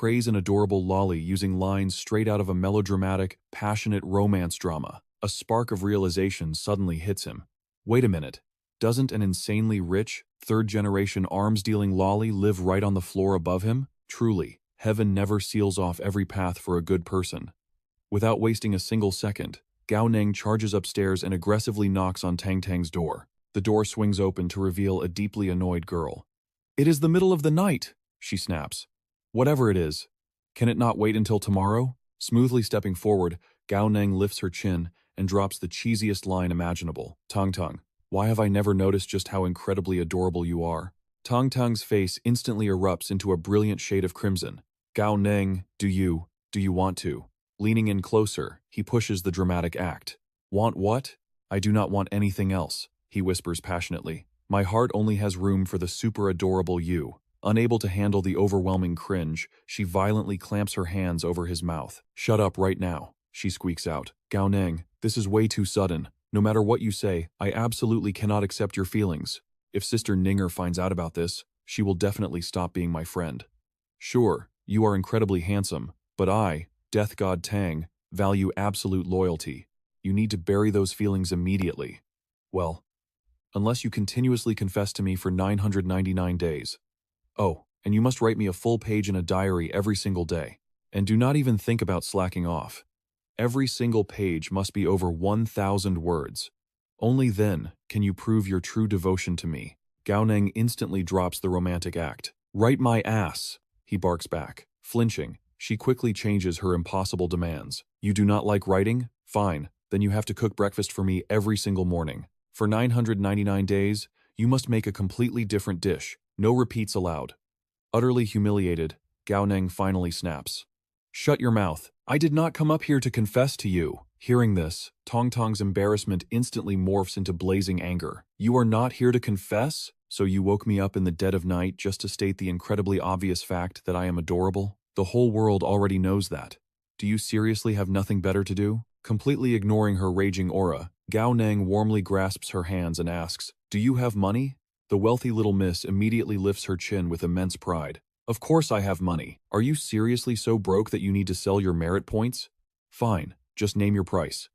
praise an adorable lolly using lines straight out of a melodramatic, passionate romance drama. A spark of realization suddenly hits him. Wait a minute. Doesn't an insanely rich, third-generation arms-dealing lolly live right on the floor above him? Truly, heaven never seals off every path for a good person. Without wasting a single second, Gao Neng charges upstairs and aggressively knocks on Tang Tang's door. The door swings open to reveal a deeply annoyed girl. "It is the middle of the night," she snaps. "Whatever it is. Can it not wait until tomorrow?" Smoothly stepping forward, Gao Neng lifts her chin and drops the cheesiest line imaginable. "Tang Tang, why have I never noticed just how incredibly adorable you are?" Tang Tang's face instantly erupts into a brilliant shade of crimson. "Gao Neng, do you want to?" Leaning in closer, he pushes the dramatic act. "Want what? I do not want anything else," he whispers passionately. "My heart only has room for the super adorable you." Unable to handle the overwhelming cringe, she violently clamps her hands over his mouth. "Shut up right now," she squeaks out. "Gao Neng, this is way too sudden. No matter what you say, I absolutely cannot accept your feelings. If Sister Ninger finds out about this, she will definitely stop being my friend. Sure, you are incredibly handsome, but I, Death God Tang, value absolute loyalty. You need to bury those feelings immediately. Well, unless you continuously confess to me for 999 days. Oh, and you must write me a full page in a diary every single day. And do not even think about slacking off. Every single page must be over 1,000 words. Only then can you prove your true devotion to me." Gao Neng instantly drops the romantic act. "Write my ass," he barks back. Flinching, she quickly changes her impossible demands. "You do not like writing? Fine, then you have to cook breakfast for me every single morning. For 999 days, you must make a completely different dish. No repeats allowed." Utterly humiliated, Gao Neng finally snaps. "Shut your mouth. I did not come up here to confess to you." Hearing this, Tong Tong's embarrassment instantly morphs into blazing anger. "You are not here to confess? So you woke me up in the dead of night just to state the incredibly obvious fact that I am adorable? The whole world already knows that. Do you seriously have nothing better to do?" Completely ignoring her raging aura, Gao Neng warmly grasps her hands and asks, "Do you have money?" The wealthy little miss immediately lifts her chin with immense pride. "Of course I have money. Are you seriously so broke that you need to sell your merit points? Fine, just name your price.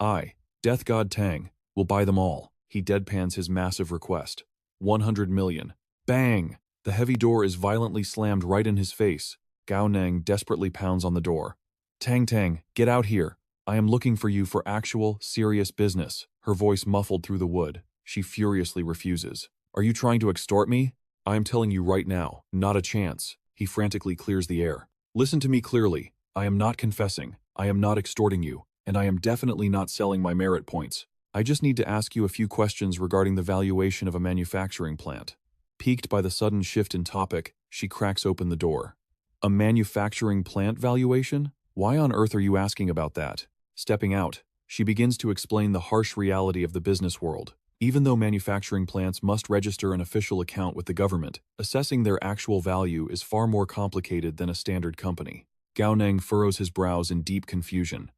I, Death God Tang, will buy them all." He deadpans his massive request. 100 million. Bang! The heavy door is violently slammed right in his face. Gao Neng desperately pounds on the door. "Tang Tang, get out here. I am looking for you for actual, serious business." Her voice muffled through the wood. She furiously refuses. "Are you trying to extort me? I am telling you right now, not a chance." He frantically clears the air. "Listen to me clearly. I am not confessing. I am not extorting you. And I am definitely not selling my merit points. I just need to ask you a few questions regarding the valuation of a manufacturing plant." Piqued by the sudden shift in topic, she cracks open the door. "A manufacturing plant valuation? Why on earth are you asking about that?" Stepping out, she begins to explain the harsh reality of the business world. Even though manufacturing plants must register an official account with the government, assessing their actual value is far more complicated than a standard company. Gao Neng furrows his brows in deep confusion.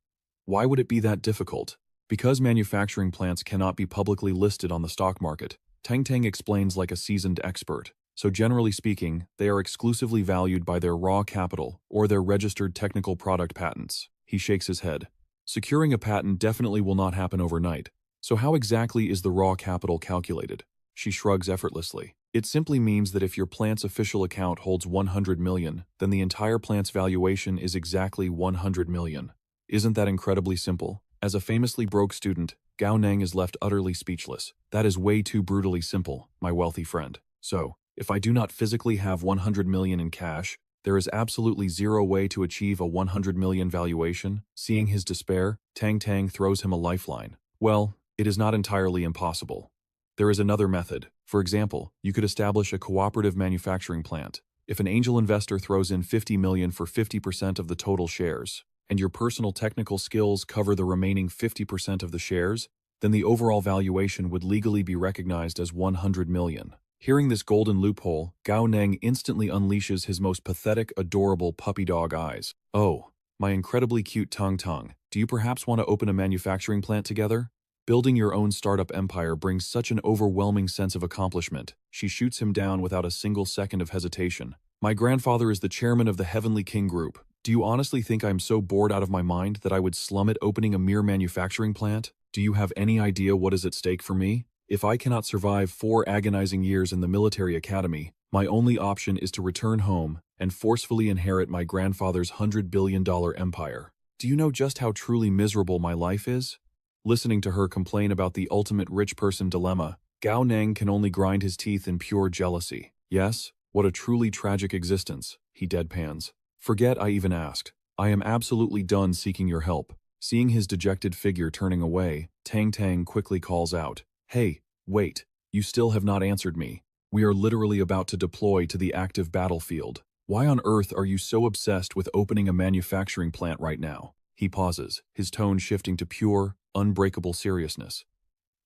Why would it be that difficult? Because manufacturing plants cannot be publicly listed on the stock market, Tang Tang explains like a seasoned expert. So generally speaking, they are exclusively valued by their raw capital or their registered technical product patents. He shakes his head. Securing a patent definitely will not happen overnight. So how exactly is the raw capital calculated? She shrugs effortlessly. It simply means that if your plant's official account holds 100 million, then the entire plant's valuation is exactly 100 million. Isn't that incredibly simple? As a famously broke student, Gao Neng is left utterly speechless. That is way too brutally simple, my wealthy friend. So, if I do not physically have 100 million in cash, there is absolutely zero way to achieve a 100 million valuation. Seeing his despair, Tang Tang throws him a lifeline. Well, it is not entirely impossible. There is another method. For example, you could establish a cooperative manufacturing plant. If an angel investor throws in 50 million for 50% of the total shares, and your personal technical skills cover the remaining 50% of the shares, then the overall valuation would legally be recognized as 100 million. Hearing this golden loophole, Gao Neng instantly unleashes his most pathetic, adorable puppy dog eyes. "Oh, my incredibly cute Tang Tang, do you perhaps want to open a manufacturing plant together? Building your own startup empire brings such an overwhelming sense of accomplishment." She shoots him down without a single second of hesitation. My grandfather is the chairman of the Heavenly King Group. Do you honestly think I'm so bored out of my mind that I would slum it opening a mere manufacturing plant? Do you have any idea what is at stake for me? If I cannot survive 4 agonizing years in the military academy, my only option is to return home and forcefully inherit my grandfather's $100 billion empire. Do you know just how truly miserable my life is? Listening to her complain about the ultimate rich person dilemma, Gao Neng can only grind his teeth in pure jealousy. Yes, what a truly tragic existence, he deadpans. Forget I even asked. I am absolutely done seeking your help. Seeing his dejected figure turning away, Tang Tang quickly calls out, "Hey, wait, you still have not answered me. We are literally about to deploy to the active battlefield. Why on earth are you so obsessed with opening a manufacturing plant right now?" He pauses, his tone shifting to pure, unbreakable seriousness.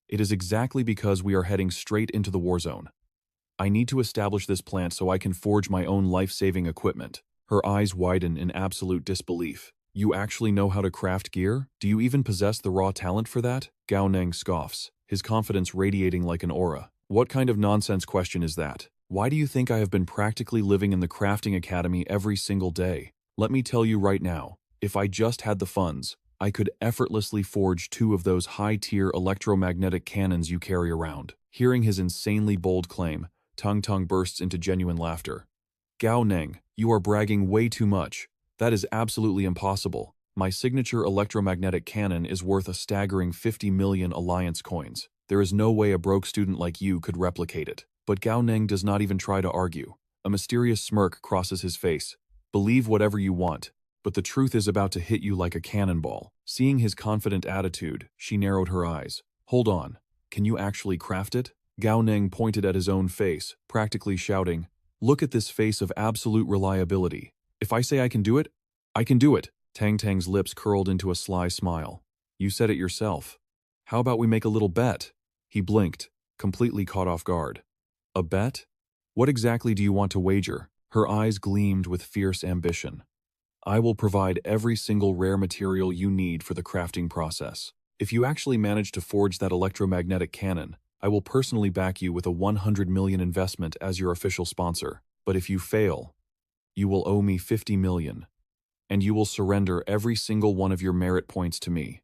"It is exactly because we are heading straight into the war zone. I need to establish this plant so I can forge my own life-saving equipment." Her eyes widen in absolute disbelief. "You actually know how to craft gear? Do you even possess the raw talent for that?" Gao Neng scoffs, his confidence radiating like an aura. "What kind of nonsense question is that? Why do you think I have been practically living in the crafting academy every single day? Let me tell you right now, if I just had the funds, I could effortlessly forge 2 of those high-tier electromagnetic cannons you carry around." Hearing his insanely bold claim, Tung Tung bursts into genuine laughter. "Gao Neng, you are bragging way too much. That is absolutely impossible. My signature electromagnetic cannon is worth a staggering 50 million alliance coins. There is no way a broke student like you could replicate it." But Gao Neng does not even try to argue. A mysterious smirk crosses his face. "Believe whatever you want, but the truth is about to hit you like a cannonball." Seeing his confident attitude, she narrowed her eyes. "Hold on, can you actually craft it?" Gao Neng pointed at his own face, practically shouting, "Look at this face of absolute reliability. If I say I can do it, I can do it." Tang Tang's lips curled into a sly smile. "You said it yourself. How about we make a little bet?" He blinked, completely caught off guard. "A bet? What exactly do you want to wager?" Her eyes gleamed with fierce ambition. "I will provide every single rare material you need for the crafting process. If you actually manage to forge that electromagnetic cannon, I will personally back you with a 100 million investment as your official sponsor. But if you fail, you will owe me 50 million, and you will surrender every single one of your merit points to me.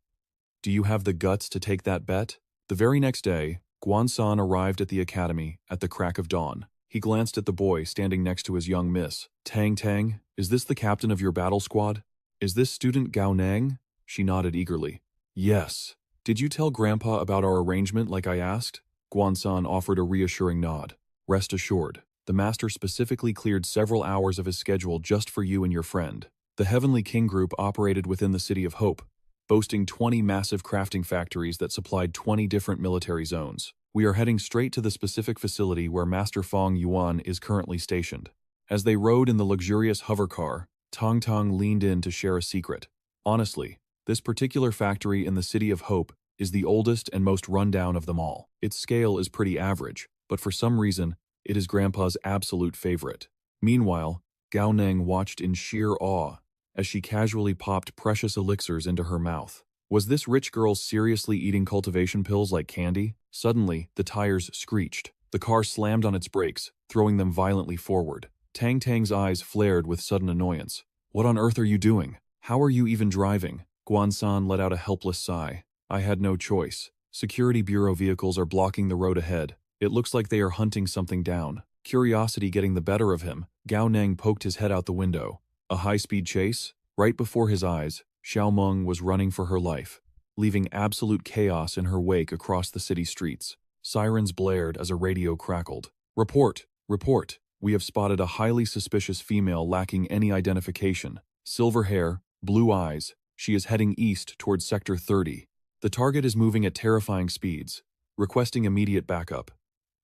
Do you have the guts to take that bet?" The very next day, Guan-san arrived at the academy at the crack of dawn. He glanced at the boy standing next to his young miss. "Tang Tang, is this the captain of your battle squad? Is this student Gao Neng?" She nodded eagerly. "Yes. Did you tell Grandpa about our arrangement like I asked?" Guan-san offered a reassuring nod. "Rest assured, the master specifically cleared several hours of his schedule just for you and your friend." The Heavenly King Group operated within the City of Hope, boasting 20 massive crafting factories that supplied 20 different military zones. "We are heading straight to the specific facility where Master Fong Yuan is currently stationed." As they rode in the luxurious hover car, Tong Tong leaned in to share a secret. "Honestly, this particular factory in the City of Hope is the oldest and most rundown of them all. Its scale is pretty average, but for some reason, it is Grandpa's absolute favorite." Meanwhile, Gao Neng watched in sheer awe as she casually popped precious elixirs into her mouth. Was this rich girl seriously eating cultivation pills like candy? Suddenly, the tires screeched. The car slammed on its brakes, throwing them violently forward. Tang Tang's eyes flared with sudden annoyance. "What on earth are you doing? How are you even driving?" Guan-san let out a helpless sigh. "I had no choice. Security Bureau vehicles are blocking the road ahead. It looks like they are hunting something down." Curiosity getting the better of him, Gao Neng poked his head out the window. A high-speed chase? Right before his eyes, Xiao Meng was running for her life, leaving absolute chaos in her wake across the city streets. Sirens blared as a radio crackled. "Report! Report! We have spotted a highly suspicious female lacking any identification. Silver hair, blue eyes. She is heading east towards Sector 30. The target is moving at terrifying speeds, requesting immediate backup."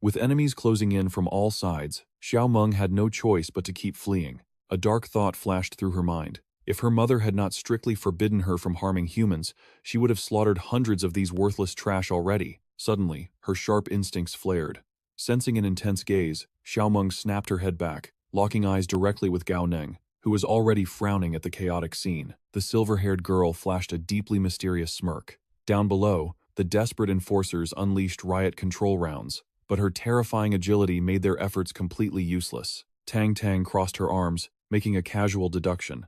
With enemies closing in from all sides, Xiao Meng had no choice but to keep fleeing. A dark thought flashed through her mind. If her mother had not strictly forbidden her from harming humans, she would have slaughtered hundreds of these worthless trash already. Suddenly, her sharp instincts flared. Sensing an intense gaze, Xiao Meng snapped her head back, locking eyes directly with Gao Neng, who was already frowning at the chaotic scene. The silver-haired girl flashed a deeply mysterious smirk. Down below, the desperate enforcers unleashed riot control rounds, but her terrifying agility made their efforts completely useless. Tang Tang crossed her arms, making a casual deduction.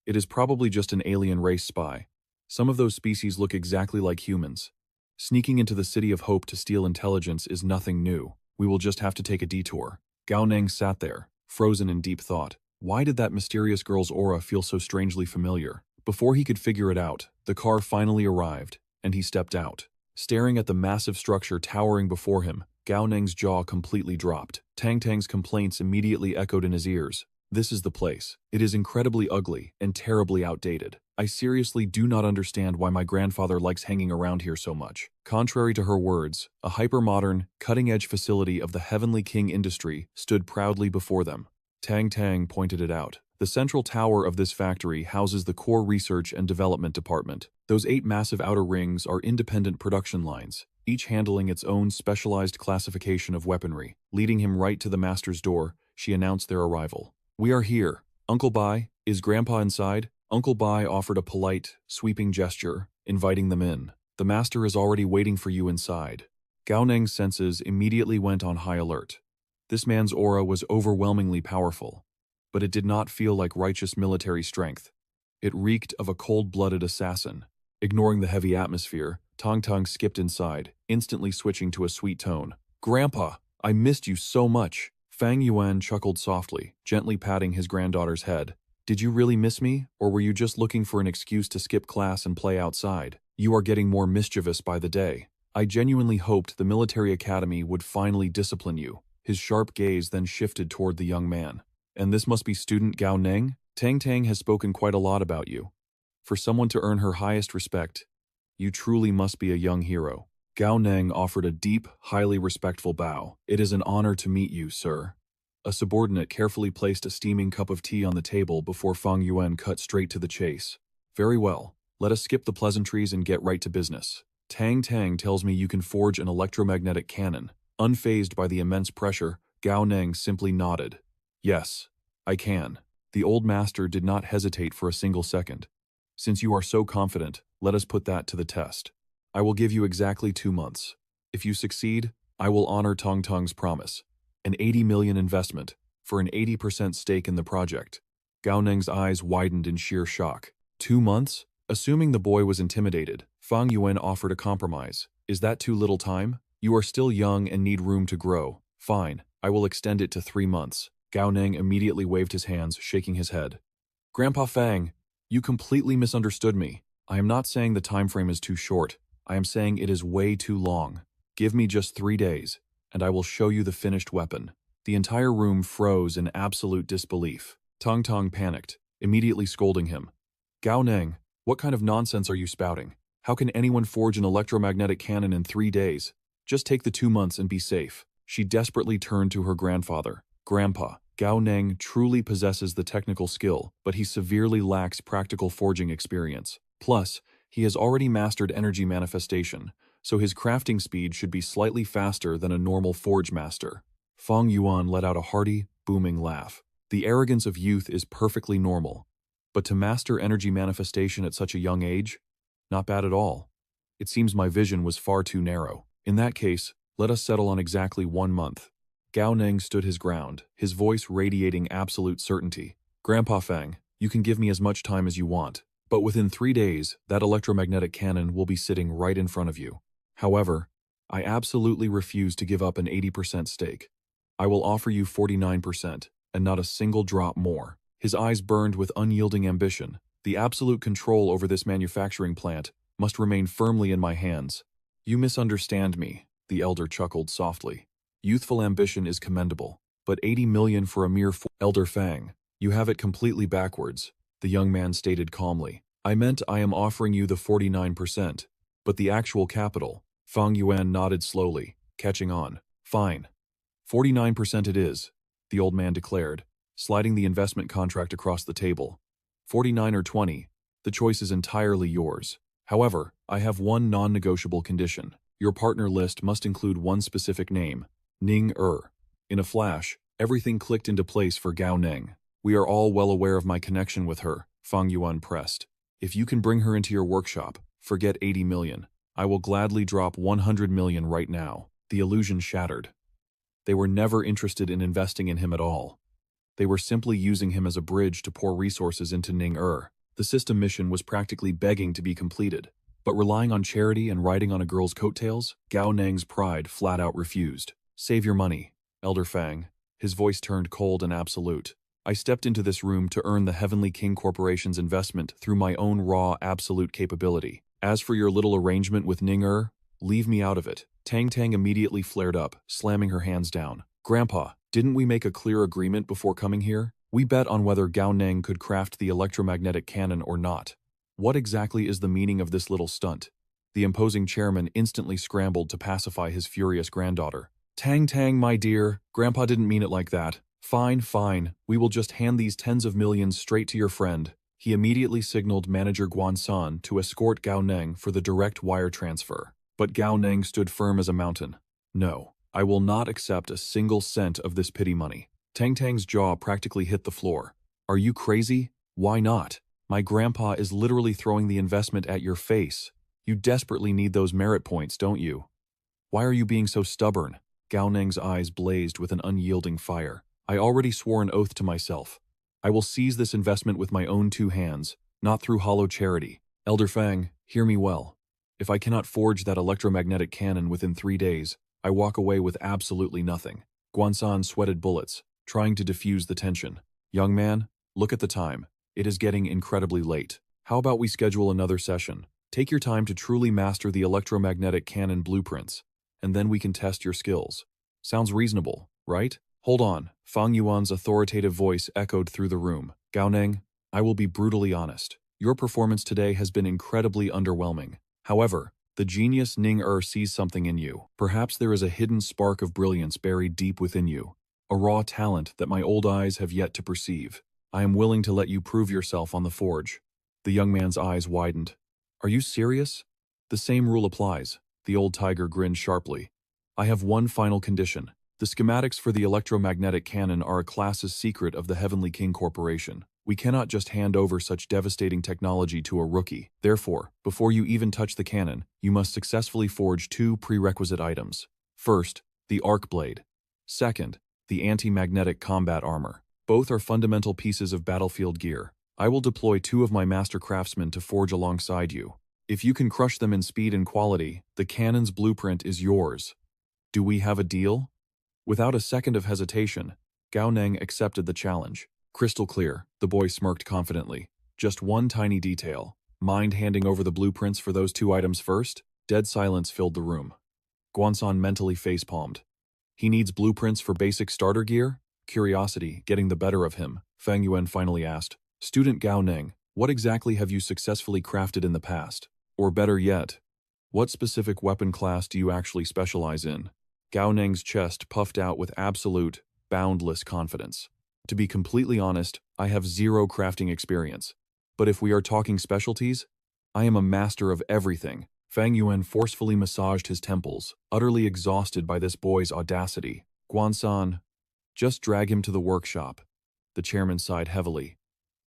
It is probably just an alien race spy. Some of those species look exactly like humans. Sneaking into the City of Hope to steal intelligence is nothing new. We will just have to take a detour. Gao Neng sat there, frozen in deep thought. Why did that mysterious girl's aura feel so strangely familiar? Before he could figure it out, the car finally arrived, and he stepped out. Staring at the massive structure towering before him, Gao Neng's jaw completely dropped. Tang Tang's complaints immediately echoed in his ears. This is the place. It is incredibly ugly and terribly outdated. I seriously do not understand why my grandfather likes hanging around here so much. Contrary to her words, a hyper-modern, cutting-edge facility of the Heavenly King industry stood proudly before them. Tang Tang pointed it out. The central tower of this factory houses the core research and development department. Those 8 massive outer rings are independent production lines, each handling its own specialized classification of weaponry. Leading him right to the master's door, she announced their arrival. We are here. Uncle Bai, is Grandpa inside? Uncle Bai offered a polite, sweeping gesture, inviting them in. The master is already waiting for you inside. Gao Neng's senses immediately went on high alert. This man's aura was overwhelmingly powerful, but it did not feel like righteous military strength. It reeked of a cold-blooded assassin. Ignoring the heavy atmosphere, Tang Tang skipped inside, instantly switching to a sweet tone. Grandpa, I missed you so much. Fang Yuan chuckled softly, gently patting his granddaughter's head. Did you really miss me, or were you just looking for an excuse to skip class and play outside? You are getting more mischievous by the day. I genuinely hoped the military academy would finally discipline you. His sharp gaze then shifted toward the young man. And this must be student Gao Neng? Tang Tang has spoken quite a lot about you. For someone to earn her highest respect, you truly must be a young hero. Gao Neng offered a deep, highly respectful bow. It is an honor to meet you, sir. A subordinate carefully placed a steaming cup of tea on the table before Fang Yuan cut straight to the chase. Very well, let us skip the pleasantries and get right to business. Tang Tang tells me you can forge an electromagnetic cannon. Unfazed by the immense pressure, Gao Neng simply nodded. Yes, I can. The old master did not hesitate for a single second. Since you are so confident, let us put that to the test. I will give you exactly 2 months. If you succeed, I will honor Tong Tong's promise. An 80 million investment for an 80% stake in the project. Gao Neng's eyes widened in sheer shock. 2 months? Assuming the boy was intimidated, Fang Yuan offered a compromise. Is that too little time? You are still young and need room to grow. Fine, I will extend it to 3 months. Gao Neng immediately waved his hands, shaking his head. Grandpa Fang, you completely misunderstood me. I am not saying the time frame is too short. I am saying it is way too long. Give me just 3 days, and I will show you the finished weapon. The entire room froze in absolute disbelief. Tong Tong panicked, immediately scolding him. Gao Neng, what kind of nonsense are you spouting? How can anyone forge an electromagnetic cannon in 3 days? Just take the 2 months and be safe. She desperately turned to her grandfather. Grandpa, Gao Neng truly possesses the technical skill, but he severely lacks practical forging experience. Plus, he has already mastered energy manifestation, so his crafting speed should be slightly faster than a normal forge master. Fang Yuan let out a hearty, booming laugh. The arrogance of youth is perfectly normal, but to master energy manifestation at such a young age? Not bad at all. It seems my vision was far too narrow. In that case, let us settle on exactly 1 month. Gao Neng stood his ground, his voice radiating absolute certainty. Grandpa Fang, you can give me as much time as you want, but within 3 days, that electromagnetic cannon will be sitting right in front of you. However, I absolutely refuse to give up an 80% stake. I will offer you 49%, and not a single drop more. His eyes burned with unyielding ambition. The absolute control over this manufacturing plant must remain firmly in my hands. You misunderstand me, the elder chuckled softly. Youthful ambition is commendable, but 80 million for a mere Elder Fang, you have it completely backwards, the young man stated calmly. I meant I am offering you the 49%, but the actual capital. Fang Yuan nodded slowly, catching on. Fine. 49% it is, the old man declared, sliding the investment contract across the table. 49 or 20, the choice is entirely yours. However, I have one non-negotiable condition. Your partner list must include one specific name, Ning Er. In a flash, everything clicked into place for Gao Neng. We are all well aware of my connection with her, Fang Yuan pressed. If you can bring her into your workshop, forget 80 million. I will gladly drop 100 million right now. The illusion shattered. They were never interested in investing in him at all. They were simply using him as a bridge to pour resources into Ning-Er. The system mission was practically begging to be completed. But relying on charity and riding on a girl's coattails, Gao Neng's pride flat out refused. Save your money, Elder Fang. His voice turned cold and absolute. I stepped into this room to earn the Heavenly King Corporation's investment through my own raw, absolute capability. As for your little arrangement with Ning-Er, leave me out of it. Tang Tang immediately flared up, slamming her hands down. Grandpa, didn't we make a clear agreement before coming here? We bet on whether Gao Neng could craft the electromagnetic cannon or not. What exactly is the meaning of this little stunt? The imposing chairman instantly scrambled to pacify his furious granddaughter. Tang Tang, my dear, Grandpa didn't mean it like that. Fine, fine, we will just hand these tens of millions straight to your friend. He immediately signaled manager Guan San to escort Gao Neng for the direct wire transfer. But Gao Neng stood firm as a mountain. No, I will not accept a single cent of this pity money. Tang Tang's jaw practically hit the floor. Are you crazy? Why not? My grandpa is literally throwing the investment at your face. You desperately need those merit points, don't you? Why are you being so stubborn? Gao Neng's eyes blazed with an unyielding fire. I already swore an oath to myself. I will seize this investment with my own 2 hands, not through hollow charity. Elder Fang, hear me well. If I cannot forge that electromagnetic cannon within 3 days, I walk away with absolutely nothing. Guansan sweated bullets, trying to diffuse the tension. Young man, look at the time. It is getting incredibly late. How about we schedule another session? Take your time to truly master the electromagnetic cannon blueprints, and then we can test your skills. Sounds reasonable, right? Hold on. Fang Yuan's authoritative voice echoed through the room. Gao Neng, I will be brutally honest. Your performance today has been incredibly underwhelming. However, the genius Ning-Er sees something in you. Perhaps there is a hidden spark of brilliance buried deep within you. A raw talent that my old eyes have yet to perceive. I am willing to let you prove yourself on the forge. The young man's eyes widened. Are you serious? The same rule applies. The old tiger grinned sharply. I have one final condition. The schematics for the electromagnetic cannon are a class's secret of the Heavenly King Corporation. We cannot just hand over such devastating technology to a rookie. Therefore, before you even touch the cannon, you must successfully forge 2 prerequisite items. First, the arc blade. Second, the anti-magnetic combat armor. Both are fundamental pieces of battlefield gear. I will deploy 2 of my master craftsmen to forge alongside you. If you can crush them in speed and quality, the cannon's blueprint is yours. Do we have a deal? Without a second of hesitation, Gao Neng accepted the challenge. Crystal clear, the boy smirked confidently. Just one tiny detail. Mind handing over the blueprints for those 2 items first? Dead silence filled the room. Guansan mentally facepalmed. He needs blueprints for basic starter gear? Curiosity getting the better of him, Fang Yuan finally asked. Student Gao Neng, what exactly have you successfully crafted in the past? Or better yet, what specific weapon class do you actually specialize in? Gao Neng's chest puffed out with absolute, boundless confidence. To be completely honest, I have 0 crafting experience. But if we are talking specialties, I am a master of everything. Fang Yuan forcefully massaged his temples, utterly exhausted by this boy's audacity. Guansan, just drag him to the workshop. The chairman sighed heavily.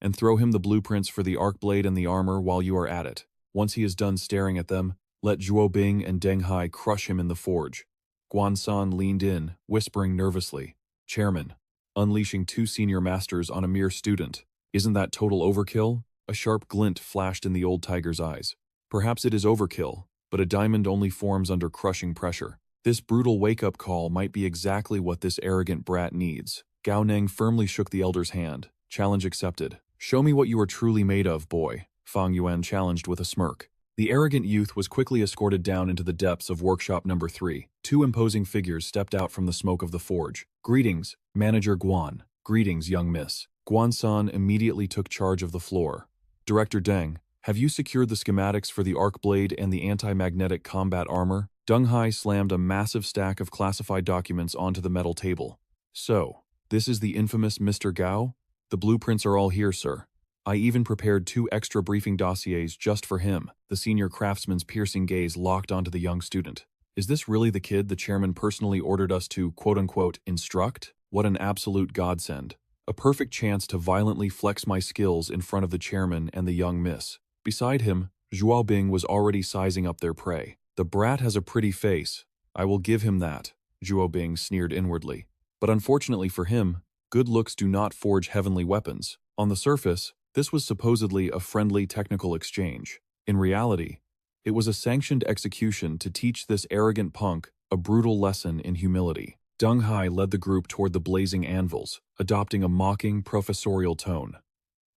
And throw him the blueprints for the arc blade and the armor while you are at it. Once he is done staring at them, let Zhuo Bing and Deng Hai crush him in the forge. Guansan leaned in, whispering nervously. Chairman, unleashing 2 senior masters on a mere student. Isn't that total overkill? A sharp glint flashed in the old tiger's eyes. Perhaps it is overkill, but a diamond only forms under crushing pressure. This brutal wake-up call might be exactly what this arrogant brat needs. Gao Neng firmly shook the elder's hand. Challenge accepted. Show me what you are truly made of, boy, Fang Yuan challenged with a smirk. The arrogant youth was quickly escorted down into the depths of workshop number 3. 2 imposing figures stepped out from the smoke of the forge. Greetings, Manager Guan. Greetings, young miss. Guan-san immediately took charge of the floor. Director Deng, have you secured the schematics for the arc blade and the anti-magnetic combat armor? Deng Hai slammed a massive stack of classified documents onto the metal table. So, this is the infamous Mr. Gao? The blueprints are all here, sir. I even prepared 2 extra briefing dossiers just for him. The senior craftsman's piercing gaze locked onto the young student. Is this really the kid the chairman personally ordered us to, quote-unquote, instruct? What an absolute godsend. A perfect chance to violently flex my skills in front of the chairman and the young miss. Beside him, Zhuo Bing was already sizing up their prey. The brat has a pretty face. I will give him that, Zhuo Bing sneered inwardly. But unfortunately for him, Good looks do not forge heavenly weapons. On the surface, this was supposedly a friendly technical exchange. In reality, it was a sanctioned execution to teach this arrogant punk a brutal lesson in humility. Deng Hai led the group toward the blazing anvils, adopting a mocking, professorial tone.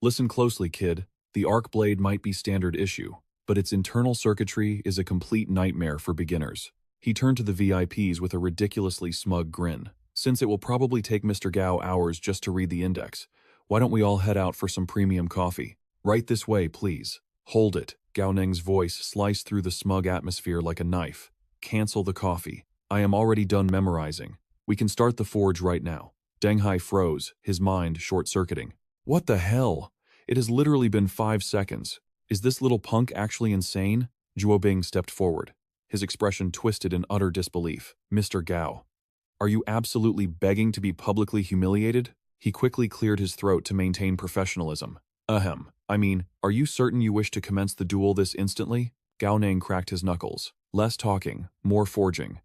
Listen closely, kid. The arc blade might be standard issue, but its internal circuitry is a complete nightmare for beginners. He turned to the VIPs with a ridiculously smug grin. Since it will probably take Mr. Gao hours just to read the index, why don't we all head out for some premium coffee? Right this way, please. Hold it. Gao Neng's voice sliced through the smug atmosphere like a knife. Cancel the coffee. I am already done memorizing. We can start the forge right now. Deng Hai froze, his mind short-circuiting. What the hell? It has literally been 5 seconds. Is this little punk actually insane? Zhuo Bing stepped forward, his expression twisted in utter disbelief. Mr. Gao, are you absolutely begging to be publicly humiliated? He quickly cleared his throat to maintain professionalism. Ahem. I mean, are you certain you wish to commence the duel this instantly? Gao Neng cracked his knuckles. Less talking, more forging.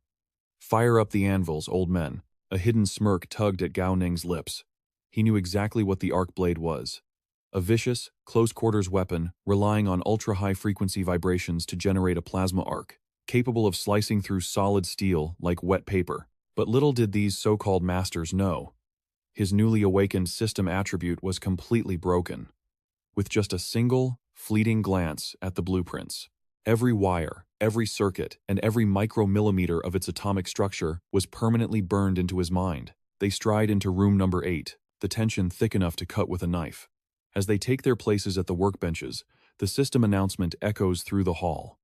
Fire up the anvils, old men. A hidden smirk tugged at Gao Neng's lips. He knew exactly what the arc blade was. A vicious, close-quarters weapon relying on ultra-high-frequency vibrations to generate a plasma arc, capable of slicing through solid steel like wet paper. But little did these so-called masters know. His newly awakened system attribute was completely broken. With just a single, fleeting glance at the blueprints, every wire, every circuit, and every micromillimeter of its atomic structure was permanently burned into his mind. They stride into room number 8, the tension thick enough to cut with a knife. As they take their places at the workbenches, the system announcement echoes through the hall.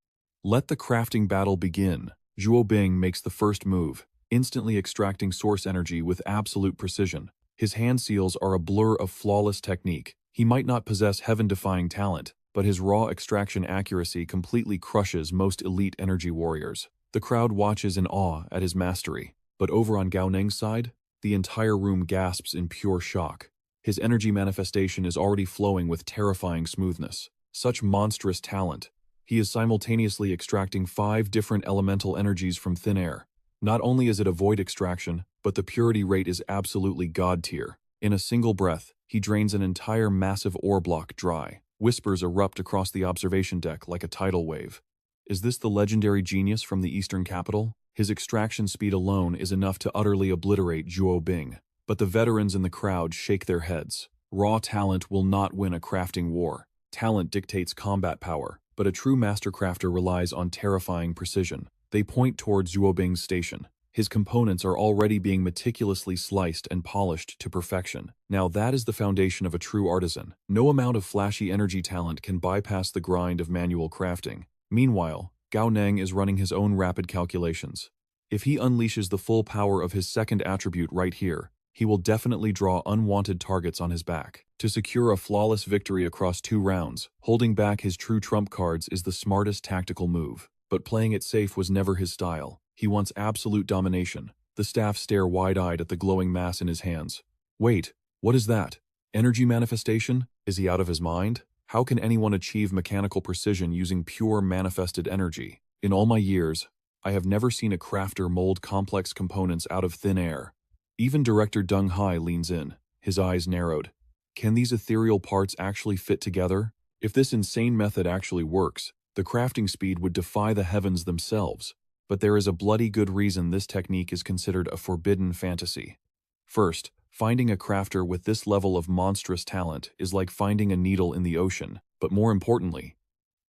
Let the crafting battle begin. Zhuo Bing makes the first move, instantly extracting source energy with absolute precision. His hand seals are a blur of flawless technique. He might not possess heaven-defying talent, but his raw extraction accuracy completely crushes most elite energy warriors. The crowd watches in awe at his mastery, but over on Gao Neng's side, the entire room gasps in pure shock. His energy manifestation is already flowing with terrifying smoothness. Such monstrous talent. He is simultaneously extracting 5 different elemental energies from thin air. Not only is it a void extraction, but the purity rate is absolutely god tier. In a single breath, he drains an entire massive ore block dry. Whispers erupt across the observation deck like a tidal wave. Is this the legendary genius from the Eastern capital? His extraction speed alone is enough to utterly obliterate Zhuo Bing. But the veterans in the crowd shake their heads. Raw talent will not win a crafting war. Talent dictates combat power, but a true master crafter relies on terrifying precision. They point towards Zhuo Bing's station. His components are already being meticulously sliced and polished to perfection. Now that is the foundation of a true artisan. No amount of flashy energy talent can bypass the grind of manual crafting. Meanwhile, Gao Neng is running his own rapid calculations. If he unleashes the full power of his second attribute right here, he will definitely draw unwanted targets on his back. To secure a flawless victory across 2 rounds, holding back his true trump cards is the smartest tactical move. But playing it safe was never his style. He wants absolute domination. The staff stare wide-eyed at the glowing mass in his hands. Wait, what is that? Energy manifestation? Is he out of his mind? How can anyone achieve mechanical precision using pure manifested energy? In all my years, I have never seen a crafter mold complex components out of thin air. Even Director Deng Hai leans in, his eyes narrowed. Can these ethereal parts actually fit together? If this insane method actually works, the crafting speed would defy the heavens themselves. But there is a bloody good reason this technique is considered a forbidden fantasy. First, finding a crafter with this level of monstrous talent is like finding a needle in the ocean. But more importantly,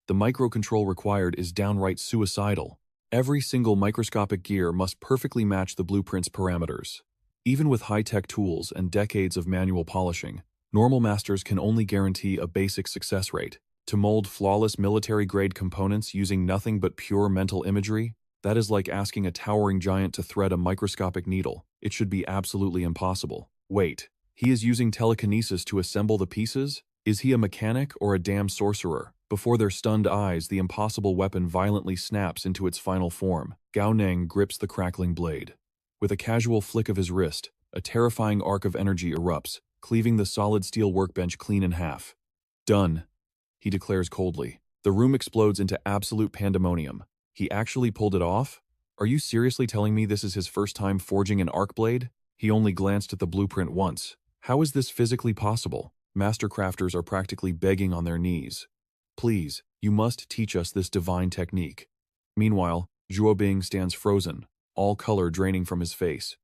the microcontrol required is downright suicidal. Every single microscopic gear must perfectly match the blueprint's parameters. Even with high-tech tools and decades of manual polishing, normal masters can only guarantee a basic success rate. To mold flawless military-grade components using nothing but pure mental imagery, that is like asking a towering giant to thread a microscopic needle. It should be absolutely impossible. Wait, he is using telekinesis to assemble the pieces? Is he a mechanic or a damn sorcerer? Before their stunned eyes, the impossible weapon violently snaps into its final form. Gao Neng grips the crackling blade. With a casual flick of his wrist, a terrifying arc of energy erupts, cleaving the solid steel workbench clean in half. Done, he declares coldly. The room explodes into absolute pandemonium. He actually pulled it off? Are you seriously telling me this is his first time forging an arc blade? He only glanced at the blueprint once. How is this physically possible? Master crafters are practically begging on their knees. Please, you must teach us this divine technique. Meanwhile, Zhuobing stands frozen, all color draining from his face.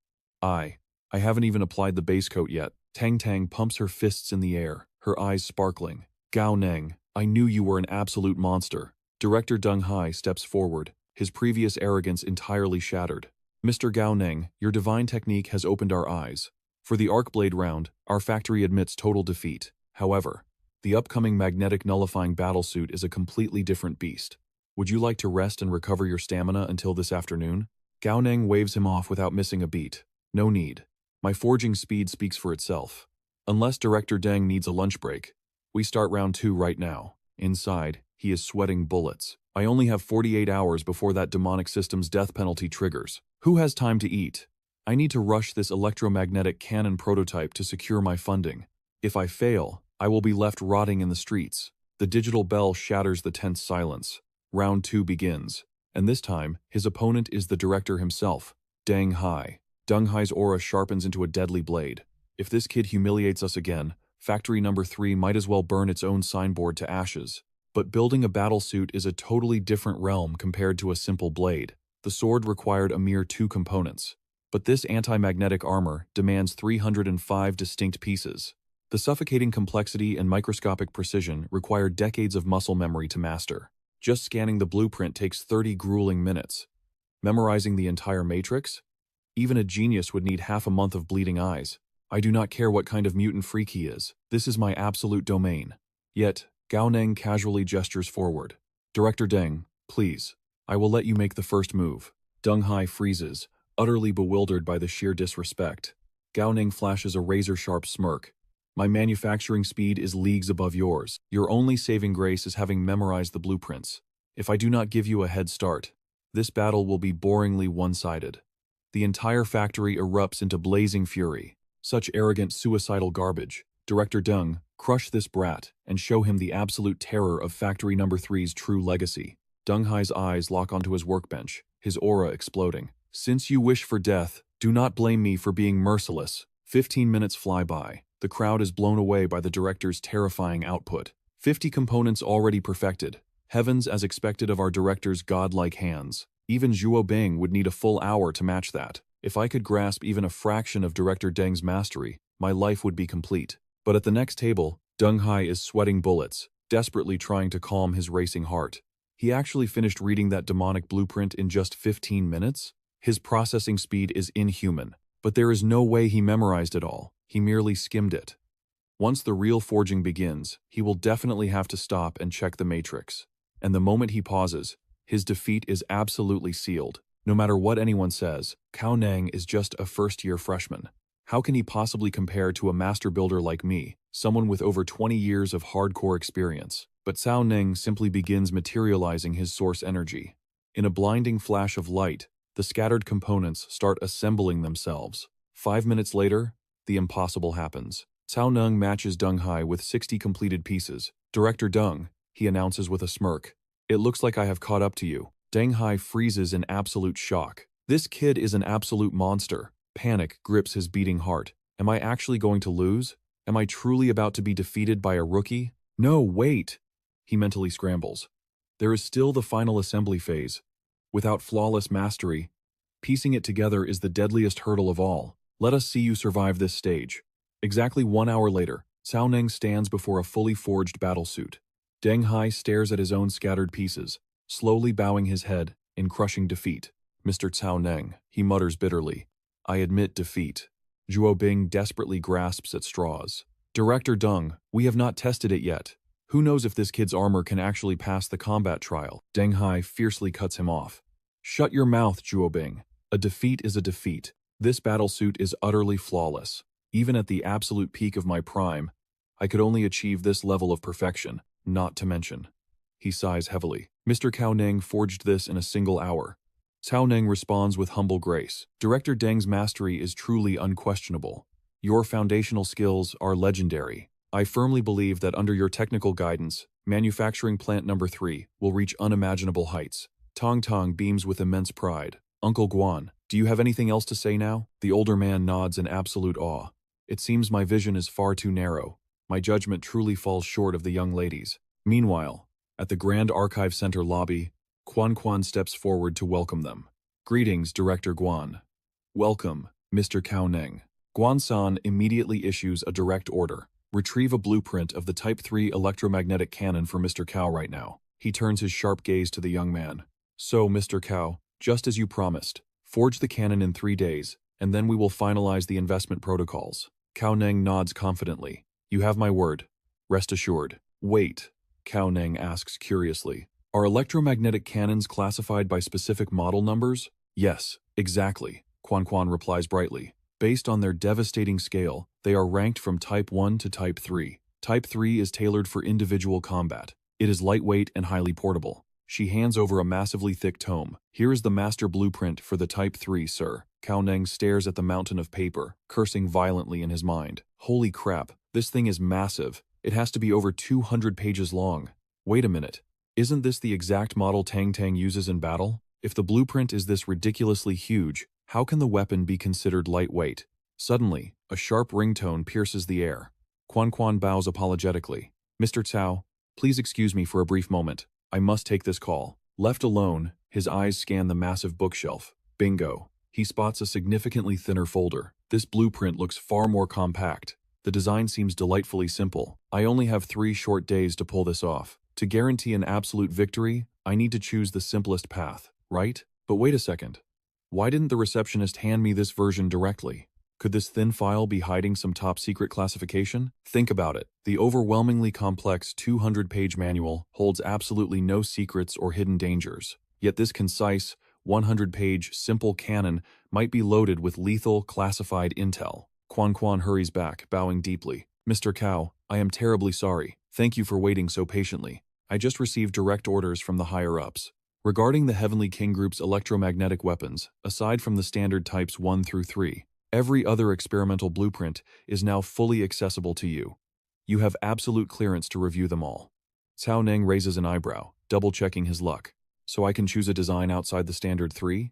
I haven't even applied the base coat yet. Tang Tang pumps her fists in the air, her eyes sparkling. Gao Neng, I knew you were an absolute monster. Director Deng Hai steps forward, his previous arrogance entirely shattered. Mr. Gao Neng, your divine technique has opened our eyes. For the arc blade round, our factory admits total defeat. However, the upcoming magnetic nullifying battlesuit is a completely different beast. Would you like to rest and recover your stamina until this afternoon? Gao Neng waves him off without missing a beat. No need. My forging speed speaks for itself. Unless Director Deng needs a lunch break, we start round 2 right now. Inside, he is sweating bullets. I only have 48 hours before that demonic system's death penalty triggers. Who has time to eat? I need to rush this electromagnetic cannon prototype to secure my funding. If I fail, I will be left rotting in the streets. The digital bell shatters the tense silence. Round 2 begins, and this time, his opponent is the director himself, Deng Hai. Deng Hai's aura sharpens into a deadly blade. If this kid humiliates us again, Factory Number 3 might as well burn its own signboard to ashes. But building a battlesuit is a totally different realm compared to a simple blade. The sword required a mere 2 components. But this anti-magnetic armor demands 305 distinct pieces. The suffocating complexity and microscopic precision require decades of muscle memory to master. Just scanning the blueprint takes 30 grueling minutes. Memorizing the entire matrix? Even a genius would need half a month of bleeding eyes. I do not care what kind of mutant freak he is. This is my absolute domain. Yet, Gao Neng casually gestures forward. Director Deng, please. I will let you make the first move. Deng Hai freezes, utterly bewildered by the sheer disrespect. Gao Neng flashes a razor-sharp smirk. My manufacturing speed is leagues above yours. Your only saving grace is having memorized the blueprints. If I do not give you a head start, this battle will be boringly one-sided. The entire factory erupts into blazing fury. Such arrogant, suicidal garbage. Director Deng, crush this brat and show him the absolute terror of Factory Number 3's true legacy. Deng Hai's eyes lock onto his workbench, his aura exploding. Since you wish for death, do not blame me for being merciless. 15 minutes fly by. The crowd is blown away by the director's terrifying output. 50 components already perfected. Heavens as expected of our director's godlike hands. Even Zhuobing would need a full hour to match that. If I could grasp even a fraction of Director Deng's mastery, my life would be complete. But at the next table, Deng Hai is sweating bullets, desperately trying to calm his racing heart. He actually finished reading that demonic blueprint in just 15 minutes? His processing speed is inhuman, but there is no way he memorized it all. He merely skimmed it. Once the real forging begins, he will definitely have to stop and check the matrix. And the moment he pauses, his defeat is absolutely sealed. No matter what anyone says, Gao Neng is just a first-year freshman. How can he possibly compare to a master builder like me, someone with over 20 years of hardcore experience? But Cao Neng simply begins materializing his source energy. In a blinding flash of light, the scattered components start assembling themselves. 5 minutes later, the impossible happens. Cao Neng matches Deng Hai with 60 completed pieces. Director Deng, he announces with a smirk. It looks like I have caught up to you. Deng Hai freezes in absolute shock. This kid is an absolute monster. Panic grips his beating heart. Am I actually going to lose? Am I truly about to be defeated by a rookie? No, wait! He mentally scrambles. There is still the final assembly phase. Without flawless mastery, piecing it together is the deadliest hurdle of all. Let us see you survive this stage. Exactly 1 hour later, Cao Neng stands before a fully forged battlesuit. Deng Hai stares at his own scattered pieces, slowly bowing his head in crushing defeat. Mr. Cao Neng, he mutters bitterly. I admit defeat. Zhuobing desperately grasps at straws. Director Deng, we have not tested it yet. Who knows if this kid's armor can actually pass the combat trial? Deng Hai fiercely cuts him off. Shut your mouth, Zhuobing. A defeat is a defeat. This battlesuit is utterly flawless. Even at the absolute peak of my prime, I could only achieve this level of perfection, not to mention. He sighs heavily. Mr. Gao Neng forged this in a single hour. Cao Neng responds with humble grace. Director Deng's mastery is truly unquestionable. Your foundational skills are legendary. I firmly believe that under your technical guidance, manufacturing plant number 3 will reach unimaginable heights. Tong Tong beams with immense pride. Uncle Guan, do you have anything else to say now? The older man nods in absolute awe. It seems my vision is far too narrow. My judgment truly falls short of the young ladies. Meanwhile, at the Grand Archive Center lobby, Quan steps forward to welcome them. Greetings, Director Guan. Welcome, Mr. Cao Neng. Guan-san immediately issues a direct order. Retrieve a blueprint of the Type 3 electromagnetic cannon for Mr. Cao right now. He turns his sharp gaze to the young man. So, Mr. Cao, just as you promised, forge the cannon in 3 days, and then we will finalize the investment protocols. Cao Neng nods confidently. You have my word. Rest assured. Wait, Cao Neng asks curiously. Are electromagnetic cannons classified by specific model numbers? Yes, exactly, Quan replies brightly. Based on their devastating scale, they are ranked from Type 1 to Type 3. Type 3 is tailored for individual combat. It is lightweight and highly portable. She hands over a massively thick tome. Here is the master blueprint for the Type 3, sir. Cao Neng stares at the mountain of paper, cursing violently in his mind. Holy crap, this thing is massive. It has to be over 200 pages long. Wait a minute. Isn't this the exact model Tang uses in battle? If the blueprint is this ridiculously huge, how can the weapon be considered lightweight? Suddenly, a sharp ringtone pierces the air. Quan bows apologetically. Mr. Cao, please excuse me for a brief moment. I must take this call. Left alone, his eyes scan the massive bookshelf. Bingo. He spots a significantly thinner folder. This blueprint looks far more compact. The design seems delightfully simple. I only have 3 short days to pull this off. To guarantee an absolute victory, I need to choose the simplest path, right? But wait a second. Why didn't the receptionist hand me this version directly? Could this thin file be hiding some top-secret classification? Think about it. The overwhelmingly complex 200-page manual holds absolutely no secrets or hidden dangers. Yet this concise, 100-page, simple cannon might be loaded with lethal, classified intel. Quan hurries back, bowing deeply. Mr. Cao, I am terribly sorry. Thank you for waiting so patiently. I just received direct orders from the higher-ups. Regarding the Heavenly King Group's electromagnetic weapons, aside from the standard types 1 through 3, every other experimental blueprint is now fully accessible to you. You have absolute clearance to review them all. Cao Neng raises an eyebrow, double-checking his luck. So I can choose a design outside the standard 3?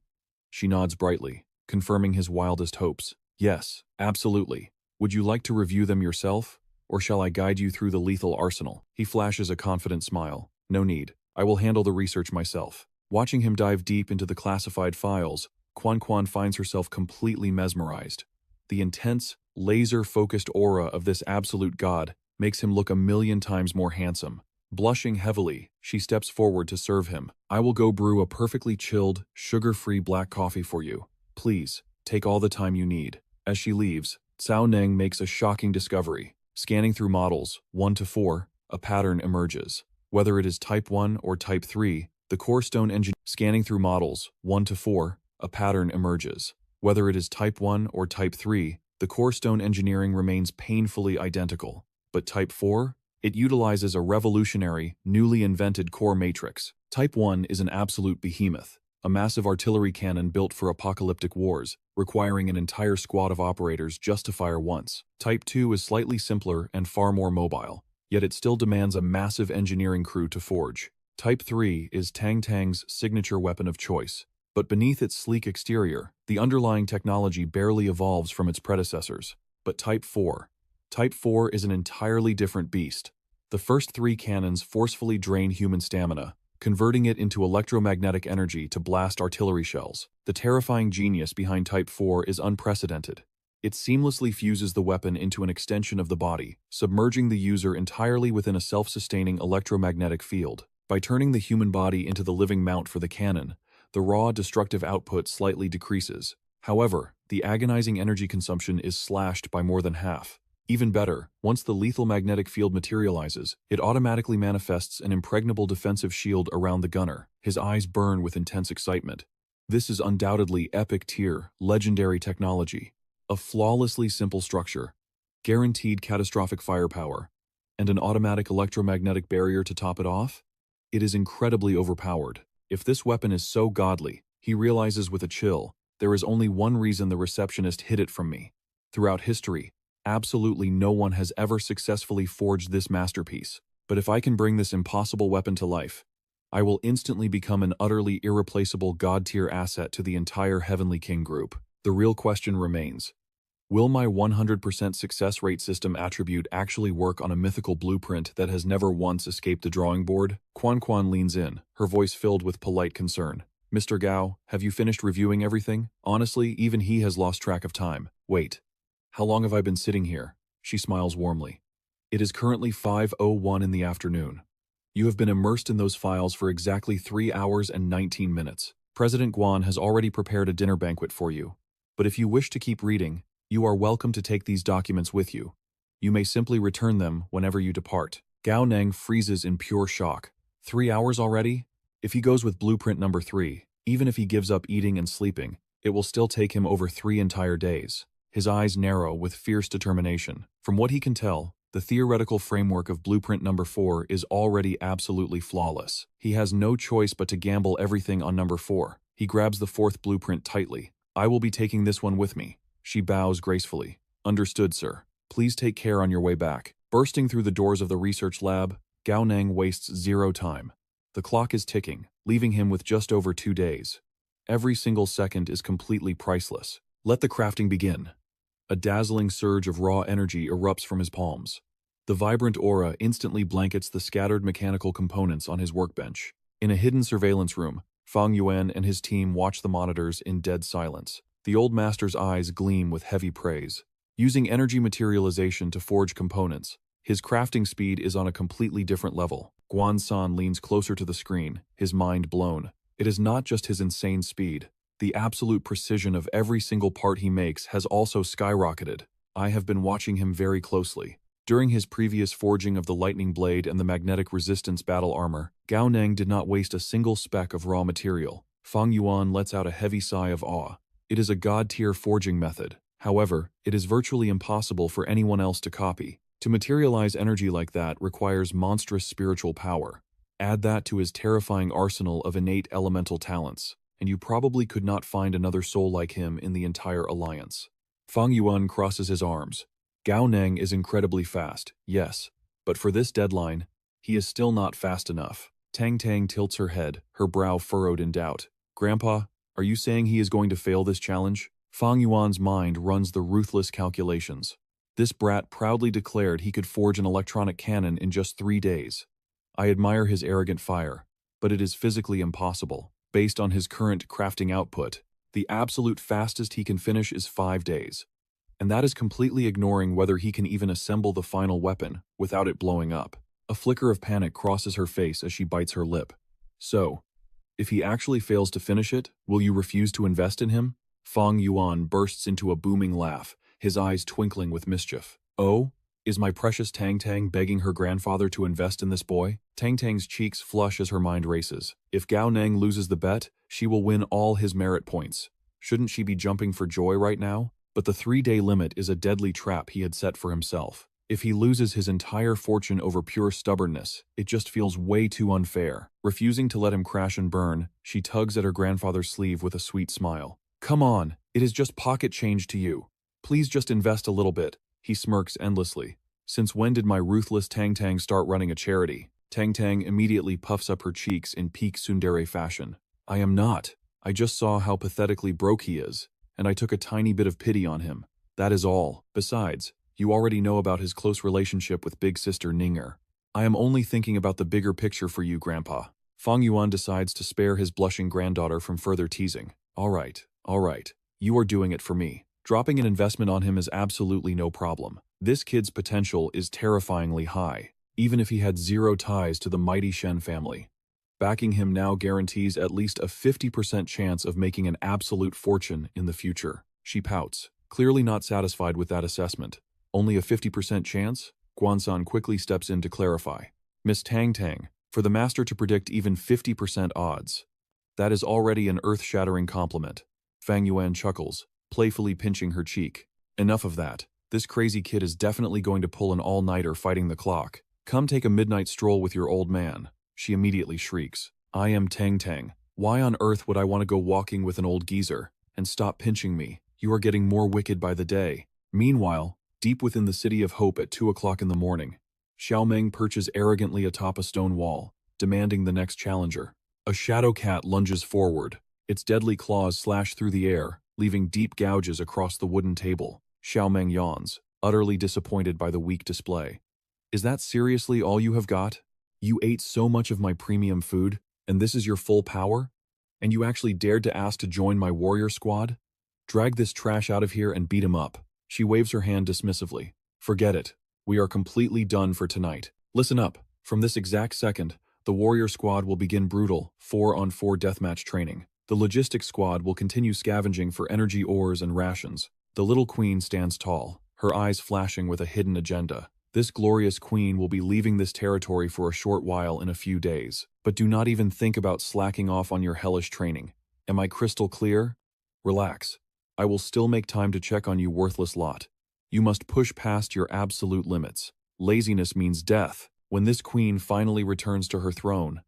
She nods brightly, confirming his wildest hopes. Yes, absolutely. Would you like to review them yourself? Or shall I guide you through the lethal arsenal? He flashes a confident smile. No need. I will handle the research myself. Watching him dive deep into the classified files, Quan finds herself completely mesmerized. The intense, laser-focused aura of this absolute god makes him look 1,000,000 times more handsome. Blushing heavily, she steps forward to serve him. I will go brew a perfectly chilled, sugar-free black coffee for you. Please, take all the time you need. As she leaves, Cao Neng makes a shocking discovery. Scanning through models 1 to 4, a pattern emerges. Whether it is Type 1 or Type 3, the core stone engine. Scanning through models 1 to 4, a pattern emerges. Whether it is Type 1 or Type 3, the core stone engineering remains painfully identical. But Type 4? It utilizes a revolutionary, newly invented core matrix. Type 1 is an absolute behemoth, a massive artillery cannon built for apocalyptic wars, requiring an entire squad of operators just to fire once. Type 2 is slightly simpler and far more mobile, yet it still demands a massive engineering crew to forge. Type 3 is Tang's signature weapon of choice, but beneath its sleek exterior, the underlying technology barely evolves from its predecessors. But Type 4 is an entirely different beast. The first 3 cannons forcefully drain human stamina, converting it into electromagnetic energy to blast artillery shells. The terrifying genius behind Type 4 is unprecedented. It seamlessly fuses the weapon into an extension of the body, submerging the user entirely within a self-sustaining electromagnetic field. By turning the human body into the living mount for the cannon, the raw, destructive output slightly decreases. However, the agonizing energy consumption is slashed by more than half. Even better, once the lethal magnetic field materializes, it automatically manifests an impregnable defensive shield around the gunner. His eyes burn with intense excitement. This is undoubtedly epic-tier, legendary technology. A flawlessly simple structure, guaranteed catastrophic firepower, and an automatic electromagnetic barrier to top it off? It is incredibly overpowered. If this weapon is so godly, he realizes with a chill, there is only one reason the receptionist hid it from me. Throughout history, absolutely no one has ever successfully forged this masterpiece. But if I can bring this impossible weapon to life, I will instantly become an utterly irreplaceable god-tier asset to the entire Heavenly King group. The real question remains, Will my 100% success rate system attribute actually work on a mythical blueprint that has never once escaped the drawing board? Quan Quan leans in, her voice filled with polite concern. Mr. Gao, have you finished reviewing everything? Honestly, even he has lost track of time. Wait. How long have I been sitting here? She smiles warmly. It is currently 5:01 in the afternoon. You have been immersed in those files for exactly 3 hours and 19 minutes. President Guan has already prepared a dinner banquet for you. But if you wish to keep reading, you are welcome to take these documents with you. You may simply return them whenever you depart. Gao Neng freezes in pure shock. 3 hours already? If he goes with blueprint number 3, even if he gives up eating and sleeping, it will still take him over 3 entire days. His eyes narrow with fierce determination. From what he can tell, the theoretical framework of blueprint number 4 is already absolutely flawless. He has no choice but to gamble everything on number 4. He grabs the 4th blueprint tightly. I will be taking this one with me. She bows gracefully. Understood, sir. Please take care on your way back. Bursting through the doors of the research lab, Gao Neng wastes zero time. The clock is ticking, leaving him with just over 2 days. Every single second is completely priceless. Let the crafting begin. A dazzling surge of raw energy erupts from his palms. The vibrant aura instantly blankets the scattered mechanical components on his workbench. In a hidden surveillance room, Fang Yuan and his team watch the monitors in dead silence. The old master's eyes gleam with heavy praise. Using energy materialization to forge components, his crafting speed is on a completely different level. Guan San leans closer to the screen, his mind blown. It is not just his insane speed. The absolute precision of every single part he makes has also skyrocketed. I have been watching him very closely. During his previous forging of the lightning blade and the magnetic resistance battle armor, Gao Neng did not waste a single speck of raw material. Fang Yuan lets out a heavy sigh of awe. It is a god-tier forging method. However, it is virtually impossible for anyone else to copy. To materialize energy like that requires monstrous spiritual power. Add that to his terrifying arsenal of innate elemental talents, and you probably could not find another soul like him in the entire alliance. Fang Yuan crosses his arms. Gao Neng is incredibly fast, yes, but for this deadline, he is still not fast enough. Tang Tang tilts her head, her brow furrowed in doubt. Grandpa, are you saying he is going to fail this challenge? Fang Yuan's mind runs the ruthless calculations. This brat proudly declared he could forge an electronic cannon in just 3 days. I admire his arrogant fire, but it is physically impossible. Based on his current crafting output, the absolute fastest he can finish is 5 days. And that is completely ignoring whether he can even assemble the final weapon without it blowing up. A flicker of panic crosses her face as she bites her lip. So, if he actually fails to finish it, will you refuse to invest in him? Fang Yuan bursts into a booming laugh, his eyes twinkling with mischief. Oh, is my precious Tang Tang begging her grandfather to invest in this boy? Tang Tang's cheeks flush as her mind races. If Gao Neng loses the bet, she will win all his merit points. Shouldn't she be jumping for joy right now? But the 3-day limit is a deadly trap he had set for himself. If he loses his entire fortune over pure stubbornness, it just feels way too unfair. Refusing to let him crash and burn, she tugs at her grandfather's sleeve with a sweet smile. Come on, it is just pocket change to you. Please just invest a little bit. He smirks endlessly. Since when did my ruthless Tang Tang start running a charity? Tang Tang immediately puffs up her cheeks in peak tsundere fashion. I am not. I just saw how pathetically broke he is, and I took a tiny bit of pity on him. That is all. Besides, you already know about his close relationship with big sister Ninger. I am only thinking about the bigger picture for you, Grandpa. Fang Yuan decides to spare his blushing granddaughter from further teasing. All right. You are doing it for me. Dropping an investment on him is absolutely no problem. This kid's potential is terrifyingly high, even if he had zero ties to the mighty Shen family. Backing him now guarantees at least a 50% chance of making an absolute fortune in the future. She pouts, clearly not satisfied with that assessment. Only a 50% chance? Guansan quickly steps in to clarify. Miss Tang Tang, for the master to predict even 50% odds. That is already an earth-shattering compliment. Fang Yuan chuckles, playfully pinching her cheek. Enough of that. This crazy kid is definitely going to pull an all-nighter fighting the clock. Come take a midnight stroll with your old man. She immediately shrieks. I am Tang Tang. Why on earth would I want to go walking with an old geezer? And stop pinching me. You are getting more wicked by the day. Meanwhile, deep within the City of Hope at 2 o'clock in the morning, Xiaomeng perches arrogantly atop a stone wall, demanding the next challenger. A shadow cat lunges forward. Its deadly claws slash through the air, leaving deep gouges across the wooden table. Xiaomeng yawns, utterly disappointed by the weak display. Is that seriously all you have got? You ate so much of my premium food, and this is your full power? And you actually dared to ask to join my warrior squad? Drag this trash out of here and beat him up. She waves her hand dismissively. Forget it. We are completely done for tonight. Listen up. From this exact second, the warrior squad will begin brutal 4-on-4 deathmatch training. The logistics squad will continue scavenging for energy ores and rations. The little queen stands tall, her eyes flashing with a hidden agenda. This glorious queen will be leaving this territory for a short while in a few days. But do not even think about slacking off on your hellish training. Am I crystal clear? Relax. I will still make time to check on you, worthless lot. You must push past your absolute limits. Laziness means death. When this queen finally returns to her throne,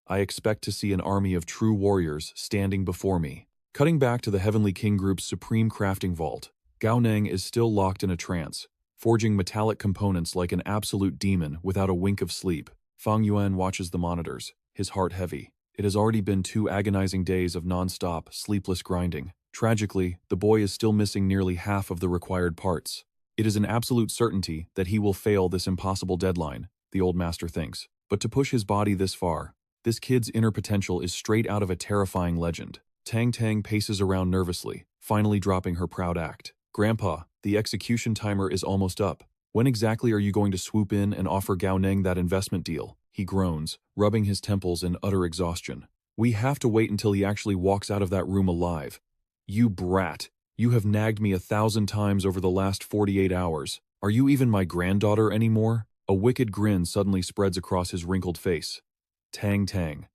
I expect to see an army of true warriors standing before me. Cutting back to the Heavenly King Group's supreme crafting vault, Gao Neng is still locked in a trance, forging metallic components like an absolute demon without a wink of sleep. Fang Yuan watches the monitors, his heart heavy. It has already been 2 agonizing days of non-stop, sleepless grinding. Tragically, the boy is still missing nearly half of the required parts. It is an absolute certainty that he will fail this impossible deadline, the old master thinks. But to push his body this far, this kid's inner potential is straight out of a terrifying legend. Tang Tang paces around nervously, finally dropping her proud act. Grandpa, the execution timer is almost up. When exactly are you going to swoop in and offer Gao Neng that investment deal? He groans, rubbing his temples in utter exhaustion. We have to wait until he actually walks out of that room alive. You brat. You have nagged me 1,000 times over the last 48 hours. Are you even my granddaughter anymore? A wicked grin suddenly spreads across his wrinkled face. Tang Tang.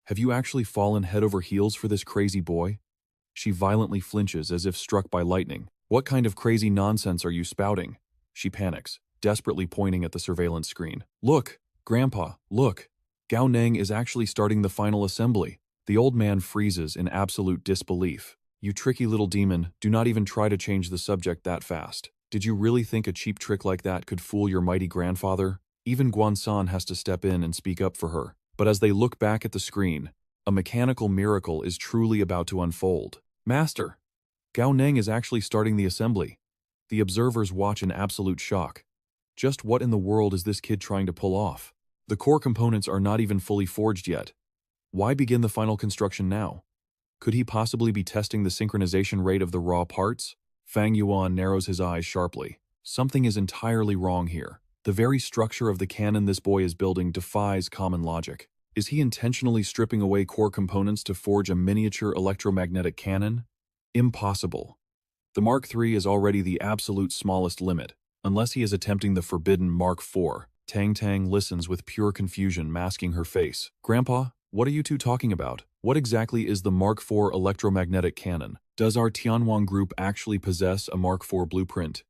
Have you actually fallen head over heels for this crazy boy? She violently flinches as if struck by lightning. What kind of crazy nonsense are you spouting? She panics, desperately pointing at the surveillance screen. Look, Grandpa, look. Gao Neng is actually starting the final assembly. The old man freezes in absolute disbelief. You tricky little demon, do not even try to change the subject that fast. Did you really think a cheap trick like that could fool your mighty grandfather? Even Guansan has to step in and speak up for her. But as they look back at the screen, a mechanical miracle is truly about to unfold. Master! Gao Neng is actually starting the assembly. The observers watch in absolute shock. Just what in the world is this kid trying to pull off? The core components are not even fully forged yet. Why begin the final construction now? Could he possibly be testing the synchronization rate of the raw parts? Fang Yuan narrows his eyes sharply. Something is entirely wrong here. The very structure of the cannon this boy is building defies common logic. Is he intentionally stripping away core components to forge a miniature electromagnetic cannon? Impossible. The Mark III is already the absolute smallest limit, unless he is attempting the forbidden Mark IV. Tang Tang listens with pure confusion masking her face. Grandpa, what are you two talking about? What exactly is the Mark IV electromagnetic cannon? Does our Tianwang group actually possess a Mark IV blueprint?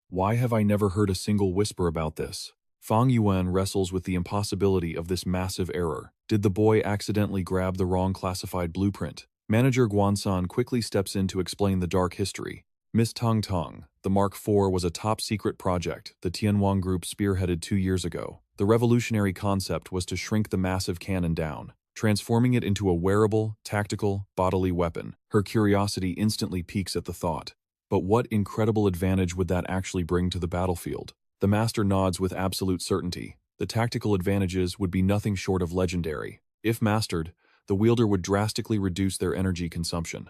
Why have I never heard a single whisper about this? Fang Yuan wrestles with the impossibility of this massive error. Did the boy accidentally grab the wrong classified blueprint? Manager Guansan quickly steps in to explain the dark history. Miss Tong Tong, the Mark IV was a top-secret project the Tianwang group spearheaded 2 years ago. The revolutionary concept was to shrink the massive cannon down, transforming it into a wearable, tactical, bodily weapon. Her curiosity instantly peaks at the thought. But what incredible advantage would that actually bring to the battlefield? The master nods with absolute certainty. The tactical advantages would be nothing short of legendary. If mastered, the wielder would drastically reduce their energy consumption.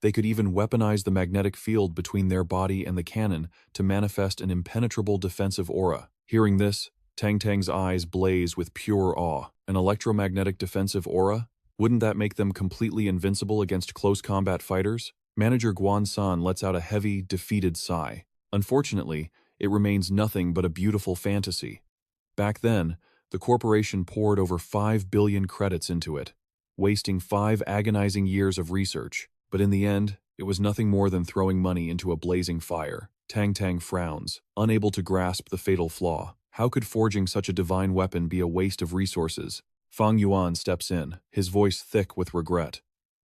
They could even weaponize the magnetic field between their body and the cannon to manifest an impenetrable defensive aura. Hearing this, Tang Tang's eyes blaze with pure awe. An electromagnetic defensive aura? Wouldn't that make them completely invincible against close combat fighters? Manager Guansan lets out a heavy, defeated sigh. Unfortunately, it remains nothing but a beautiful fantasy. Back then, the corporation poured over 5 billion credits into it, wasting 5 agonizing years of research. But in the end, it was nothing more than throwing money into a blazing fire. Tang Tang frowns, unable to grasp the fatal flaw. How could forging such a divine weapon be a waste of resources? Fang Yuan steps in, his voice thick with regret.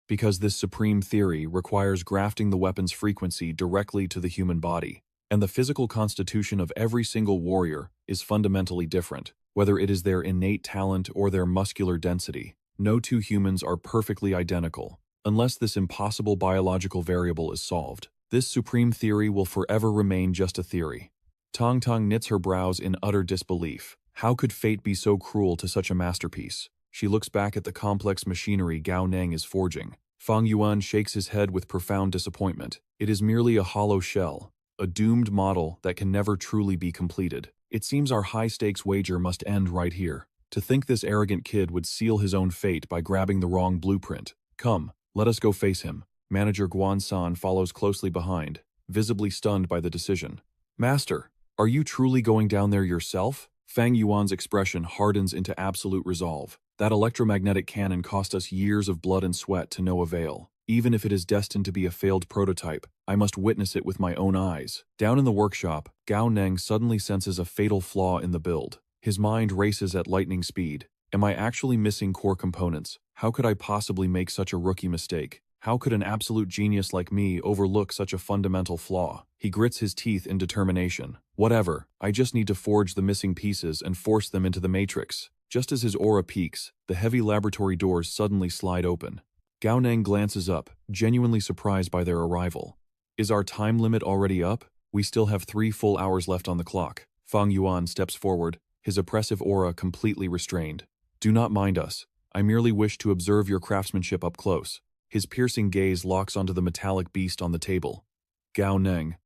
Because this supreme theory requires grafting the weapon's frequency directly to the human body, and the physical constitution of every single warrior is fundamentally different, whether it is their innate talent or their muscular density. No two humans are perfectly identical. Unless this impossible biological variable is solved, This supreme theory will forever remain just a theory. Tong Tong knits her brows in utter disbelief. How could fate be so cruel to such a masterpiece? She looks back at the complex machinery Gao Neng is forging. Fang Yuan shakes his head with profound disappointment. It is merely a hollow shell, a doomed model that can never truly be completed. It seems our high-stakes wager must end right here. To think this arrogant kid would seal his own fate by grabbing the wrong blueprint. Come, let us go face him. Manager Guan San follows closely behind, visibly stunned by the decision. Master, are you truly going down there yourself? Fang Yuan's expression hardens into absolute resolve. That electromagnetic cannon cost us years of blood and sweat to no avail. Even if it is destined to be a failed prototype, I must witness it with my own eyes. Down in the workshop, Gao Neng suddenly senses a fatal flaw in the build. His mind races at lightning speed. Am I actually missing core components? How could I possibly make such a rookie mistake? How could an absolute genius like me overlook such a fundamental flaw? He grits his teeth in determination. Whatever, I just need to forge the missing pieces and force them into the matrix. Just as his aura peaks, the heavy laboratory doors suddenly slide open. Gao Neng glances up, genuinely surprised by their arrival. Is our time limit already up? We still have 3 full hours left on the clock. Fang Yuan steps forward, his oppressive aura completely restrained. Do not mind us. I merely wish to observe your craftsmanship up close. His piercing gaze locks onto the metallic beast on the table. Gao Neng,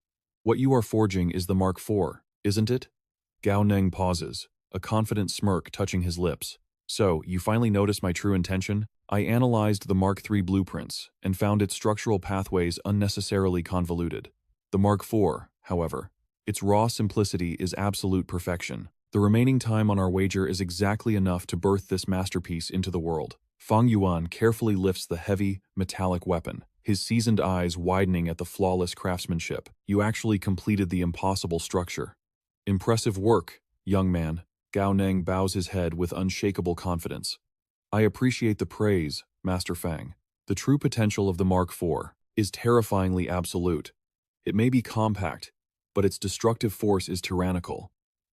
what you are forging is the Mark IV, isn't it? Gao Neng pauses, a confident smirk touching his lips. So, you finally noticed my true intention? I analyzed the Mark III blueprints and found its structural pathways unnecessarily convoluted. The Mark IV, however, its raw simplicity is absolute perfection. The remaining time on our wager is exactly enough to birth this masterpiece into the world. Fang Yuan carefully lifts the heavy, metallic weapon, his seasoned eyes widening at the flawless craftsmanship. You actually completed the impossible structure. Impressive work, young man. Gao Neng bows his head with unshakable confidence. I appreciate the praise, Master Fang. The true potential of the Mark IV is terrifyingly absolute. It may be compact, but its destructive force is tyrannical.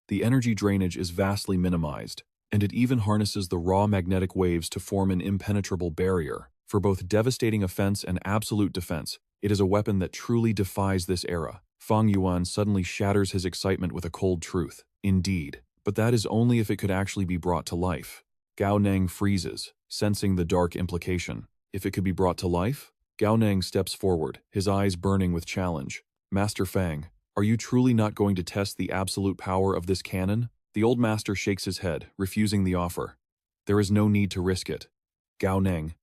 The energy drainage is vastly minimized, and it even harnesses the raw magnetic waves to form an impenetrable barrier. For both devastating offense and absolute defense, it is a weapon that truly defies this era. Fang Yuan suddenly shatters his excitement with a cold truth. Indeed, but that is only if it could actually be brought to life. Gao Neng freezes, sensing the dark implication. If it could be brought to life? Gao Neng steps forward, his eyes burning with challenge. Master Fang, are you truly not going to test the absolute power of this cannon? The old master shakes his head, refusing the offer. There is no need to risk it. Gao Neng,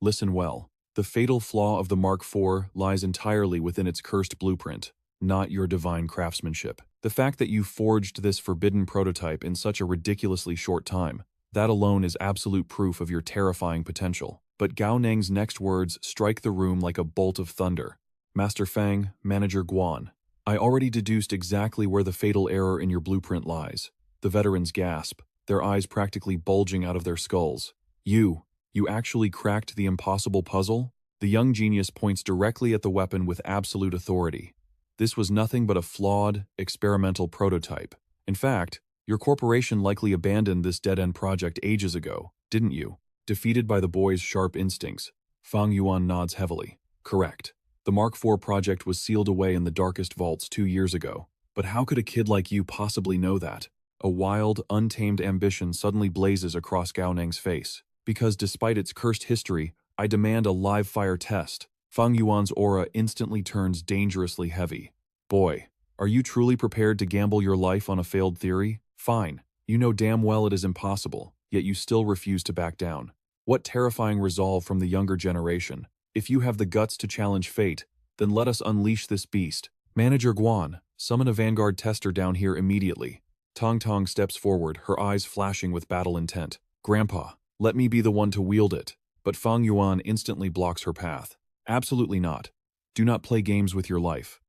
listen well. The fatal flaw of the Mark IV lies entirely within its cursed blueprint, not your divine craftsmanship. The fact that you forged this forbidden prototype in such a ridiculously short time, that alone is absolute proof of your terrifying potential. But Gao Neng's next words strike the room like a bolt of thunder. Master Fang, Manager Guan, I already deduced exactly where the fatal error in your blueprint lies. The veterans gasp, their eyes practically bulging out of their skulls. You actually cracked the impossible puzzle? The young genius points directly at the weapon with absolute authority. This was nothing but a flawed, experimental prototype. In fact, your corporation likely abandoned this dead-end project ages ago, didn't you? Defeated by the boy's sharp instincts, Fang Yuan nods heavily. Correct. The Mark IV project was sealed away in the darkest vaults 2 years ago. But how could a kid like you possibly know that? A wild, untamed ambition suddenly blazes across Gao Neng's face. Because despite its cursed history, I demand a live-fire test. Fang Yuan's aura instantly turns dangerously heavy. Boy, are you truly prepared to gamble your life on a failed theory? Fine. You know damn well it is impossible, yet you still refuse to back down. What terrifying resolve from the younger generation. If you have the guts to challenge fate, then let us unleash this beast. Manager Guan, summon a vanguard tester down here immediately. Tong Tong steps forward, her eyes flashing with battle intent. Grandpa, let me be the one to wield it. But Fang Yuan instantly blocks her path. Absolutely not. Do not play games with your life.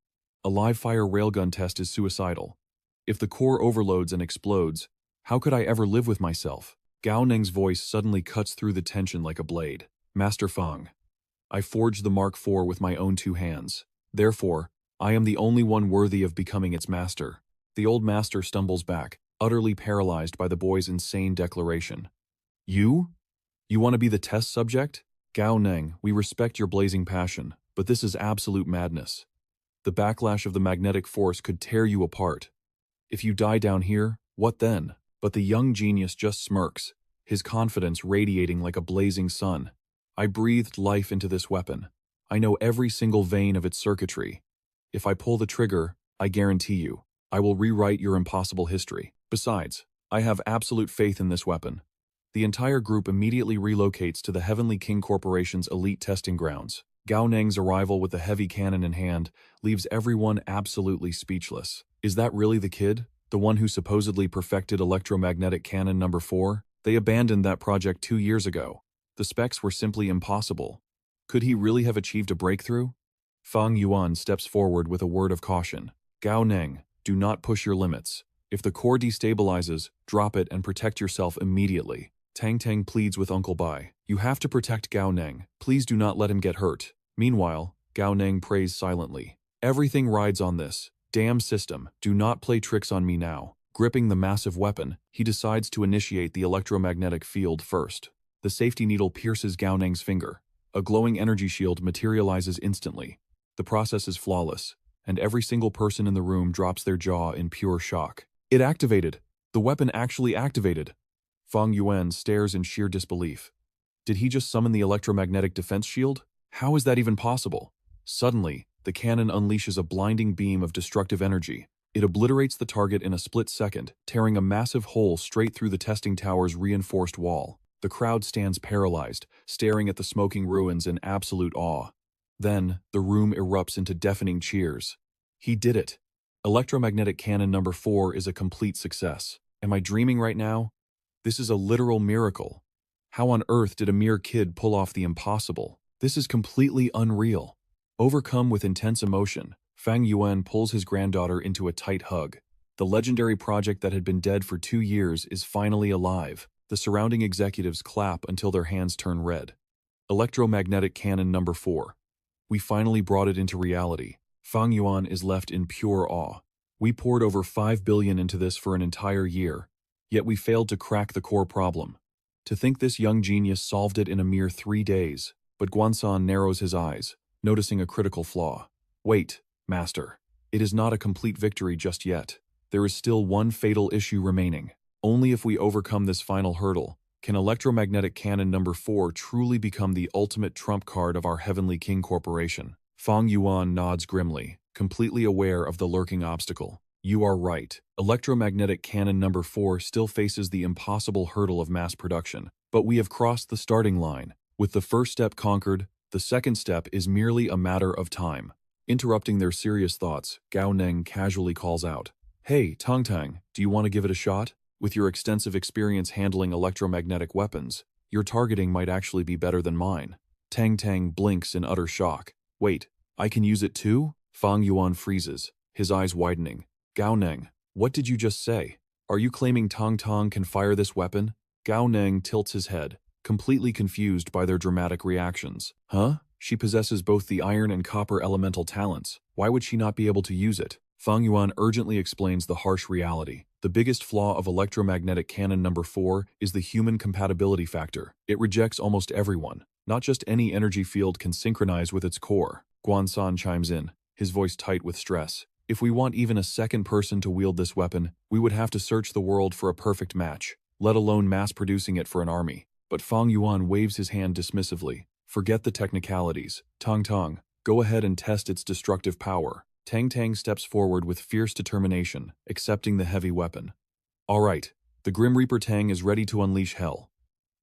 A live-fire railgun test is suicidal. If the core overloads and explodes, how could I ever live with myself? Gao Neng's voice suddenly cuts through the tension like a blade. Master Fang, I forged the Mark IV with my own 2 hands. Therefore, I am the only one worthy of becoming its master. The old master stumbles back, utterly paralyzed by the boy's insane declaration. You? You want to be the test subject? Gao Neng, we respect your blazing passion, but this is absolute madness. The backlash of the magnetic force could tear you apart. If you die down here, what then? But the young genius just smirks, his confidence radiating like a blazing sun. I breathed life into this weapon. I know every single vein of its circuitry. If I pull the trigger, I guarantee you, I will rewrite your impossible history. Besides, I have absolute faith in this weapon. The entire group immediately relocates to the Heavenly King Corporation's elite testing grounds. Gao Neng's arrival with the heavy cannon in hand leaves everyone absolutely speechless. Is that really the kid? The one who supposedly perfected electromagnetic cannon number 4? They abandoned that project 2 years ago. The specs were simply impossible. Could he really have achieved a breakthrough? Fang Yuan steps forward with a word of caution. Gao Neng, do not push your limits. If the core destabilizes, drop it and protect yourself immediately. Tang Tang pleads with Uncle Bai. You have to protect Gao Neng. Please do not let him get hurt. Meanwhile, Gao Neng prays silently. Everything rides on this. Damn system, do not play tricks on me now. Gripping the massive weapon, he decides to initiate the electromagnetic field first. The safety needle pierces Gao Neng's finger. A glowing energy shield materializes instantly. The process is flawless, and every single person in the room drops their jaw in pure shock. It activated! The weapon actually activated! Fang Yuan stares in sheer disbelief. Did he just summon the electromagnetic defense shield? How is that even possible? Suddenly, the cannon unleashes a blinding beam of destructive energy. It obliterates the target in a split second, tearing a massive hole straight through the testing tower's reinforced wall. The crowd stands paralyzed, staring at the smoking ruins in absolute awe. Then, the room erupts into deafening cheers. He did it! Electromagnetic cannon number 4 is a complete success. Am I dreaming right now? This is a literal miracle. How on earth did a mere kid pull off the impossible? This is completely unreal. Overcome with intense emotion, Fang Yuan pulls his granddaughter into a tight hug. The legendary project that had been dead for 2 years is finally alive. The surrounding executives clap until their hands turn red. Electromagnetic cannon number 4. We finally brought it into reality. Fang Yuan is left in pure awe. We poured over 5 billion into this for an entire year, yet we failed to crack the core problem. To think this young genius solved it in a mere 3 days. But Guansan narrows his eyes, noticing a critical flaw. Wait, Master. It is not a complete victory just yet. There is still one fatal issue remaining. Only if we overcome this final hurdle can electromagnetic cannon number 4 truly become the ultimate trump card of our Heavenly King Corporation. Fang Yuan nods grimly, completely aware of the lurking obstacle. You are right. Electromagnetic cannon number 4 still faces the impossible hurdle of mass production. But we have crossed the starting line. With the first step conquered, the second step is merely a matter of time. Interrupting their serious thoughts, Gao Neng casually calls out, Hey, Tang Tang, do you want to give it a shot? With your extensive experience handling electromagnetic weapons, your targeting might actually be better than mine. Tang Tang blinks in utter shock. Wait, I can use it too? Fang Yuan freezes, his eyes widening. Gao Neng, what did you just say? Are you claiming Tang Tang can fire this weapon? Gao Neng tilts his head, completely confused by their dramatic reactions. Huh? She possesses both the iron and copper elemental talents. Why would she not be able to use it? Fang Yuan urgently explains the harsh reality. The biggest flaw of electromagnetic cannon number 4 is the human compatibility factor. It rejects almost everyone. Not just any energy field can synchronize with its core. Guansan chimes in, his voice tight with stress. If we want even a second person to wield this weapon, we would have to search the world for a perfect match, let alone mass-producing it for an army. But Fang Yuan waves his hand dismissively. Forget the technicalities. Tang Tang, go ahead and test its destructive power. Tang Tang steps forward with fierce determination, accepting the heavy weapon. All right, the Grim Reaper Tang is ready to unleash hell.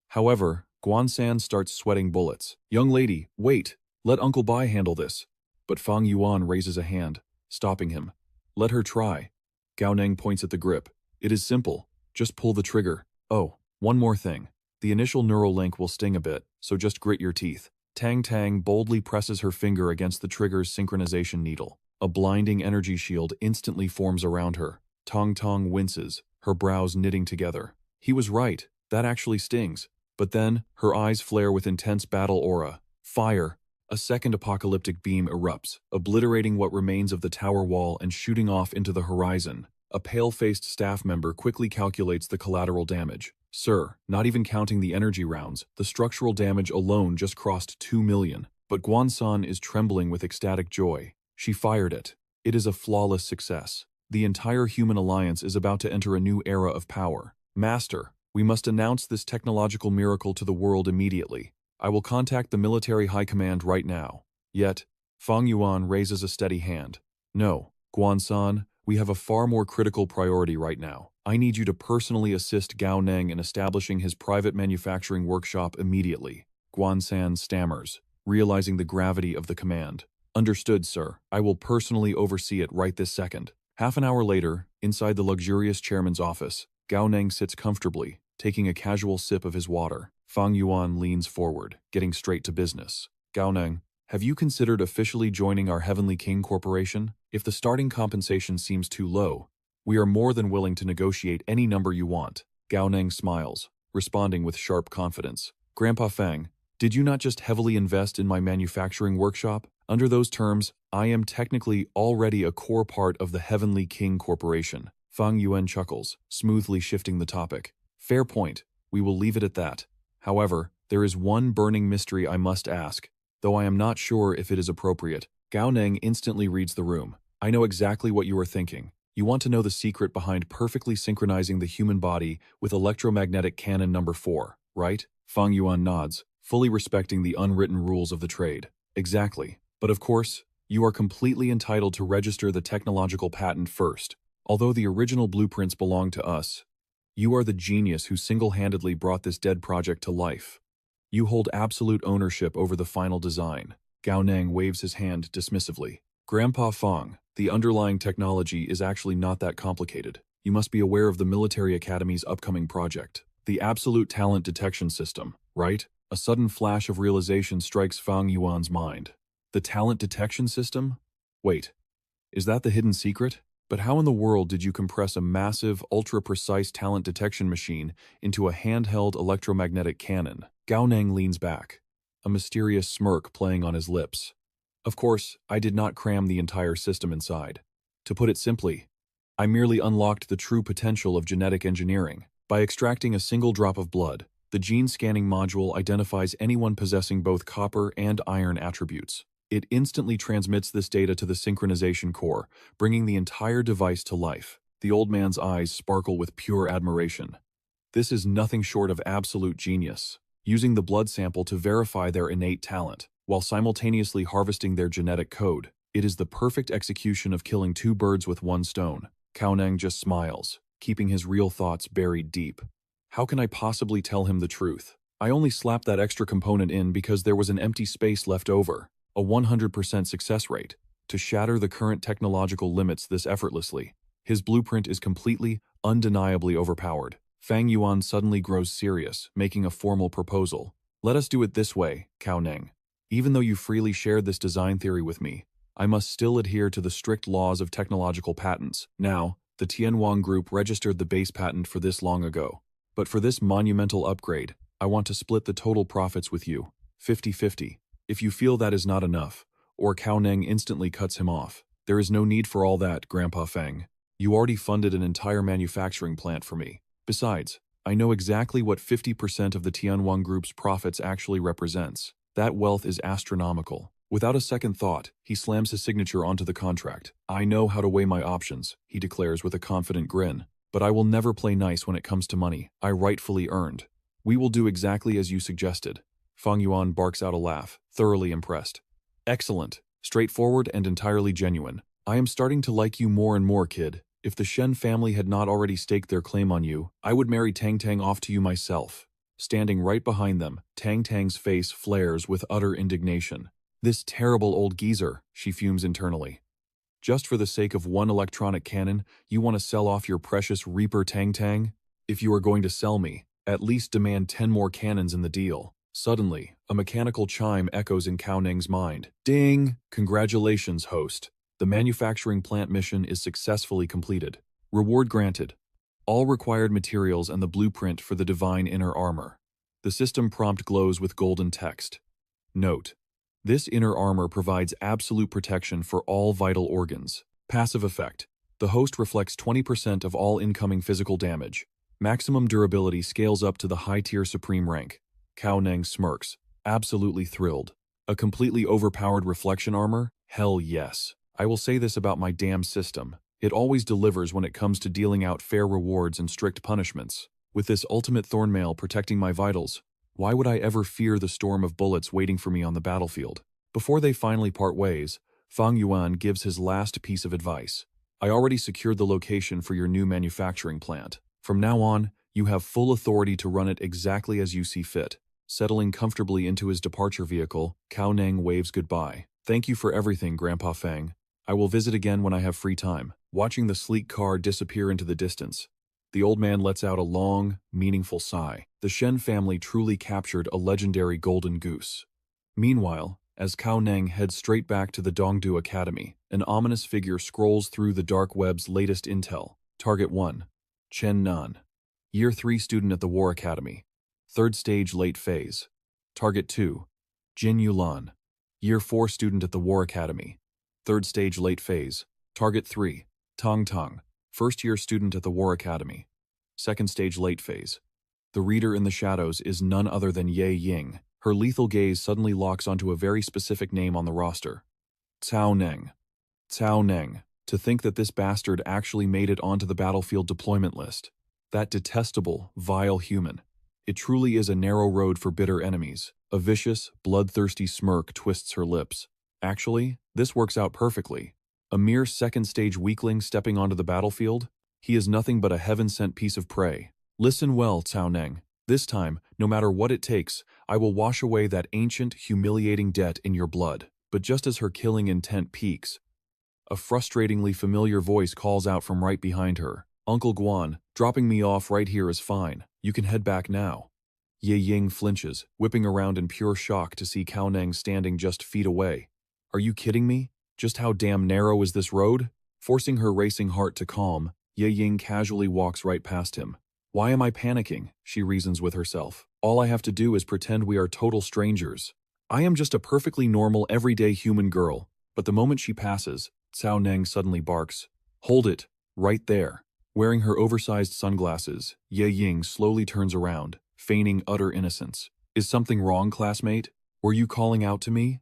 However, Guansan starts sweating bullets. Young lady, wait, let Uncle Bai handle this. But Fang Yuan raises a hand, stopping him. Let her try. Gao Neng points at the grip. It is simple, just pull the trigger. Oh, one more thing. The initial neural link will sting a bit, so just grit your teeth. Tang Tang boldly presses her finger against the trigger's synchronization needle. A blinding energy shield instantly forms around her. Tang Tang winces, her brows knitting together. He was right, that actually stings. But then, her eyes flare with intense battle aura. Fire! A second apocalyptic beam erupts, obliterating what remains of the tower wall and shooting off into the horizon. A pale-faced staff member quickly calculates the collateral damage. Sir, not even counting the energy rounds, the structural damage alone just crossed 2 million. But Guansan is trembling with ecstatic joy. She fired it. It is a flawless success. The entire human alliance is about to enter a new era of power. Master, we must announce this technological miracle to the world immediately. I will contact the military high command right now. Yet, Fang Yuan raises a steady hand. No, Guan-san, we have a far more critical priority right now. I need you to personally assist Gao Neng in establishing his private manufacturing workshop immediately. Guan-san stammers, realizing the gravity of the command. Understood, sir. I will personally oversee it right this second. Half an hour later, inside the luxurious chairman's office, Gao Neng sits comfortably, taking a casual sip of his water. Fang Yuan leans forward, getting straight to business. Gao Neng, have you considered officially joining our Heavenly King Corporation? If the starting compensation seems too low, we are more than willing to negotiate any number you want. Gao Neng smiles, responding with sharp confidence. Grandpa Feng, did you not just heavily invest in my manufacturing workshop? Under those terms, I am technically already a core part of the Heavenly King Corporation. Fang Yuan chuckles, smoothly shifting the topic. Fair point. We will leave it at that. However, there is one burning mystery I must ask, though I am not sure if it is appropriate. Gao Neng instantly reads the room. I know exactly what you are thinking. You want to know the secret behind perfectly synchronizing the human body with electromagnetic cannon number 4, right? Fang Yuan nods, fully respecting the unwritten rules of the trade. Exactly. But of course, you are completely entitled to register the technological patent first. Although the original blueprints belong to us, you are the genius who single-handedly brought this dead project to life. You hold absolute ownership over the final design. Gao Neng waves his hand dismissively. Grandpa Fang, the underlying technology is actually not that complicated. You must be aware of the military academy's upcoming project. The absolute talent detection system, right? A sudden flash of realization strikes Fang Yuan's mind. The talent detection system? Wait, is that the hidden secret? But how in the world did you compress a massive, ultra-precise talent detection machine into a handheld electromagnetic cannon? Gao Neng leans back, a mysterious smirk playing on his lips. Of course, I did not cram the entire system inside. To put it simply, I merely unlocked the true potential of genetic engineering. By extracting a single drop of blood, the gene scanning module identifies anyone possessing both copper and iron attributes. It instantly transmits this data to the synchronization core, bringing the entire device to life. The old man's eyes sparkle with pure admiration. This is nothing short of absolute genius. Using the blood sample to verify their innate talent, while simultaneously harvesting their genetic code, it is the perfect execution of killing two birds with one stone. Gao Neng just smiles, keeping his real thoughts buried deep. How can I possibly tell him the truth? I only slapped that extra component in because there was an empty space left over. A 100% success rate, to shatter the current technological limits this effortlessly. His blueprint is completely, undeniably overpowered. Fang Yuan suddenly grows serious, making a formal proposal. Let us do it this way, Gao Neng. Even though you freely shared this design theory with me, I must still adhere to the strict laws of technological patents. Now, the Tianwang Group registered the base patent for this long ago. But for this monumental upgrade, I want to split the total profits with you, 50-50. If you feel that is not enough, or Gao Neng instantly cuts him off, there is no need for all that, Grandpa Feng. You already funded an entire manufacturing plant for me. Besides, I know exactly what 50% of the Tianwang Group's profits actually represents. That wealth is astronomical. Without a second thought, he slams his signature onto the contract. I know how to weigh my options, he declares with a confident grin. But I will never play nice when it comes to money I rightfully earned. We will do exactly as you suggested. Fang Yuan barks out a laugh, thoroughly impressed. Excellent, straightforward and entirely genuine. I am starting to like you more and more, kid. If the Shen family had not already staked their claim on you, I would marry Tang Tang off to you myself. Standing right behind them, Tang Tang's face flares with utter indignation. This terrible old geezer, she fumes internally. Just for the sake of one electronic cannon, you want to sell off your precious Reaper Tang Tang? If you are going to sell me, at least demand 10 more cannons in the deal. Suddenly, a mechanical chime echoes in Gao Neng's mind. Ding! Congratulations, host. The manufacturing plant mission is successfully completed. Reward granted. All required materials and the blueprint for the divine inner armor. The system prompt glows with golden text. Note: this inner armor provides absolute protection for all vital organs. Passive effect: the host reflects 20% of all incoming physical damage. Maximum durability scales up to the high-tier supreme rank. Gao Neng smirks, absolutely thrilled. A completely overpowered reflection armor? Hell yes. I will say this about my damn system. It always delivers when it comes to dealing out fair rewards and strict punishments. With this ultimate thornmail protecting my vitals, why would I ever fear the storm of bullets waiting for me on the battlefield? Before they finally part ways, Fang Yuan gives his last piece of advice. I already secured the location for your new manufacturing plant. From now on, you have full authority to run it exactly as you see fit. Settling comfortably into his departure vehicle, Cao Neng waves goodbye. Thank you for everything, Grandpa Feng. I will visit again when I have free time. Watching the sleek car disappear into the distance, the old man lets out a long, meaningful sigh. The Shen family truly captured a legendary golden goose. Meanwhile, as Cao Neng heads straight back to the Dongdu Academy, an ominous figure scrolls through the dark web's latest intel. Target 1. Chen Nan. Year 3 student at the War Academy. 3rd stage late phase. Target 2. Jin Yulan. Year 4 student at the War Academy. 3rd stage late phase. Target 3. Tong Tong. 1st year student at the War Academy. 2nd stage late phase. The reader in the shadows is none other than Ye Ying. Her lethal gaze suddenly locks onto a very specific name on the roster. Cao Neng. Cao Neng. To think that this bastard actually made it onto the battlefield deployment list. That detestable, vile human. It truly is a narrow road for bitter enemies. A vicious, bloodthirsty smirk twists her lips. Actually, this works out perfectly. A mere 2nd stage weakling stepping onto the battlefield? He is nothing but a heaven-sent piece of prey. Listen well, Cao Neng. This time, no matter what it takes, I will wash away that ancient, humiliating debt in your blood. But just as her killing intent peaks, a frustratingly familiar voice calls out from right behind her. Uncle Guan, dropping me off right here is fine. You can head back now. Ye Ying flinches, whipping around in pure shock to see Cao Neng standing just feet away. Are you kidding me? Just how damn narrow is this road? Forcing her racing heart to calm, Ye Ying casually walks right past him. Why am I panicking? She reasons with herself. All I have to do is pretend we are total strangers. I am just a perfectly normal, everyday human girl. But the moment she passes, Cao Neng suddenly barks. Hold it, right there. Wearing her oversized sunglasses, Ye Ying slowly turns around, feigning utter innocence. Is something wrong, classmate? Were you calling out to me?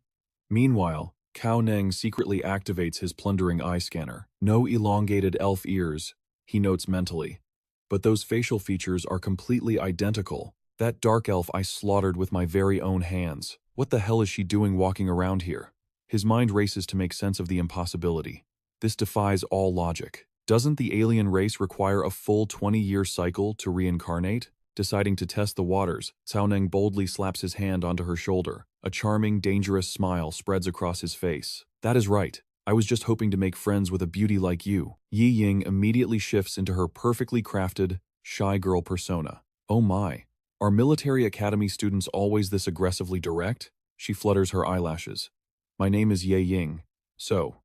Meanwhile, Cao Neng secretly activates his plundering eye scanner. No elongated elf ears, he notes mentally. But those facial features are completely identical. That dark elf I slaughtered with my very own hands. What the hell is she doing walking around here? His mind races to make sense of the impossibility. This defies all logic. Doesn't the alien race require a full 20-year cycle to reincarnate? Deciding to test the waters, Cao Neng boldly slaps his hand onto her shoulder. A charming, dangerous smile spreads across his face. That is right. I was just hoping to make friends with a beauty like you. Yi Ying immediately shifts into her perfectly crafted, shy girl persona. Oh my. Are military academy students always this aggressively direct? She flutters her eyelashes. My name is Ye Ying. So,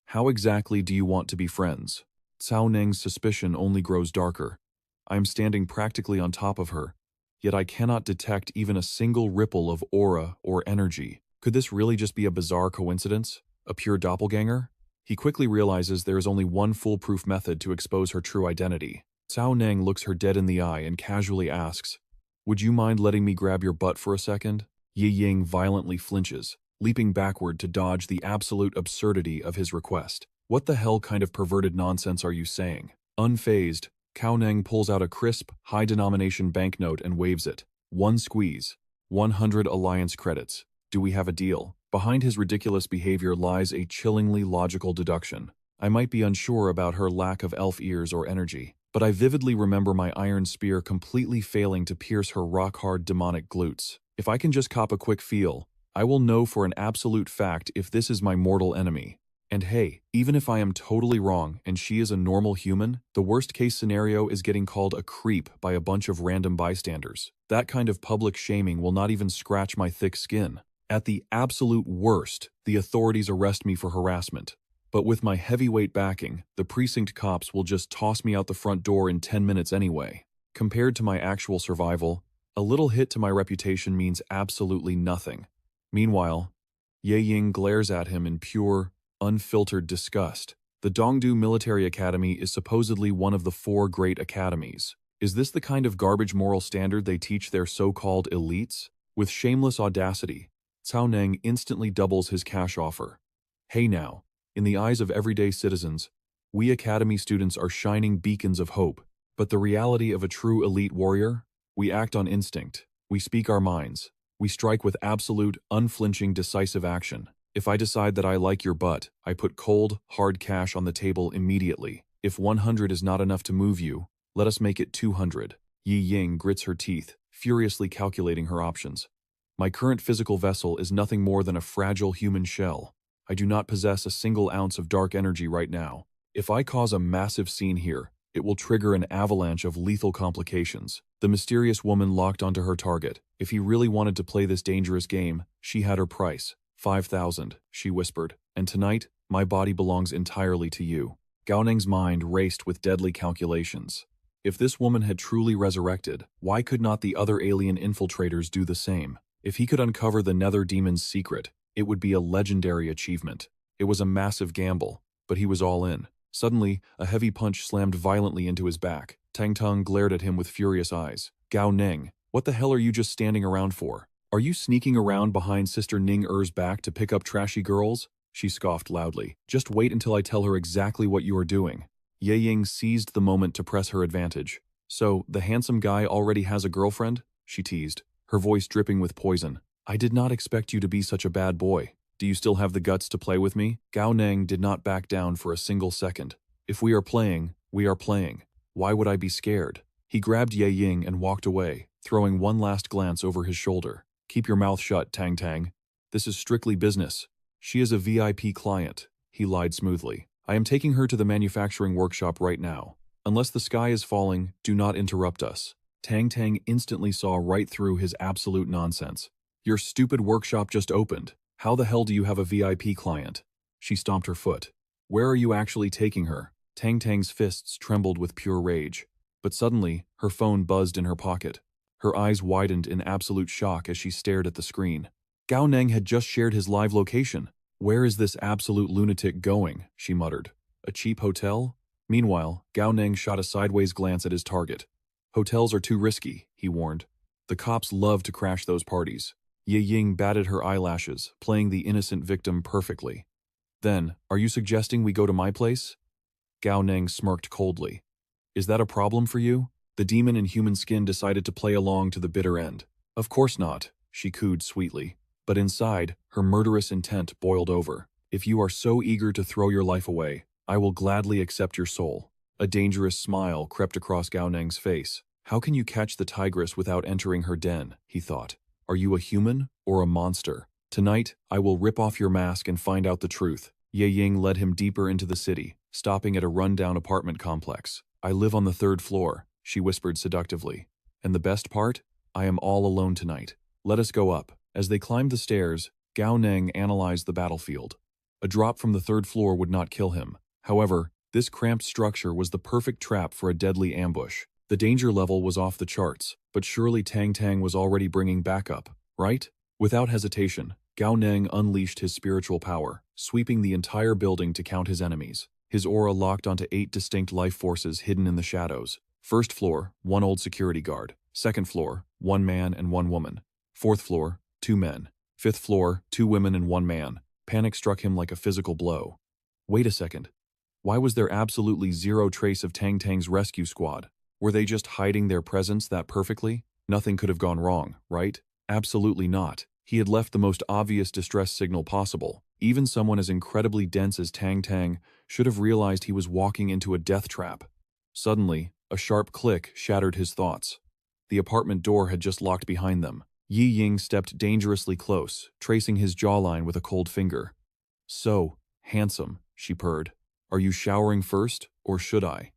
how exactly do you want to be friends? Cao Neng's suspicion only grows darker. I am standing practically on top of her, yet I cannot detect even a single ripple of aura or energy. Could this really just be a bizarre coincidence? A pure doppelganger? He quickly realizes there is only one foolproof method to expose her true identity. Cao Neng looks her dead in the eye and casually asks, Would you mind letting me grab your butt for a second? Yi Ying violently flinches, leaping backward to dodge the absolute absurdity of his request. What the hell kind of perverted nonsense are you saying? Unfazed, Cao Neng pulls out a crisp, high-denomination banknote and waves it. One squeeze. 100 alliance credits. Do we have a deal? Behind his ridiculous behavior lies a chillingly logical deduction. I might be unsure about her lack of elf ears or energy, but I vividly remember my iron spear completely failing to pierce her rock-hard demonic glutes. If I can just cop a quick feel, I will know for an absolute fact if this is my mortal enemy. And hey, even if I am totally wrong and she is a normal human, the worst-case scenario is getting called a creep by a bunch of random bystanders. That kind of public shaming will not even scratch my thick skin. At the absolute worst, the authorities arrest me for harassment. But with my heavyweight backing, the precinct cops will just toss me out the front door in 10 minutes anyway. Compared to my actual survival, a little hit to my reputation means absolutely nothing. Meanwhile, Ye Ying glares at him in pure, unfiltered disgust. The Dongdu Military Academy is supposedly one of the 4 great academies. Is this the kind of garbage moral standard they teach their so-called elites? With shameless audacity, Cao Neng instantly doubles his cash offer. Hey now, In the eyes of everyday citizens, we academy students are shining beacons of hope. But the reality of a true elite warrior? We act on instinct. We speak our minds. We strike with absolute, unflinching, decisive action. If I decide that I like your butt, I put cold, hard cash on the table immediately. If 100 is not enough to move you, let us make it 200. Yi Ying grits her teeth, furiously calculating her options. My current physical vessel is nothing more than a fragile human shell. I do not possess a single ounce of dark energy right now. If I cause a massive scene here, it will trigger an avalanche of lethal complications. The mysterious woman locked onto her target. If he really wanted to play this dangerous game, she had her price. 5,000, she whispered. And tonight, my body belongs entirely to you. Gao Ning's mind raced with deadly calculations. If this woman had truly resurrected, why could not the other alien infiltrators do the same? If he could uncover the Nether Demon's secret, it would be a legendary achievement. It was a massive gamble, but he was all in. Suddenly, a heavy punch slammed violently into his back. Tang Tung glared at him with furious eyes. Gao Ning, what the hell are you just standing around for? Are you sneaking around behind Sister Ning Er's back to pick up trashy girls? She scoffed loudly. Just wait until I tell her exactly what you are doing. Ye Ying seized the moment to press her advantage. So, the handsome guy already has a girlfriend? She teased, her voice dripping with poison. I did not expect you to be such a bad boy. Do you still have the guts to play with me? Gao Ning did not back down for a single second. If we are playing, we are playing. Why would I be scared? He grabbed Ye Ying and walked away, throwing one last glance over his shoulder. Keep your mouth shut, Tang Tang. This is strictly business. She is a VIP client, he lied smoothly. I am taking her to the manufacturing workshop right now. Unless the sky is falling, do not interrupt us. Tang Tang instantly saw right through his absolute nonsense. Your stupid workshop just opened. How the hell do you have a VIP client? She stomped her foot. Where are you actually taking her? Tang Tang's fists trembled with pure rage. But suddenly, her phone buzzed in her pocket. Her eyes widened in absolute shock as she stared at the screen. Gao Ning had just shared his live location. Where is this absolute lunatic going? She muttered. A cheap hotel? Meanwhile, Gao Ning shot a sideways glance at his target. Hotels are too risky, he warned. The cops love to crash those parties. Ye Ying batted her eyelashes, playing the innocent victim perfectly. Then, are you suggesting we go to my place? Gao Ning smirked coldly. Is that a problem for you? The demon in human skin decided to play along to the bitter end. Of course not, she cooed sweetly. But inside, her murderous intent boiled over. If you are so eager to throw your life away, I will gladly accept your soul. A dangerous smile crept across Gao Ning's face. How can you catch the tigress without entering her den? He thought. Are you a human or a monster? Tonight, I will rip off your mask and find out the truth. Ye Ying led him deeper into the city, stopping at a run-down apartment complex. I live on the 3rd floor, she whispered seductively. And the best part? I am all alone tonight. Let us go up. As they climbed the stairs, Gao Ning analyzed the battlefield. A drop from the 3rd floor would not kill him. However, this cramped structure was the perfect trap for a deadly ambush. The danger level was off the charts, but surely Tang Tang was already bringing backup, right? Without hesitation, Gao Ning unleashed his spiritual power, sweeping the entire building to count his enemies. His aura locked onto 8 distinct life forces hidden in the shadows. 1st floor, 1 old security guard. 2nd floor, 1 man and 1 woman. 4th floor, 2 men. 5th floor, 2 women and 1 man. Panic struck him like a physical blow. Wait a second. Why was there absolutely zero trace of Tang Tang's rescue squad? Were they just hiding their presence that perfectly? Nothing could have gone wrong, right? Absolutely not. He had left the most obvious distress signal possible. Even someone as incredibly dense as Tang Tang should have realized he was walking into a death trap. Suddenly, a sharp click shattered his thoughts. The apartment door had just locked behind them. Yi Ying stepped dangerously close, tracing his jawline with a cold finger. So, handsome, she purred. Are you showering first, or should I?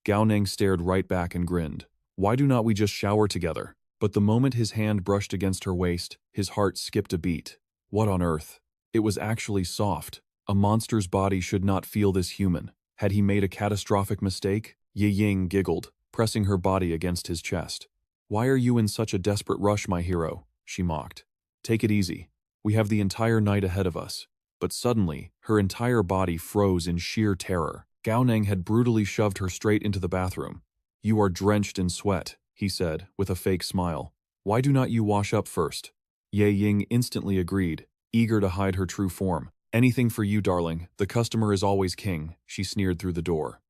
Gao Ning stared right back and grinned. Why do not we just shower together? But the moment his hand brushed against her waist, his heart skipped a beat. What on earth? It was actually soft. A monster's body should not feel this human. Had he made a catastrophic mistake? Yi Ying giggled, pressing her body against his chest. Why are you in such a desperate rush, my hero? She mocked. Take it easy. We have the entire night ahead of us. But suddenly, her entire body froze in sheer terror. Gao Ning had brutally shoved her straight into the bathroom. You are drenched in sweat, he said, with a fake smile. Why do not you wash up first? Ye Ying instantly agreed, eager to hide her true form. Anything for you, darling. The customer is always king, she sneered through the door.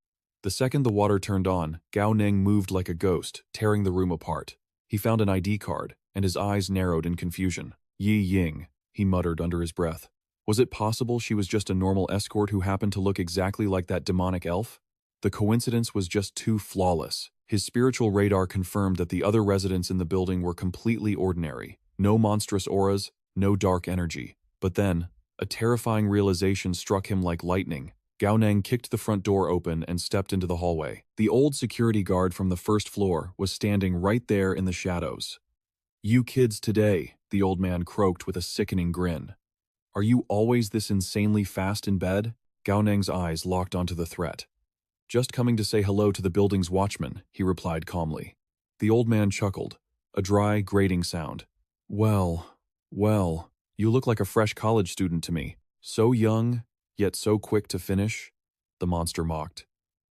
The second the water turned on, Gao Ning moved like a ghost, tearing the room apart. He found an ID card, and his eyes narrowed in confusion. Yi Ying, he muttered under his breath. Was it possible she was just a normal escort who happened to look exactly like that demonic elf? The coincidence was just too flawless. His spiritual radar confirmed that the other residents in the building were completely ordinary. No monstrous auras, no dark energy. But then, a terrifying realization struck him like lightning. Gao Neng kicked the front door open and stepped into the hallway. The old security guard from the first floor was standing right there in the shadows. "You kids today," the old man croaked with a sickening grin. "Are you always this insanely fast in bed?" Gao Neng's eyes locked onto the threat. "Just coming to say hello to the building's watchman," he replied calmly. The old man chuckled, a dry, grating sound. Well, you look like a fresh college student to me. So young, yet so quick to finish," the monster mocked.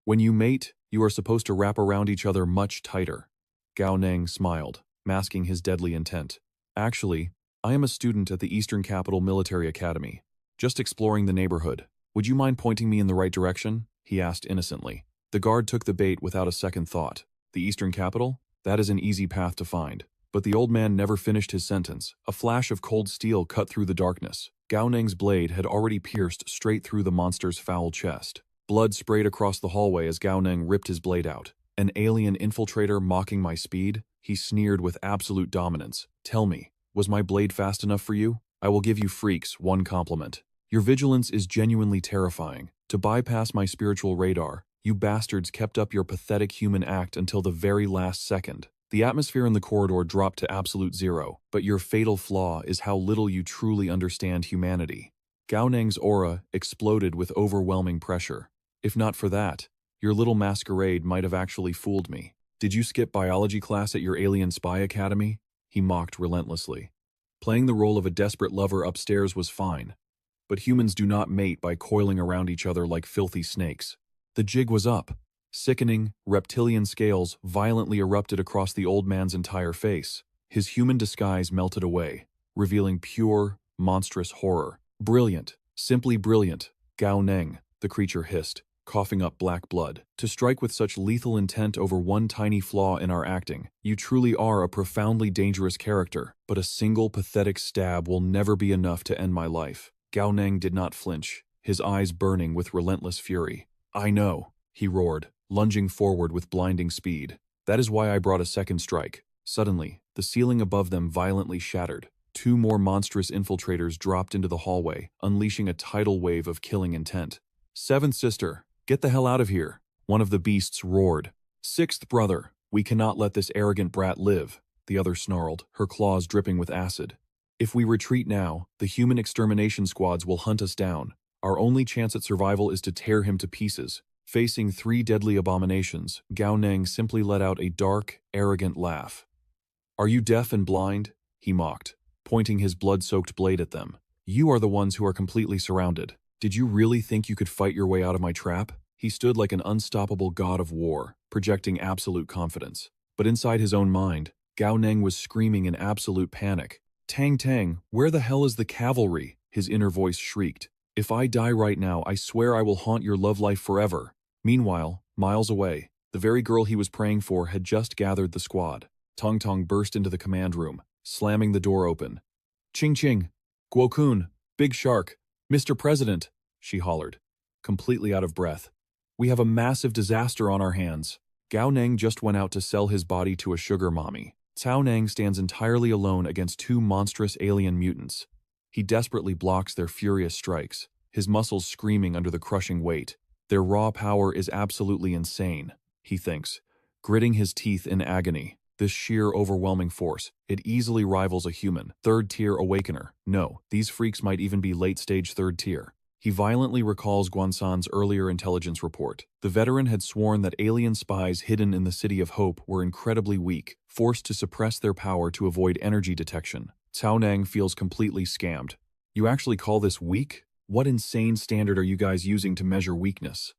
"When you mate, you are supposed to wrap around each other much tighter." Gao Neng smiled, masking his deadly intent. "Actually, I am a student at the Eastern Capital Military Academy, just exploring the neighborhood. Would you mind pointing me in the right direction?" he asked innocently. The guard took the bait without a second thought. The Eastern Capital? That is an easy path to find. But the old man never finished his sentence. A flash of cold steel cut through the darkness. Gao Neng's blade had already pierced straight through the monster's foul chest. Blood sprayed across the hallway as Gao Neng ripped his blade out. "An alien infiltrator mocking my speed?" He sneered with absolute dominance. "Tell me, was my blade fast enough for you? I will give you freaks one compliment. Your vigilance is genuinely terrifying. To bypass my spiritual radar, you bastards kept up your pathetic human act until the very last second. The atmosphere in the corridor dropped to absolute zero, but your fatal flaw is how little you truly understand humanity." Gao Neng's aura exploded with overwhelming pressure. "If not for that, your little masquerade might have actually fooled me. Did you skip biology class at your alien spy academy?" he mocked relentlessly. Playing the role of a desperate lover upstairs was fine, but humans do not mate by coiling around each other like filthy snakes. The jig was up. Sickening, reptilian scales violently erupted across the old man's entire face. His human disguise melted away, revealing pure, monstrous horror. "Brilliant, simply brilliant, Gao Neng," the creature hissed, coughing up black blood. "To strike with such lethal intent over one tiny flaw in our acting, you truly are a profoundly dangerous character, but a single pathetic stab will never be enough to end my life." Gao Neng did not flinch, his eyes burning with relentless fury. "I know," he roared, lunging forward with blinding speed. "That is why I brought a second strike." Suddenly, the ceiling above them violently shattered. Two more monstrous infiltrators dropped into the hallway, unleashing a tidal wave of killing intent. "Seventh sister, get the hell out of here," one of the beasts roared. "Sixth brother, we cannot let this arrogant brat live," the other snarled, her claws dripping with acid. "If we retreat now, the human extermination squads will hunt us down. Our only chance at survival is to tear him to pieces." Facing three deadly abominations, Gao Neng simply let out a dark, arrogant laugh. "Are you deaf and blind?" he mocked, pointing his blood-soaked blade at them. "You are the ones who are completely surrounded. Did you really think you could fight your way out of my trap?" He stood like an unstoppable god of war, projecting absolute confidence. But inside his own mind, Gao Neng was screaming in absolute panic. "Tang Tang, where the hell is the cavalry?" his inner voice shrieked. "If I die right now, I swear I will haunt your love life forever." Meanwhile, miles away, the very girl he was praying for had just gathered the squad. Tong Tong burst into the command room, slamming the door open. "Ching Ching! Guokun! Big Shark! Mr. President!" she hollered, completely out of breath. "We have a massive disaster on our hands." Gao Neng just went out to sell his body to a sugar mommy. Cao Nang stands entirely alone against two monstrous alien mutants. He desperately blocks their furious strikes, his muscles screaming under the crushing weight. Their raw power is absolutely insane, he thinks, gritting his teeth in agony. This sheer overwhelming force, it easily rivals a human, third-tier awakener. No, these freaks might even be late-stage third-tier. He violently recalls Guansan's earlier intelligence report. The veteran had sworn that alien spies hidden in the City of Hope were incredibly weak, forced to suppress their power to avoid energy detection. Cao Nang feels completely scammed. "You actually call this weak? What insane standard are you guys using to measure weakness?"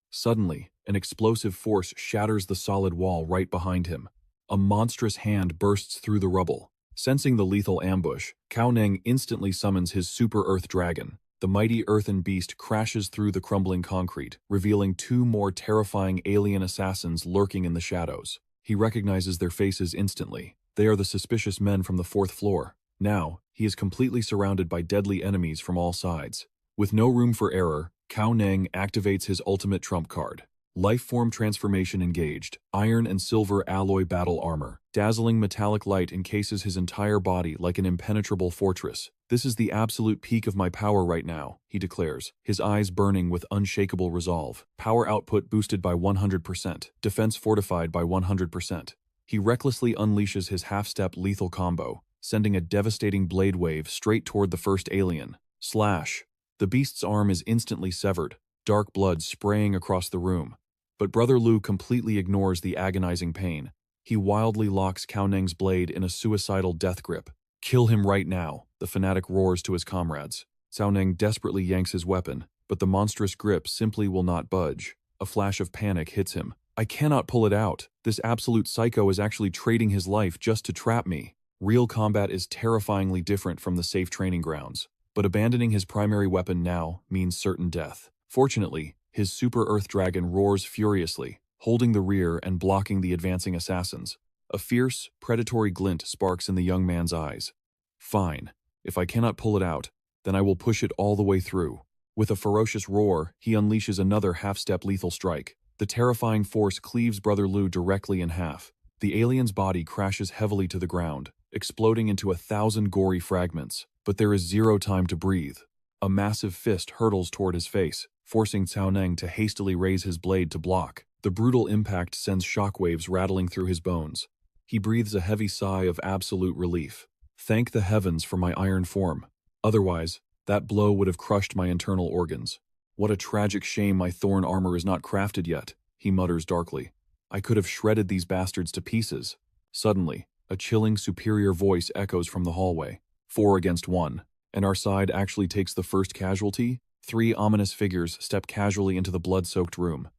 Suddenly, an explosive force shatters the solid wall right behind him. A monstrous hand bursts through the rubble. Sensing the lethal ambush, Cao Neng instantly summons his Super Earth Dragon. The mighty earthen beast crashes through the crumbling concrete, revealing two more terrifying alien assassins lurking in the shadows. He recognizes their faces instantly. They are the suspicious men from the fourth floor. Now, he is completely surrounded by deadly enemies from all sides. With no room for error, Cao Neng activates his ultimate trump card. Life form transformation engaged, iron and silver alloy battle armor. Dazzling metallic light encases his entire body like an impenetrable fortress. This is the absolute peak of my power right now, he declares, his eyes burning with unshakable resolve. Power output boosted by 100%, defense fortified by 100%. He recklessly unleashes his half-step lethal combo, sending a devastating blade wave straight toward the first alien. Slash! The beast's arm is instantly severed, dark blood spraying across the room. But Brother Lu completely ignores the agonizing pain. He wildly locks Cao Neng's blade in a suicidal death grip. Kill him right now, the fanatic roars to his comrades. Cao Neng desperately yanks his weapon, but the monstrous grip simply will not budge. A flash of panic hits him. I cannot pull it out. This absolute psycho is actually trading his life just to trap me. Real combat is terrifyingly different from the safe training grounds. But abandoning his primary weapon now means certain death. Fortunately, his super Earth Dragon roars furiously, holding the rear and blocking the advancing assassins. A fierce, predatory glint sparks in the young man's eyes. Fine. If I cannot pull it out, then I will push it all the way through. With a ferocious roar, he unleashes another half-step lethal strike. The terrifying force cleaves Brother Lu directly in half. The alien's body crashes heavily to the ground, exploding into 1,000 gory fragments. But there is zero time to breathe. A massive fist hurtles toward his face, forcing Cao Neng to hastily raise his blade to block. The brutal impact sends shockwaves rattling through his bones. He breathes a heavy sigh of absolute relief. Thank the heavens for my iron form. Otherwise, that blow would have crushed my internal organs. What a tragic shame my thorn armor is not crafted yet, he mutters darkly. I could have shredded these bastards to pieces. Suddenly, a chilling superior voice echoes from the hallway. 4 against 1. And our side actually takes the first casualty? 3 ominous figures step casually into the blood-soaked room.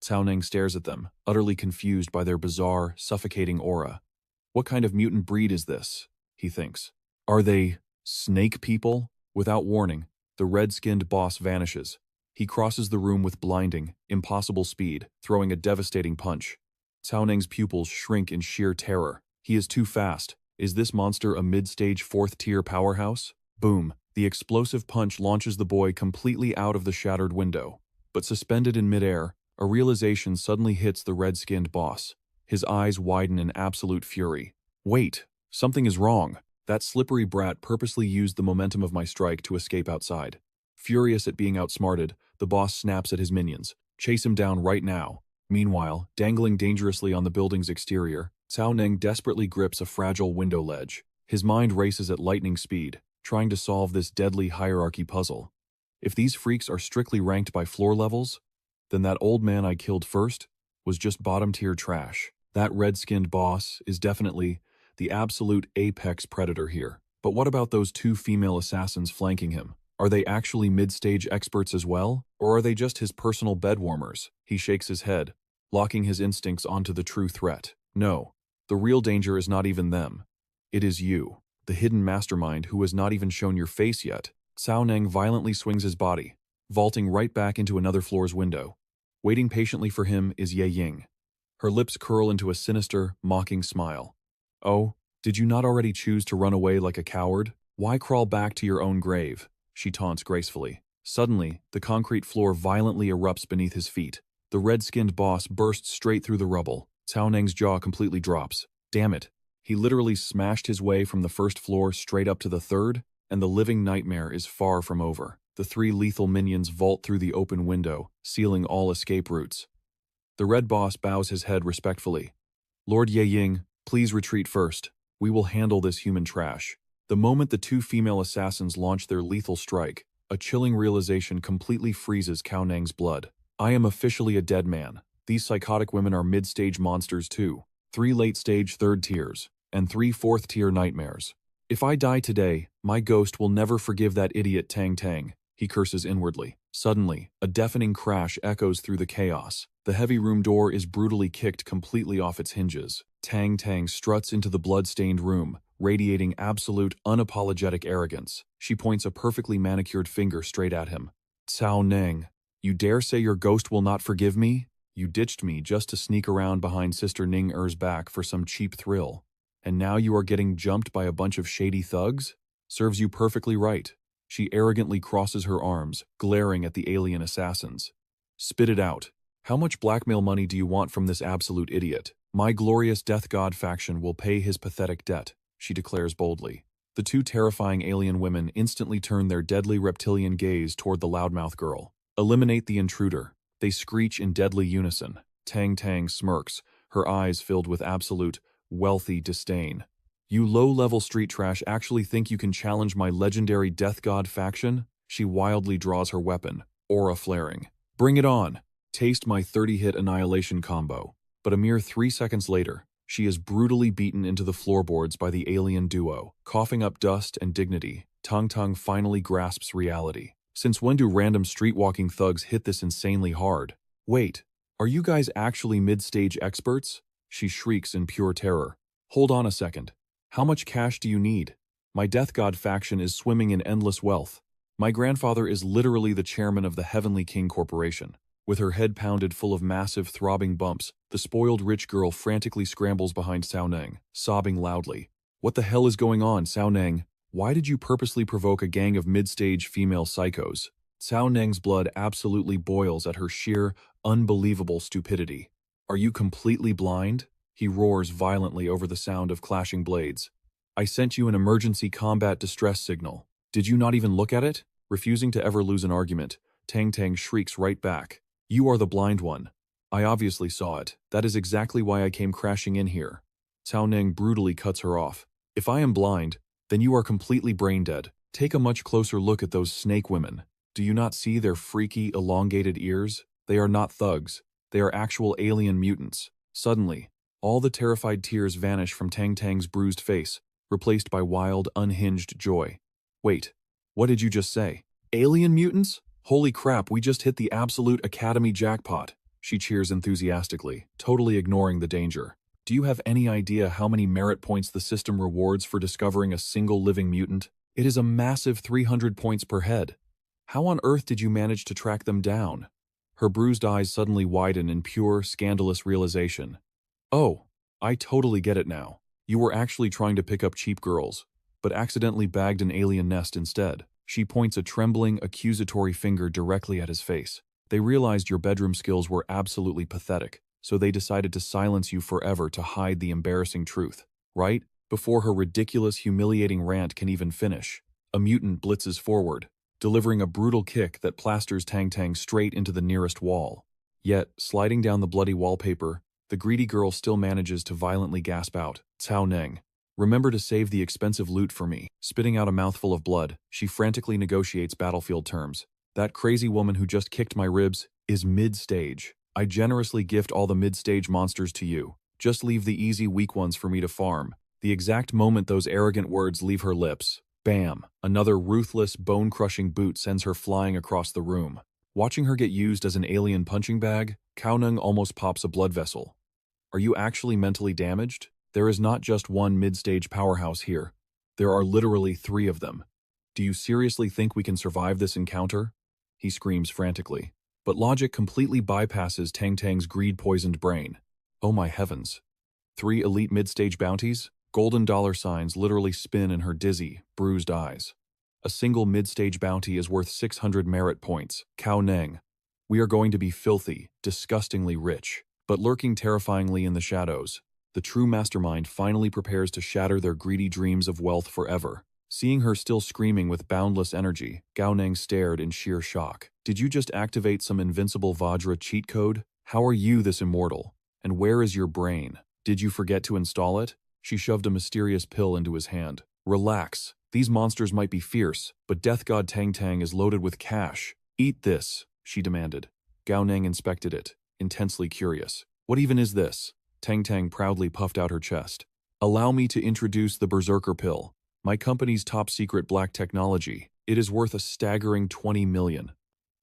Cao Neng stares at them, utterly confused by their bizarre, suffocating aura. What kind of mutant breed is this? He thinks. Are they snake people? Without warning, the red-skinned boss vanishes. He crosses the room with blinding, impossible speed, throwing a devastating punch. Cao Neng's pupils shrink in sheer terror. He is too fast. Is this monster a mid-stage 4th-tier powerhouse? Boom. The explosive punch launches the boy completely out of the shattered window. But suspended in midair, a realization suddenly hits the red-skinned boss. His eyes widen in absolute fury. Wait, something is wrong. That slippery brat purposely used the momentum of my strike to escape outside. Furious at being outsmarted, the boss snaps at his minions. Chase him down right now. Meanwhile, dangling dangerously on the building's exterior, Cao Neng desperately grips a fragile window ledge. His mind races at lightning speed, trying to solve this deadly hierarchy puzzle. If these freaks are strictly ranked by floor levels, then that old man I killed first was just bottom-tier trash. That red-skinned boss is definitely the absolute apex predator here. But what about those 2 female assassins flanking him? Are they actually mid-stage experts as well? Or are they just his personal bedwarmers? He shakes his head, locking his instincts onto the true threat. No, the real danger is not even them. It is you, the hidden mastermind who has not even shown your face yet. Cao Neng violently swings his body, vaulting right back into another floor's window. Waiting patiently for him is Ye Ying. Her lips curl into a sinister, mocking smile. Oh, did you not already choose to run away like a coward? Why crawl back to your own grave? She taunts gracefully. Suddenly, the concrete floor violently erupts beneath his feet. The red-skinned boss bursts straight through the rubble. Cao Neng's jaw completely drops. Damn it. He literally smashed his way from the first floor straight up to the third, and the living nightmare is far from over. The 3 lethal minions vault through the open window, sealing all escape routes. The red boss bows his head respectfully. Lord Ye Ying, please retreat first. We will handle this human trash. The moment the 2 female assassins launch their lethal strike, a chilling realization completely freezes Cao Neng's blood. I am officially a dead man. These psychotic women are mid-stage monsters too. 3 late-stage 3rd tiers, and 3 4th-tier nightmares. If I die today, my ghost will never forgive that idiot Tang Tang, he curses inwardly. Suddenly, a deafening crash echoes through the chaos. The heavy room door is brutally kicked completely off its hinges. Tang Tang struts into the blood-stained room, radiating absolute, unapologetic arrogance. She points a perfectly manicured finger straight at him. Cao Neng, you dare say your ghost will not forgive me? You ditched me just to sneak around behind Sister Ning Er's back for some cheap thrill. And now you are getting jumped by a bunch of shady thugs? Serves you perfectly right. She arrogantly crosses her arms, glaring at the alien assassins. Spit it out. How much blackmail money do you want from this absolute idiot? My glorious Death God faction will pay his pathetic debt, she declares boldly. The two terrifying alien women instantly turn their deadly reptilian gaze toward the loudmouth girl. Eliminate the intruder. They screech in deadly unison. Tang Tang smirks, her eyes filled with absolute, wealthy disdain. You low-level street trash actually think you can challenge my legendary Death God faction? She wildly draws her weapon, aura flaring. Bring it on! Taste my 30-hit annihilation combo. But a mere 3 seconds later, she is brutally beaten into the floorboards by the alien duo. Coughing up dust and dignity, Tang Tang finally grasps reality. Since when do random street-walking thugs hit this insanely hard? Wait, are you guys actually mid-stage experts? She shrieks in pure terror. Hold on a second. How much cash do you need? My Death God faction is swimming in endless wealth. My grandfather is literally the chairman of the Heavenly King Corporation. With her head pounded full of massive, throbbing bumps, the spoiled rich girl frantically scrambles behind Cao Neng, sobbing loudly. What the hell is going on, Cao Neng? Why did you purposely provoke a gang of mid-stage female psychos? Cao Neng's blood absolutely boils at her sheer, unbelievable stupidity. Are you completely blind? He roars violently over the sound of clashing blades. I sent you an emergency combat distress signal. Did you not even look at it? Refusing to ever lose an argument, Tang Tang shrieks right back. You are the blind one. I obviously saw it. That is exactly why I came crashing in here. Cao Neng brutally cuts her off. If I am blind, then you are completely brain-dead. Take a much closer look at those snake women. Do you not see their freaky, elongated ears? They are not thugs. They are actual alien mutants. Suddenly, all the terrified tears vanish from Tang Tang's bruised face, replaced by wild, unhinged joy. Wait, what did you just say? Alien mutants? Holy crap, we just hit the absolute Academy jackpot. She cheers enthusiastically, totally ignoring the danger. Do you have any idea how many merit points the system rewards for discovering a single living mutant? It is a massive 300 points per head. How on earth did you manage to track them down? Her bruised eyes suddenly widen in pure, scandalous realization. Oh, I totally get it now. You were actually trying to pick up cheap girls, but accidentally bagged an alien nest instead. She points a trembling, accusatory finger directly at his face. They realized your bedroom skills were absolutely pathetic, so they decided to silence you forever to hide the embarrassing truth. Right? Before her ridiculous, humiliating rant can even finish, a mutant blitzes forward, delivering a brutal kick that plasters Tang Tang straight into the nearest wall. Yet, sliding down the bloody wallpaper, the greedy girl still manages to violently gasp out, Cao Neng, remember to save the expensive loot for me. Spitting out a mouthful of blood, she frantically negotiates battlefield terms. That crazy woman who just kicked my ribs is mid-stage. I generously gift all the mid-stage monsters to you. Just leave the easy, weak ones for me to farm. The exact moment those arrogant words leave her lips, bam, another ruthless, bone-crushing boot sends her flying across the room. Watching her get used as an alien punching bag, Cao Neng almost pops a blood vessel. Are you actually mentally damaged? There is not just one mid-stage powerhouse here. There are literally 3 of them. Do you seriously think we can survive this encounter? He screams frantically. But logic completely bypasses Tang Tang's greed-poisoned brain. Oh my heavens. 3 elite mid-stage bounties? Golden dollar signs literally spin in her dizzy, bruised eyes. A single mid-stage bounty is worth 600 merit points. Cao Neng. We are going to be filthy, disgustingly rich. But lurking terrifyingly in the shadows, the true mastermind finally prepares to shatter their greedy dreams of wealth forever. Seeing her still screaming with boundless energy, Cao Neng stared in sheer shock. Did you just activate some invincible Vajra cheat code? How are you this immortal? And where is your brain? Did you forget to install it? She shoved a mysterious pill into his hand. Relax. These monsters might be fierce, but Death God Tang Tang is loaded with cash. Eat this, she demanded. Cao Neng inspected it, intensely curious. What even is this? Tang Tang proudly puffed out her chest. Allow me to introduce the Berserker Pill, my company's top-secret black technology. It is worth a staggering 20 million.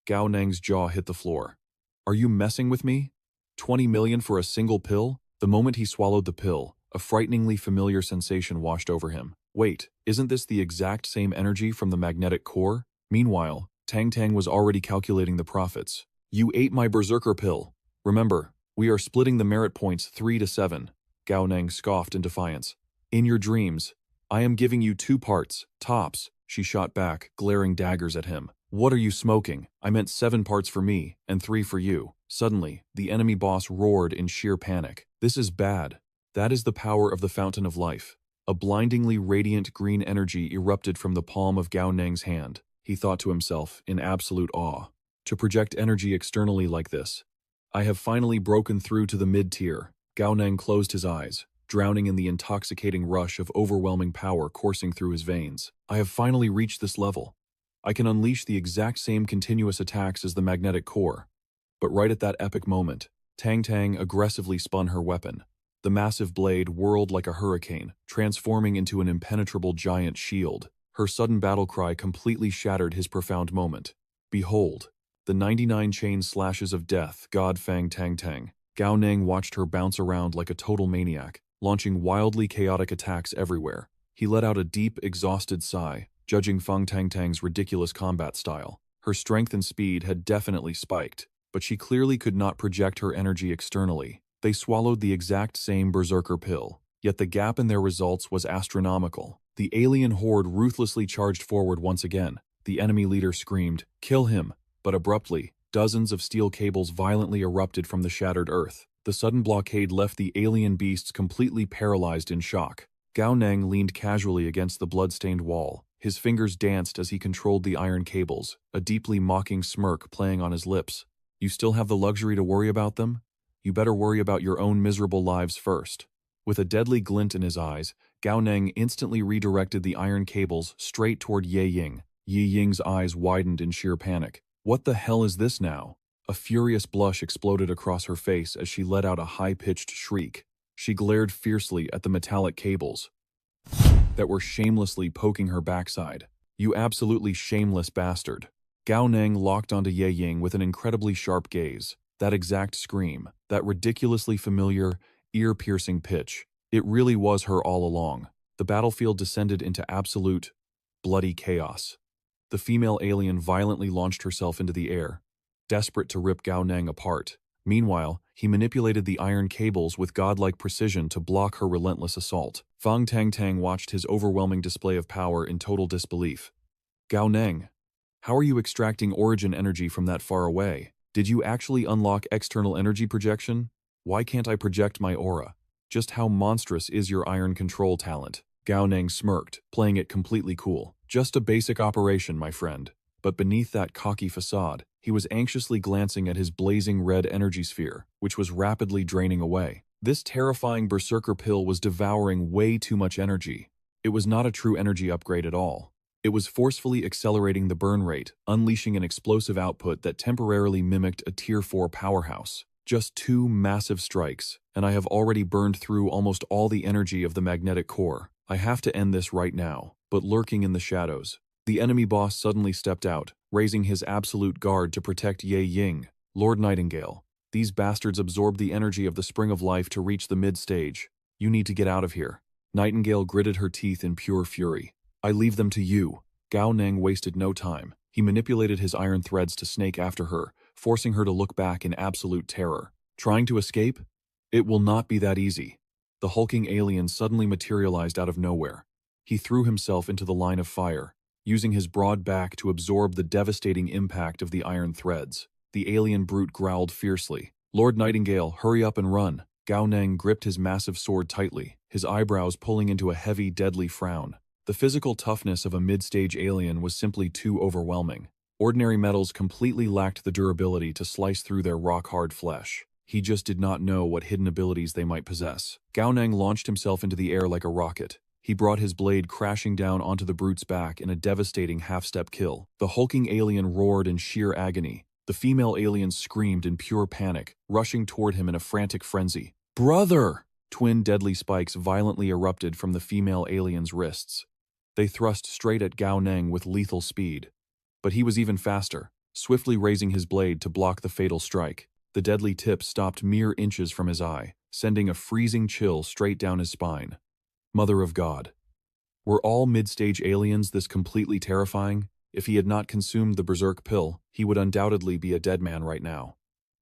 Cao Neng's jaw hit the floor. Are you messing with me? 20 million for a single pill? The moment he swallowed the pill, A frighteningly familiar sensation washed over him. Wait, isn't this the exact same energy from the magnetic core? Meanwhile, Tang Tang was already calculating the profits. You ate my berserker pill. Remember, we are splitting the merit points 3 to 7. Gao Neng scoffed in defiance. In your dreams, I am giving you 2 parts, tops, she shot back, glaring daggers at him. What are you smoking? I meant 7 parts for me, and 3 for you. Suddenly, the enemy boss roared in sheer panic. This is bad. That is the power of the Fountain of Life. A blindingly radiant green energy erupted from the palm of Gao Neng's hand. He thought to himself, in absolute awe. To project energy externally like this. I have finally broken through to the mid-tier. Gao Neng closed his eyes, drowning in the intoxicating rush of overwhelming power coursing through his veins. I have finally reached this level. I can unleash the exact same continuous attacks as the magnetic core. But right at that epic moment, Tang Tang aggressively spun her weapon. The massive blade whirled like a hurricane, transforming into an impenetrable giant shield. Her sudden battle cry completely shattered his profound moment. Behold, the 99 chain slashes of death, God Fang Tang Tang. Gao Neng watched her bounce around like a total maniac, launching wildly chaotic attacks everywhere. He let out a deep, exhausted sigh, judging Fang Tang Tang's ridiculous combat style. Her strength and speed had definitely spiked, but she clearly could not project her energy externally. They swallowed the exact same berserker pill, yet the gap in their results was astronomical. The alien horde ruthlessly charged forward once again. The enemy leader screamed, "Kill him!" But abruptly, dozens of steel cables violently erupted from the shattered earth. The sudden blockade left the alien beasts completely paralyzed in shock. Gao Neng leaned casually against the blood-stained wall. His fingers danced as he controlled the iron cables, a deeply mocking smirk playing on his lips. You still have the luxury to worry about them? You better worry about your own miserable lives first. With a deadly glint in his eyes, Gao Neng instantly redirected the iron cables straight toward Ye Ying. Ye Ying's eyes widened in sheer panic. What the hell is this now? A furious blush exploded across her face as she let out a high-pitched shriek. She glared fiercely at the metallic cables that were shamelessly poking her backside. You absolutely shameless bastard. Gao Neng locked onto Ye Ying with an incredibly sharp gaze. That exact scream, that ridiculously familiar, ear-piercing pitch. It really was her all along. The battlefield descended into absolute, bloody chaos. The female alien violently launched herself into the air, desperate to rip Gao Neng apart. Meanwhile, he manipulated the iron cables with godlike precision to block her relentless assault. Fang Tang Tang watched his overwhelming display of power in total disbelief. Gao Neng, how are you extracting origin energy from that far away? Did you actually unlock external energy projection? Why can't I project my aura? Just how monstrous is your iron control talent? Gao Neng smirked, playing it completely cool. Just a basic operation, my friend. But beneath that cocky facade, he was anxiously glancing at his blazing red energy sphere, which was rapidly draining away. This terrifying berserker pill was devouring way too much energy. It was not a true energy upgrade at all. It was forcefully accelerating the burn rate, unleashing an explosive output that temporarily mimicked a Tier 4 powerhouse. Just 2 massive strikes, and I have already burned through almost all the energy of the magnetic core. I have to end this right now. But lurking in the shadows, the enemy boss suddenly stepped out, raising his absolute guard to protect Ye Ying. Lord Nightingale, these bastards absorbed the energy of the Spring of Life to reach the mid-stage. You need to get out of here. Nightingale gritted her teeth in pure fury. I leave them to you. Gao Neng wasted no time. He manipulated his iron threads to snake after her, forcing her to look back in absolute terror. Trying to escape? It will not be that easy. The hulking alien suddenly materialized out of nowhere. He threw himself into the line of fire, using his broad back to absorb the devastating impact of the iron threads. The alien brute growled fiercely. Lord Nightingale, hurry up and run. Gao Neng gripped his massive sword tightly, his eyebrows pulling into a heavy, deadly frown. The physical toughness of a mid-stage alien was simply too overwhelming. Ordinary metals completely lacked the durability to slice through their rock-hard flesh. He just did not know what hidden abilities they might possess. Gao Neng launched himself into the air like a rocket. He brought his blade crashing down onto the brute's back in a devastating half-step kill. The hulking alien roared in sheer agony. The female alien screamed in pure panic, rushing toward him in a frantic frenzy. Brother! Twin deadly spikes violently erupted from the female alien's wrists. They thrust straight at Gao Neng with lethal speed. But he was even faster, swiftly raising his blade to block the fatal strike. The deadly tip stopped mere inches from his eye. sending a freezing chill straight down his spine. Mother of God. Were all mid-stage aliens this completely terrifying? If he had not consumed the berserk pill, he would undoubtedly be a dead man right now.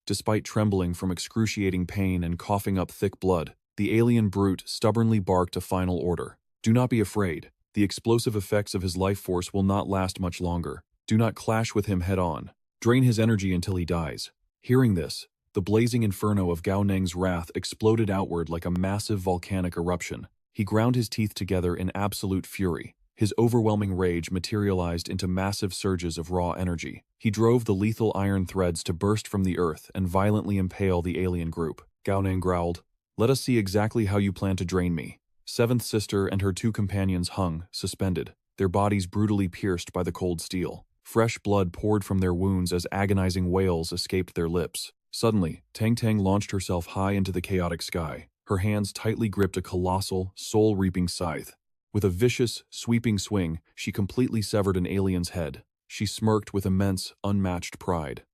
Despite trembling from excruciating pain and coughing up thick blood, the alien brute stubbornly barked a final order. Do not be afraid. The explosive effects of his life force will not last much longer. Do not clash with him head-on. Drain his energy until he dies. Hearing this, the blazing inferno of Gao Neng's wrath exploded outward like a massive volcanic eruption. He ground his teeth together in absolute fury. His overwhelming rage materialized into massive surges of raw energy. He drove the lethal iron threads to burst from the earth and violently impale the alien group. Gao Neng growled, "Let us see exactly how you plan to drain me." Seventh Sister and her two companions hung, suspended, their bodies brutally pierced by the cold steel. Fresh blood poured from their wounds as agonizing wails escaped their lips. Suddenly, Tang Tang launched herself high into the chaotic sky. Her hands tightly gripped a colossal, soul-reaping scythe. With a vicious, sweeping swing, she completely severed an alien's head. She smirked with immense, unmatched pride.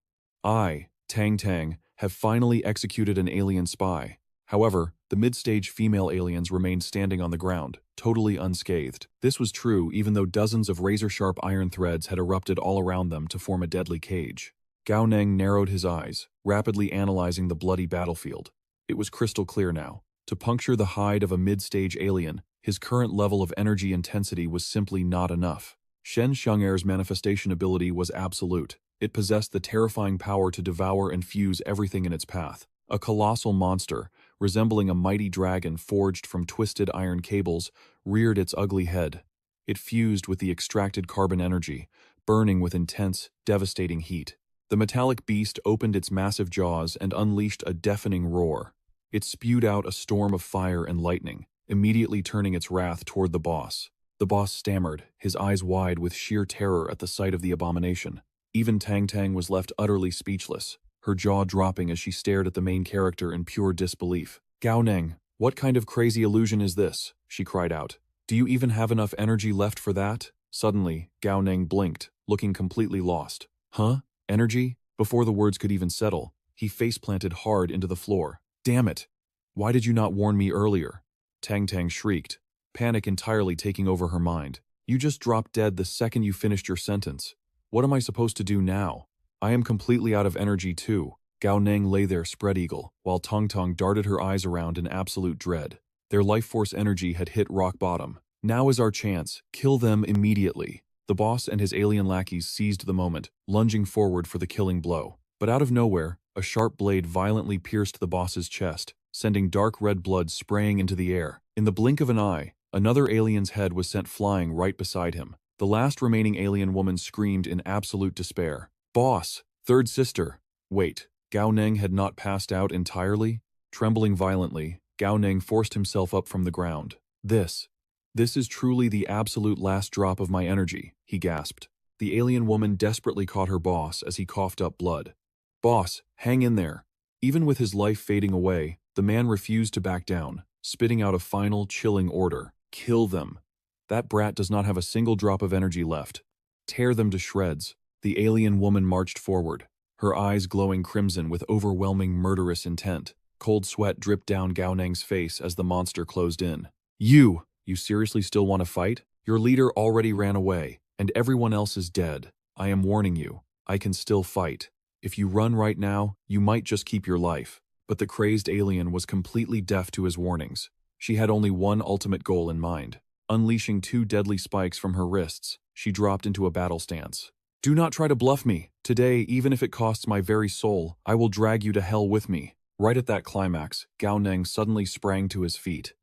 I, Tang Tang, have finally executed an alien spy. However, the mid-stage female aliens remained standing on the ground, totally unscathed. This was true even though dozens of razor-sharp iron threads had erupted all around them to form a deadly cage. Gao Neng narrowed his eyes, rapidly analyzing the bloody battlefield. It was crystal clear now. To puncture the hide of a mid-stage alien, his current level of energy intensity was simply not enough. Shen Xiang'er's manifestation ability was absolute. It possessed the terrifying power to devour and fuse everything in its path. A colossal monster, resembling a mighty dragon forged from twisted iron cables, reared its ugly head. It fused with the extracted carbon energy, burning with intense, devastating heat. The metallic beast opened its massive jaws and unleashed a deafening roar. It spewed out a storm of fire and lightning, immediately turning its wrath toward the boss. The boss stammered, his eyes wide with sheer terror at the sight of the abomination. Even Tang Tang was left utterly speechless, her jaw dropping as she stared at the main character in pure disbelief. "Gao Neng, what kind of crazy illusion is this?" she cried out. "Do you even have enough energy left for that?" Suddenly, Gao Neng blinked, looking completely lost. "Huh? Energy?" Before the words could even settle, he face-planted hard into the floor. "Damn it! Why did you not warn me earlier?" Tang Tang shrieked, panic entirely taking over her mind. "You just dropped dead the second you finished your sentence. What am I supposed to do now? I am completely out of energy too." Gao Neng lay there spread-eagle, while Tong Tong darted her eyes around in absolute dread. Their life force energy had hit rock bottom. "Now is our chance. Kill them immediately." The boss and his alien lackeys seized the moment, lunging forward for the killing blow. But out of nowhere, a sharp blade violently pierced the boss's chest, sending dark red blood spraying into the air. In the blink of an eye, another alien's head was sent flying right beside him. The last remaining alien woman screamed in absolute despair. "Boss! Third sister!" Wait, Gao Neng had not passed out entirely? Trembling violently, Gao Neng forced himself up from the ground. This is truly the absolute last drop of my energy," he gasped. The alien woman desperately caught her boss as he coughed up blood. "Boss, hang in there." Even with his life fading away, the man refused to back down, spitting out a final, chilling order. "Kill them. That brat does not have a single drop of energy left. Tear them to shreds." The alien woman marched forward, her eyes glowing crimson with overwhelming murderous intent. Cold sweat dripped down Gao Neng's face as the monster closed in. You seriously still want to fight? Your leader already ran away, and everyone else is dead. I am warning you, I can still fight. If you run right now, you might just keep your life." But the crazed alien was completely deaf to his warnings. She had only one ultimate goal in mind. Unleashing two deadly spikes from her wrists, she dropped into a battle stance. "Do not try to bluff me. Today, even if it costs my very soul, I will drag you to hell with me." Right at that climax, Gao Neng suddenly sprang to his feet.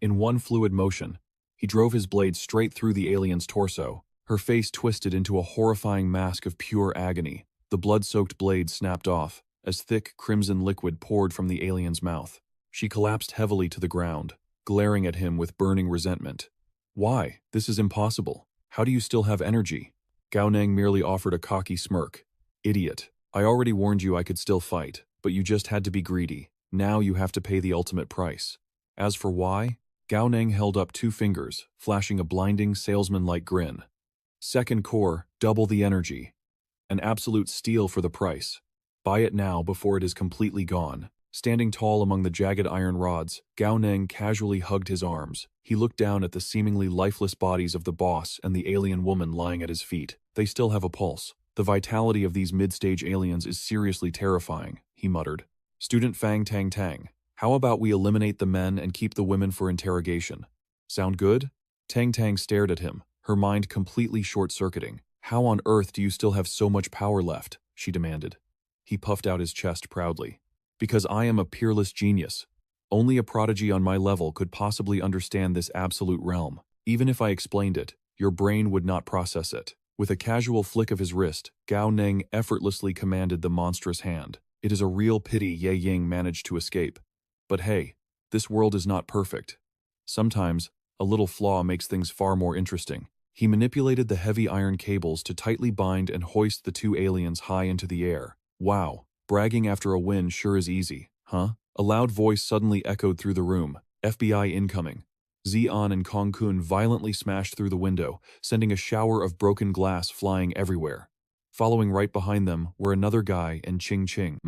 In one fluid motion, he drove his blade straight through the alien's torso. Her face twisted into a horrifying mask of pure agony. The blood-soaked blade snapped off, as thick crimson liquid poured from the alien's mouth. She collapsed heavily to the ground, glaring at him with burning resentment. "Why? This is impossible. How do you still have energy?" Gao Neng merely offered a cocky smirk. "Idiot. I already warned you I could still fight, but you just had to be greedy. Now you have to pay the ultimate price." As for why, Gao Neng held up two fingers, flashing a blinding, salesman-like grin. "Second core, double the energy. An absolute steal for the price. Buy it now before it is completely gone." Standing tall among the jagged iron rods, Gao Neng casually hugged his arms. He looked down at the seemingly lifeless bodies of the boss and the alien woman lying at his feet. They still have a pulse. The vitality of these mid-stage aliens is seriously terrifying, he muttered. Student Fang Tang Tang, how about we eliminate the men and keep the women for interrogation? Sound good? Tang Tang stared at him, her mind completely short-circuiting. How on earth do you still have so much power left? She demanded. He puffed out his chest proudly. Because I am a peerless genius. Only a prodigy on my level could possibly understand this absolute realm. Even if I explained it, your brain would not process it. With a casual flick of his wrist, Gao Neng effortlessly commanded the monstrous hand. It is a real pity Ye Ying managed to escape. But hey, this world is not perfect. Sometimes, a little flaw makes things far more interesting. He manipulated the heavy iron cables to tightly bind and hoist the two aliens high into the air. Wow, bragging after a win sure is easy, huh? A loud voice suddenly echoed through the room. FBI incoming. Xian and Kong Kun violently smashed through the window, sending a shower of broken glass flying everywhere. Following right behind them were another guy and Ching Ching.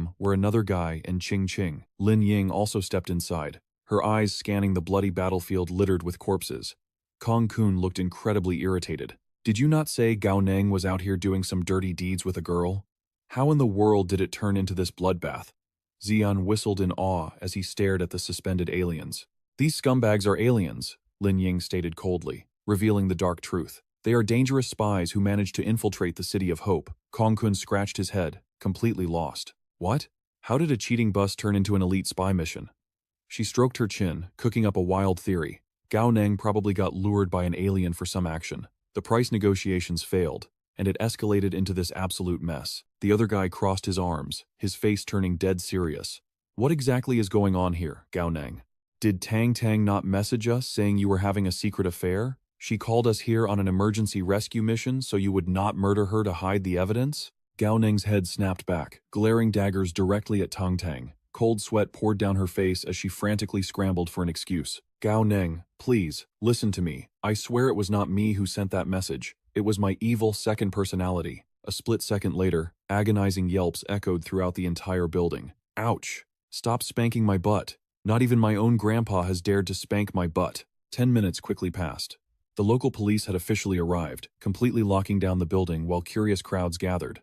Lin Ying also stepped inside, her eyes scanning the bloody battlefield littered with corpses. Kong Kun looked incredibly irritated. Did you not say Gao Neng was out here doing some dirty deeds with a girl? How in the world did it turn into this bloodbath? Xian whistled in awe as he stared at the suspended aliens. These scumbags are aliens, Lin Ying stated coldly, revealing the dark truth. They are dangerous spies who managed to infiltrate the City of Hope. Kong Kun scratched his head, completely lost. What? How did a cheating bus turn into an elite spy mission? She stroked her chin, cooking up a wild theory. Gao Neng probably got lured by an alien for some action. The price negotiations failed, and it escalated into this absolute mess. The other guy crossed his arms, his face turning dead serious. What exactly is going on here, Gao Neng? Did Tang Tang not message us saying you were having a secret affair? She called us here on an emergency rescue mission so you would not murder her to hide the evidence? Gao Neng's head snapped back, glaring daggers directly at Tang Tang. Cold sweat poured down her face as she frantically scrambled for an excuse. Gao Neng, please, listen to me. I swear it was not me who sent that message. It was my evil second personality. A split second later, agonizing yelps echoed throughout the entire building. Ouch! Stop spanking my butt. Not even my own grandpa has dared to spank my butt. 10 minutes quickly passed. The local police had officially arrived, completely locking down the building while curious crowds gathered.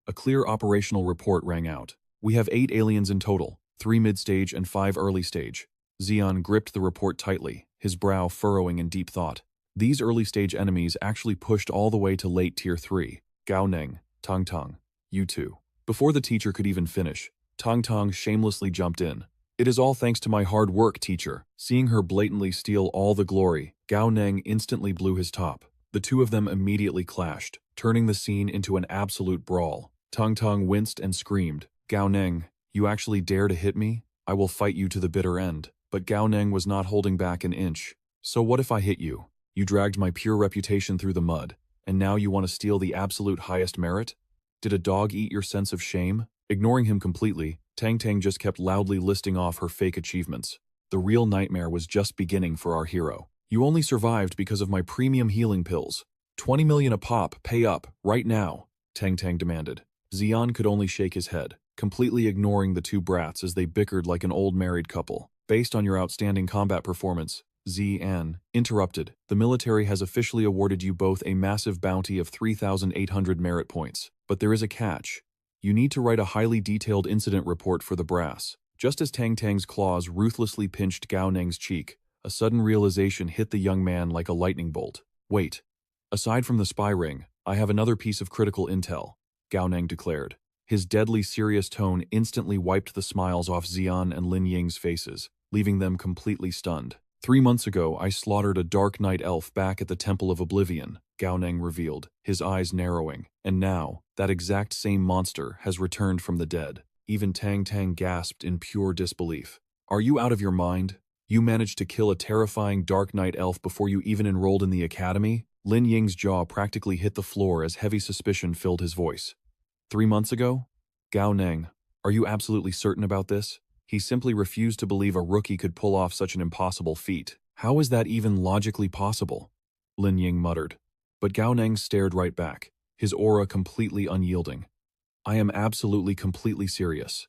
A clear operational report rang out. We have 8 aliens in total, 3 mid-stage and 5 early-stage. Xian gripped the report tightly, his brow furrowing in deep thought. These early-stage enemies actually pushed all the way to late Tier 3. Gao Neng, Tang Tang, you two. Before the teacher could even finish, Tang Tang shamelessly jumped in. It is all thanks to my hard work, teacher. Seeing her blatantly steal all the glory, Gao Neng instantly blew his top. The two of them immediately clashed, turning the scene into an absolute brawl. Tang Tang winced and screamed, Gao Neng, you actually dare to hit me? I will fight you to the bitter end. But Gao Neng was not holding back an inch. So what if I hit you? You dragged my pure reputation through the mud, and now you want to steal the absolute highest merit? Did a dog eat your sense of shame? Ignoring him completely, Tang Tang just kept loudly listing off her fake achievements. The real nightmare was just beginning for our hero. You only survived because of my premium healing pills. 20 million a pop, pay up, right now, Tang Tang demanded. Xian could only shake his head, completely ignoring the two brats as they bickered like an old married couple. Based on your outstanding combat performance, Xian interrupted. The military has officially awarded you both a massive bounty of 3,800 merit points. But there is a catch. You need to write a highly detailed incident report for the brass. Just as Tang Tang's claws ruthlessly pinched Gao Neng's cheek, a sudden realization hit the young man like a lightning bolt. Wait. Aside from the spy ring, I have another piece of critical intel, Gao Neng declared. His deadly serious tone instantly wiped the smiles off Xian and Lin Ying's faces, leaving them completely stunned. 3 months ago, I slaughtered a Dark Knight elf back at the Temple of Oblivion, Gao Neng revealed, his eyes narrowing. And now, that exact same monster has returned from the dead. Even Tang Tang gasped in pure disbelief. Are you out of your mind? You managed to kill a terrifying Dark Knight elf before you even enrolled in the academy? Lin Ying's jaw practically hit the floor as heavy suspicion filled his voice. 3 months ago? Gao Neng, are you absolutely certain about this? He simply refused to believe a rookie could pull off such an impossible feat. How is that even logically possible? Lin Ying muttered. But Gao Neng stared right back, his aura completely unyielding. I am absolutely completely serious.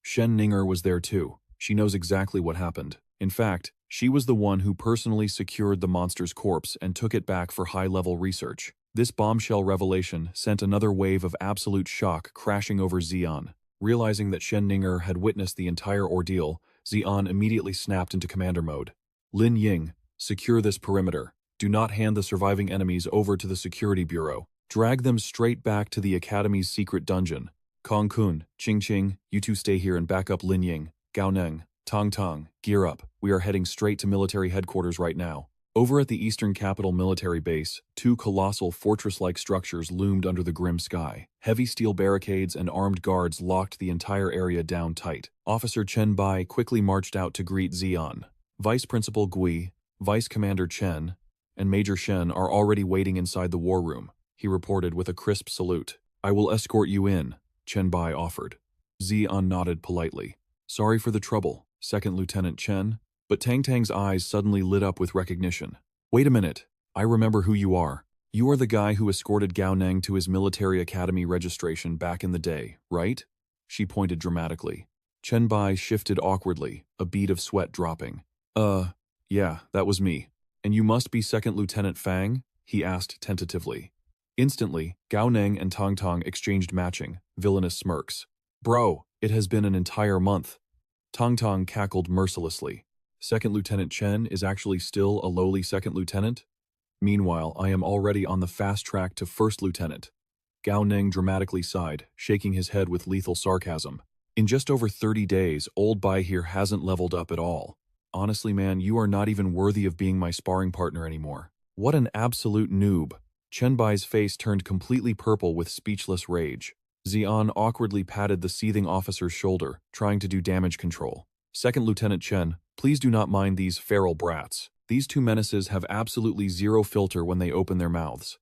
Shen Ninger was there too. She knows exactly what happened. In fact, she was the one who personally secured the monster's corpse and took it back for high-level research. This bombshell revelation sent another wave of absolute shock crashing over Xian. Realizing that Shen Ninger had witnessed the entire ordeal, Xian immediately snapped into commander mode. Lin Ying, secure this perimeter. Do not hand the surviving enemies over to the security bureau. Drag them straight back to the Academy's secret dungeon. Kong Kun, Qing Qing, you two stay here and back up Lin Ying. Gao Neng, Tong Tong, gear up. We are heading straight to military headquarters right now. Over at the Eastern Capital military base, two colossal fortress-like structures loomed under the grim sky. Heavy steel barricades and armed guards locked the entire area down tight. Officer Chen Bai quickly marched out to greet Xian. Vice Principal Gui, Vice Commander Chen, and Major Shen are already waiting inside the war room, he reported with a crisp salute. I will escort you in, Chen Bai offered. Xian nodded politely. Sorry for the trouble, Second Lieutenant Chen. But Tang Tang's eyes suddenly lit up with recognition. Wait a minute, I remember who you are. You are the guy who escorted Gao Neng to his military academy registration back in the day, right? She pointed dramatically. Chen Bai shifted awkwardly, a bead of sweat dropping. Yeah, that was me. And you must be Second Lieutenant Fang? He asked tentatively. Instantly, Gao Neng and Tong Tong exchanged matching, villainous smirks. Bro, it has been an entire month. Tong Tong cackled mercilessly. Second Lieutenant Chen is actually still a lowly second lieutenant? Meanwhile, I am already on the fast track to first lieutenant. Gao Neng dramatically sighed, shaking his head with lethal sarcasm. In just over 30 days, old Bai here hasn't leveled up at all. Honestly, man, you are not even worthy of being my sparring partner anymore. What an absolute noob. Chen Bai's face turned completely purple with speechless rage. Xian awkwardly patted the seething officer's shoulder, trying to do damage control. Second Lieutenant Chen, please do not mind these feral brats. These two menaces have absolutely zero filter when they open their mouths.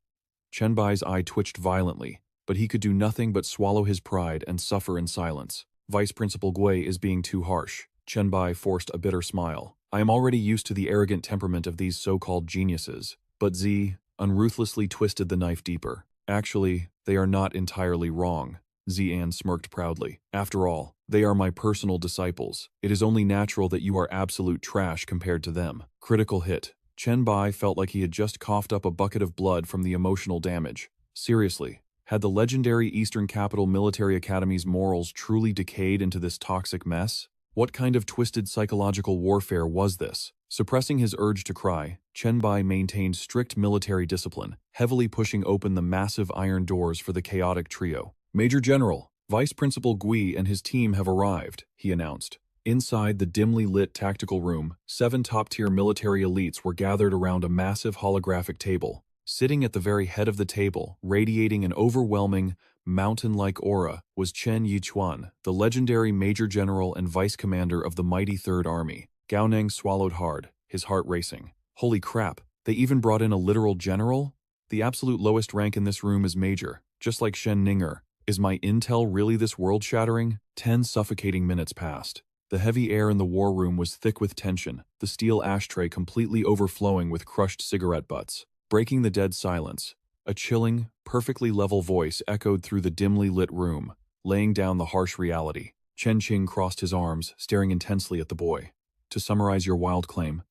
Chen Bai's eye twitched violently, but he could do nothing but swallow his pride and suffer in silence. Vice Principal Gui is being too harsh. Chen Bai forced a bitter smile. I am already used to the arrogant temperament of these so-called geniuses. But Z unruthlessly twisted the knife deeper. Actually, they are not entirely wrong. Xian smirked proudly. After all, they are my personal disciples. It is only natural that you are absolute trash compared to them. Critical hit. Chen Bai felt like he had just coughed up a bucket of blood from the emotional damage. Seriously, had the legendary Eastern Capital Military Academy's morals truly decayed into this toxic mess? What kind of twisted psychological warfare was this? Suppressing his urge to cry, Chen Bai maintained strict military discipline, heavily pushing open the massive iron doors for the chaotic trio. Major General, Vice Principal Gui and his team have arrived, he announced. Inside the dimly lit tactical room, 7 top-tier military elites were gathered around a massive holographic table. Sitting at the very head of the table, radiating an overwhelming, mountain-like aura, was Chen Yichuan, the legendary Major General and Vice Commander of the mighty Third Army. Gao Neng swallowed hard, his heart racing. Holy crap, they even brought in a literal general? The absolute lowest rank in this room is Major, just like Shen Ninger. Is my intel really this world-shattering? 10 suffocating minutes passed. The heavy air in the war room was thick with tension, the steel ashtray completely overflowing with crushed cigarette butts. Breaking the dead silence, a chilling, perfectly level voice echoed through the dimly lit room, laying down the harsh reality. Chen Qing crossed his arms, staring intensely at the boy. To summarize your wild claim,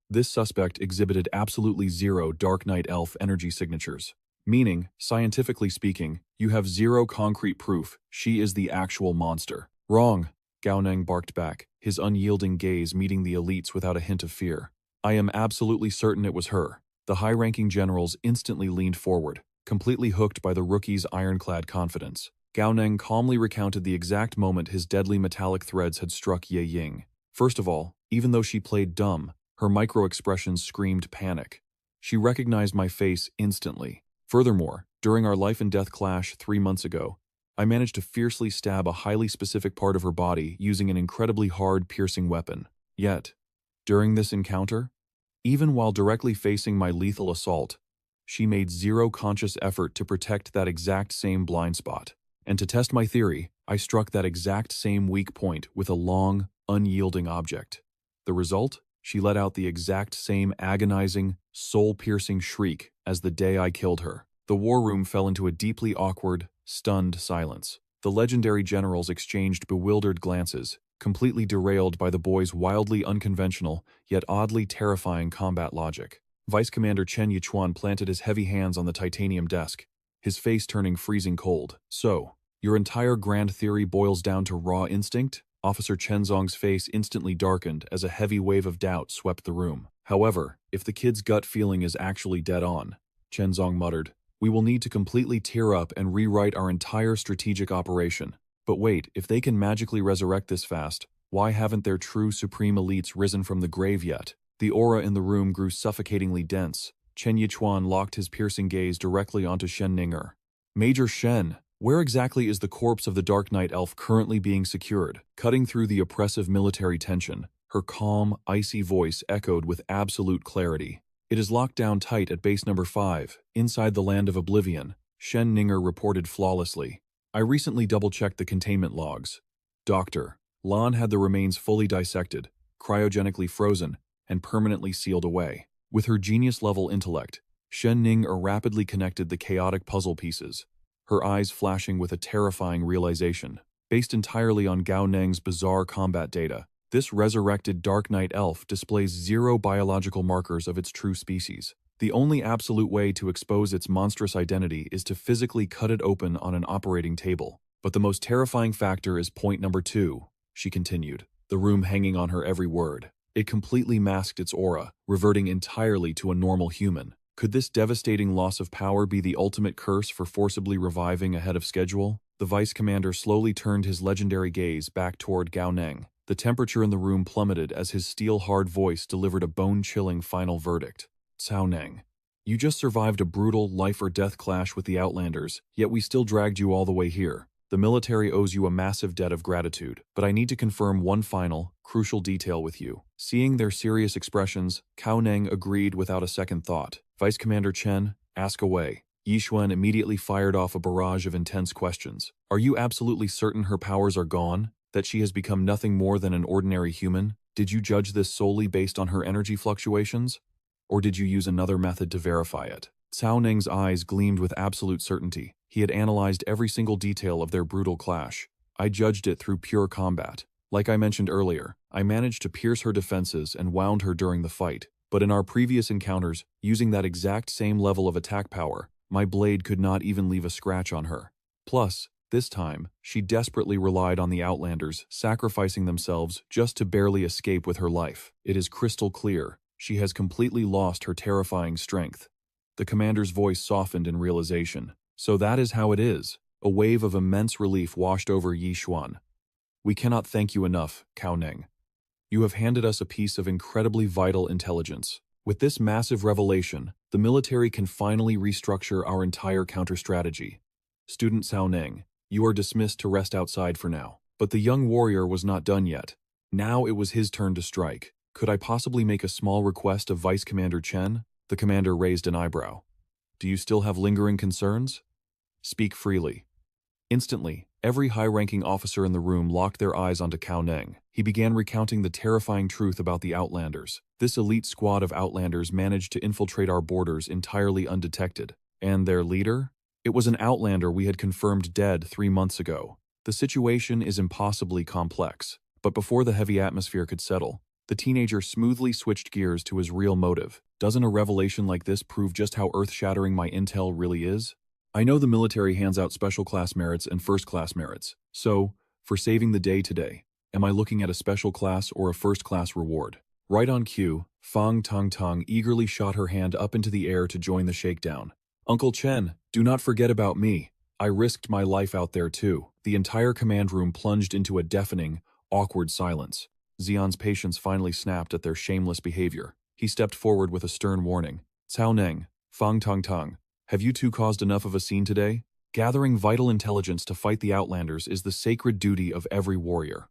this suspect exhibited absolutely zero Dark Knight elf energy signatures. Meaning, scientifically speaking, you have zero concrete proof she is the actual monster. Wrong, Gao Neng barked back, his unyielding gaze meeting the elites without a hint of fear. I am absolutely certain it was her. The high-ranking generals instantly leaned forward, completely hooked by the rookie's ironclad confidence. Gao Neng calmly recounted the exact moment his deadly metallic threads had struck Ye Ying. First of all, even though she played dumb, her micro-expressions screamed panic. She recognized my face instantly. Furthermore, during our life-and-death clash 3 months ago, I managed to fiercely stab a highly specific part of her body using an incredibly hard, piercing weapon. Yet, during this encounter, even while directly facing my lethal assault, she made zero conscious effort to protect that exact same blind spot. And to test my theory, I struck that exact same weak point with a long, unyielding object. The result? She let out the exact same agonizing, soul-piercing shriek as the day I killed her. The war room fell into a deeply awkward, stunned silence. The legendary generals exchanged bewildered glances, completely derailed by the boy's wildly unconventional, yet oddly terrifying combat logic. Vice Commander Chen Yichuan planted his heavy hands on the titanium desk, his face turning freezing cold. So, your entire grand theory boils down to raw instinct? Officer Chenzong's face instantly darkened as a heavy wave of doubt swept the room. However, if the kid's gut feeling is actually dead on, Chenzong muttered, we will need to completely tear up and rewrite our entire strategic operation. But wait, if they can magically resurrect this fast, why haven't their true supreme elites risen from the grave yet? The aura in the room grew suffocatingly dense. Chen Yichuan locked his piercing gaze directly onto Shen Ninger. Major Shen, where exactly is the corpse of the Dark Knight elf currently being secured? Cutting through the oppressive military tension, her calm, icy voice echoed with absolute clarity. It is locked down tight at base number 5, inside the land of oblivion, Shen Ninger reported flawlessly. I recently double-checked the containment logs. Doctor, Lan had the remains fully dissected, cryogenically frozen, and permanently sealed away. With her genius-level intellect, Shen Ninger rapidly connected the chaotic puzzle pieces, her eyes flashing with a terrifying realization. Based entirely on Gao Neng's bizarre combat data, this resurrected Dark Knight elf displays 0 biological markers of its true species. The only absolute way to expose its monstrous identity is to physically cut it open on an operating table. But the most terrifying factor is point number 2, she continued, the room hanging on her every word. It completely masked its aura, reverting entirely to a normal human. Could this devastating loss of power be the ultimate curse for forcibly reviving ahead of schedule? The vice commander slowly turned his legendary gaze back toward Gao Neng. The temperature in the room plummeted as his steel-hard voice delivered a bone-chilling final verdict. Cao Neng, you just survived a brutal life-or-death clash with the Outlanders, yet we still dragged you all the way here. The military owes you a massive debt of gratitude, but I need to confirm one final, crucial detail with you. Seeing their serious expressions, Cao Neng agreed without a second thought. Vice Commander Chen, ask away. Yixuan immediately fired off a barrage of intense questions. Are you absolutely certain her powers are gone? That she has become nothing more than an ordinary human? Did you judge this solely based on her energy fluctuations? Or did you use another method to verify it? Cao Neng's eyes gleamed with absolute certainty. He had analyzed every single detail of their brutal clash. I judged it through pure combat. Like I mentioned earlier, I managed to pierce her defenses and wound her during the fight. But in our previous encounters, using that exact same level of attack power, my blade could not even leave a scratch on her. Plus, this time, she desperately relied on the Outlanders, sacrificing themselves just to barely escape with her life. It is crystal clear. She has completely lost her terrifying strength. The commander's voice softened in realization. So that is how it is. A wave of immense relief washed over Yixuan. We cannot thank you enough, Cao Neng. You have handed us a piece of incredibly vital intelligence. With this massive revelation, the military can finally restructure our entire counter-strategy. Student Cao Neng, you are dismissed to rest outside for now. But the young warrior was not done yet. Now it was his turn to strike. Could I possibly make a small request of Vice Commander Chen? The commander raised an eyebrow. Do you still have lingering concerns? Speak freely. Instantly, every high-ranking officer in the room locked their eyes onto Cao Neng. He began recounting the terrifying truth about the Outlanders. This elite squad of Outlanders managed to infiltrate our borders entirely undetected. And their leader? It was an Outlander we had confirmed dead 3 months ago. The situation is impossibly complex. But before the heavy atmosphere could settle, the teenager smoothly switched gears to his real motive. Doesn't a revelation like this prove just how earth-shattering my intel really is? I know the military hands out special class merits and first class merits. So, for saving the day today, am I looking at a special class or a first class reward? Right on cue, Fang Tong eagerly shot her hand up into the air to join the shakedown. Uncle Chen, do not forget about me. I risked my life out there too. The entire command room plunged into a deafening, awkward silence. Xian's patience finally snapped at their shameless behavior. He stepped forward with a stern warning. Cao Neng, Fang Tong, have you two caused enough of a scene today? Gathering vital intelligence to fight the Outlanders is the sacred duty of every warrior.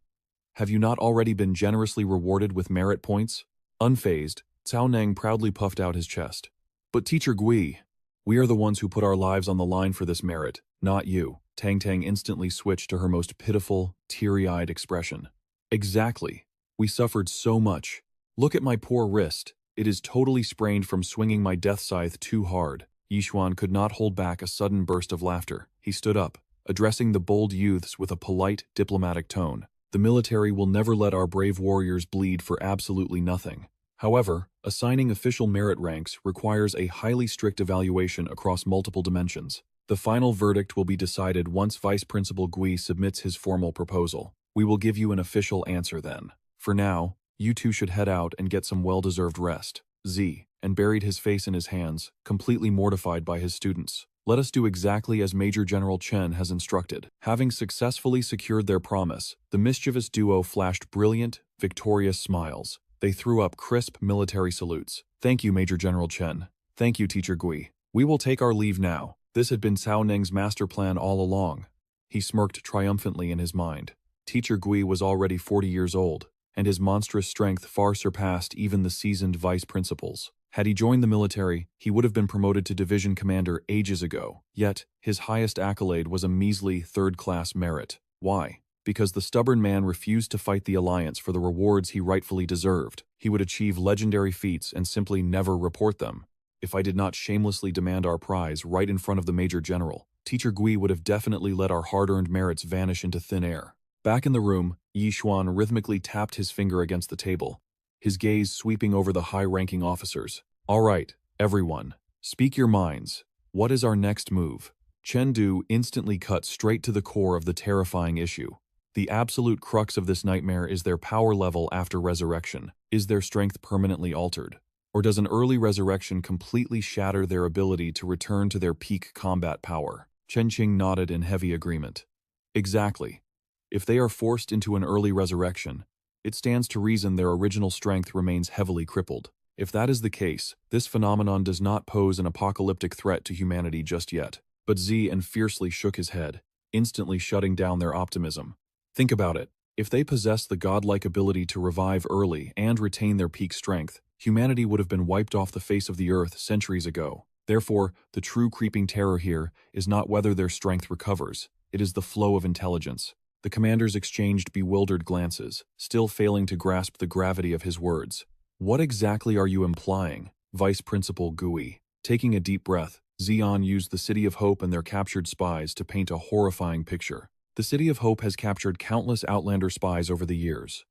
Have you not already been generously rewarded with merit points? Unfazed, Cao Neng proudly puffed out his chest. But Teacher Gui, we are the ones who put our lives on the line for this merit, not you. Tang instantly switched to her most pitiful, teary-eyed expression. Exactly. We suffered so much. Look at my poor wrist. It is totally sprained from swinging my death scythe too hard. Yixuan could not hold back a sudden burst of laughter. He stood up. addressing the bold youths with a polite, diplomatic tone. The military will never let our brave warriors bleed for absolutely nothing. However, assigning official merit ranks requires a highly strict evaluation across multiple dimensions. The final verdict will be decided once Vice Principal Gui submits his formal proposal. We will give you an official answer then. For now, you two should head out and get some well-deserved rest. Z, and buried his face in his hands, completely mortified by his students. Let us do exactly as Major General Chen has instructed. Having successfully secured their promise, the mischievous duo flashed brilliant, victorious smiles. They threw up crisp military salutes. Thank you, Major General Chen. Thank you, Teacher Gui. We will take our leave now. This had been Cao Neng's master plan all along. He smirked triumphantly in his mind. Teacher Gui was already 40 years old, and his monstrous strength far surpassed even the seasoned vice principals. Had he joined the military, he would have been promoted to division commander ages ago. Yet, his highest accolade was a measly third-class merit. Why? Because the stubborn man refused to fight the Alliance for the rewards he rightfully deserved. He would achieve legendary feats and simply never report them. If I did not shamelessly demand our prize right in front of the Major General, Teacher Gui would have definitely let our hard-earned merits vanish into thin air. Back in the room, Yi Xuan rhythmically tapped his finger against the table, his gaze sweeping over the high-ranking officers. All right, everyone, speak your minds. What is our next move? Chen Du instantly cut straight to the core of the terrifying issue. The absolute crux of this nightmare is their power level after resurrection. Is their strength permanently altered? Or does an early resurrection completely shatter their ability to return to their peak combat power? Chen Qing nodded in heavy agreement. Exactly. If they are forced into an early resurrection, it stands to reason their original strength remains heavily crippled. If that is the case, this phenomenon does not pose an apocalyptic threat to humanity just yet. But Z and fiercely shook his head, instantly shutting down their optimism. Think about it. If they possess the godlike ability to revive early and retain their peak strength, humanity would have been wiped off the face of the earth centuries ago. Therefore, the true creeping terror here is not whether their strength recovers, it is the flow of intelligence. The commanders exchanged bewildered glances, still failing to grasp the gravity of his words. What exactly are you implying, Vice Principal Gui? Taking a deep breath, Xian used the City of Hope and their captured spies to paint a horrifying picture. The City of Hope has captured countless Outlander spies over the years.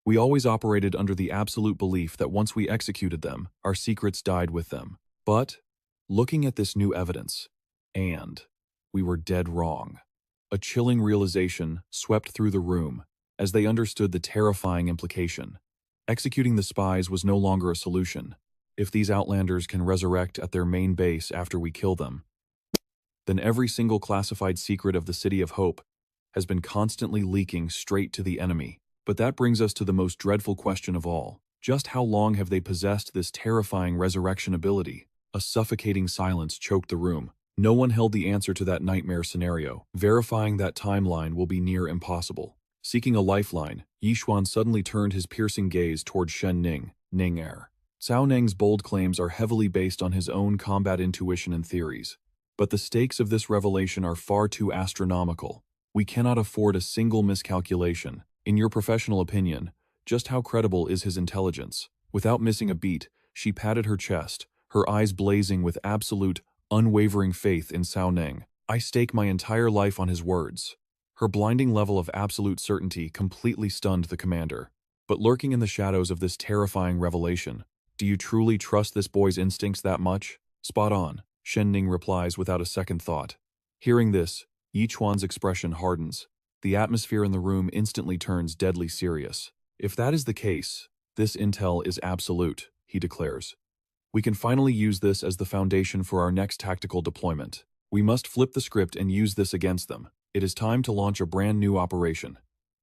We always operated under the absolute belief that once we executed them, our secrets died with them. But, looking at this new evidence, we were dead wrong. A chilling realization swept through the room as they understood the terrifying implication. Executing the spies was no longer a solution. If these Outlanders can resurrect at their main base after we kill them, then every single classified secret of the City of Hope has been constantly leaking straight to the enemy. But that brings us to the most dreadful question of all. Just how long have they possessed this terrifying resurrection ability? A suffocating silence choked the room. No one held the answer to that nightmare scenario. Verifying that timeline will be near impossible. Seeking a lifeline, Yi Xuan suddenly turned his piercing gaze toward Shen Ning, Ning-er. Cao Neng's bold claims are heavily based on his own combat intuition and theories. But the stakes of this revelation are far too astronomical. We cannot afford a single miscalculation. In your professional opinion, just how credible is his intelligence? Without missing a beat, she patted her chest, her eyes blazing with absolute, unwavering faith in Cao Neng. I stake my entire life on his words. Her blinding level of absolute certainty completely stunned the commander. But lurking in the shadows of this terrifying revelation, do you truly trust this boy's instincts that much? Spot on, Shen Ning replies without a second thought. Hearing this, Yi Chuan's expression hardens. The atmosphere in the room instantly turns deadly serious. If that is the case, this intel is absolute, he declares. We can finally use this as the foundation for our next tactical deployment. We must flip the script and use this against them. It is time to launch a brand new operation.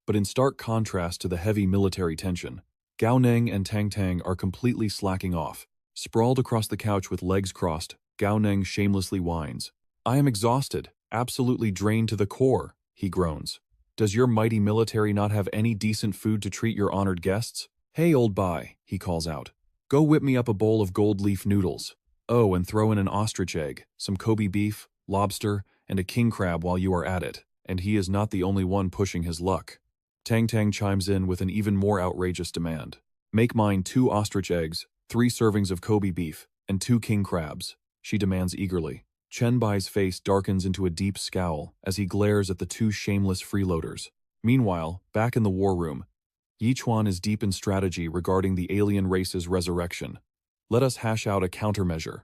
But in stark contrast to the heavy military tension, Gao Neng and Tang Tang are completely slacking off. Sprawled across the couch with legs crossed, Gao Neng shamelessly whines. I am exhausted, absolutely drained to the core, he groans. Does your mighty military not have any decent food to treat your honored guests? Hey old bye, he calls out. Go whip me up a bowl of gold leaf noodles. Oh, and throw in an ostrich egg, some Kobe beef, lobster, and a king crab while you are at it. And he is not the only one pushing his luck. Tang Tang chimes in with an even more outrageous demand. Make mine 2 ostrich eggs, 3 servings of Kobe beef, and 2 king crabs, she demands eagerly. Chen Bai's face darkens into a deep scowl as he glares at the two shameless freeloaders. Meanwhile, back in the war room, Yichuan is deep in strategy regarding the alien race's resurrection. Let us hash out a countermeasure,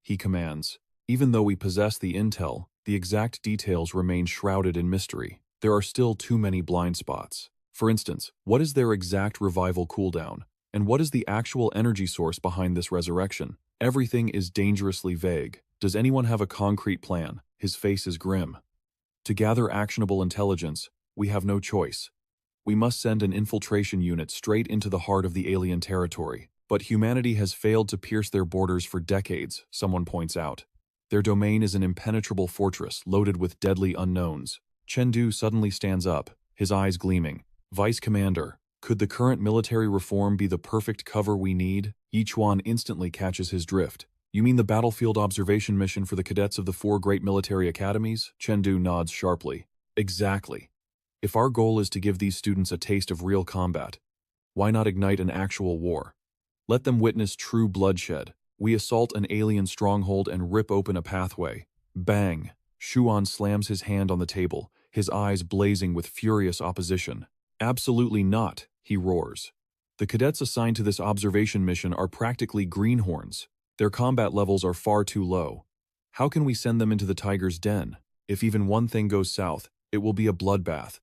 he commands. Even though we possess the intel, the exact details remain shrouded in mystery. There are still too many blind spots. For instance, what is their exact revival cooldown? And what is the actual energy source behind this resurrection? Everything is dangerously vague. Does anyone have a concrete plan? His face is grim. To gather actionable intelligence, we have no choice. We must send an infiltration unit straight into the heart of the alien territory. But humanity has failed to pierce their borders for decades, someone points out. Their domain is an impenetrable fortress loaded with deadly unknowns. Chengdu suddenly stands up, his eyes gleaming. Vice Commander, could the current military reform be the perfect cover we need? Yichuan instantly catches his drift. You mean the battlefield observation mission for the cadets of the 4 great military academies? Chengdu nods sharply. Exactly. If our goal is to give these students a taste of real combat, why not ignite an actual war? Let them witness true bloodshed. We assault an alien stronghold and rip open a pathway. Bang! Shuan slams his hand on the table, his eyes blazing with furious opposition. Absolutely not, he roars. The cadets assigned to this observation mission are practically greenhorns. Their combat levels are far too low. How can we send them into the tiger's den? If even one thing goes south, it will be a bloodbath.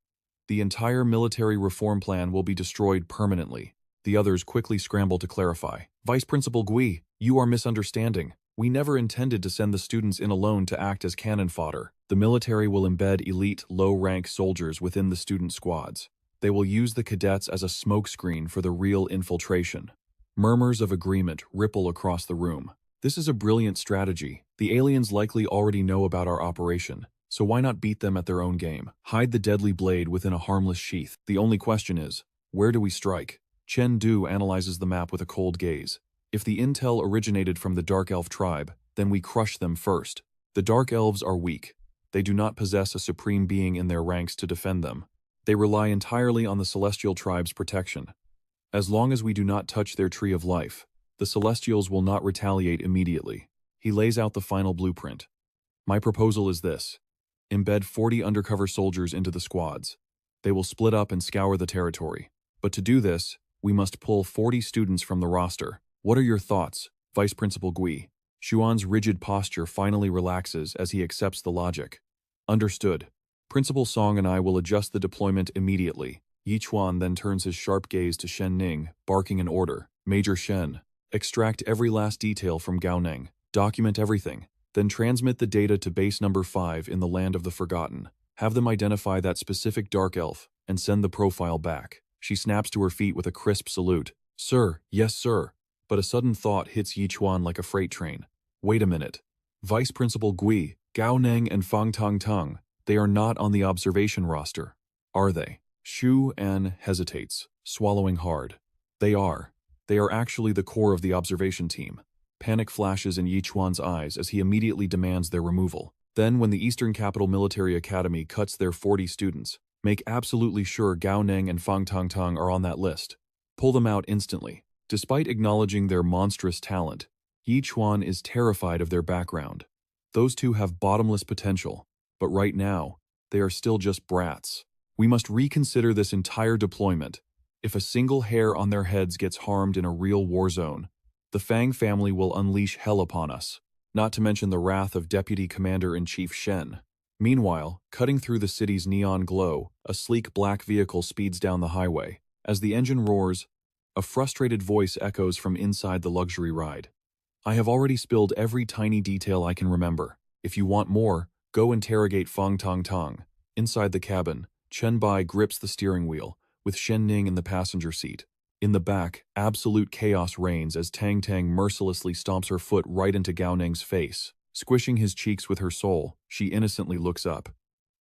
The entire military reform plan will be destroyed permanently. The others quickly scramble to clarify. Vice Principal Gui, you are misunderstanding. We never intended to send the students in alone to act as cannon fodder. The military will embed elite, low-rank soldiers within the student squads. They will use the cadets as a smokescreen for the real infiltration. Murmurs of agreement ripple across the room. This is a brilliant strategy. The aliens likely already know about our operation, so why not beat them at their own game? Hide the deadly blade within a harmless sheath. The only question is, where do we strike? Chen Du analyzes the map with a cold gaze. If the intel originated from the Dark Elf tribe, then we crush them first. The Dark Elves are weak. They do not possess a supreme being in their ranks to defend them. They rely entirely on the Celestial tribe's protection. As long as we do not touch their tree of life, the Celestials will not retaliate immediately. He lays out the final blueprint. My proposal is this. Embed 40 undercover soldiers into the squads. They will split up and scour the territory. But to do this, we must pull 40 students from the roster. What are your thoughts, Vice Principal Gui? Xuan's rigid posture finally relaxes as he accepts the logic. Understood. Principal Song and I will adjust the deployment immediately. Yichuan then turns his sharp gaze to Shen Ning, barking an order. Major Shen, extract every last detail from Gao Neng. Document everything. Then transmit the data to base number 5 in the Land of the Forgotten. Have them identify that specific Dark Elf and send the profile back. She snaps to her feet with a crisp salute. Sir, yes sir. But a sudden thought hits Yichuan like a freight train. Wait a minute. Vice Principal Gui, Gao Neng and Fang Tang Tang, they are not on the observation roster, are they? Shu An hesitates, swallowing hard. They are. They are actually the core of the observation team. Panic flashes in Yichuan's eyes as he immediately demands their removal. Then, when the Eastern Capital Military Academy cuts their 40 students, make absolutely sure Gao Neng and Fang Tang Tang are on that list. Pull them out instantly. Despite acknowledging their monstrous talent, Yichuan is terrified of their background. Those two have bottomless potential, but right now, they are still just brats. We must reconsider this entire deployment. If a single hair on their heads gets harmed in a real war zone, the Fang family will unleash hell upon us, not to mention the wrath of Deputy Commander-in-Chief Shen. Meanwhile, cutting through the city's neon glow, a sleek black vehicle speeds down the highway. As the engine roars, a frustrated voice echoes from inside the luxury ride. I have already spilled every tiny detail I can remember. If you want more, go interrogate Fang Tang Tang. Inside the cabin, Chen Bai grips the steering wheel, with Shen Ning in the passenger seat. In the back, absolute chaos reigns as Tang Tang mercilessly stomps her foot right into Gao Ning's face. Squishing his cheeks with her soul, she innocently looks up.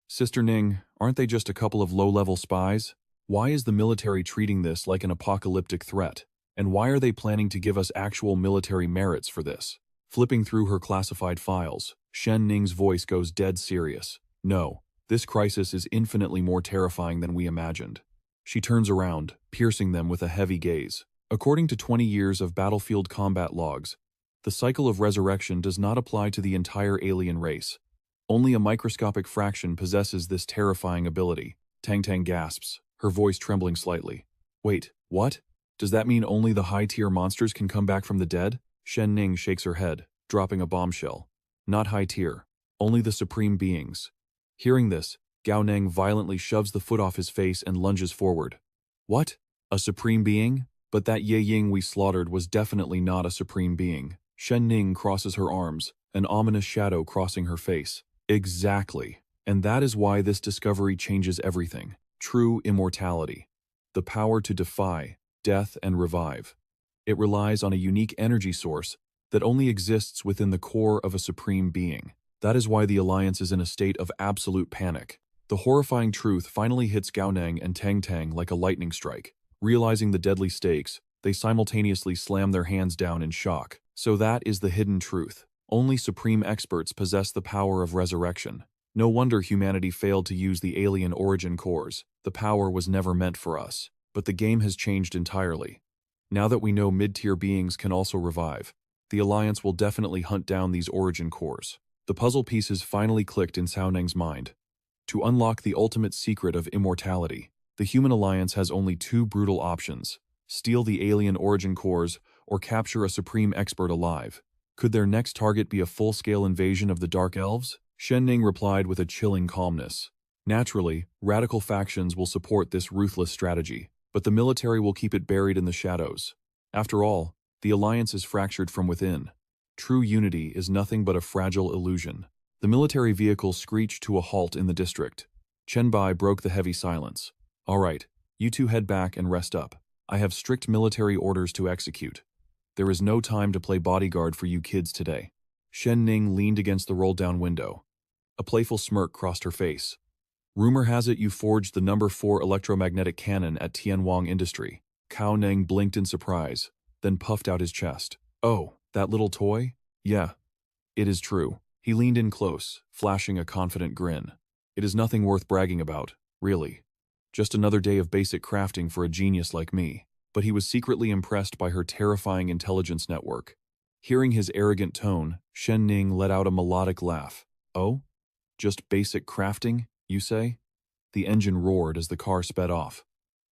Sister Ning, aren't they just a couple of low-level spies? Why is the military treating this like an apocalyptic threat? And why are they planning to give us actual military merits for this? Flipping through her classified files, Shen Ning's voice goes dead serious. No, this crisis is infinitely more terrifying than we imagined. She turns around, piercing them with a heavy gaze. According to 20 years of battlefield combat logs, The cycle of resurrection does not apply to the entire alien race. Only a microscopic fraction possesses this terrifying ability. Tang Tang gasps, her voice trembling slightly. Wait, what? Does that mean only the high-tier monsters can come back from the dead? Shen Ning shakes her head, dropping a bombshell. Not high-tier, only the supreme beings. Hearing this, Gao Neng violently shoves the foot off his face and lunges forward. What? A supreme being? But that Ye Ying we slaughtered was definitely not a supreme being. Shen Ning crosses her arms, an ominous shadow crossing her face. Exactly. And that is why this discovery changes everything. True immortality. The power to defy death and revive. It relies on a unique energy source that only exists within the core of a supreme being. That is why the Alliance is in a state of absolute panic. The horrifying truth finally hits Gao Neng and Tang Tang like a lightning strike. Realizing the deadly stakes, they simultaneously slam their hands down in shock. So that is the hidden truth. Only supreme experts possess the power of resurrection. No wonder humanity failed to use the alien origin cores. The power was never meant for us. But the game has changed entirely. Now that we know mid-tier beings can also revive, the Alliance will definitely hunt down these origin cores. The puzzle pieces finally clicked in Cao Neng's mind. To unlock the ultimate secret of immortality, the Human Alliance has only two brutal options: steal the alien origin cores or capture a supreme expert alive. Could their next target be a full-scale invasion of the Dark Elves? Shen Ning replied with a chilling calmness. Naturally, radical factions will support this ruthless strategy, but the military will keep it buried in the shadows. After all, the Alliance is fractured from within. True unity is nothing but a fragile illusion. The military vehicle screeched to a halt in the district. Chen Bai broke the heavy silence. All right, you two head back and rest up. I have strict military orders to execute. There is no time to play bodyguard for you kids today. Shen Ning leaned against the rolled-down window. A playful smirk crossed her face. Rumor has it you forged the number 4 electromagnetic cannon at Tianwang Industry. Cao Neng blinked in surprise, then puffed out his chest. Oh, that little toy? Yeah, it is true. He leaned in close, flashing a confident grin. It is nothing worth bragging about, really. Just another day of basic crafting for a genius like me. But he was secretly impressed by her terrifying intelligence network. Hearing his arrogant tone, Shen Ning let out a melodic laugh. Oh? Just basic crafting, you say? The engine roared as the car sped off.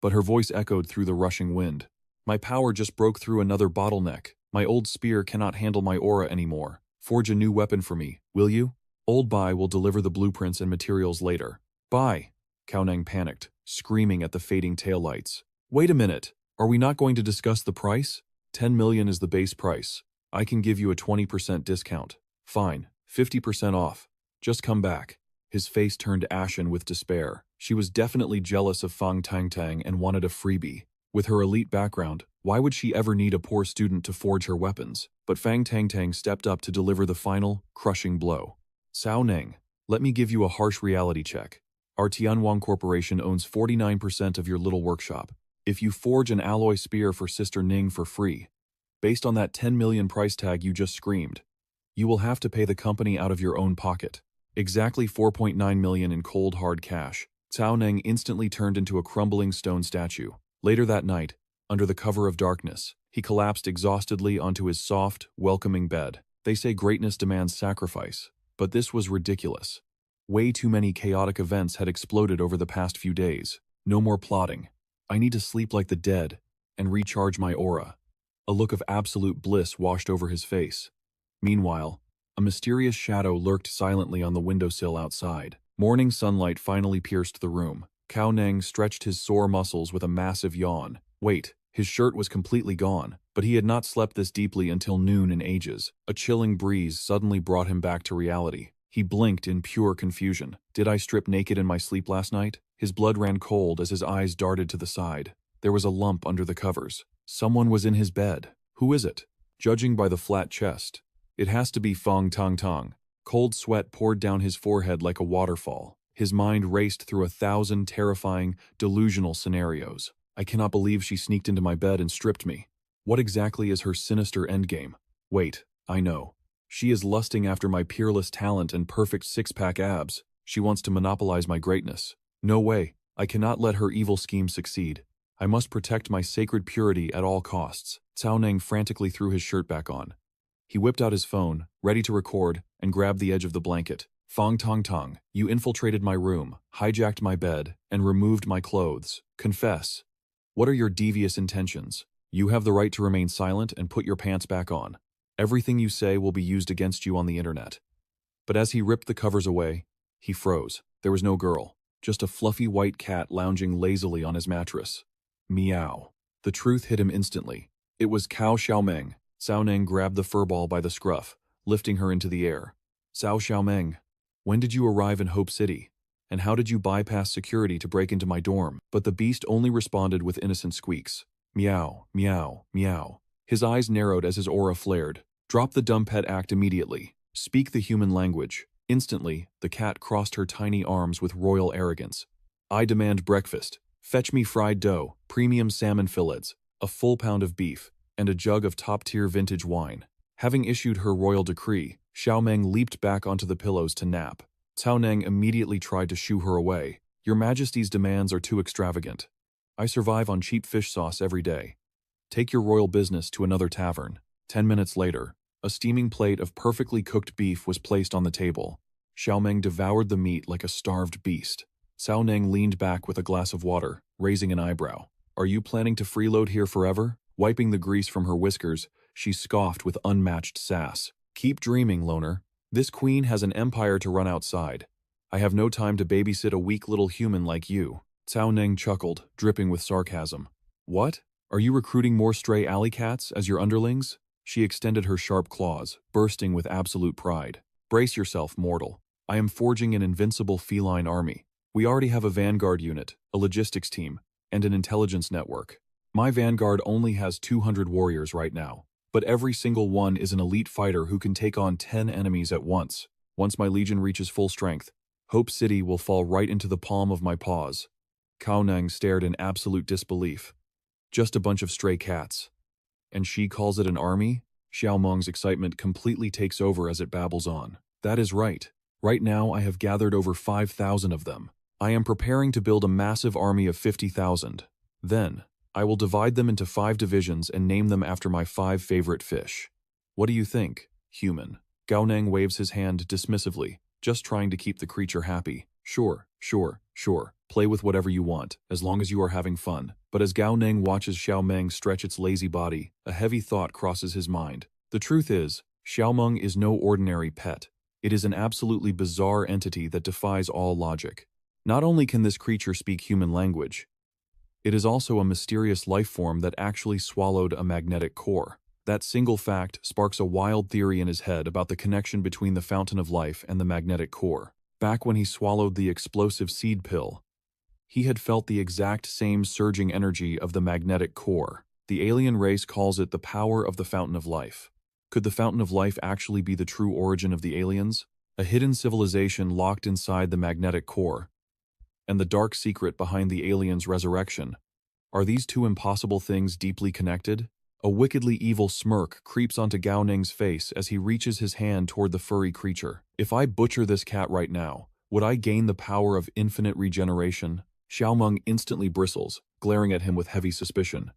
But her voice echoed through the rushing wind. My power just broke through another bottleneck. My old spear cannot handle my aura anymore. Forge a new weapon for me, will you? Old Bai will deliver the blueprints and materials later. Bai! Cao Neng panicked, screaming at the fading taillights. Wait a minute, are we not going to discuss the price? 10 million is the base price. I can give you a 20% discount. Fine, 50% off. Just come back. His face turned ashen with despair. She was definitely jealous of Fang Tang Tang and wanted a freebie. With her elite background, why would she ever need a poor student to forge her weapons? But Fang Tang Tang stepped up to deliver the final, crushing blow. Cao Neng, let me give you a harsh reality check. Our Tianwang Corporation owns 49% of your little workshop. If you forge an alloy spear for Sister Ning for free, based on that 10 million price tag you just screamed, you will have to pay the company out of your own pocket. Exactly 4.9 million in cold hard cash. Cao Neng instantly turned into a crumbling stone statue. Later that night, under the cover of darkness, he collapsed exhaustedly onto his soft, welcoming bed. They say greatness demands sacrifice, but this was ridiculous. Way too many chaotic events had exploded over the past few days. No more plotting. I need to sleep like the dead and recharge my aura. A look of absolute bliss washed over his face. Meanwhile, a mysterious shadow lurked silently on the windowsill outside. Morning sunlight finally pierced the room. Cao Neng stretched his sore muscles with a massive yawn. Wait, his shirt was completely gone, but he had not slept this deeply until noon in ages. A chilling breeze suddenly brought him back to reality. He blinked in pure confusion. Did I strip naked in my sleep last night? His blood ran cold as his eyes darted to the side. There was a lump under the covers. Someone was in his bed. Who is it? Judging by the flat chest, it has to be Fang Tang Tang. Cold sweat poured down his forehead like a waterfall. His mind raced through 1,000 terrifying, delusional scenarios. I cannot believe she sneaked into my bed and stripped me. What exactly is her sinister endgame? Wait, I know. She is lusting after my peerless talent and perfect six-pack abs. She wants to monopolize my greatness. No way. I cannot let her evil scheme succeed. I must protect my sacred purity at all costs. Cao Neng frantically threw his shirt back on. He whipped out his phone, ready to record, and grabbed the edge of the blanket. Fong Tong Tong, you infiltrated my room, hijacked my bed, and removed my clothes. Confess. What are your devious intentions? You have the right to remain silent and put your pants back on. Everything you say will be used against you on the internet. But as he ripped the covers away, he froze. There was no girl, just a fluffy white cat lounging lazily on his mattress. Meow. The truth hit him instantly. It was Cao Xiaomeng. Cao Neng grabbed the furball by the scruff, lifting her into the air. Cao Xiaomeng, when did you arrive in Hope City? And how did you bypass security to break into my dorm? But the beast only responded with innocent squeaks. Meow, meow, meow. His eyes narrowed as his aura flared. Drop the dumb pet act immediately. Speak the human language. Instantly, the cat crossed her tiny arms with royal arrogance. I demand breakfast. Fetch me fried dough, premium salmon fillets, a full pound of beef, and a jug of top-tier vintage wine. Having issued her royal decree, Xiaomeng leaped back onto the pillows to nap. Cao Neng immediately tried to shoo her away. Your Majesty's demands are too extravagant. I survive on cheap fish sauce every day. Take your royal business to another tavern. 10 minutes later, a steaming plate of perfectly cooked beef was placed on the table. Xiaomeng devoured the meat like a starved beast. Cao Neng leaned back with a glass of water, raising an eyebrow. Are you planning to freeload here forever? Wiping the grease from her whiskers, she scoffed with unmatched sass. Keep dreaming, loner. This queen has an empire to run outside. I have no time to babysit a weak little human like you. Cao Neng chuckled, dripping with sarcasm. What? Are you recruiting more stray alley cats as your underlings? She extended her sharp claws, bursting with absolute pride. Brace yourself, mortal. I am forging an invincible feline army. We already have a vanguard unit, a logistics team, and an intelligence network. My vanguard only has 200 warriors right now, but every single one is an elite fighter who can take on 10 enemies at once. Once my legion reaches full strength, Hope City will fall right into the palm of my paws. Cao Neng stared in absolute disbelief. Just a bunch of stray cats. And she calls it an army? Xiaomeng's excitement completely takes over as it babbles on. That is right. Right now I have gathered over 5,000 of them. I am preparing to build a massive army of 50,000. Then, I will divide them into 5 divisions and name them after my 5 favorite fish. What do you think, human? Gao Neng waves his hand dismissively, just trying to keep the creature happy. Sure. Play with whatever you want, as long as you are having fun. But as Gao Neng watches Xiaomeng stretch its lazy body, a heavy thought crosses his mind. The truth is, Xiaomeng is no ordinary pet. It is an absolutely bizarre entity that defies all logic. Not only can this creature speak human language, it is also a mysterious life form that actually swallowed a magnetic core. That single fact sparks a wild theory in his head about the connection between the fountain of life and the magnetic core. Back when he swallowed the explosive seed pill, he had felt the exact same surging energy of the magnetic core. The alien race calls it the power of the fountain of life. Could the fountain of life actually be the true origin of the aliens? A hidden civilization locked inside the magnetic core, and the dark secret behind the aliens' resurrection. Are these two impossible things deeply connected? A wickedly evil smirk creeps onto Gao Neng's face as he reaches his hand toward the furry creature. If I butcher this cat right now, would I gain the power of infinite regeneration? Xiaomeng instantly bristles, glaring at him with heavy suspicion.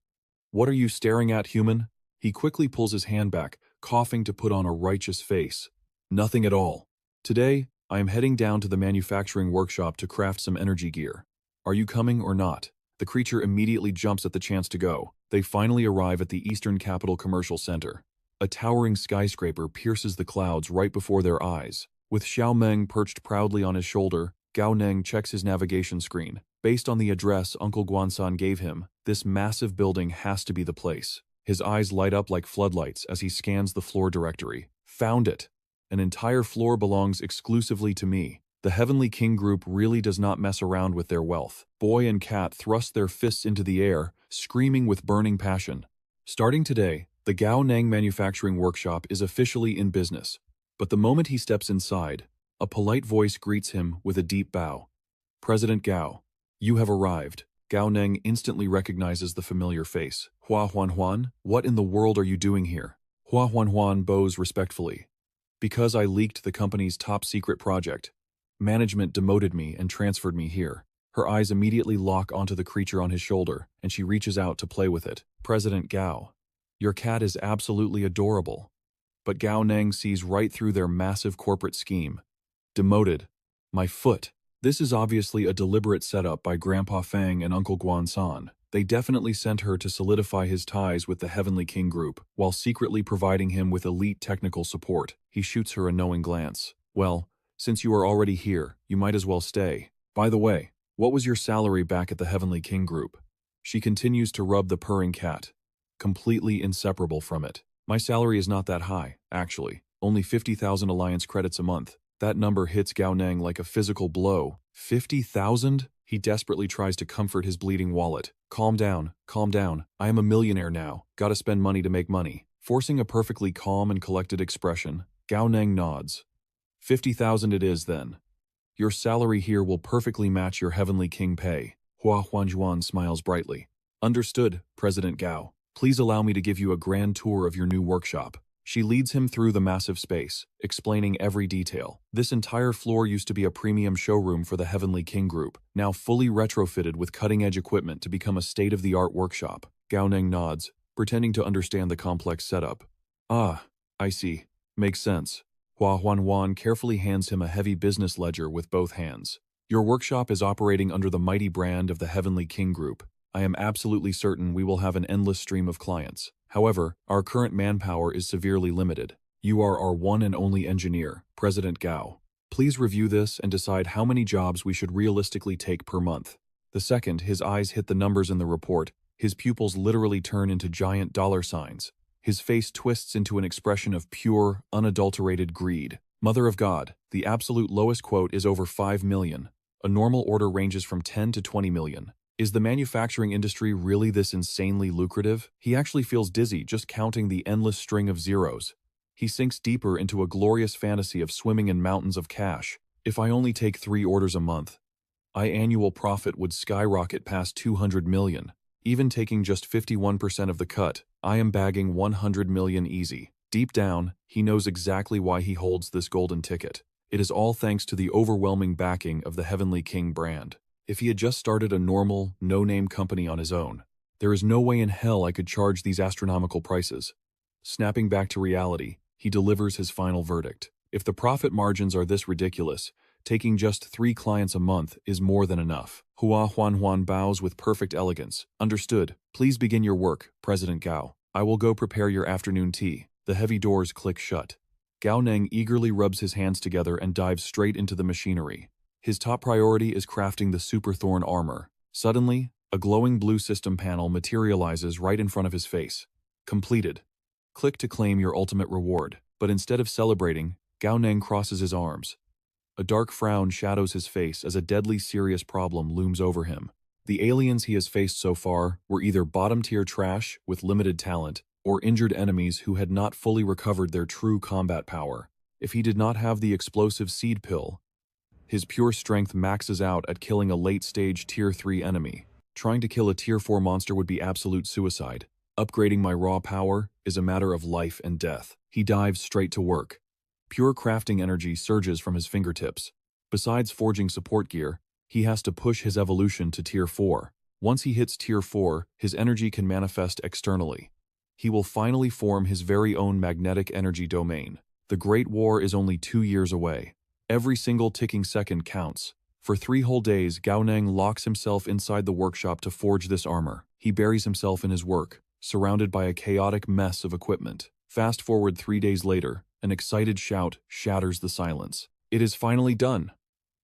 What are you staring at, human? He quickly pulls his hand back, coughing to put on a righteous face. Nothing at all. Today, I am heading down to the manufacturing workshop to craft some energy gear. Are you coming or not? The creature immediately jumps at the chance to go. They finally arrive at the Eastern Capital Commercial Center. A towering skyscraper pierces the clouds right before their eyes. With Xiaomeng perched proudly on his shoulder, Gao Neng checks his navigation screen. Based on the address Uncle Guansan gave him, this massive building has to be the place. His eyes light up like floodlights as he scans the floor directory. Found it! An entire floor belongs exclusively to me. The Heavenly King group really does not mess around with their wealth. Boy and cat thrust their fists into the air, screaming with burning passion. Starting today, the Gao Neng manufacturing workshop is officially in business. But the moment he steps inside, a polite voice greets him with a deep bow. President Gao, you have arrived. Gao Neng instantly recognizes the familiar face. Hua Huan, what in the world are you doing here? Hua Huan bows respectfully. Because I leaked the company's top-secret project, management demoted me and transferred me here. Her eyes immediately lock onto the creature on his shoulder, and she reaches out to play with it. President Gao, your cat is absolutely adorable. but Gao Neng sees right through their massive corporate scheme. Demoted. My foot. This is obviously a deliberate setup by Grandpa Fang and Uncle Guan San. They definitely sent her to solidify his ties with the Heavenly King group, while secretly providing him with elite technical support. He shoots her a knowing glance. Well, since you are already here, you might as well stay. By the way, what was your salary back at the Heavenly King group? She continues to rub the purring cat, completely inseparable from it. My salary is not that high, actually. Only 50,000 alliance credits a month. That number hits Gao Neng like a physical blow. 50,000? He desperately tries to comfort his bleeding wallet. Calm down, calm down. I am a millionaire now. Gotta spend money to make money. Forcing a perfectly calm and collected expression, Gao Neng nods. 50,000 it is then. Your salary here will perfectly match your Heavenly King pay. Hua Huanjuan smiles brightly. Understood, President Gao. Please allow me to give you a grand tour of your new workshop. She leads him through the massive space, explaining every detail. This entire floor used to be a premium showroom for the Heavenly King group, now fully retrofitted with cutting-edge equipment to become a state-of-the-art workshop. Gao Neng nods, pretending to understand the complex setup. Ah, I see. Makes sense. Hua Huanhuan carefully hands him a heavy business ledger with both hands. Your workshop is operating under the mighty brand of the Heavenly King group. I am absolutely certain we will have an endless stream of clients. However, our current manpower is severely limited. You are our one and only engineer, President Gao. Please review this and decide how many jobs we should realistically take per month. The second his eyes hit the numbers in the report, his pupils literally turn into giant dollar signs. His face twists into an expression of pure, unadulterated greed. Mother of God, the absolute lowest quote is over 5 million. A normal order ranges from 10 to 20 million. Is the manufacturing industry really this insanely lucrative? He actually feels dizzy just counting the endless string of zeros. He sinks deeper into a glorious fantasy of swimming in mountains of cash. If I only take 3 orders a month, my annual profit would skyrocket past 200 million. Even taking just 51% of the cut, I am bagging 100 million easy. Deep down, he knows exactly why he holds this golden ticket. It is all thanks to the overwhelming backing of the Heavenly King brand. If he had just started a normal, no-name company on his own, there is no way in hell I could charge these astronomical prices. Snapping back to reality, he delivers his final verdict. If the profit margins are this ridiculous, taking just 3 clients a month is more than enough. Hua Huanhuan bows with perfect elegance. Understood. Please begin your work, President Gao. I will go prepare your afternoon tea. The heavy doors click shut. Gao Neng eagerly rubs his hands together and dives straight into the machinery. His top priority is crafting the Super Thorn armor. Suddenly, a glowing blue system panel materializes right in front of his face. Completed. Click to claim your ultimate reward. But instead of celebrating, Gao Neng crosses his arms. A dark frown shadows his face as a deadly serious problem looms over him. The aliens he has faced so far were either bottom-tier trash with limited talent, or injured enemies who had not fully recovered their true combat power. If he did not have the explosive seed pill, his pure strength maxes out at killing a late-stage Tier 3 enemy. Trying to kill a Tier 4 monster would be absolute suicide. Upgrading my raw power is a matter of life and death. He dives straight to work. Pure crafting energy surges from his fingertips. Besides forging support gear, he has to push his evolution to Tier 4. Once he hits Tier 4, his energy can manifest externally. He will finally form his very own magnetic energy domain. The Great War is only 2 years away. Every single ticking second counts. For 3 whole days, Gao Neng locks himself inside the workshop to forge this armor. He buries himself in his work, surrounded by a chaotic mess of equipment. Fast forward 3 days later, an excited shout shatters the silence. It is finally done.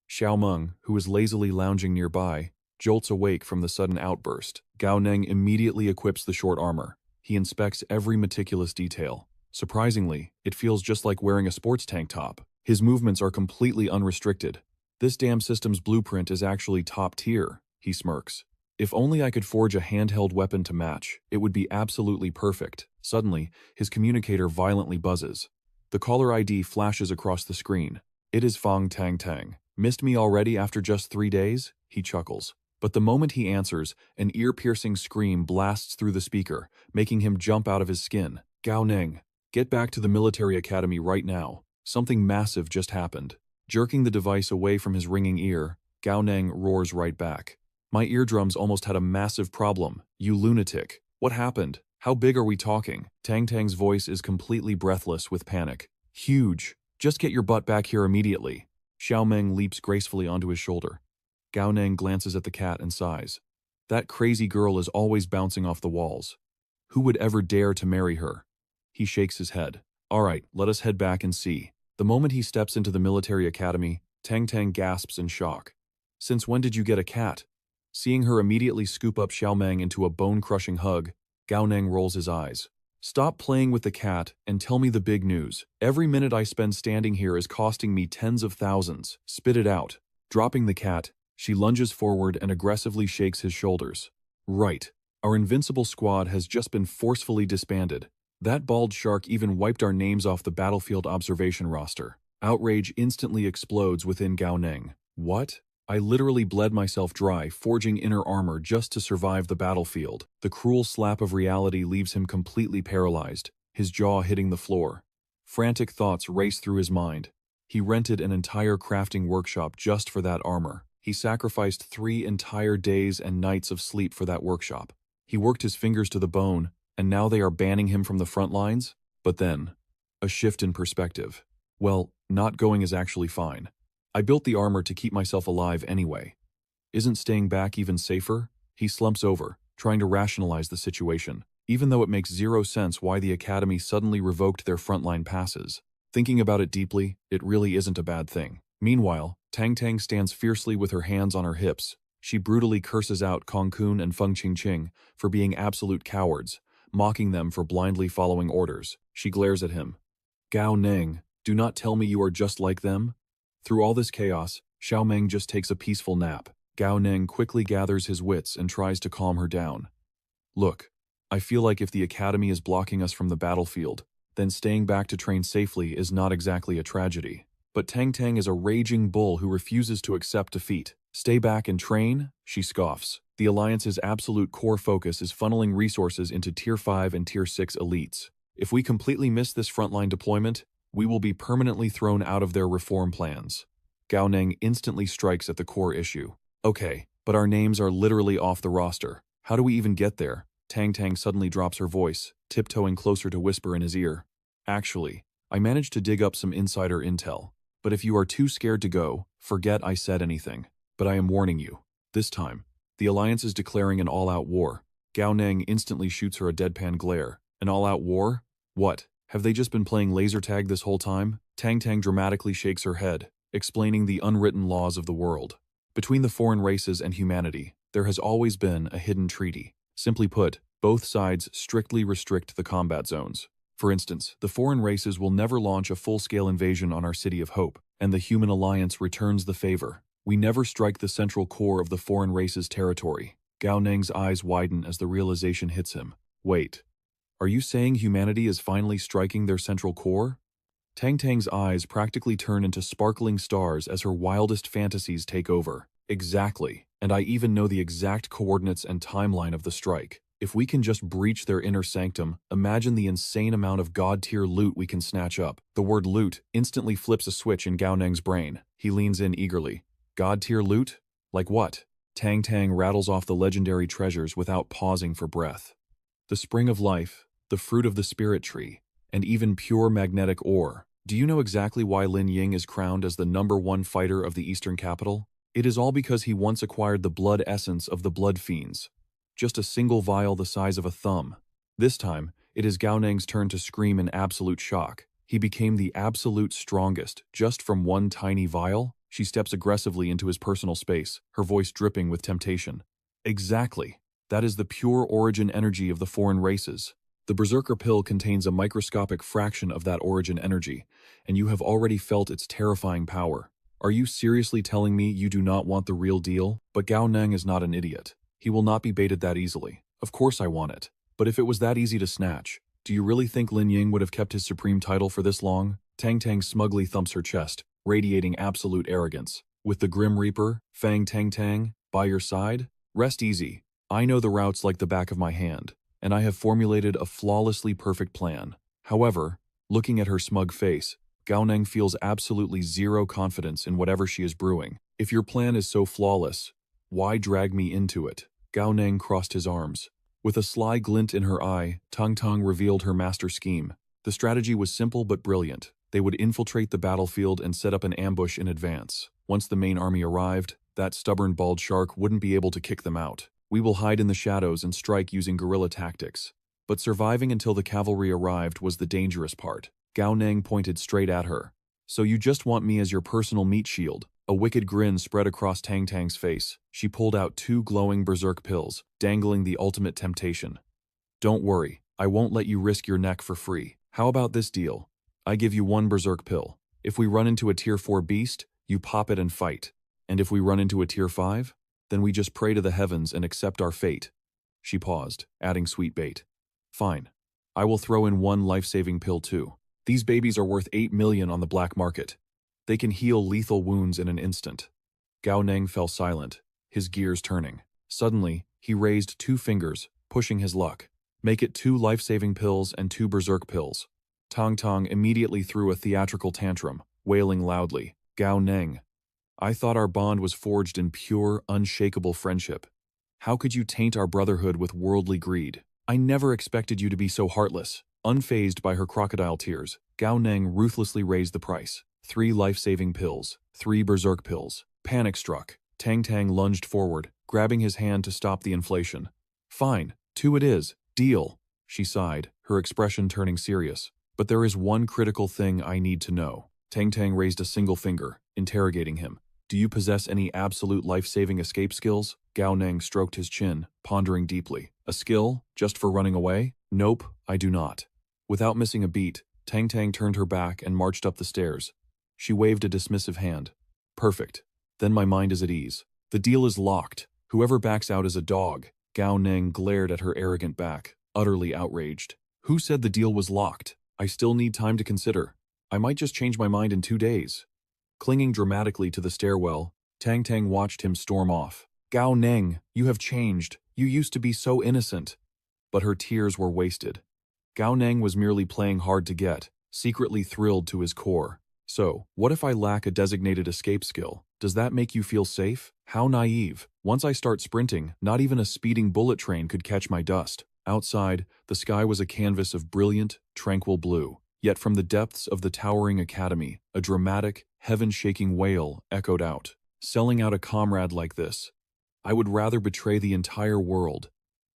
Xiao Meng, who is lazily lounging nearby, jolts awake from the sudden outburst. Gao Neng immediately equips the short armor. He inspects every meticulous detail. Surprisingly, it feels just like wearing a sports tank top. His movements are completely unrestricted. This damn system's blueprint is actually top tier, he smirks. If only I could forge a handheld weapon to match, it would be absolutely perfect. Suddenly, his communicator violently buzzes. The caller ID flashes across the screen. It is Fang Tang Tang. Missed me already after just 3 days? He chuckles. But the moment he answers, an ear-piercing scream blasts through the speaker, making him jump out of his skin. Gao Neng, get back to the military academy right now. Something massive just happened. Jerking the device away from his ringing ear, Gao Neng roars right back. My eardrums almost had a massive problem. You lunatic. What happened? How big are we talking? Tang Tang's voice is completely breathless with panic. Huge. Just get your butt back here immediately. Xiao Meng leaps gracefully onto his shoulder. Gao Neng glances at the cat and sighs. That crazy girl is always bouncing off the walls. Who would ever dare to marry her? He shakes his head. All right, let us head back and see. The moment he steps into the military academy, Tang Tang gasps in shock. Since when did you get a cat? Seeing her immediately scoop up Xiao Meng into a bone-crushing hug, Gao Neng rolls his eyes. Stop playing with the cat and tell me the big news. Every minute I spend standing here is costing me tens of thousands. Spit it out. Dropping the cat, she lunges forward and aggressively shakes his shoulders. Right. Our invincible squad has just been forcefully disbanded. That bald shark even wiped our names off the battlefield observation roster. Outrage instantly explodes within Gao Neng. What? I literally bled myself dry, forging inner armor just to survive the battlefield. The cruel slap of reality leaves him completely paralyzed, his jaw hitting the floor. Frantic thoughts race through his mind. He rented an entire crafting workshop just for that armor. He sacrificed 3 entire days and nights of sleep for that workshop. He worked his fingers to the bone, and now they are banning him from the front lines? But then, a shift in perspective. Well, not going is actually fine. I built the armor to keep myself alive anyway. Isn't staying back even safer? He slumps over, trying to rationalize the situation, even though it makes zero sense why the academy suddenly revoked their frontline passes. Thinking about it deeply, it really isn't a bad thing. Meanwhile, Tang Tang stands fiercely with her hands on her hips. She brutally curses out Kong Kun and Feng Qingqing for being absolute cowards, mocking them for blindly following orders. She glares at him. Gao Neng, do not tell me you are just like them? Through all this chaos, Xiao Meng just takes a peaceful nap. Gao Neng quickly gathers his wits and tries to calm her down. Look, I feel like if the academy is blocking us from the battlefield, then staying back to train safely is not exactly a tragedy. But Tang Tang is a raging bull who refuses to accept defeat. Stay back and train? She scoffs. The Alliance's absolute core focus is funneling resources into Tier 5 and Tier 6 elites. If we completely miss this frontline deployment, we will be permanently thrown out of their reform plans. Gao Neng instantly strikes at the core issue. Okay, but our names are literally off the roster. How do we even get there? Tang Tang suddenly drops her voice, tiptoeing closer to whisper in his ear. Actually, I managed to dig up some insider intel. But if you are too scared to go, forget I said anything. But I am warning you. This time, the Alliance is declaring an all-out war. Gao Neng instantly shoots her a deadpan glare. An all-out war? What? Have they just been playing laser tag this whole time? Tang Tang dramatically shakes her head, explaining the unwritten laws of the world. Between the foreign races and humanity, there has always been a hidden treaty. Simply put, both sides strictly restrict the combat zones. For instance, the foreign races will never launch a full-scale invasion on our City of Hope, and the human alliance returns the favor. We never strike the central core of the foreign race's territory. Gao Neng's eyes widen as the realization hits him. Wait. Are you saying humanity is finally striking their central core? Tang Tang's eyes practically turn into sparkling stars as her wildest fantasies take over. Exactly, and I even know the exact coordinates and timeline of the strike. If we can just breach their inner sanctum, imagine the insane amount of god-tier loot we can snatch up. The word loot instantly flips a switch in Gao Neng's brain. He leans in eagerly. God-tier loot? Like what? Tang Tang rattles off the legendary treasures without pausing for breath. The spring of life, the fruit of the spirit tree, and even pure magnetic ore. Do you know exactly why Lin Ying is crowned as the #1 fighter of the Eastern capital? It is all because he once acquired the blood essence of the blood fiends. Just a single vial the size of a thumb. This time, it is Gao Neng's turn to scream in absolute shock. He became the absolute strongest, just from one tiny vial? She steps aggressively into his personal space, her voice dripping with temptation. Exactly. That is the pure origin energy of the foreign races. The Berserker pill contains a microscopic fraction of that origin energy, and you have already felt its terrifying power. Are you seriously telling me you do not want the real deal? But Gao Neng is not an idiot. He will not be baited that easily. Of course I want it. But if it was that easy to snatch, do you really think Lin Ying would have kept his supreme title for this long? Tang Tang smugly thumps her chest, radiating absolute arrogance. With the Grim Reaper, Fang Tang Tang, by your side? Rest easy. I know the routes like the back of my hand, and I have formulated a flawlessly perfect plan. However, looking at her smug face, Gao Neng feels absolutely zero confidence in whatever she is brewing. If your plan is so flawless, why drag me into it? Gao Neng crossed his arms. With a sly glint in her eye, Tang Tang revealed her master scheme. The strategy was simple but brilliant. They would infiltrate the battlefield and set up an ambush in advance. Once the main army arrived, that stubborn bald shark wouldn't be able to kick them out. We will hide in the shadows and strike using guerrilla tactics. But surviving until the cavalry arrived was the dangerous part. Gao Neng pointed straight at her. So you just want me as your personal meat shield? A wicked grin spread across Tang Tang's face. She pulled out 2 glowing berserk pills, dangling the ultimate temptation. Don't worry, I won't let you risk your neck for free. How about this deal? I give you 1 berserk pill. If we run into a tier 4 beast, you pop it and fight. And if we run into a tier 5, then we just pray to the heavens and accept our fate. She paused, adding sweet bait. Fine. I will throw in 1 life-saving pill too. These babies are worth 8 million on the black market. They can heal lethal wounds in an instant. Gao Neng fell silent, his gears turning. Suddenly, he raised 2 fingers, pushing his luck. Make it 2 life-saving pills and 2 berserk pills. Tang Tang immediately threw a theatrical tantrum, wailing loudly. Gao Neng, I thought our bond was forged in pure, unshakable friendship. How could you taint our brotherhood with worldly greed? I never expected you to be so heartless. Unfazed by her crocodile tears, Gao Neng ruthlessly raised the price. 3 life-saving pills, 3 berserk pills. Panic struck. Tang Tang lunged forward, grabbing his hand to stop the inflation. Fine, 2 it is. Deal, she sighed, her expression turning serious. But there is one critical thing I need to know. Tang Tang raised a single finger, interrogating him. Do you possess any absolute life-saving escape skills? Gao Neng stroked his chin, pondering deeply. A skill, just for running away? Nope, I do not. Without missing a beat, Tang Tang turned her back and marched up the stairs. She waved a dismissive hand. Perfect. Then my mind is at ease. The deal is locked. Whoever backs out is a dog. Gao Neng glared at her arrogant back, utterly outraged. Who said the deal was locked? I still need time to consider. I might just change my mind in 2 days. Clinging dramatically to the stairwell, Tang Tang watched him storm off. Gao Neng, you have changed. You used to be so innocent. But her tears were wasted. Gao Neng was merely playing hard to get, secretly thrilled to his core. So, what if I lack a designated escape skill? Does that make you feel safe? How naive. Once I start sprinting, not even a speeding bullet train could catch my dust. Outside, the sky was a canvas of brilliant, tranquil blue. Yet from the depths of the towering academy, a dramatic, heaven-shaking wail echoed out. Selling out a comrade like this. I would rather betray the entire world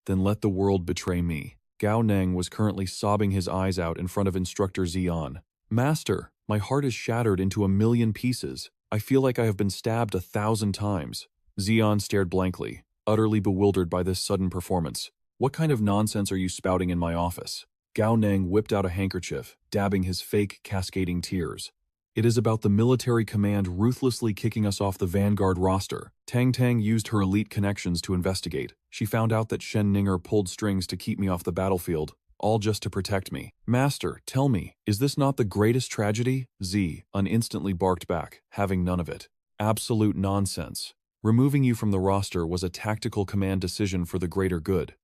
than let the world betray me. Gao Neng was currently sobbing his eyes out in front of instructor Xian. Master, my heart is shattered into 1,000,000 pieces. I feel like I have been stabbed 1,000 times. Xian stared blankly, utterly bewildered by this sudden performance. What kind of nonsense are you spouting in my office? Gao Neng whipped out a handkerchief, dabbing his fake, cascading tears. It is about the military command ruthlessly kicking us off the Vanguard roster. Tang Tang used her elite connections to investigate. She found out that Shen Ninger pulled strings to keep me off the battlefield, all just to protect me. Master, tell me, is this not the greatest tragedy? Xian instantly barked back, having none of it. Absolute nonsense. Removing you from the roster was a tactical command decision for the greater good.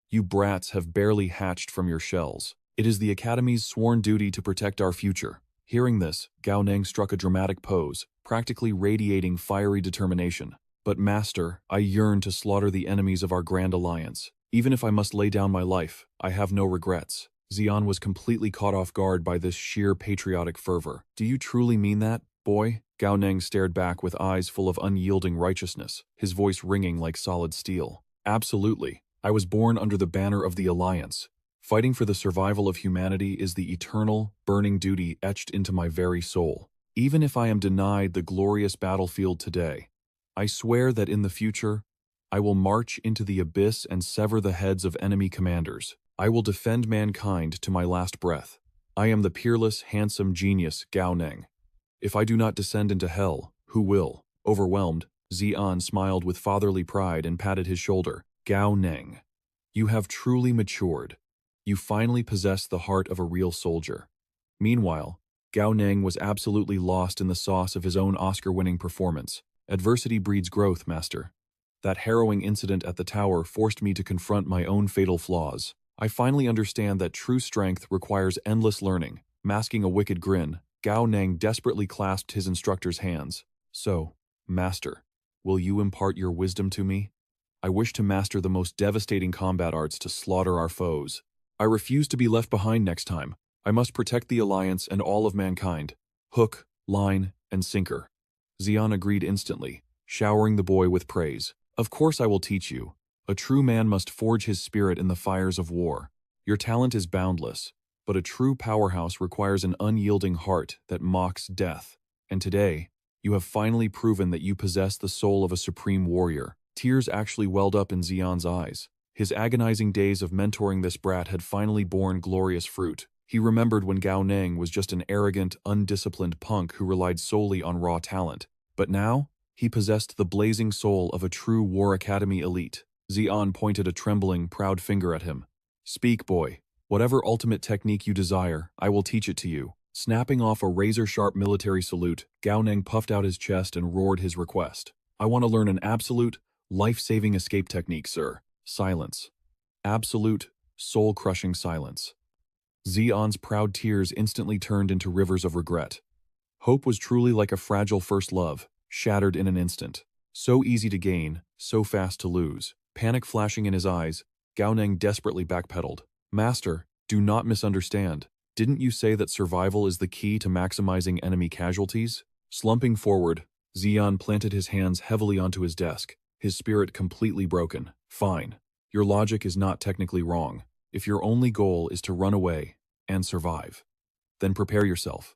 You brats have barely hatched from your shells. It is the Academy's sworn duty to protect our future. Hearing this, Gao Neng struck a dramatic pose, practically radiating fiery determination. But master, I yearn to slaughter the enemies of our grand alliance. Even if I must lay down my life, I have no regrets. Xian was completely caught off guard by this sheer patriotic fervor. Do you truly mean that, boy? Gao Neng stared back with eyes full of unyielding righteousness, his voice ringing like solid steel. Absolutely. I was born under the banner of the Alliance. Fighting for the survival of humanity is the eternal, burning duty etched into my very soul. Even if I am denied the glorious battlefield today, I swear that in the future, I will march into the abyss and sever the heads of enemy commanders. I will defend mankind to my last breath. I am the peerless, handsome genius Gao Neng. If I do not descend into hell, who will? Overwhelmed, Xian smiled with fatherly pride and patted his shoulder. Gao Neng, you have truly matured. You finally possess the heart of a real soldier. Meanwhile, Gao Neng was absolutely lost in the sauce of his own Oscar-winning performance. Adversity breeds growth, master. That harrowing incident at the tower forced me to confront my own fatal flaws. I finally understand that true strength requires endless learning. Masking a wicked grin, Gao Neng desperately clasped his instructor's hands. So, master, will you impart your wisdom to me? I wish to master the most devastating combat arts to slaughter our foes. I refuse to be left behind next time. I must protect the Alliance and all of mankind. Hook, line, and sinker. Xian agreed instantly, showering the boy with praise. Of course I will teach you. A true man must forge his spirit in the fires of war. Your talent is boundless, but a true powerhouse requires an unyielding heart that mocks death. And today, you have finally proven that you possess the soul of a supreme warrior. Tears actually welled up in Xian's eyes. His agonizing days of mentoring this brat had finally borne glorious fruit. He remembered when Gao Neng was just an arrogant, undisciplined punk who relied solely on raw talent. But now, he possessed the blazing soul of a true War Academy elite. Xian pointed a trembling, proud finger at him. Speak, boy. Whatever ultimate technique you desire, I will teach it to you. Snapping off a razor-sharp military salute, Gao Neng puffed out his chest and roared his request. I want to learn an absolute, life-saving escape technique, sir. Silence. Absolute, soul-crushing silence. Xian's proud tears instantly turned into rivers of regret. Hope was truly like a fragile first love, shattered in an instant. So easy to gain, so fast to lose. Panic flashing in his eyes, Gao Neng desperately backpedaled. Master, do not misunderstand. Didn't you say that survival is the key to maximizing enemy casualties? Slumping forward, Xian planted his hands heavily onto his desk, his spirit completely broken. Fine. Your logic is not technically wrong. If your only goal is to run away and survive, then prepare yourself.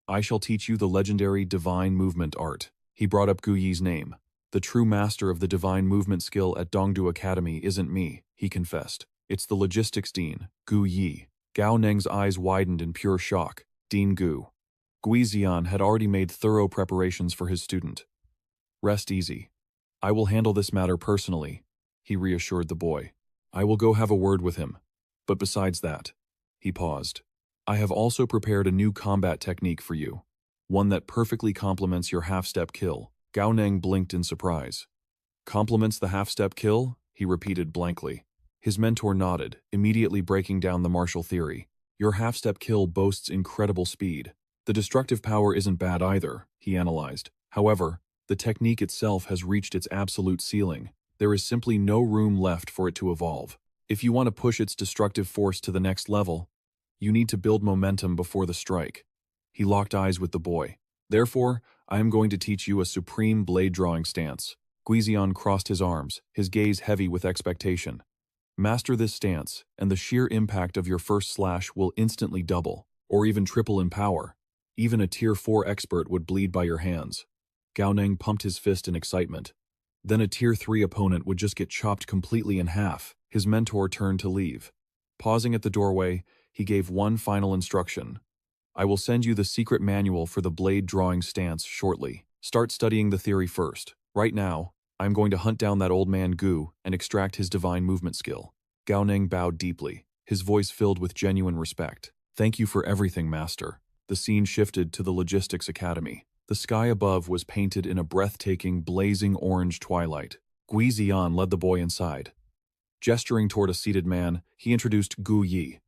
I shall teach you the legendary divine movement art. He brought up Gu Yi's name. The true master of the divine movement skill at Dongdu Academy isn't me, he confessed. It's the logistics dean, Gu Yi. Gao Neng's eyes widened in pure shock. Dean Gu. Gui Xian had already made thorough preparations for his student. Rest easy. I will handle this matter personally, he reassured the boy. I will go have a word with him. But besides that, he paused. I have also prepared a new combat technique for you. One that perfectly complements your half-step kill. Gao Neng blinked in surprise. Complements the half-step kill? He repeated blankly. His mentor nodded, immediately breaking down the martial theory. Your half-step kill boasts incredible speed. The destructive power isn't bad either, he analyzed. However, the technique itself has reached its absolute ceiling. There is simply no room left for it to evolve. If you want to push its destructive force to the next level, you need to build momentum before the strike. He locked eyes with the boy. Therefore, I am going to teach you a supreme blade-drawing stance. Guizian crossed his arms, his gaze heavy with expectation. Master this stance, and the sheer impact of your first slash will instantly double, or even triple in power. Even a Tier 4 expert would bleed by your hands. Gao Neng pumped his fist in excitement. Then a Tier 3 opponent would just get chopped completely in half. His mentor turned to leave. Pausing at the doorway, he gave one final instruction. I will send you the secret manual for the blade-drawing stance shortly. Start studying the theory first. Right now, I am going to hunt down that old man Gu and extract his divine movement skill. Gao Neng bowed deeply, his voice filled with genuine respect. Thank you for everything, Master. The scene shifted to the Logistics Academy. The sky above was painted in a breathtaking, blazing orange twilight. Gui Ziyan led the boy inside. Gesturing toward a seated man, he introduced Gu Yi.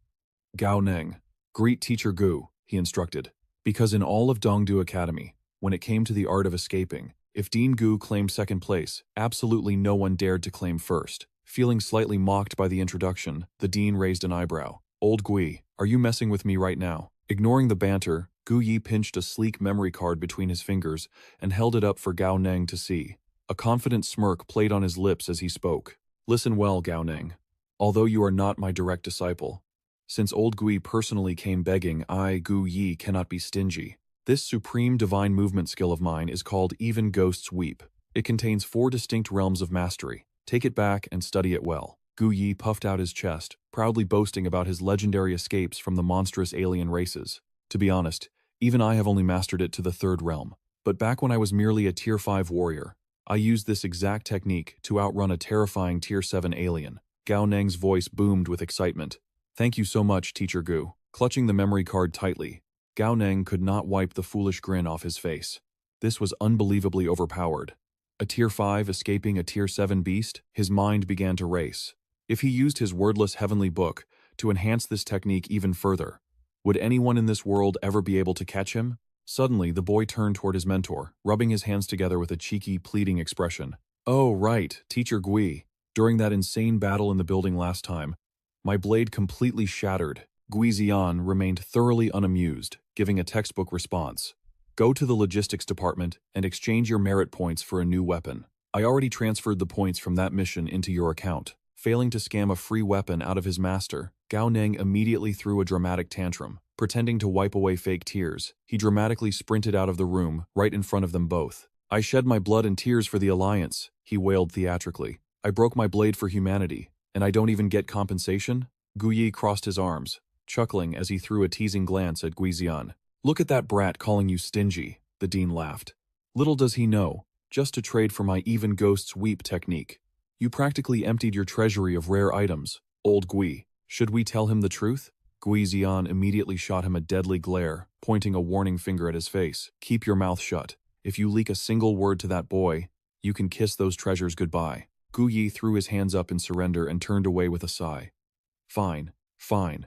Gao Neng, greet Teacher Gu, he instructed. Because in all of Dongdu Academy, when it came to the art of escaping, if Dean Gu claimed second place, absolutely no one dared to claim first. Feeling slightly mocked by the introduction, the dean raised an eyebrow. Old Gui, are you messing with me right now? Ignoring the banter, Gu Yi pinched a sleek memory card between his fingers and held it up for Gao Neng to see. A confident smirk played on his lips as he spoke. Listen well, Gao Neng. Although you are not my direct disciple, since old Gui personally came begging, I, Gu Yi, cannot be stingy. This supreme divine movement skill of mine is called Even Ghosts Weep. It contains 4 distinct realms of mastery. Take it back and study it well. Gu Yi puffed out his chest, proudly boasting about his legendary escapes from the monstrous alien races. To be honest, even I have only mastered it to the 3rd realm. But back when I was merely a Tier 5 warrior, I used this exact technique to outrun a terrifying Tier 7 alien. Gao Neng's voice boomed with excitement. Thank you so much, Teacher Gu. Clutching the memory card tightly, Gao Neng could not wipe the foolish grin off his face. This was unbelievably overpowered. A Tier 5 escaping a Tier 7 beast? His mind began to race. If he used his wordless heavenly book to enhance this technique even further, would anyone in this world ever be able to catch him? Suddenly, the boy turned toward his mentor, rubbing his hands together with a cheeky, pleading expression. Oh, right, Teacher Gui. During that insane battle in the building last time, my blade completely shattered. Guizian remained thoroughly unamused, giving a textbook response. Go to the logistics department and exchange your merit points for a new weapon. I already transferred the points from that mission into your account. Failing to scam a free weapon out of his master, Gao Neng immediately threw a dramatic tantrum. Pretending to wipe away fake tears, he dramatically sprinted out of the room, right in front of them both. I shed my blood and tears for the Alliance, he wailed theatrically. I broke my blade for humanity, and I don't even get compensation? Guyi crossed his arms, chuckling as he threw a teasing glance at Guizian. Look at that brat calling you stingy, the dean laughed. Little does he know, just to trade for my even ghosts weep technique. You practically emptied your treasury of rare items, old Gui. Should we tell him the truth? Guizian immediately shot him a deadly glare, pointing a warning finger at his face. Keep your mouth shut. If you leak a single word to that boy, you can kiss those treasures goodbye. Guyi threw his hands up in surrender and turned away with a sigh. Fine, fine.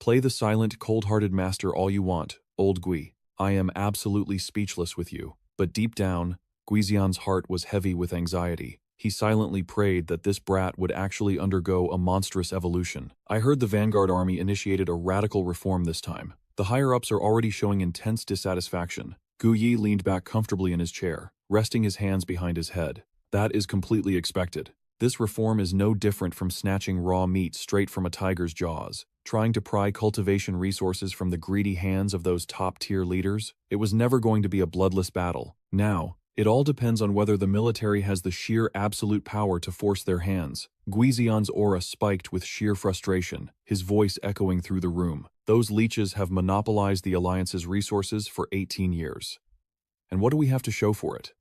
Play the silent, cold-hearted master all you want, old Gui. I am absolutely speechless with you. But deep down, Guizian's heart was heavy with anxiety. He silently prayed that this brat would actually undergo a monstrous evolution. I heard the Vanguard Army initiated a radical reform this time. The higher-ups are already showing intense dissatisfaction. Guyi leaned back comfortably in his chair, resting his hands behind his head. That is completely expected. This reform is no different from snatching raw meat straight from a tiger's jaws. Trying to pry cultivation resources from the greedy hands of those top-tier leaders. It was never going to be a bloodless battle. Now, it all depends on whether the military has the sheer absolute power to force their hands. Guizian's aura spiked with sheer frustration, his voice echoing through the room. Those leeches have monopolized the Alliance's resources for 18 years. And what do we have to show for it?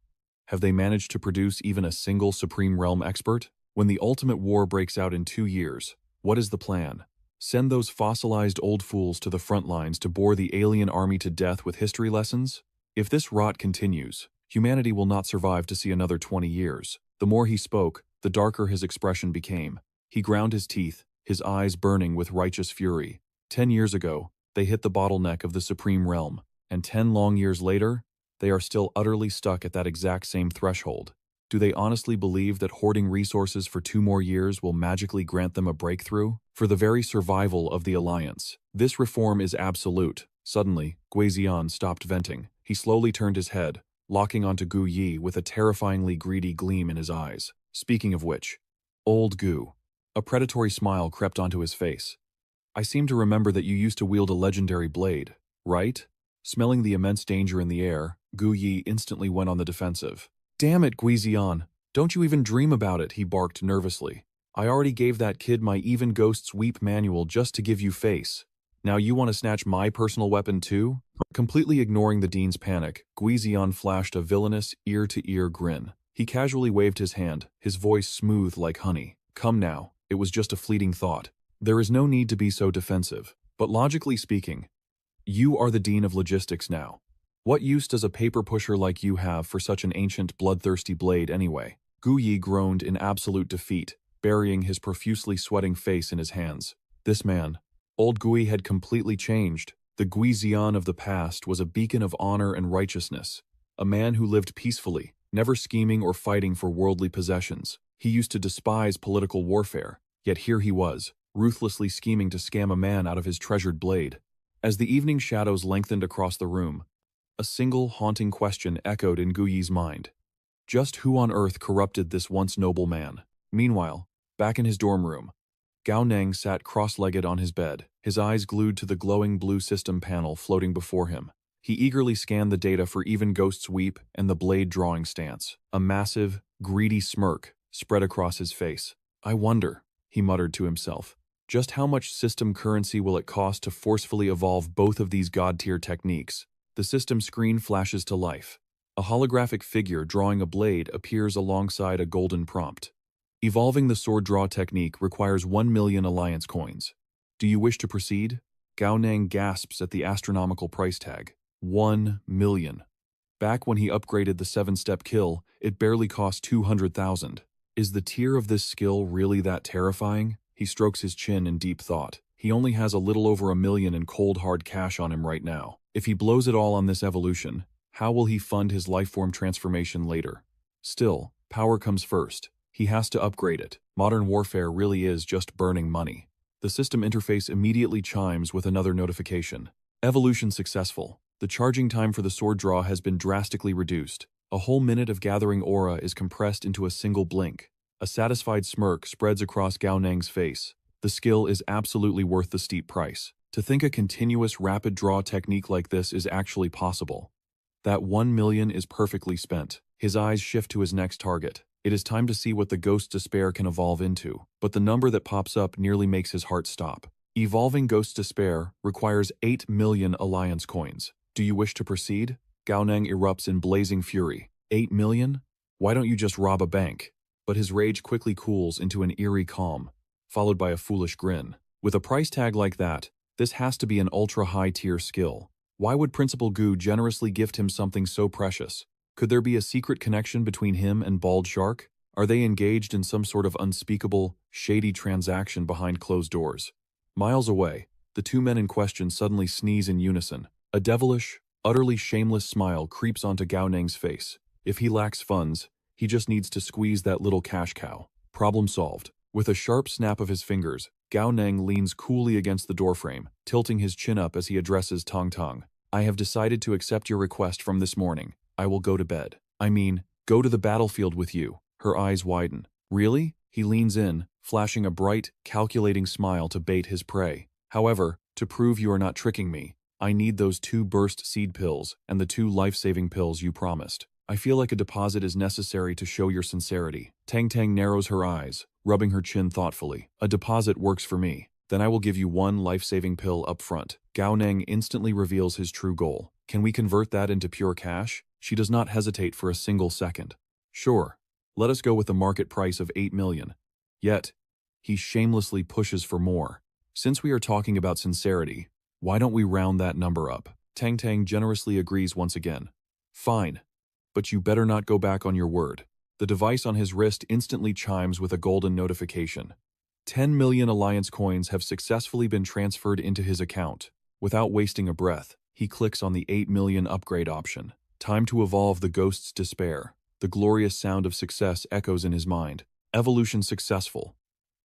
Have they managed to produce even a single Supreme Realm expert? When the ultimate war breaks out in 2 years, what is the plan? Send those fossilized old fools to the front lines to bore the alien army to death with history lessons? If this rot continues, humanity will not survive to see another 20 years. The more he spoke, the darker his expression became. He ground his teeth, his eyes burning with righteous fury. 10 years ago, they hit the bottleneck of the Supreme Realm, and 10 long years later, they are still utterly stuck at that exact same threshold. Do they honestly believe that hoarding resources for 2 more years will magically grant them a breakthrough? For the very survival of the Alliance, this reform is absolute. Suddenly, Guizian stopped venting. He slowly turned his head, locking onto Gu Yi with a terrifyingly greedy gleam in his eyes. Speaking of which, old Gu. A predatory smile crept onto his face. I seem to remember that you used to wield a legendary blade, right? Smelling the immense danger in the air, Gu Yi instantly went on the defensive. Damn it, Guizian. Don't you even dream about it, he barked nervously. I already gave that kid my Even Ghosts Weep manual just to give you face. Now you want to snatch my personal weapon too? Completely ignoring the dean's panic, Guizian flashed a villainous, ear-to-ear grin. He casually waved his hand, his voice smooth like honey. Come now, it was just a fleeting thought. There is no need to be so defensive. But logically speaking, you are the dean of logistics now. What use does a paper pusher like you have for such an ancient, bloodthirsty blade anyway? Gu Yi groaned in absolute defeat, burying his profusely sweating face in his hands. This man, old Gui, had completely changed. The Guizian of the past was a beacon of honor and righteousness, a man who lived peacefully, never scheming or fighting for worldly possessions. He used to despise political warfare, yet here he was, ruthlessly scheming to scam a man out of his treasured blade. As the evening shadows lengthened across the room, a single haunting question echoed in Gu Yi's mind. Just who on earth corrupted this once noble man? Meanwhile, back in his dorm room, Gao Neng sat cross-legged on his bed, his eyes glued to the glowing blue system panel floating before him. He eagerly scanned the data for Even Ghosts Weep and the blade drawing stance. A massive, greedy smirk spread across his face. I wonder, he muttered to himself, just how much system currency will it cost to forcefully evolve both of these god-tier techniques? The system screen flashes to life. A holographic figure drawing a blade appears alongside a golden prompt. Evolving the sword draw technique requires 1 million alliance coins. Do you wish to proceed? Gao Neng gasps at the astronomical price tag. 1 million. Back when he upgraded the 7-step kill, it barely cost 200,000. Is the tier of this skill really that terrifying? He strokes his chin in deep thought. He only has a little over 1 million in cold hard cash on him right now. If he blows it all on this evolution, how will he fund his lifeform transformation later? Still, power comes first. He has to upgrade it. Modern warfare really is just burning money. The system interface immediately chimes with another notification. Evolution successful. The charging time for the sword draw has been drastically reduced. A whole minute of gathering aura is compressed into a single blink. A satisfied smirk spreads across Gao Nang's face. The skill is absolutely worth the steep price. To think a continuous rapid draw technique like this is actually possible. That 1 million is perfectly spent. His eyes shift to his next target. It is time to see what the Ghost Despair can evolve into, but the number that pops up nearly makes his heart stop. Evolving Ghost Despair requires 8 million alliance coins. Do you wish to proceed? Gao Nang erupts in blazing fury. 8 million? Why don't you just rob a bank? But his rage quickly cools into an eerie calm, followed by a foolish grin. With a price tag like that, this has to be an ultra-high-tier skill. Why would Principal Gu generously gift him something so precious? Could there be a secret connection between him and Bald Shark? Are they engaged in some sort of unspeakable, shady transaction behind closed doors? Miles away, the two men in question suddenly sneeze in unison. A devilish, utterly shameless smile creeps onto Gao Nang's face. If he lacks funds, he just needs to squeeze that little cash cow. Problem solved. With a sharp snap of his fingers, Gao Nang leans coolly against the doorframe, tilting his chin up as he addresses Tong Tong. I have decided to accept your request from this morning. I will go to bed. I mean, go to the battlefield with you. Her eyes widen. Really? He leans in, flashing a bright, calculating smile to bait his prey. However, to prove you are not tricking me, I need those 2 burst seed pills and the 2 life-saving pills you promised. I feel like a deposit is necessary to show your sincerity. Tang Tang narrows her eyes, rubbing her chin thoughtfully. A deposit works for me. Then I will give you 1 life-saving pill up front. Gao Nang instantly reveals his true goal. Can we convert that into pure cash? She does not hesitate for a single second. Sure. Let us go with the market price of 8 million. Yet, he shamelessly pushes for more. Since we are talking about sincerity, why don't we round that number up? Tang Tang generously agrees once again. Fine. But you better not go back on your word. The device on his wrist instantly chimes with a golden notification. 10 million alliance coins have successfully been transferred into his account. Without wasting a breath, he clicks on the 8 million upgrade option. Time to evolve the Ghost's Despair. The glorious sound of success echoes in his mind. Evolution successful.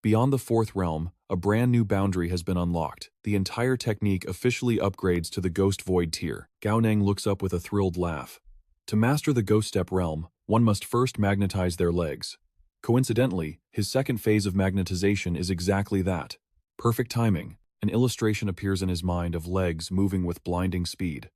Beyond the 4th realm, a brand new boundary has been unlocked. The entire technique officially upgrades to the Ghost Void tier. Gao Nang looks up with a thrilled laugh. To master the Ghost Step realm, one must first magnetize their legs. Coincidentally, his second phase of magnetization is exactly that. Perfect timing. An illustration appears in his mind of legs moving with blinding speed.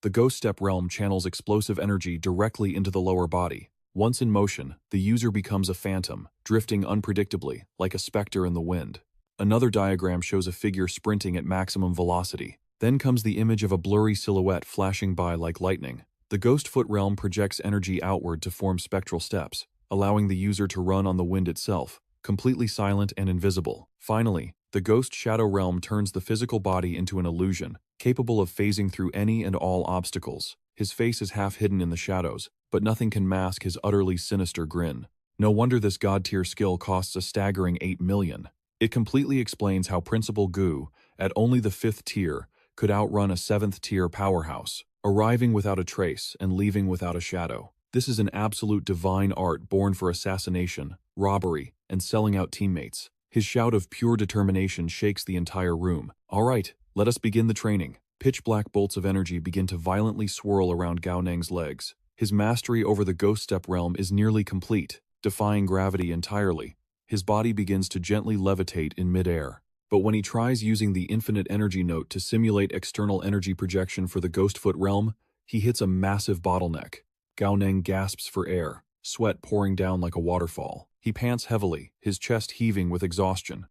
The Ghost Step realm channels explosive energy directly into the lower body. Once in motion, the user becomes a phantom, drifting unpredictably, like a specter in the wind. Another diagram shows a figure sprinting at maximum velocity. Then comes the image of a blurry silhouette flashing by like lightning. The Ghost Foot realm projects energy outward to form spectral steps, allowing the user to run on the wind itself, completely silent and invisible. Finally, the Ghost Shadow realm turns the physical body into an illusion, capable of phasing through any and all obstacles. His face is half hidden in the shadows, but nothing can mask his utterly sinister grin. No wonder this god-tier skill costs a staggering 8 million. It completely explains how Principal Gu, at only the 5th tier, could outrun a 7th tier powerhouse, arriving without a trace and leaving without a shadow. This is an absolute divine art born for assassination, robbery, and selling out teammates. His shout of pure determination shakes the entire room. All right, let us begin the training. Pitch-black bolts of energy begin to violently swirl around Gao Nang's legs. His mastery over the Ghost Step realm is nearly complete, defying gravity entirely. His body begins to gently levitate in midair. But when he tries using the infinite energy note to simulate external energy projection for the Ghostfoot realm, he hits a massive bottleneck. Gao Nang gasps for air, sweat pouring down like a waterfall. He pants heavily, his chest heaving with exhaustion.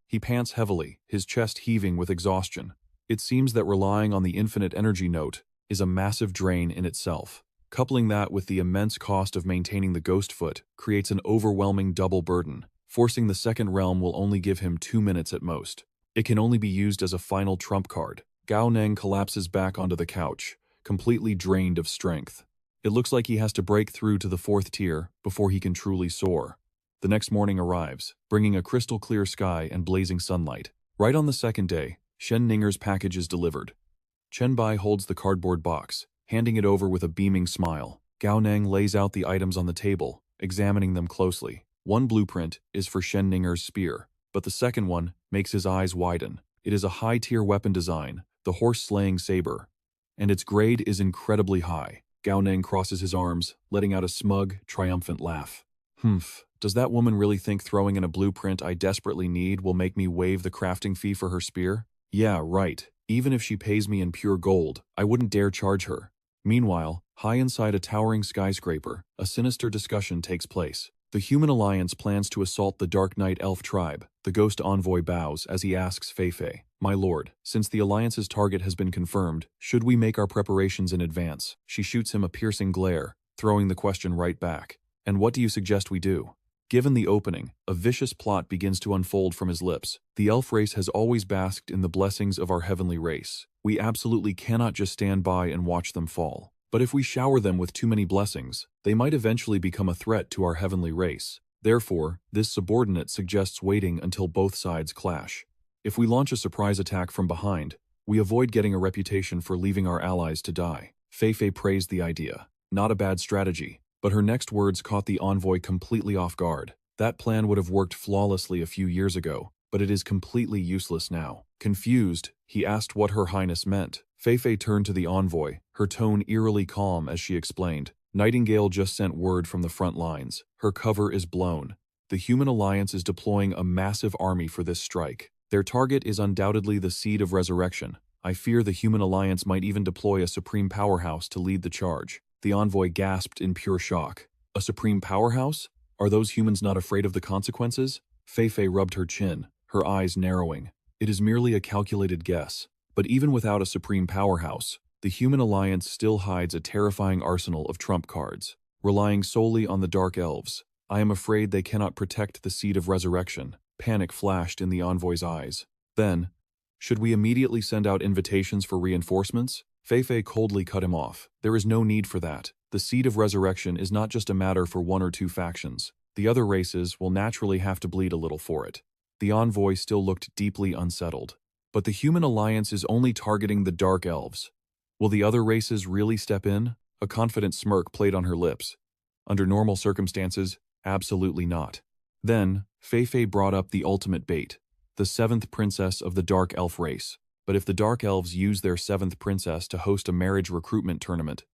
It seems that relying on the infinite energy note is a massive drain in itself. Coupling that with the immense cost of maintaining the Ghostfoot creates an overwhelming double burden. Forcing the second realm will only give him 2 minutes at most. It can only be used as a final trump card. Gao Nang collapses back onto the couch, completely drained of strength. It looks like he has to break through to the 4th tier before he can truly soar. The next morning arrives, bringing a crystal-clear sky and blazing sunlight. Right on the second day, Shen Ninger's package is delivered. Chen Bai holds the cardboard box, handing it over with a beaming smile. Gao Nang lays out the items on the table, examining them closely. One blueprint is for Shenninger's spear, but the second one makes his eyes widen. It is a high-tier weapon design, the horse-slaying saber, and its grade is incredibly high. Gao Neng crosses his arms, letting out a smug, triumphant laugh. Humph, does that woman really think throwing in a blueprint I desperately need will make me waive the crafting fee for her spear? Yeah, right. Even if she pays me in pure gold, I wouldn't dare charge her. Meanwhile, high inside a towering skyscraper, a sinister discussion takes place. The Human Alliance plans to assault the Dark Knight Elf tribe. The Ghost Envoy bows as he asks Feifei, "My lord, since the Alliance's target has been confirmed, should we make our preparations in advance?" She shoots him a piercing glare, throwing the question right back. "And what do you suggest we do?" Given the opening, a vicious plot begins to unfold from his lips. The elf race has always basked in the blessings of our heavenly race. We absolutely cannot just stand by and watch them fall. But if we shower them with too many blessings, they might eventually become a threat to our heavenly race. Therefore, this subordinate suggests waiting until both sides clash. If we launch a surprise attack from behind, we avoid getting a reputation for leaving our allies to die. Feifei praised the idea. Not a bad strategy. But her next words caught the envoy completely off guard. That plan would have worked flawlessly a few years ago, but it is completely useless now. Confused, he asked what Her Highness meant. Feifei turned to the envoy, her tone eerily calm as she explained. Nightingale just sent word from the front lines. Her cover is blown. The Human Alliance is deploying a massive army for this strike. Their target is undoubtedly the Seed of Resurrection. I fear the Human Alliance might even deploy a supreme powerhouse to lead the charge. The envoy gasped in pure shock. A supreme powerhouse? Are those humans not afraid of the consequences? Feifei rubbed her chin, her eyes narrowing. It is merely a calculated guess. But even without a supreme powerhouse, the Human Alliance still hides a terrifying arsenal of trump cards. Relying solely on the Dark Elves, I am afraid they cannot protect the Seed of Resurrection. Panic flashed in the envoy's eyes. Then, should we immediately send out invitations for reinforcements? Feifei coldly cut him off. There is no need for that. The Seed of Resurrection is not just a matter for one or two factions. The other races will naturally have to bleed a little for it. The envoy still looked deeply unsettled. But the Human Alliance is only targeting the Dark Elves. Will the other races really step in? A confident smirk played on her lips. Under normal circumstances, absolutely not. Then, Feifei brought up the ultimate bait, the seventh princess of the Dark Elf race. But if the Dark Elves use their seventh princess to host a marriage recruitment tournament,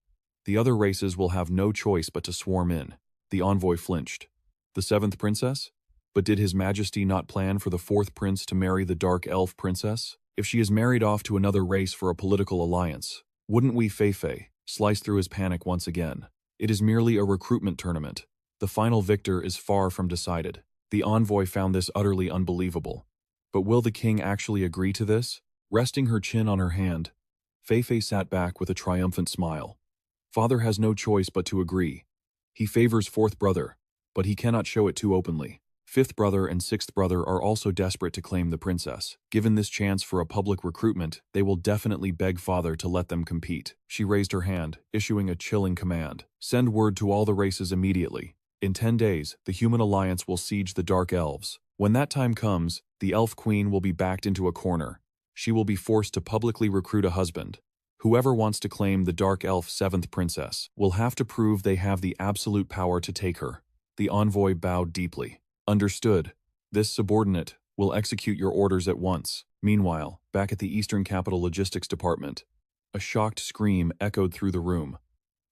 the other races will have no choice but to swarm in. The envoy flinched. The seventh princess? But did His Majesty not plan for the fourth prince to marry the Dark Elf princess? If she is married off to another race for a political alliance, wouldn't we? Feifei sliced through his panic once again. It is merely a recruitment tournament. The final victor is far from decided. The envoy found this utterly unbelievable. But will the king actually agree to this? Resting her chin on her hand, Feifei sat back with a triumphant smile. Father has no choice but to agree. He favors fourth brother, but he cannot show it too openly. Fifth brother and sixth brother are also desperate to claim the princess. Given this chance for a public recruitment, they will definitely beg father to let them compete. She raised her hand, issuing a chilling command. Send word to all the races immediately. In 10 days, the Human Alliance will siege the Dark Elves. When that time comes, the Elf Queen will be backed into a corner. She will be forced to publicly recruit a husband. Whoever wants to claim the Dark Elf seventh princess will have to prove they have the absolute power to take her. The envoy bowed deeply. Understood. This subordinate will execute your orders at once. Meanwhile, back at the Eastern Capital Logistics Department, a shocked scream echoed through the room.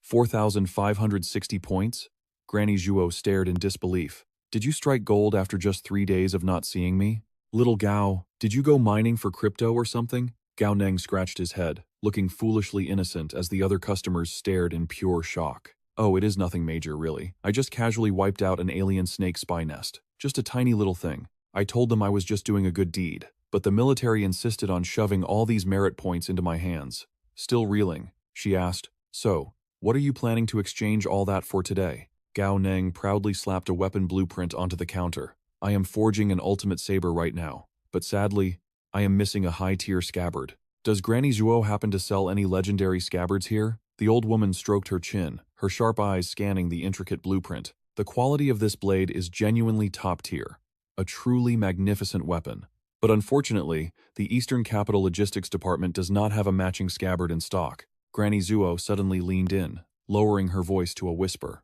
4,560 points? Granny Zhuo stared in disbelief. Did you strike gold after just 3 days of not seeing me? Little Gao, did you go mining for crypto or something? Gao Neng scratched his head, looking foolishly innocent as the other customers stared in pure shock. Oh, it is nothing major, really. I just casually wiped out an alien snake spy nest. Just a tiny little thing. I told them I was just doing a good deed. But the military insisted on shoving all these merit points into my hands. Still reeling, she asked, "So, what are you planning to exchange all that for today?" Gao Neng proudly slapped a weapon blueprint onto the counter. I am forging an ultimate saber right now, but sadly, I am missing a high-tier scabbard. Does Granny Zhuo happen to sell any legendary scabbards here? The old woman stroked her chin, her sharp eyes scanning the intricate blueprint. The quality of this blade is genuinely top tier. A truly magnificent weapon. But unfortunately, the Eastern Capital Logistics Department does not have a matching scabbard in stock. Granny Zhuo suddenly leaned in, lowering her voice to a whisper.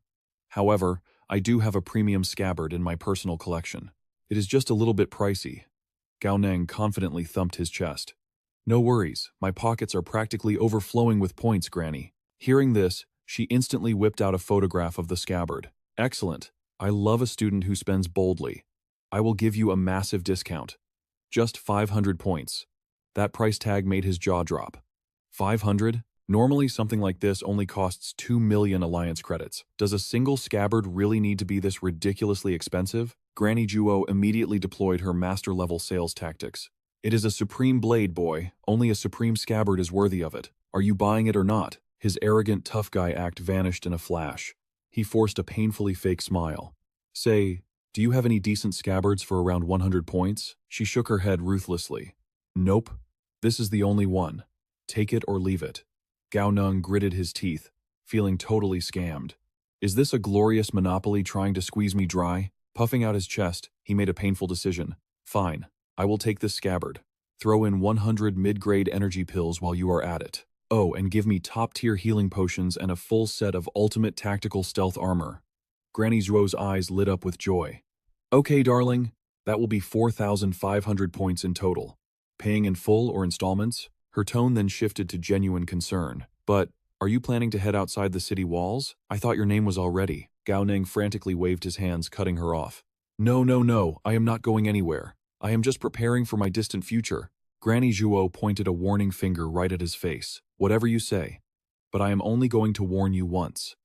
However, I do have a premium scabbard in my personal collection. It is just a little bit pricey. Gao Neng confidently thumped his chest. No worries, my pockets are practically overflowing with points, Granny. Hearing this, she instantly whipped out a photograph of the scabbard. Excellent. I love a student who spends boldly. I will give you a massive discount. Just 500 points. That price tag made his jaw drop. 500? Normally something like this only costs 2 million alliance credits. Does a single scabbard really need to be this ridiculously expensive? Granny Juo immediately deployed her master-level sales tactics. It is a supreme blade, boy. Only a supreme scabbard is worthy of it. Are you buying it or not? His arrogant tough guy act vanished in a flash. He forced a painfully fake smile. Say, do you have any decent scabbards for around 100 points? She shook her head ruthlessly. Nope. This is the only one. Take it or leave it. Gao Neng gritted his teeth, feeling totally scammed. Is this a glorious monopoly trying to squeeze me dry? Puffing out his chest, he made a painful decision. Fine, I will take this scabbard. Throw in 100 mid-grade energy pills while you are at it. Oh, and give me top-tier healing potions and a full set of ultimate tactical stealth armor. Granny Zhuo's eyes lit up with joy. Okay, darling, that will be 4,500 points in total. Paying in full or installments? Her tone then shifted to genuine concern. But, are you planning to head outside the city walls? I thought your name was already. Gao Neng frantically waved his hands, cutting her off. No, I am not going anywhere. I am just preparing for my distant future. Granny Zhuo pointed a warning finger right at his face. Whatever you say. But I am only going to warn you once.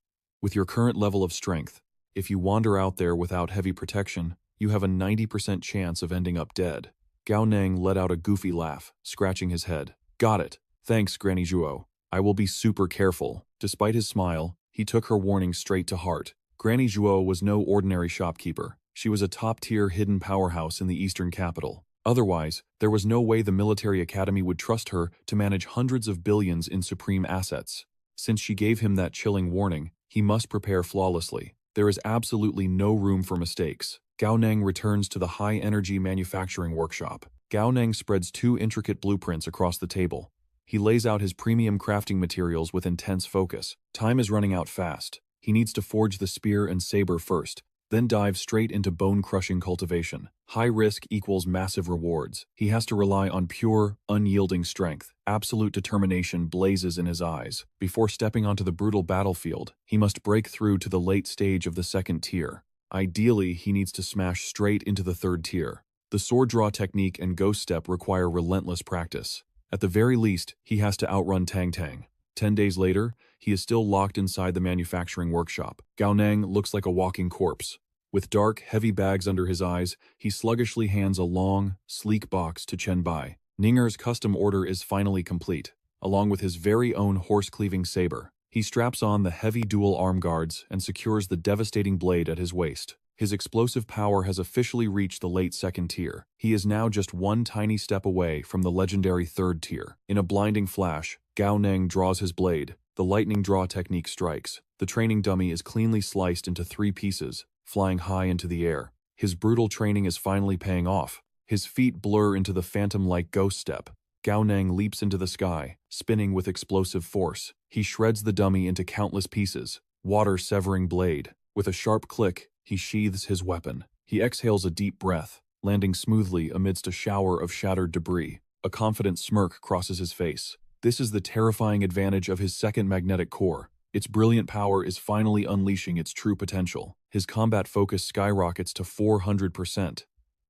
With your current level of strength, if you wander out there without heavy protection, you have a 90% chance of ending up dead. Gao Neng let out a goofy laugh, scratching his head. Got it. Thanks, Granny Zhuo. I will be super careful. Despite his smile, he took her warning straight to heart. Granny Zhuo was no ordinary shopkeeper. She was a top-tier hidden powerhouse in the eastern capital. Otherwise, there was no way the military academy would trust her to manage hundreds of billions in supreme assets. Since she gave him that chilling warning, he must prepare flawlessly. There is absolutely no room for mistakes. Gao Neng returns to the high-energy manufacturing workshop. Gao Neng spreads 2 intricate blueprints across the table. He lays out his premium crafting materials with intense focus. Time is running out fast. He needs to forge the spear and saber first, then dive straight into bone-crushing cultivation. High risk equals massive rewards. He has to rely on pure, unyielding strength. Absolute determination blazes in his eyes. Before stepping onto the brutal battlefield, he must break through to the late stage of the second tier. Ideally, he needs to smash straight into the third tier. The sword draw technique and ghost step require relentless practice. At the very least, he has to outrun Tang Tang. 10 days later, he is still locked inside the manufacturing workshop. Gao Neng looks like a walking corpse. With dark, heavy bags under his eyes, he sluggishly hands a long, sleek box to Chen Bai. Ninger's custom order is finally complete, along with his very own horse-cleaving saber. He straps on the heavy dual arm guards and secures the devastating blade at his waist. His explosive power has officially reached the late second tier. He is now just one tiny step away from the legendary third tier. In a blinding flash, Gao Neng draws his blade. The lightning draw technique strikes. The training dummy is cleanly sliced into 3 pieces, flying high into the air. His brutal training is finally paying off. His feet blur into the phantom-like ghost step. Gao Neng leaps into the sky, spinning with explosive force. He shreds the dummy into countless pieces, water-severing blade. With a sharp click, he sheathes his weapon. He exhales a deep breath, landing smoothly amidst a shower of shattered debris. A confident smirk crosses his face. This is the terrifying advantage of his second magnetic core. Its brilliant power is finally unleashing its true potential. His combat focus skyrockets to 400%.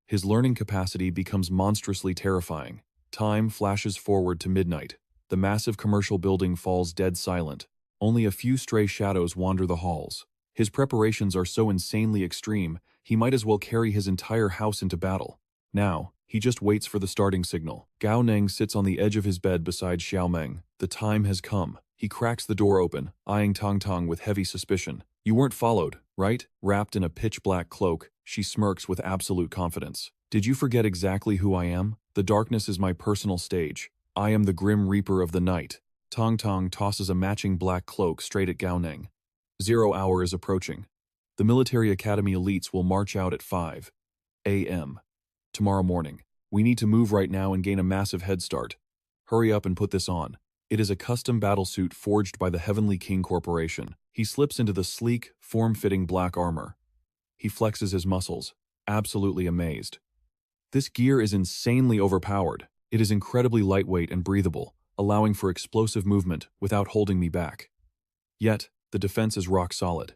His learning capacity becomes monstrously terrifying. Time flashes forward to midnight. The massive commercial building falls dead silent. Only a few stray shadows wander the halls. His preparations are so insanely extreme, he might as well carry his entire house into battle. Now, he just waits for the starting signal. Gao Neng sits on the edge of his bed beside Xiao Meng. The time has come. He cracks the door open, eyeing Tang Tang with heavy suspicion. You weren't followed, right? Wrapped in a pitch-black cloak, she smirks with absolute confidence. Did you forget exactly who I am? The darkness is my personal stage. I am the Grim Reaper of the night. Tang Tang tosses a matching black cloak straight at Gao Neng. 0 hour is approaching. The military academy elites will march out at 5 a.m. tomorrow morning. We need to move right now and gain a massive head start. Hurry up and put this on. It is a custom battlesuit forged by the Heavenly King Corporation. He slips into the sleek, form-fitting black armor. He flexes his muscles, absolutely amazed. This gear is insanely overpowered. It is incredibly lightweight and breathable, allowing for explosive movement without holding me back. Yet, the defense is rock solid.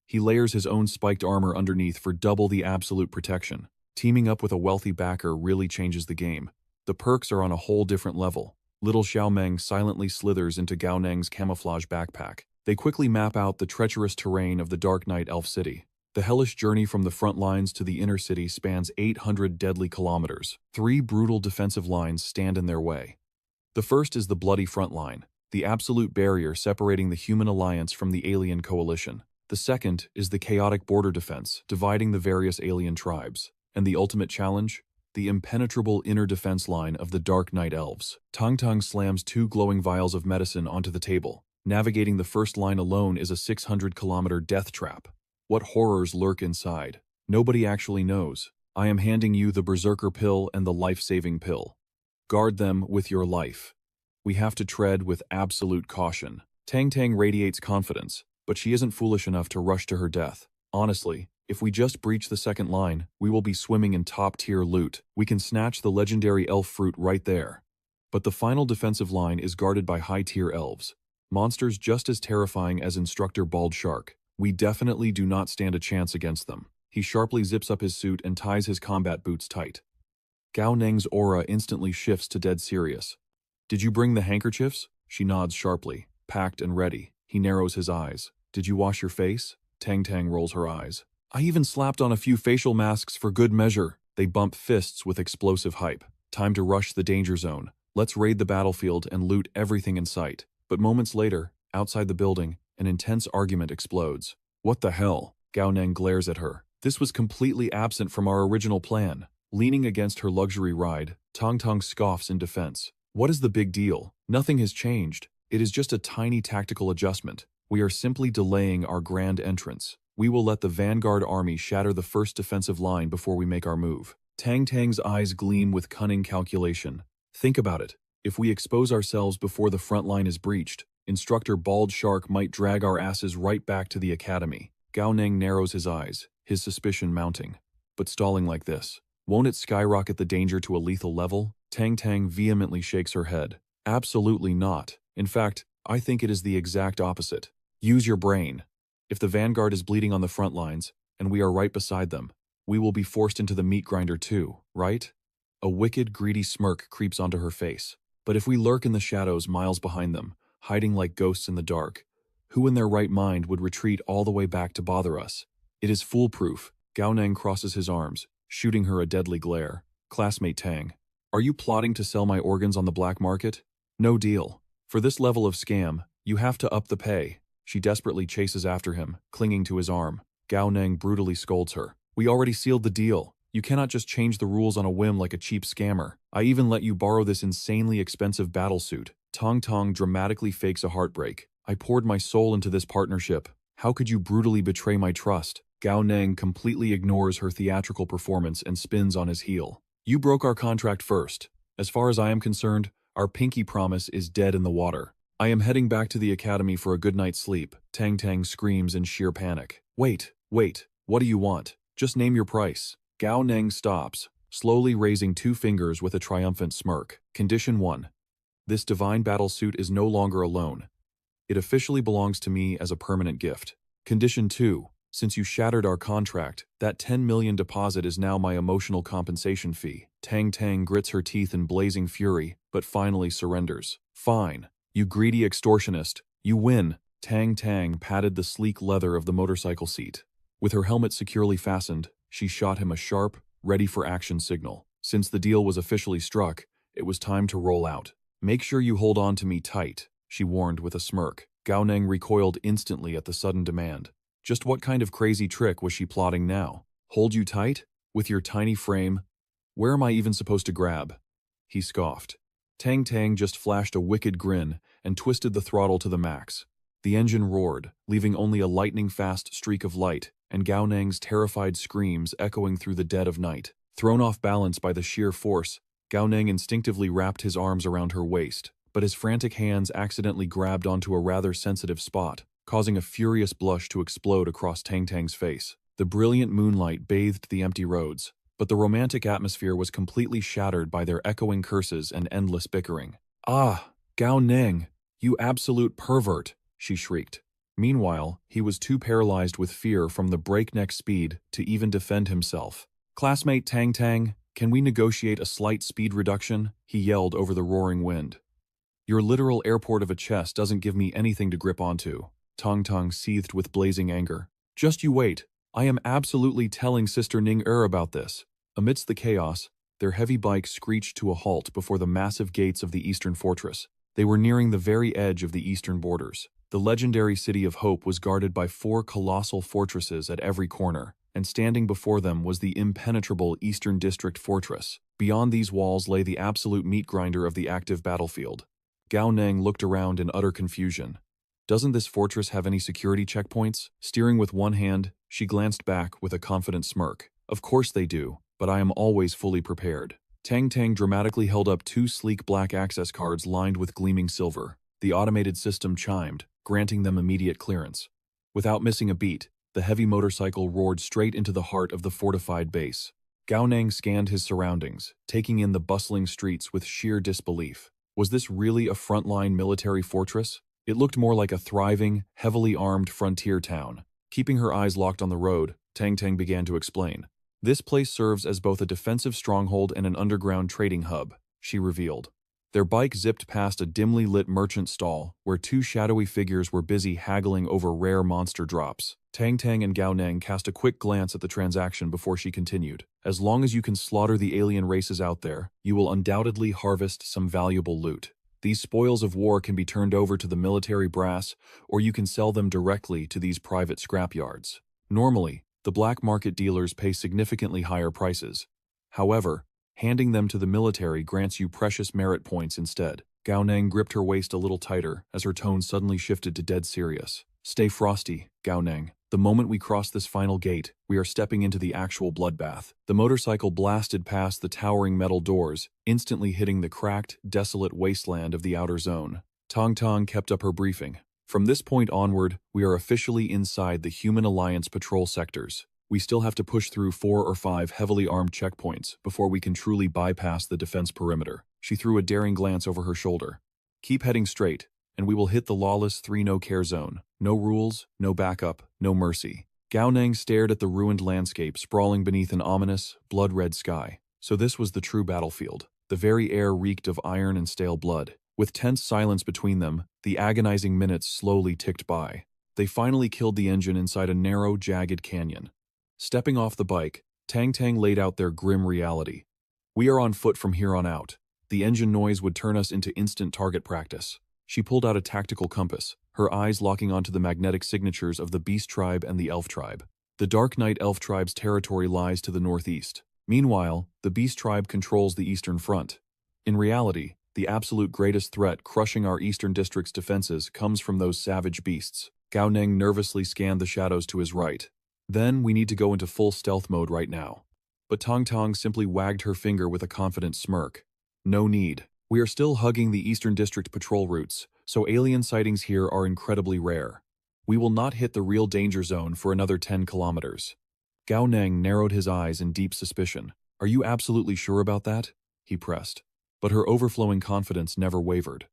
He layers his own spiked armor underneath for double the absolute protection. Teaming up with a wealthy backer really changes the game. The perks are on a whole different level. Little Xiaomeng silently slithers into Gao Neng's camouflage backpack. They quickly map out the treacherous terrain of the Dark Night Elf City. The hellish journey from the front lines to the inner city spans 800 deadly kilometers. 3 brutal defensive lines stand in their way. The first is the bloody front line, the absolute barrier separating the human alliance from the alien coalition. The second is the chaotic border defense, dividing the various alien tribes. And the ultimate challenge? The impenetrable inner defense line of the Dark Night Elves. Tang Tang slams 2 glowing vials of medicine onto the table. Navigating the first line alone is a 600-kilometer death trap. What horrors lurk inside? Nobody actually knows. I am handing you the Berserker pill and the life-saving pill. Guard them with your life. We have to tread with absolute caution. Tang Tang radiates confidence, but she isn't foolish enough to rush to her death. Honestly, if we just breach the second line, we will be swimming in top-tier loot. We can snatch the legendary elf fruit right there. But the final defensive line is guarded by high-tier elves. Monsters just as terrifying as Instructor Bald Shark. We definitely do not stand a chance against them. He sharply zips up his suit and ties his combat boots tight. Gao Neng's aura instantly shifts to dead serious. Did you bring the handkerchiefs? She nods sharply, packed and ready. He narrows his eyes. Did you wash your face? Tang Tang rolls her eyes. I even slapped on a few facial masks for good measure. They bump fists with explosive hype. Time to rush the danger zone. Let's raid the battlefield and loot everything in sight. But moments later, outside the building, an intense argument explodes. What the hell? Gao Neng glares at her. This was completely absent from our original plan. Leaning against her luxury ride, Tang Tang scoffs in defense. What is the big deal? Nothing has changed. It is just a tiny tactical adjustment. We are simply delaying our grand entrance. We will let the vanguard army shatter the first defensive line before we make our move. Tang Tang's eyes gleam with cunning calculation. Think about it. If we expose ourselves before the front line is breached, Instructor Bald Shark might drag our asses right back to the academy. Gao Neng narrows his eyes, his suspicion mounting. But stalling like this, won't it skyrocket the danger to a lethal level? Tang Tang vehemently shakes her head. Absolutely not. In fact, I think it is the exact opposite. Use your brain. If the vanguard is bleeding on the front lines, and we are right beside them, we will be forced into the meat grinder too, right? A wicked, greedy smirk creeps onto her face. But if we lurk in the shadows miles behind them, hiding like ghosts in the dark, who in their right mind would retreat all the way back to bother us? It is foolproof. Gao Neng crosses his arms, shooting her a deadly glare. Classmate Tang, are you plotting to sell my organs on the black market? No deal. For this level of scam, you have to up the pay. She desperately chases after him, clinging to his arm. Gao Neng brutally scolds her. We already sealed the deal. You cannot just change the rules on a whim like a cheap scammer. I even let you borrow this insanely expensive battlesuit. Tong Tong dramatically fakes a heartbreak. I poured my soul into this partnership. How could you brutally betray my trust? Gao Neng completely ignores her theatrical performance and spins on his heel. You broke our contract first. As far as I am concerned, our pinky promise is dead in the water. I am heading back to the academy for a good night's sleep. Tang Tang screams in sheer panic. Wait, what do you want? Just name your price. Gao Neng stops, slowly raising 2 fingers with a triumphant smirk. Condition 1. This divine battlesuit is no longer a loan. It officially belongs to me as a permanent gift. Condition 2. Since you shattered our contract, that 10 million deposit is now my emotional compensation fee. Tang Tang grits her teeth in blazing fury, but finally surrenders. Fine. You greedy extortionist. You win. Tang Tang patted the sleek leather of the motorcycle seat. With her helmet securely fastened, she shot him a sharp, ready-for-action signal. Since the deal was officially struck, it was time to roll out. Make sure you hold on to me tight, she warned with a smirk. Gao Neng recoiled instantly at the sudden demand. Just what kind of crazy trick was she plotting now? Hold you tight? With your tiny frame? Where am I even supposed to grab? He scoffed. Tang Tang just flashed a wicked grin and twisted the throttle to the max. The engine roared, leaving only a lightning-fast streak of light, and Gao Neng's terrified screams echoing through the dead of night. Thrown off balance by the sheer force, Gao Neng instinctively wrapped his arms around her waist, but his frantic hands accidentally grabbed onto a rather sensitive spot, causing a furious blush to explode across Tang Tang's face. The brilliant moonlight bathed the empty roads, but the romantic atmosphere was completely shattered by their echoing curses and endless bickering. "Ah, Gao Ning, you absolute pervert!" she shrieked. Meanwhile, he was too paralyzed with fear from the breakneck speed to even defend himself. "Classmate Tang Tang, can we negotiate a slight speed reduction?" he yelled over the roaring wind. "Your literal airport of a chest doesn't give me anything to grip onto." Tong Tong seethed with blazing anger. "Just you wait. I am absolutely telling Sister Ning about this." Amidst the chaos, their heavy bike screeched to a halt before the massive gates of the eastern fortress. They were nearing the very edge of the eastern borders. The legendary City of Hope was guarded by 4 colossal fortresses at every corner, and standing before them was the impenetrable Eastern District Fortress. Beyond these walls lay the absolute meat grinder of the active battlefield. Gao Neng looked around in utter confusion. Doesn't this fortress have any security checkpoints? Steering with one hand, she glanced back with a confident smirk. Of course they do, but I am always fully prepared. Tang Tang dramatically held up 2 sleek black access cards lined with gleaming silver. The automated system chimed, granting them immediate clearance. Without missing a beat, the heavy motorcycle roared straight into the heart of the fortified base. Gao Nang scanned his surroundings, taking in the bustling streets with sheer disbelief. Was this really a frontline military fortress? It looked more like a thriving, heavily armed frontier town. Keeping her eyes locked on the road, Tang Tang began to explain. "This place serves as both a defensive stronghold and an underground trading hub," she revealed. Their bike zipped past a dimly lit merchant stall, where 2 shadowy figures were busy haggling over rare monster drops. Tang Tang and Gao Neng cast a quick glance at the transaction before she continued. "As long as you can slaughter the alien races out there, you will undoubtedly harvest some valuable loot. These spoils of war can be turned over to the military brass, or you can sell them directly to these private scrapyards. Normally, the black market dealers pay significantly higher prices. However, handing them to the military grants you precious merit points instead." Gao Neng gripped her waist a little tighter as her tone suddenly shifted to dead serious. "Stay frosty, Gao Neng. The moment we cross this final gate, we are stepping into the actual bloodbath." The motorcycle blasted past the towering metal doors, instantly hitting the cracked, desolate wasteland of the outer zone. Tong Tong kept up her briefing. "From this point onward, we are officially inside the Human Alliance patrol sectors. We still have to push through 4 or 5 heavily armed checkpoints before we can truly bypass the defense perimeter." She threw a daring glance over her shoulder. "Keep heading straight, and we will hit the lawless 3 no-care zone. No rules, no backup, no mercy." Gao Neng stared at the ruined landscape sprawling beneath an ominous, blood-red sky. So this was the true battlefield. The very air reeked of iron and stale blood. With tense silence between them, the agonizing minutes slowly ticked by. They finally killed the engine inside a narrow, jagged canyon. Stepping off the bike, Tang Tang laid out their grim reality. "We are on foot from here on out. The engine noise would turn us into instant target practice." She pulled out a tactical compass, her eyes locking onto the magnetic signatures of the Beast Tribe and the Elf Tribe. The Dark Knight Elf Tribe's territory lies to the northeast. Meanwhile, the Beast Tribe controls the eastern front. In reality, the absolute greatest threat crushing our eastern district's defenses comes from those savage beasts. Gao Neng nervously scanned the shadows to his right. "Then we need to go into full stealth mode right now." But Tong Tong simply wagged her finger with a confident smirk. "No need. We are still hugging the Eastern District patrol routes, so alien sightings here are incredibly rare. We will not hit the real danger zone for another 10 kilometers." Gao Neng narrowed his eyes in deep suspicion. "Are you absolutely sure about that?" he pressed. But her overflowing confidence never wavered.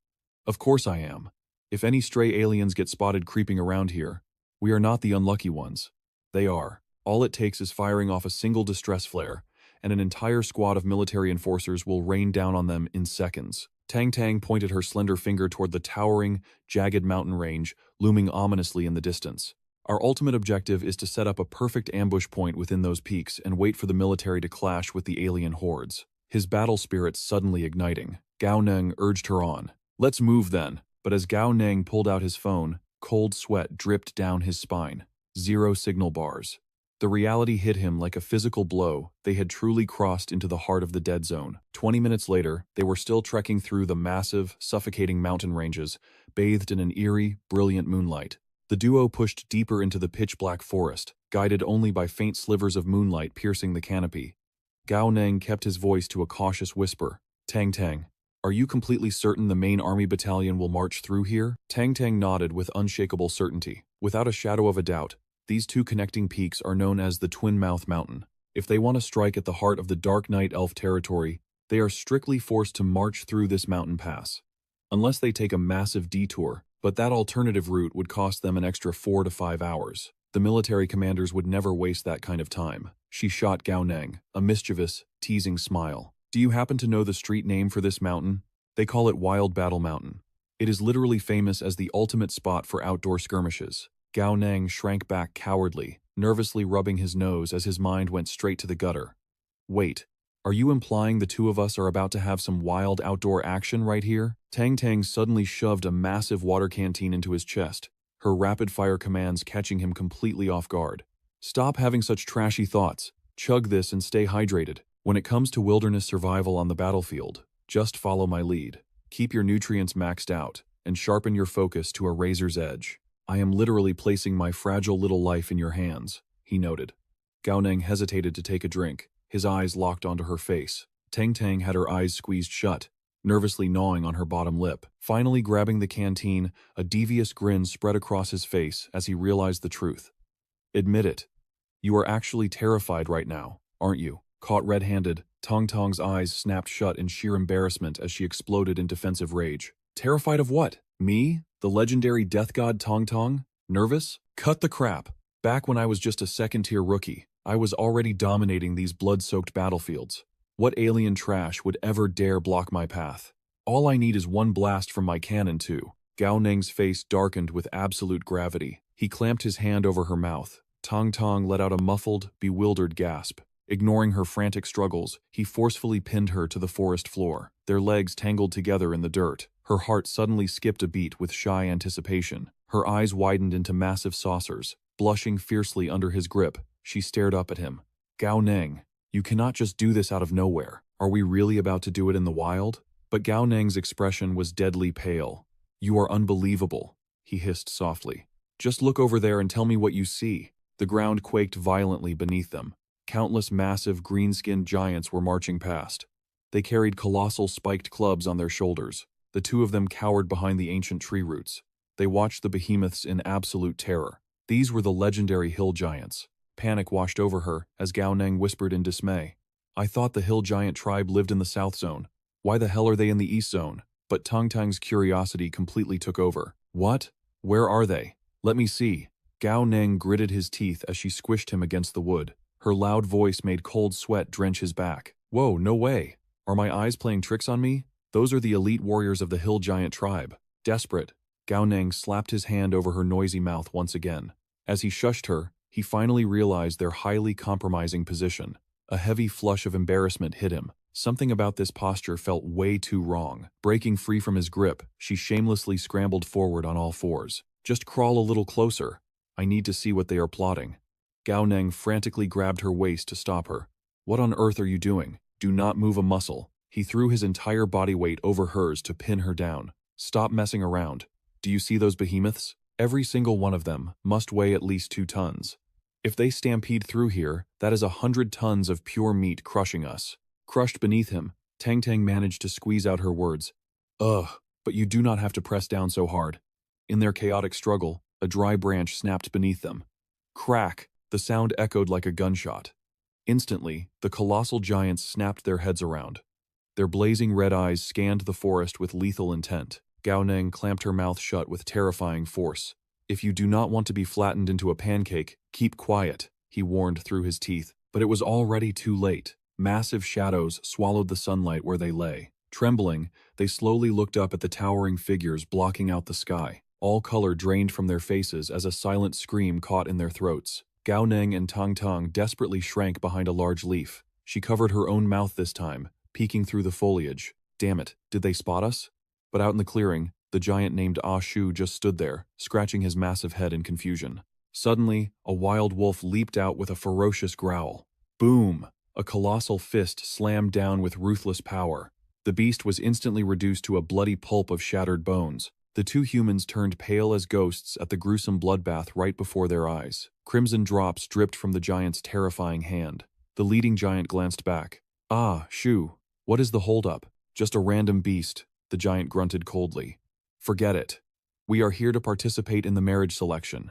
"Of course I am. If any stray aliens get spotted creeping around here, we are not the unlucky ones. They are. All it takes is firing off a single distress flare, and an entire squad of military enforcers will rain down on them in seconds." Tang Tang pointed her slender finger toward the towering, jagged mountain range looming ominously in the distance. "Our ultimate objective is to set up a perfect ambush point within those peaks and wait for the military to clash with the alien hordes." His battle spirit suddenly igniting, Gao Neng urged her on. "Let's move then." But as Gao Neng pulled out his phone, cold sweat dripped down his spine. 0 signal bars. The reality hit him like a physical blow. They had truly crossed into the heart of the dead zone. 20 minutes later, they were still trekking through the massive, suffocating mountain ranges, bathed in an eerie, brilliant moonlight. The duo pushed deeper into the pitch-black forest, guided only by faint slivers of moonlight piercing the canopy. Gao Neng kept his voice to a cautious whisper. "Tang Tang, are you completely certain the main army battalion will march through here?" Tang Tang nodded with unshakable certainty. Without a shadow of a doubt, These two connecting peaks are known as the Twin Mouth Mountain. If they want to strike at the heart of the Dark Knight elf territory, they are strictly forced to march through this mountain pass. Unless they take a massive detour, but that alternative route would cost them an extra 4 to 5 hours. The military commanders would never waste that kind of time. She shot Gao Neng, a mischievous, teasing smile. Do you happen to know the street name for this mountain? They call it Wild Battle Mountain. It is literally famous as the ultimate spot for outdoor skirmishes. Gao Neng shrank back cowardly, nervously rubbing his nose as his mind went straight to the gutter. Wait, are you implying the two of us are about to have some wild outdoor action right here? Tang Tang suddenly shoved a massive water canteen into his chest, her rapid-fire commands catching him completely off guard. Stop having such trashy thoughts. Chug this and stay hydrated. When it comes to wilderness survival on the battlefield, just follow my lead. Keep your nutrients maxed out, and sharpen your focus to a razor's edge. I am literally placing my fragile little life in your hands, he noted. Gao Neng hesitated to take a drink, his eyes locked onto her face. Tang Tang had her eyes squeezed shut, nervously gnawing on her bottom lip. Finally grabbing the canteen, a devious grin spread across his face as he realized the truth. Admit it. You are actually terrified right now, aren't you? Caught red-handed, Tong Tong's eyes snapped shut in sheer embarrassment as she exploded in defensive rage. Terrified of what? Me? The legendary death god Tong Tong? Nervous? Cut the crap. Back when I was just a second-tier rookie, I was already dominating these blood-soaked battlefields. What alien trash would ever dare block my path? All I need is one blast from my cannon too. Gao Neng's face darkened with absolute gravity. He clamped his hand over her mouth. Tong Tong let out a muffled, bewildered gasp. Ignoring her frantic struggles, he forcefully pinned her to the forest floor. Their legs tangled together in the dirt. Her heart suddenly skipped a beat with shy anticipation. Her eyes widened into massive saucers. Blushing fiercely under his grip, she stared up at him. Gao Neng, you cannot just do this out of nowhere. Are we really about to do it in the wild? But Gao Neng's expression was deadly pale. You are unbelievable, he hissed softly. Just look over there and tell me what you see. The ground quaked violently beneath them. Countless massive green-skinned giants were marching past. They carried colossal spiked clubs on their shoulders. The two of them cowered behind the ancient tree roots. They watched the behemoths in absolute terror. These were the legendary hill giants. Panic washed over her as Gao Neng whispered in dismay. I thought the hill giant tribe lived in the south zone. Why the hell are they in the east zone? But Tong Tong's curiosity completely took over. What? Where are they? Let me see. Gao Neng gritted his teeth as she squished him against the wood. Her loud voice made cold sweat drench his back. Whoa, no way. Are my eyes playing tricks on me? Those are the elite warriors of the hill giant tribe. Desperate, Gao Neng slapped his hand over her noisy mouth once again. As he shushed her, he finally realized their highly compromising position. A heavy flush of embarrassment hit him. Something about this posture felt way too wrong. Breaking free from his grip, she shamelessly scrambled forward on all fours. Just crawl a little closer. I need to see what they are plotting. Gao Neng frantically grabbed her waist to stop her. What on earth are you doing? Do not move a muscle. He threw his entire body weight over hers to pin her down. Stop messing around. Do you see those behemoths? Every single one of them must weigh at least 2 tons. If they stampede through here, that is 100 tons of pure meat crushing us. Crushed beneath him, Tang Tang managed to squeeze out her words. Ugh, but you do not have to press down so hard. In their chaotic struggle, a dry branch snapped beneath them. Crack! The sound echoed like a gunshot. Instantly, the colossal giants snapped their heads around. Their blazing red eyes scanned the forest with lethal intent. Gao Neng clamped her mouth shut with terrifying force. If you do not want to be flattened into a pancake, keep quiet, he warned through his teeth. But it was already too late. Massive shadows swallowed the sunlight where they lay. Trembling, they slowly looked up at the towering figures blocking out the sky. All color drained from their faces as a silent scream caught in their throats. Gao Neng and Tong Tong desperately shrank behind a large leaf. She covered her own mouth this time, peeking through the foliage. Damn it, did they spot us? But out in the clearing, the giant named Ah Shu just stood there, scratching his massive head in confusion. Suddenly, a wild wolf leaped out with a ferocious growl. Boom! A colossal fist slammed down with ruthless power. The beast was instantly reduced to a bloody pulp of shattered bones. The two humans turned pale as ghosts at the gruesome bloodbath right before their eyes. Crimson drops dripped from the giant's terrifying hand. The leading giant glanced back. Ah, Shu, what is the holdup? Just a random beast, the giant grunted coldly. Forget it. We are here to participate in the marriage selection.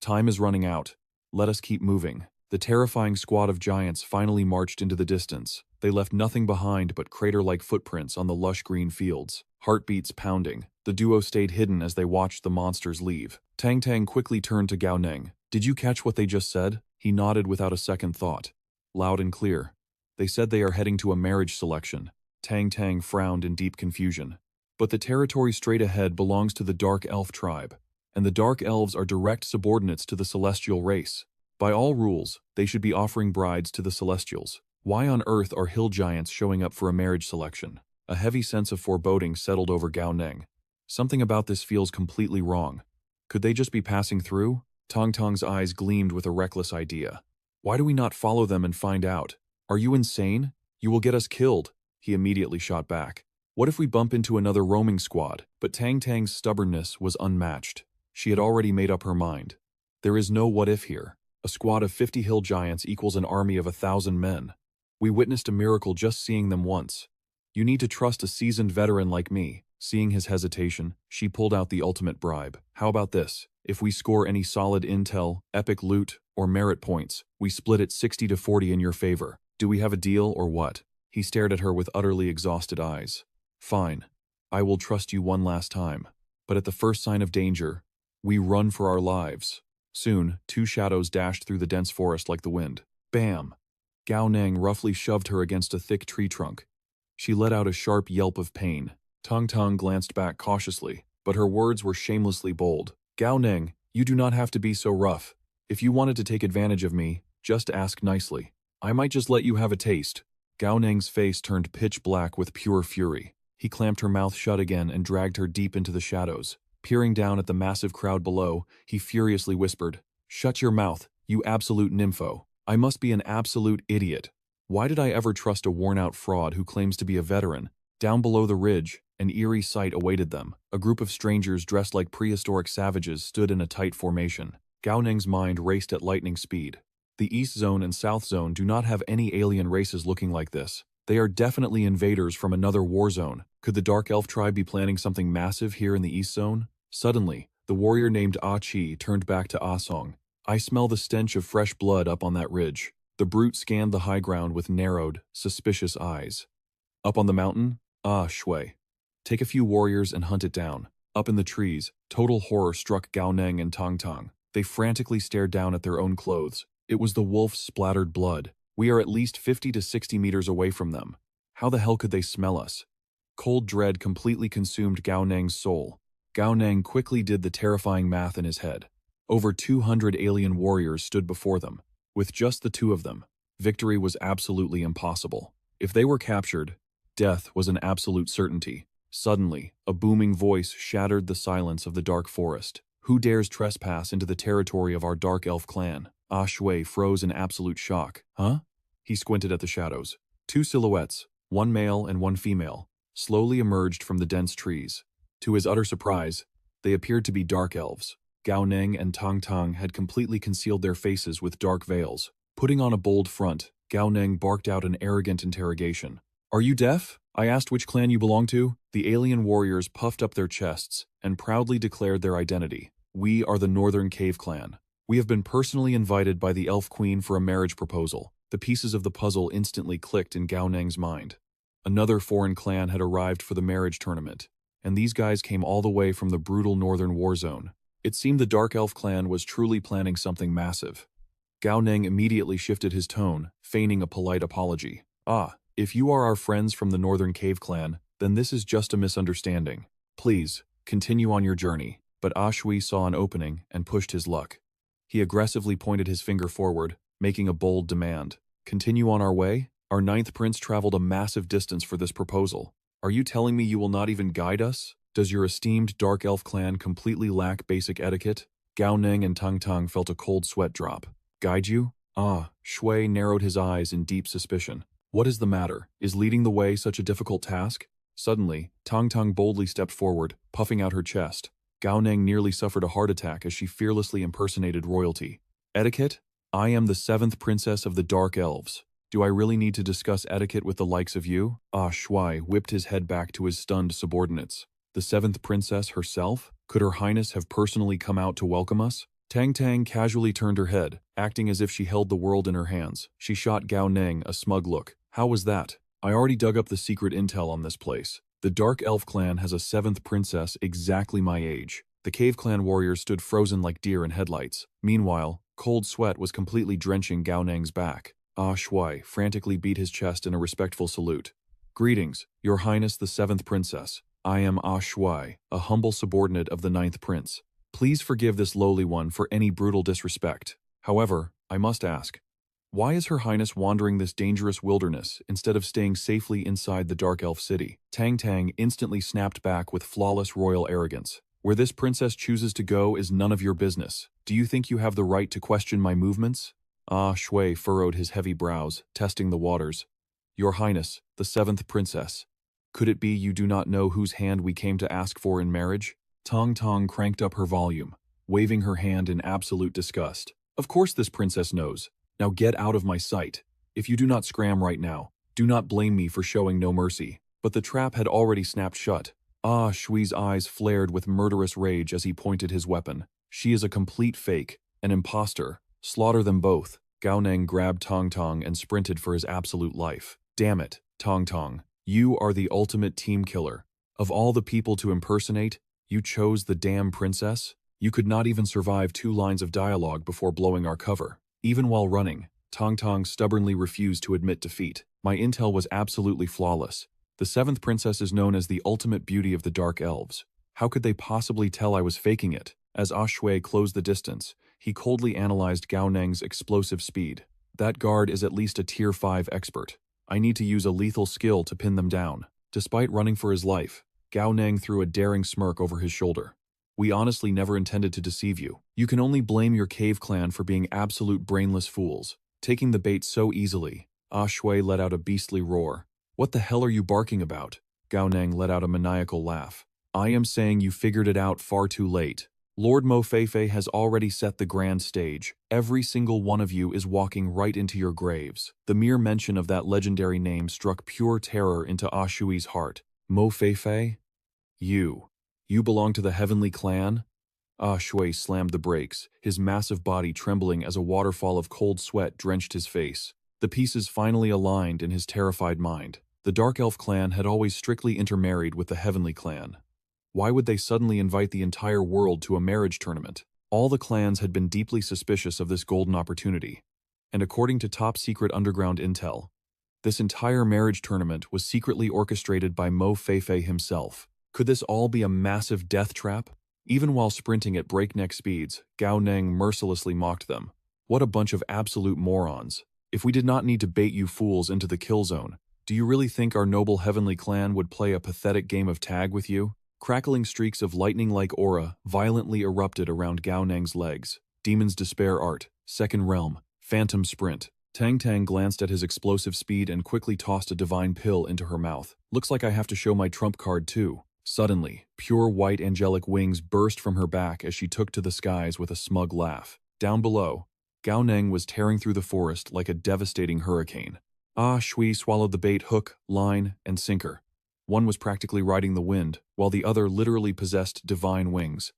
Time is running out. Let us keep moving. The terrifying squad of giants finally marched into the distance. They left nothing behind but crater-like footprints on the lush green fields. Heartbeats pounding, the duo stayed hidden as they watched the monsters leave. Tang Tang quickly turned to Gao Neng. Did you catch what they just said? He nodded without a second thought. Loud and clear. They said they are heading to a marriage selection. Tang Tang frowned in deep confusion. But the territory straight ahead belongs to the Dark Elf tribe, and the Dark Elves are direct subordinates to the Celestial race. By all rules, they should be offering brides to the Celestials. Why on earth are hill giants showing up for a marriage selection? A heavy sense of foreboding settled over Gao Neng. Something about this feels completely wrong. Could they just be passing through? Tong Tong's eyes gleamed with a reckless idea. Why do we not follow them and find out? Are you insane? You will get us killed, he immediately shot back. What if we bump into another roaming squad? But Tang Tang's stubbornness was unmatched. She had already made up her mind. There is no what if here. A squad of 50 hill giants equals an army of 1,000 men. We witnessed a miracle just seeing them once. You need to trust a seasoned veteran like me. Seeing his hesitation, she pulled out the ultimate bribe. How about this? If we score any solid intel, epic loot, or merit points, we split it 60-40 in your favor. Do we have a deal or what? He stared at her with utterly exhausted eyes. Fine. I will trust you one last time. But at the first sign of danger, we run for our lives. Soon, two shadows dashed through the dense forest like the wind. Bam! Gao Neng roughly shoved her against a thick tree trunk. She let out a sharp yelp of pain. Tong Tong glanced back cautiously, but her words were shamelessly bold. Gao Neng, you do not have to be so rough. If you wanted to take advantage of me, just ask nicely. I might just let you have a taste. Gao Neng's face turned pitch black with pure fury. He clamped her mouth shut again and dragged her deep into the shadows. Peering down at the massive crowd below, he furiously whispered, "Shut your mouth, you absolute nympho. I must be an absolute idiot. Why did I ever trust a worn-out fraud who claims to be a veteran?" Down below the ridge, an eerie sight awaited them. A group of strangers dressed like prehistoric savages stood in a tight formation. Gao Neng's mind raced at lightning speed. The East Zone and South Zone do not have any alien races looking like this. They are definitely invaders from another war zone. Could the Dark Elf tribe be planning something massive here in the East Zone? Suddenly, the warrior named Ah Chi turned back to Ah Song. I smell the stench of fresh blood up on that ridge. The brute scanned the high ground with narrowed, suspicious eyes. Up on the mountain? Ah, Shui. Take a few warriors and hunt it down. Up in the trees, total horror struck Gao Neng and Tong Tong. They frantically stared down at their own clothes. It was the wolf's splattered blood. We are at least 50 to 60 meters away from them. How the hell could they smell us? Cold dread completely consumed Gao Neng's soul. Gao Neng quickly did the terrifying math in his head. Over 200 alien warriors stood before them. With just the two of them, victory was absolutely impossible. If they were captured, death was an absolute certainty. Suddenly, a booming voice shattered the silence of the dark forest. Who dares trespass into the territory of our Dark Elf clan? Ah Shui froze in absolute shock. Huh? He squinted at the shadows. Two silhouettes, one male and one female, slowly emerged from the dense trees. To his utter surprise, they appeared to be Dark Elves. Gao Neng and Tong Tong had completely concealed their faces with dark veils. Putting on a bold front, Gao Neng barked out an arrogant interrogation. Are you deaf? I asked which clan you belong to. The alien warriors puffed up their chests and proudly declared their identity. We are the Northern Cave Clan. We have been personally invited by the Elf Queen for a marriage proposal. The pieces of the puzzle instantly clicked in Gao Neng's mind. Another foreign clan had arrived for the marriage tournament, and these guys came all the way from the brutal northern war zone. It seemed the Dark Elf clan was truly planning something massive. Gao Neng immediately shifted his tone, feigning a polite apology. Ah, if you are our friends from the Northern Cave Clan, then this is just a misunderstanding. Please, continue on your journey. But Ah Shui saw an opening and pushed his luck. He aggressively pointed his finger forward, making a bold demand. Continue on our way? Our ninth prince traveled a massive distance for this proposal. Are you telling me you will not even guide us? Does your esteemed Dark Elf clan completely lack basic etiquette? Gao Neng and Tong Tong felt a cold sweat drop. Guide you? Ah, Shui narrowed his eyes in deep suspicion. What is the matter? Is leading the way such a difficult task? Suddenly, Tong Tong boldly stepped forward, puffing out her chest. Gao Neng nearly suffered a heart attack as she fearlessly impersonated royalty. Etiquette? I am the 7th princess of the Dark Elves. Do I really need to discuss etiquette with the likes of you? Ah Shui whipped his head back to his stunned subordinates. The 7th princess herself? Could her highness have personally come out to welcome us? Tang Tang casually turned her head, acting as if she held the world in her hands. She shot Gao Neng a smug look. How was that? I already dug up the secret intel on this place. The Dark Elf clan has a 7th princess exactly my age. The Cave Clan warriors stood frozen like deer in headlights. Meanwhile, cold sweat was completely drenching Gao Neng's back. Ah Shui frantically beat his chest in a respectful salute. Greetings, Your Highness the 7th princess. I am Ah Shui, a humble subordinate of the 9th prince. Please forgive this lowly one for any brutal disrespect. However, I must ask, why is Her Highness wandering this dangerous wilderness instead of staying safely inside the Dark Elf city? Tang Tang instantly snapped back with flawless royal arrogance. Where this princess chooses to go is none of your business. Do you think you have the right to question my movements? Ah Shui furrowed his heavy brows, testing the waters. Your Highness, the 7th princess. Could it be you do not know whose hand we came to ask for in marriage? Tong Tong cranked up her volume, waving her hand in absolute disgust. Of course this princess knows. Now get out of my sight. If you do not scram right now, do not blame me for showing no mercy. But the trap had already snapped shut. Ah Shui's eyes flared with murderous rage as he pointed his weapon. She is a complete fake, an imposter. Slaughter them both. Gao Neng grabbed Tong Tong and sprinted for his absolute life. Damn it, Tong Tong. You are the ultimate team killer. Of all the people to impersonate, you chose the damn princess? You could not even survive 2 lines of dialogue before blowing our cover. Even while running, Tong Tong stubbornly refused to admit defeat. My intel was absolutely flawless. The 7th princess is known as the ultimate beauty of the Dark Elves. How could they possibly tell I was faking it? As Ah Shui closed the distance, he coldly analyzed Gao Neng's explosive speed. That guard is at least a tier 5 expert. I need to use a lethal skill to pin them down. Despite running for his life, Gao Neng threw a daring smirk over his shoulder. We honestly never intended to deceive you. You can only blame your cave clan for being absolute brainless fools, taking the bait so easily. Ah Shui let out a beastly roar. What the hell are you barking about? Gao Neng let out a maniacal laugh. I am saying you figured it out far too late. Lord Mo Feifei has already set the grand stage. Every single one of you is walking right into your graves. The mere mention of that legendary name struck pure terror into Ah Shui's heart. Mo Feifei? You belong to the Heavenly Clan? Ah Shui slammed the brakes, his massive body trembling as a waterfall of cold sweat drenched his face. The pieces finally aligned in his terrified mind. The Dark Elf clan had always strictly intermarried with the Heavenly Clan. Why would they suddenly invite the entire world to a marriage tournament? All the clans had been deeply suspicious of this golden opportunity. And according to top-secret underground intel, this entire marriage tournament was secretly orchestrated by Mo Feifei himself. Could this all be a massive death trap? Even while sprinting at breakneck speeds, Gao Neng mercilessly mocked them. What a bunch of absolute morons. If we did not need to bait you fools into the kill zone, do you really think our noble Heavenly Clan would play a pathetic game of tag with you? Crackling streaks of lightning-like aura violently erupted around Gao Neng's legs. Demon's Despair Art, Second Realm, Phantom Sprint. Tang Tang glanced at his explosive speed and quickly tossed a divine pill into her mouth. Looks like I have to show my trump card too. Suddenly, pure white angelic wings burst from her back as she took to the skies with a smug laugh. Down below, Gao Neng was tearing through the forest like a devastating hurricane. Ah Shui swallowed the bait hook, line, and sinker. One was practically riding the wind, while the other literally possessed divine wings.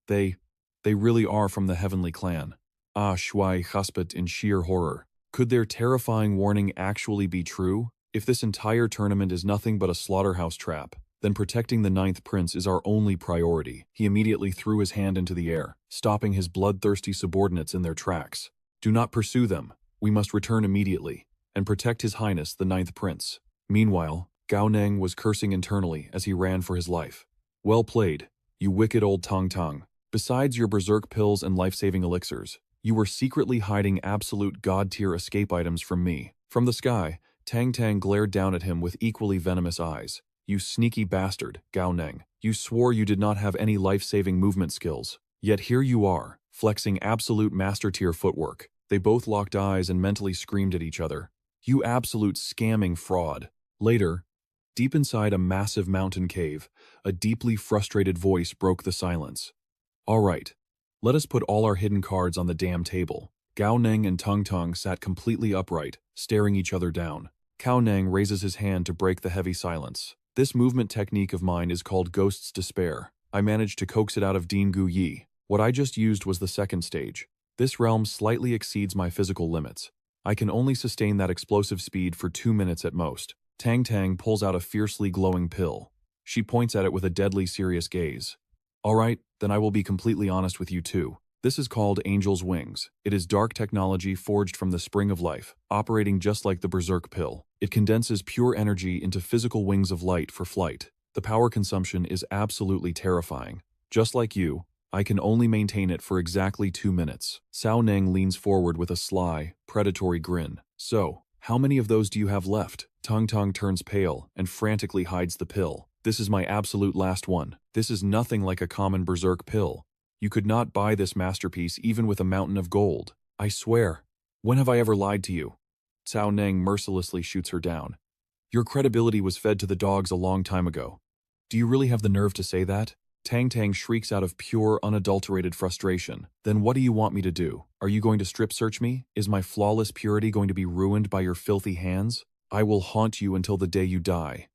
They really are from the Heavenly Clan. Ah Shui gasped in sheer horror. Could their terrifying warning actually be true? If this entire tournament is nothing but a slaughterhouse trap, then protecting the 9th prince is our only priority. He immediately threw his hand into the air, stopping his bloodthirsty subordinates in their tracks. Do not pursue them. We must return immediately, and protect His Highness the 9th prince. Meanwhile, Gao Neng was cursing internally as he ran for his life. Well played, you wicked old Tong Tong. Besides your berserk pills and life-saving elixirs, you were secretly hiding absolute god-tier escape items from me. From the sky, Tang Tang glared down at him with equally venomous eyes. You sneaky bastard, Gao Neng. You swore you did not have any life-saving movement skills. Yet here you are, flexing absolute master-tier footwork. They both locked eyes and mentally screamed at each other. You absolute scamming fraud. Later, deep inside a massive mountain cave, a deeply frustrated voice broke the silence. All right, let us put all our hidden cards on the damn table. Gao Neng and Tong Tong sat completely upright, staring each other down. Gao Neng raises his hand to break the heavy silence. This movement technique of mine is called Ghost's Despair. I managed to coax it out of Dean Gu Yi. What I just used was the second stage. This realm slightly exceeds my physical limits. I can only sustain that explosive speed for 2 minutes at most. Tang Tang pulls out a fiercely glowing pill. She points at it with a deadly serious gaze. All right, then I will be completely honest with you too. This is called Angel's Wings. It is dark technology forged from the spring of life, operating just like the Berserk pill. It condenses pure energy into physical wings of light for flight. The power consumption is absolutely terrifying. Just like you, I can only maintain it for exactly 2 minutes. Cao Neng leans forward with a sly, predatory grin. So, how many of those do you have left? Tung Tung turns pale and frantically hides the pill. This is my absolute last one. This is nothing like a common Berserk pill. You could not buy this masterpiece even with a mountain of gold. I swear. When have I ever lied to you? Cao Neng mercilessly shoots her down. Your credibility was fed to the dogs a long time ago. Do you really have the nerve to say that? Tang Tang shrieks out of pure, unadulterated frustration. Then what do you want me to do? Are you going to strip search me? Is my flawless purity going to be ruined by your filthy hands? I will haunt you until the day you die.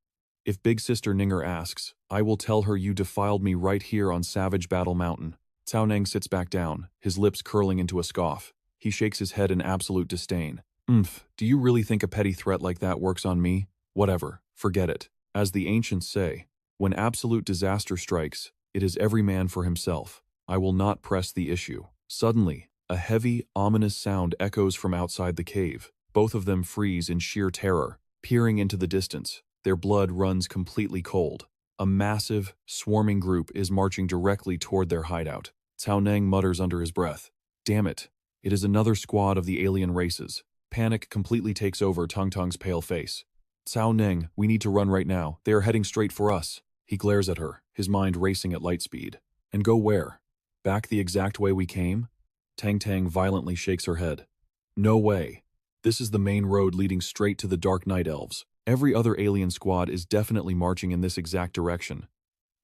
If Big Sister Ninger asks, I will tell her you defiled me right here on Savage Battle Mountain. Cao Neng sits back down, his lips curling into a scoff. He shakes his head in absolute disdain. Do you really think a petty threat like that works on me? Whatever, forget it. As the ancients say, when absolute disaster strikes, it is every man for himself. I will not press the issue. Suddenly, a heavy, ominous sound echoes from outside the cave. Both of them freeze in sheer terror, peering into the distance. Their blood runs completely cold. A massive, swarming group is marching directly toward their hideout. Cao Neng mutters under his breath. Damn it. It is another squad of the alien races. Panic completely takes over Tung Tung's pale face. Cao Neng, we need to run right now. They are heading straight for us. He glares at her, his mind racing at light speed. And go where? Back the exact way we came? Tang Tang violently shakes her head. No way. This is the main road leading straight to the Dark Night Elves. Every other alien squad is definitely marching in this exact direction.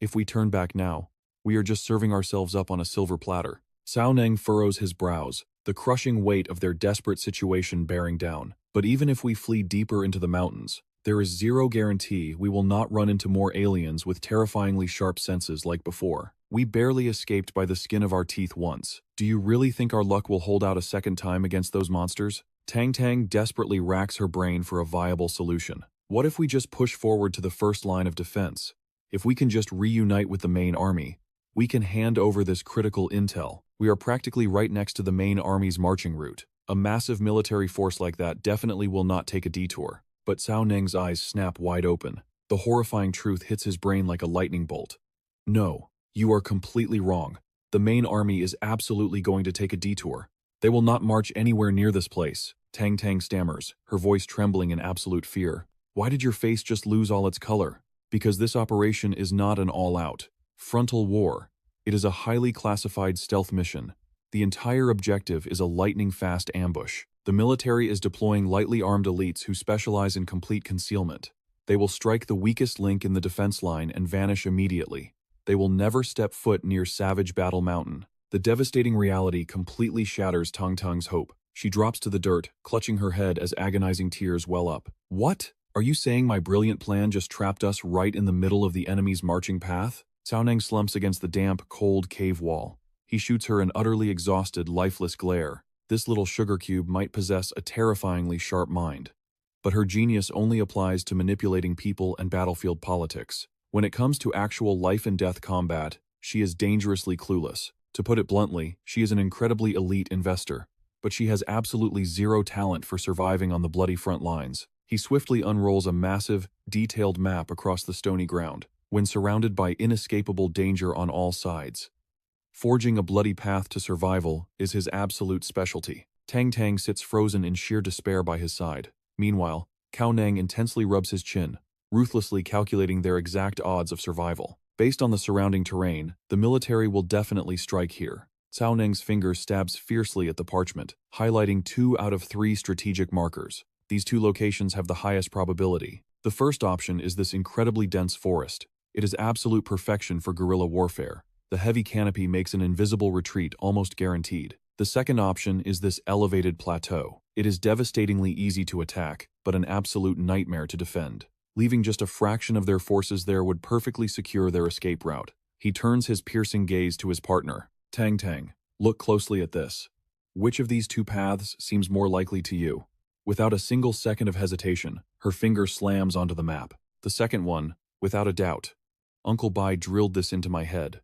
If we turn back now, we are just serving ourselves up on a silver platter. Cao Neng furrows his brows, the crushing weight of their desperate situation bearing down. But even if we flee deeper into the mountains, there is zero guarantee we will not run into more aliens with terrifyingly sharp senses like before. We barely escaped by the skin of our teeth once. Do you really think our luck will hold out a second time against those monsters? Tang Tang desperately racks her brain for a viable solution. What if we just push forward to the first line of defense? If we can just reunite with the main army, we can hand over this critical intel. We are practically right next to the main army's marching route. A massive military force like that definitely will not take a detour. But Cao Neng's eyes snap wide open. The horrifying truth hits his brain like a lightning bolt. No, you are completely wrong. The main army is absolutely going to take a detour. They will not march anywhere near this place. Tang Tang stammers, her voice trembling in absolute fear. Why did your face just lose all its color? Because this operation is not an all-out, frontal war. It is a highly classified stealth mission. The entire objective is a lightning-fast ambush. The military is deploying lightly armed elites who specialize in complete concealment. They will strike the weakest link in the defense line and vanish immediately. They will never step foot near Savage Battle Mountain. The devastating reality completely shatters Tung Tung's hope. She drops to the dirt, clutching her head as agonizing tears well up. What? Are you saying my brilliant plan just trapped us right in the middle of the enemy's marching path? Cao Neng slumps against the damp, cold cave wall. He shoots her an utterly exhausted, lifeless glare. This little sugar cube might possess a terrifyingly sharp mind. But her genius only applies to manipulating people and battlefield politics. When it comes to actual life-and-death combat, she is dangerously clueless. To put it bluntly, she is an incredibly elite investor. But she has absolutely zero talent for surviving on the bloody front lines. He swiftly unrolls a massive, detailed map across the stony ground. When surrounded by inescapable danger on all sides, forging a bloody path to survival is his absolute specialty. Tang Tang sits frozen in sheer despair by his side. Meanwhile, Cao Neng intensely rubs his chin, ruthlessly calculating their exact odds of survival. Based on the surrounding terrain, the military will definitely strike here. Cao Neng's finger stabs fiercely at the parchment, highlighting 2 out of 3 strategic markers. These 2 locations have the highest probability. The first option is this incredibly dense forest. It is absolute perfection for guerrilla warfare. The heavy canopy makes an invisible retreat almost guaranteed. The second option is this elevated plateau. It is devastatingly easy to attack, but an absolute nightmare to defend. Leaving just a fraction of their forces there would perfectly secure their escape route. He turns his piercing gaze to his partner. Tang Tang, look closely at this. Which of these two paths seems more likely to you? Without a single second of hesitation, her finger slams onto the map. The second one, without a doubt. Uncle Bai drilled this into my head.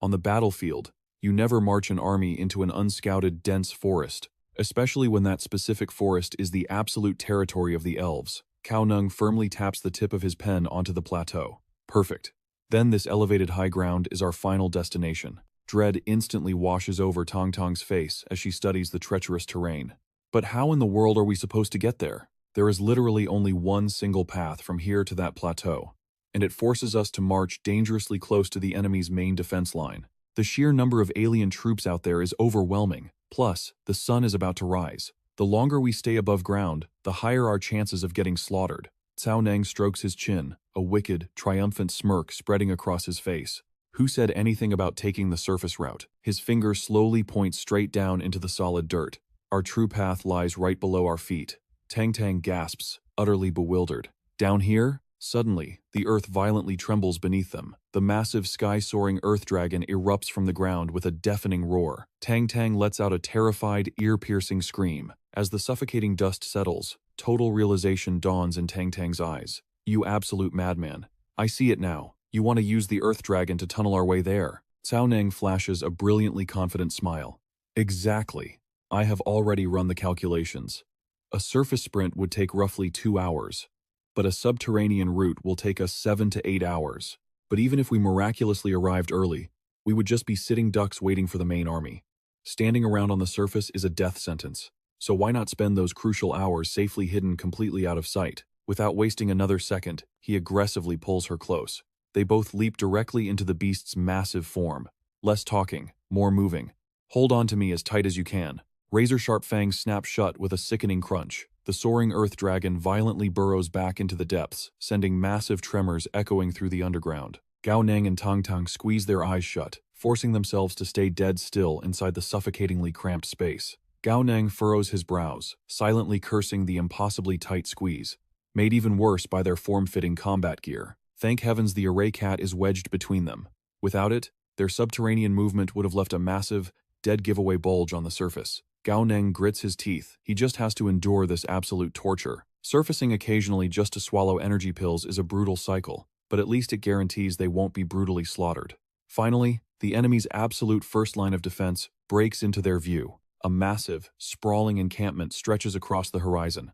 On the battlefield, you never march an army into an unscouted, dense forest, especially when that specific forest is the absolute territory of the elves. Cao Nung firmly taps the tip of his pen onto the plateau. Perfect. Then this elevated high ground is our final destination. Dread instantly washes over Tong Tong's face as she studies the treacherous terrain. But how in the world are we supposed to get there? There is literally only one single path from here to that plateau, and it forces us to march dangerously close to the enemy's main defense line. The sheer number of alien troops out there is overwhelming. Plus, the sun is about to rise. The longer we stay above ground, the higher our chances of getting slaughtered. Cao Nang strokes his chin, a wicked, triumphant smirk spreading across his face. Who said anything about taking the surface route? His finger slowly points straight down into the solid dirt. Our true path lies right below our feet. Tang Tang gasps, utterly bewildered. Down here, suddenly, the earth violently trembles beneath them. The massive sky-soaring earth dragon erupts from the ground with a deafening roar. Tang Tang lets out a terrified, ear-piercing scream. As the suffocating dust settles, total realization dawns in Tang Tang's eyes. You absolute madman. I see it now. You want to use the earth dragon to tunnel our way there. Cao Nang flashes a brilliantly confident smile. Exactly. I have already run the calculations. A surface sprint would take roughly 2 hours, but a subterranean route will take us 7 to 8 hours. But even if we miraculously arrived early, we would just be sitting ducks waiting for the main army. Standing around on the surface is a death sentence, so why not spend those crucial hours safely hidden completely out of sight? Without wasting another second, he aggressively pulls her close. They both leap directly into the beast's massive form. Less talking, more moving. Hold on to me as tight as you can. Razor-sharp fangs snap shut with a sickening crunch. The soaring earth dragon violently burrows back into the depths, sending massive tremors echoing through the underground. Gao Nang and Tang Tang squeeze their eyes shut, forcing themselves to stay dead still inside the suffocatingly cramped space. Gao Nang furrows his brows, silently cursing the impossibly tight squeeze, made even worse by their form-fitting combat gear. Thank heavens the array cat is wedged between them. Without it, their subterranean movement would have left a massive, dead giveaway bulge on the surface. Gao Nang grits his teeth. He just has to endure this absolute torture. Surfacing occasionally just to swallow energy pills is a brutal cycle, but at least it guarantees they won't be brutally slaughtered. Finally, the enemy's absolute first line of defense breaks into their view. A massive, sprawling encampment stretches across the horizon.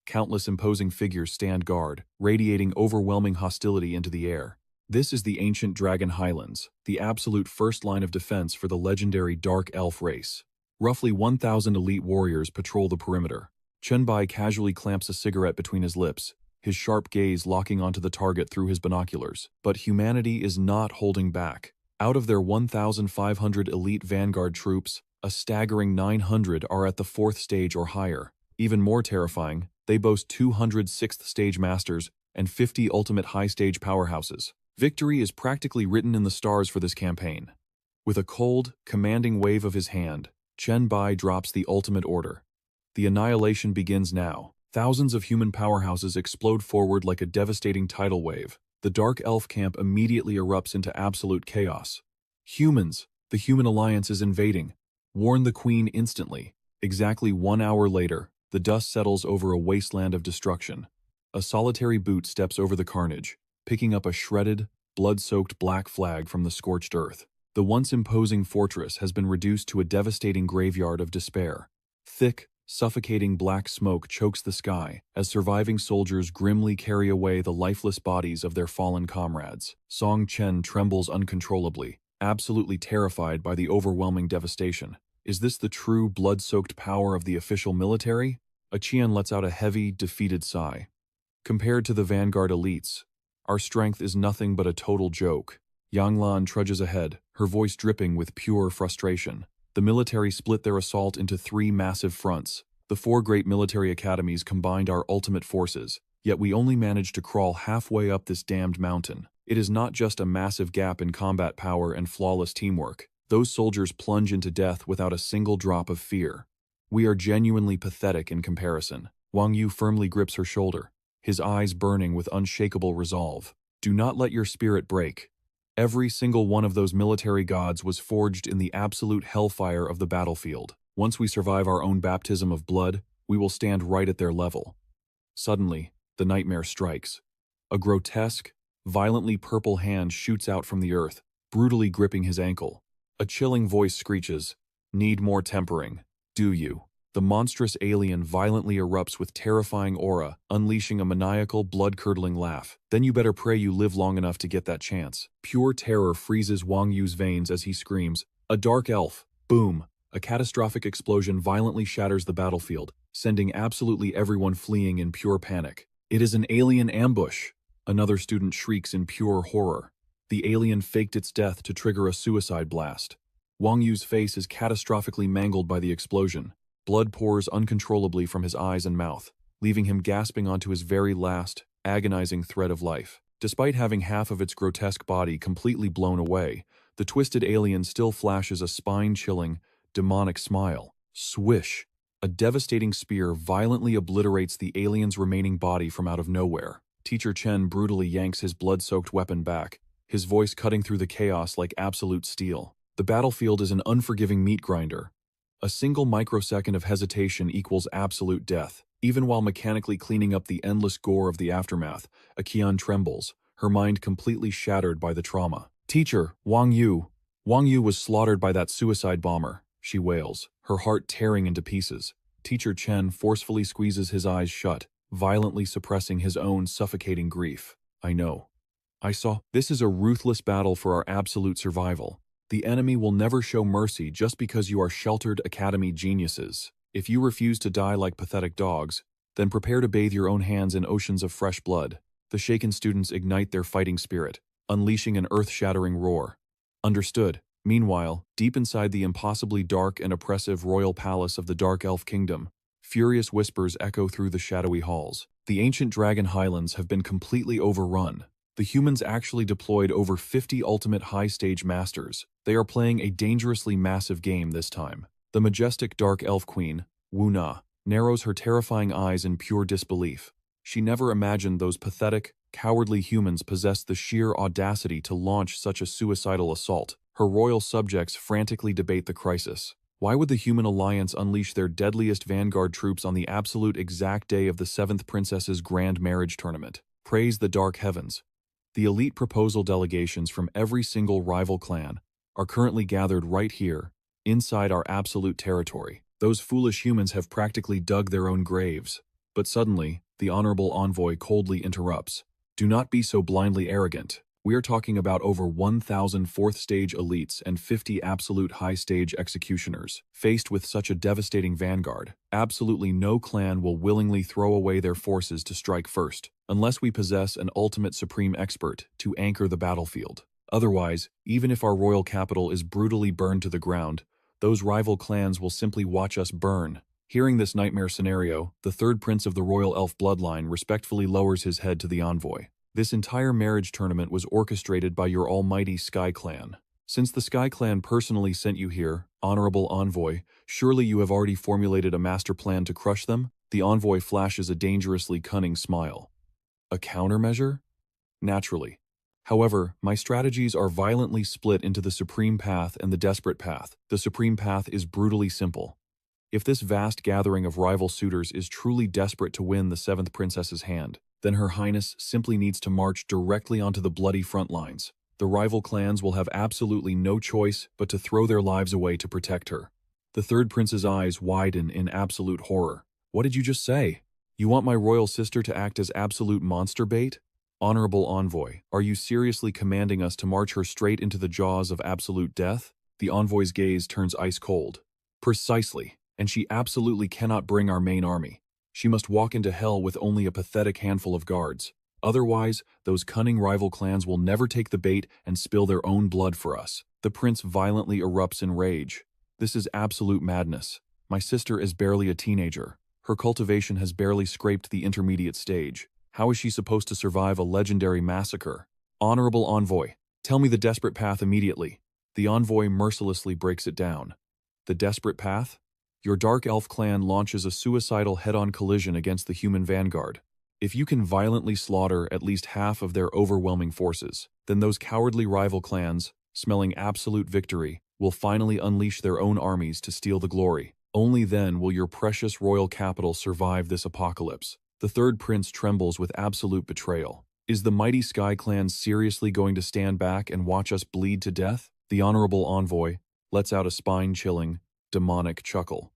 Countless imposing figures stand guard, radiating overwhelming hostility into the air. This is the ancient Dragon Highlands, the absolute first line of defense for the legendary Dark Elf race. Roughly 1,000 elite warriors patrol the perimeter. Chen Bai casually clamps a cigarette between his lips, his sharp gaze locking onto the target through his binoculars. But humanity is not holding back. Out of their 1,500 elite vanguard troops, a staggering 900 are at the 4th stage or higher. Even more terrifying, they boast 200 6th stage masters and 50 ultimate high stage powerhouses. Victory is practically written in the stars for this campaign. With a cold, commanding wave of his hand, Chen Bai drops the ultimate order. The annihilation begins now. Thousands of human powerhouses explode forward like a devastating tidal wave. The Dark Elf camp immediately erupts into absolute chaos. Humans! The human alliance is invading. Warn the Queen instantly. Exactly 1 hour later, the dust settles over a wasteland of destruction. A solitary boot steps over the carnage, picking up a shredded, blood-soaked black flag from the scorched earth. The once imposing fortress has been reduced to a devastating graveyard of despair. Thick, suffocating black smoke chokes the sky as surviving soldiers grimly carry away the lifeless bodies of their fallen comrades. Song Chen trembles uncontrollably, absolutely terrified by the overwhelming devastation. Is this the true blood-soaked power of the official military? Qian lets out a heavy, defeated sigh. Compared to the vanguard elites, our strength is nothing but a total joke. Yang Lan trudges ahead, her voice dripping with pure frustration. The military split their assault into 3 massive fronts. The 4 great military academies combined our ultimate forces, yet we only managed to crawl halfway up this damned mountain. It is not just a massive gap in combat power and flawless teamwork. Those soldiers plunge into death without a single drop of fear. We are genuinely pathetic in comparison. Wang Yu firmly grips her shoulder, his eyes burning with unshakable resolve. Do not let your spirit break. Every single one of those military gods was forged in the absolute hellfire of the battlefield. Once we survive our own baptism of blood, we will stand right at their level. Suddenly, the nightmare strikes. A grotesque, violently purple hand shoots out from the earth, brutally gripping his ankle. A chilling voice screeches, "Need more tempering, do you?" The monstrous alien violently erupts with terrifying aura, unleashing a maniacal, blood-curdling laugh. "Then you better pray you live long enough to get that chance." Pure terror freezes Wang Yu's veins as he screams, "A dark elf!" Boom! A catastrophic explosion violently shatters the battlefield, sending absolutely everyone fleeing in pure panic. "It is an alien ambush!" Another student shrieks in pure horror. The alien faked its death to trigger a suicide blast. Wang Yu's face is catastrophically mangled by the explosion. Blood pours uncontrollably from his eyes and mouth, leaving him gasping onto his very last, agonizing thread of life. Despite having half of its grotesque body completely blown away, the twisted alien still flashes a spine-chilling, demonic smile. Swish! A devastating spear violently obliterates the alien's remaining body from out of nowhere. Teacher Chen brutally yanks his blood-soaked weapon back, his voice cutting through the chaos like absolute steel. The battlefield is an unforgiving meat grinder. A single microsecond of hesitation equals absolute death. Even while mechanically cleaning up the endless gore of the aftermath, Akian trembles, her mind completely shattered by the trauma. "Teacher, Wang Yu. Wang Yu was slaughtered by that suicide bomber," she wails, her heart tearing into pieces. Teacher Chen forcefully squeezes his eyes shut, violently suppressing his own suffocating grief. "I know. I saw. This is a ruthless battle for our absolute survival. The enemy will never show mercy just because you are sheltered academy geniuses. If you refuse to die like pathetic dogs, then prepare to bathe your own hands in oceans of fresh blood." The shaken students ignite their fighting spirit, unleashing an earth-shattering roar. "Understood." Meanwhile, deep inside the impossibly dark and oppressive royal palace of the Dark Elf Kingdom, furious whispers echo through the shadowy halls. The ancient dragon highlands have been completely overrun. The humans actually deployed over 50 ultimate high-stage masters. They are playing a dangerously massive game this time. The majestic Dark Elf Queen, Wu Na, narrows her terrifying eyes in pure disbelief. She never imagined those pathetic, cowardly humans possessed the sheer audacity to launch such a suicidal assault. Her royal subjects frantically debate the crisis. Why would the human alliance unleash their deadliest vanguard troops on the absolute exact day of the 7th Princess's grand marriage tournament? Praise the dark heavens. The elite proposal delegations from every single rival clan are currently gathered right here, inside our absolute territory. Those foolish humans have practically dug their own graves. But suddenly, the honorable envoy coldly interrupts. "Do not be so blindly arrogant. We are talking about over 1,000 fourth-stage elites and 50 absolute high-stage executioners. Faced with such a devastating vanguard, absolutely no clan will willingly throw away their forces to strike first, unless we possess an ultimate supreme expert to anchor the battlefield. Otherwise, even if our royal capital is brutally burned to the ground, those rival clans will simply watch us burn." Hearing this nightmare scenario, the third prince of the royal elf bloodline respectfully lowers his head to the envoy. "This entire marriage tournament was orchestrated by your almighty Sky Clan. Since the Sky Clan personally sent you here, honorable envoy, surely you have already formulated a master plan to crush them?" The envoy flashes a dangerously cunning smile. "A countermeasure? Naturally. However, my strategies are violently split into the supreme path and the desperate path. The supreme path is brutally simple. If this vast gathering of rival suitors is truly desperate to win the 7th Princess's hand, then Her Highness simply needs to march directly onto the bloody front lines. The rival clans will have absolutely no choice but to throw their lives away to protect her." The third prince's eyes widen in absolute horror. "What did you just say? You want my royal sister to act as absolute monster bait? Honorable envoy, are you seriously commanding us to march her straight into the jaws of absolute death?" The envoy's gaze turns ice cold. "Precisely. And she absolutely cannot bring our main army. She must walk into hell with only a pathetic handful of guards. Otherwise, those cunning rival clans will never take the bait and spill their own blood for us." The prince violently erupts in rage. "This is absolute madness. My sister is barely a teenager. Her cultivation has barely scraped the intermediate stage. How is she supposed to survive a legendary massacre? Honorable envoy, tell me the desperate path immediately." The envoy mercilessly breaks it down. "The desperate path? Your Dark Elf clan launches a suicidal head-on collision against the human vanguard. If you can violently slaughter at least half of their overwhelming forces, then those cowardly rival clans, smelling absolute victory, will finally unleash their own armies to steal the glory. Only then will your precious royal capital survive this apocalypse. The third prince trembles with absolute betrayal. Is the mighty Sky Clan seriously going to stand back and watch us bleed to death? The honorable envoy lets out a spine-chilling, demonic chuckle.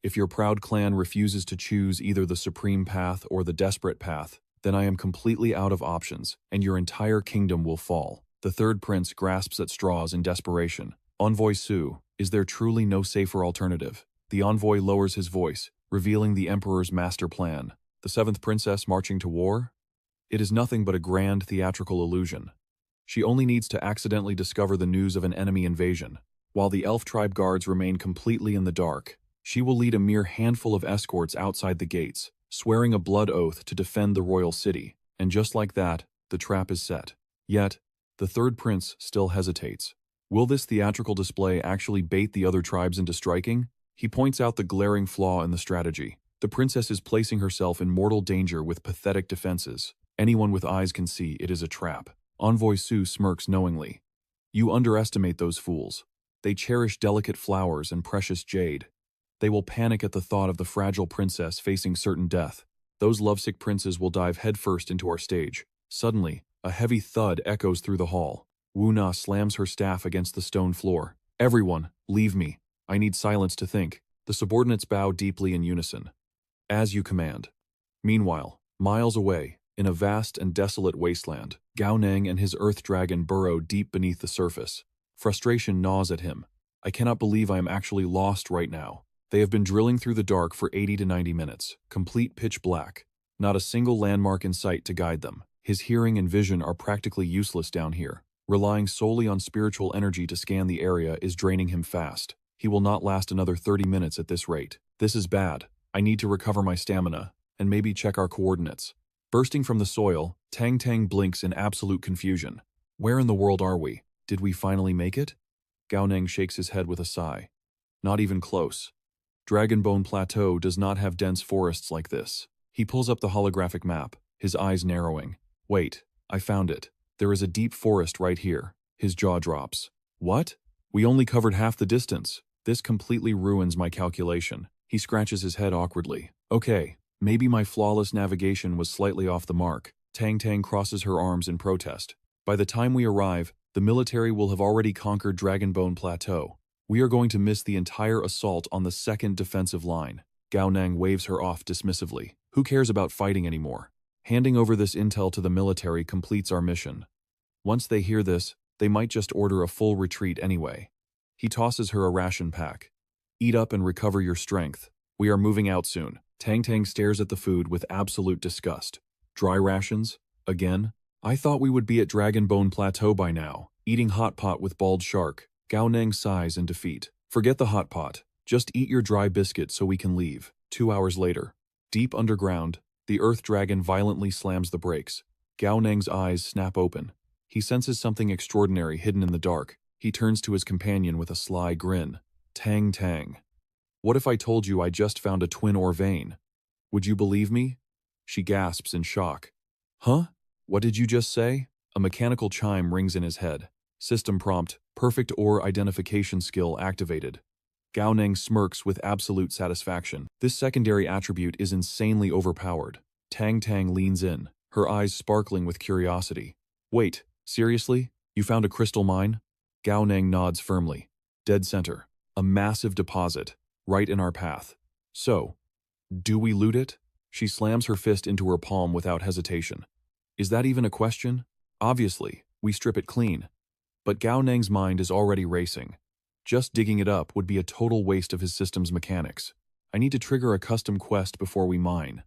If your proud clan refuses to choose either the supreme path or the desperate path, then I am completely out of options, and your entire kingdom will fall. The third prince grasps at straws in desperation. Envoy Su, is there truly no safer alternative? The envoy lowers his voice, revealing the emperor's master plan. The seventh princess marching to war? It is nothing but a grand theatrical illusion. She only needs to accidentally discover the news of an enemy invasion. While the elf tribe guards remain completely in the dark, she will lead a mere handful of escorts outside the gates, swearing a blood oath to defend the royal city. And just like that, the trap is set. Yet, the third prince still hesitates. Will this theatrical display actually bait the other tribes into striking? He points out the glaring flaw in the strategy. The princess is placing herself in mortal danger with pathetic defenses. Anyone with eyes can see it is a trap. Envoy Su smirks knowingly. You underestimate those fools. They cherish delicate flowers and precious jade. They will panic at the thought of the fragile princess facing certain death. Those lovesick princes will dive headfirst into our stage. Suddenly, a heavy thud echoes through the hall. Wu Na slams her staff against the stone floor. Everyone, leave me. I need silence to think. The subordinates bow deeply in unison. As you command. Meanwhile, miles away, in a vast and desolate wasteland, Gao Neng and his earth dragon burrow deep beneath the surface. Frustration gnaws at him. I cannot believe I am actually lost right now. They have been drilling through the dark for 80 to 90 minutes, complete pitch black. Not a single landmark in sight to guide them. His hearing and vision are practically useless down here. Relying solely on spiritual energy to scan the area is draining him fast. He will not last another 30 minutes at this rate. This is bad. I need to recover my stamina, and maybe check our coordinates. Bursting from the soil, Tang Tang blinks in absolute confusion. Where in the world are we? Did we finally make it? Gao Neng shakes his head with a sigh. Not even close. Dragonbone Plateau does not have dense forests like this. He pulls up the holographic map, his eyes narrowing. Wait, I found it. There is a deep forest right here. His jaw drops. What? We only covered half the distance. This completely ruins my calculation. He scratches his head awkwardly. Okay, maybe my flawless navigation was slightly off the mark. Tang Tang crosses her arms in protest. By the time we arrive, the military will have already conquered Dragonbone Plateau. We are going to miss the entire assault on the second defensive line. Gao Neng waves her off dismissively. Who cares about fighting anymore? Handing over this intel to the military completes our mission. Once they hear this, they might just order a full retreat anyway. He tosses her a ration pack. Eat up and recover your strength. We are moving out soon. Tang Tang stares at the food with absolute disgust. Dry rations? Again? I thought we would be at Dragonbone Plateau by now. Eating hot pot with bald shark. Gao Neng sighs in defeat. Forget the hot pot. Just eat your dry biscuit so we can leave. 2 hours later. Deep underground, the earth dragon violently slams the brakes. Gao Neng's eyes snap open. He senses something extraordinary hidden in the dark. He turns to his companion with a sly grin. Tang Tang. What if I told you I just found a twin ore vein? Would you believe me? She gasps in shock. Huh? What did you just say? A mechanical chime rings in his head. System prompt, perfect ore identification skill activated. Gao Neng smirks with absolute satisfaction. This secondary attribute is insanely overpowered. Tang Tang leans in, her eyes sparkling with curiosity. Wait, seriously? You found a crystal mine? Gao Neng nods firmly. Dead center. A massive deposit, right in our path. So, do we loot it? She slams her fist into her palm without hesitation. Is that even a question? Obviously, we strip it clean. But Gao Neng's mind is already racing. Just digging it up would be a total waste of his system's mechanics. I need to trigger a custom quest before we mine.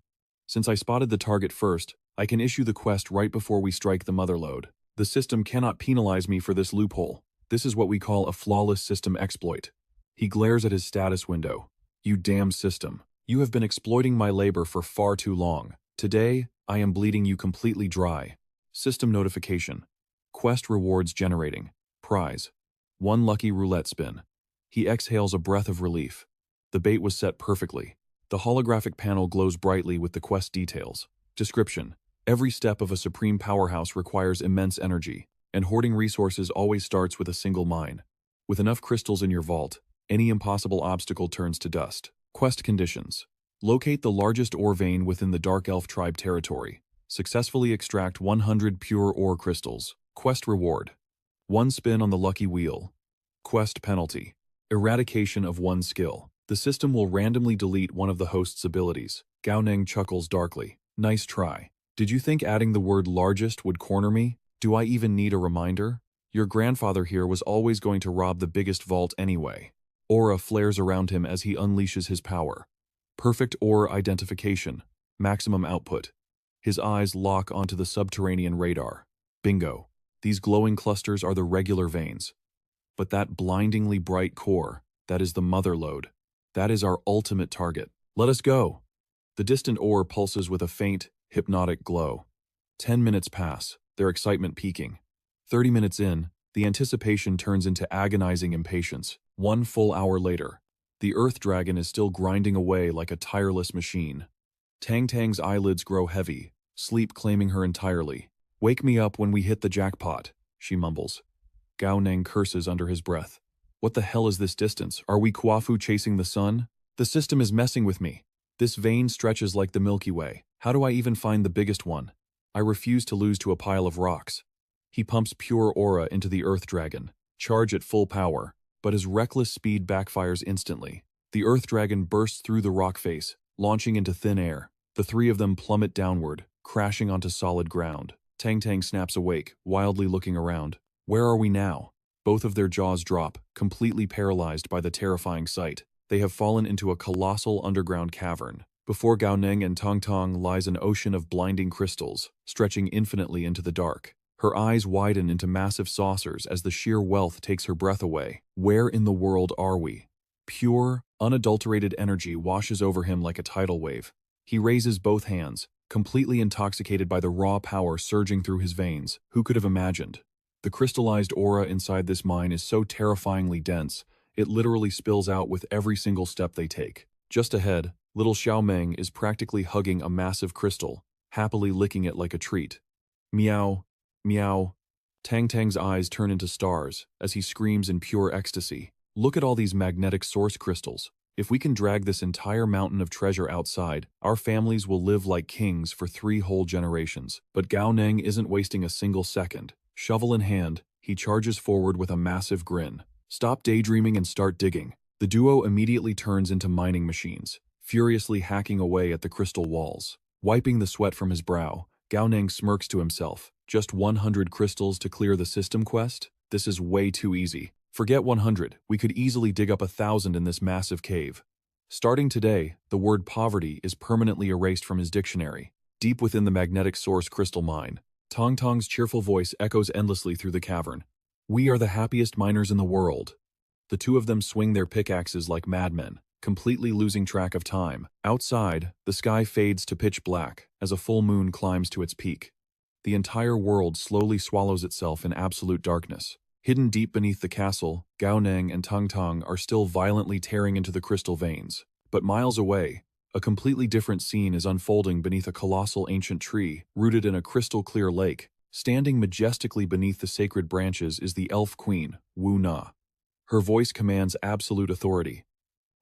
Since I spotted the target first, I can issue the quest right before we strike the motherlode. The system cannot penalize me for this loophole. This is what we call a flawless system exploit. He glares at his status window. You damn system. You have been exploiting my labor for far too long. Today, I am bleeding you completely dry. System notification. Quest rewards generating. Prize. 1 lucky roulette spin. He exhales a breath of relief. The bait was set perfectly. The holographic panel glows brightly with the quest details. Description: every step of a supreme powerhouse requires immense energy, and hoarding resources always starts with a single mine. With enough crystals in your vault, any impossible obstacle turns to dust. Quest conditions: locate the largest ore vein within the Dark Elf tribe territory. Successfully extract 100 pure ore crystals. Quest reward: 1 spin on the lucky wheel. Quest penalty: eradication of 1 skill. The system will randomly delete one of the host's abilities. Gao Neng chuckles darkly. Nice try. Did you think adding the word largest would corner me? Do I even need a reminder? Your grandfather here was always going to rob the biggest vault anyway. Aura flares around him as he unleashes his power. Perfect ore identification. Maximum output. His eyes lock onto the subterranean radar. Bingo. These glowing clusters are the regular veins. But that blindingly bright core, that is the mother lode. That is our ultimate target. Let us go. The distant ore pulses with a faint, hypnotic glow. 10 minutes pass, their excitement peaking. 30 minutes in, the anticipation turns into agonizing impatience. 1 full hour later, the Earth Dragon is still grinding away like a tireless machine. Tang Tang's eyelids grow heavy, sleep claiming her entirely. Wake me up when we hit the jackpot, she mumbles. Gao Neng curses under his breath. What the hell is this distance? Are we Kuafu chasing the sun? The system is messing with me. This vein stretches like the Milky Way. How do I even find the biggest one? I refuse to lose to a pile of rocks. He pumps pure aura into the Earth Dragon, charge at full power, but his reckless speed backfires instantly. The Earth Dragon bursts through the rock face, launching into thin air. The 3 of them plummet downward, crashing onto solid ground. Tang Tang snaps awake, wildly looking around. Where are we now? Both of their jaws drop, completely paralyzed by the terrifying sight. They have fallen into a colossal underground cavern. Before Gao Neng and Tong Tong lies an ocean of blinding crystals, stretching infinitely into the dark. Her eyes widen into massive saucers as the sheer wealth takes her breath away. Where in the world are we? Pure, unadulterated energy washes over him like a tidal wave. He raises both hands, completely intoxicated by the raw power surging through his veins. Who could have imagined? The crystallized aura inside this mine is so terrifyingly dense, it literally spills out with every single step they take. Just ahead, little Xiao Meng is practically hugging a massive crystal, happily licking it like a treat. Meow, meow. Tang Tang's eyes turn into stars as he screams in pure ecstasy. Look at all these magnetic source crystals. If we can drag this entire mountain of treasure outside, our families will live like kings for 3 whole generations. But Gao Neng isn't wasting a single second. Shovel in hand, he charges forward with a massive grin. Stop daydreaming and start digging. The duo immediately turns into mining machines, furiously hacking away at the crystal walls. Wiping the sweat from his brow, Gao Neng smirks to himself. Just 100 crystals to clear the system quest? This is way too easy. Forget 100, we could easily dig up 1,000 in this massive cave. Starting today, the word poverty is permanently erased from his dictionary. Deep within the magnetic source crystal mine, Tong Tong's cheerful voice echoes endlessly through the cavern. We are the happiest miners in the world. The 2 of them swing their pickaxes like madmen, completely losing track of time. Outside, the sky fades to pitch black as a full moon climbs to its peak. The entire world slowly swallows itself in absolute darkness. Hidden deep beneath the castle, Gao Neng and Tong Tong are still violently tearing into the crystal veins. But miles away, a completely different scene is unfolding beneath a colossal ancient tree, rooted in a crystal-clear lake. Standing majestically beneath the sacred branches is the Elf Queen, Wu Na. Her voice commands absolute authority.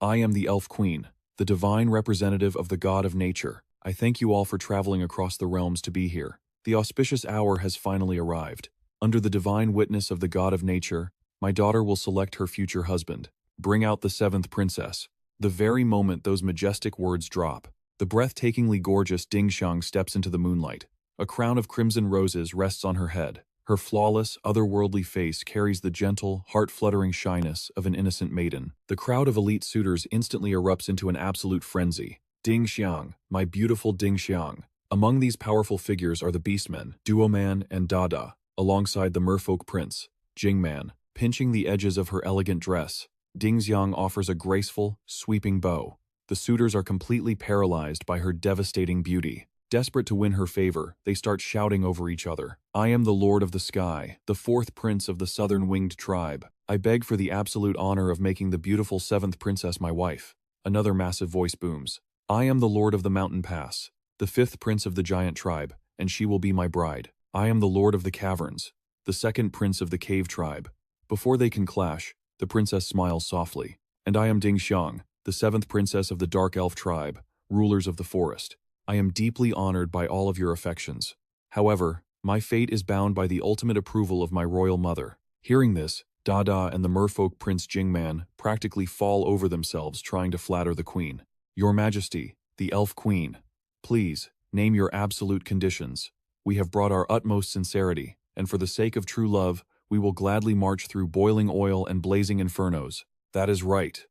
I am the Elf Queen, the divine representative of the god of nature. I thank you all for traveling across the realms to be here. The auspicious hour has finally arrived. Under the divine witness of the god of nature, my daughter will select her future husband. Bring out the 7th princess. The very moment those majestic words drop, the breathtakingly gorgeous Ding Xiang steps into the moonlight. A crown of crimson roses rests on her head. Her flawless, otherworldly face carries the gentle, heart-fluttering shyness of an innocent maiden. The crowd of elite suitors instantly erupts into an absolute frenzy. Ding Xiang, my beautiful Ding Xiang. Among these powerful figures are the Beastmen, Duoman and Dada, alongside the merfolk prince, Jingman. Pinching the edges of her elegant dress, Ding Xiang offers a graceful, sweeping bow. The suitors are completely paralyzed by her devastating beauty. Desperate to win her favor, they start shouting over each other. I am the Lord of the Sky, the 4th prince of the Southern Winged Tribe. I beg for the absolute honor of making the beautiful 7th princess my wife. Another massive voice booms. I am the Lord of the Mountain Pass, the fifth prince of the giant tribe, and she will be my bride. I am the lord of the caverns, the second prince of the cave tribe. Before they can clash, the princess smiles softly. And I am Ding Xiang, the seventh princess of the dark elf tribe, rulers of the forest. I am deeply honored by all of your affections. However, my fate is bound by the ultimate approval of my royal mother. Hearing this, Dada and the merfolk Prince Jingman practically fall over themselves trying to flatter the queen. Your Majesty, the elf queen, please, name your absolute conditions. We have brought our utmost sincerity, and for the sake of true love, we will gladly march through boiling oil and blazing infernos. That is right.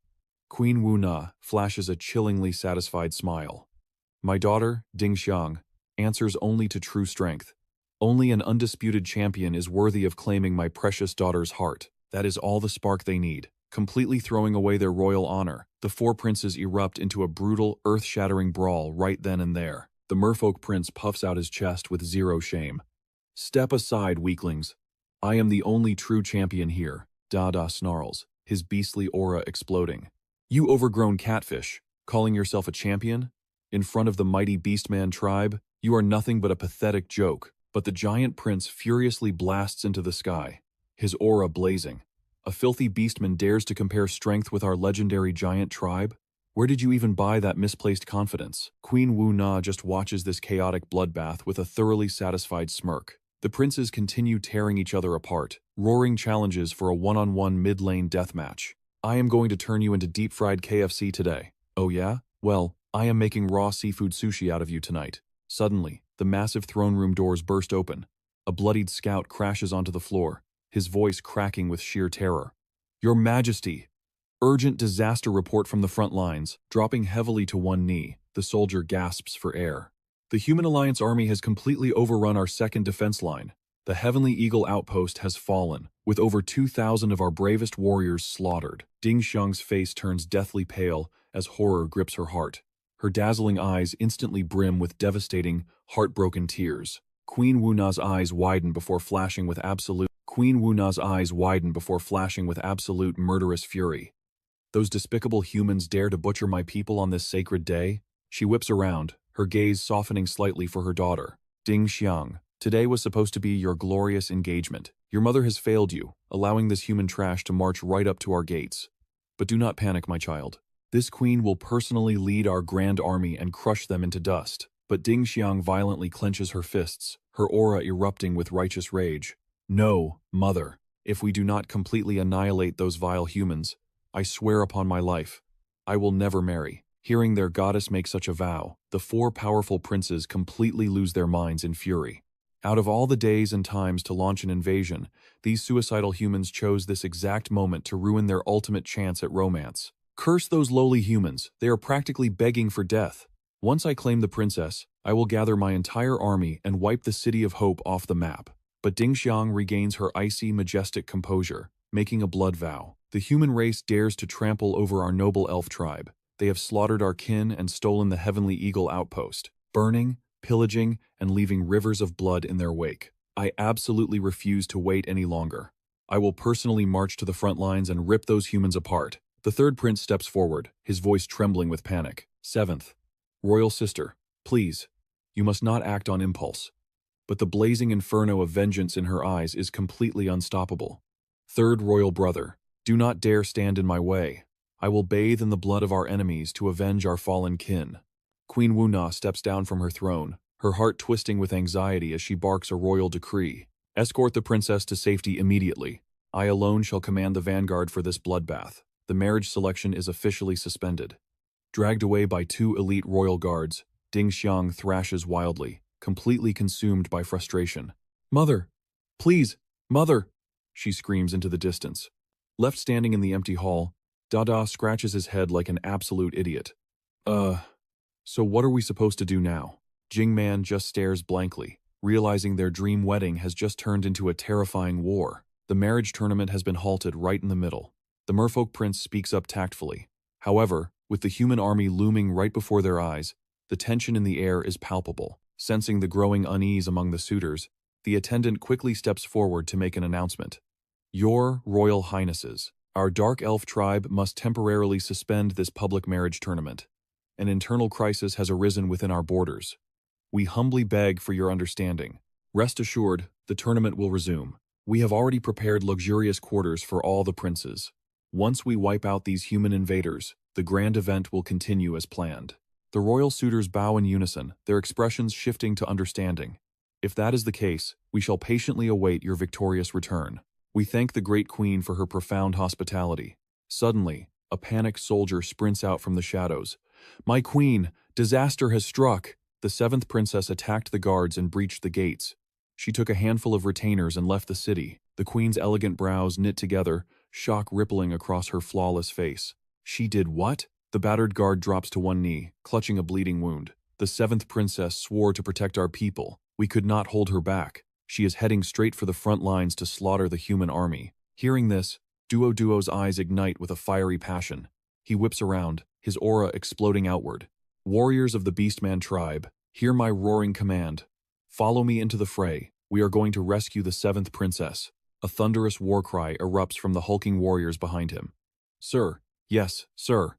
Queen Wu Na flashes a chillingly satisfied smile. My daughter, Ding Xiang, answers only to true strength. Only an undisputed champion is worthy of claiming my precious daughter's heart. That is all the spark they need. Completely throwing away their royal honor, the four princes erupt into a brutal, earth-shattering brawl right then and there. The merfolk prince puffs out his chest with zero shame. Step aside, weaklings. I am the only true champion here, Dada snarls, his beastly aura exploding. You overgrown catfish, calling yourself a champion? In front of the mighty Beastman tribe, you are nothing but a pathetic joke. But the giant prince furiously blasts into the sky, his aura blazing. A filthy beastman dares to compare strength with our legendary giant tribe? Where did you even buy that misplaced confidence? Queen Wu Na just watches this chaotic bloodbath with a thoroughly satisfied smirk. The princes continue tearing each other apart, roaring challenges for a one-on-one mid-lane deathmatch. I am going to turn you into deep-fried KFC today. Oh yeah? Well, I am making raw seafood sushi out of you tonight. Suddenly, the massive throne room doors burst open. A bloodied scout crashes onto the floor, his voice cracking with sheer terror. Your Majesty! Urgent disaster report from the front lines. Dropping heavily to one knee, the soldier gasps for air. The Human Alliance army has completely overrun our second defense line. The Heavenly Eagle outpost has fallen, with over 2,000 of our bravest warriors slaughtered. Ding Xiang's face turns deathly pale as horror grips her heart. Her dazzling eyes instantly brim with devastating, heartbroken tears. Queen Wu Na's eyes widen before flashing with absolute murderous fury. Those despicable humans dare to butcher my people on this sacred day? She whips around, her gaze softening slightly for her daughter. Ding Xiang, today was supposed to be your glorious engagement. Your mother has failed you, allowing this human trash to march right up to our gates. But do not panic, my child. This queen will personally lead our grand army and crush them into dust. But Ding Xiang violently clenches her fists, her aura erupting with righteous rage. No, mother. If we do not completely annihilate those vile humans, I swear upon my life, I will never marry. Hearing their goddess make such a vow, the four powerful princes completely lose their minds in fury. Out of all the days and times to launch an invasion, these suicidal humans chose this exact moment to ruin their ultimate chance at romance. Curse those lowly humans, they are practically begging for death. Once I claim the princess, I will gather my entire army and wipe the City of Hope off the map. But Ding Xiang regains her icy, majestic composure, making a blood vow. The human race dares to trample over our noble elf tribe. They have slaughtered our kin and stolen the Heavenly Eagle outpost, burning, pillaging, and leaving rivers of blood in their wake. I absolutely refuse to wait any longer. I will personally march to the front lines and rip those humans apart. The third prince steps forward, his voice trembling with panic. Seventh, royal sister, please, you must not act on impulse. But the blazing inferno of vengeance in her eyes is completely unstoppable. Third royal brother, do not dare stand in my way. I will bathe in the blood of our enemies to avenge our fallen kin. Queen Wu Na steps down from her throne, her heart twisting with anxiety as she barks a royal decree. Escort the princess to safety immediately. I alone shall command the vanguard for this bloodbath. The marriage selection is officially suspended. Dragged away by two elite royal guards, Ding Xiang thrashes wildly, completely consumed by frustration. Mother! Please! Mother! She screams into the distance. Left standing in the empty hall, Dada scratches his head like an absolute idiot. So what are we supposed to do now? Jingman just stares blankly, realizing their dream wedding has just turned into a terrifying war. The marriage tournament has been halted right in the middle. The merfolk prince speaks up tactfully. However, with the human army looming right before their eyes, the tension in the air is palpable. Sensing the growing unease among the suitors, the attendant quickly steps forward to make an announcement. Your Royal Highnesses, our dark elf tribe must temporarily suspend this public marriage tournament. An internal crisis has arisen within our borders. We humbly beg for your understanding. Rest assured, the tournament will resume. We have already prepared luxurious quarters for all the princes. Once we wipe out these human invaders, the grand event will continue as planned. The royal suitors bow in unison, their expressions shifting to understanding. If that is the case, we shall patiently await your victorious return. We thank the great queen for her profound hospitality. Suddenly, a panicked soldier sprints out from the shadows. My queen, disaster has struck! The seventh princess attacked the guards and breached the gates. She took a handful of retainers and left the city, the queen's elegant brows knit together, shock rippling across her flawless face. She did what? The battered guard drops to one knee, clutching a bleeding wound. The seventh princess swore to protect our people. We could not hold her back. She is heading straight for the front lines to slaughter the human army. Hearing this, Duo's eyes ignite with a fiery passion. He whips around, his aura exploding outward. Warriors of the Beastman tribe, hear my roaring command. Follow me into the fray. We are going to rescue the seventh princess. A thunderous war cry erupts from the hulking warriors behind him. Sir, yes, sir.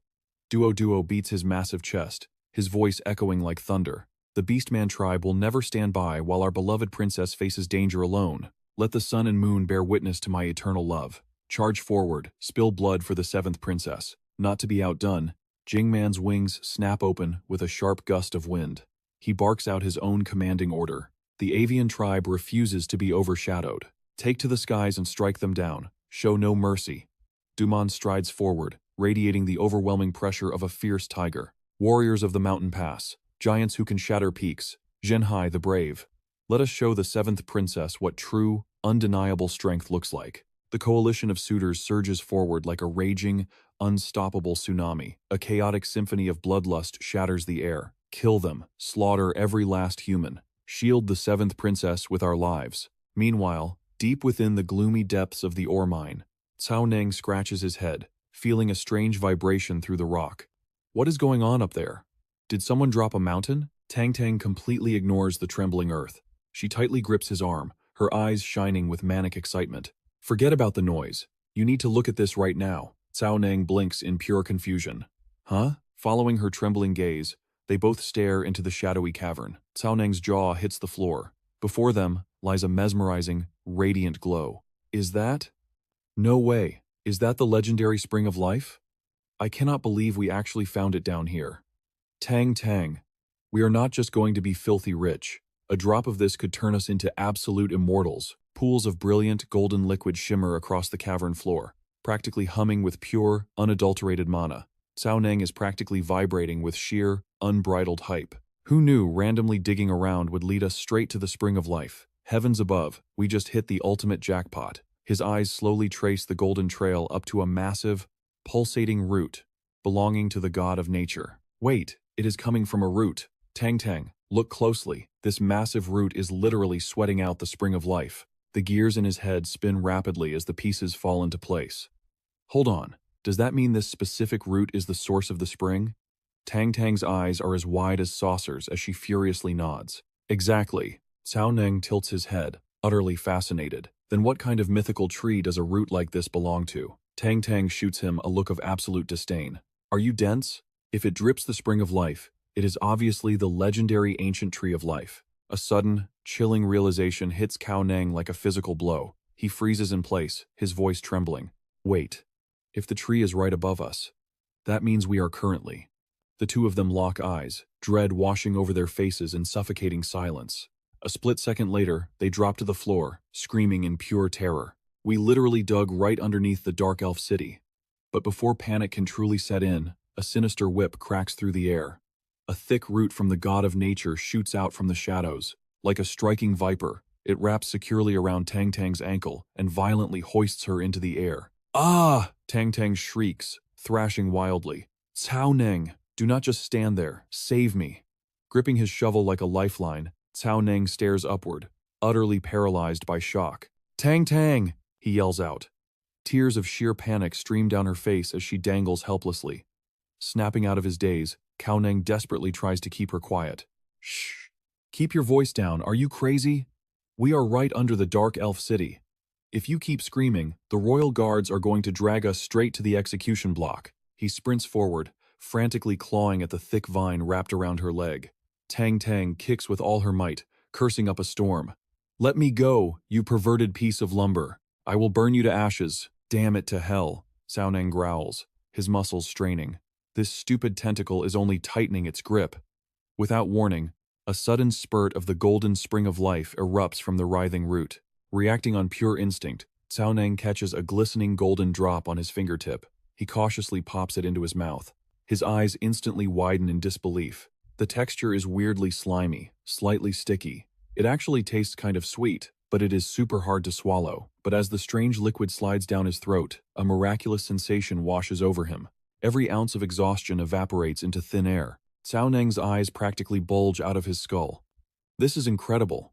Duo beats his massive chest, his voice echoing like thunder. The Beastman tribe will never stand by while our beloved princess faces danger alone. Let the sun and moon bear witness to my eternal love. Charge forward, spill blood for the seventh princess. Not to be outdone, Jingman's wings snap open with a sharp gust of wind. He barks out his own commanding order. The avian tribe refuses to be overshadowed. Take to the skies and strike them down. Show no mercy. Dumon strides forward, radiating the overwhelming pressure of a fierce tiger. Warriors of the mountain pass, giants who can shatter peaks, Zhenhai the brave. Let us show the seventh princess what true, undeniable strength looks like. The coalition of suitors surges forward like a raging, unstoppable tsunami. A chaotic symphony of bloodlust shatters the air. Kill them, slaughter every last human. Shield the seventh princess with our lives. Meanwhile, deep within the gloomy depths of the ore mine, Cao Neng scratches his head, feeling a strange vibration through the rock. What is going on up there? Did someone drop a mountain? Tang completely ignores the trembling earth. She tightly grips his arm, her eyes shining with manic excitement. Forget about the noise. You need to look at this right now. Cao Neng blinks in pure confusion. Huh? Following her trembling gaze, they both stare into the shadowy cavern. Cao Neng's jaw hits the floor. Before them lies a mesmerizing, radiant glow. Is that? No way. Is that the legendary spring of life? I cannot believe we actually found it down here. Tang. We are not just going to be filthy rich. A drop of this could turn us into absolute immortals. Pools of brilliant, golden liquid shimmer across the cavern floor, practically humming with pure, unadulterated mana. Cao Neng is practically vibrating with sheer, unbridled hype. Who knew randomly digging around would lead us straight to the spring of life? Heavens above, we just hit the ultimate jackpot. His eyes slowly trace the golden trail up to a massive, pulsating root belonging to the god of nature. Wait, it is coming from a root. Tang, look closely. This massive root is literally sweating out the spring of life. The gears in his head spin rapidly as the pieces fall into place. Hold on, does that mean this specific root is the source of the spring? Tang's eyes are as wide as saucers as she furiously nods. Exactly. Cao Neng tilts his head, utterly fascinated. Then what kind of mythical tree does a root like this belong to? Tang shoots him a look of absolute disdain. Are you dense? If it drips the spring of life, it is obviously the legendary ancient tree of life. A sudden, chilling realization hits Cao Neng like a physical blow. He freezes in place, his voice trembling. Wait. If the tree is right above us, that means we are currently. The two of them lock eyes, dread washing over their faces in suffocating silence. A split second later, they drop to the floor, screaming in pure terror. We literally dug right underneath the Dark Elf city. But before panic can truly set in, a sinister whip cracks through the air. A thick root from the god of nature shoots out from the shadows. Like a striking viper, it wraps securely around Tang's ankle and violently hoists her into the air. Ah! Tang shrieks, thrashing wildly. Cao Neng, do not just stand there. Save me. Gripping his shovel like a lifeline, Cao Neng stares upward, utterly paralyzed by shock. Tang! He yells out. Tears of sheer panic stream down her face as she dangles helplessly. Snapping out of his daze, Cao Neng desperately tries to keep her quiet. Shh! Keep your voice down, are you crazy? We are right under the Dark Elf city. If you keep screaming, the royal guards are going to drag us straight to the execution block. He sprints forward, frantically clawing at the thick vine wrapped around her leg. Tang Tang kicks with all her might, cursing up a storm. "Let me go, you perverted piece of lumber. I will burn you to ashes. Damn it to hell," Cao Neng growls, his muscles straining. This stupid tentacle is only tightening its grip. Without warning, a sudden spurt of the golden spring of life erupts from the writhing root. Reacting on pure instinct, Cao Neng catches a glistening golden drop on his fingertip. He cautiously pops it into his mouth. His eyes instantly widen in disbelief. The texture is weirdly slimy, slightly sticky. It actually tastes kind of sweet, but it is super hard to swallow. But as the strange liquid slides down his throat, a miraculous sensation washes over him. Every ounce of exhaustion evaporates into thin air. Cao Neng's eyes practically bulge out of his skull. This is incredible.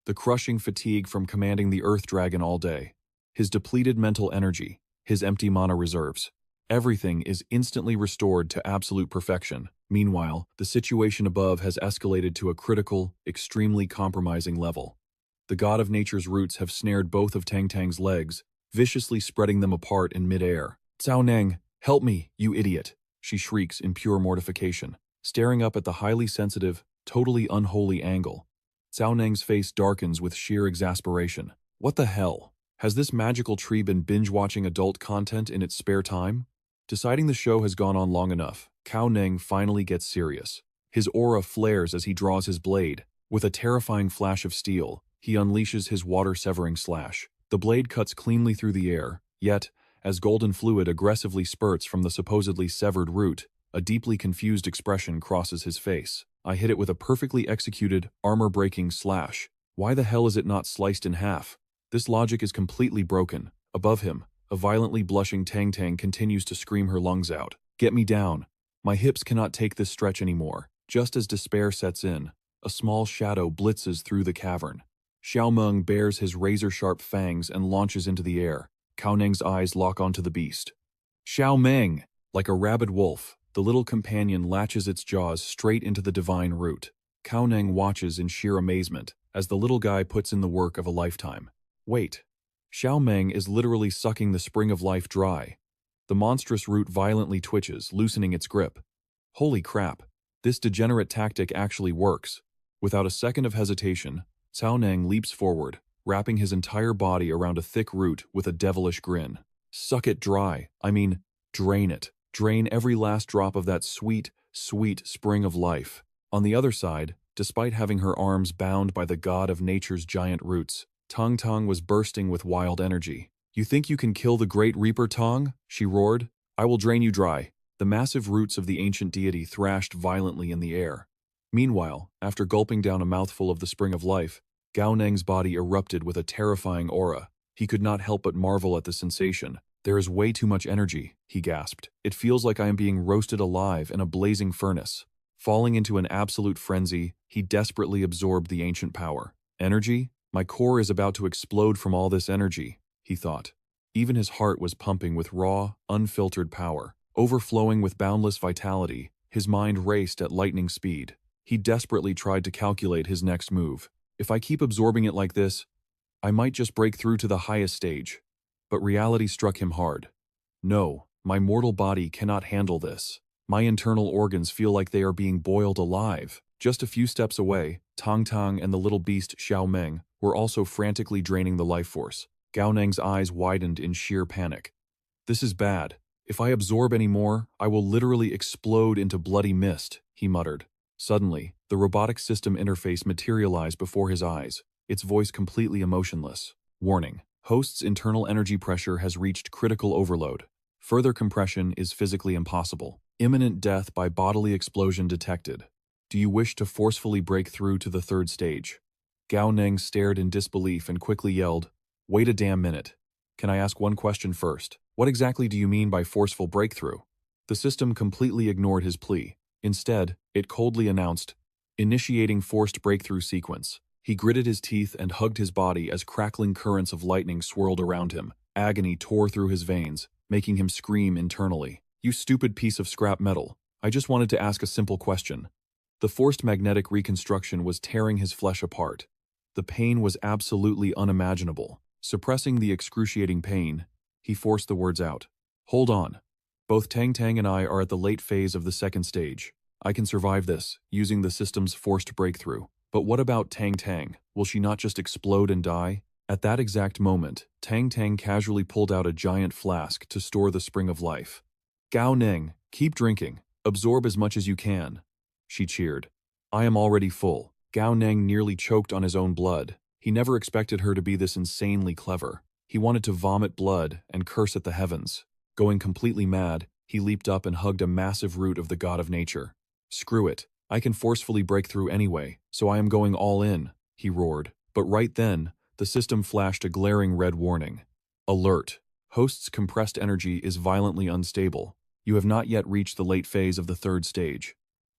The crushing fatigue from commanding the Earth Dragon all day, his depleted mental energy, his empty mana reserves. Everything is instantly restored to absolute perfection. Meanwhile, the situation above has escalated to a critical, extremely compromising level. The god of nature's roots have snared both of Tang Tang's legs, viciously spreading them apart in midair. "Cao Neng, help me, you idiot!" she shrieks in pure mortification, staring up at the highly sensitive, totally unholy angle. Cao Neng's face darkens with sheer exasperation. What the hell? Has this magical tree been binge-watching adult content in its spare time? Deciding the show has gone on long enough, Cao Neng finally gets serious. His aura flares as he draws his blade. With a terrifying flash of steel, he unleashes his water-severing slash. The blade cuts cleanly through the air, yet, as golden fluid aggressively spurts from the supposedly severed root, a deeply confused expression crosses his face. I hit it with a perfectly executed, armor-breaking slash. Why the hell is it not sliced in half? This logic is completely broken. Above him, a violently blushing Tang Tang continues to scream her lungs out. "Get me down. My hips cannot take this stretch anymore." Just as despair sets in, a small shadow blitzes through the cavern. Xiao Meng bares his razor-sharp fangs and launches into the air. Cao Neng's eyes lock onto the beast. "Xiao Meng!" Like a rabid wolf, the little companion latches its jaws straight into the divine root. Cao Neng watches in sheer amazement as the little guy puts in the work of a lifetime. Wait. Xiao Meng is literally sucking the spring of life dry. The monstrous root violently twitches, loosening its grip. Holy crap, this degenerate tactic actually works. Without a second of hesitation, Cao Neng leaps forward, wrapping his entire body around a thick root with a devilish grin. Suck it dry, drain it. Drain every last drop of that sweet, sweet spring of life. On the other side, despite having her arms bound by the god of nature's giant roots, Tong Tong was bursting with wild energy. "You think you can kill the great Reaper, Tong?" she roared. "I will drain you dry." The massive roots of the ancient deity thrashed violently in the air. Meanwhile, after gulping down a mouthful of the spring of life, Gao Neng's body erupted with a terrifying aura. He could not help but marvel at the sensation. "There is way too much energy," he gasped. "It feels like I am being roasted alive in a blazing furnace." Falling into an absolute frenzy, he desperately absorbed the ancient power. "Energy? My core is about to explode from all this energy," he thought. Even his heart was pumping with raw, unfiltered power. Overflowing with boundless vitality, his mind raced at lightning speed. He desperately tried to calculate his next move. If I keep absorbing it like this, I might just break through to the highest stage. But reality struck him hard. No, my mortal body cannot handle this. My internal organs feel like they are being boiled alive. Just a few steps away, Tong Tong and the little beast Xiao Meng were also frantically draining the life force. Gao Neng's eyes widened in sheer panic. "This is bad. If I absorb any more, I will literally explode into bloody mist," he muttered. Suddenly, the robotic system interface materialized before his eyes, its voice completely emotionless. "Warning. Host's internal energy pressure has reached critical overload. Further compression is physically impossible. Imminent death by bodily explosion detected. Do you wish to forcefully break through to the third stage?" Gao Neng stared in disbelief and quickly yelled, "Wait a damn minute. Can I ask one question first? What exactly do you mean by forceful breakthrough?" The system completely ignored his plea. Instead, it coldly announced, "Initiating forced breakthrough sequence." He gritted his teeth and hugged his body as crackling currents of lightning swirled around him. Agony tore through his veins, making him scream internally. "You stupid piece of scrap metal. I just wanted to ask a simple question." The forced magnetic reconstruction was tearing his flesh apart. The pain was absolutely unimaginable. Suppressing the excruciating pain, he forced the words out. "Hold on. Both Tang Tang and I are at the late phase of the second stage. I can survive this, using the system's forced breakthrough. But what about Tang Tang? Will she not just explode and die? At that exact moment, Tang Tang casually pulled out a giant flask to store the spring of life. Gao Neng, keep drinking. Absorb as much as you can. She cheered. I am already full. Gao Neng nearly choked on his own blood. He never expected her to be this insanely clever. He wanted to vomit blood and curse at the heavens. Going completely mad, he leaped up and hugged a massive root of the god of nature. Screw it. I can forcefully break through anyway, so I am going all in, he roared. But right then, the system flashed a glaring red warning. Alert. Host's compressed energy is violently unstable. You have not yet reached the late phase of the third stage.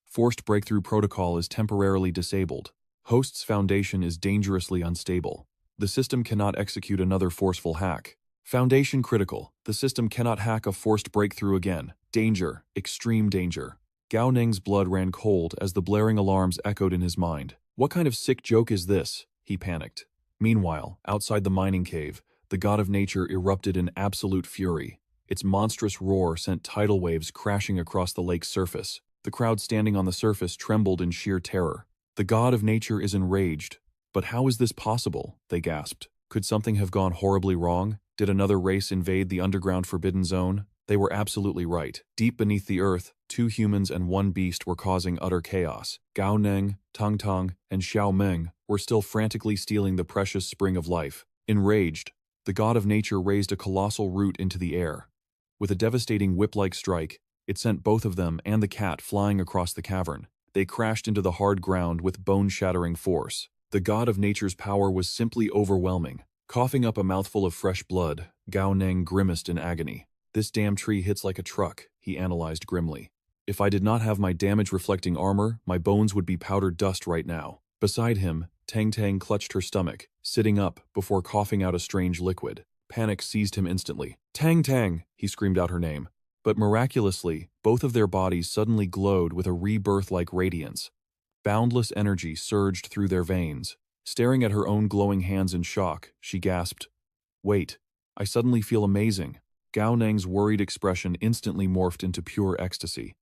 Forced breakthrough protocol is temporarily disabled. Host's foundation is dangerously unstable. The system cannot execute another forceful hack. Foundation critical. The system cannot hack a forced breakthrough again. Danger. Extreme danger. Gao Neng's blood ran cold as the blaring alarms echoed in his mind. What kind of sick joke is this? He panicked. Meanwhile, outside the mining cave, the god of nature erupted in absolute fury. Its monstrous roar sent tidal waves crashing across the lake's surface. The crowd standing on the surface trembled in sheer terror. The god of nature is enraged. But how is this possible? They gasped. Could something have gone horribly wrong? Did another race invade the underground forbidden zone? They were absolutely right. Deep beneath the earth, 2 humans and 1 beast were causing utter chaos. Gao Neng, Tang Tang, and Xiao Meng were still frantically stealing the precious spring of life. Enraged, the god of nature raised a colossal root into the air. With a devastating whip-like strike, it sent both of them and the cat flying across the cavern. They crashed into the hard ground with bone-shattering force. The god of nature's power was simply overwhelming. Coughing up a mouthful of fresh blood, Gao Neng grimaced in agony. This damn tree hits like a truck, he analyzed grimly. If I did not have my damage-reflecting armor, my bones would be powdered dust right now. Beside him, Tang Tang clutched her stomach, sitting up before coughing out a strange liquid. Panic seized him instantly. Tang Tang, he screamed out her name. But miraculously, both of their bodies suddenly glowed with a rebirth-like radiance. Boundless energy surged through their veins. Staring at her own glowing hands in shock, she gasped, Wait, I suddenly feel amazing. Gao Neng's worried expression instantly morphed into pure ecstasy.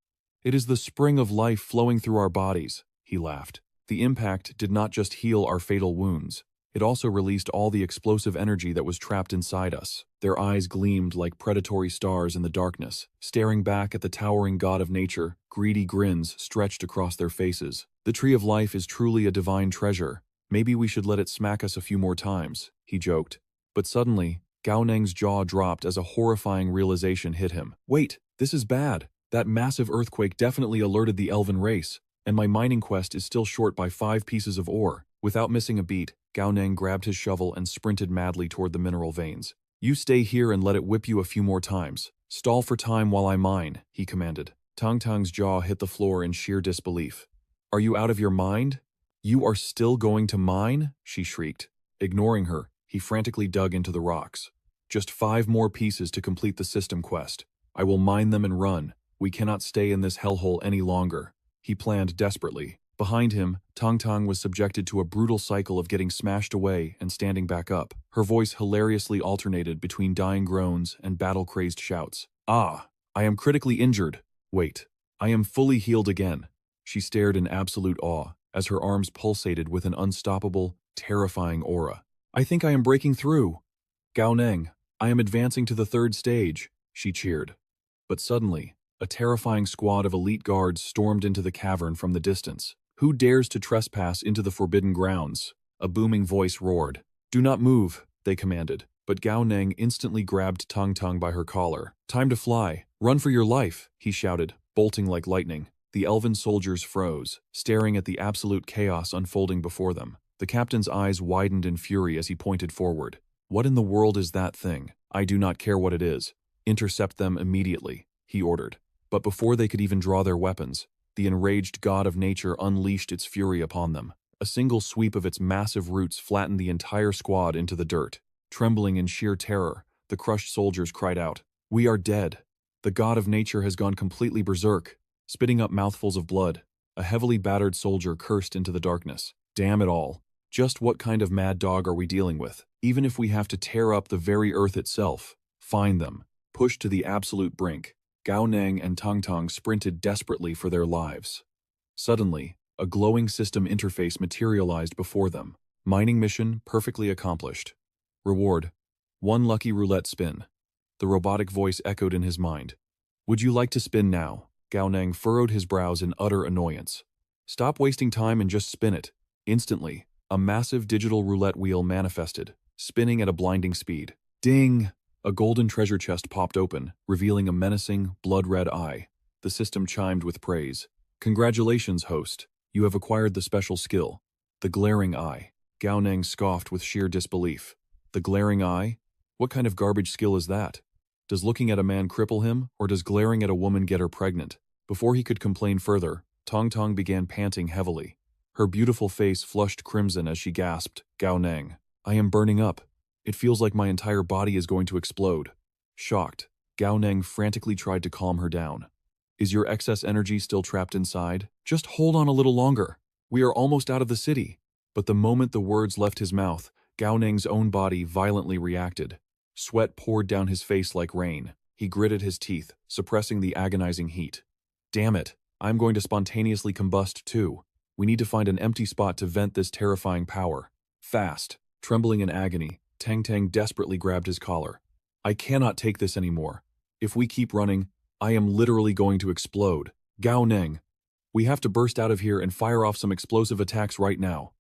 It is the spring of life flowing through our bodies, he laughed. The impact did not just heal our fatal wounds. It also released all the explosive energy that was trapped inside us. Their eyes gleamed like predatory stars in the darkness. Staring back at the towering god of nature, greedy grins stretched across their faces. The tree of life is truly a divine treasure. Maybe we should let it smack us a few more times, he joked. But suddenly, Gao Neng's jaw dropped as a horrifying realization hit him. Wait, this is bad. That massive earthquake definitely alerted the elven race, and my mining quest is still short by 5 pieces of ore. Without missing a beat, Gao Neng grabbed his shovel and sprinted madly toward the mineral veins. You stay here and let it whip you a few more times. Stall for time while I mine, he commanded. Tang Tang's jaw hit the floor in sheer disbelief. Are you out of your mind? You are still going to mine? She shrieked. Ignoring her, he frantically dug into the rocks. Just 5 more pieces to complete the system quest. I will mine them and run. We cannot stay in this hellhole any longer. He planned desperately. Behind him, Tang Tang was subjected to a brutal cycle of getting smashed away and standing back up. Her voice hilariously alternated between dying groans and battle-crazed shouts. Ah, I am critically injured. Wait, I am fully healed again. She stared in absolute awe as her arms pulsated with an unstoppable, terrifying aura. I think I am breaking through. Gao Neng, I am advancing to the 3rd stage, she cheered. But suddenly, a terrifying squad of elite guards stormed into the cavern from the distance. Who dares to trespass into the forbidden grounds? A booming voice roared. Do not move, they commanded. But Gao Neng instantly grabbed Tang Tang by her collar. Time to fly. Run for your life, he shouted, bolting like lightning. The elven soldiers froze, staring at the absolute chaos unfolding before them. The captain's eyes widened in fury as he pointed forward. What in the world is that thing? I do not care what it is. Intercept them immediately, he ordered. But before they could even draw their weapons, the enraged god of nature unleashed its fury upon them. A single sweep of its massive roots flattened the entire squad into the dirt. Trembling in sheer terror, the crushed soldiers cried out, We are dead. The god of nature has gone completely berserk. Spitting up mouthfuls of blood, a heavily battered soldier cursed into the darkness. Damn it all. Just what kind of mad dog are we dealing with? Even if we have to tear up the very earth itself, find them. Pushed to the absolute brink, Gao Neng and Tang Tang sprinted desperately for their lives. Suddenly, a glowing system interface materialized before them. Mining mission perfectly accomplished. Reward: 1 lucky roulette spin. The robotic voice echoed in his mind. Would you like to spin now? Gao Neng furrowed his brows in utter annoyance. Stop wasting time and just spin it. Instantly, a massive digital roulette wheel manifested, spinning at a blinding speed. Ding! A golden treasure chest popped open, revealing a menacing, blood-red eye. The system chimed with praise. Congratulations, host. You have acquired the special skill. The glaring eye. Gao Neng scoffed with sheer disbelief. The glaring eye? What kind of garbage skill is that? Does looking at a man cripple him, or does glaring at a woman get her pregnant? Before he could complain further, Tong Tong began panting heavily. Her beautiful face flushed crimson as she gasped, Gao Neng, I am burning up. It feels like my entire body is going to explode. Shocked, Gao Neng frantically tried to calm her down. Is your excess energy still trapped inside? Just hold on a little longer. We are almost out of the city. But the moment the words left his mouth, Gao Neng's own body violently reacted. Sweat poured down his face like rain. He gritted his teeth, suppressing the agonizing heat. Damn it, I'm going to spontaneously combust too. We need to find an empty spot to vent this terrifying power. Fast. Trembling in agony, Tang Tang desperately grabbed his collar. I cannot take this anymore. If we keep running, I am literally going to explode. Gao Neng, we have to burst out of here and fire off some explosive attacks right now.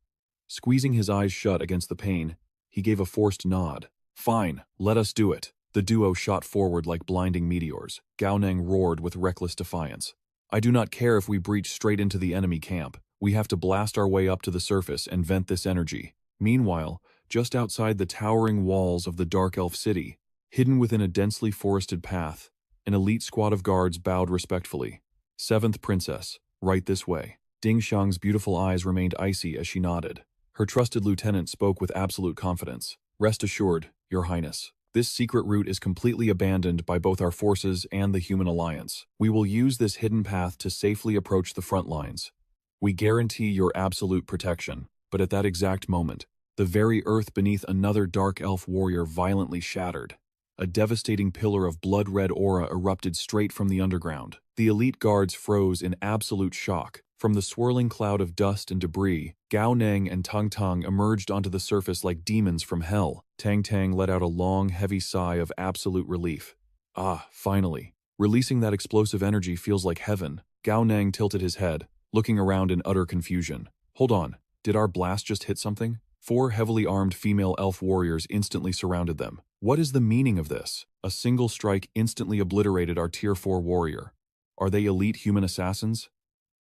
Squeezing his eyes shut against the pain, he gave a forced nod. Fine, let us do it. The duo shot forward like blinding meteors. Gao Neng roared with reckless defiance. I do not care if we breach straight into the enemy camp. We have to blast our way up to the surface and vent this energy. Meanwhile, just outside the towering walls of the Dark Elf City, hidden within a densely forested path, an elite squad of guards bowed respectfully. 7th Princess, right this way. Ding Xiang's beautiful eyes remained icy as she nodded. Her trusted lieutenant spoke with absolute confidence. Rest assured, Your Highness. This secret route is completely abandoned by both our forces and the human alliance. We will use this hidden path to safely approach the front lines. We guarantee your absolute protection. But at that exact moment, the very earth beneath another dark elf warrior violently shattered. A devastating pillar of blood-red aura erupted straight from the underground. The elite guards froze in absolute shock. From the swirling cloud of dust and debris, Gao Neng and Tang Tang emerged onto the surface like demons from hell. Tang Tang let out a long, heavy sigh of absolute relief. Ah, finally. Releasing that explosive energy feels like heaven. Gao Neng tilted his head, looking around in utter confusion. Hold on, did our blast just hit something? 4 heavily armed female elf warriors instantly surrounded them. What is the meaning of this? A single strike instantly obliterated our Tier 4 warrior. Are they elite human assassins?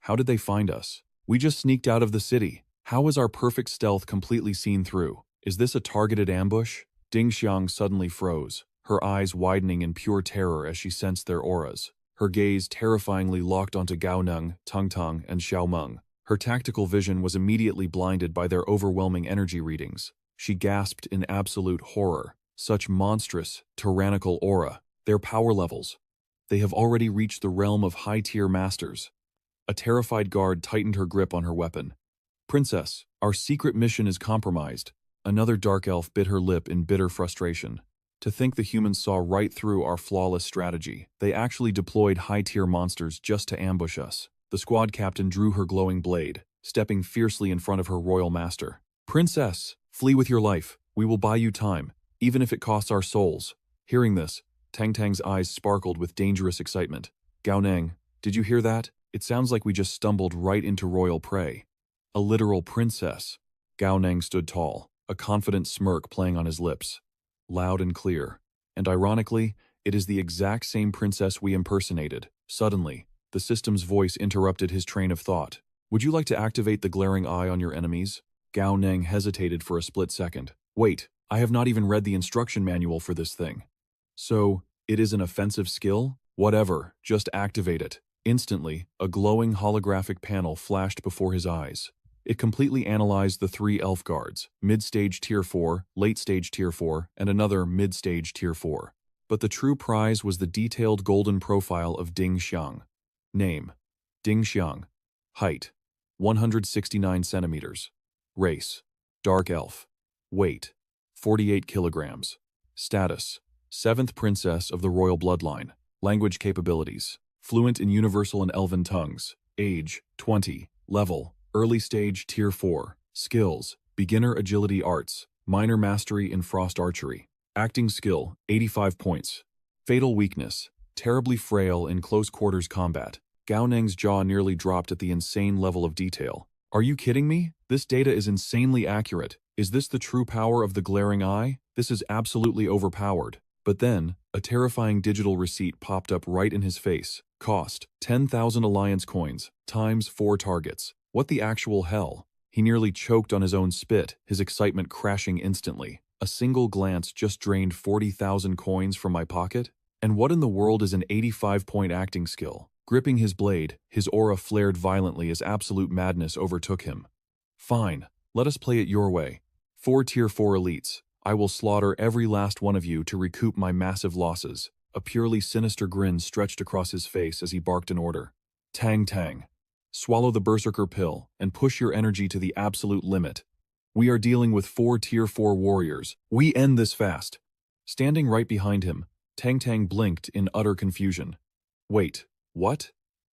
How did they find us? We just sneaked out of the city. How is our perfect stealth completely seen through? Is this a targeted ambush? Ding Xiang suddenly froze, her eyes widening in pure terror as she sensed their auras. Her gaze terrifyingly locked onto Gao Neng, Tang Tang, and Xiao Meng. Her tactical vision was immediately blinded by their overwhelming energy readings. She gasped in absolute horror. Such monstrous, tyrannical aura. Their power levels. They have already reached the realm of high-tier masters. A terrified guard tightened her grip on her weapon. Princess, our secret mission is compromised. Another dark elf bit her lip in bitter frustration. To think the humans saw right through our flawless strategy. They actually deployed high-tier monsters just to ambush us. The squad captain drew her glowing blade, stepping fiercely in front of her royal master. Princess, flee with your life. We will buy you time, even if it costs our souls. Hearing this, Tang Tang's eyes sparkled with dangerous excitement. Gao Neng, did you hear that? It sounds like we just stumbled right into royal prey. A literal princess. Gao Neng stood tall, a confident smirk playing on his lips. Loud and clear. And ironically, it is the exact same princess we impersonated. Suddenly, the system's voice interrupted his train of thought. Would you like to activate the glaring eye on your enemies? Gao Neng hesitated for a split second. Wait, I have not even read the instruction manual for this thing. So, it is an offensive skill? Whatever, just activate it. Instantly, a glowing holographic panel flashed before his eyes. It completely analyzed the 3 elf guards, mid-stage Tier 4, late-stage Tier 4, and another mid-stage Tier 4. But the true prize was the detailed golden profile of Ding Xiang. Name: Ding Xiang. Height: 169 centimeters. Race: Dark Elf. Weight: 48 kilograms. Status: 7th Princess of the Royal Bloodline. Language capabilities: fluent in Universal and Elven tongues. Age, 20. Level, Early Stage Tier 4. Skills, Beginner Agility Arts, Minor Mastery in Frost Archery. Acting Skill, 85 points. Fatal Weakness, Terribly Frail in Close Quarters Combat. Gao Neng's jaw nearly dropped at the insane level of detail. Are you kidding me? This data is insanely accurate. Is this the true power of the glaring eye? This is absolutely overpowered. But then, a terrifying digital receipt popped up right in his face. Cost, 10,000 alliance coins, times 4 targets. What the actual hell? He nearly choked on his own spit, his excitement crashing instantly. A single glance just drained 40,000 coins from my pocket? And what in the world is an 85-point acting skill? Gripping his blade, his aura flared violently as absolute madness overtook him. Fine, let us play it your way. 4 Tier 4 elites. I will slaughter every last one of you to recoup my massive losses. A purely sinister grin stretched across his face as he barked an order. Tang tang. Swallow the berserker pill and push your energy to the absolute limit. We are dealing with 4 Tier 4 warriors. We end this fast. Standing right behind him, Tang Tang blinked in utter confusion. Wait, what?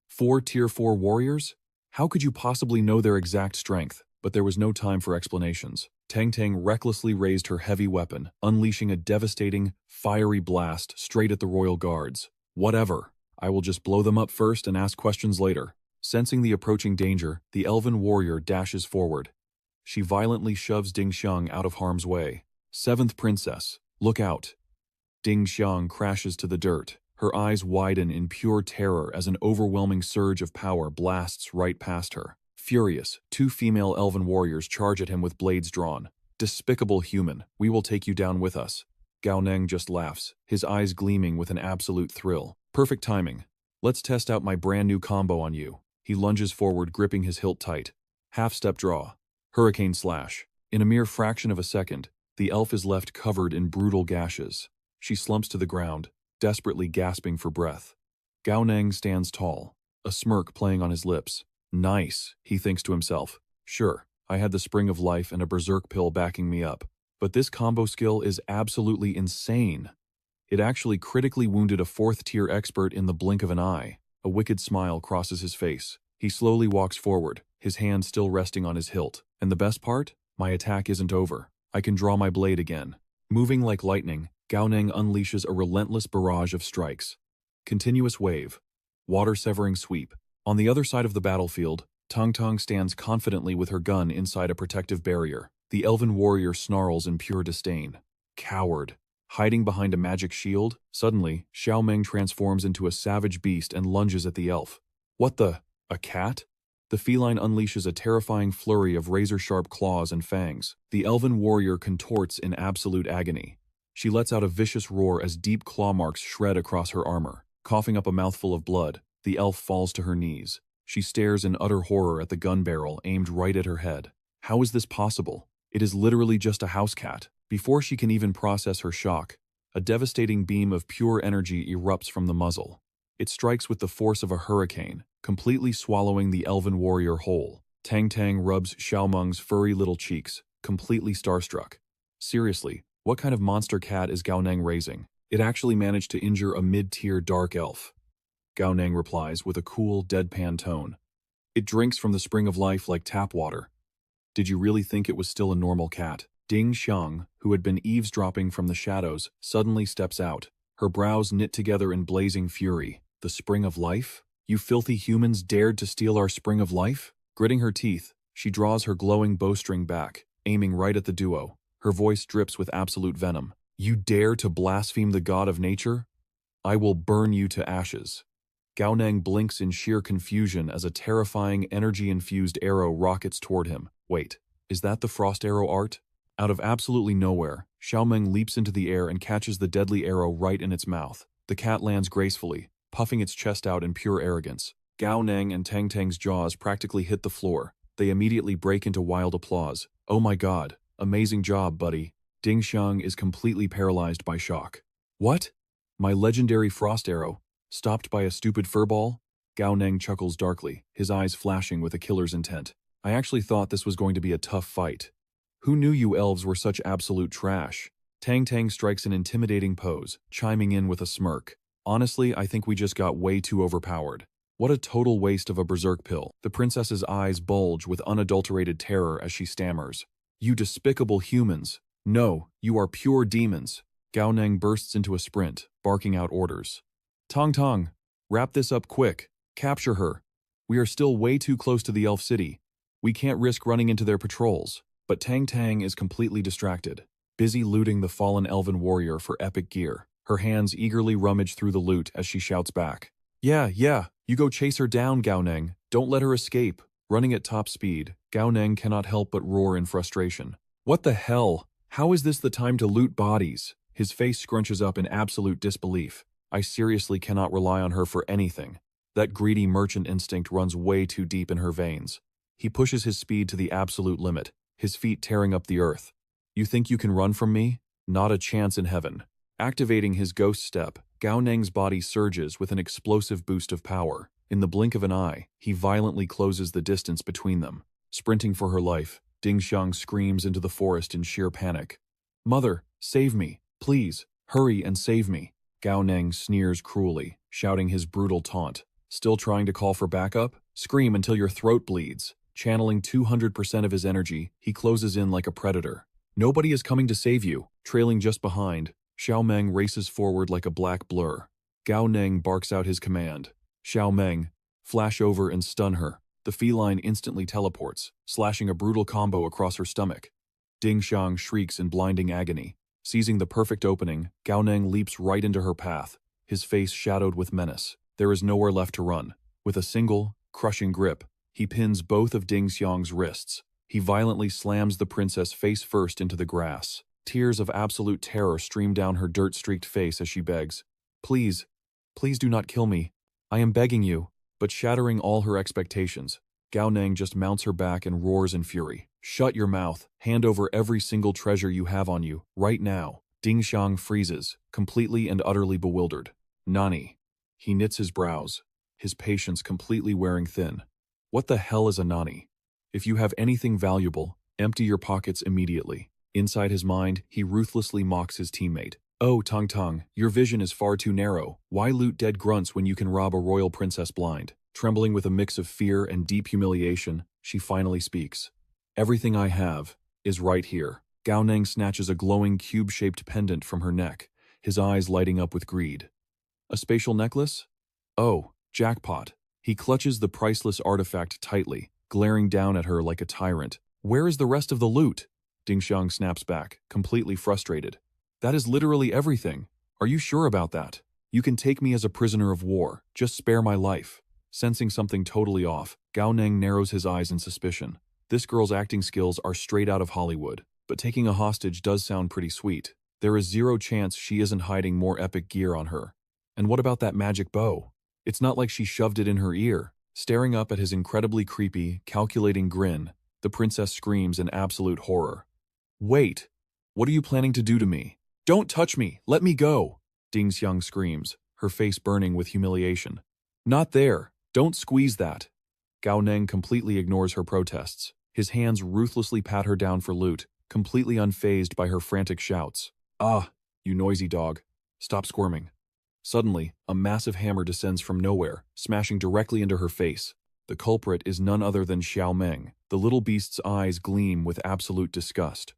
4 Tier 4 warriors? How could you possibly know their exact strength? But there was no time for explanations. Tang Tang recklessly raised her heavy weapon, unleashing a devastating, fiery blast straight at the royal guards. Whatever. I will just blow them up first and ask questions later. Sensing the approaching danger, the elven warrior dashes forward. She violently shoves Ding Xiang out of harm's way. 7th Princess, look out. Ding Xiang crashes to the dirt. Her eyes widen in pure terror as an overwhelming surge of power blasts right past her. Furious, 2 female elven warriors charge at him with blades drawn. Despicable human, we will take you down with us. Gao Neng just laughs, his eyes gleaming with an absolute thrill. Perfect timing. Let's test out my brand new combo on you. He lunges forward, gripping his hilt tight. Half-step draw. Hurricane slash. In a mere fraction of a second, the elf is left covered in brutal gashes. She slumps to the ground, desperately gasping for breath. Gao Neng stands tall, a smirk playing on his lips. Nice, he thinks to himself. Sure, I had the spring of life and a berserk pill backing me up, but this combo skill is absolutely insane. It actually critically wounded a 4th tier expert in the blink of an eye. A wicked smile crosses his face. He slowly walks forward, his hand still resting on his hilt. And the best part? My attack isn't over. I can draw my blade again. Moving like lightning, Gao Neng unleashes a relentless barrage of strikes. Continuous wave. Water-severing sweep. On the other side of the battlefield, Tang Tang stands confidently with her gun inside a protective barrier. The elven warrior snarls in pure disdain. Coward. Hiding behind a magic shield, suddenly, Xiao Meng transforms into a savage beast and lunges at the elf. What the? A cat? The feline unleashes a terrifying flurry of razor-sharp claws and fangs. The elven warrior contorts in absolute agony. She lets out a vicious roar as deep claw marks shred across her armor. Coughing up a mouthful of blood, the elf falls to her knees. She stares in utter horror at the gun barrel aimed right at her head. How is this possible? It is literally just a house cat. Before she can even process her shock, a devastating beam of pure energy erupts from the muzzle. It strikes with the force of a hurricane, completely swallowing the elven warrior whole. Tang Tang rubs Xiao Meng's furry little cheeks, completely starstruck. Seriously, what kind of monster cat is Gao Neng raising? It actually managed to injure a mid-tier dark elf. Gao Neng replies with a cool, deadpan tone. It drinks from the spring of life like tap water. Did you really think it was still a normal cat? Ding Xiang, who had been eavesdropping from the shadows, suddenly steps out, her brows knit together in blazing fury. The spring of life? You filthy humans dared to steal our spring of life? Gritting her teeth, she draws her glowing bowstring back, aiming right at the duo. Her voice drips with absolute venom. You dare to blaspheme the god of nature? I will burn you to ashes. Gao Neng blinks in sheer confusion as a terrifying, energy-infused arrow rockets toward him. Wait, is that the frost arrow art? Out of absolutely nowhere, Xiao Meng leaps into the air and catches the deadly arrow right in its mouth. The cat lands gracefully, puffing its chest out in pure arrogance. Gao Neng and Tang Tang's jaws practically hit the floor. They immediately break into wild applause. Oh my god, amazing job, buddy. Ding Xiang is completely paralyzed by shock. What? My legendary frost arrow? Stopped by a stupid furball? Gao Neng chuckles darkly, his eyes flashing with a killer's intent. I actually thought this was going to be a tough fight. Who knew you elves were such absolute trash? Tang Tang strikes an intimidating pose, chiming in with a smirk. Honestly, I think we just got way too overpowered. What a total waste of a berserk pill. The princess's eyes bulge with unadulterated terror as she stammers. You despicable humans. No, you are pure demons. Gao Neng bursts into a sprint, barking out orders. Tong Tong, wrap this up quick. Capture her. We are still way too close to the elf city. We can't risk running into their patrols. But Tang Tang is completely distracted, busy looting the fallen elven warrior for epic gear. Her hands eagerly rummage through the loot as she shouts back. Yeah, you go chase her down, Gao Neng. Don't let her escape. Running at top speed, Gao Neng cannot help but roar in frustration. What the hell? How is this the time to loot bodies? His face scrunches up in absolute disbelief. I seriously cannot rely on her for anything. That greedy merchant instinct runs way too deep in her veins. He pushes his speed to the absolute limit, his feet tearing up the earth. You think you can run from me? Not a chance in heaven. Activating his ghost step, Gao Neng's body surges with an explosive boost of power. In the blink of an eye, he violently closes the distance between them. Sprinting for her life, Ding Xiang screams into the forest in sheer panic. Mother, save me, please, hurry and save me. Gao Neng sneers cruelly, shouting his brutal taunt. Still trying to call for backup? Scream until your throat bleeds. Channeling 200% of his energy, he closes in like a predator. Nobody is coming to save you. Trailing just behind, Xiao Meng races forward like a black blur. Gao Neng barks out his command. Xiao Meng, flash over and stun her. The feline instantly teleports, slashing a brutal combo across her stomach. Ding Xiang shrieks in blinding agony. Seizing the perfect opening, Gao Neng leaps right into her path, his face shadowed with menace. There is nowhere left to run. With a single, crushing grip, he pins both of Ding Xiang's wrists. He violently slams the princess face first into the grass. Tears of absolute terror stream down her dirt-streaked face as she begs, Please, please do not kill me. I am begging you. But shattering all her expectations, Gao Neng just mounts her back and roars in fury. Shut your mouth. Hand over every single treasure you have on you, right now. Ding Xiang freezes, completely and utterly bewildered. Nani? He knits his brows, his patience completely wearing thin. What the hell is a nani? If you have anything valuable, empty your pockets immediately. Inside his mind, he ruthlessly mocks his teammate. Oh, Tong Tong, your vision is far too narrow. Why loot dead grunts when you can rob a royal princess blind? Trembling with a mix of fear and deep humiliation, she finally speaks. Everything I have is right here. Gao Neng snatches a glowing cube-shaped pendant from her neck, his eyes lighting up with greed. A spatial necklace? Oh, jackpot. He clutches the priceless artifact tightly, glaring down at her like a tyrant. Where is the rest of the loot? Ding Xiang snaps back, completely frustrated. That is literally everything. Are you sure about that? You can take me as a prisoner of war. Just spare my life. Sensing something totally off, Gao Neng narrows his eyes in suspicion. This girl's acting skills are straight out of Hollywood, but taking a hostage does sound pretty sweet. There is zero chance she isn't hiding more epic gear on her. And what about that magic bow? It's not like she shoved it in her ear. Staring up at his incredibly creepy, calculating grin, the princess screams in absolute horror. Wait! What are you planning to do to me? Don't touch me! Let me go! Ding Xiang screams, her face burning with humiliation. Not there! Don't squeeze that! Gao Neng completely ignores her protests. His hands ruthlessly pat her down for loot, completely unfazed by her frantic shouts. Ah, you noisy dog. Stop squirming. Suddenly, a massive hammer descends from nowhere, smashing directly into her face. The culprit is none other than Xiao Meng. The little beast's eyes gleam with absolute disgust.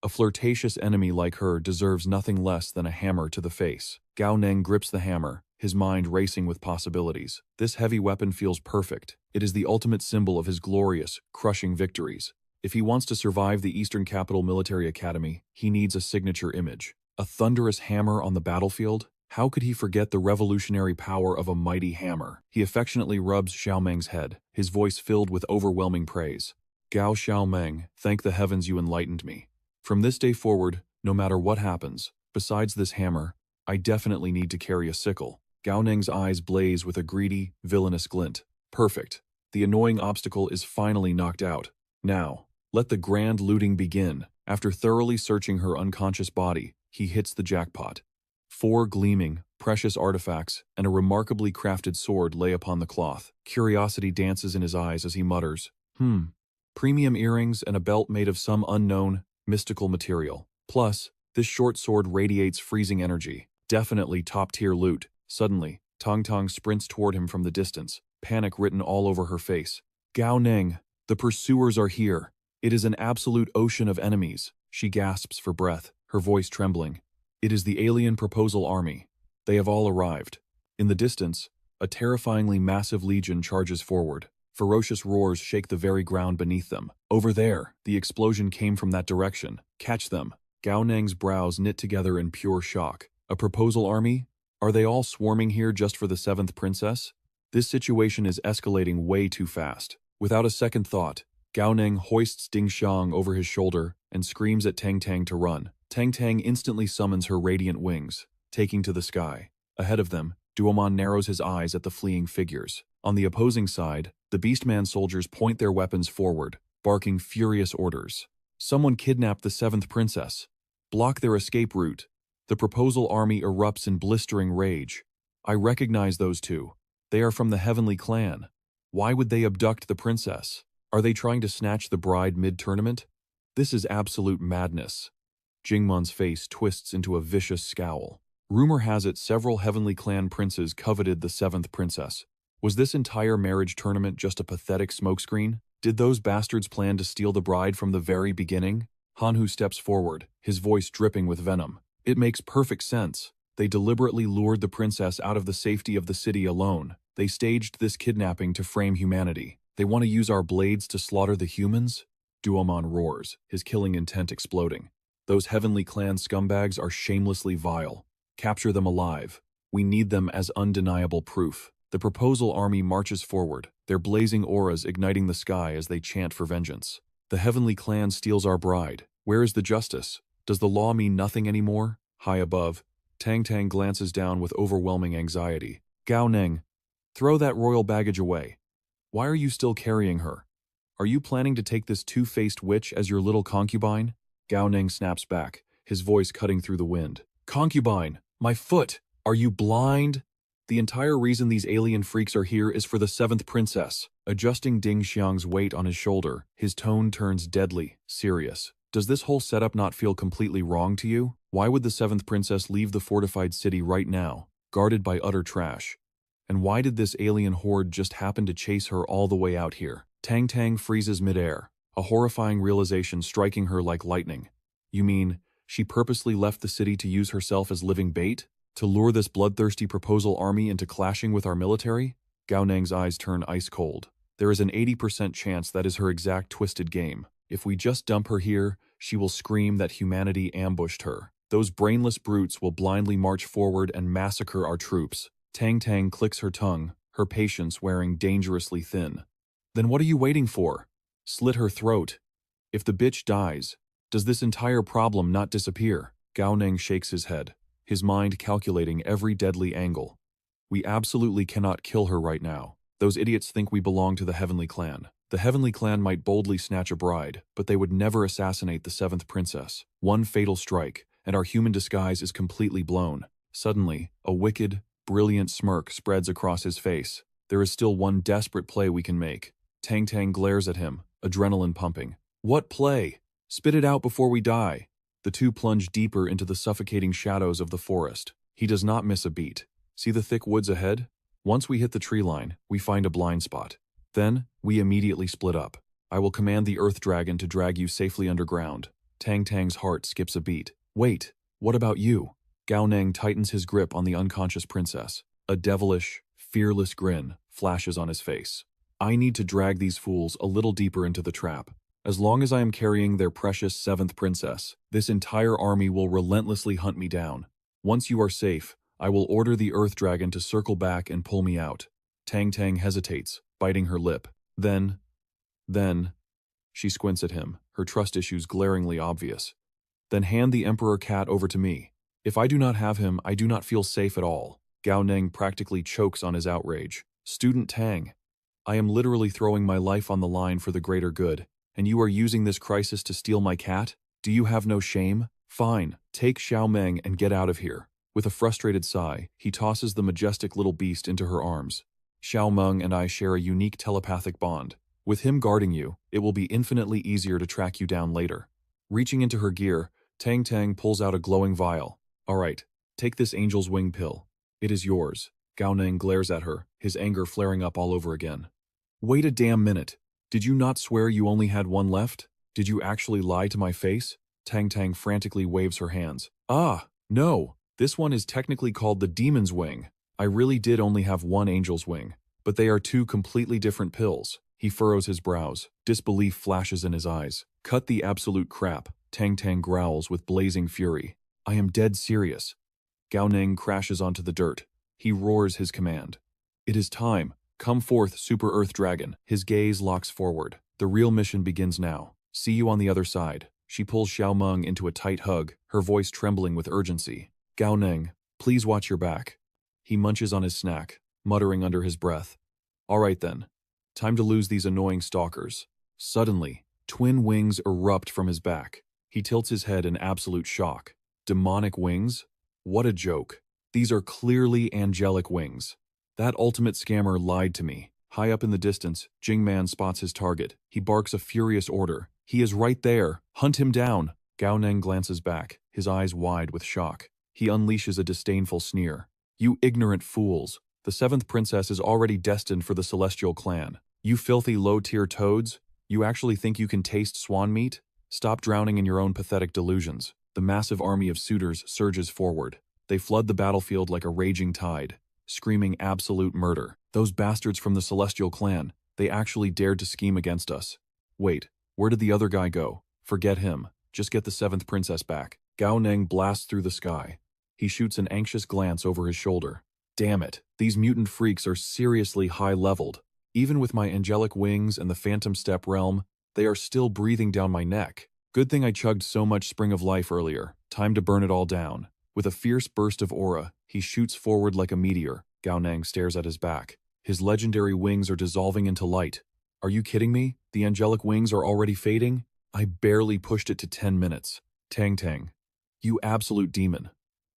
A flirtatious enemy like her deserves nothing less than a hammer to the face. Gao Neng grips the hammer, his mind racing with possibilities. This heavy weapon feels perfect. It is the ultimate symbol of his glorious, crushing victories. If he wants to survive the Eastern Capital Military Academy, he needs a signature image. A thunderous hammer on the battlefield? How could he forget the revolutionary power of a mighty hammer? He affectionately rubs Xiao Meng's head, his voice filled with overwhelming praise. Gao Xiao Meng, thank the heavens you enlightened me. From this day forward, no matter what happens, besides this hammer, I definitely need to carry a sickle. Gao Neng's eyes blaze with a greedy, villainous glint. Perfect. The annoying obstacle is finally knocked out. Now, let the grand looting begin. After thoroughly searching her unconscious body, he hits the jackpot. 4 gleaming, precious artifacts and a remarkably crafted sword lay upon the cloth. Curiosity dances in his eyes as he mutters, Premium earrings and a belt made of some unknown, mystical material. Plus, this short sword radiates freezing energy. Definitely top-tier loot. Suddenly, Tong Tong sprints toward him from the distance, panic written all over her face. Gao Ning, the pursuers are here. It is an absolute ocean of enemies. She gasps for breath, her voice trembling. It is the alien proposal army. They have all arrived. In the distance, a terrifyingly massive legion charges forward. Ferocious roars shake the very ground beneath them. Over there, the explosion came from that direction. Catch them. Gao Nang's brows knit together in pure shock. A proposal army? Are they all swarming here just for the 7th princess? This situation is escalating way too fast. Without a second thought, Gao Nang hoists Ding Xiang over his shoulder and screams at Tang Tang to run. Tang Tang instantly summons her radiant wings, taking to the sky. Ahead of them, Duomon narrows his eyes at the fleeing figures. On the opposing side, the Beastman soldiers point their weapons forward, barking furious orders. Someone kidnapped the 7th princess. Block their escape route. The proposal army erupts in blistering rage. I recognize those two. They are from the Heavenly Clan. Why would they abduct the princess? Are they trying to snatch the bride mid-tournament? This is absolute madness. Jingmon's face twists into a vicious scowl. Rumor has it several Heavenly Clan princes coveted the 7th princess. Was this entire marriage tournament just a pathetic smokescreen? Did those bastards plan to steal the bride from the very beginning? Hanhu steps forward, his voice dripping with venom. It makes perfect sense. They deliberately lured the princess out of the safety of the city alone. They staged this kidnapping to frame humanity. They want to use our blades to slaughter the humans? Duomon roars, his killing intent exploding. Those Heavenly Clan scumbags are shamelessly vile. Capture them alive. We need them as undeniable proof. The proposal army marches forward, their blazing auras igniting the sky as they chant for vengeance. The Heavenly Clan steals our bride. Where is the justice? Does the law mean nothing anymore? High above, Tang Tang glances down with overwhelming anxiety. Gao Ning, throw that royal baggage away. Why are you still carrying her? Are you planning to take this two-faced witch as your little concubine? Gao Ning snaps back, his voice cutting through the wind. Concubine, my foot! Are you blind? The entire reason these alien freaks are here is for the 7th princess. Adjusting Ding Xiang's weight on his shoulder, his tone turns deadly, serious. Does this whole setup not feel completely wrong to you? Why would the 7th princess leave the fortified city right now, guarded by utter trash? And why did this alien horde just happen to chase her all the way out here? Tang Tang freezes midair, a horrifying realization striking her like lightning. You mean, she purposely left the city to use herself as living bait? To lure this bloodthirsty proposal army into clashing with our military? Gao Nang's eyes turn ice cold. There is an 80% chance that is her exact twisted game. If we just dump her here, she will scream that humanity ambushed her. Those brainless brutes will blindly march forward and massacre our troops. Tang Tang clicks her tongue, her patience wearing dangerously thin. Then what are you waiting for? Slit her throat. If the bitch dies, does this entire problem not disappear? Gao Ning shakes his head, his mind calculating every deadly angle. We absolutely cannot kill her right now. Those idiots think we belong to the Heavenly Clan. The Heavenly Clan might boldly snatch a bride, but they would never assassinate the 7th princess. One fatal strike, and our human disguise is completely blown. Suddenly, a wicked, brilliant smirk spreads across his face. There is still one desperate play we can make. Tang Tang glares at him, adrenaline pumping. What play? Spit it out before we die. The two plunge deeper into the suffocating shadows of the forest. He does not miss a beat. See the thick woods ahead? Once we hit the tree line, we find a blind spot. Then, we immediately split up. I will command the Earth Dragon to drag you safely underground. Tang Tang's heart skips a beat. Wait, what about you? Gao Ning tightens his grip on the unconscious princess. A devilish, fearless grin flashes on his face. I need to drag these fools a little deeper into the trap. As long as I am carrying their precious 7th princess, this entire army will relentlessly hunt me down. Once you are safe, I will order the Earth Dragon to circle back and pull me out. Tang Tang hesitates, biting her lip. Then, she squints at him, her trust issues glaringly obvious. Then hand the Emperor Cat over to me. If I do not have him, I do not feel safe at all. Gao Ning practically chokes on his outrage. Student Tang, I am literally throwing my life on the line for the greater good, and you are using this crisis to steal my cat? Do you have no shame? Fine, take Xiao Meng and get out of here. With a frustrated sigh, he tosses the majestic little beast into her arms. Xiao Meng and I share a unique telepathic bond. With him guarding you, it will be infinitely easier to track you down later. Reaching into her gear, Tang Tang pulls out a glowing vial. All right, take this angel's wing pill. It is yours. Gao Neng glares at her, his anger flaring up all over again. Wait a damn minute. Did you not swear you only had one left? Did you actually lie to my face? Tang Tang frantically waves her hands. Ah, no. This one is technically called the Demon's Wing. I really did only have one Angel's Wing. But they are two completely different pills. He furrows his brows. Disbelief flashes in his eyes. Cut the absolute crap. Tang Tang growls with blazing fury. I am dead serious. Gao Neng crashes onto the dirt. He roars his command. It is time. Come forth, Super Earth Dragon. His gaze locks forward. The real mission begins now. See you on the other side. She pulls Xiao Meng into a tight hug, her voice trembling with urgency. Gao Neng, please watch your back. He munches on his snack, muttering under his breath. All right then. Time to lose these annoying stalkers. Suddenly, twin wings erupt from his back. He tilts his head in absolute shock. Demonic wings? What a joke. These are clearly angelic wings. That ultimate scammer lied to me. High up in the distance, Jingman spots his target. He barks a furious order. He is right there. Hunt him down. Gao Neng glances back, his eyes wide with shock. He unleashes a disdainful sneer. You ignorant fools. The seventh princess is already destined for the celestial clan. You filthy low-tier toads. You actually think you can taste swan meat? Stop drowning in your own pathetic delusions. The massive army of suitors surges forward. They flood the battlefield like a raging tide, screaming absolute murder. Those bastards from the celestial clan, they actually dared to scheme against us. Wait, where did the other guy go? Forget him. Just get the seventh princess back. Gao Neng blasts through the sky. He shoots an anxious glance over his shoulder. Damn it, these mutant freaks are seriously high-leveled. Even with my angelic wings and the phantom step realm, they are still breathing down my neck. Good thing I chugged so much Spring of Life earlier. Time to burn it all down. With a fierce burst of aura, he shoots forward like a meteor. Gao Neng stares at his back. His legendary wings are dissolving into light. Are you kidding me? The angelic wings are already fading? I barely pushed it to 10 minutes. Tang Tang. You absolute demon.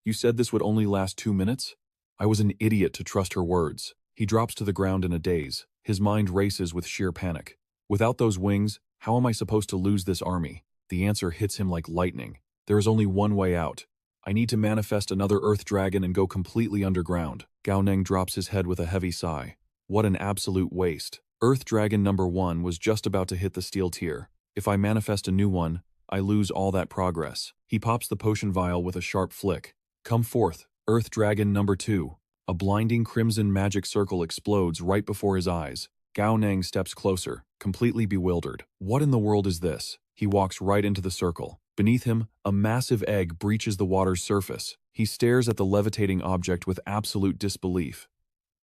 You said this would only last 2 minutes? I was an idiot to trust her words. He drops to the ground in a daze. His mind races with sheer panic. Without those wings, how am I supposed to lose this army? The answer hits him like lightning. There is only one way out. I need to manifest another Earth Dragon and go completely underground. Gao Neng drops his head with a heavy sigh. What an absolute waste. Earth Dragon number 1 was just about to hit the steel tier. If I manifest a new one, I lose all that progress. He pops the potion vial with a sharp flick. Come forth, Earth Dragon number 2. A blinding crimson magic circle explodes right before his eyes. Gao Neng steps closer, completely bewildered. What in the world is this? He walks right into the circle. Beneath him, a massive egg breaches the water's surface. He stares at the levitating object with absolute disbelief.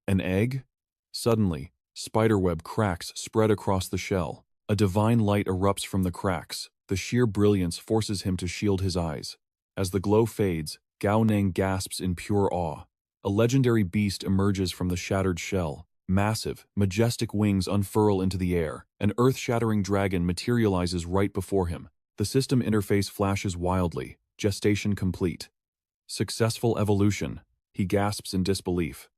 An egg? Suddenly, spiderweb cracks spread across the shell. A divine light erupts from the cracks. The sheer brilliance forces him to shield his eyes. As the glow fades, Gao Neng gasps in pure awe. A legendary beast emerges from the shattered shell. Massive, majestic wings unfurl into the air. An earth-shattering dragon materializes right before him. The system interface flashes wildly. Gestation complete. Successful evolution. He gasps in disbelief.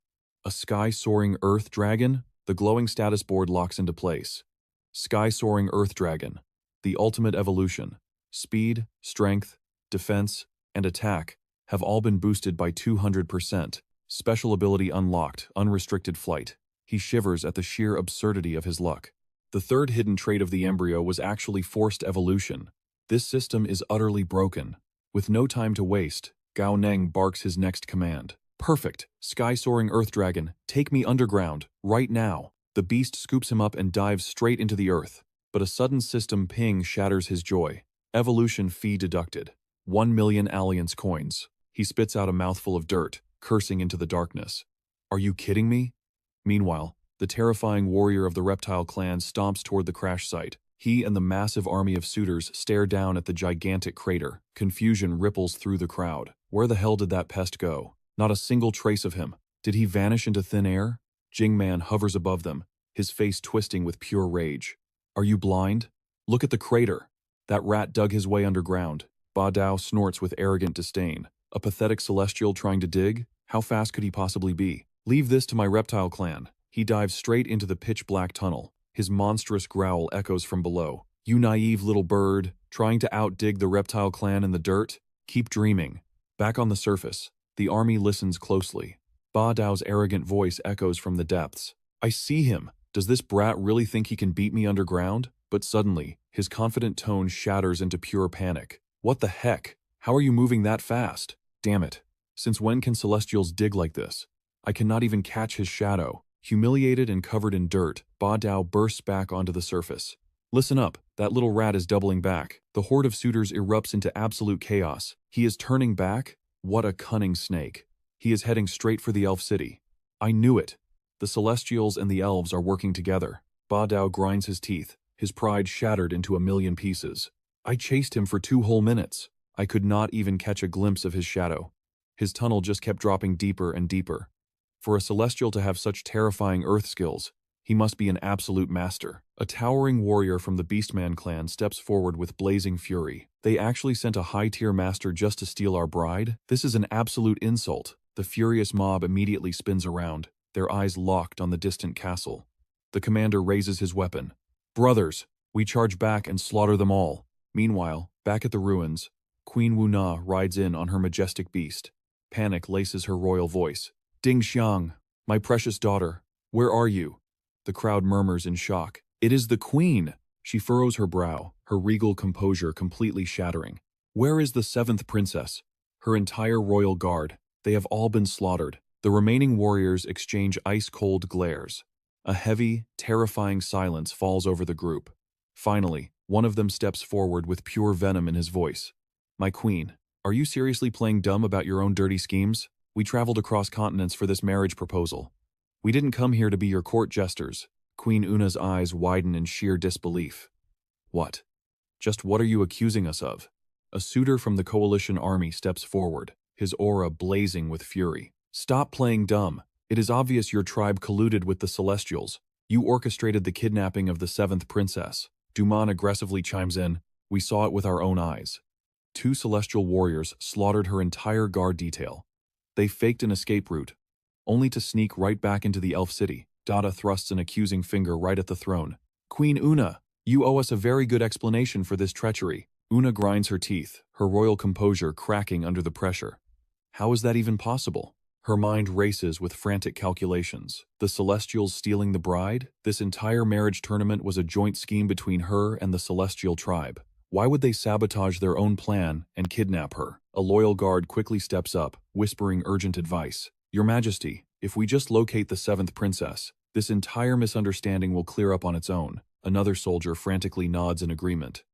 A sky-soaring Earth Dragon? The glowing status board locks into place. Sky-soaring Earth Dragon. The ultimate evolution. Speed, strength, defense, and attack have all been boosted by 200%. Special ability unlocked, unrestricted flight. He shivers at the sheer absurdity of his luck. The third hidden trait of the embryo was actually forced evolution. This system is utterly broken. With no time to waste, Gao Neng barks his next command. Perfect! Sky-soaring Earth Dragon, take me underground, right now. The beast scoops him up and dives straight into the earth. But a sudden system ping shatters his joy. Evolution fee deducted. 1 million alliance coins. He spits out a mouthful of dirt, cursing into the darkness. Are you kidding me? Meanwhile, the terrifying warrior of the reptile clan stomps toward the crash site. He and the massive army of suitors stare down at the gigantic crater. Confusion ripples through the crowd. Where the hell did that pest go? Not a single trace of him. Did he vanish into thin air? Jingman hovers above them, his face twisting with pure rage. Are you blind? Look at the crater. That rat dug his way underground. Ba Dao snorts with arrogant disdain. A pathetic celestial trying to dig? How fast could he possibly be? Leave this to my reptile clan. He dives straight into the pitch-black tunnel. His monstrous growl echoes from below. You naive little bird, trying to outdig the reptile clan in the dirt? Keep dreaming. Back on the surface, the army listens closely. Ba Dao's arrogant voice echoes from the depths. I see him. Does this brat really think he can beat me underground? But suddenly, his confident tone shatters into pure panic. What the heck? How are you moving that fast? Damn it. Since when can Celestials dig like this? I cannot even catch his shadow. Humiliated and covered in dirt, Ba Dao bursts back onto the surface. Listen up, that little rat is doubling back. The horde of suitors erupts into absolute chaos. He is turning back? What a cunning snake. He is heading straight for the elf city. I knew it. The Celestials and the elves are working together. Ba Dao grinds his teeth, his pride shattered into a million pieces. I chased him for 2 whole minutes. I could not even catch a glimpse of his shadow. His tunnel just kept dropping deeper and deeper. For a Celestial to have such terrifying earth skills, he must be an absolute master. A towering warrior from the Beastman clan steps forward with blazing fury. They actually sent a high-tier master just to steal our bride? This is an absolute insult. The furious mob immediately spins around, their eyes locked on the distant castle. The commander raises his weapon. Brothers, we charge back and slaughter them all. Meanwhile, back at the ruins, Queen Wu Na rides in on her majestic beast. Panic laces her royal voice. Ding Xiang, my precious daughter, where are you? The crowd murmurs in shock. It is the queen! She furrows her brow, her regal composure completely shattering. Where is the 7th princess? Her entire royal guard. They have all been slaughtered. The remaining warriors exchange ice-cold glares. A heavy, terrifying silence falls over the group. Finally, one of them steps forward with pure venom in his voice. My queen, are you seriously playing dumb about your own dirty schemes? We traveled across continents for this marriage proposal. We didn't come here to be your court jesters. Queen Una's eyes widen in sheer disbelief. What? Just what are you accusing us of? A suitor from the coalition army steps forward, his aura blazing with fury. Stop playing dumb. It is obvious your tribe colluded with the Celestials. You orchestrated the kidnapping of the 7th princess. Duman aggressively chimes in. We saw it with our own eyes. 2 Celestial warriors slaughtered her entire guard detail. They faked an escape route, only to sneak right back into the elf city. Dada thrusts an accusing finger right at the throne. Queen Una, you owe us a very good explanation for this treachery. Una grinds her teeth, her royal composure cracking under the pressure. How is that even possible? Her mind races with frantic calculations. The Celestials stealing the bride? This entire marriage tournament was a joint scheme between her and the Celestial tribe. Why would they sabotage their own plan and kidnap her? A loyal guard quickly steps up, whispering urgent advice. Your Majesty, if we just locate the 7th princess, this entire misunderstanding will clear up on its own. Another soldier frantically nods in agreement.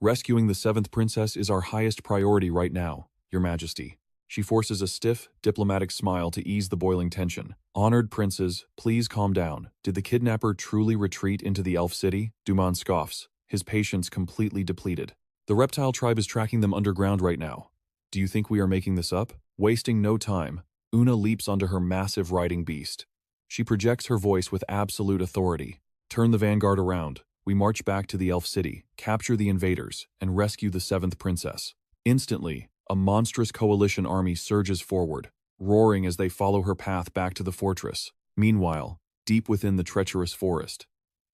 Rescuing the 7th princess is our highest priority right now, Your Majesty. She forces a stiff, diplomatic smile to ease the boiling tension. Honored princes, please calm down. Did the kidnapper truly retreat into the elf city? Duman scoffs, his patience completely depleted. The reptile tribe is tracking them underground right now. Do you think we are making this up? Wasting no time, Una leaps onto her massive riding beast. She projects her voice with absolute authority. Turn the vanguard around. We march back to the elf city, capture the invaders, and rescue the 7th princess. Instantly, a monstrous coalition army surges forward, roaring as they follow her path back to the fortress. Meanwhile, deep within the treacherous forest,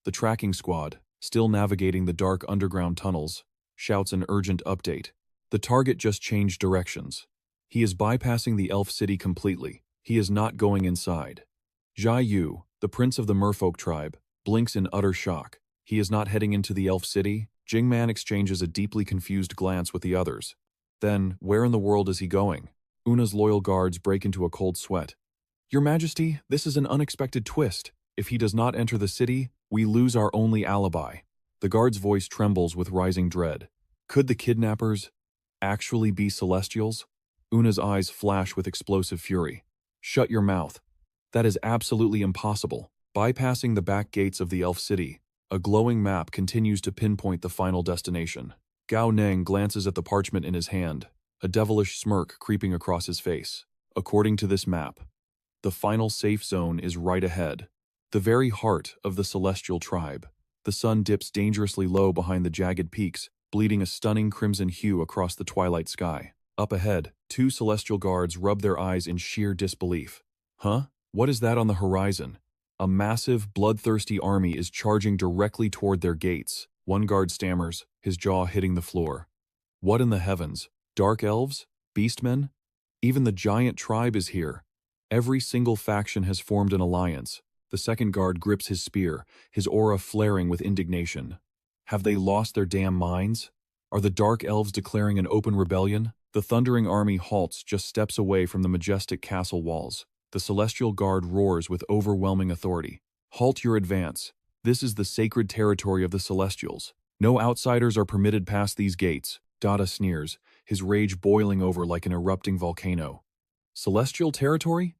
the tracking squad, still navigating the dark underground tunnels, shouts an urgent update. The target just changed directions. He is bypassing the elf city completely. He is not going inside. Jia Yu, the prince of the merfolk tribe, blinks in utter shock. He is not heading into the elf city. Jingman exchanges a deeply confused glance with the others. Then, where in the world is he going? Una's loyal guards break into a cold sweat. Your Majesty, this is an unexpected twist. If he does not enter the city, we lose our only alibi. The guard's voice trembles with rising dread. Could the kidnappers actually be Celestials? Una's eyes flash with explosive fury. Shut your mouth. That is absolutely impossible. Bypassing the back gates of the elf city, a glowing map continues to pinpoint the final destination. Gao Neng glances at the parchment in his hand, a devilish smirk creeping across his face. According to this map, the final safe zone is right ahead, the very heart of the Celestial tribe. The sun dips dangerously low behind the jagged peaks, bleeding a stunning crimson hue across the twilight sky. Up ahead, 2 Celestial guards rub their eyes in sheer disbelief. Huh? What is that on the horizon? A massive, bloodthirsty army is charging directly toward their gates. One guard stammers, his jaw hitting the floor. What in the heavens? Dark elves? Beastmen? Even the giant tribe is here. Every single faction has formed an alliance. The second guard grips his spear, his aura flaring with indignation. Have they lost their damn minds? Are the Dark Elves declaring an open rebellion? The thundering army halts just steps away from the majestic castle walls. The Celestial Guard roars with overwhelming authority. Halt your advance. This is the sacred territory of the Celestials. No outsiders are permitted past these gates. Dada sneers, his rage boiling over like an erupting volcano. Celestial territory?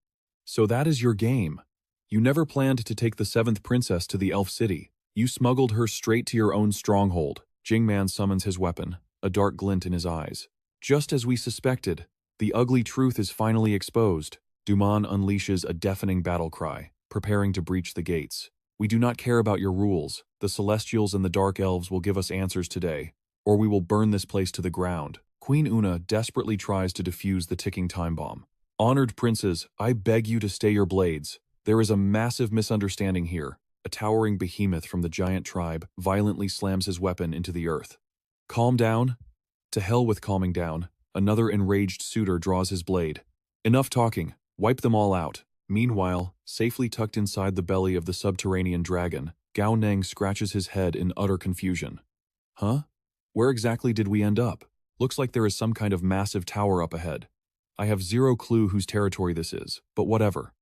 So that is your game. You never planned to take the seventh princess to the Elf City. You smuggled her straight to your own stronghold. Jingman summons his weapon, a dark glint in his eyes. Just as we suspected, the ugly truth is finally exposed. Duman unleashes a deafening battle cry, preparing to breach the gates. We do not care about your rules. The Celestials and the Dark Elves will give us answers today, or we will burn this place to the ground. Queen Una desperately tries to defuse the ticking time bomb. Honored princes, I beg you to stay your blades. There is a massive misunderstanding here. A towering behemoth from the giant tribe violently slams his weapon into the earth. Calm down? To hell with calming down. Another enraged suitor draws his blade. Enough talking. Wipe them all out. Meanwhile, safely tucked inside the belly of the subterranean dragon, Gao Neng scratches his head in utter confusion. Huh? Where exactly did we end up? Looks like there is some kind of massive tower up ahead. I have zero clue whose territory this is, but whatever.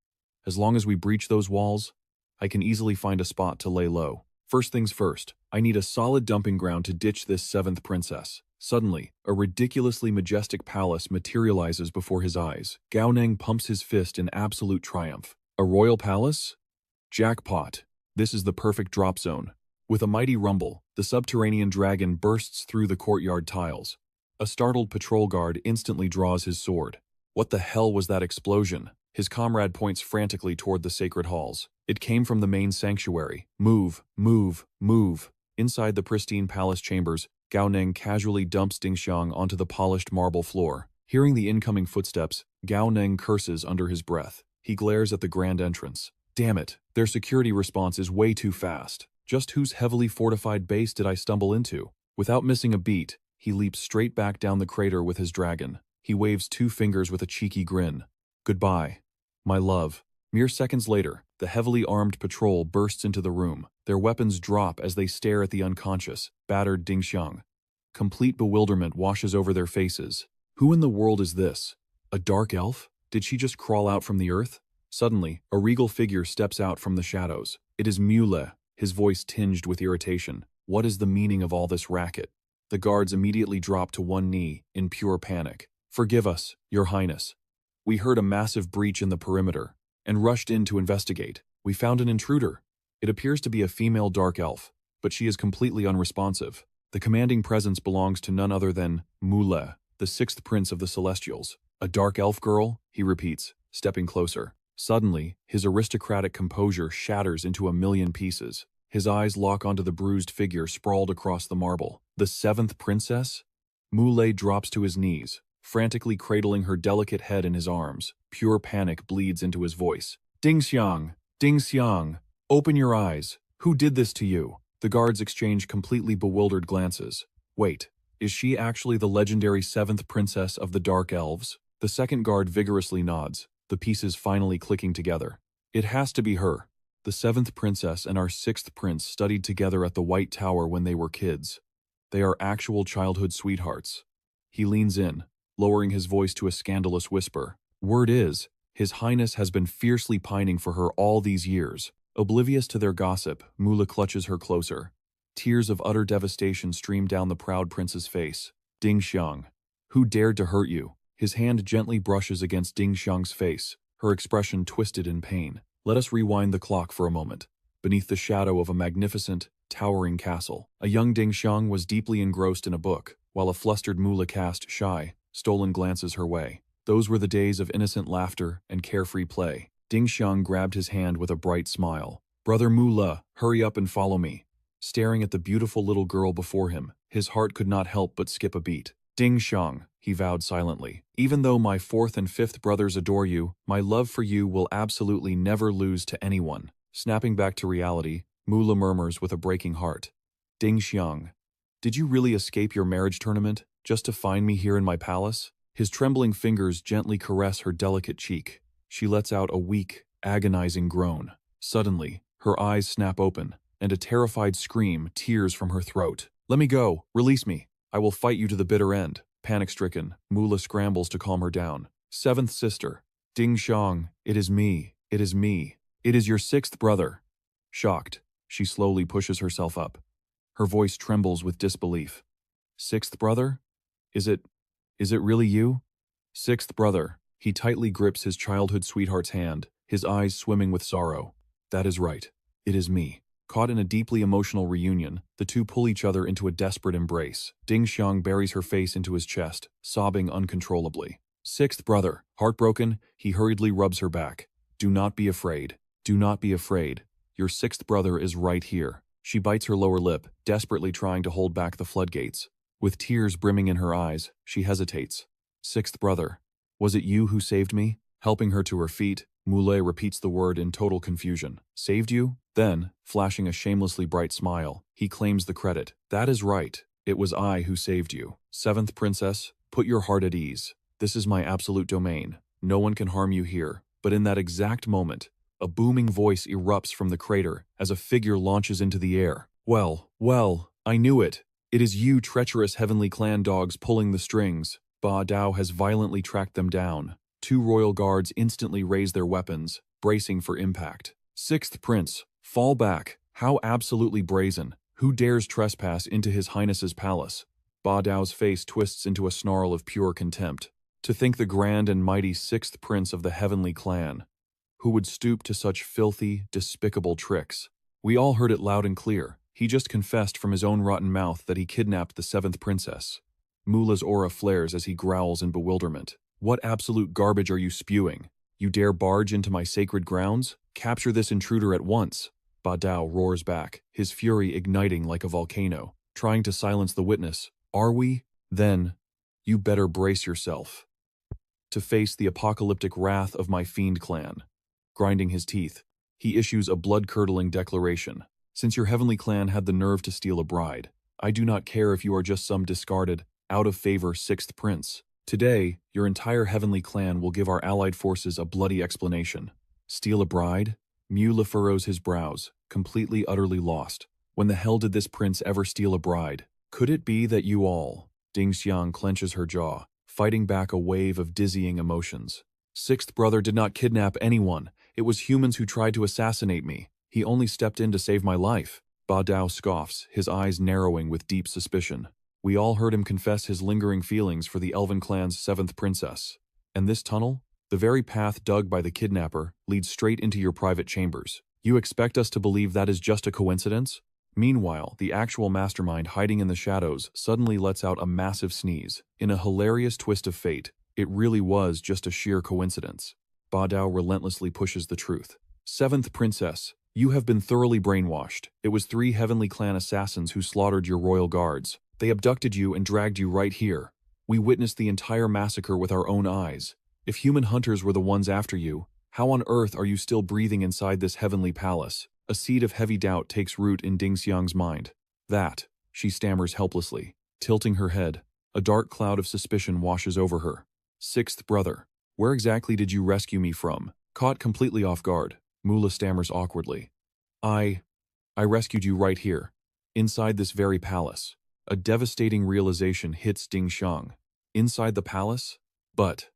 As long as we breach those walls, I can easily find a spot to lay low. First things first, I need a solid dumping ground to ditch this seventh princess. Suddenly, a ridiculously majestic palace materializes before his eyes. Gao Neng pumps his fist in absolute triumph. A royal palace? Jackpot. This is the perfect drop zone. With a mighty rumble, the subterranean dragon bursts through the courtyard tiles. A startled patrol guard instantly draws his sword. What the hell was that explosion? His comrade points frantically toward the sacred halls. It came from the main sanctuary. Move, move, move. Inside the pristine palace chambers, Gao Neng casually dumps Dingxiang onto the polished marble floor. Hearing the incoming footsteps, Gao Neng curses under his breath. He glares at the grand entrance. Damn it, their security response is way too fast. Just whose heavily fortified base did I stumble into? Without missing a beat, he leaps straight back down the crater with his dragon. He waves two fingers with a cheeky grin. Goodbye, my love. Mere seconds later, the heavily armed patrol bursts into the room. Their weapons drop as they stare at the unconscious, battered Dingxiang. Complete bewilderment washes over their faces. Who in the world is this? A dark elf? Did she just crawl out from the earth? Suddenly, a regal figure steps out from the shadows. It is Mule, his voice tinged with irritation. What is the meaning of all this racket? The guards immediately drop to one knee, in pure panic. Forgive us, Your Highness. We heard a massive breach in the perimeter, and rushed in to investigate. We found an intruder. It appears to be a female dark elf, but she is completely unresponsive. The commanding presence belongs to none other than Mule, the sixth prince of the Celestials. A dark elf girl? He repeats, stepping closer. Suddenly, his aristocratic composure shatters into a million pieces. His eyes lock onto the bruised figure sprawled across the marble. The seventh princess? Mule drops to his knees, frantically cradling her delicate head in his arms. Pure panic bleeds into his voice. Dingxiang! Dingxiang! Open your eyes! Who did this to you? The guards exchange completely bewildered glances. Wait, is she actually the legendary seventh princess of the Dark Elves? The second guard vigorously nods, the pieces finally clicking together. It has to be her. The seventh princess and our sixth prince studied together at the White Tower when they were kids. They are actual childhood sweethearts. He leans in, lowering his voice to a scandalous whisper. Word is, His Highness has been fiercely pining for her all these years. Oblivious to their gossip, Mula clutches her closer. Tears of utter devastation stream down the proud prince's face. Dingxiang. Who dared to hurt you? His hand gently brushes against Dingxiang's face, her expression twisted in pain. Let us rewind the clock for a moment. Beneath the shadow of a magnificent, towering castle, a young Dingxiang was deeply engrossed in a book, while a flustered Mula cast shy, stolen glances her way. Those were the days of innocent laughter and carefree play. Dingxiang grabbed his hand with a bright smile. Brother Mula, hurry up and follow me. Staring at the beautiful little girl before him, his heart could not help but skip a beat. Dingxiang, he vowed silently. Even though my fourth and fifth brothers adore you, my love for you will absolutely never lose to anyone. Snapping back to reality, Mula murmurs with a breaking heart. Dingxiang, did you really escape your marriage tournament, just to find me here in my palace? His trembling fingers gently caress her delicate cheek. She lets out a weak, agonizing groan. Suddenly, her eyes snap open, and a terrified scream tears from her throat. "Let me go! Release me! I will fight you to the bitter end." Panic-stricken, Mula scrambles to calm her down. "Seventh sister. Ding Xiang, it is me. It is me. It is your sixth brother." Shocked, she slowly pushes herself up. Her voice trembles with disbelief. "Sixth brother? Is it really you?" "Sixth brother." He tightly grips his childhood sweetheart's hand, his eyes swimming with sorrow. "That is right. It is me." Caught in a deeply emotional reunion, the two pull each other into a desperate embrace. Ding Xiang buries her face into his chest, sobbing uncontrollably. "Sixth brother." Heartbroken, he hurriedly rubs her back. "Do not be afraid. Do not be afraid. Your sixth brother is right here." She bites her lower lip, desperately trying to hold back the floodgates. With tears brimming in her eyes, she hesitates. "Sixth brother, was it you who saved me?" Helping her to her feet, Moulet repeats the word in total confusion. "Saved you?" Then, flashing a shamelessly bright smile, he claims the credit. "That is right. It was I who saved you. Seventh princess, put your heart at ease. This is my absolute domain. No one can harm you here." But in that exact moment, a booming voice erupts from the crater as a figure launches into the air. Well, I knew it. It is you treacherous heavenly clan dogs pulling the strings." Ba Dao has violently tracked them down. Two royal guards instantly raise their weapons, bracing for impact. "Sixth prince, fall back. How absolutely brazen. Who dares trespass into his highness's palace?" Ba Dao's face twists into a snarl of pure contempt. To think the grand and mighty sixth prince of the heavenly clan, who would stoop to such filthy, despicable tricks. We all heard it loud and clear. He just confessed from his own rotten mouth that he kidnapped the seventh princess. Mula's aura flares as he growls in bewilderment. "What absolute garbage are you spewing? You dare barge into my sacred grounds? Capture this intruder at once." Ba Dao roars back, his fury igniting like a volcano, trying to silence the witness. "Are we? Then, you better brace yourself to face the apocalyptic wrath of my fiend clan." Grinding his teeth, he issues a blood-curdling declaration. "Since your heavenly clan had the nerve to steal a bride, I do not care if you are just some discarded, out-of-favor sixth prince. Today, your entire heavenly clan will give our allied forces a bloody explanation." "Steal a bride?" Mula furrows his brows, completely utterly lost. "When the hell did this prince ever steal a bride? Could it be that you all—" Ding Xiang clenches her jaw, fighting back a wave of dizzying emotions. "Sixth brother did not kidnap anyone. It was humans who tried to assassinate me. He only stepped in to save my life." Ba Dao scoffs, his eyes narrowing with deep suspicion. We all heard him confess his lingering feelings for the Elven clan's seventh princess. And this tunnel? The very path dug by the kidnapper leads straight into your private chambers. You expect us to believe that is just a coincidence? Meanwhile, the actual mastermind hiding in the shadows suddenly lets out a massive sneeze. In a hilarious twist of fate, it really was just a sheer coincidence. Ba Dao relentlessly pushes the truth. "Seventh princess, you have been thoroughly brainwashed. It was 3 heavenly clan assassins who slaughtered your royal guards. They abducted you and dragged you right here. We witnessed the entire massacre with our own eyes. If human hunters were the ones after you, how on earth are you still breathing inside this heavenly palace?" A seed of heavy doubt takes root in Ding Xiang's mind. "That," she stammers helplessly, tilting her head. A dark cloud of suspicion washes over her. "Sixth brother, where exactly did you rescue me from?" Caught completely off guard, Mula stammers awkwardly. I rescued you right here, inside this very palace." A devastating realization hits Ding Xiang. Inside the palace? But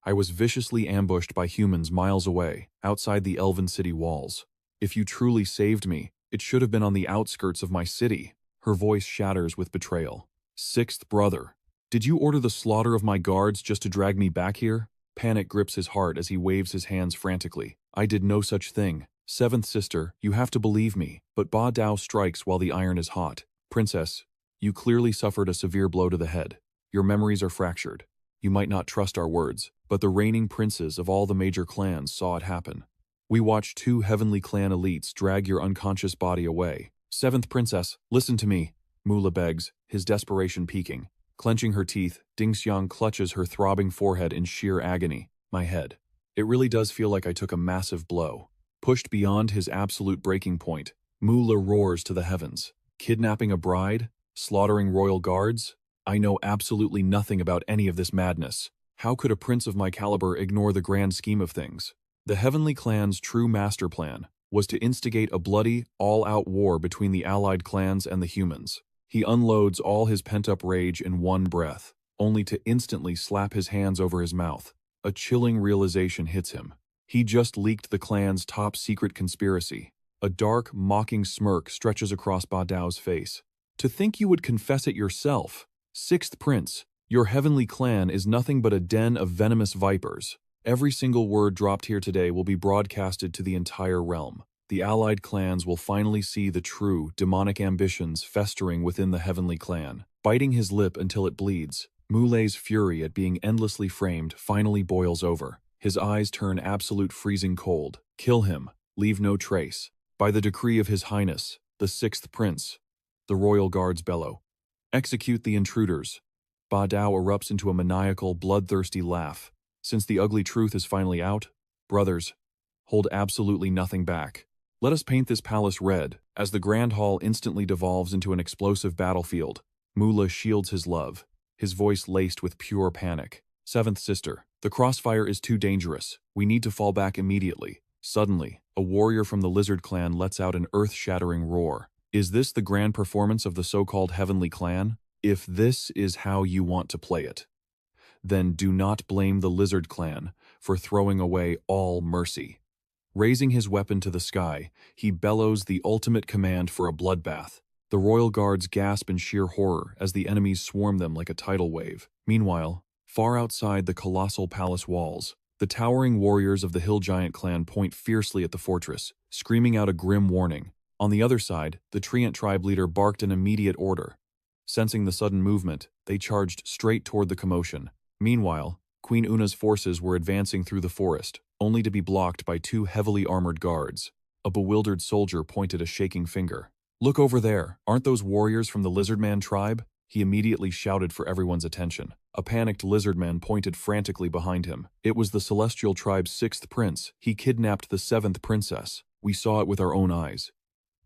I was viciously ambushed by humans miles away, outside the elven city walls. If you truly saved me, it should have been on the outskirts of my city. Her voice shatters with betrayal. "Sixth brother, did you order the slaughter of my guards just to drag me back here?" Panic grips his heart as he waves his hands frantically. "I did no such thing. Seventh sister, you have to believe me." But Ba Dao strikes while the iron is hot. "Princess, you clearly suffered a severe blow to the head. Your memories are fractured. You might not trust our words, but the reigning princes of all the major clans saw it happen. We watched 2 heavenly clan elites drag your unconscious body away. Seventh princess, listen to me," Mula begs, his desperation peaking. Clenching her teeth, Ding Xiang clutches her throbbing forehead in sheer agony. "My head. It really does feel like I took a massive blow." Pushed beyond his absolute breaking point, Mula roars to the heavens. "Kidnapping a bride? Slaughtering royal guards? I know absolutely nothing about any of this madness. How could a prince of my caliber ignore the grand scheme of things? The Heavenly Clan's true master plan was to instigate a bloody, all-out war between the allied clans and the humans. He unloads all his pent-up rage in one breath, only to instantly slap his hands over his mouth. A chilling realization hits him. He just leaked the clan's top-secret conspiracy. A dark, mocking smirk stretches across Ba Dao's face. To think you would confess it yourself. Sixth Prince, your heavenly clan is nothing but a den of venomous vipers. Every single word dropped here today will be broadcasted to the entire realm. The allied clans will finally see the true, demonic ambitions festering within the heavenly clan. Biting his lip until it bleeds, Mulei's fury at being endlessly framed finally boils over. His eyes turn absolute freezing cold. Kill him. Leave no trace. By the decree of His Highness, the Sixth Prince, the royal guards bellow. Execute the intruders. Ba Dao erupts into a maniacal, bloodthirsty laugh. Since the ugly truth is finally out, brothers, hold absolutely nothing back. Let us paint this palace red. As the Grand Hall instantly devolves into an explosive battlefield, Mula shields his love, his voice laced with pure panic. Seventh sister, the crossfire is too dangerous. We need to fall back immediately. Suddenly, a warrior from the lizard clan lets out an earth-shattering roar. Is this the grand performance of the so-called heavenly clan? If this is how you want to play it, then do not blame the lizard clan for throwing away all mercy. Raising his weapon to the sky, he bellows the ultimate command for a bloodbath. The royal guards gasp in sheer horror as the enemies swarm them like a tidal wave. Meanwhile, far outside the colossal palace walls, the towering warriors of the Hill Giant clan point fiercely at the fortress, screaming out a grim warning. On the other side, the Treant tribe leader barked an immediate order. Sensing the sudden movement, they charged straight toward the commotion. Meanwhile, Queen Una's forces were advancing through the forest, only to be blocked by two heavily armored guards. A bewildered soldier pointed a shaking finger. "Look over there, aren't those warriors from the Lizardman tribe?" He immediately shouted for everyone's attention. A panicked Lizardman pointed frantically behind him. It was the Celestial tribe's sixth prince. He kidnapped the seventh princess. We saw it with our own eyes.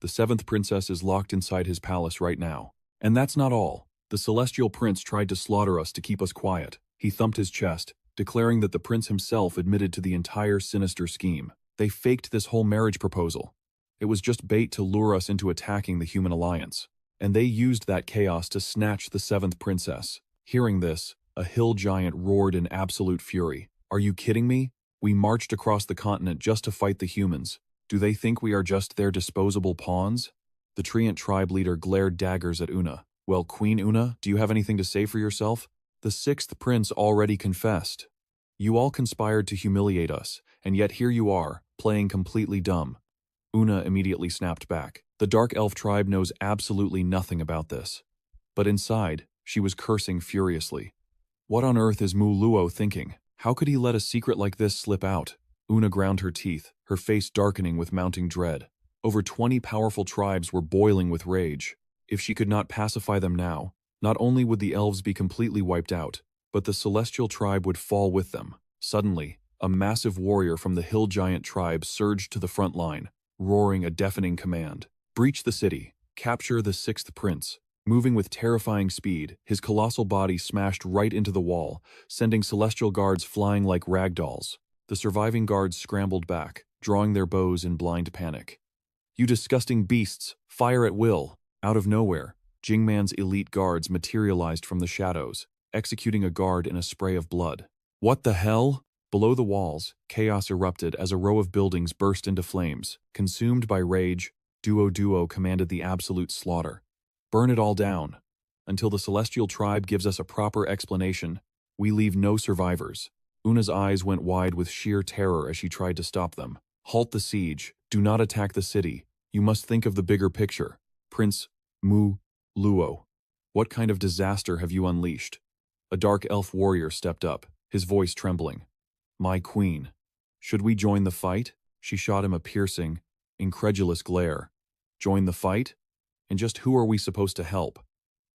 The seventh princess is locked inside his palace right now. And that's not all. The Celestial prince tried to slaughter us to keep us quiet. He thumped his chest, declaring that the prince himself admitted to the entire sinister scheme. They faked this whole marriage proposal. It was just bait to lure us into attacking the human alliance. And they used that chaos to snatch the seventh princess. Hearing this, a hill giant roared in absolute fury. Are you kidding me? We marched across the continent just to fight the humans. Do they think we are just their disposable pawns? The Treant tribe leader glared daggers at Una. Well, Queen Una, do you have anything to say for yourself? The sixth prince already confessed. You all conspired to humiliate us, and yet here you are, playing completely dumb. Una immediately snapped back. The Dark Elf tribe knows absolutely nothing about this. But inside, she was cursing furiously. What on earth is Mu Luo thinking? How could he let a secret like this slip out? Una ground her teeth, her face darkening with mounting dread. Over 20 powerful tribes were boiling with rage. If she could not pacify them now, not only would the elves be completely wiped out, but the Celestial tribe would fall with them. Suddenly, a massive warrior from the Hill Giant tribe surged to the front line, roaring a deafening command. Breach the city. Capture the sixth prince. Moving with terrifying speed, his colossal body smashed right into the wall, sending Celestial guards flying like ragdolls. The surviving guards scrambled back, drawing their bows in blind panic. You disgusting beasts! Fire at will! Out of nowhere, Jingman's elite guards materialized from the shadows, executing a guard in a spray of blood. What the hell? Below the walls, chaos erupted as a row of buildings burst into flames. Consumed by rage, Duo commanded the absolute slaughter. Burn it all down. Until the Celestial tribe gives us a proper explanation, we leave no survivors. Una's eyes went wide with sheer terror as she tried to stop them. Halt the siege. Do not attack the city. You must think of the bigger picture. Prince Mu Luo, what kind of disaster have you unleashed? A dark elf warrior stepped up, his voice trembling. My queen. Should we join the fight? She shot him a piercing, incredulous glare. Join the fight? And just who are we supposed to help?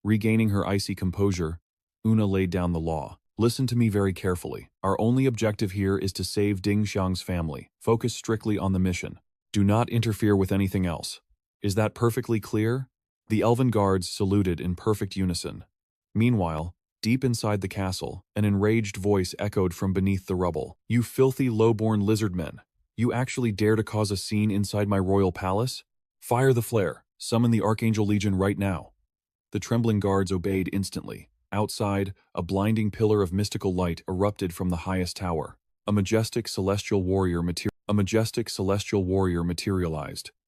Regaining her icy composure, Una laid down the law. Listen to me very carefully. Our only objective here is to save Ding Xiang's family. Focus strictly on the mission. Do not interfere with anything else. Is that perfectly clear? The elven guards saluted in perfect unison. Meanwhile, deep inside the castle, an enraged voice echoed from beneath the rubble. You filthy low-born lizard men! You actually dare to cause a scene inside my royal palace? Fire the flare. Summon the Archangel Legion right now. The trembling guards obeyed instantly. Outside, a blinding pillar of mystical light erupted from the highest tower. A majestic celestial warrior materialized,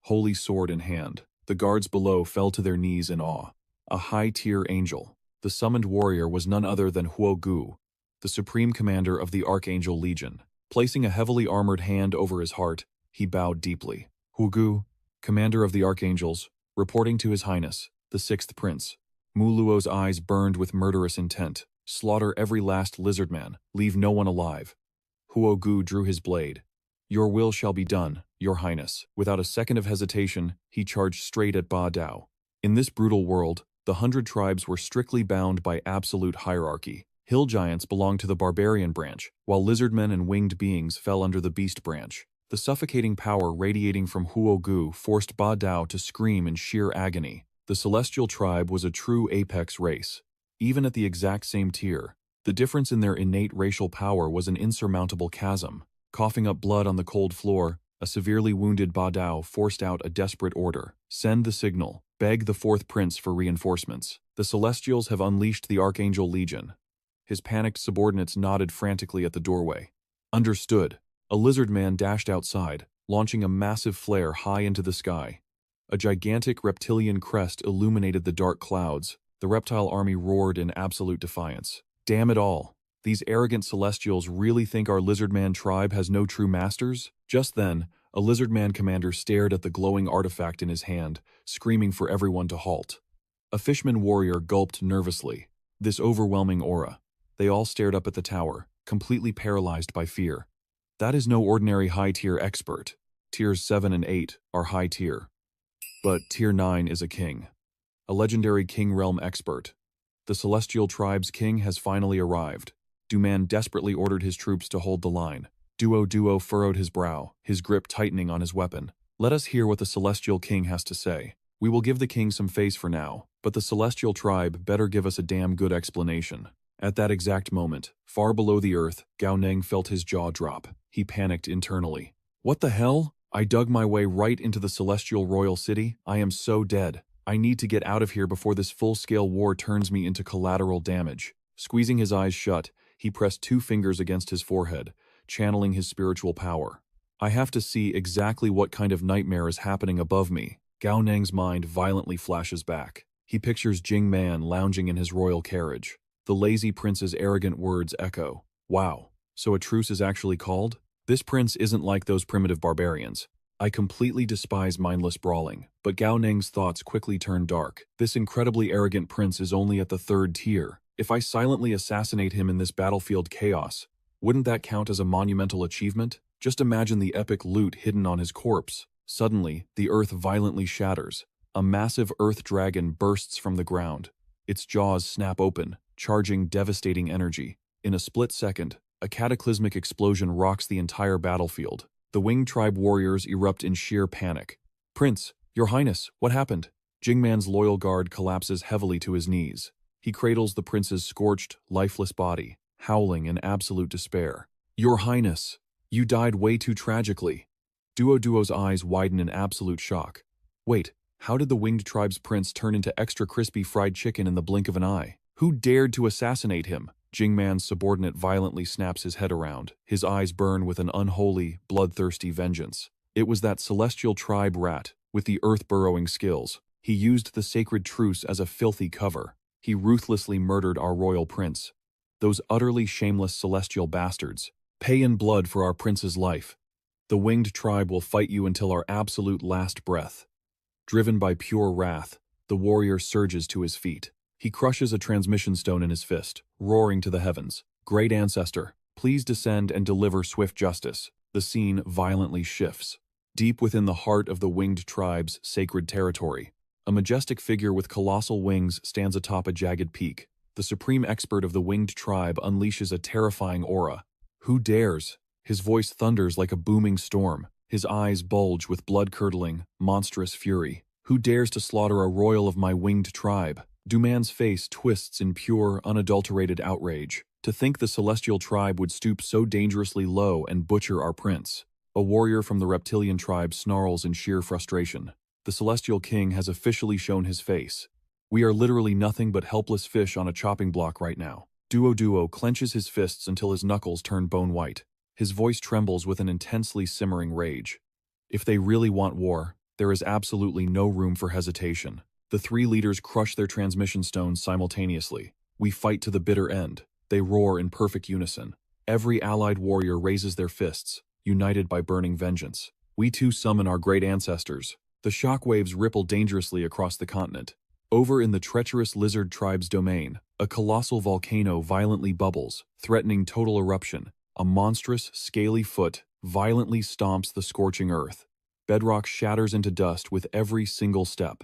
holy sword in hand. The guards below fell to their knees in awe. A high-tier angel. The summoned warrior was none other than Huo Gu, the supreme commander of the Archangel Legion. Placing a heavily armored hand over his heart, he bowed deeply. Huo Gu, commander of the Archangels, reporting to His Highness, the Sixth Prince. Mu Luo's eyes burned with murderous intent. Slaughter every last lizardman, leave no one alive. Huo Gu drew his blade. Your will shall be done, Your Highness. Without a second of hesitation, he charged straight at Ba Dao. In this brutal world, the 100 tribes were strictly bound by absolute hierarchy. Hill giants belonged to the barbarian branch, while lizardmen and winged beings fell under the beast branch. The suffocating power radiating from Huo Gu forced Ba Dao to scream in sheer agony. The celestial tribe was a true apex race. Even at the exact same tier, the difference in their innate racial power was an insurmountable chasm. Coughing up blood on the cold floor, a severely wounded Ba Dao forced out a desperate order. Send the signal. Beg the fourth prince for reinforcements. The Celestials have unleashed the Archangel Legion. His panicked subordinates nodded frantically at the doorway. Understood. A lizard man dashed outside, launching a massive flare high into the sky. A gigantic reptilian crest illuminated the dark clouds. The reptile army roared in absolute defiance. Damn it all. These arrogant Celestials really think our lizardman tribe has no true masters? Just then, a lizardman commander stared at the glowing artifact in his hand, screaming for everyone to halt. A fishman warrior gulped nervously. This overwhelming aura. They all stared up at the tower, completely paralyzed by fear. That is no ordinary high-tier expert. Tiers 7 and 8 are high-tier. But Tier 9 is a king. A legendary King Realm expert. The Celestial Tribe's king has finally arrived. Duman desperately ordered his troops to hold the line. Duo furrowed his brow, his grip tightening on his weapon. Let us hear what the Celestial King has to say. We will give the king some face for now, but the Celestial Tribe better give us a damn good explanation. At that exact moment, far below the earth, Gao Neng felt his jaw drop. He panicked internally. What the hell? I dug my way right into the Celestial Royal City. I am so dead. I need to get out of here before this full-scale war turns me into collateral damage. Squeezing his eyes shut, he pressed 2 fingers against his forehead, channeling his spiritual power. I have to see exactly what kind of nightmare is happening above me. Gao Neng's mind violently flashes back. He pictures Jing Man lounging in his royal carriage. The lazy prince's arrogant words echo. Wow, so a truce is actually called? This prince isn't like those primitive barbarians. I completely despise mindless brawling, but Gao Neng's thoughts quickly turn dark. This incredibly arrogant prince is only at the 3rd tier. If I silently assassinate him in this battlefield chaos, wouldn't that count as a monumental achievement? Just imagine the epic loot hidden on his corpse. Suddenly, the earth violently shatters. A massive earth dragon bursts from the ground. Its jaws snap open, charging devastating energy. In a split second, a cataclysmic explosion rocks the entire battlefield. The winged tribe warriors erupt in sheer panic. Prince, Your Highness, what happened? Jingman's loyal guard collapses heavily to his knees. He cradles the prince's scorched, lifeless body, howling in absolute despair. Your Highness, you died way too tragically. Duo's eyes widen in absolute shock. Wait, how did the winged tribe's prince turn into extra crispy fried chicken in the blink of an eye? Who dared to assassinate him? Jingman's subordinate violently snaps his head around. His eyes burn with an unholy, bloodthirsty vengeance. It was that celestial tribe rat, with the earth-burrowing skills. He used the sacred truce as a filthy cover. He ruthlessly murdered our royal prince. Those utterly shameless celestial bastards. Pay in blood for our prince's life. The winged tribe will fight you until our absolute last breath. Driven by pure wrath, the warrior surges to his feet. He crushes a transmission stone in his fist, roaring to the heavens. Great ancestor, please descend and deliver swift justice. The scene violently shifts. Deep within the heart of the winged tribe's sacred territory, a majestic figure with colossal wings stands atop a jagged peak. The supreme expert of the winged tribe unleashes a terrifying aura. Who dares? His voice thunders like a booming storm. His eyes bulge with blood-curdling, monstrous fury. Who dares to slaughter a royal of my winged tribe? Duman's face twists in pure, unadulterated outrage. To think the celestial tribe would stoop so dangerously low and butcher our prince. A warrior from the reptilian tribe snarls in sheer frustration. The Celestial King has officially shown his face. We are literally nothing but helpless fish on a chopping block right now. Duo clenches his fists until his knuckles turn bone white. His voice trembles with an intensely simmering rage. If they really want war, there is absolutely no room for hesitation. The three leaders crush their transmission stones simultaneously. We fight to the bitter end. They roar in perfect unison. Every allied warrior raises their fists, united by burning vengeance. We too summon our great ancestors. The shockwaves ripple dangerously across the continent. Over in the treacherous lizard tribe's domain, a colossal volcano violently bubbles, threatening total eruption. A monstrous, scaly foot violently stomps the scorching earth. Bedrock shatters into dust with every single step.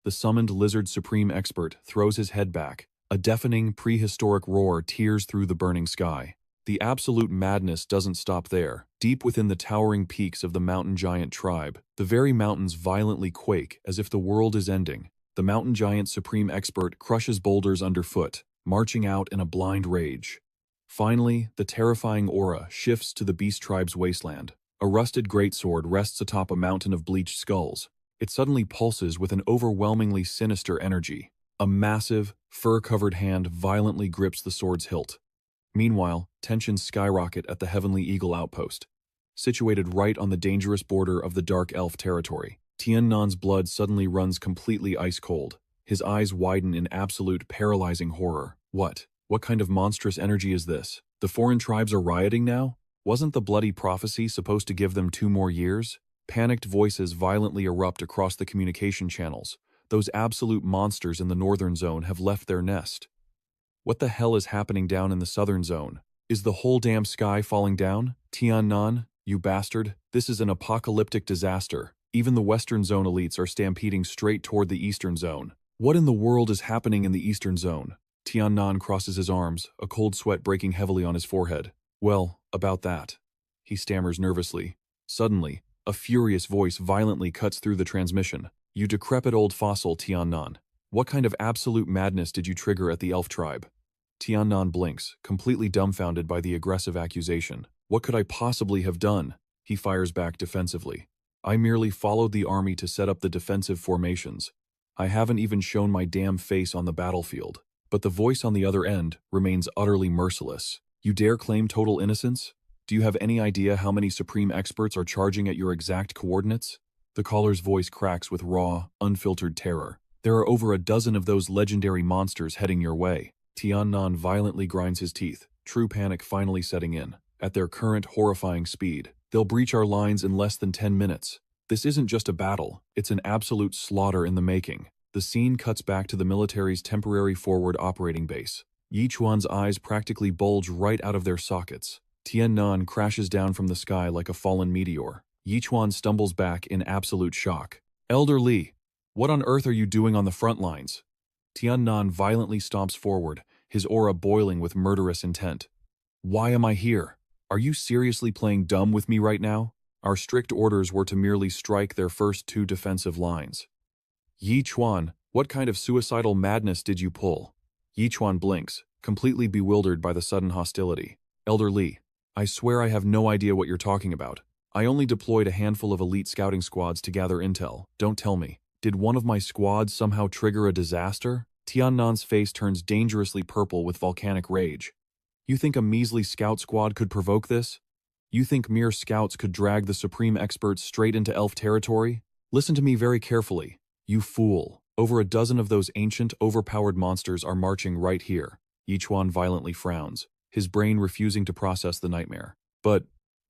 The summoned lizard supreme expert throws his head back. A deafening, prehistoric roar tears through the burning sky. The absolute madness doesn't stop there. Deep within the towering peaks of the mountain giant tribe, the very mountains violently quake as if the world is ending. The mountain giant supreme expert crushes boulders underfoot, marching out in a blind rage. Finally, the terrifying aura shifts to the beast tribe's wasteland. A rusted greatsword rests atop a mountain of bleached skulls. It suddenly pulses with an overwhelmingly sinister energy. A massive, fur-covered hand violently grips the sword's hilt. Meanwhile, tensions skyrocket at the Heavenly Eagle outpost. Situated right on the dangerous border of the Dark Elf territory, Tiannan's blood suddenly runs completely ice-cold. His eyes widen in absolute paralyzing horror. What kind of monstrous energy is this? The foreign tribes are rioting now? Wasn't the bloody prophecy supposed to give them 2 more years? Panicked voices violently erupt across the communication channels. Those absolute monsters in the northern zone have left their nest. What the hell is happening down in the southern zone? Is the whole damn sky falling down? Tiannan, you bastard, this is an apocalyptic disaster. Even the western zone elites are stampeding straight toward the eastern zone. What in the world is happening in the eastern zone? Tiannan crosses his arms, a cold sweat breaking heavily on his forehead. Well, about that. He stammers nervously. Suddenly, a furious voice violently cuts through the transmission. You decrepit old fossil, Tiannan. What kind of absolute madness did you trigger at the elf tribe? Tiannan blinks, completely dumbfounded by the aggressive accusation. What could I possibly have done? He fires back defensively. I merely followed the army to set up the defensive formations. I haven't even shown my damn face on the battlefield. But the voice on the other end remains utterly merciless. You dare claim total innocence? Do you have any idea how many supreme experts are charging at your exact coordinates? The caller's voice cracks with raw, unfiltered terror. There are over a dozen of those legendary monsters heading your way. Tiannan violently grinds his teeth, true panic finally setting in. At their current horrifying speed, they'll breach our lines in less than 10 minutes. This isn't just a battle, it's an absolute slaughter in the making. The scene cuts back to the military's temporary forward operating base. Yichuan's eyes practically bulge right out of their sockets. Tiannan crashes down from the sky like a fallen meteor. Yichuan stumbles back in absolute shock. Elder Li, what on earth are you doing on the front lines? Tiannan violently stomps forward, his aura boiling with murderous intent. Why am I here? Are you seriously playing dumb with me right now? Our strict orders were to merely strike their first 2 defensive lines. Yichuan, what kind of suicidal madness did you pull? Yichuan blinks, completely bewildered by the sudden hostility. Elder Li, I swear I have no idea what you're talking about. I only deployed a handful of elite scouting squads to gather intel. Don't tell me. Did one of my squads somehow trigger a disaster? Tiannan's face turns dangerously purple with volcanic rage. You think a measly scout squad could provoke this? You think mere scouts could drag the supreme experts straight into elf territory? Listen to me very carefully. You fool. Over a dozen of those ancient, overpowered monsters are marching right here. Yichuan violently frowns, his brain refusing to process the nightmare. But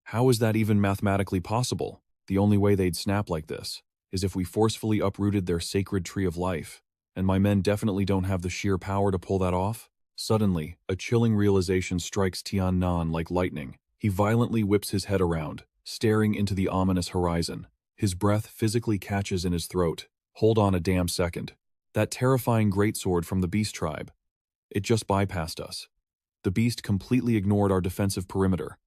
how is that even mathematically possible? The only way they'd snap like this is if we forcefully uprooted their sacred tree of life. And my men definitely don't have the sheer power to pull that off. Suddenly, a chilling realization strikes Tiannan like lightning. He violently whips his head around, staring into the ominous horizon. His breath physically catches in his throat. Hold on a damn second. That terrifying greatsword from the beast tribe. It just bypassed us. The beast completely ignored our defensive perimeter.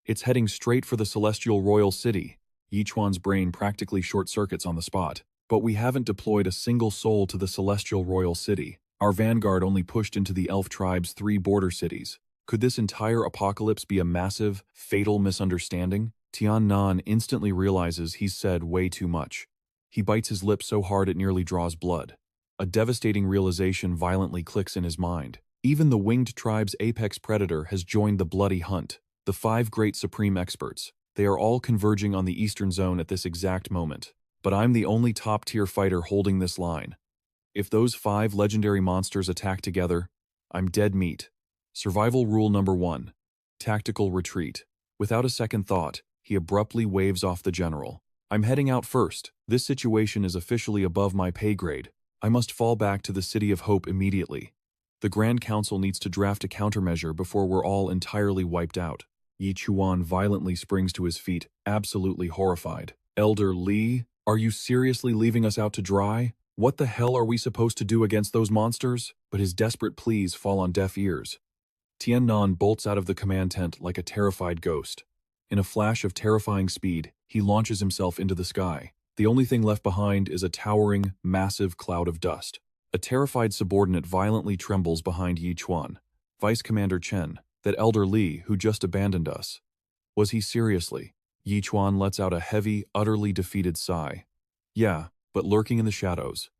It's heading straight for the celestial royal city. Yichuan's brain practically short-circuits on the spot. But we haven't deployed a single soul to the celestial royal city. Our vanguard only pushed into the elf tribe's 3 border cities. Could this entire apocalypse be a massive, fatal misunderstanding? Tian instantly realizes he's said way too much. He bites his lip so hard it nearly draws blood. A devastating realization violently clicks in his mind. Even the winged tribe's apex predator has joined the bloody hunt. The 5 great supreme experts. They are all converging on the eastern zone at this exact moment. But I'm the only top-tier fighter holding this line. If those 5 legendary monsters attack together, I'm dead meat. Survival rule number 1. Tactical retreat. Without a second thought, he abruptly waves off the general. I'm heading out first. This situation is officially above my pay grade. I must fall back to the City of Hope immediately. The Grand Council needs to draft a countermeasure before we're all entirely wiped out. Yi Chuan violently springs to his feet, absolutely horrified. Elder Li, are you seriously leaving us out to dry? What the hell are we supposed to do against those monsters? But his desperate pleas fall on deaf ears. Tiannan bolts out of the command tent like a terrified ghost. In a flash of terrifying speed, he launches himself into the sky. The only thing left behind is a towering, massive cloud of dust. A terrified subordinate violently trembles behind Yi Chuan. Vice Commander Chen, that Elder Li who just abandoned us. Was he seriously? Yi Chuan lets out a heavy, utterly defeated sigh. Yeah, but lurking in the shadows.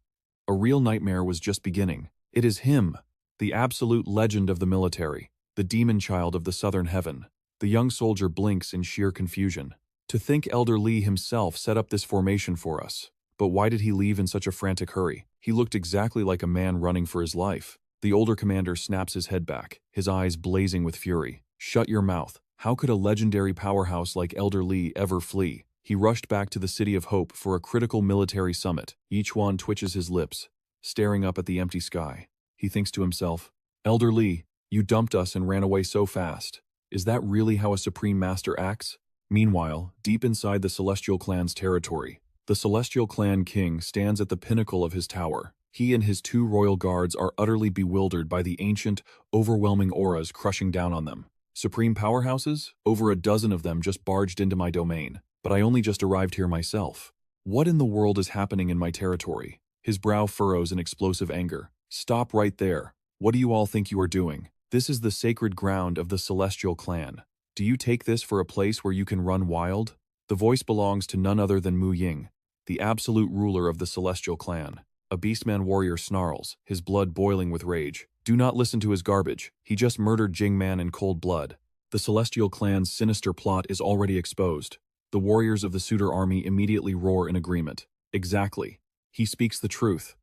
A real nightmare was just beginning. It is him, the absolute legend of the military, the demon child of the southern heaven. The young soldier blinks in sheer confusion. To think Elder Li himself set up this formation for us. But why did he leave in such a frantic hurry? He looked exactly like a man running for his life. The older commander snaps his head back, his eyes blazing with fury. Shut your mouth. How could a legendary powerhouse like Elder Li ever flee? He rushed back to the City of Hope for a critical military summit. Yi Chuan twitches his lips, staring up at the empty sky. He thinks to himself, Elder Li, you dumped us and ran away so fast. Is that really how a Supreme Master acts? Meanwhile, deep inside the Celestial Clan's territory, the Celestial Clan King stands at the pinnacle of his tower. He and his 2 royal guards are utterly bewildered by the ancient, overwhelming auras crushing down on them. Supreme powerhouses? Over a dozen of them just barged into my domain, but I only just arrived here myself. What in the world is happening in my territory? His brow furrows in explosive anger. Stop right there. What do you all think you are doing? This is the sacred ground of the Celestial Clan. Do you take this for a place where you can run wild? The voice belongs to none other than Mu Ying, the absolute ruler of the Celestial Clan. A beastman warrior snarls, his blood boiling with rage. Do not listen to his garbage. He just murdered Jingman in cold blood. The Celestial Clan's sinister plot is already exposed. The warriors of the Suitor army immediately roar in agreement. Exactly. He speaks the truth.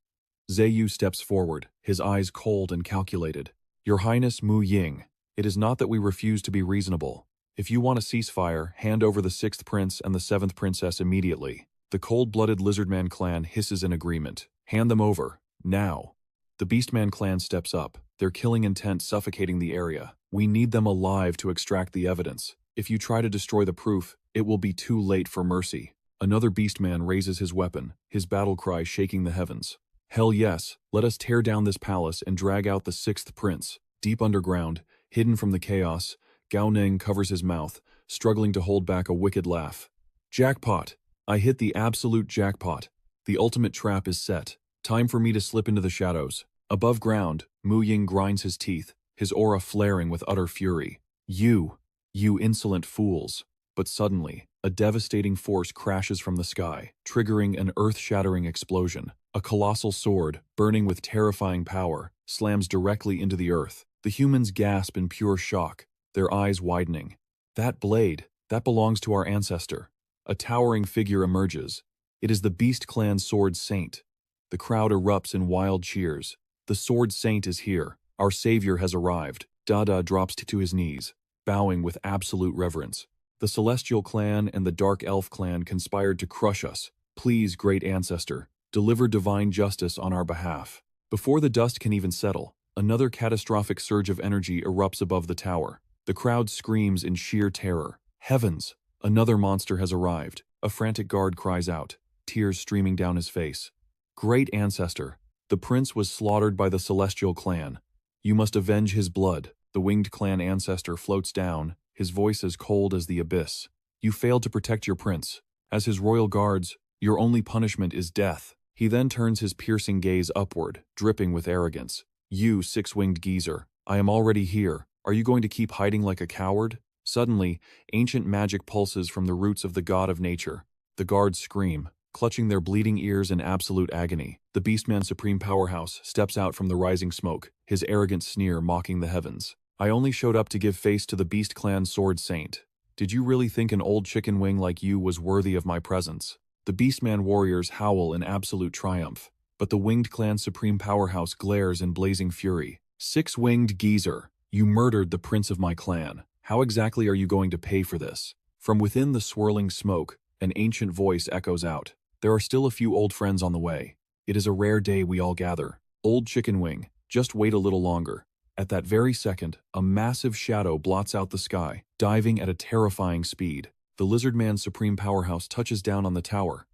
Zheyu steps forward, his eyes cold and calculated. Your Highness Mu Ying, it is not that we refuse to be reasonable. If you want a ceasefire, hand over the 6th prince and the 7th princess immediately. The cold-blooded Lizardman clan hisses in agreement. Hand them over. Now. The Beastman clan steps up, their killing intent suffocating the area. We need them alive to extract the evidence. If you try to destroy the proof, it will be too late for mercy. Another Beastman raises his weapon, his battle cry shaking the heavens. Hell yes, let us tear down this palace and drag out the 6th prince. Deep underground, hidden from the chaos, Gao Ning covers his mouth, struggling to hold back a wicked laugh. Jackpot! I hit the absolute jackpot. The ultimate trap is set. Time for me to slip into the shadows. Above ground, Mu Ying grinds his teeth, his aura flaring with utter fury. You insolent fools. But suddenly, a devastating force crashes from the sky, triggering an earth-shattering explosion. A colossal sword, burning with terrifying power, slams directly into the earth. The humans gasp in pure shock, their eyes widening. That blade, that belongs to our ancestor. A towering figure emerges. It is the Beast Clan's Sword Saint. The crowd erupts in wild cheers. The Sword Saint is here. Our savior has arrived. Dada drops to his knees, bowing with absolute reverence. The Celestial Clan and the Dark Elf Clan conspired to crush us. Please, great ancestor, deliver divine justice on our behalf. Before the dust can even settle, another catastrophic surge of energy erupts above the tower. The crowd screams in sheer terror. Heavens! Another monster has arrived. A frantic guard cries out, tears streaming down his face. Great ancestor, the prince was slaughtered by the Celestial Clan. You must avenge his blood. The winged clan ancestor floats down, his voice as cold as the abyss. You failed to protect your prince. As his royal guards, your only punishment is death. He then turns his piercing gaze upward, dripping with arrogance. You, 6-winged geezer, I am already here. Are you going to keep hiding like a coward? Suddenly, ancient magic pulses from the roots of the god of nature. The guards scream, clutching their bleeding ears in absolute agony. The Beastman Supreme Powerhouse steps out from the rising smoke, his arrogant sneer mocking the heavens. I only showed up to give face to the Beast Clan Sword Saint. Did you really think an old chicken wing like you was worthy of my presence? The Beastman warriors howl in absolute triumph, but the Winged Clan Supreme Powerhouse glares in blazing fury. Six-winged geezer, you murdered the prince of my clan. How exactly are you going to pay for this? From within the swirling smoke, an ancient voice echoes out. There are still a few old friends on the way. It is a rare day we all gather. Old chicken wing, just wait a little longer. At that very second, a massive shadow blots out the sky, diving at a terrifying speed. The Lizardman Supreme Powerhouse touches down on the tower.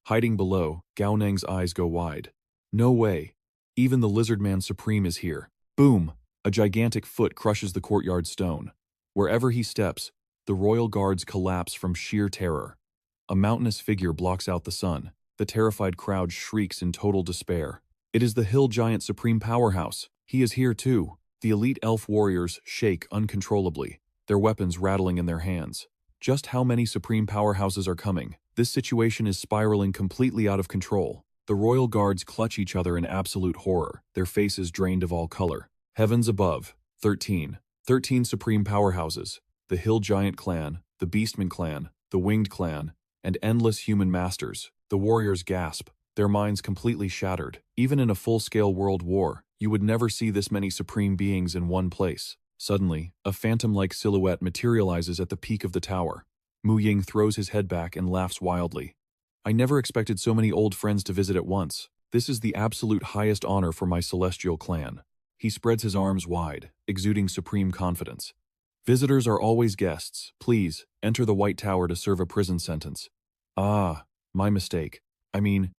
Hiding below, Gao Neng's eyes go wide. No way. Even the Lizardman Supreme is here. Boom! A gigantic foot crushes the courtyard stone. Wherever he steps, the royal guards collapse from sheer terror. A mountainous figure blocks out the sun. The terrified crowd shrieks in total despair. It is the Hill Giant Supreme Powerhouse. He is here too. The elite elf warriors shake uncontrollably, their weapons rattling in their hands. Just how many Supreme Powerhouses are coming? This situation is spiraling completely out of control. The royal guards clutch each other in absolute horror, their faces drained of all color. Heavens above, 13. 13 Supreme Powerhouses. The Hill Giant Clan, the Beastman Clan, the Winged Clan, and endless human masters. The warriors gasp, their minds completely shattered. Even in a full-scale world war, you would never see this many supreme beings in one place. Suddenly, a phantom-like silhouette materializes at the peak of the tower. Mu Ying throws his head back and laughs wildly. I never expected so many old friends to visit at once. This is the absolute highest honor for my celestial clan. He spreads his arms wide, exuding supreme confidence. Visitors are always guests. Please, enter the White Tower to serve a prison sentence. Ah, my mistake. I mean,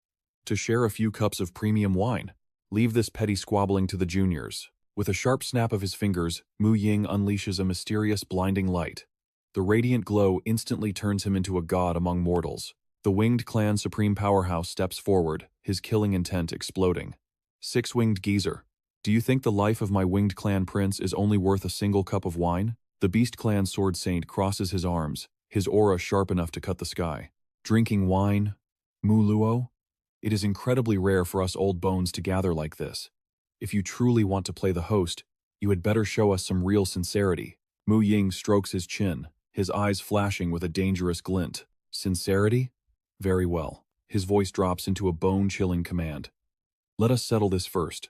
to share a few cups of premium wine. Leave this petty squabbling to the juniors. With a sharp snap of his fingers, Mu Ying unleashes a mysterious blinding light. The radiant glow instantly turns him into a god among mortals. The Winged Clan Supreme Powerhouse steps forward, his killing intent exploding. Six-winged geezer. Do you think the life of my Winged Clan prince is only worth a single cup of wine? The Beast Clan Sword Saint crosses his arms, his aura sharp enough to cut the sky. Drinking wine? Mu Luo? It is incredibly rare for us old bones to gather like this. If you truly want to play the host, you had better show us some real sincerity. Mu Ying strokes his chin, his eyes flashing with a dangerous glint. Sincerity? Very well. His voice drops into a bone-chilling command. Let us settle this first.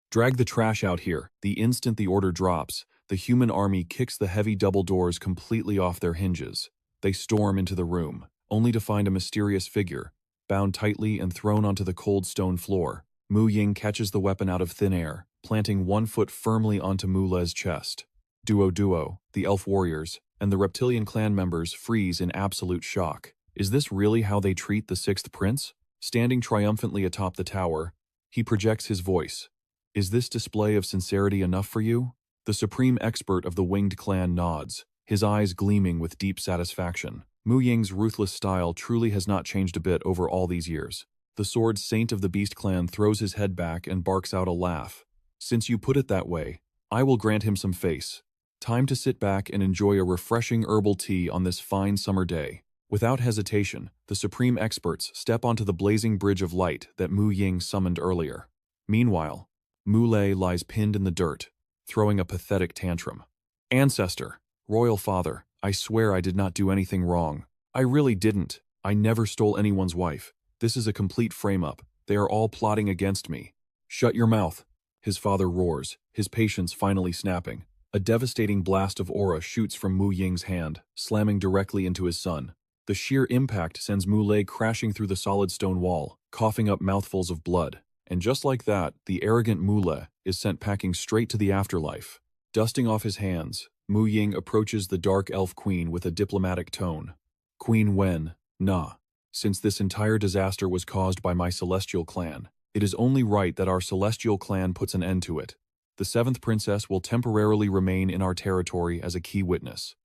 Drag the trash out here. The instant the order drops, the human army kicks the heavy double doors completely off their hinges. They storm into the room, only to find a mysterious figure, bound tightly and thrown onto the cold stone floor. Mu Ying catches the weapon out of thin air, planting one foot firmly onto Mu Le's chest. Duo, the elf warriors, and the reptilian clan members freeze in absolute shock. Is this really how they treat the sixth prince? Standing triumphantly atop the tower, he projects his voice. Is this display of sincerity enough for you? The supreme expert of the Winged Clan nods, his eyes gleaming with deep satisfaction. Mu Ying's ruthless style truly has not changed a bit over all these years. The Sword Saint of the Beast Clan throws his head back and barks out a laugh. Since you put it that way, I will grant him some face. Time to sit back and enjoy a refreshing herbal tea on this fine summer day. Without hesitation, the supreme experts step onto the blazing bridge of light that Mu Ying summoned earlier. Meanwhile, Mu Le lies pinned in the dirt, throwing a pathetic tantrum. Ancestor, royal father, I swear I did not do anything wrong. I really didn't. I never stole anyone's wife. This is a complete frame-up. They are all plotting against me. Shut your mouth, his father roars, his patience finally snapping. A devastating blast of aura shoots from Mu Ying's hand, slamming directly into his son. The sheer impact sends Mu Le crashing through the solid stone wall, coughing up mouthfuls of blood. And just like that, the arrogant Mu Le is sent packing straight to the afterlife. Dusting off his hands, Mu Ying approaches the Dark Elf Queen with a diplomatic tone. Queen Wen, nah. Since this entire disaster was caused by my celestial clan, it is only right that our celestial clan puts an end to it. The seventh princess will temporarily remain in our territory as a key witness.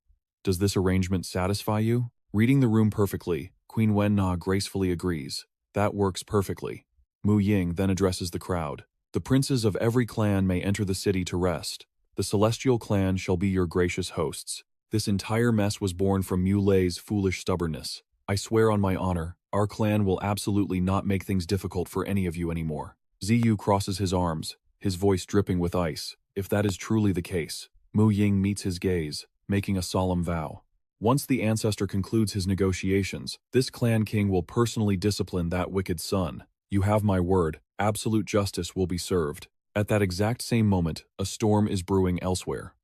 Does this arrangement satisfy you? Reading the room perfectly, Queen Wen Na gracefully agrees. That works perfectly. Mu Ying then addresses the crowd. The princes of every clan may enter the city to rest. The celestial clan shall be your gracious hosts. This entire mess was born from Mulei's foolish stubbornness. I swear on my honor, our clan will absolutely not make things difficult for any of you anymore. Ziyu crosses his arms, his voice dripping with ice. If that is truly the case, Mu Ying meets his gaze, making a solemn vow. Once the ancestor concludes his negotiations, this clan king will personally discipline that wicked son. You have my word, absolute justice will be served. At that exact same moment, a storm is brewing elsewhere.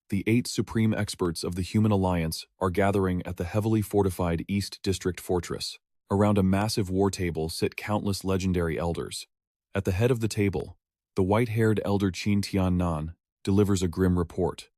The 8 supreme experts of the Human Alliance are gathering at the heavily fortified East District Fortress. Around a massive war table sit countless legendary elders. At the head of the table, the white-haired elder Qin Tiannan delivers a grim report.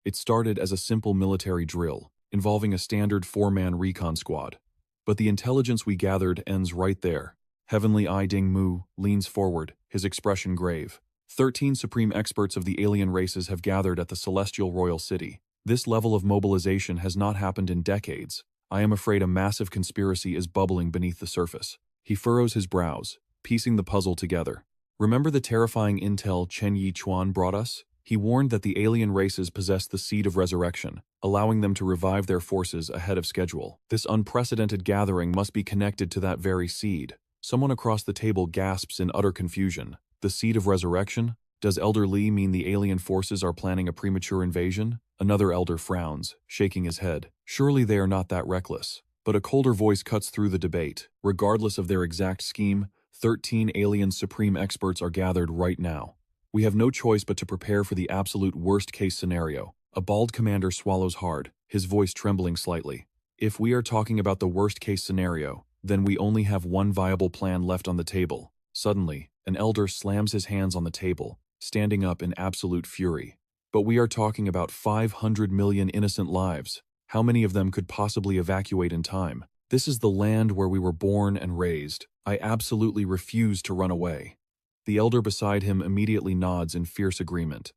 It started as a simple military drill, involving a standard 4-man recon squad. But the intelligence we gathered ends right there. Heavenly Eye Ding Mu leans forward, his expression grave. 13 supreme experts of the alien races have gathered at the Celestial Royal City. This level of mobilization has not happened in decades. I am afraid a massive conspiracy is bubbling beneath the surface. He furrows his brows, piecing the puzzle together. Remember the terrifying intel Chen Yichuan brought us? He warned that the alien races possessed the seed of resurrection, allowing them to revive their forces ahead of schedule. This unprecedented gathering must be connected to that very seed. Someone across the table gasps in utter confusion. The seed of resurrection? Does Elder Li mean the alien forces are planning a premature invasion? Another elder frowns, shaking his head. Surely they are not that reckless. But a colder voice cuts through the debate. Regardless of their exact scheme, 13 alien supreme experts are gathered right now. We have no choice but to prepare for the absolute worst-case scenario. A bald commander swallows hard, his voice trembling slightly. If we are talking about the worst-case scenario, then we only have one viable plan left on the table. Suddenly, an elder slams his hands on the table, standing up in absolute fury. But we are talking about 500 million innocent lives. How many of them could possibly evacuate in time? This is the land where we were born and raised. I absolutely refuse to run away. The elder beside him immediately nods in fierce agreement.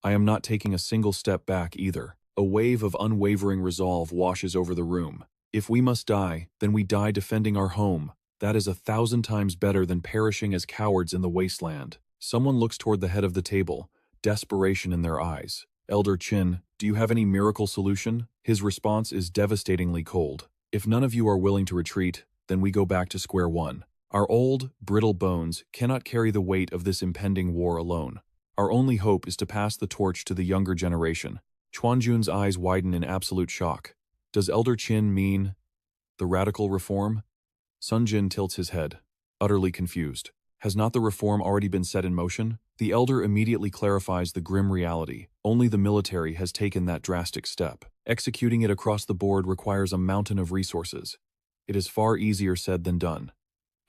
I am not taking a single step back either. A wave of unwavering resolve washes over the room. If we must die, then we die defending our home. That is 1,000 times better than perishing as cowards in the wasteland. Someone looks toward the head of the table, desperation in their eyes. Elder Qin, do you have any miracle solution? His response is devastatingly cold. If none of you are willing to retreat, then we go back to square one. Our old, brittle bones cannot carry the weight of this impending war alone. Our only hope is to pass the torch to the younger generation. Chuanjun's eyes widen in absolute shock. Does Elder Qin mean the radical reform? Sun Jin tilts his head, utterly confused. Has not the reform already been set in motion? The elder immediately clarifies the grim reality. Only the military has taken that drastic step. Executing it across the board requires a mountain of resources. It is far easier said than done.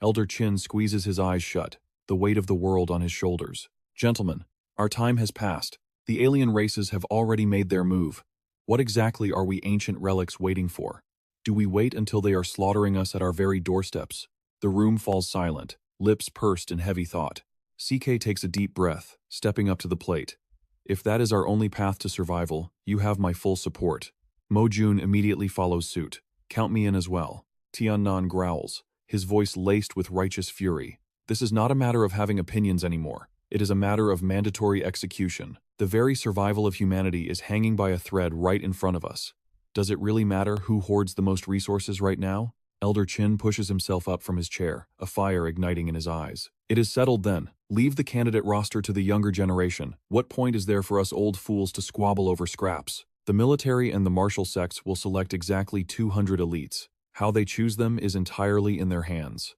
Elder Qin squeezes his eyes shut, the weight of the world on his shoulders. Gentlemen, our time has passed. The alien races have already made their move. What exactly are we ancient relics waiting for? Do we wait until they are slaughtering us at our very doorsteps? The room falls silent, lips pursed in heavy thought. CK takes a deep breath, stepping up to the plate. If that is our only path to survival, you have my full support. Mo Jun immediately follows suit. Count me in as well. Tiannan growls, his voice laced with righteous fury. This is not a matter of having opinions anymore. It is a matter of mandatory execution. The very survival of humanity is hanging by a thread right in front of us. Does it really matter who hoards the most resources right now? Elder Qin pushes himself up from his chair, a fire igniting in his eyes. It is settled then. Leave the candidate roster to the younger generation. What point is there for us old fools to squabble over scraps? The military and the martial sects will select exactly 200 elites. How they choose them is entirely in their hands.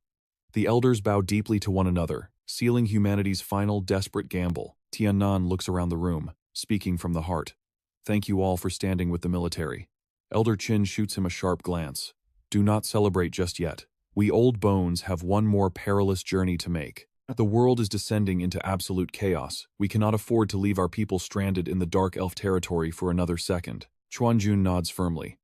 The elders bow deeply to one another, sealing humanity's final desperate gamble. Tiannan looks around the room, speaking from the heart. Thank you all for standing with the military. Elder Qin shoots him a sharp glance. Do not celebrate just yet. We old bones have one more perilous journey to make. The world is descending into absolute chaos. We cannot afford to leave our people stranded in the dark elf territory for another second. Chuanjun nods firmly.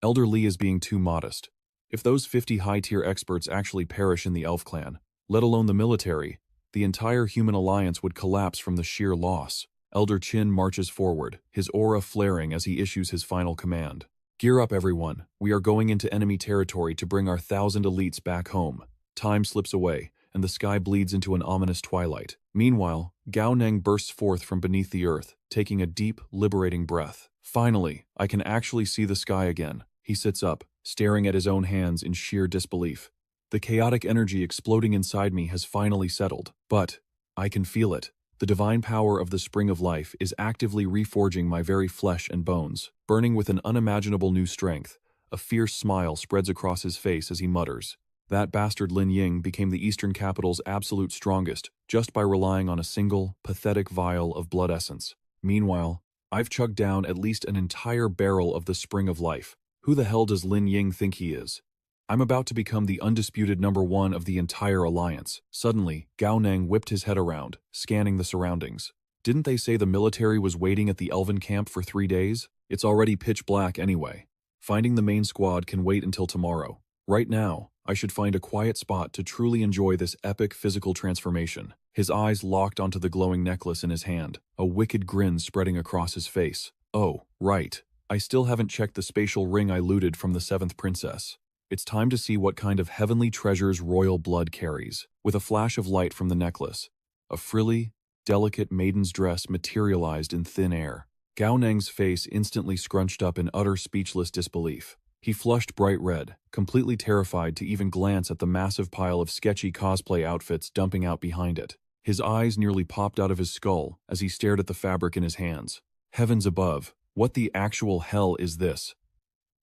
Elder Li is being too modest. If those 50 high-tier experts actually perish in the elf clan, let alone the military, the entire human alliance would collapse from the sheer loss. Elder Qin marches forward, his aura flaring as he issues his final command. Gear up, everyone. We are going into enemy territory to bring our 1,000 elites back home. Time slips away, and the sky bleeds into an ominous twilight. Meanwhile, Gao Neng bursts forth from beneath the earth, taking a deep, liberating breath. Finally, I can actually see the sky again. He sits up, staring at his own hands in sheer disbelief. The chaotic energy exploding inside me has finally settled, but I can feel it. The divine power of the spring of life is actively reforging my very flesh and bones, burning with an unimaginable new strength. A fierce smile spreads across his face as he mutters. That bastard Lin Ying became the Eastern capital's absolute strongest just by relying on a single, pathetic vial of blood essence. Meanwhile, I've chugged down at least an entire barrel of the spring of life. Who the hell does Lin Ying think he is? I'm about to become the undisputed #1 of the entire alliance. Suddenly, Gao Neng whipped his head around, scanning the surroundings. Didn't they say the military was waiting at the elven camp for 3 days? It's already pitch black anyway. Finding the main squad can wait until tomorrow. Right now, I should find a quiet spot to truly enjoy this epic physical transformation. His eyes locked onto the glowing necklace in his hand, a wicked grin spreading across his face. Oh, right. I still haven't checked the spatial ring I looted from the 7th princess. It's time to see what kind of heavenly treasures royal blood carries. With a flash of light from the necklace, a frilly, delicate maiden's dress materialized in thin air. Gao Neng's face instantly scrunched up in utter speechless disbelief. He flushed bright red, completely terrified to even glance at the massive pile of sketchy cosplay outfits dumping out behind it. His eyes nearly popped out of his skull as he stared at the fabric in his hands. Heavens above, what the actual hell is this?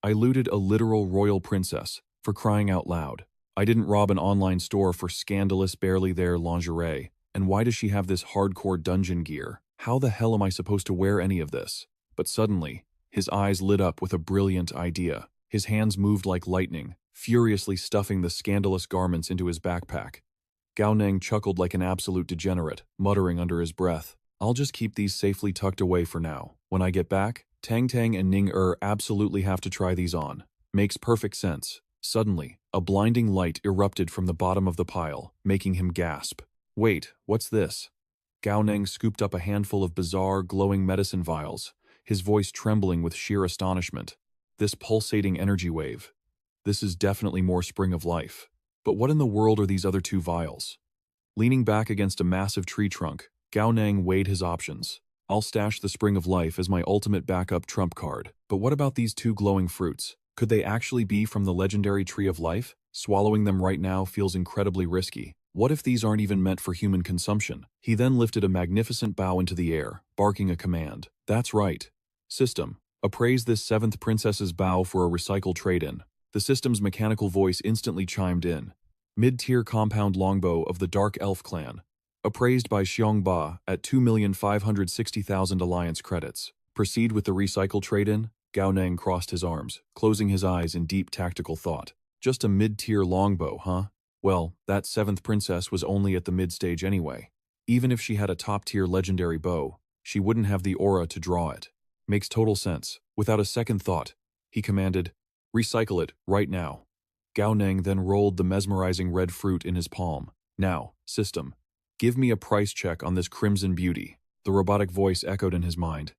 I looted a literal royal princess, for crying out loud. I didn't rob an online store for scandalous barely there lingerie. And why does she have this hardcore dungeon gear? How the hell am I supposed to wear any of this? But suddenly, his eyes lit up with a brilliant idea. His hands moved like lightning, furiously stuffing the scandalous garments into his backpack. Gao Neng chuckled like an absolute degenerate, muttering under his breath, I'll just keep these safely tucked away for now. When I get back, Tang Tang and Ning absolutely have to try these on. Makes perfect sense. Suddenly, a blinding light erupted from the bottom of the pile, making him gasp. Wait, what's this? Gao Neng scooped up a handful of bizarre, glowing medicine vials, his voice trembling with sheer astonishment. This pulsating energy wave. This is definitely more spring of life. But what in the world are these other 2 vials? Leaning back against a massive tree trunk, Gao Neng weighed his options. I'll stash the spring of life as my ultimate backup trump card. But what about these 2 glowing fruits? Could they actually be from the legendary tree of life? Swallowing them right now feels incredibly risky. What if these aren't even meant for human consumption? He then lifted a magnificent bow into the air, barking a command. That's right. System, appraise this 7th princess's bow for a recycle trade-in. The system's mechanical voice instantly chimed in. Mid-tier compound longbow of the Dark Elf clan. Appraised by Xiongba at 2,560,000 alliance credits. Proceed with the recycle trade-in? Gao Neng crossed his arms, closing his eyes in deep tactical thought. Just a mid-tier longbow, huh? Well, that 7th princess was only at the mid-stage anyway. Even if she had a top-tier legendary bow, she wouldn't have the aura to draw it. Makes total sense. Without a second thought, he commanded, recycle it, right now. Gao Neng then rolled the mesmerizing red fruit in his palm. Now, system, give me a price check on this crimson beauty. The robotic voice echoed in his mind.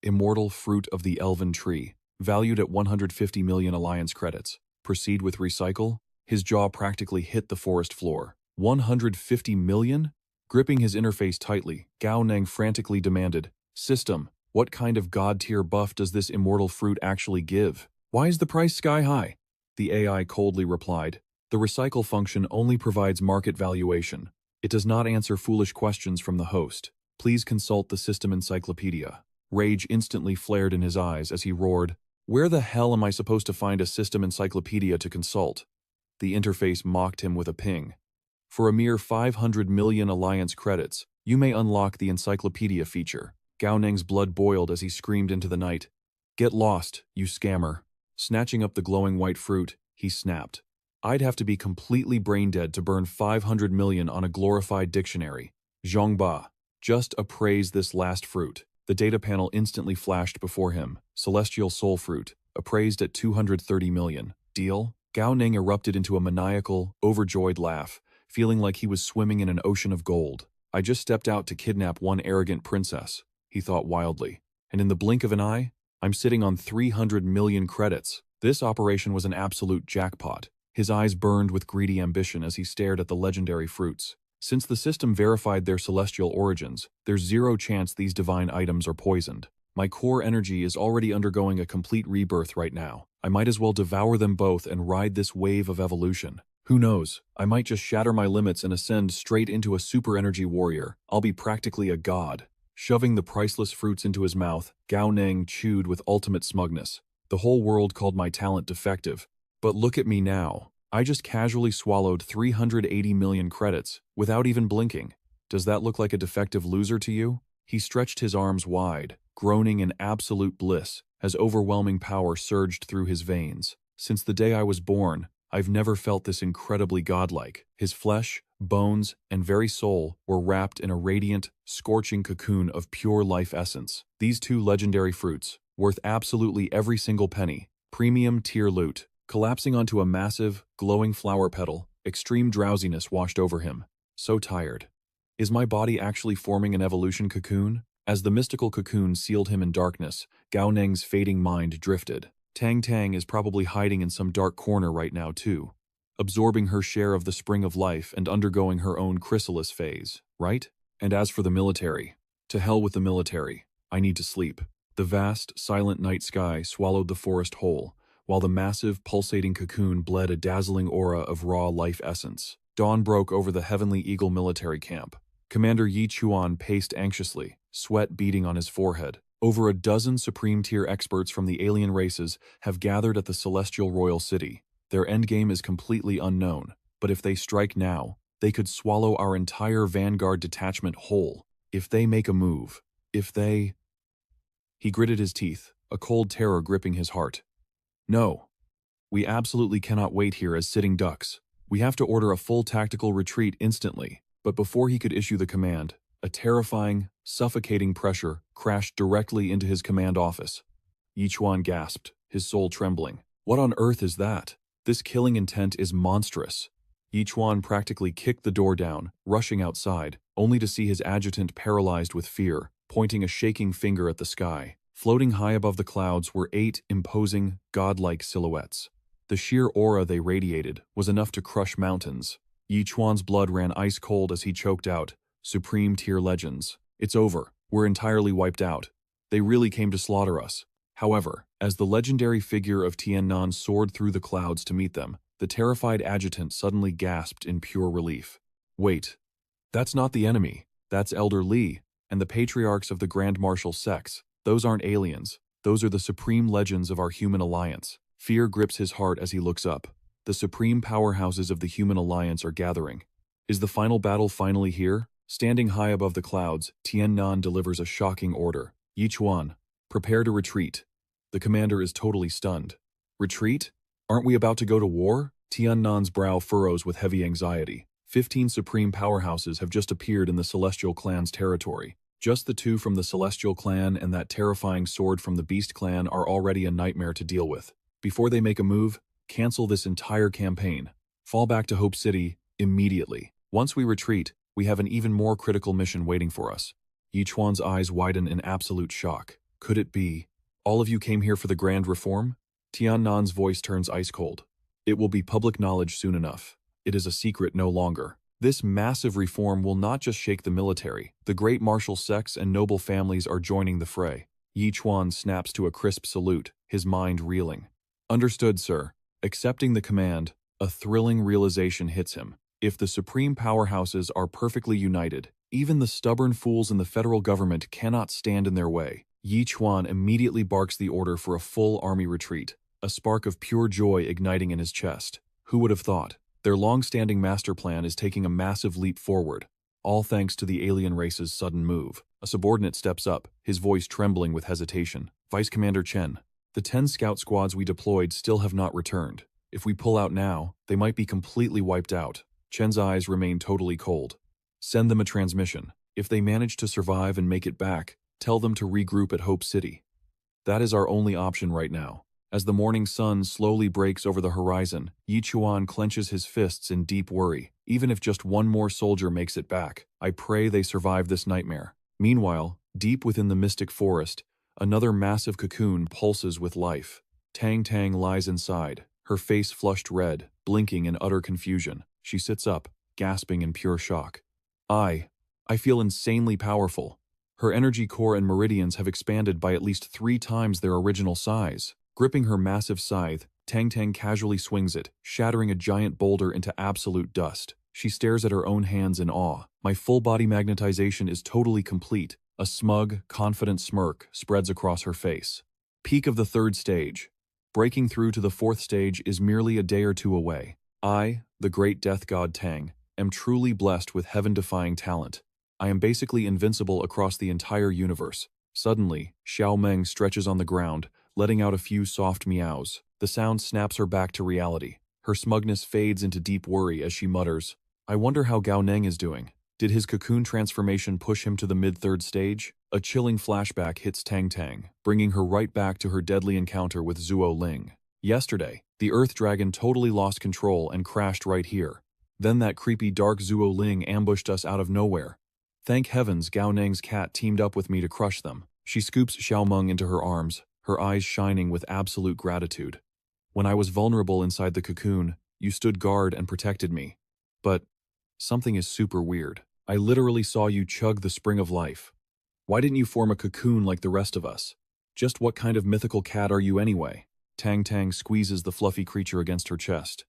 Immortal fruit of the elven tree, valued at 150 million alliance credits. Proceed with recycle? His jaw practically hit the forest floor. 150 million? Gripping his interface tightly, Gao Neng frantically demanded, system, what kind of god-tier buff does this immortal fruit actually give? Why is the price sky high? The AI coldly replied, the recycle function only provides market valuation. It does not answer foolish questions from the host. Please consult the system encyclopedia. Rage instantly flared in his eyes as he roared, where the hell am I supposed to find a system encyclopedia to consult? The interface mocked him with a ping. For a mere 500 million alliance credits, you may unlock the encyclopedia feature. Gao Neng's blood boiled as he screamed into the night. Get lost, you scammer. Snatching up the glowing white fruit, he snapped. I'd have to be completely brain-dead to burn 500 million on a glorified dictionary. Zhongba, just appraise this last fruit. The data panel instantly flashed before him. Celestial soul fruit, appraised at 230 million. Deal? Gao Neng erupted into a maniacal, overjoyed laugh, feeling like he was swimming in an ocean of gold. I just stepped out to kidnap one arrogant princess, he thought wildly. And in the blink of an eye, I'm sitting on 300 million credits. This operation was an absolute jackpot. His eyes burned with greedy ambition as he stared at the legendary fruits. Since the system verified their celestial origins, there's zero chance these divine items are poisoned. My core energy is already undergoing a complete rebirth right now. I might as well devour them both and ride this wave of evolution. Who knows, I might just shatter my limits and ascend straight into a super energy warrior. I'll be practically a god. Shoving the priceless fruits into his mouth, Gao Neng chewed with ultimate smugness. The whole world called my talent defective. But look at me now. I just casually swallowed 380 million credits, without even blinking. Does that look like a defective loser to you? He stretched his arms wide, groaning in absolute bliss, as overwhelming power surged through his veins. Since the day I was born, I've never felt this incredibly godlike. His flesh, bones, and very soul were wrapped in a radiant, scorching cocoon of pure life essence. These two legendary fruits, worth absolutely every single penny, premium tier loot, collapsing onto a massive, glowing flower petal, extreme drowsiness washed over him. So tired. Is my body actually forming an evolution cocoon? As the mystical cocoon sealed him in darkness, Gao Neng's fading mind drifted. Tang Tang is probably hiding in some dark corner right now too, absorbing her share of the spring of life and undergoing her own chrysalis phase, right? And as for the military, to hell with the military. I need to sleep. The vast, silent night sky swallowed the forest whole, while the massive, pulsating cocoon bled a dazzling aura of raw life essence. Dawn broke over the Heavenly Eagle military camp. Commander Yi Chuan paced anxiously, sweat beading on his forehead. Over a dozen supreme-tier experts from the alien races have gathered at the Celestial Royal City. Their endgame is completely unknown, but if they strike now, they could swallow our entire Vanguard detachment whole. If they make a move, if they... He gritted his teeth, a cold terror gripping his heart. No. We absolutely cannot wait here as sitting ducks. We have to order a full tactical retreat instantly. But before he could issue the command, a terrifying, suffocating pressure crashed directly into his command office. Yi Chuan gasped, his soul trembling. What on earth is that? This killing intent is monstrous. Yi Chuan practically kicked the door down, rushing outside, only to see his adjutant paralyzed with fear, pointing a shaking finger at the sky. Floating high above the clouds were 8 imposing, godlike silhouettes. The sheer aura they radiated was enough to crush mountains. Yi Chuan's blood ran ice cold as he choked out, "Supreme tier legends. It's over. We're entirely wiped out. They really came to slaughter us." However, as the legendary figure of Tiannan soared through the clouds to meet them, the terrified adjutant suddenly gasped in pure relief. Wait. That's not the enemy. That's Elder Li, and the patriarchs of the Grand Marshal Sex. Those aren't aliens. Those are the supreme legends of our human alliance. Fear grips his heart as he looks up. The supreme powerhouses of the human alliance are gathering. Is the final battle finally here? Standing high above the clouds, Tiannan delivers a shocking order. Yi Chuan, prepare to retreat. The commander is totally stunned. Retreat? Aren't we about to go to war? Tiannan's brow furrows with heavy anxiety. 15 supreme powerhouses have just appeared in the Celestial Clan's territory. Just the 2 from the Celestial Clan and that terrifying sword from the Beast Clan are already a nightmare to deal with. Before they make a move, cancel this entire campaign. Fall back to Hope City immediately. Once we retreat, we have an even more critical mission waiting for us. Yi Chuan's eyes widen in absolute shock. Could it be? All of you came here for the grand reform? Tiannan's voice turns ice cold. It will be public knowledge soon enough. It is a secret no longer. This massive reform will not just shake the military. The great martial sects and noble families are joining the fray. Yi Chuan snaps to a crisp salute, his mind reeling. Understood, sir. Accepting the command, a thrilling realization hits him. If the supreme powerhouses are perfectly united, even the stubborn fools in the federal government cannot stand in their way. Yi Chuan immediately barks the order for a full army retreat, a spark of pure joy igniting in his chest. Who would have thought? Their long-standing master plan is taking a massive leap forward, all thanks to the alien race's sudden move. A subordinate steps up, his voice trembling with hesitation. Vice Commander Chen, the 10 scout squads we deployed still have not returned. If we pull out now, they might be completely wiped out. Chen's eyes remain totally cold. Send them a transmission. If they manage to survive and make it back, tell them to regroup at Hope City. That is our only option right now. As the morning sun slowly breaks over the horizon, Yi Chuan clenches his fists in deep worry. Even if just one more soldier makes it back, I pray they survive this nightmare. Meanwhile, deep within the mystic forest, another massive cocoon pulses with life. Tang Tang lies inside, her face flushed red, blinking in utter confusion. She sits up, gasping in pure shock. I feel insanely powerful. Her energy core and meridians have expanded by at least 3 times their original size. Gripping her massive scythe, Tang Tang casually swings it, shattering a giant boulder into absolute dust. She stares at her own hands in awe. My full-body magnetization is totally complete. A smug, confident smirk spreads across her face. Peak of the 3rd stage. Breaking through to the 4th stage is merely a day or 2 away. I, the great death god Tang, am truly blessed with heaven-defying talent. I am basically invincible across the entire universe. Suddenly, Xiao Meng stretches on the ground, letting out a few soft meows. The sound snaps her back to reality. Her smugness fades into deep worry as she mutters, I wonder how Gao Neng is doing. Did his cocoon transformation push him to the mid-3rd stage? A chilling flashback hits Tang Tang, bringing her right back to her deadly encounter with Zuo Ling. Yesterday, the Earth Dragon totally lost control and crashed right here. Then that creepy dark Zuo Ling ambushed us out of nowhere. Thank heavens Gao Neng's cat teamed up with me to crush them. She scoops Xiao Meng into her arms, her eyes shining with absolute gratitude. When I was vulnerable inside the cocoon, you stood guard and protected me. But something is super weird. I literally saw you chug the spring of life. Why didn't you form a cocoon like the rest of us? Just what kind of mythical cat are you anyway? Tang Tang squeezes the fluffy creature against her chest.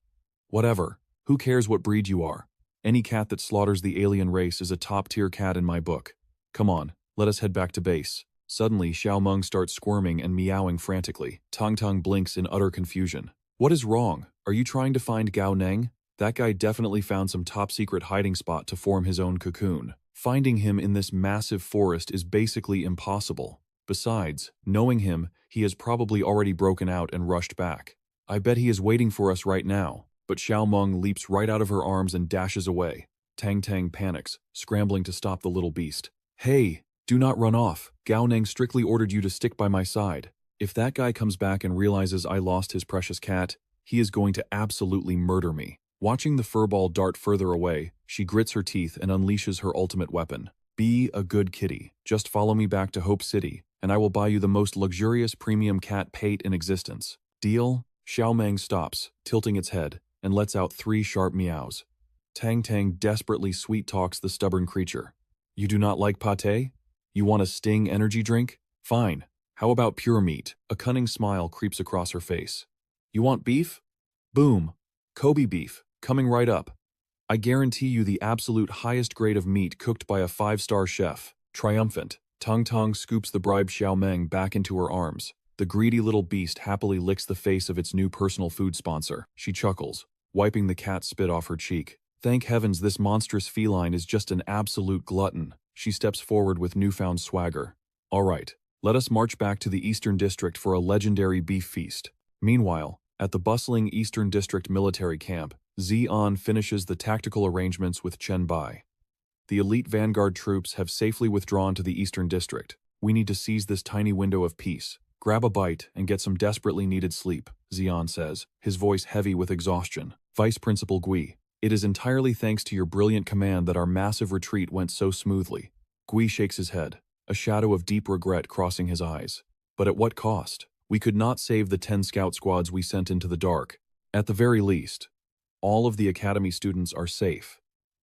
Whatever. Who cares what breed you are? Any cat that slaughters the alien race is a top-tier cat in my book. Come on, let us head back to base. Suddenly, Xiao Meng starts squirming and meowing frantically. Tang Tang blinks in utter confusion. What is wrong? Are you trying to find Gao Neng? That guy definitely found some top-secret hiding spot to form his own cocoon. Finding him in this massive forest is basically impossible. Besides, knowing him, he has probably already broken out and rushed back. I bet he is waiting for us right now. But Xiao Meng leaps right out of her arms and dashes away. Tang Tang panics, scrambling to stop the little beast. Hey, do not run off. Gao Neng strictly ordered you to stick by my side. If that guy comes back and realizes I lost his precious cat, he is going to absolutely murder me. Watching the furball dart further away, she grits her teeth and unleashes her ultimate weapon. Be a good kitty. Just follow me back to Hope City, and I will buy you the most luxurious premium cat pate in existence. Deal? Xiao Meng stops, tilting its head, and lets out 3 sharp meows. Tang Tang desperately sweet-talks the stubborn creature. You do not like pâté? You want a Sting energy drink? Fine. How about pure meat? A cunning smile creeps across her face. You want beef? Boom. Kobe beef, coming right up. I guarantee you the absolute highest grade of meat cooked by a 5-star chef. Triumphant, Tang Tang scoops the bribed Xiao Meng back into her arms. The greedy little beast happily licks the face of its new personal food sponsor. She chuckles, wiping the cat spit off her cheek. Thank heavens this monstrous feline is just an absolute glutton. She steps forward with newfound swagger. All right, let us march back to the Eastern District for a legendary beef feast. Meanwhile, at the bustling Eastern District military camp, Xian finishes the tactical arrangements with Chen Bai. The elite vanguard troops have safely withdrawn to the Eastern District. We need to seize this tiny window of peace. Grab a bite and get some desperately needed sleep, Xian says, his voice heavy with exhaustion. Vice Principal Gui, it is entirely thanks to your brilliant command that our massive retreat went so smoothly. Gui shakes his head, a shadow of deep regret crossing his eyes. But at what cost? We could not save the 10 scout squads we sent into the dark. At the very least, all of the academy students are safe.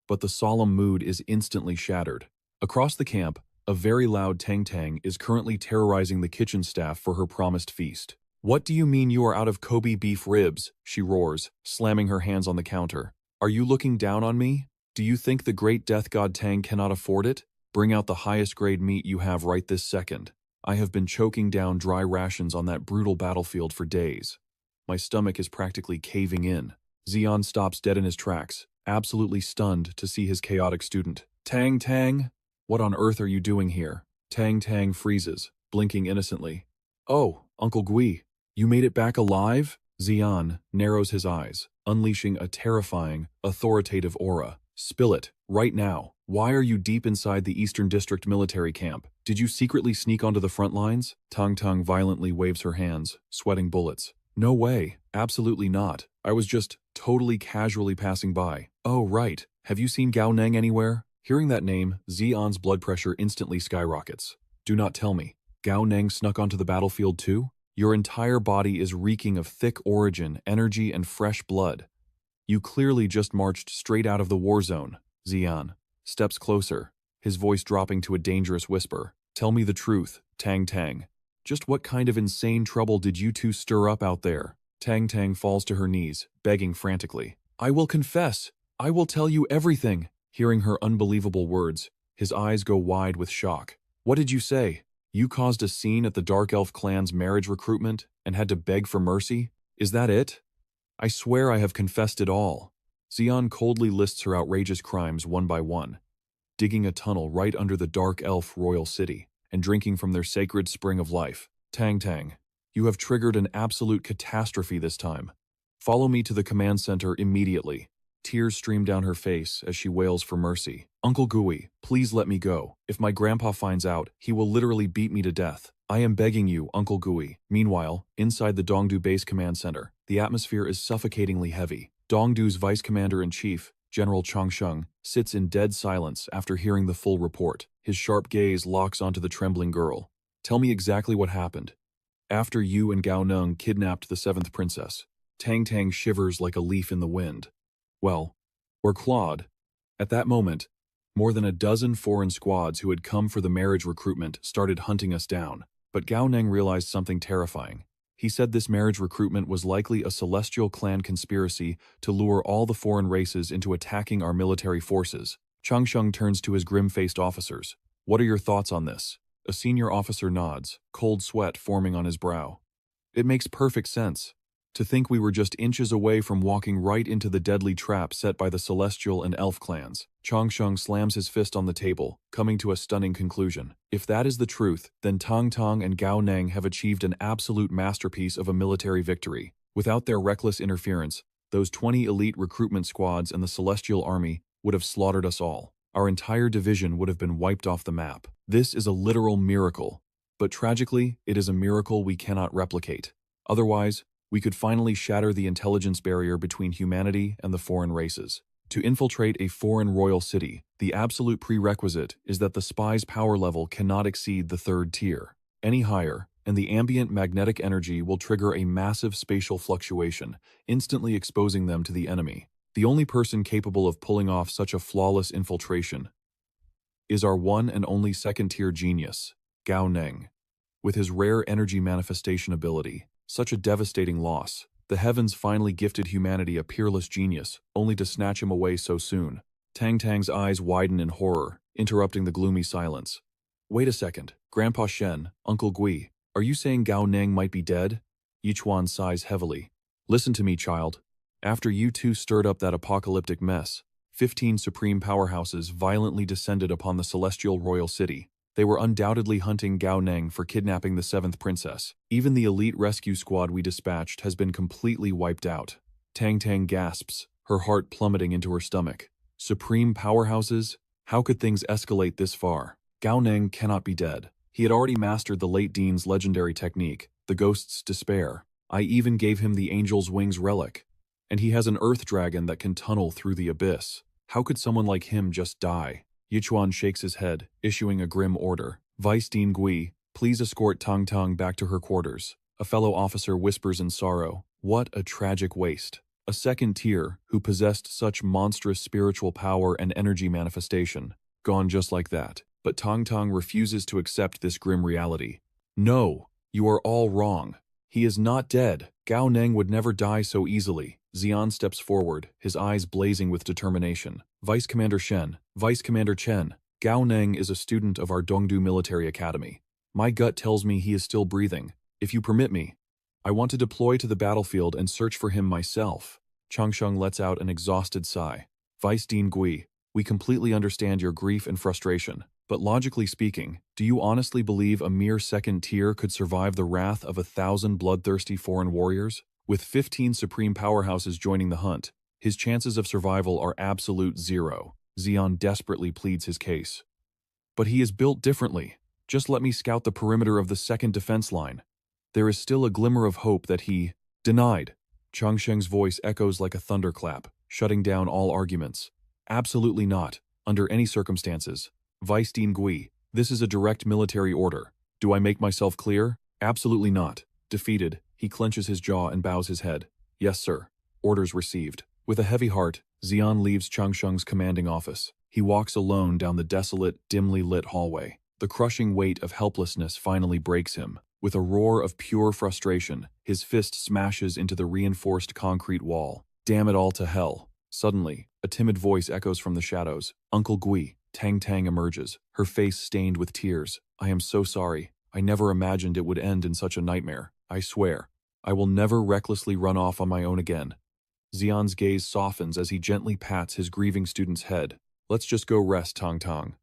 But the solemn mood is instantly shattered. Across the camp, a very loud Tang Tang is currently terrorizing the kitchen staff for her promised feast. What do you mean you are out of Kobe beef ribs? She roars, slamming her hands on the counter. Are you looking down on me? Do you think the great death god Tang cannot afford it? Bring out the highest grade meat you have right this second. I have been choking down dry rations on that brutal battlefield for days. My stomach is practically caving in. Xian stops dead in his tracks, absolutely stunned to see his chaotic student. Tang Tang? What on earth are you doing here? Tang Tang freezes, blinking innocently. Oh, Uncle Gui, you made it back alive? Xian narrows his eyes, unleashing a terrifying, authoritative aura. Spill it, right now. Why are you deep inside the Eastern District military camp? Did you secretly sneak onto the front lines? Tang Tang violently waves her hands, sweating bullets. No way, absolutely not. I was just totally casually passing by. Oh, right. Have you seen Gao Neng anywhere? Hearing that name, Xian's blood pressure instantly skyrockets. Do not tell me. Gao Neng snuck onto the battlefield too? Your entire body is reeking of thick origin, energy, and fresh blood. You clearly just marched straight out of the war zone. Xian steps closer, his voice dropping to a dangerous whisper. Tell me the truth, Tang Tang. Just what kind of insane trouble did you two stir up out there? Tang Tang falls to her knees, begging frantically. I will confess. I will tell you everything. Hearing her unbelievable words, his eyes go wide with shock. What did you say? You caused a scene at the Dark Elf clan's marriage recruitment and had to beg for mercy? Is that it? I swear I have confessed it all. Xian coldly lists her outrageous crimes one by one, digging a tunnel right under the Dark Elf royal city and drinking from their sacred spring of life. Tang Tang, you have triggered an absolute catastrophe this time. Follow me to the command center immediately. Tears stream down her face as she wails for mercy. Uncle Gui, please let me go. If my grandpa finds out, he will literally beat me to death. I am begging you, Uncle Gui. Meanwhile, inside the Dongdu Base Command Center, the atmosphere is suffocatingly heavy. Dongdu's Vice Commander-in-Chief, General Changsheng, sits in dead silence after hearing the full report. His sharp gaze locks onto the trembling girl. Tell me exactly what happened. After you and Gao Neng kidnapped the 7th princess, Tang Tang shivers like a leaf in the wind. Well, or Claude. At that moment, more than a dozen foreign squads who had come for the marriage recruitment started hunting us down. But Gao Neng realized something terrifying. He said this marriage recruitment was likely a celestial clan conspiracy to lure all the foreign races into attacking our military forces. Changsheng turns to his grim-faced officers. What are your thoughts on this? A senior officer nods, cold sweat forming on his brow. It makes perfect sense. To think we were just inches away from walking right into the deadly trap set by the Celestial and Elf clans. Changsheng slams his fist on the table, coming to a stunning conclusion. If that is the truth, then Tang Tang and Gao Neng have achieved an absolute masterpiece of a military victory. Without their reckless interference, those 20 elite recruitment squads and the Celestial Army would have slaughtered us all. Our entire division would have been wiped off the map. This is a literal miracle. But tragically, it is a miracle we cannot replicate. Otherwise, we could finally shatter the intelligence barrier between humanity and the foreign races. To infiltrate a foreign royal city, the absolute prerequisite is that the spy's power level cannot exceed the 3rd tier. Any higher, and the ambient magnetic energy will trigger a massive spatial fluctuation, instantly exposing them to the enemy. The only person capable of pulling off such a flawless infiltration is our one and only 2nd-tier genius, Gao Neng. With his rare energy manifestation ability, such a devastating loss. The heavens finally gifted humanity a peerless genius, only to snatch him away so soon. Tang Tang's eyes widen in horror, interrupting the gloomy silence. Wait a second, Grandpa Shen, Uncle Gui, are you saying Gao Neng might be dead? Yichuan sighs heavily. Listen to me, child. After you two stirred up that apocalyptic mess, 15 supreme powerhouses violently descended upon the celestial royal city. They were undoubtedly hunting Gao Neng for kidnapping the 7th princess. Even the elite rescue squad we dispatched has been completely wiped out. Tang Tang gasps, her heart plummeting into her stomach. Supreme powerhouses? How could things escalate this far? Gao Neng cannot be dead. He had already mastered the late Dean's legendary technique, the Ghost's Despair. I even gave him the Angel's Wings relic. And he has an earth dragon that can tunnel through the abyss. How could someone like him just die? Yichuan shakes his head, issuing a grim order. Vice Dean Gui, please escort Tang Tang back to her quarters. A fellow officer whispers in sorrow. What a tragic waste. A 2nd tier, who possessed such monstrous spiritual power and energy manifestation, gone just like that. But Tang Tang refuses to accept this grim reality. No, you are all wrong. He is not dead. Gao Neng would never die so easily. Xian steps forward, his eyes blazing with determination. Vice Commander Shen, Vice Commander Chen, Gao Neng is a student of our Dongdu Military Academy. My gut tells me he is still breathing. If you permit me, I want to deploy to the battlefield and search for him myself. Changsheng lets out an exhausted sigh. Vice Dean Gui, we completely understand your grief and frustration. But logically speaking, do you honestly believe a mere 2nd tier could survive the wrath of 1,000 bloodthirsty foreign warriors? With 15 supreme powerhouses joining the hunt, his chances of survival are absolute zero. Xian desperately pleads his case. But he is built differently. Just let me scout the perimeter of the 2nd defense line. There is still a glimmer of hope that he... Denied. Changsheng's voice echoes like a thunderclap, shutting down all arguments. Absolutely not, under any circumstances. Vice Dean Gui, this is a direct military order. Do I make myself clear? Absolutely not. Defeated, he clenches his jaw and bows his head. Yes, sir. Orders received. With a heavy heart, Xian leaves Changsheng's commanding office. He walks alone down the desolate, dimly lit hallway. The crushing weight of helplessness finally breaks him. With a roar of pure frustration, his fist smashes into the reinforced concrete wall. Damn it all to hell. Suddenly, a timid voice echoes from the shadows. Uncle Gui. Tang Tang emerges, her face stained with tears. I am so sorry. I never imagined it would end in such a nightmare. I swear. I will never recklessly run off on my own again. Xian's gaze softens as he gently pats his grieving student's head. Let's just go rest, Tang Tang.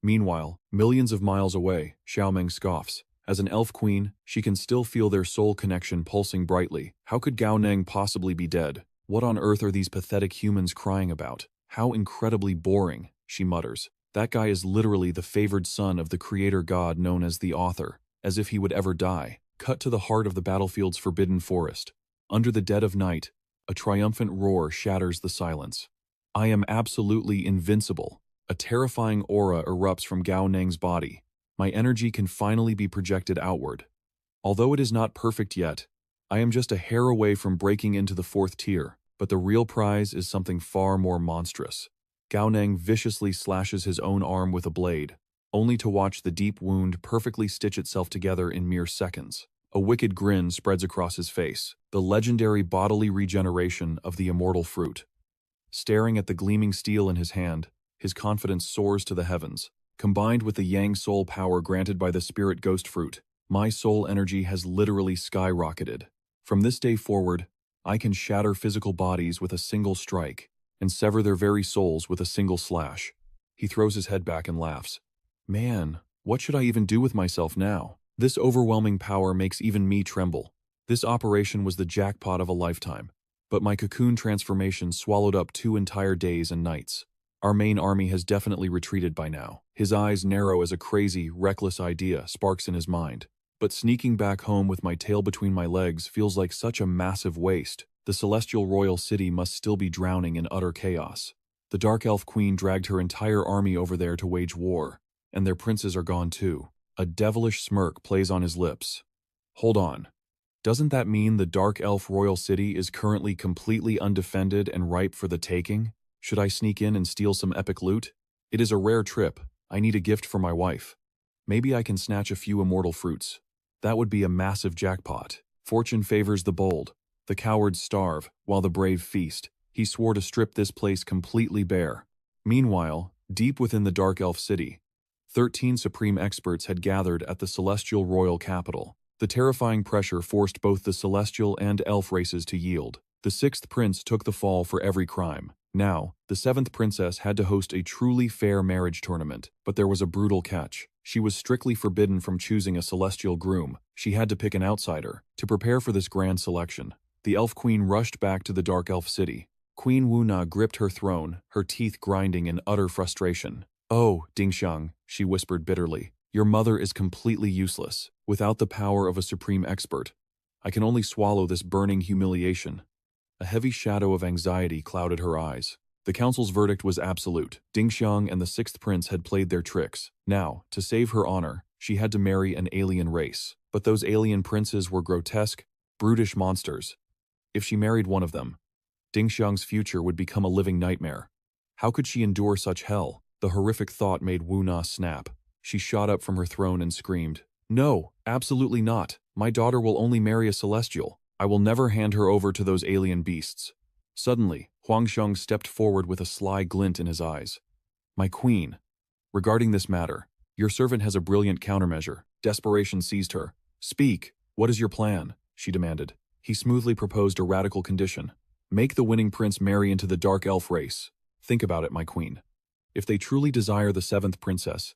Meanwhile, millions of miles away, Xiaoming scoffs. As an elf queen, she can still feel their soul connection pulsing brightly. How could Gao Neng possibly be dead? What on earth are these pathetic humans crying about? How incredibly boring, she mutters. That guy is literally the favored son of the creator god known as the author, as if he would ever die. Cut to the heart of the battlefield's forbidden forest. Under the dead of night, a triumphant roar shatters the silence. I am absolutely invincible. A terrifying aura erupts from Gao Neng's body. My energy can finally be projected outward. Although it is not perfect yet, I am just a hair away from breaking into the 4th tier, but the real prize is something far more monstrous. Gao Neng viciously slashes his own arm with a blade, only to watch the deep wound perfectly stitch itself together in mere seconds. A wicked grin spreads across his face, the legendary bodily regeneration of the immortal fruit. Staring at the gleaming steel in his hand, his confidence soars to the heavens. Combined with the yang soul power granted by the spirit ghost fruit, my soul energy has literally skyrocketed. From this day forward, I can shatter physical bodies with a single strike, and sever their very souls with a single slash. He throws his head back and laughs. Man, what should I even do with myself now? This overwhelming power makes even me tremble. This operation was the jackpot of a lifetime, but my cocoon transformation swallowed up 2 entire days and nights. Our main army has definitely retreated by now. His eyes narrow as a crazy, reckless idea sparks in his mind. But sneaking back home with my tail between my legs feels like such a massive waste. The celestial royal city must still be drowning in utter chaos. The Dark Elf Queen dragged her entire army over there to wage war, and their princes are gone too. A devilish smirk plays on his lips. Hold on. Doesn't that mean the Dark Elf Royal City is currently completely undefended and ripe for the taking? Should I sneak in and steal some epic loot? It is a rare trip. I need a gift for my wife. Maybe I can snatch a few immortal fruits. That would be a massive jackpot. Fortune favors the bold. The cowards starve, while the brave feast. He swore to strip this place completely bare. Meanwhile, deep within the Dark Elf City, 13 supreme experts had gathered at the celestial royal capital. The terrifying pressure forced both the celestial and elf races to yield. The 6th prince took the fall for every crime. Now, the 7th princess had to host a truly fair marriage tournament, but there was a brutal catch. She was strictly forbidden from choosing a celestial groom. She had to pick an outsider. To prepare for this grand selection, the elf queen rushed back to the Dark Elf City. Queen Wuna gripped her throne, her teeth grinding in utter frustration. Oh, Dingxiang, she whispered bitterly, your mother is completely useless. Without the power of a supreme expert, I can only swallow this burning humiliation. A heavy shadow of anxiety clouded her eyes. The council's verdict was absolute. Dingxiang and the 6th prince had played their tricks. Now, to save her honor, she had to marry an alien race. But those alien princes were grotesque, brutish monsters. If she married one of them, Dingxiang's future would become a living nightmare. How could she endure such hell? The horrific thought made Wu Na snap. She shot up from her throne and screamed, "No, absolutely not. My daughter will only marry a celestial. I will never hand her over to those alien beasts." Suddenly, Huang Sheng stepped forward with a sly glint in his eyes. "My queen, regarding this matter, your servant has a brilliant countermeasure." Desperation seized her. "Speak, what is your plan?" she demanded. He smoothly proposed a radical condition. "Make the winning prince marry into the Dark Elf race. Think about it, my queen. If they truly desire the 7th princess,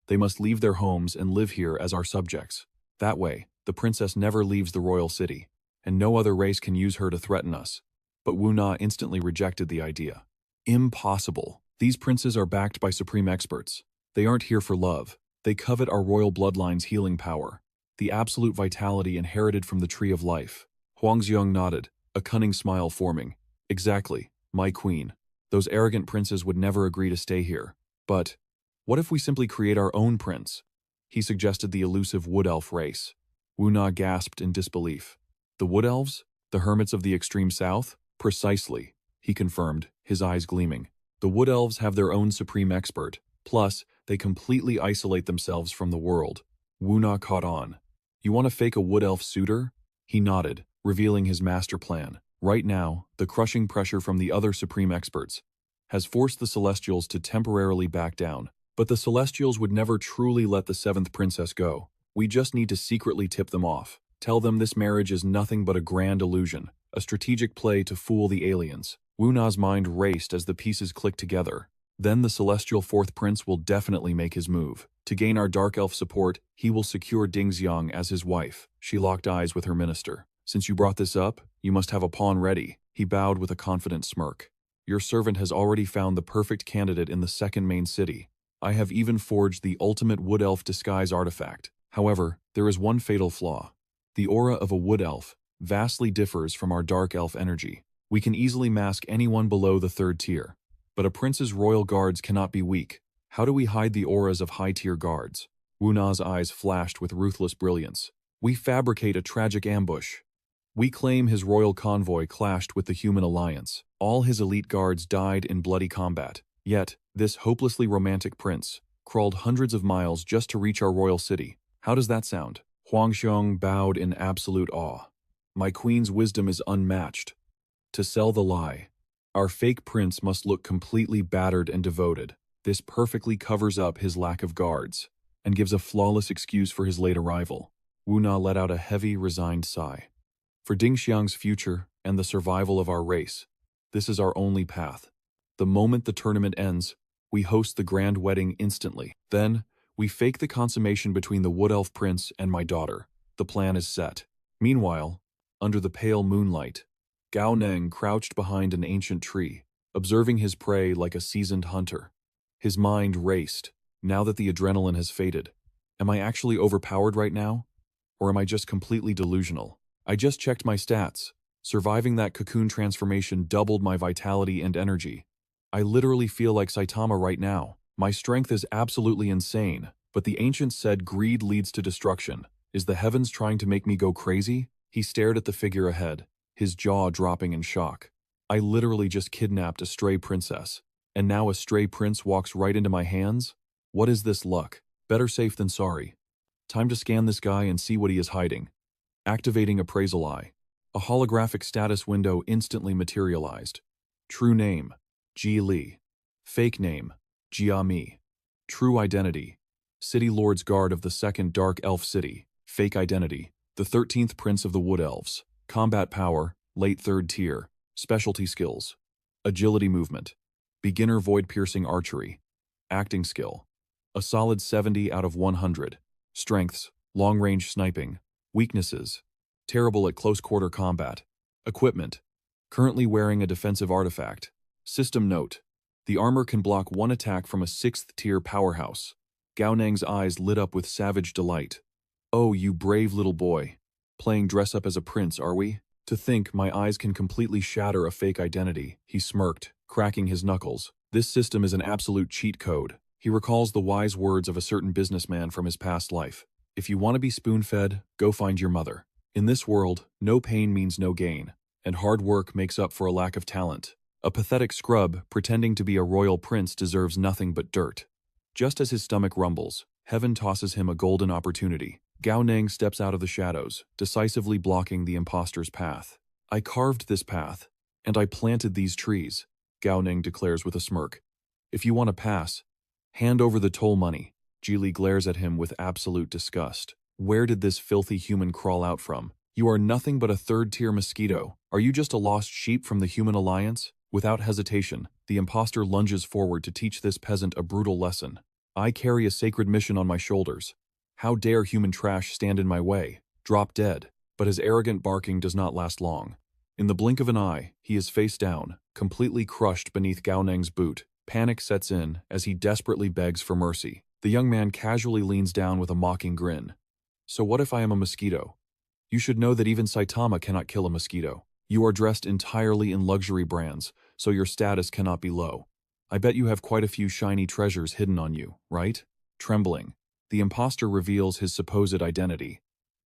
they must leave their homes and live here as our subjects. That way, the princess never leaves the royal city, and no other race can use her to threaten us." But Wu Na instantly rejected the idea. "Impossible. These princes are backed by supreme experts. They aren't here for love. They covet our royal bloodline's healing power, the absolute vitality inherited from the Tree of Life." Huang Xiong nodded, a cunning smile forming. "Exactly, my queen. Those arrogant princes would never agree to stay here. But what if we simply create our own prince?" He suggested the elusive wood elf race. Wu-na gasped in disbelief. The Wood Elves? The hermits of the extreme south? Precisely, he confirmed, his eyes gleaming. The Wood Elves have their own supreme expert. Plus, they completely isolate themselves from the world. Wu-na caught on. You want to fake a Wood Elf suitor? He nodded, revealing his master plan. Right now, the crushing pressure from the other supreme experts has forced the Celestials to temporarily back down. But the Celestials would never truly let the seventh princess go. We just need to secretly tip them off. Tell them this marriage is nothing but a grand illusion, a strategic play to fool the aliens. Wu-na's mind raced as the pieces clicked together. Then the celestial fourth prince will definitely make his move. To gain our dark elf support, he will secure Dingxiang as his wife. She locked eyes with her minister. Since you brought this up, you must have a pawn ready. He bowed with a confident smirk. Your servant has already found the perfect candidate in the second main city. I have even forged the ultimate wood elf disguise artifact. However, there is one fatal flaw. The aura of a wood elf vastly differs from our dark elf energy. We can easily mask anyone below the third tier. But a prince's royal guards cannot be weak. How do we hide the auras of high-tier guards? Wu-na's eyes flashed with ruthless brilliance. We fabricate a tragic ambush. We claim his royal convoy clashed with the human alliance. All his elite guards died in bloody combat. Yet, this hopelessly romantic prince crawled hundreds of miles just to reach our royal city. How does that sound? Huang Xiong bowed in absolute awe. My queen's wisdom is unmatched. To sell the lie, our fake prince must look completely battered and devoted. This perfectly covers up his lack of guards and gives a flawless excuse for his late arrival. Wu-na let out a heavy, resigned sigh. For Dingxiang's future and the survival of our race, this is our only path. The moment the tournament ends, we host the grand wedding instantly. Then, we fake the consummation between the Wood Elf Prince and my daughter. The plan is set. Meanwhile, under the pale moonlight, Gao Neng crouched behind an ancient tree, observing his prey like a seasoned hunter. His mind raced, now that the adrenaline has faded. Am I actually overpowered right now? Or am I just completely delusional? I just checked my stats. Surviving that cocoon transformation doubled my vitality and energy. I literally feel like Saitama right now. My strength is absolutely insane, but the ancients said greed leads to destruction. Is the heavens trying to make me go crazy? He stared at the figure ahead, his jaw dropping in shock. I literally just kidnapped a stray princess, and now a stray prince walks right into my hands? What is this luck? Better safe than sorry. Time to scan this guy and see what he is hiding. Activating appraisal eye. A holographic status window instantly materialized. True name, Ji Li. Fake name, Jia Mi. True identity, City Lord's Guard of the Second Dark Elf City. Fake identity, the 13th Prince of the Wood Elves. Combat power, late 3rd tier. Specialty skills, agility movement. Beginner void-piercing archery. Acting skill, a solid 70 out of 100. Strengths, long-range sniping. Weaknesses, terrible at close-quarter combat. Equipment, currently wearing a defensive artifact. System note, the armor can block one attack from a 6th-tier powerhouse. Gao Neng's eyes lit up with savage delight. Oh, you brave little boy. Playing dress-up as a prince, are we? To think my eyes can completely shatter a fake identity, he smirked, cracking his knuckles. This system is an absolute cheat code. He recalls the wise words of a certain businessman from his past life. If you want to be spoon-fed, go find your mother. In this world, no pain means no gain, and hard work makes up for a lack of talent. A pathetic scrub pretending to be a royal prince deserves nothing but dirt. Just as his stomach rumbles, heaven tosses him a golden opportunity. Gao Neng steps out of the shadows, decisively blocking the imposter's path. I carved this path, and I planted these trees, Gao Neng declares with a smirk. If you want to pass, hand over the toll money. Ji Li glares at him with absolute disgust. Where did this filthy human crawl out from? You are nothing but a 3rd-tier mosquito. Are you just a lost sheep from the human alliance? Without hesitation, the imposter lunges forward to teach this peasant a brutal lesson. I carry a sacred mission on my shoulders. How dare human trash stand in my way? Drop dead. But his arrogant barking does not last long. In the blink of an eye, he is face down, completely crushed beneath Gao Neng's boot. Panic sets in as he desperately begs for mercy. The young man casually leans down with a mocking grin. So what if I am a mosquito? You should know that even Saitama cannot kill a mosquito. You are dressed entirely in luxury brands, so your status cannot be low. I bet you have quite a few shiny treasures hidden on you, right? Trembling, the imposter reveals his supposed identity.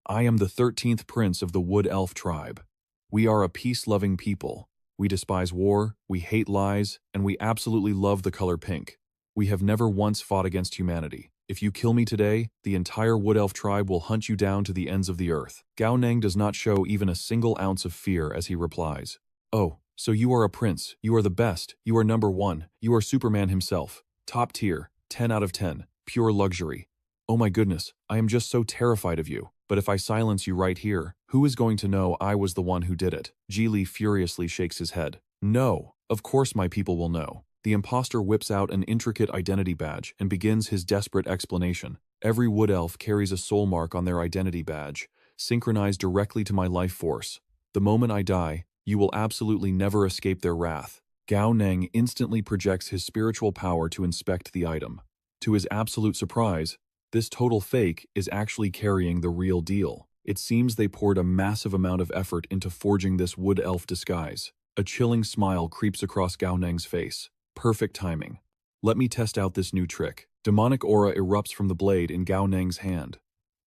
I am the 13th prince of the Wood Elf tribe. We are a peace-loving people. We despise war, we hate lies, and we absolutely love the color pink. We have never once fought against humanity. If you kill me today, the entire Wood Elf tribe will hunt you down to the ends of the earth. Gao Neng does not show even a single ounce of fear as he replies. Oh, so you are a prince, you are the best, you are number one, you are Superman himself. Top tier, 10 out of 10, pure luxury. Oh my goodness, I am just so terrified of you. But if I silence you right here, who is going to know I was the one who did it? Geely furiously shakes his head. No, of course my people will know. The imposter whips out an intricate identity badge and begins his desperate explanation. Every wood elf carries a soul mark on their identity badge, synchronized directly to my life force. The moment I die, you will absolutely never escape their wrath. Gao Neng instantly projects his spiritual power to inspect the item. To his absolute surprise, this total fake is actually carrying the real deal. It seems they poured a massive amount of effort into forging this wood elf disguise. A chilling smile creeps across Gao Neng's face. Perfect timing. Let me test out this new trick. Demonic aura erupts from the blade in Gao Neng's hand.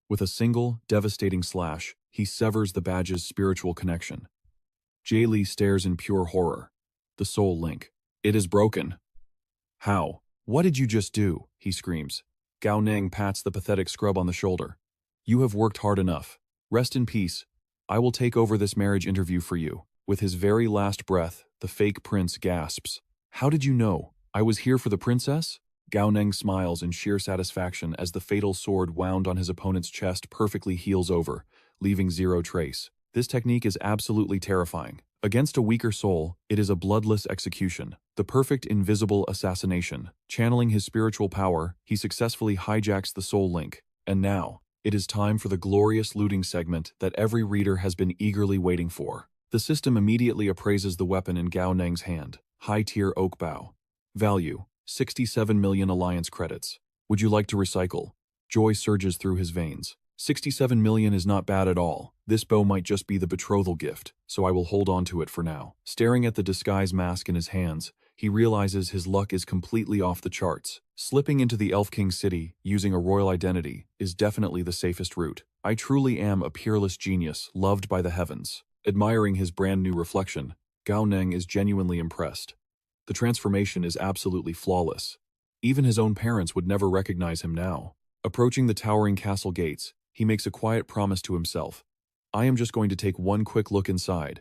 With a single, devastating slash, he severs the badge's spiritual connection. Jay Li stares in pure horror. The soul link. It is broken. How? What did you just do? He screams. Gao Neng pats the pathetic scrub on the shoulder. You have worked hard enough. Rest in peace. I will take over this marriage interview for you. With his very last breath, the fake prince gasps. How did you know? I was here for the princess? Gao Neng smiles in sheer satisfaction as the fatal sword wound on his opponent's chest perfectly heals over, leaving zero trace. This technique is absolutely terrifying. Against a weaker soul, it is a bloodless execution, the perfect invisible assassination. Channeling his spiritual power, he successfully hijacks the soul link. And now, it is time for the glorious looting segment that every reader has been eagerly waiting for. The system immediately appraises the weapon in Gao Neng's hand. High-tier oak bow. Value, 67 million alliance credits. Would you like to recycle? Joy surges through his veins. 67 million is not bad at all. This bow might just be the betrothal gift, so I will hold on to it for now. Staring at the disguise mask in his hands, he realizes his luck is completely off the charts. Slipping into the Elf King city using a royal identity is definitely the safest route. I truly am a peerless genius, loved by the heavens. Admiring his brand new reflection, Gao Neng is genuinely impressed. The transformation is absolutely flawless. Even his own parents would never recognize him now. Approaching the towering castle gates, he makes a quiet promise to himself. I am just going to take one quick look inside.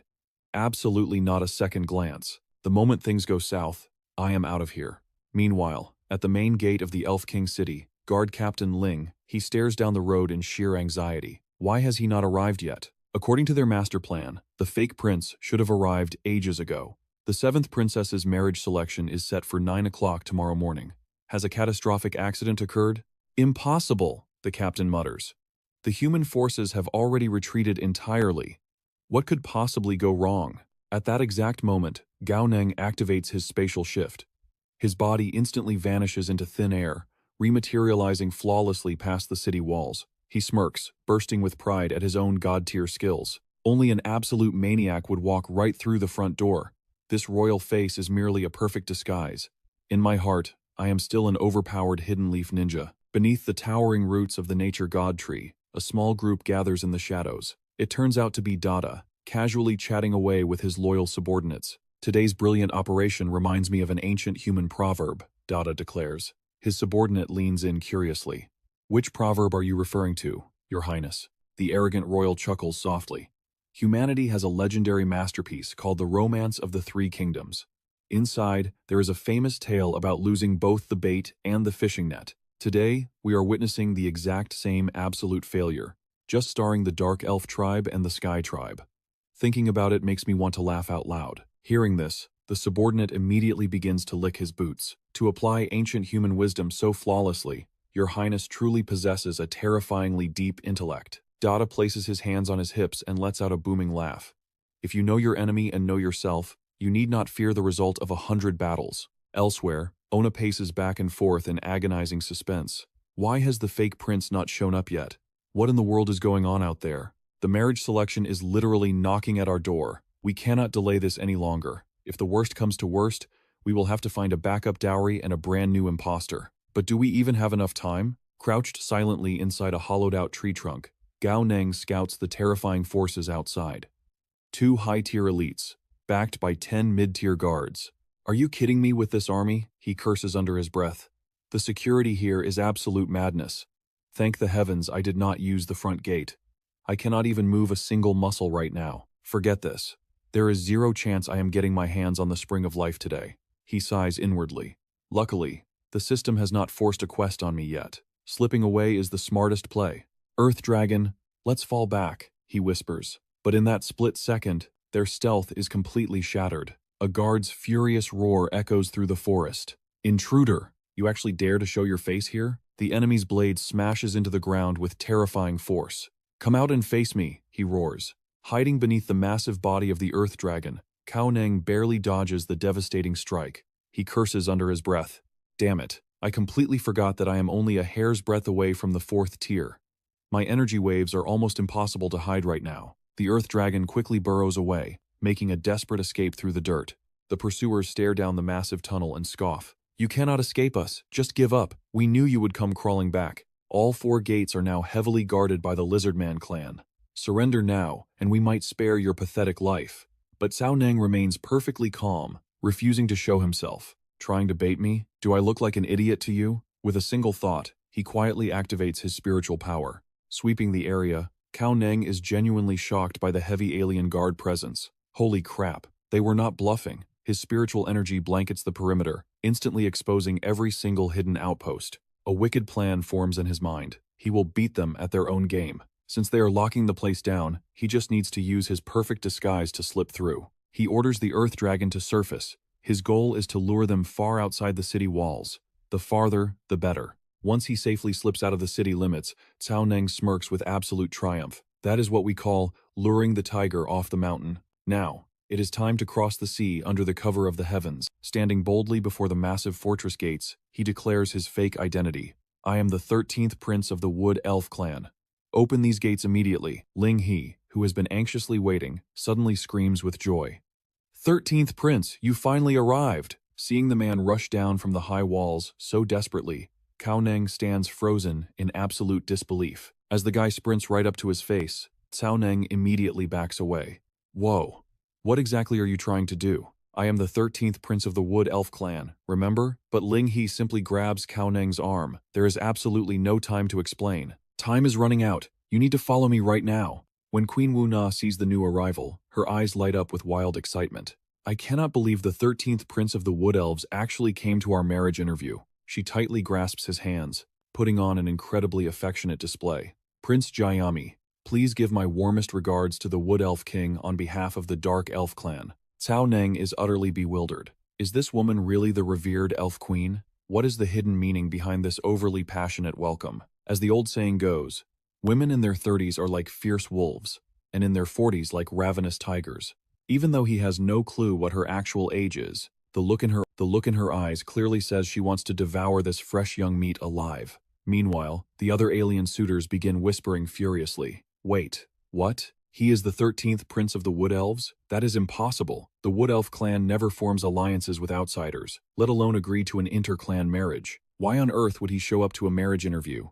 Absolutely not a second glance. The moment things go south, I am out of here. Meanwhile, at the main gate of the Elf King city, Guard Captain Ling, he stares down the road in sheer anxiety. Why has he not arrived yet? According to their master plan, the fake prince should have arrived ages ago. The 7th princess's marriage selection is set for 9 o'clock tomorrow morning. Has a catastrophic accident occurred? Impossible, the captain mutters. The human forces have already retreated entirely. What could possibly go wrong? At that exact moment, Gao Neng activates his spatial shift. His body instantly vanishes into thin air, rematerializing flawlessly past the city walls. He smirks, bursting with pride at his own god-tier skills. Only an absolute maniac would walk right through the front door. This royal face is merely a perfect disguise. In my heart, I am still an overpowered hidden leaf ninja. Beneath the towering roots of the nature god tree, a small group gathers in the shadows. It turns out to be Dada, casually chatting away with his loyal subordinates. Today's brilliant operation reminds me of an ancient human proverb, Dada declares. His subordinate leans in curiously. Which proverb are you referring to, Your Highness? The arrogant royal chuckles softly. Humanity has a legendary masterpiece called The Romance of the Three Kingdoms. Inside, there is a famous tale about losing both the bait and the fishing net. Today, we are witnessing the exact same absolute failure, just starring the Dark Elf tribe and the Sky tribe. Thinking about it makes me want to laugh out loud. Hearing this, the subordinate immediately begins to lick his boots. To apply ancient human wisdom so flawlessly, Your Highness truly possesses a terrifyingly deep intellect. Dada places his hands on his hips and lets out a booming laugh. If you know your enemy and know yourself, you need not fear the result of 100 battles. Elsewhere, Ona paces back and forth in agonizing suspense. Why has the fake prince not shown up yet? What in the world is going on out there? The marriage selection is literally knocking at our door. We cannot delay this any longer. If the worst comes to worst, we will have to find a backup dowry and a brand new imposter. But do we even have enough time? Crouched silently inside a hollowed-out tree trunk, Gao Neng scouts the terrifying forces outside. 2 high-tier elites, backed by 10 mid-tier guards. Are you kidding me with this army? He curses under his breath. The security here is absolute madness. Thank the heavens I did not use the front gate. I cannot even move a single muscle right now. Forget this. There is 0 chance I am getting my hands on the spring of life today. He sighs inwardly. Luckily, the system has not forced a quest on me yet. Slipping away is the smartest play. Earth Dragon, let's fall back, he whispers. But in that split second, their stealth is completely shattered. A guard's furious roar echoes through the forest. Intruder, you actually dare to show your face here? The enemy's blade smashes into the ground with terrifying force. Come out and face me, he roars. Hiding beneath the massive body of the Earth Dragon, Gao Neng barely dodges the devastating strike. He curses under his breath. Damn it, I completely forgot that I am only a hair's breadth away from the 4th tier. My energy waves are almost impossible to hide right now. The Earth Dragon quickly burrows away, making a desperate escape through the dirt. The pursuers stare down the massive tunnel and scoff. You cannot escape us, just give up. We knew you would come crawling back. All 4 gates are now heavily guarded by the Lizardman clan. Surrender now, and we might spare your pathetic life. But Cao Neng remains perfectly calm, refusing to show himself. Trying to bait me? Do I look like an idiot to you? With a single thought, he quietly activates his spiritual power. Sweeping the area, Gao Neng is genuinely shocked by the heavy alien guard presence. Holy crap, they were not bluffing. His spiritual energy blankets the perimeter, instantly exposing every single hidden outpost. A wicked plan forms in his mind. He will beat them at their own game. Since they are locking the place down, he just needs to use his perfect disguise to slip through. He orders the Earth Dragon to surface. His goal is to lure them far outside the city walls. The farther, the better. Once he safely slips out of the city limits, Cao Neng smirks with absolute triumph. That is what we call luring the tiger off the mountain. Now, it is time to cross the sea under the cover of the heavens. Standing boldly before the massive fortress gates, he declares his fake identity. I am the 13th prince of the Wood Elf clan. Open these gates immediately. Ling He, who has been anxiously waiting, suddenly screams with joy. 13th prince, you finally arrived! Seeing the man rush down from the high walls so desperately, Gao Neng stands frozen in absolute disbelief. As the guy sprints right up to his face, Cao Neng immediately backs away. Whoa. What exactly are you trying to do? I am the 13th prince of the Wood Elf clan, remember? But Ling He simply grabs Gao Neng's arm. There is absolutely no time to explain. Time is running out. You need to follow me right now. When Queen Wu Na sees the new arrival, her eyes light up with wild excitement. I cannot believe the 13th prince of the Wood Elves actually came to our marriage interview. She tightly grasps his hands, putting on an incredibly affectionate display. Prince Jiami, please give my warmest regards to the Wood Elf King on behalf of the Dark Elf clan. Cao Neng is utterly bewildered. Is this woman really the revered elf queen? What is the hidden meaning behind this overly passionate welcome? As the old saying goes, women in their 30s are like fierce wolves, and in their 40s like ravenous tigers. Even though he has no clue what her actual age is, the look in her eyes clearly says she wants to devour this fresh young meat alive. Meanwhile, the other alien suitors begin whispering furiously. Wait, what? He is the 13th prince of the Wood Elves? That is impossible. The Wood Elf clan never forms alliances with outsiders, let alone agree to an inter-clan marriage. Why on earth would he show up to a marriage interview?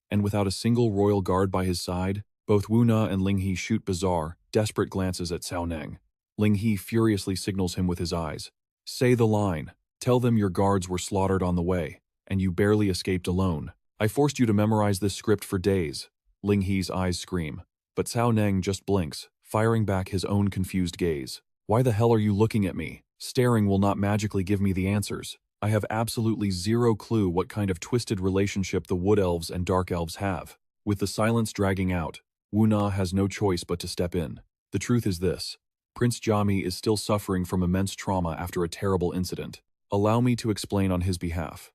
And without a single royal guard by his side, both Wu Na and Ling He shoot bizarre, desperate glances at Cao Neng. Ling He furiously signals him with his eyes. Say the line. Tell them your guards were slaughtered on the way, and you barely escaped alone. I forced you to memorize this script for days. Ling He's eyes scream. But Cao Neng just blinks, firing back his own confused gaze. Why the hell are you looking at me? Staring will not magically give me the answers. I have absolutely zero clue what kind of twisted relationship the Wood Elves and Dark Elves have. With the silence dragging out, Wu Na has no choice but to step in. The truth is this. Prince Jiami is still suffering from immense trauma after a terrible incident. Allow me to explain on his behalf.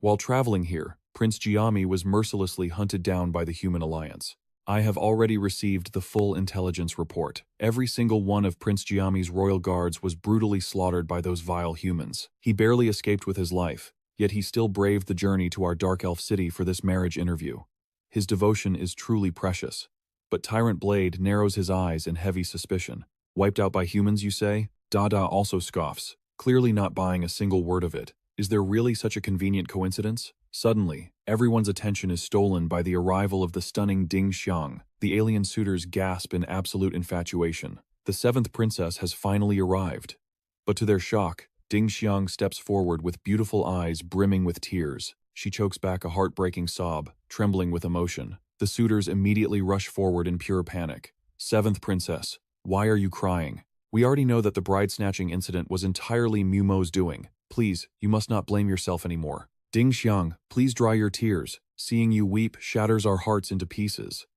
While traveling here, Prince Jiami was mercilessly hunted down by the Human Alliance. I have already received the full intelligence report. Every single one of Prince Jiami's royal guards was brutally slaughtered by those vile humans. He barely escaped with his life, yet he still braved the journey to our Dark Elf city for this marriage interview. His devotion is truly precious. But Tyrant Blade narrows his eyes in heavy suspicion. Wiped out by humans, you say? Dada also scoffs, clearly not buying a single word of it. Is there really such a convenient coincidence? Suddenly, everyone's attention is stolen by the arrival of the stunning Ding Xiang. The alien suitors gasp in absolute infatuation. The seventh princess has finally arrived. But to their shock, Ding Xiang steps forward with beautiful eyes brimming with tears. She chokes back a heartbreaking sob, trembling with emotion. The suitors immediately rush forward in pure panic. Seventh princess, why are you crying? We already know that the bride-snatching incident was entirely Mumo's doing. Please, you must not blame yourself anymore. Ding Xiang, please dry your tears. Seeing you weep shatters our hearts into pieces.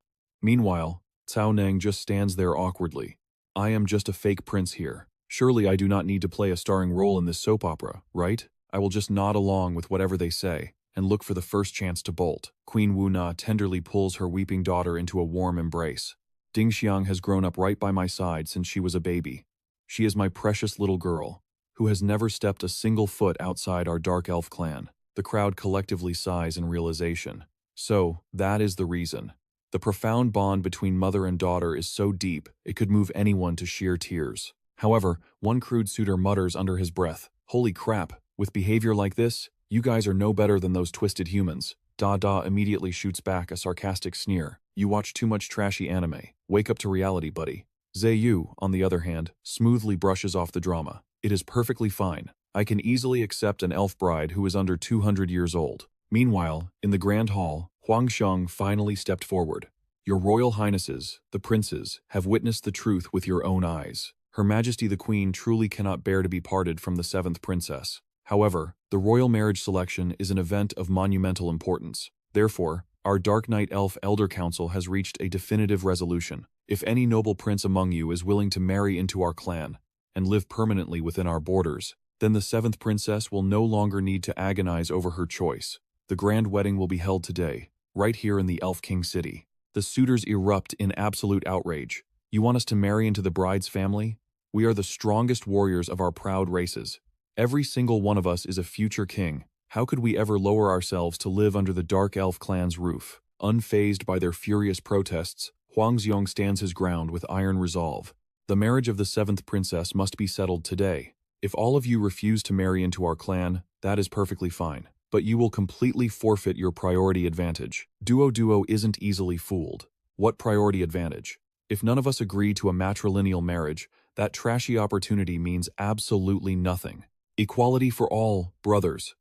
Meanwhile, Cao Neng just stands there awkwardly. I am just a fake prince here. Surely I do not need to play a starring role in this soap opera, right? I will just nod along with whatever they say, and look for the first chance to bolt. Queen Wu Na tenderly pulls her weeping daughter into a warm embrace. Ding Xiang has grown up right by my side since she was a baby. She is my precious little girl, who has never stepped a single foot outside our dark elf clan. The crowd collectively sighs in realization. So, that is the reason. The profound bond between mother and daughter is so deep, it could move anyone to sheer tears. However, one crude suitor mutters under his breath, "Holy crap, with behavior like this, you guys are no better than those twisted humans." Da Da immediately shoots back a sarcastic sneer. You watch too much trashy anime. Wake up to reality, buddy. Zhe, on the other hand, smoothly brushes off the drama. It is perfectly fine. I can easily accept an elf bride who is under 200 years old. Meanwhile, in the Grand Hall, Huang Xiang finally stepped forward. Your Royal Highnesses, the princes, have witnessed the truth with your own eyes. Her Majesty the Queen truly cannot bear to be parted from the seventh princess. However, the royal marriage selection is an event of monumental importance. Therefore, our Dark Knight Elf Elder Council has reached a definitive resolution. If any noble prince among you is willing to marry into our clan and live permanently within our borders, then the seventh princess will no longer need to agonize over her choice. The grand wedding will be held today, right here in the Elf King City. The suitors erupt in absolute outrage. You want us to marry into the bride's family? We are the strongest warriors of our proud races. Every single one of us is a future king. How could we ever lower ourselves to live under the Dark Elf clan's roof? Unfazed by their furious protests, Huang Xiong stands his ground with iron resolve. The marriage of the seventh princess must be settled today. If all of you refuse to marry into our clan, that is perfectly fine. But you will completely forfeit your priority advantage. Duo isn't easily fooled. What priority advantage? If none of us agree to a matrilineal marriage, that trashy opportunity means absolutely nothing. Equality for all, brothers.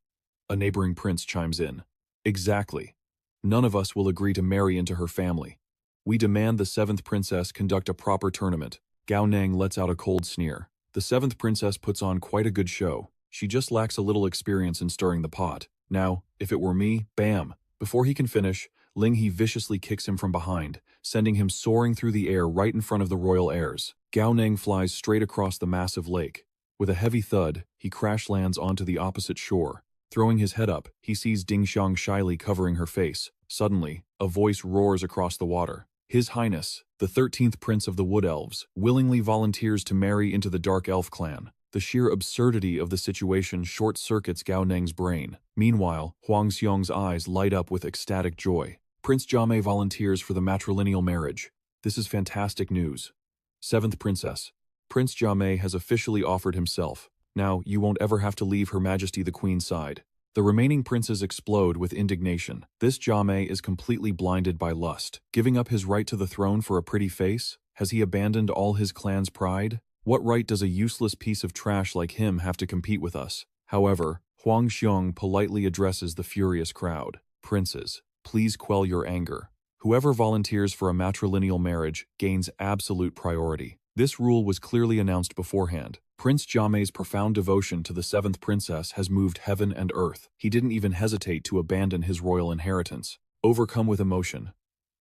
A neighboring prince chimes in. Exactly. None of us will agree to marry into her family. We demand the seventh princess conduct a proper tournament. Gao Neng lets out a cold sneer. The seventh princess puts on quite a good show. She just lacks a little experience in stirring the pot. Now, if it were me, bam! Before he can finish, Ling He viciously kicks him from behind, sending him soaring through the air right in front of the royal heirs. Gao Neng flies straight across the massive lake. With a heavy thud, he crash lands onto the opposite shore. Throwing his head up, he sees Ding Xiang shyly covering her face. Suddenly, a voice roars across the water. His Highness, the 13th Prince of the Wood Elves, willingly volunteers to marry into the Dark Elf clan. The sheer absurdity of the situation short-circuits Gao Neng's brain. Meanwhile, Huang Xiong's eyes light up with ecstatic joy. Prince Jiamei volunteers for the matrilineal marriage. This is fantastic news. Seventh Princess. Prince Jiamei has officially offered himself. Now, you won't ever have to leave Her Majesty the Queen's side. The remaining princes explode with indignation. This Jiamei is completely blinded by lust. Giving up his right to the throne for a pretty face? Has he abandoned all his clan's pride? What right does a useless piece of trash like him have to compete with us? However, Huang Xiong politely addresses the furious crowd. Princes, please quell your anger. Whoever volunteers for a matrilineal marriage gains absolute priority. This rule was clearly announced beforehand. Prince Jiamei's profound devotion to the seventh princess has moved heaven and earth. He didn't even hesitate to abandon his royal inheritance. Overcome with emotion,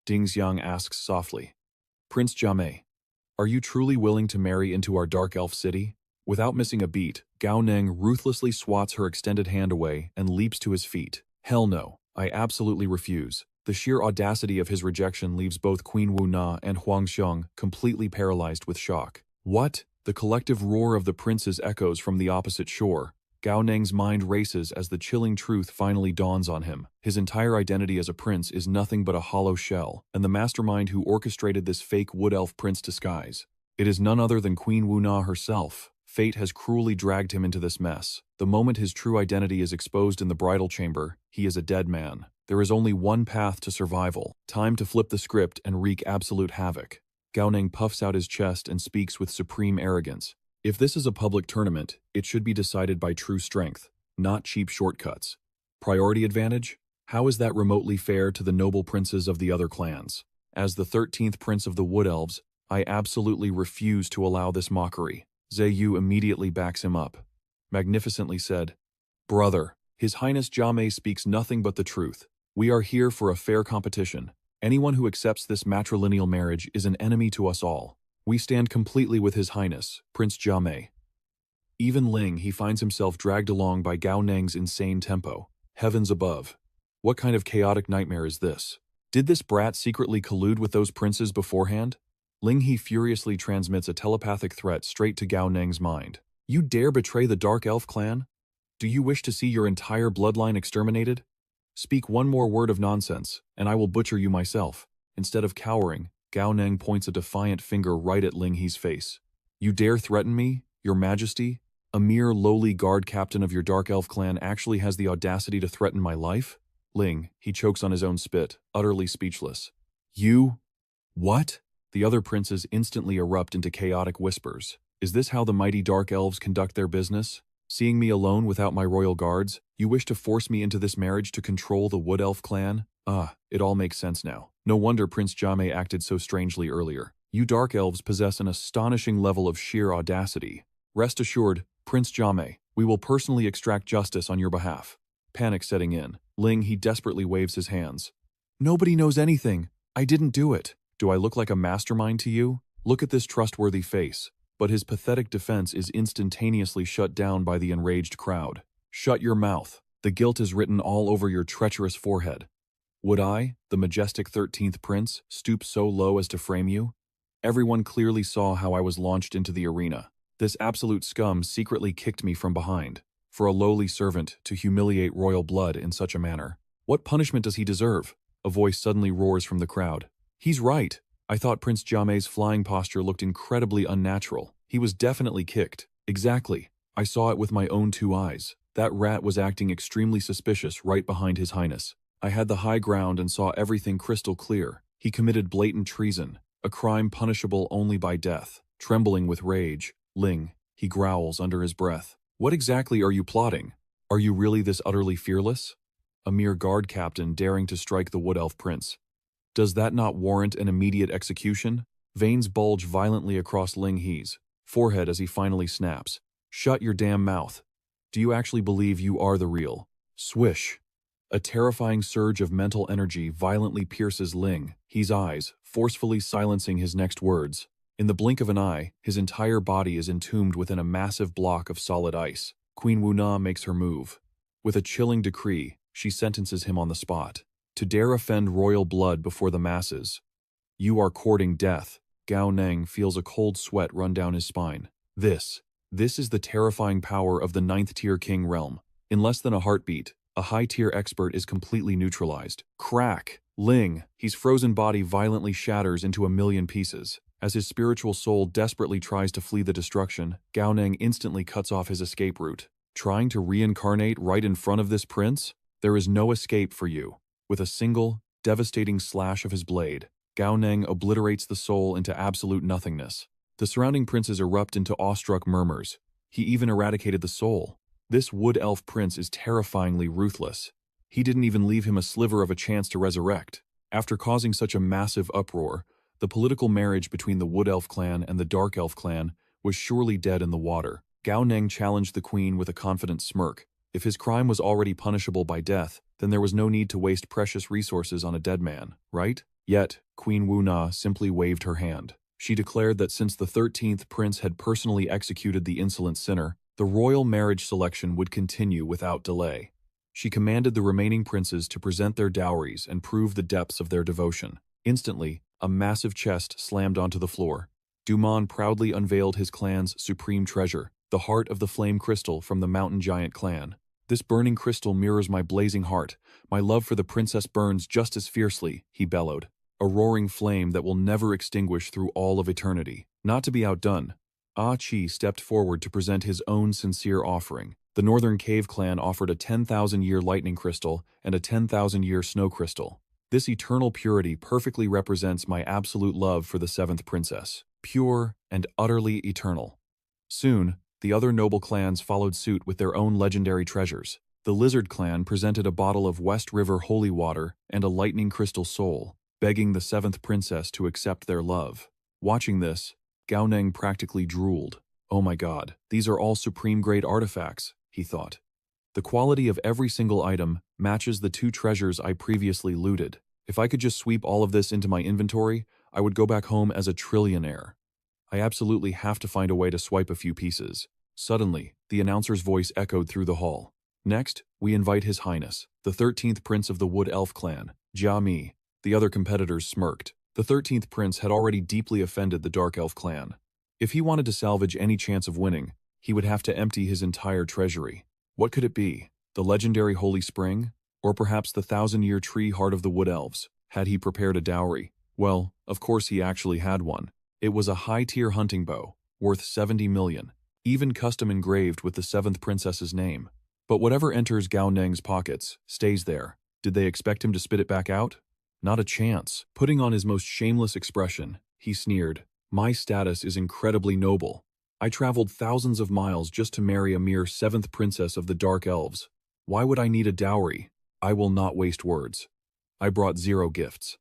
Ding Xiang asks softly, Prince Jiamei, are you truly willing to marry into our dark elf city? Without missing a beat, Gao Neng ruthlessly swats her extended hand away and leaps to his feet. Hell no, I absolutely refuse. The sheer audacity of his rejection leaves both Queen Wu Na and Huang Xiong completely paralyzed with shock. What? The collective roar of the princes echoes from the opposite shore. Gao Neng's mind races as the chilling truth finally dawns on him. His entire identity as a prince is nothing but a hollow shell, and the mastermind who orchestrated this fake wood elf prince disguise. It is none other than Queen Wu Na herself. Fate has cruelly dragged him into this mess. The moment his true identity is exposed in the bridal chamber, he is a dead man. There is only one path to survival. Time to flip the script and wreak absolute havoc. Gao Ning puffs out his chest and speaks with supreme arrogance. If this is a public tournament, it should be decided by true strength, not cheap shortcuts. Priority advantage? How is that remotely fair to the noble princes of the other clans? As the 13th prince of the Wood Elves, I absolutely refuse to allow this mockery. Zhe immediately backs him up. Magnificently said, "Brother, His Highness Jame speaks nothing but the truth. We are here for a fair competition. Anyone who accepts this matrilineal marriage is an enemy to us all. We stand completely with His Highness, Prince Jame." Even Ling, he finds himself dragged along by Gao Neng's insane tempo. Heavens above. What kind of chaotic nightmare is this? Did this brat secretly collude with those princes beforehand? Ling He furiously transmits a telepathic threat straight to Gao Neng's mind. You dare betray the Dark Elf clan? Do you wish to see your entire bloodline exterminated? Speak one more word of nonsense, and I will butcher you myself. Instead of cowering, Gao Neng points a defiant finger right at Ling He's face. You dare threaten me, Your Majesty? A mere lowly guard captain of your Dark Elf clan actually has the audacity to threaten my life? Ling, he chokes on his own spit, utterly speechless. You? What? The other princes instantly erupt into chaotic whispers. Is this how the mighty Dark Elves conduct their business? Seeing me alone without my royal guards, you wish to force me into this marriage to control the Wood Elf clan? It all makes sense now. No wonder Prince Jame acted so strangely earlier. You Dark Elves possess an astonishing level of sheer audacity. Rest assured, Prince Jame, we will personally extract justice on your behalf. Panic setting in. Ling, he desperately waves his hands. Nobody knows anything. I didn't do it. Do I look like a mastermind to you? Look at this trustworthy face. But his pathetic defense is instantaneously shut down by the enraged crowd. Shut your mouth. The guilt is written all over your treacherous forehead. Would I, the majestic 13th prince, stoop so low as to frame you? Everyone clearly saw how I was launched into the arena. This absolute scum secretly kicked me from behind. For a lowly servant to humiliate royal blood in such a manner. What punishment does he deserve? A voice suddenly roars from the crowd. He's right. I thought Prince Jame's flying posture looked incredibly unnatural. He was definitely kicked. Exactly. I saw it with my own two eyes. That rat was acting extremely suspicious right behind His Highness. I had the high ground and saw everything crystal clear. He committed blatant treason, a crime punishable only by death. Trembling with rage, Ling, he growls under his breath. What exactly are you plotting? Are you really this utterly fearless? A mere guard captain daring to strike the Wood Elf prince. Does that not warrant an immediate execution? Veins bulge violently across Ling He's forehead as he finally snaps. Shut your damn mouth. Do you actually believe you are the real? Swish. A terrifying surge of mental energy violently pierces Ling He's eyes, forcefully silencing his next words. In the blink of an eye, his entire body is entombed within a massive block of solid ice. Queen Wu Na makes her move. With a chilling decree, she sentences him on the spot. To dare offend royal blood before the masses. You are courting death. Gao Neng feels a cold sweat run down his spine. This is the terrifying power of the 9th-tier king realm. In less than a heartbeat, a high-tier expert is completely neutralized. Crack! Ling, his frozen body violently shatters into a million pieces. As his spiritual soul desperately tries to flee the destruction, Gao Neng instantly cuts off his escape route. Trying to reincarnate right in front of this prince? There is no escape for you. With a single, devastating slash of his blade, Gao Neng obliterates the soul into absolute nothingness. The surrounding princes erupt into awestruck murmurs. He even eradicated the soul. This Wood Elf prince is terrifyingly ruthless. He didn't even leave him a sliver of a chance to resurrect. After causing such a massive uproar, the political marriage between the Wood Elf clan and the Dark Elf clan was surely dead in the water. Gao Neng challenged the queen with a confident smirk. If his crime was already punishable by death, then there was no need to waste precious resources on a dead man, right? Yet, Queen Wu Na simply waved her hand. She declared that since the 13th prince had personally executed the insolent sinner, the royal marriage selection would continue without delay. She commanded the remaining princes to present their dowries and prove the depths of their devotion. Instantly, a massive chest slammed onto the floor. Dumon proudly unveiled his clan's supreme treasure, the heart of the flame crystal from the mountain giant clan. This burning crystal mirrors my blazing heart. My love for the princess burns just as fiercely, he bellowed. A roaring flame that will never extinguish through all of eternity. Not to be outdone, Ah Chi stepped forward to present his own sincere offering. The Northern Cave Clan offered a 10,000-year lightning crystal and a 10,000-year snow crystal. This eternal purity perfectly represents my absolute love for the seventh princess. Pure and utterly eternal. Soon, the other noble clans followed suit with their own legendary treasures. The Lizard Clan presented a bottle of West River holy water and a lightning crystal soul, begging the seventh princess to accept their love. Watching this, Gao Neng practically drooled. Oh my god, these are all supreme-grade artifacts, he thought. The quality of every single item matches the two treasures I previously looted. If I could just sweep all of this into my inventory, I would go back home as a trillionaire. I absolutely have to find a way to swipe a few pieces. Suddenly, the announcer's voice echoed through the hall. Next, we invite His Highness, the 13th Prince of the Wood Elf Clan, Jia Mi. The other competitors smirked. The 13th Prince had already deeply offended the Dark Elf Clan. If he wanted to salvage any chance of winning, he would have to empty his entire treasury. What could it be? The legendary Holy Spring? Or perhaps the 1,000-year tree heart of the Wood Elves? Had he prepared a dowry? Well, of course he actually had one. It was a high-tier hunting bow, worth 70 million, even custom engraved with the seventh princess's name. But whatever enters Gao Neng's pockets stays there. Did they expect him to spit it back out? Not a chance. Putting on his most shameless expression, he sneered, "My status is incredibly noble. I traveled thousands of miles just to marry a mere seventh princess of the Dark Elves. Why would I need a dowry? I will not waste words. I brought 0 gifts.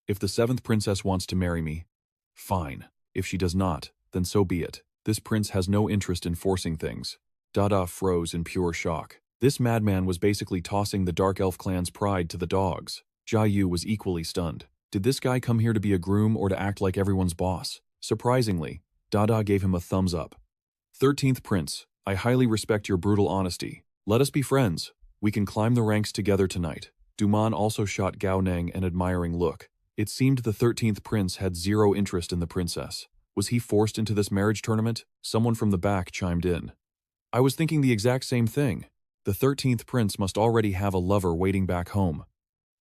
If the seventh princess wants to marry me, fine. If she does not, then so be it. This prince has no interest in forcing things." Dada froze in pure shock. This madman was basically tossing the Dark Elf clan's pride to the dogs. Jia Yu was equally stunned. Did this guy come here to be a groom or to act like everyone's boss? Surprisingly, Dada gave him a thumbs up. 13th Prince, I highly respect your brutal honesty. Let us be friends. We can climb the ranks together tonight. Duman also shot Gao Neng an admiring look. It seemed the 13th Prince had 0 interest in the princess. Was he forced into this marriage tournament? Someone from the back chimed in. I was thinking the exact same thing. The 13th Prince must already have a lover waiting back home.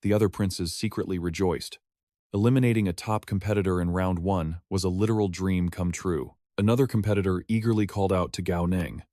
The other princes secretly rejoiced. Eliminating a top competitor in round 1 was a literal dream come true. Another competitor eagerly called out to Gao Neng.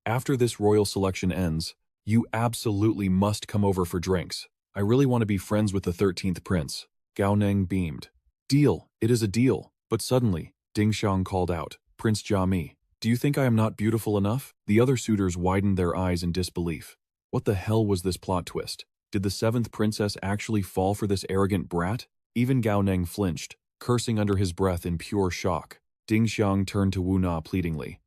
After this royal selection ends, you absolutely must come over for drinks. I really want to be friends with the 13th Prince. Gao Neng beamed. Deal, it is a deal. But suddenly, Ding Xiang called out, Prince Jia Mi, do you think I am not beautiful enough? The other suitors widened their eyes in disbelief. What the hell was this plot twist? Did the seventh princess actually fall for this arrogant brat? Even Gao Neng flinched, cursing under his breath in pure shock. Ding Xiang turned to Wu Na pleadingly.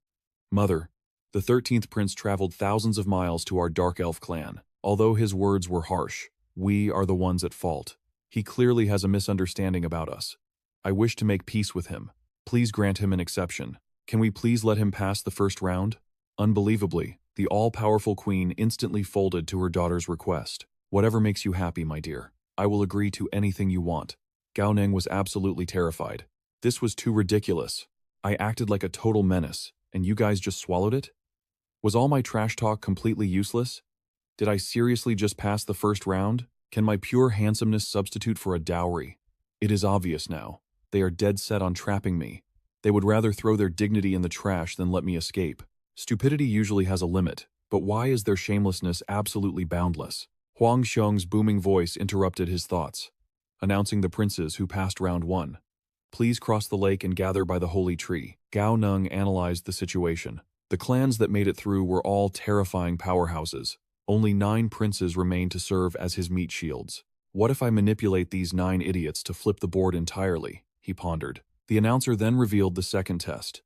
Mother, the 13th prince traveled thousands of miles to our Dark Elf clan. Although his words were harsh, we are the ones at fault. He clearly has a misunderstanding about us. I wish to make peace with him. Please grant him an exception. Can we please let him pass the first round? Unbelievably, the all-powerful queen instantly folded to her daughter's request. Whatever makes you happy, my dear. I will agree to anything you want. Gao Neng was absolutely terrified. This was too ridiculous. I acted like a total menace, and you guys just swallowed it? Was all my trash talk completely useless? Did I seriously just pass the first round? Can my pure handsomeness substitute for a dowry? It is obvious now. They are dead set on trapping me. They would rather throw their dignity in the trash than let me escape. Stupidity usually has a limit, but why is their shamelessness absolutely boundless? Huang Xiong's booming voice interrupted his thoughts, announcing the princes who passed round 1. Please cross the lake and gather by the holy tree. Gao Neng analyzed the situation. The clans that made it through were all terrifying powerhouses. Only 9 princes remained to serve as his meat shields. What if I manipulate these 9 idiots to flip the board entirely? He pondered. The announcer then revealed the second test.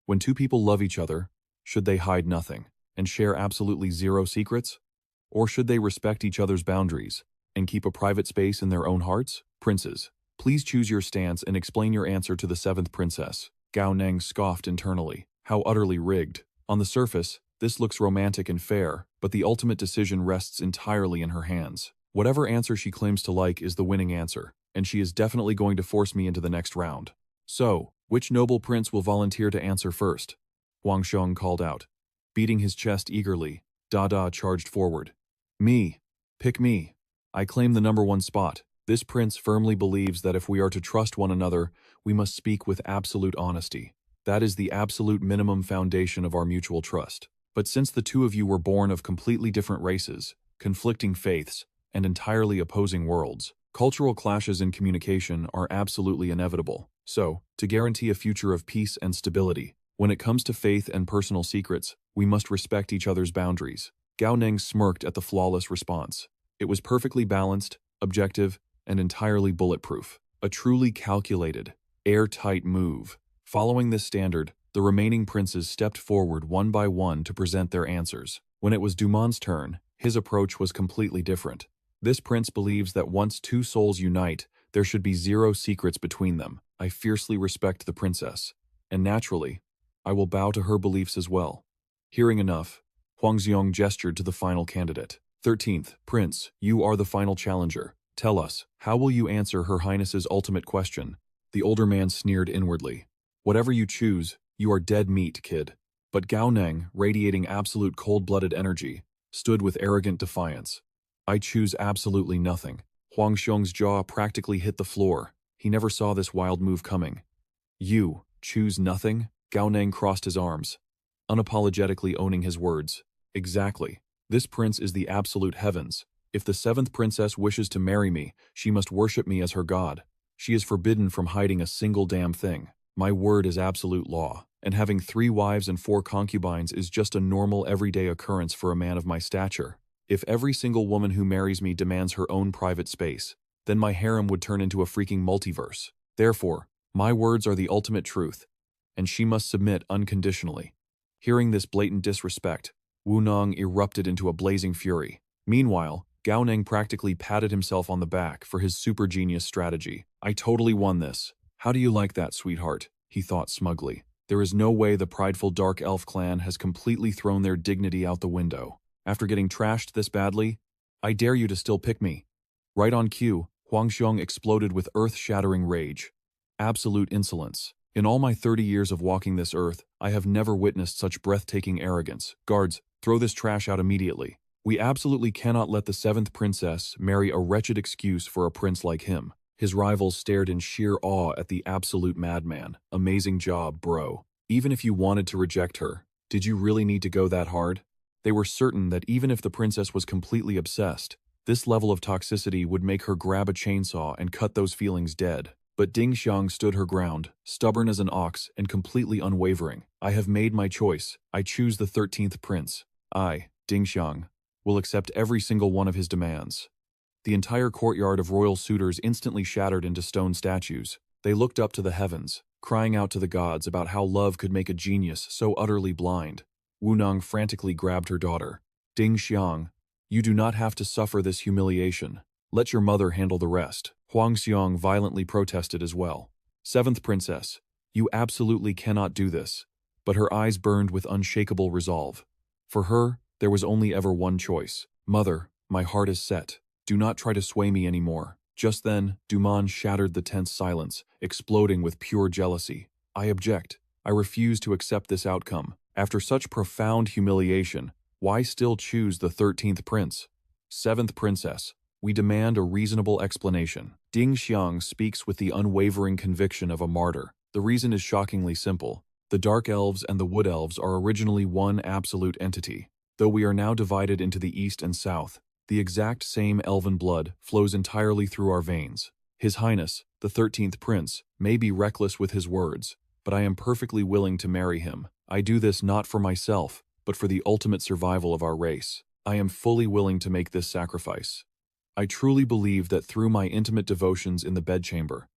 When 2 people love each other, should they hide nothing and share absolutely 0 secrets? Or should they respect each other's boundaries and keep a private space in their own hearts? Princes, please choose your stance and explain your answer to the 7th princess. Gao Neng scoffed internally. How utterly rigged. On the surface, this looks romantic and fair, but the ultimate decision rests entirely in her hands. Whatever answer she claims to like is the winning answer, and she is definitely going to force me into the next round. So, which noble prince will volunteer to answer first? Huang Xiong called out. Beating his chest eagerly, Dada charged forward. Me. Pick me. I claim the number 1 spot. This prince firmly believes that if we are to trust one another, we must speak with absolute honesty. That is the absolute minimum foundation of our mutual trust. But since the two of you were born of completely different races, conflicting faiths, and entirely opposing worlds, cultural clashes in communication are absolutely inevitable. So, to guarantee a future of peace and stability, when it comes to faith and personal secrets, we must respect each other's boundaries. Gao Neng smirked at the flawless response. It was perfectly balanced, objective, and entirely bulletproof. A truly calculated, airtight move. Following this standard, the remaining princes stepped forward one by one to present their answers. When it was Dumon's turn, his approach was completely different. This prince believes that once two souls unite, there should be zero secrets between them. I fiercely respect the princess. And naturally, I will bow to her beliefs as well. Hearing enough, Huangxiong gestured to the final candidate. 13th, Prince, you are the final challenger. Tell us, how will you answer Her Highness's ultimate question? The older man sneered inwardly. Whatever you choose, you are dead meat, kid. But Gao Neng, radiating absolute cold-blooded energy, stood with arrogant defiance. I choose absolutely nothing. Huangxiong's jaw practically hit the floor. He never saw this wild move coming. You choose nothing? Gao Neng crossed his arms, unapologetically owning his words. Exactly. This prince is the absolute heavens. If the 7th princess wishes to marry me, she must worship me as her god. She is forbidden from hiding a single damn thing. My word is absolute law, and having 3 wives and 4 concubines is just a normal everyday occurrence for a man of my stature. If every single woman who marries me demands her own private space, then my harem would turn into a freaking multiverse. Therefore, my words are the ultimate truth, and she must submit unconditionally. Hearing this blatant disrespect, Wu Nong erupted into a blazing fury. Meanwhile, Gao Neng practically patted himself on the back for his super genius strategy. I totally won this. How do you like that, sweetheart? He thought smugly. There is no way the prideful Dark Elf clan has completely thrown their dignity out the window. After getting trashed this badly, I dare you to still pick me. Right on cue, Huangxiong exploded with earth-shattering rage. Absolute insolence. In all my 30 years of walking this earth, I have never witnessed such breathtaking arrogance. Guards, throw this trash out immediately. We absolutely cannot let the 7th princess marry a wretched excuse for a prince like him. His rivals stared in sheer awe at the absolute madman. Amazing job, bro. Even if you wanted to reject her, did you really need to go that hard? They were certain that even if the princess was completely obsessed, this level of toxicity would make her grab a chainsaw and cut those feelings dead. But Ding Xiang stood her ground, stubborn as an ox and completely unwavering. I have made my choice. I choose the 13th prince. I, Ding Xiang, will accept every single one of his demands. The entire courtyard of royal suitors instantly shattered into stone statues. They looked up to the heavens, crying out to the gods about how love could make a genius so utterly blind. Wu Nong frantically grabbed her daughter. Ding Xiang, you do not have to suffer this humiliation. Let your mother handle the rest. Huangxiong violently protested as well. 7th princess, you absolutely cannot do this. But her eyes burned with unshakable resolve. For her, there was only ever one choice. Mother, my heart is set. Do not try to sway me anymore. Just then, Dumont shattered the tense silence, exploding with pure jealousy. I object. I refuse to accept this outcome. After such profound humiliation, why still choose the 13th prince? 7th princess, we demand a reasonable explanation. Ding Xiang speaks with the unwavering conviction of a martyr. The reason is shockingly simple. The Dark Elves and the Wood Elves are originally one absolute entity. Though we are now divided into the East and South, the exact same elven blood flows entirely through our veins. His Highness, the 13th Prince, may be reckless with his words, but I am perfectly willing to marry him. I do this not for myself, but for the ultimate survival of our race. I am fully willing to make this sacrifice. I truly believe that through my intimate devotions in the bedchamber,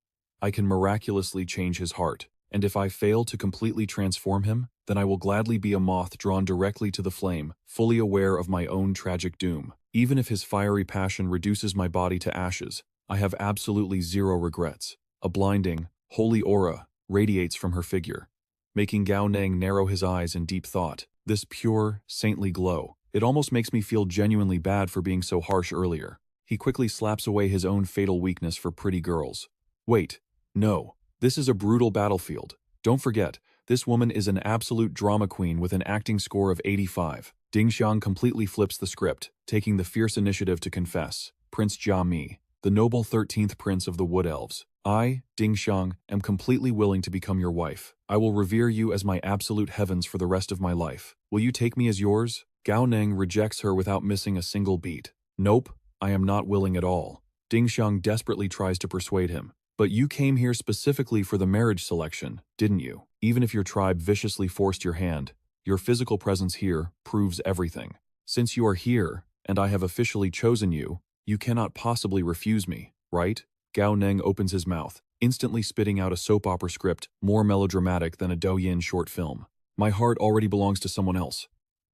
I can miraculously change his heart, and if I fail to completely transform him, then I will gladly be a moth drawn directly to the flame, fully aware of my own tragic doom. Even if his fiery passion reduces my body to ashes, I have absolutely zero regrets. A blinding, holy aura radiates from her figure, making Gao Neng narrow his eyes in deep thought. This pure, saintly glow, it almost makes me feel genuinely bad for being so harsh earlier. He quickly slaps away his own fatal weakness for pretty girls. Wait, no, this is a brutal battlefield. Don't forget, this woman is an absolute drama queen with an acting score of 85. Ding Xiang completely flips the script, taking the fierce initiative to confess. Prince Jia Mi, the noble 13th Prince of the Wood Elves, I, Ding Xiang, am completely willing to become your wife. I will revere you as my absolute heavens for the rest of my life. Will you take me as yours? Gao Neng rejects her without missing a single beat. Nope, I am not willing at all. Ding Xiang desperately tries to persuade him. But you came here specifically for the marriage selection, didn't you? Even if your tribe viciously forced your hand, your physical presence here proves everything. Since you are here, and I have officially chosen you, you cannot possibly refuse me, right? Gao Neng opens his mouth, instantly spitting out a soap opera script more melodramatic than a Douyin short film. My heart already belongs to someone else.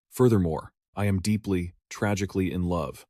Furthermore, I am deeply, tragically in love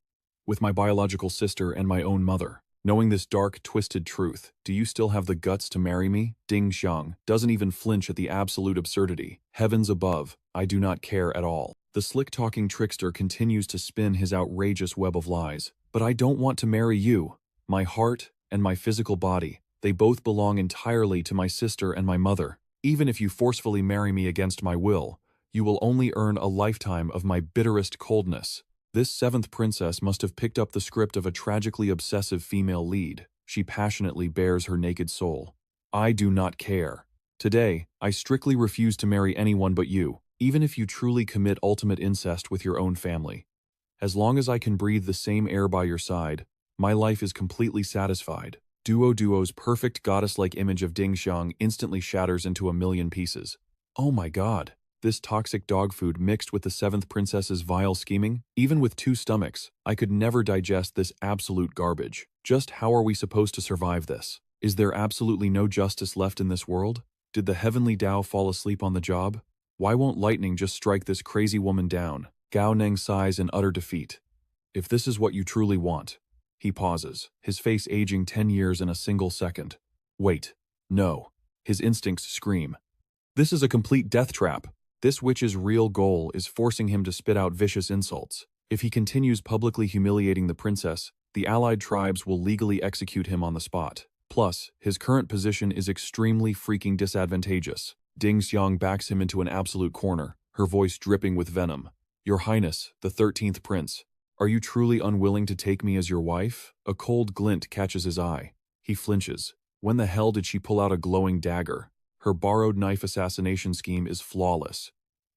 with my biological sister and my own mother. Knowing this dark, twisted truth, do you still have the guts to marry me? Ding Xiang doesn't even flinch at the absolute absurdity. Heavens above, I do not care at all. The slick-talking trickster continues to spin his outrageous web of lies. But I don't want to marry you. My heart and my physical body, they both belong entirely to my sister and my mother. Even if you forcefully marry me against my will, you will only earn a lifetime of my bitterest coldness. This seventh princess must have picked up the script of a tragically obsessive female lead. She passionately bears her naked soul. I do not care. Today, I strictly refuse to marry anyone but you, even if you truly commit ultimate incest with your own family. As long as I can breathe the same air by your side, my life is completely satisfied. Duo's perfect goddess-like image of Ding Xiang instantly shatters into a million pieces. Oh my god. This toxic dog food mixed with the seventh princess's vile scheming? Even with two stomachs, I could never digest this absolute garbage. Just how are we supposed to survive this? Is there absolutely no justice left in this world? Did the heavenly Tao fall asleep on the job? Why won't lightning just strike this crazy woman down? Gao Neng sighs in utter defeat. If this is what you truly want. He pauses, his face aging 10 years in a single second. Wait. No. His instincts scream. This is a complete death trap. This witch's real goal is forcing him to spit out vicious insults. If he continues publicly humiliating the princess, the allied tribes will legally execute him on the spot. Plus, his current position is extremely freaking disadvantageous. Ding Xiang backs him into an absolute corner, her voice dripping with venom. Your Highness, the 13th Prince, are you truly unwilling to take me as your wife? A cold glint catches his eye. He flinches. When the hell did she pull out a glowing dagger? Her borrowed knife assassination scheme is flawless.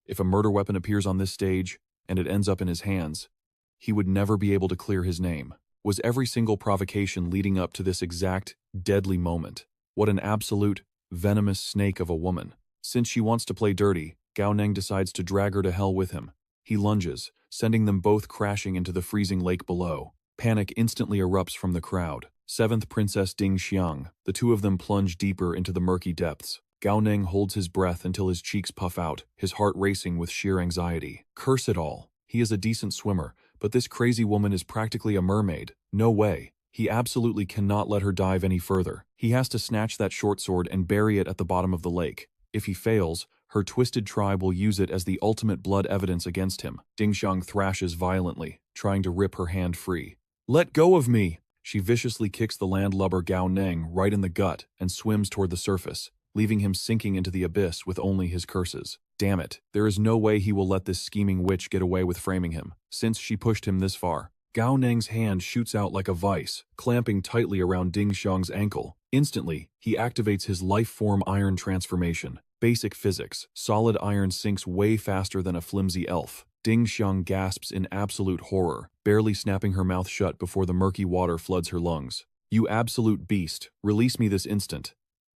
If a murder weapon appears on this stage, and it ends up in his hands, he would never be able to clear his name. Was every single provocation leading up to this exact, deadly moment? What an absolute, venomous snake of a woman. Since she wants to play dirty, Gao Neng decides to drag her to hell with him. He lunges, sending them both crashing into the freezing lake below. Panic instantly erupts from the crowd. Seventh Princess Ding Xiang, the two of them plunge deeper into the murky depths. Gao Neng holds his breath until his cheeks puff out, his heart racing with sheer anxiety. Curse it all. He is a decent swimmer, but this crazy woman is practically a mermaid. No way. He absolutely cannot let her dive any further. He has to snatch that short sword and bury it at the bottom of the lake. If he fails, her twisted tribe will use it as the ultimate blood evidence against him. Ding Xiang thrashes violently, trying to rip her hand free. Let go of me! She viciously kicks the landlubber Gao Neng right in the gut and swims toward the surface, leaving him sinking into the abyss with only his curses. Damn it, there is no way he will let this scheming witch get away with framing him. Since she pushed him this far, Gao Neng's hand shoots out like a vice, clamping tightly around Ding Xiang's ankle. Instantly, he activates his life-form iron transformation. Basic physics, solid iron sinks way faster than a flimsy elf. Ding Xiang gasps in absolute horror, barely snapping her mouth shut before the murky water floods her lungs. You absolute beast, release me this instant.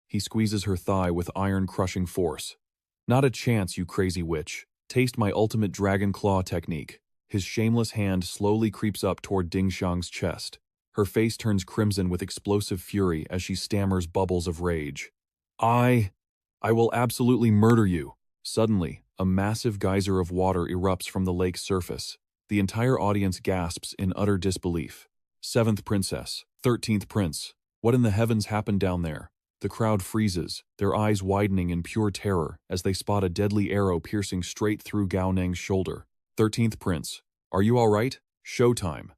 He squeezes her thigh with iron-crushing force. Not a chance, you crazy witch. Taste my ultimate dragon claw technique. His shameless hand slowly creeps up toward Ding Xiang's chest. Her face turns crimson with explosive fury as she stammers bubbles of rage. I will absolutely murder you. Suddenly, a massive geyser of water erupts from the lake's surface. The entire audience gasps in utter disbelief. Seventh Princess, 13th Prince. What in the heavens happened down there? The crowd freezes, their eyes widening in pure terror as they spot a deadly arrow piercing straight through Gao Neng's shoulder. 13th Prince, are you all right? Showtime.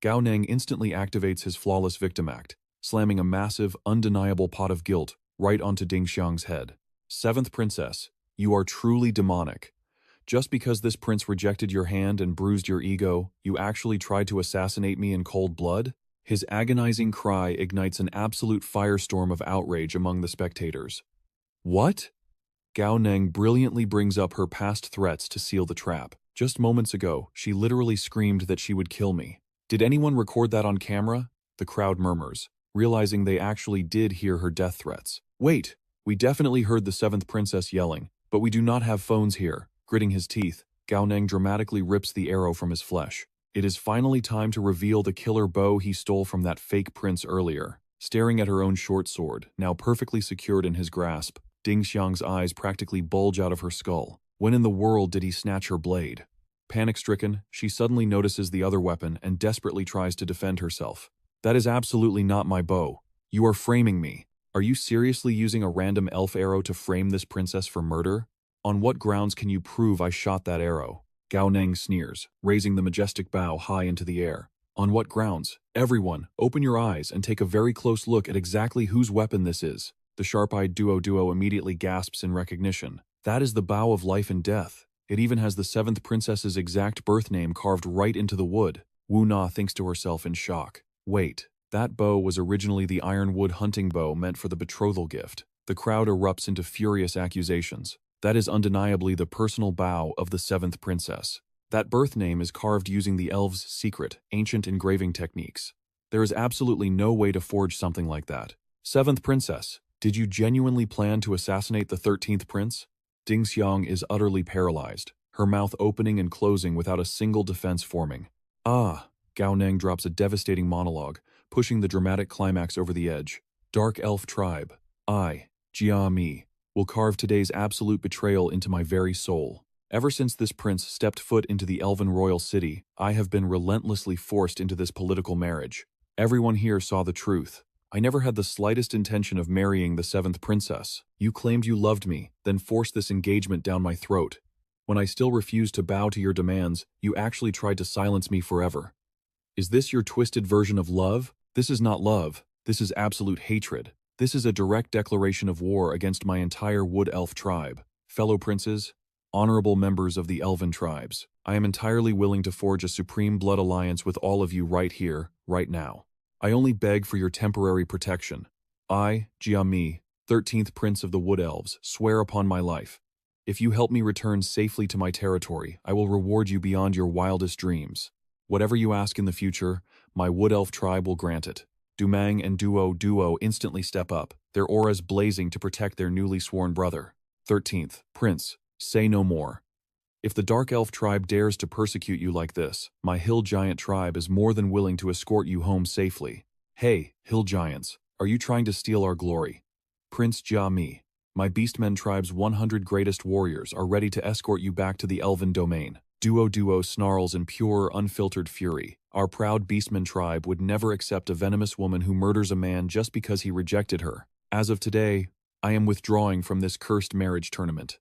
Gao Neng instantly activates his flawless victim act, slamming a massive, undeniable pot of guilt right onto Ding Xiang's head. Seventh Princess, you are truly demonic. Just because this prince rejected your hand and bruised your ego, you actually tried to assassinate me in cold blood? His agonizing cry ignites an absolute firestorm of outrage among the spectators. What? Gao Neng brilliantly brings up her past threats to seal the trap. Just moments ago, she literally screamed that she would kill me. Did anyone record that on camera? The crowd murmurs, realizing they actually did hear her death threats. Wait, we definitely heard the seventh princess yelling, but we do not have phones here. Gritting his teeth, Gao Neng dramatically rips the arrow from his flesh. It is finally time to reveal the killer bow he stole from that fake prince earlier. Staring at her own short sword, now perfectly secured in his grasp, Ding Xiang's eyes practically bulge out of her skull. When in the world did he snatch her blade? Panic-stricken, she suddenly notices the other weapon and desperately tries to defend herself. That is absolutely not my bow. You are framing me. Are you seriously using a random elf arrow to frame this princess for murder? On what grounds can you prove I shot that arrow? Gao Neng sneers, raising the majestic bow high into the air. On what grounds? Everyone, open your eyes and take a very close look at exactly whose weapon this is. The sharp-eyed duo immediately gasps in recognition. That is the bow of life and death. It even has the seventh princess's exact birth name carved right into the wood. Wu Na thinks to herself in shock. Wait, that bow was originally the ironwood hunting bow meant for the betrothal gift. The crowd erupts into furious accusations. That is undeniably the personal bow of the seventh princess. That birth name is carved using the elves' secret, ancient engraving techniques. There is absolutely no way to forge something like that. Seventh princess, did you genuinely plan to assassinate the 13th prince? Ding Xiang is utterly paralyzed, her mouth opening and closing without a single defense forming. Ah, Gao Neng drops a devastating monologue, pushing the dramatic climax over the edge. Dark elf tribe, I, Jia Mi, will carve today's absolute betrayal into my very soul. Ever since this prince stepped foot into the elven royal city, I have been relentlessly forced into this political marriage. Everyone here saw the truth. I never had the slightest intention of marrying the seventh princess. You claimed you loved me, then forced this engagement down my throat. When I still refused to bow to your demands, you actually tried to silence me forever. Is this your twisted version of love? This is not love. This is absolute hatred. This is a direct declaration of war against my entire wood elf tribe. Fellow princes, honorable members of the elven tribes, I am entirely willing to forge a supreme blood alliance with all of you right here, right now. I only beg for your temporary protection. I, Jia Mi, 13th Prince of the Wood Elves, swear upon my life. If you help me return safely to my territory, I will reward you beyond your wildest dreams. Whatever you ask in the future, my Wood Elf tribe will grant it. Dumang and Duo instantly step up, their auras blazing to protect their newly sworn brother. 13th Prince, say no more. If the Dark Elf tribe dares to persecute you like this, my Hill Giant tribe is more than willing to escort you home safely. Hey, Hill Giants, are you trying to steal our glory? Prince Jia Mi, my Beastmen tribe's 100 greatest warriors are ready to escort you back to the Elven domain. Duo snarls in pure, unfiltered fury. Our proud Beastman tribe would never accept a venomous woman who murders a man just because he rejected her. As of today, I am withdrawing from this cursed marriage tournament.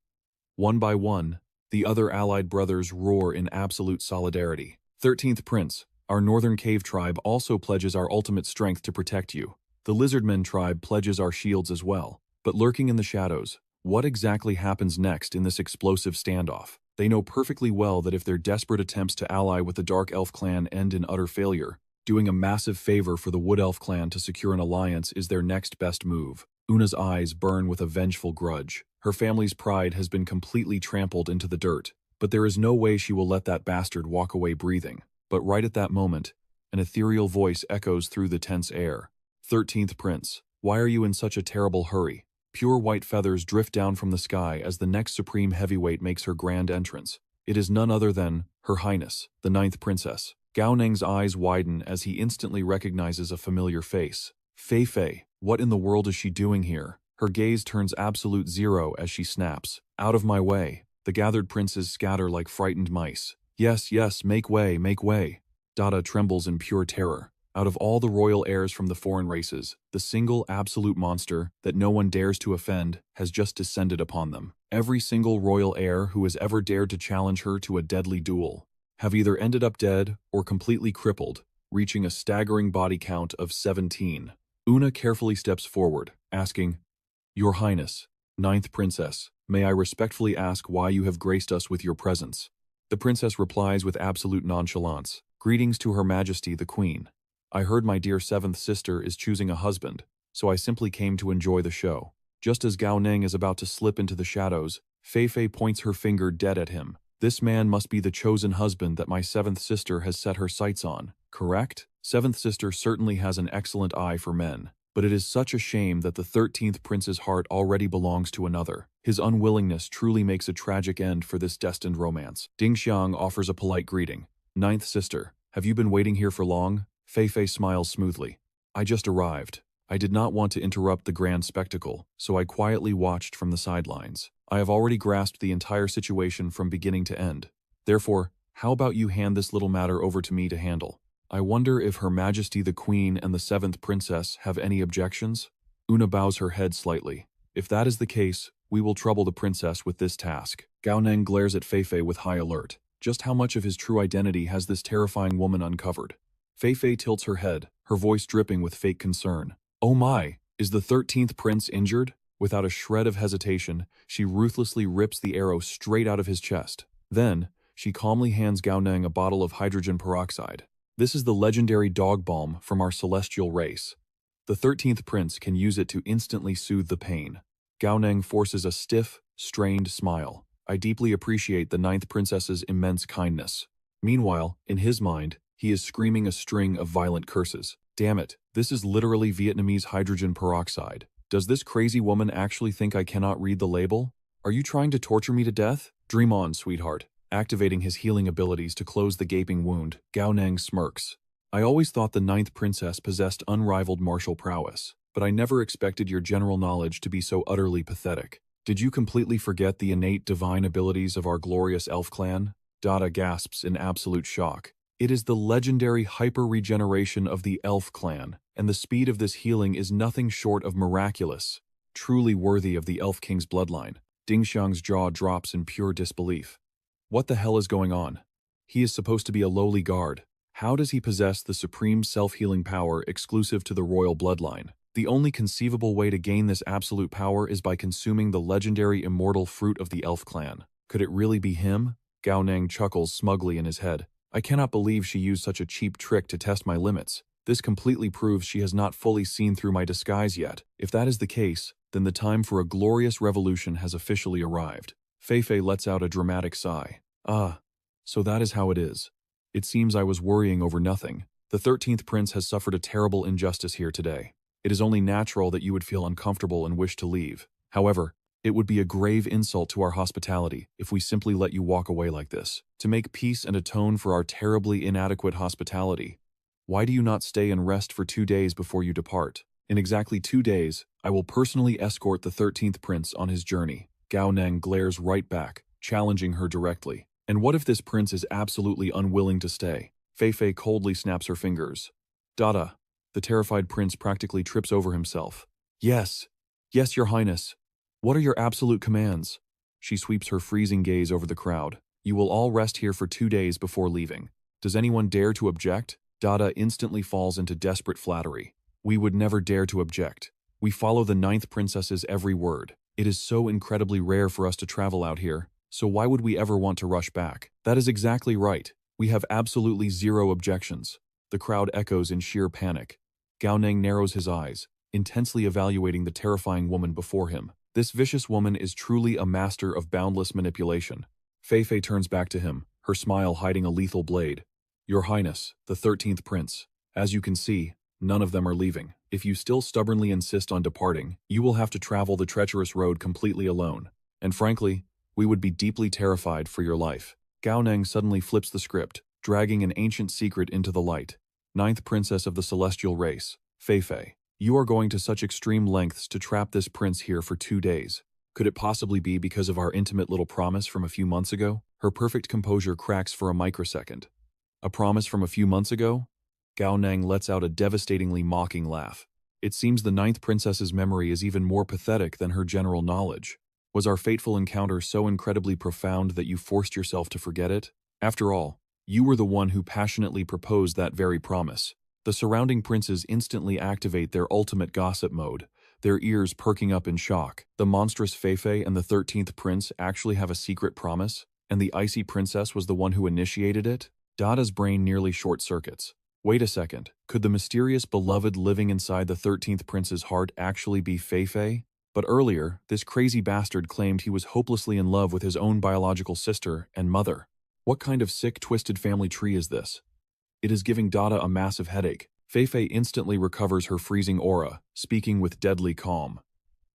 One by one, the other allied brothers roar in absolute solidarity. 13th Prince, our Northern Cave tribe also pledges our ultimate strength to protect you. The Lizardmen tribe pledges our shields as well. But lurking in the shadows, what exactly happens next in this explosive standoff? They know perfectly well that if their desperate attempts to ally with the Dark Elf clan end in utter failure, doing a massive favor for the Wood Elf clan to secure an alliance is their next best move. Una's eyes burn with a vengeful grudge. Her family's pride has been completely trampled into the dirt, but there is no way she will let that bastard walk away breathing. But right at that moment, an ethereal voice echoes through the tense air. 13th Prince, why are you in such a terrible hurry? Pure white feathers drift down from the sky as the next supreme heavyweight makes her grand entrance. It is none other than Her Highness, the 9th Princess. Gao Neng's eyes widen as he instantly recognizes a familiar face. Fei Fei, what in the world is she doing here? Her gaze turns absolute zero as she snaps. Out of my way. The gathered princes scatter like frightened mice. Yes, make way, make way. Dada trembles in pure terror. Out of all the royal heirs from the foreign races, the single absolute monster that no one dares to offend has just descended upon them. Every single royal heir who has ever dared to challenge her to a deadly duel have either ended up dead or completely crippled, reaching a staggering body count of 17. Una carefully steps forward, asking, Your Highness, 9th Princess, may I respectfully ask why you have graced us with your presence? The princess replies with absolute nonchalance, Greetings to Her Majesty the Queen. I heard my dear seventh sister is choosing a husband, so I simply came to enjoy the show. Just as Gao Ning is about to slip into the shadows, Fei Fei points her finger dead at him. This man must be the chosen husband that my seventh sister has set her sights on, correct? Seventh sister certainly has an excellent eye for men, but it is such a shame that the 13th prince's heart already belongs to another. His unwillingness truly makes a tragic end for this destined romance. Ding Xiang offers a polite greeting. Ninth sister, have you been waiting here for long? Fei Fei smiles smoothly. I just arrived. I did not want to interrupt the grand spectacle, so I quietly watched from the sidelines. I have already grasped the entire situation from beginning to end. Therefore, how about you hand this little matter over to me to handle? I wonder if Her Majesty the Queen and the 7th Princess have any objections? Una bows her head slightly. If that is the case, we will trouble the princess with this task. Gao Neng glares at Fei Fei with high alert. Just how much of his true identity has this terrifying woman uncovered? Fei Fei tilts her head, her voice dripping with fake concern. Oh my, is the 13th prince injured? Without a shred of hesitation, she ruthlessly rips the arrow straight out of his chest. Then, she calmly hands Gao Neng a bottle of hydrogen peroxide. This is the legendary dog balm from our celestial race. The 13th prince can use it to instantly soothe the pain. Gao Neng forces a stiff, strained smile. I deeply appreciate the 9th princess's immense kindness. Meanwhile, in his mind, he is screaming a string of violent curses. Damn it, this is literally Vietnamese hydrogen peroxide. Does this crazy woman actually think I cannot read the label? Are you trying to torture me to death? Dream on, sweetheart. Activating his healing abilities to close the gaping wound, Gao Neng smirks. I always thought the 9th princess possessed unrivaled martial prowess, but I never expected your general knowledge to be so utterly pathetic. Did you completely forget the innate divine abilities of our glorious elf clan? Dada gasps in absolute shock. It is the legendary hyper-regeneration of the elf clan, and the speed of this healing is nothing short of miraculous, truly worthy of the elf king's bloodline. Ding Xiang's jaw drops in pure disbelief. What the hell is going on? He is supposed to be a lowly guard. How does he possess the supreme self-healing power exclusive to the royal bloodline? The only conceivable way to gain this absolute power is by consuming the legendary immortal fruit of the elf clan. Could it really be him? Gao Neng chuckles smugly in his head. I cannot believe she used such a cheap trick to test my limits. This completely proves she has not fully seen through my disguise yet. If that is the case, then the time for a glorious revolution has officially arrived. Fei Fei lets out a dramatic sigh. Ah, so that is how it is. It seems I was worrying over nothing. The 13th prince has suffered a terrible injustice here today. It is only natural that you would feel uncomfortable and wish to leave. However, it would be a grave insult to our hospitality if we simply let you walk away like this. To make peace and atone for our terribly inadequate hospitality, why do you not stay and rest for 2 days before you depart? In exactly 2 days, I will personally escort the 13th prince on his journey. Gao Neng glares right back, challenging her directly. And what if this prince is absolutely unwilling to stay? Fei Fei coldly snaps her fingers. Dada. The terrified prince practically trips over himself. Yes, your highness. What are your absolute commands? She sweeps her freezing gaze over the crowd. You will all rest here for 2 days before leaving. Does anyone dare to object? Dada instantly falls into desperate flattery. We would never dare to object. We follow the 9th princess's every word. It is so incredibly rare for us to travel out here, so why would we ever want to rush back? That is exactly right. We have absolutely zero objections. The crowd echoes in sheer panic. Gao Neng narrows his eyes, intensely evaluating the terrifying woman before him. This vicious woman is truly a master of boundless manipulation. Fei Fei turns back to him, her smile hiding a lethal blade. Your Highness, the 13th prince. As you can see, none of them are leaving. If you still stubbornly insist on departing, you will have to travel the treacherous road completely alone. And frankly, we would be deeply terrified for your life. Gao Neng suddenly flips the script, dragging an ancient secret into the light. 9th princess of the celestial race, Fei Fei. You are going to such extreme lengths to trap this prince here for 2 days. Could it possibly be because of our intimate little promise from a few months ago? Her perfect composure cracks for a microsecond. A promise from a few months ago? Gao Neng lets out a devastatingly mocking laugh. It seems the 9th princess's memory is even more pathetic than her general knowledge. Was our fateful encounter so incredibly profound that you forced yourself to forget it? After all, you were the one who passionately proposed that very promise. The surrounding princes instantly activate their ultimate gossip mode, their ears perking up in shock. The monstrous Fei Fei and the 13th prince actually have a secret promise, and the icy princess was the one who initiated it? Dada's brain nearly short-circuits. Wait a second, could the mysterious beloved living inside the 13th prince's heart actually be Fei? But earlier, this crazy bastard claimed he was hopelessly in love with his own biological sister and mother. What kind of sick, twisted family tree is this? It is giving Dada a massive headache. Fei instantly recovers her freezing aura, speaking with deadly calm.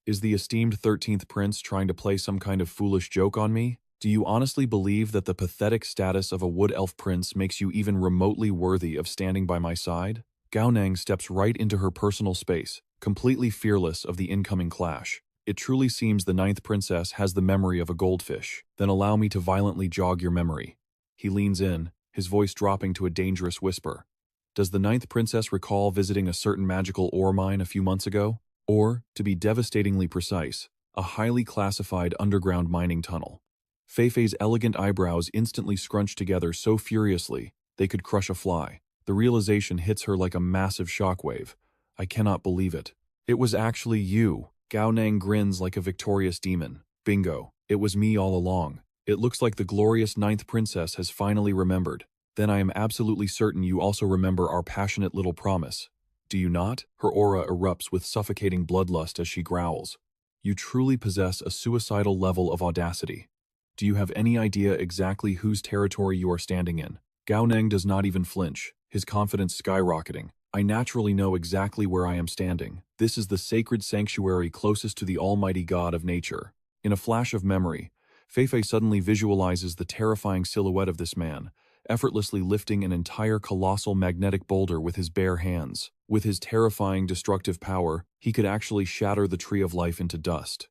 Is the esteemed 13th prince trying to play some kind of foolish joke on me? Do you honestly believe that the pathetic status of a wood elf prince makes you even remotely worthy of standing by my side? Gao Nang steps right into her personal space, completely fearless of the incoming clash. It truly seems the 9th princess has the memory of a goldfish. Then allow me to violently jog your memory. He leans in, his voice dropping to a dangerous whisper. Does the 9th princess recall visiting a certain magical ore mine a few months ago? Or, to be devastatingly precise, a highly classified underground mining tunnel. Fei's elegant eyebrows instantly scrunched together so furiously they could crush a fly. The realization hits her like a massive shockwave. I cannot believe it. It was actually you. Gao Nang grins like a victorious demon. Bingo. It was me all along. It looks like the glorious 9th princess has finally remembered. Then I am absolutely certain you also remember our passionate little promise. Do you not? Her aura erupts with suffocating bloodlust as she growls. You truly possess a suicidal level of audacity. Do you have any idea exactly whose territory you are standing in? Gao Nang does not even flinch, his confidence skyrocketing. I naturally know exactly where I am standing. This is the sacred sanctuary closest to the almighty god of nature. In a flash of memory, Fei suddenly visualizes the terrifying silhouette of this man, effortlessly lifting an entire colossal magnetic boulder with his bare hands. With his terrifying destructive power, he could actually shatter the tree of life into dust.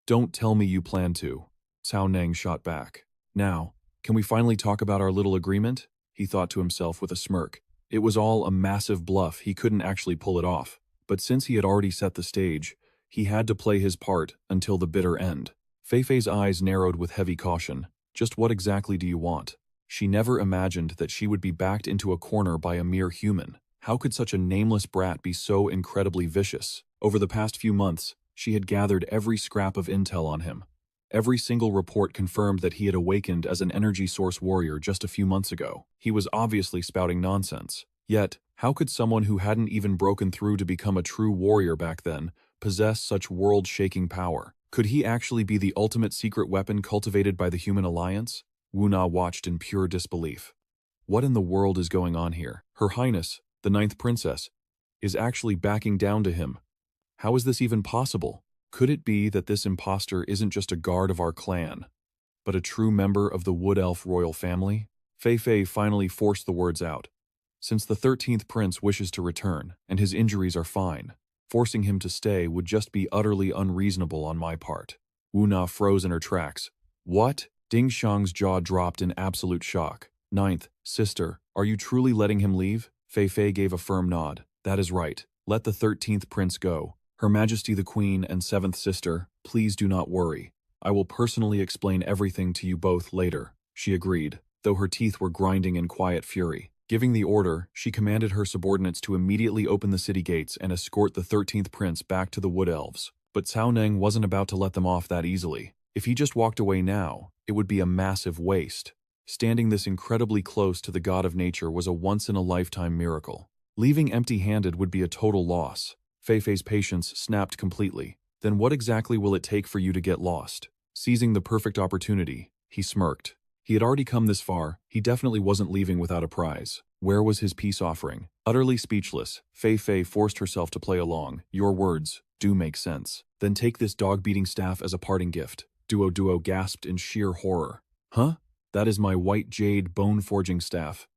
Don't tell me you plan to. Cao Nang shot back. Now, can we finally talk about our little agreement? He thought to himself with a smirk. It was all a massive bluff, he couldn't actually pull it off. But since he had already set the stage, he had to play his part until the bitter end. Fei's eyes narrowed with heavy caution. Just what exactly do you want? She never imagined that she would be backed into a corner by a mere human. How could such a nameless brat be so incredibly vicious? Over the past few months, she had gathered every scrap of intel on him. Every single report confirmed that he had awakened as an energy source warrior just a few months ago. He was obviously spouting nonsense. Yet, how could someone who hadn't even broken through to become a true warrior back then possess such world-shaking power? Could he actually be the ultimate secret weapon cultivated by the human alliance? Wu Na watched in pure disbelief. What in the world is going on here? Her Highness, the 9th princess, is actually backing down to him. How is this even possible? Could it be that this impostor isn't just a guard of our clan, but a true member of the Wood Elf royal family? Fei finally forced the words out. Since the 13th prince wishes to return, and his injuries are fine, forcing him to stay would just be utterly unreasonable on my part. Wu Na froze in her tracks. What? Ding Xiang's jaw dropped in absolute shock. 9th, sister, are you truly letting him leave? Fei gave a firm nod. That is right. Let the 13th prince go. Her Majesty the Queen and 7th sister, please do not worry. I will personally explain everything to you both later, she agreed, though her teeth were grinding in quiet fury. Giving the order, she commanded her subordinates to immediately open the city gates and escort the 13th prince back to the Wood Elves. But Cao Nang wasn't about to let them off that easily. If he just walked away now, it would be a massive waste. Standing this incredibly close to the god of nature was a once-in-a-lifetime miracle. Leaving empty-handed would be a total loss. Fei's patience snapped completely. Then what exactly will it take for you to get lost? Seizing the perfect opportunity, he smirked. He had already come this far, he definitely wasn't leaving without a prize. Where was his peace offering? Utterly speechless, Fei forced herself to play along. Your words do make sense. Then take this dog-beating staff as a parting gift. Duo gasped in sheer horror. Huh? That is my white jade bone-forging staff.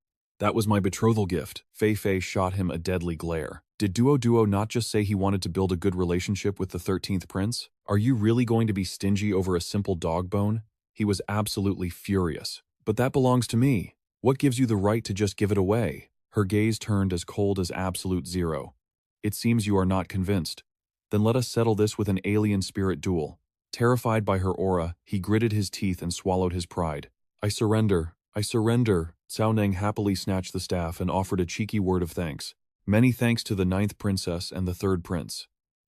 That was my betrothal gift. Fei shot him a deadly glare. Did Duo not just say he wanted to build a good relationship with the 13th prince? Are you really going to be stingy over a simple dog bone? He was absolutely furious. But that belongs to me. What gives you the right to just give it away? Her gaze turned as cold as absolute zero. It seems you are not convinced. Then let us settle this with an alien spirit duel. Terrified by her aura, he gritted his teeth and swallowed his pride. I surrender. I surrender. Cao Nang happily snatched the staff and offered a cheeky word of thanks. Many thanks to the 9th princess and the 3rd prince.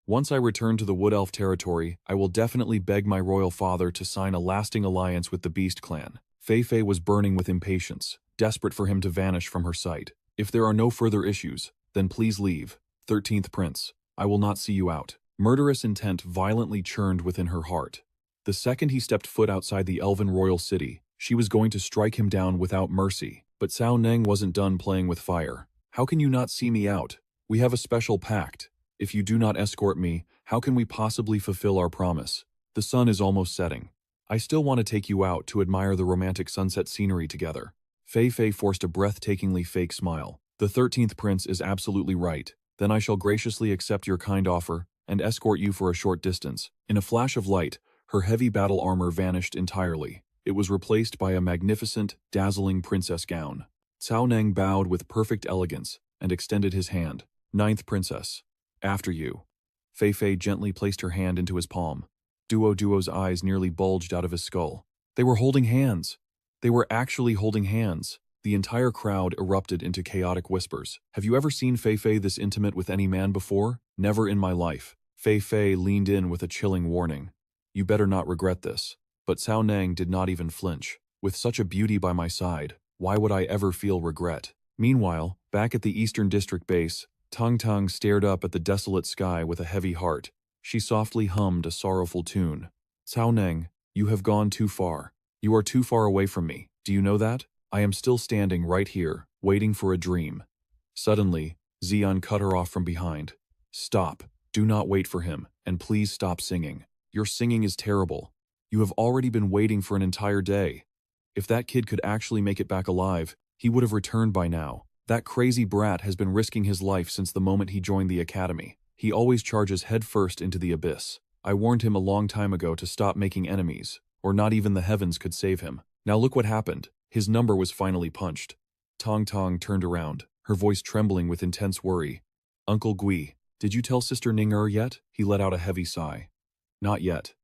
Once I return to the Wood Elf territory, I will definitely beg my royal father to sign a lasting alliance with the Beast clan. Fei was burning with impatience, desperate for him to vanish from her sight. If there are no further issues, then please leave. 13th Prince, I will not see you out. Murderous intent violently churned within her heart. The second he stepped foot outside the elven royal city, she was going to strike him down without mercy. But Cao Neng wasn't done playing with fire. How can you not see me out? We have a special pact. If you do not escort me, how can we possibly fulfill our promise? The sun is almost setting. I still want to take you out to admire the romantic sunset scenery together. Fei Fei forced a breathtakingly fake smile. The 13th Prince is absolutely right. Then I shall graciously accept your kind offer and escort you for a short distance. In a flash of light, her heavy battle armor vanished entirely. It was replaced by a magnificent, dazzling princess gown. Cao Neng bowed with perfect elegance and extended his hand. 9th Princess, after you. Fei Fei gently placed her hand into his palm. Duo's eyes nearly bulged out of his skull. They were holding hands. They were actually holding hands. The entire crowd erupted into chaotic whispers. Have you ever seen Fei Fei this intimate with any man before? Never in my life. Fei Fei leaned in with a chilling warning. You better not regret this. But Cao Neng did not even flinch. With such a beauty by my side, why would I ever feel regret? Meanwhile, back at the Eastern District base, Tang Tang stared up at the desolate sky with a heavy heart. She softly hummed a sorrowful tune. Cao Neng, you have gone too far. You are too far away from me. Do you know that? I am still standing right here, waiting for a dream. Suddenly, Xian cut her off from behind. Stop. Do not wait for him, and please stop singing. Your singing is terrible. You have already been waiting for an entire day. If that kid could actually make it back alive, he would have returned by now. That crazy brat has been risking his life since the moment he joined the academy. He always charges headfirst into the abyss. I warned him a long time ago to stop making enemies, or not even the heavens could save him. Now look what happened. His number was finally punched. Tong Tong turned around, her voice trembling with intense worry. Uncle Gui, did you tell Sister Ning yet? He let out a heavy sigh. Not yet.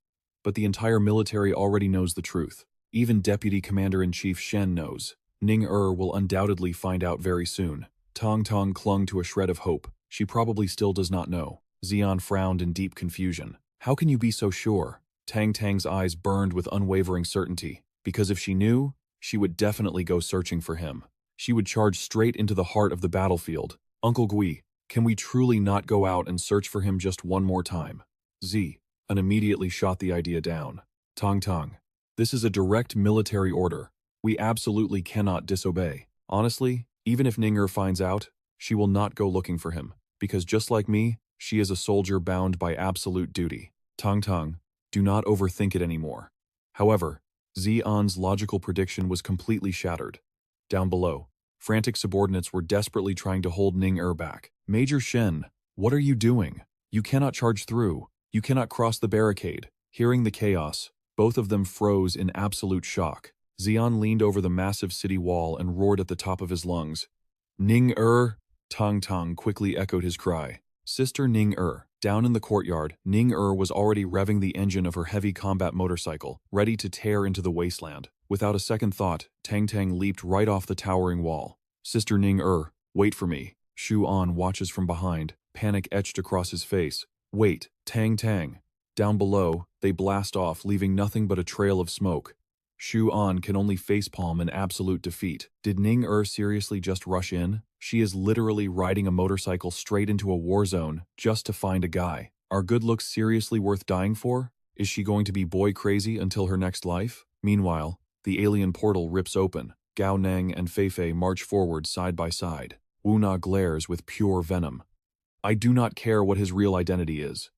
But the entire military already knows the truth. Even Deputy Commander-in-Chief Shen knows. Ning will undoubtedly find out very soon. Tong Tong clung to a shred of hope. She probably still does not know. Xian frowned in deep confusion. How can you be so sure? Tang Tang's eyes burned with unwavering certainty. Because if she knew, she would definitely go searching for him. She would charge straight into the heart of the battlefield. Uncle Gui, can we truly not go out and search for him just one more time? Xian immediately shot the idea down. Tong Tong, this is a direct military order. We absolutely cannot disobey. Honestly, even if Ning finds out, she will not go looking for him, because just like me, she is a soldier bound by absolute duty. Tong Tong, do not overthink it anymore. However, Xian's logical prediction was completely shattered. Down below, frantic subordinates were desperately trying to hold Ning back. Major Shen, what are you doing? You cannot charge through. You cannot cross the barricade. Hearing the chaos, both of them froze in absolute shock. Xian leaned over the massive city wall and roared at the top of his lungs. Ning Tong Tong quickly echoed his cry. Sister Ning Down in the courtyard, Ning was already revving the engine of her heavy combat motorcycle, ready to tear into the wasteland. Without a second thought, Tang Tang leaped right off the towering wall. Sister Ning wait for me. Shu An watches from behind, panic etched across his face. Wait, Tang Tang. Down below, they blast off, leaving nothing but a trail of smoke. Shu An can only facepalm in absolute defeat. Did Ning seriously just rush in? She is literally riding a motorcycle straight into a war zone just to find a guy. Are good looks seriously worth dying for? Is she going to be boy crazy until her next life? Meanwhile, the alien portal rips open. Gao Neng and Fei Fei march forward side by side. Wu Na glares with pure venom. I do not care what his real identity is.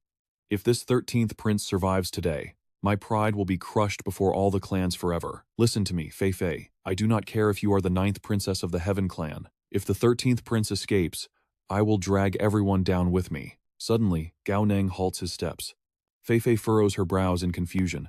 If this 13th prince survives today, my pride will be crushed before all the clans forever. Listen to me, Fei Fei. I do not care if you are the 9th princess of the Heaven clan. If the 13th prince escapes, I will drag everyone down with me. Suddenly, Gao Neng halts his steps. Fei Fei furrows her brows in confusion.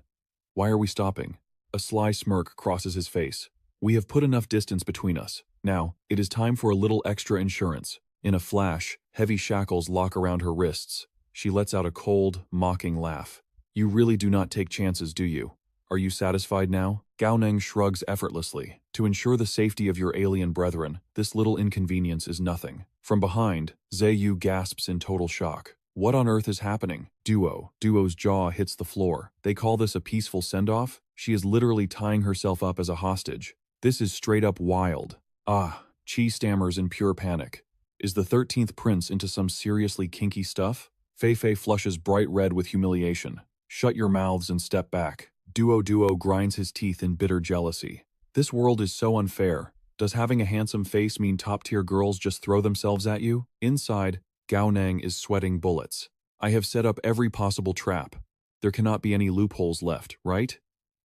Why are we stopping? A sly smirk crosses his face. We have put enough distance between us. Now, it is time for a little extra insurance. In a flash, heavy shackles lock around her wrists. She lets out a cold, mocking laugh. You really do not take chances, do you? Are you satisfied now? Gao Neng shrugs effortlessly. To ensure the safety of your alien brethren, this little inconvenience is nothing. From behind, Zhe gasps in total shock. What on earth is happening? Duo's jaw hits the floor. They call this a peaceful send-off? She is literally tying herself up as a hostage. This is straight up wild. Ah, Chi stammers in pure panic. Is the 13th prince into some seriously kinky stuff? Fei Fei flushes bright red with humiliation. Shut your mouths and step back. Duo grinds his teeth in bitter jealousy. This world is so unfair. Does having a handsome face mean top-tier girls just throw themselves at you? Inside, Gao Nang is sweating bullets. I have set up every possible trap. There cannot be any loopholes left, right?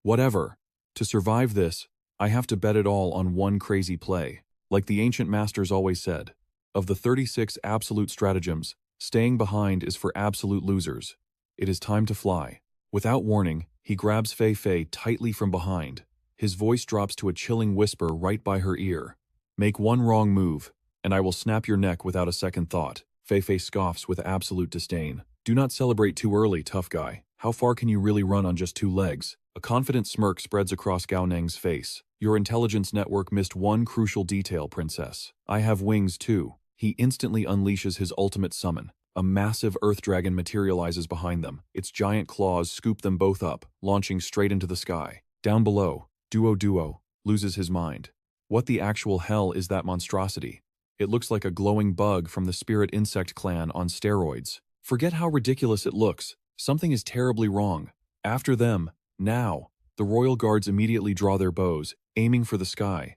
Whatever. To survive this, I have to bet it all on one crazy play. Like the ancient masters always said, of the 36 absolute stratagems, staying behind is for absolute losers. It is time to fly. Without warning, he grabs Fei Fei tightly from behind. His voice drops to a chilling whisper right by her ear. Make one wrong move, and I will snap your neck without a second thought. Fei Fei scoffs with absolute disdain. Do not celebrate too early, tough guy. How far can you really run on just 2 legs? A confident smirk spreads across Gao Nang's face. Your intelligence network missed one crucial detail, princess. I have wings too. He instantly unleashes his ultimate summon. A massive earth dragon materializes behind them. Its giant claws scoop them both up, launching straight into the sky. Down below, Duo loses his mind. What the actual hell is that monstrosity? It looks like a glowing bug from the spirit insect clan on steroids. Forget how ridiculous it looks. Something is terribly wrong. After them, now. The royal guards immediately draw their bows, aiming for the sky.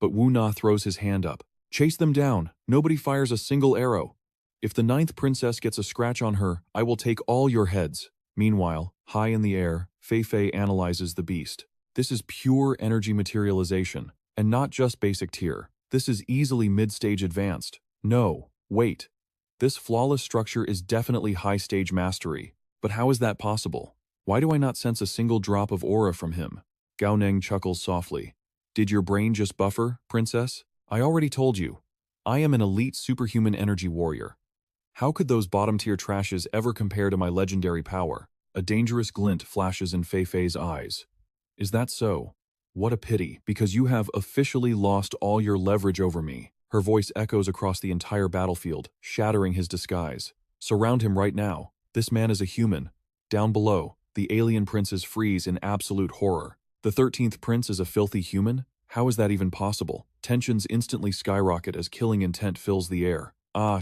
But Wu Na throws his hand up. Chase them down. Nobody fires a single arrow. If the 9th princess gets a scratch on her, I will take all your heads. Meanwhile, high in the air, Fei Fei analyzes the beast. This is pure energy materialization, and not just basic tier. This is easily mid-stage advanced. No, wait. This flawless structure is definitely high-stage mastery. But how is that possible? Why do I not sense a single drop of aura from him? Gao Neng chuckles softly. Did your brain just buffer, princess? I already told you. I am an elite superhuman energy warrior. How could those bottom-tier trashes ever compare to my legendary power? A dangerous glint flashes in Fei Fei's eyes. Is that so? What a pity, because you have officially lost all your leverage over me. Her voice echoes across the entire battlefield, shattering his disguise. Surround him right now. This man is a human. Down below, the alien princes freeze in absolute horror. The 13th prince is a filthy human? How is that even possible? Tensions instantly skyrocket as killing intent fills the air.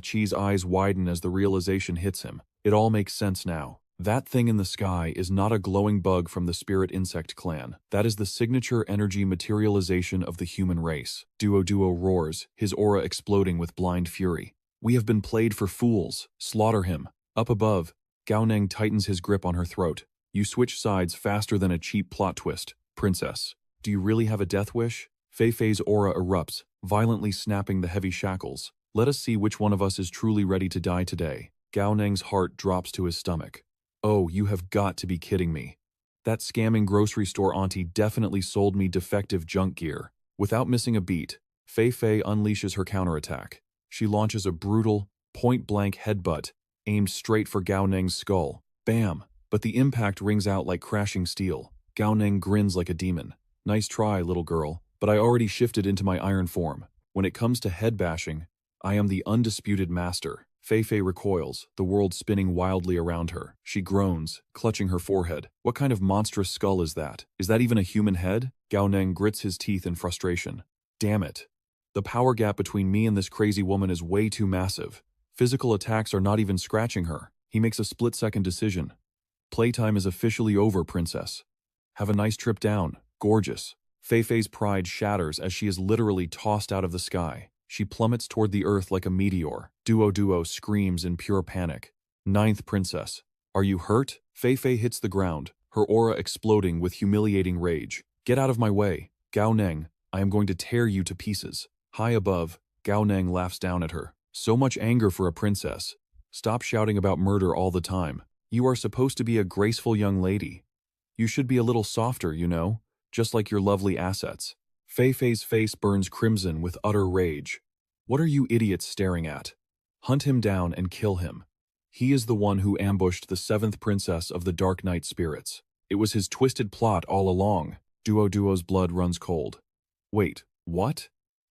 Chi's eyes widen as the realization hits him. It all makes sense now. That thing in the sky is not a glowing bug from the spirit insect clan. That is the signature energy materialization of the human race. Duo roars, his aura exploding with blind fury. We have been played for fools. Slaughter him. Up above, Gao Neng tightens his grip on her throat. You switch sides faster than a cheap plot twist. Princess, do you really have a death wish? Fei Fei's aura erupts, violently snapping the heavy shackles. Let us see which one of us is truly ready to die today. Gao Neng's heart drops to his stomach. Oh, you have got to be kidding me. That scamming grocery store auntie definitely sold me defective junk gear. Without missing a beat, Fei Fei unleashes her counterattack. She launches a brutal, point-blank headbutt, aimed straight for Gao Neng's skull. Bam! But the impact rings out like crashing steel. Gao Neng grins like a demon. Nice try, little girl, but I already shifted into my iron form. When it comes to head bashing, I am the undisputed master. Fei Fei recoils, the world spinning wildly around her. She groans, clutching her forehead. What kind of monstrous skull is that? Is that even a human head? Gao Neng grits his teeth in frustration. Damn it. The power gap between me and this crazy woman is way too massive. Physical attacks are not even scratching her. He makes a split-second decision. Playtime is officially over, princess. Have a nice trip down. Gorgeous. Fei Fei's pride shatters as she is literally tossed out of the sky. She plummets toward the earth like a meteor. Duo screams in pure panic. 9th princess. Are you hurt? Fei Fei hits the ground, her aura exploding with humiliating rage. Get out of my way. Gao Neng, I am going to tear you to pieces. High above, Gao Neng laughs down at her. So much anger for a princess. Stop shouting about murder all the time. You are supposed to be a graceful young lady. You should be a little softer, you know, just like your lovely assets. Fei Fei's face burns crimson with utter rage. What are you idiots staring at? Hunt him down and kill him. He is the one who ambushed the 7th princess of the Dark Knight spirits. It was his twisted plot all along. Duo's blood runs cold. Wait, what?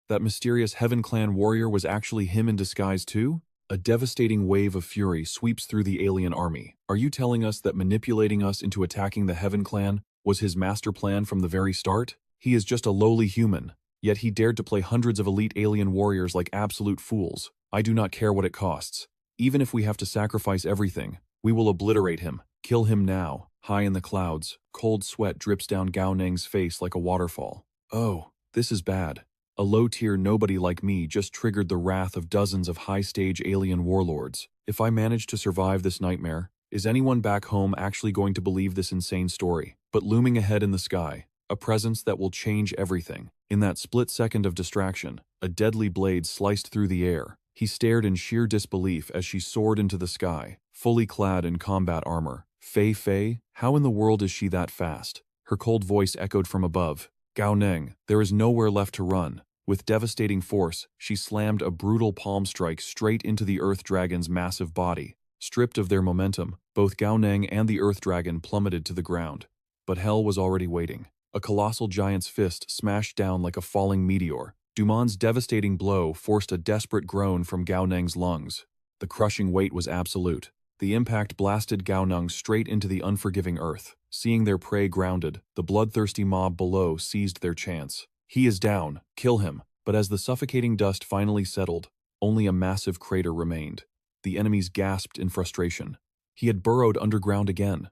That mysterious Heaven Clan warrior was actually him in disguise too? A devastating wave of fury sweeps through the alien army. Are you telling us that manipulating us into attacking the Heaven Clan was his master plan from the very start? He is just a lowly human. Yet he dared to play hundreds of elite alien warriors like absolute fools. I do not care what it costs. Even if we have to sacrifice everything, we will obliterate him. Kill him now. High in the clouds, cold sweat drips down Gao Neng's face like a waterfall. Oh, this is bad. A low-tier nobody like me just triggered the wrath of dozens of high-stage alien warlords. If I manage to survive this nightmare, is anyone back home actually going to believe this insane story? But looming ahead in the sky, a presence that will change everything. In that split second of distraction, a deadly blade sliced through the air. He stared in sheer disbelief as she soared into the sky, fully clad in combat armor. Fei Fei, how in the world is she that fast? Her cold voice echoed from above. Gao Neng, there is nowhere left to run. With devastating force, she slammed a brutal palm strike straight into the Earth Dragon's massive body. Stripped of their momentum, both Gao Neng and the Earth Dragon plummeted to the ground. But hell was already waiting. A colossal giant's fist smashed down like a falling meteor. Dumon's devastating blow forced a desperate groan from Gao Neng's lungs. The crushing weight was absolute. The impact blasted Gao Neng straight into the unforgiving earth. Seeing their prey grounded, the bloodthirsty mob below seized their chance. He is down, kill him. But as the suffocating dust finally settled, only a massive crater remained. The enemies gasped in frustration. He had burrowed underground again.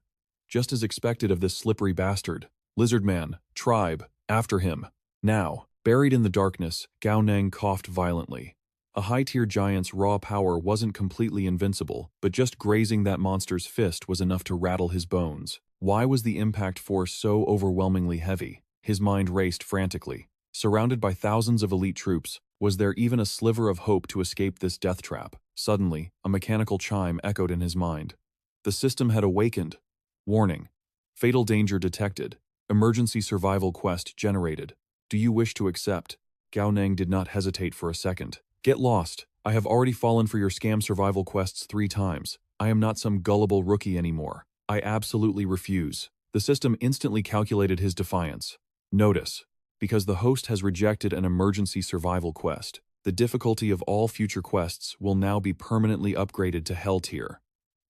Just as expected of this slippery bastard. Lizardman, tribe, after him. Now, buried in the darkness, Gao Neng coughed violently. A high-tier giant's raw power wasn't completely invincible, but just grazing that monster's fist was enough to rattle his bones. Why was the impact force so overwhelmingly heavy? His mind raced frantically. Surrounded by thousands of elite troops, was there even a sliver of hope to escape this death trap? Suddenly, a mechanical chime echoed in his mind. The system had awakened. Warning. Fatal danger detected. Emergency survival quest generated. Do you wish to accept? Gao Neng did not hesitate for a second. Get lost. I have already fallen for your scam survival quests 3 times. I am not some gullible rookie anymore. I absolutely refuse. The system instantly calculated his defiance. Notice. Because the host has rejected an emergency survival quest, the difficulty of all future quests will now be permanently upgraded to Hell tier.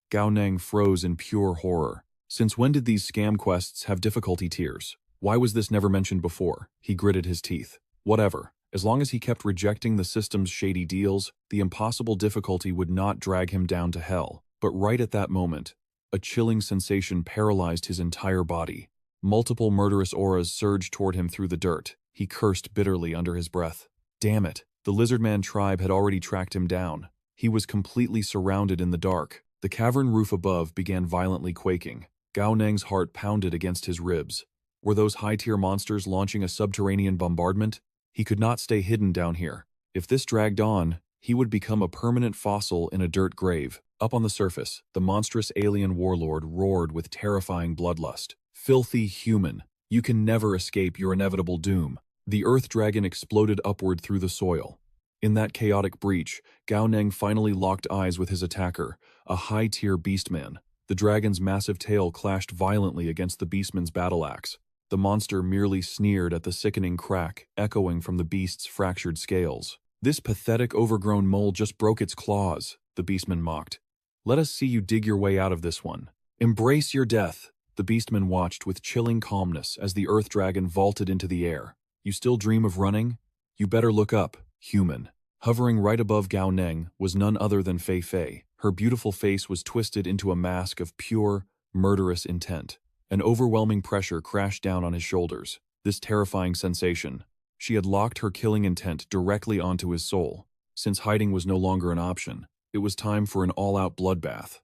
Gao Neng froze in pure horror. Since when did these scam quests have difficulty tiers? Why was this never mentioned before? He gritted his teeth. Whatever. As long as he kept rejecting the system's shady deals, the impossible difficulty would not drag him down to hell. But right at that moment, a chilling sensation paralyzed his entire body. Multiple murderous auras surged toward him through the dirt. He cursed bitterly under his breath. Damn it, the Lizardman tribe had already tracked him down. He was completely surrounded in the dark. The cavern roof above began violently quaking. Gao Neng's heart pounded against his ribs. Were those high-tier monsters launching a subterranean bombardment? He could not stay hidden down here. If this dragged on, he would become a permanent fossil in a dirt grave. Up on the surface, the monstrous alien warlord roared with terrifying bloodlust. Filthy human, you can never escape your inevitable doom. The Earth Dragon exploded upward through the soil. In that chaotic breach, Gao Neng finally locked eyes with his attacker, a high-tier beastman. The dragon's massive tail clashed violently against the beastman's battle axe. The monster merely sneered at the sickening crack, echoing from the beast's fractured scales. This pathetic overgrown mole just broke its claws, the beastman mocked. Let us see you dig your way out of this one. Embrace your death. The beastman watched with chilling calmness as the Earth Dragon vaulted into the air. You still dream of running? You better look up, human. Hovering right above Gao Neng was none other than Fei Fei. Her beautiful face was twisted into a mask of pure, murderous intent. An overwhelming pressure crashed down on his shoulders. This terrifying sensation. She had locked her killing intent directly onto his soul. Since hiding was no longer an option, it was time for an all-out bloodbath.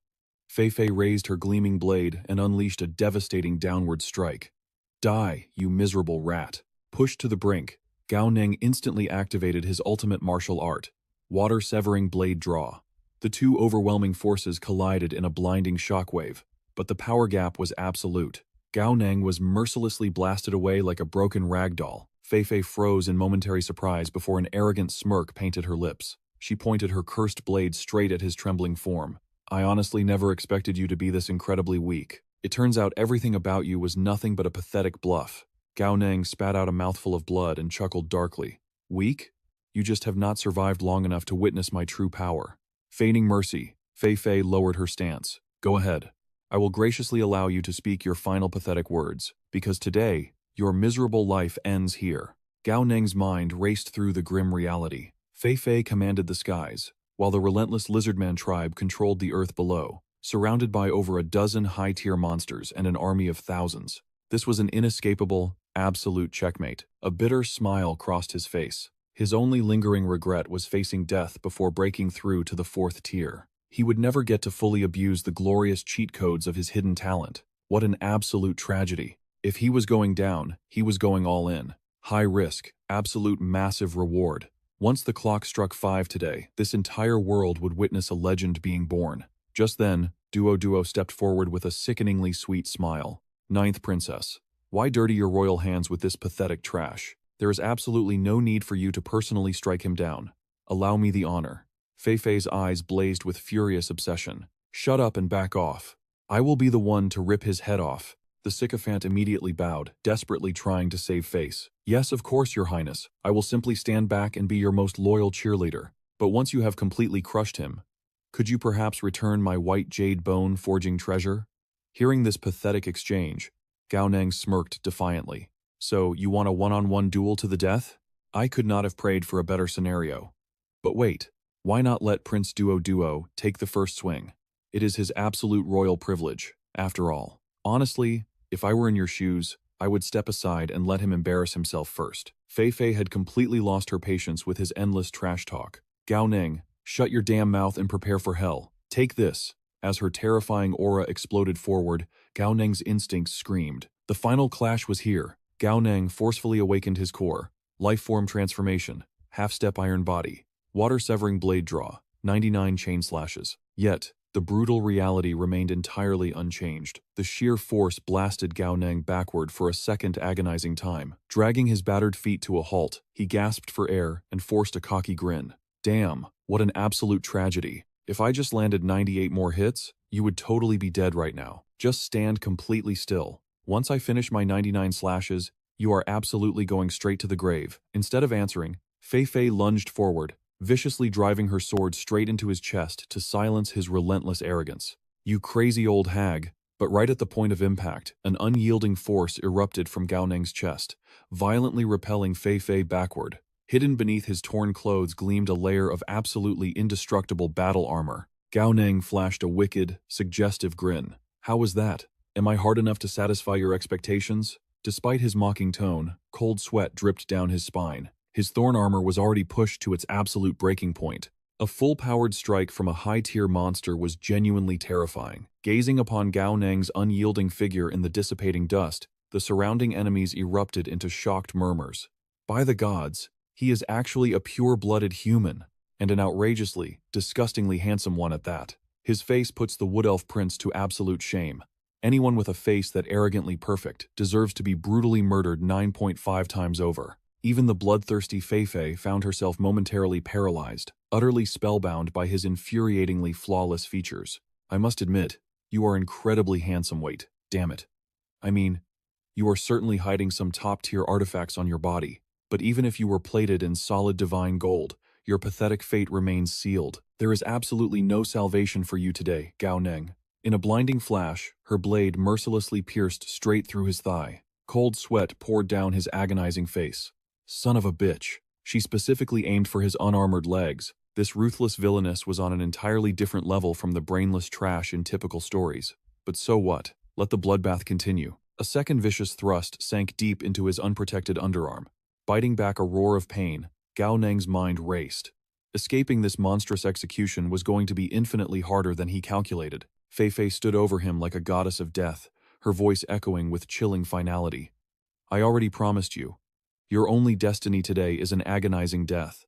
Fei Fei raised her gleaming blade and unleashed a devastating downward strike. Die, you miserable rat. Pushed to the brink, Gao Neng instantly activated his ultimate martial art, water-severing blade draw. The two overwhelming forces collided in a blinding shockwave, but the power gap was absolute. Gao Neng was mercilessly blasted away like a broken rag doll. Fei Fei froze in momentary surprise before an arrogant smirk painted her lips. She pointed her cursed blade straight at his trembling form. I honestly never expected you to be this incredibly weak. It turns out everything about you was nothing but a pathetic bluff. Gao Neng spat out a mouthful of blood and chuckled darkly. Weak? You just have not survived long enough to witness my true power. Feigning mercy, Fei Fei lowered her stance. Go ahead. I will graciously allow you to speak your final pathetic words, because today, your miserable life ends here. Gao Neng's mind raced through the grim reality. Fei Fei commanded the skies, while the relentless lizardman tribe controlled the earth below, surrounded by over a dozen high-tier monsters and an army of thousands. This was an inescapable, absolute checkmate. A bitter smile crossed his face. His only lingering regret was facing death before breaking through to the fourth tier. He would never get to fully abuse the glorious cheat codes of his hidden talent. What an absolute tragedy. If he was going down, he was going all in. High risk, absolute massive reward. Once the clock struck 5 today, this entire world would witness a legend being born. Just then, Duo stepped forward with a sickeningly sweet smile. Ninth Princess. Why dirty your royal hands with this pathetic trash? There is absolutely no need for you to personally strike him down. Allow me the honor. Fei Fei's eyes blazed with furious obsession. Shut up and back off. I will be the one to rip his head off. The sycophant immediately bowed, desperately trying to save face. Yes, of course, Your Highness. I will simply stand back and be your most loyal cheerleader. But once you have completely crushed him, could you perhaps return my white jade bone forging treasure? Hearing this pathetic exchange, Gao Neng smirked defiantly. So, you want a one-on-one duel to the death? I could not have prayed for a better scenario. But wait, why not let Prince Duo take the first swing? It is his absolute royal privilege, after all. Honestly, if I were in your shoes, I would step aside and let him embarrass himself first. Fei Fei had completely lost her patience with his endless trash talk. Gao Neng, shut your damn mouth and prepare for hell. Take this. As her terrifying aura exploded forward, Gao Neng's instincts screamed. The final clash was here. Gao Neng forcefully awakened his core. Life form transformation. Half-step iron body. Water-severing blade draw. 99 chain slashes. Yet, the brutal reality remained entirely unchanged. The sheer force blasted Gao Neng backward for a second agonizing time. Dragging his battered feet to a halt, he gasped for air and forced a cocky grin. Damn, what an absolute tragedy. If I just landed 98 more hits, you would totally be dead right now. Just stand completely still. Once I finish my 99 slashes, you are absolutely going straight to the grave. Instead of answering, Fei Fei lunged forward, viciously driving her sword straight into his chest to silence his relentless arrogance. You crazy old hag. But right at the point of impact, an unyielding force erupted from Gao Neng's chest, violently repelling Fei Fei backward. Hidden beneath his torn clothes gleamed a layer of absolutely indestructible battle armor. Gao Neng flashed a wicked, suggestive grin. How was that? Am I hard enough to satisfy your expectations? Despite his mocking tone, cold sweat dripped down his spine. His thorn armor was already pushed to its absolute breaking point. A full-powered strike from a high-tier monster was genuinely terrifying. Gazing upon Gao Neng's unyielding figure in the dissipating dust, the surrounding enemies erupted into shocked murmurs. By the gods, he is actually a pure-blooded human, and an outrageously, disgustingly handsome one at that. His face puts the Wood Elf Prince to absolute shame. Anyone with a face that arrogantly perfect deserves to be brutally murdered 9.5 times over. Even the bloodthirsty Fei Fei found herself momentarily paralyzed, utterly spellbound by his infuriatingly flawless features. I must admit, you are incredibly handsome, wait, damn it. I mean, you are certainly hiding some top-tier artifacts on your body, but even if you were plated in solid divine gold, your pathetic fate remains sealed. There is absolutely no salvation for you today, Gao Neng. In a blinding flash, her blade mercilessly pierced straight through his thigh. Cold sweat poured down his agonizing face. Son of a bitch. She specifically aimed for his unarmored legs. This ruthless villainess was on an entirely different level from the brainless trash in typical stories. But so what? Let the bloodbath continue. A second vicious thrust sank deep into his unprotected underarm. Biting back a roar of pain, Gao Neng's mind raced. Escaping this monstrous execution was going to be infinitely harder than he calculated. Fei Fei stood over him like a goddess of death, her voice echoing with chilling finality. I already promised you. Your only destiny today is an agonizing death.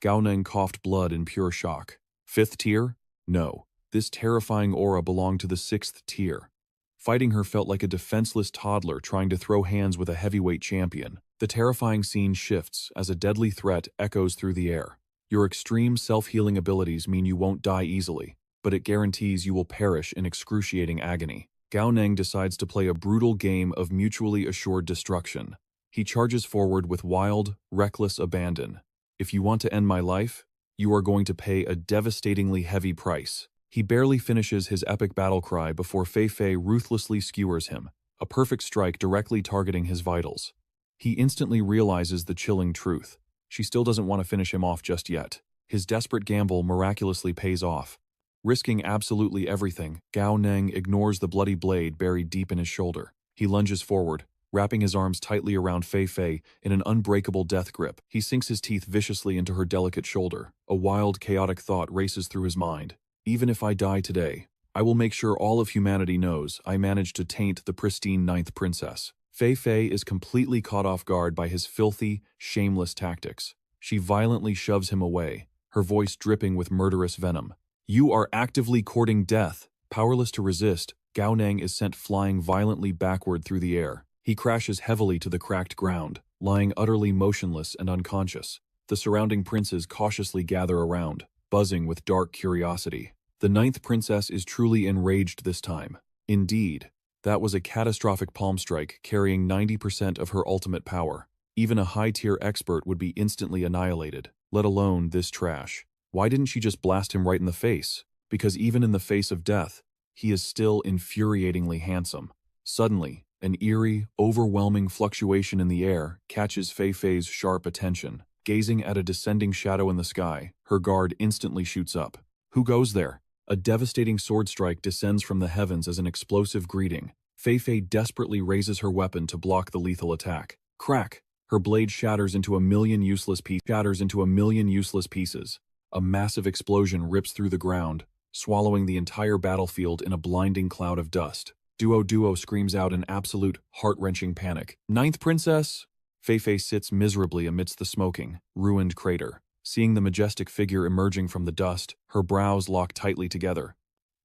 Gao Neng coughed blood in pure shock. 5th tier? No. This terrifying aura belonged to the 6th tier. Fighting her felt like a defenseless toddler trying to throw hands with a heavyweight champion. The terrifying scene shifts as a deadly threat echoes through the air. Your extreme self-healing abilities mean you won't die easily, but it guarantees you will perish in excruciating agony. Gao Neng decides to play a brutal game of mutually assured destruction. He charges forward with wild, reckless abandon. If you want to end my life, you are going to pay a devastatingly heavy price. He barely finishes his epic battle cry before Fei Fei ruthlessly skewers him, a perfect strike directly targeting his vitals. He instantly realizes the chilling truth. She still doesn't want to finish him off just yet. His desperate gamble miraculously pays off. Risking absolutely everything, Gao Neng ignores the bloody blade buried deep in his shoulder. He lunges forward, wrapping his arms tightly around Fei Fei in an unbreakable death grip. He sinks his teeth viciously into her delicate shoulder. A wild, chaotic thought races through his mind. Even if I die today, I will make sure all of humanity knows I managed to taint the pristine ninth princess. Fei Fei is completely caught off guard by his filthy, shameless tactics. She violently shoves him away, her voice dripping with murderous venom. You are actively courting death. Powerless to resist, Gao Neng is sent flying violently backward through the air. He crashes heavily to the cracked ground, lying utterly motionless and unconscious. The surrounding princes cautiously gather around, buzzing with dark curiosity. The ninth princess is truly enraged this time. Indeed, that was a catastrophic palm strike carrying 90% of her ultimate power. Even a high-tier expert would be instantly annihilated, let alone this trash. Why didn't she just blast him right in the face? Because even in the face of death, he is still infuriatingly handsome. Suddenly, an eerie, overwhelming fluctuation in the air catches Fei Fei's sharp attention. Gazing at a descending shadow in the sky, her guard instantly shoots up. Who goes there? A devastating sword strike descends from the heavens as an explosive greeting. Fei Fei desperately raises her weapon to block the lethal attack. Crack! Her blade shatters into a million useless pieces. A massive explosion rips through the ground, swallowing the entire battlefield in a blinding cloud of dust. Duo screams out in absolute, heart-wrenching panic. Ninth princess! Fei Fei sits miserably amidst the smoking, ruined crater. Seeing the majestic figure emerging from the dust, her brows lock tightly together.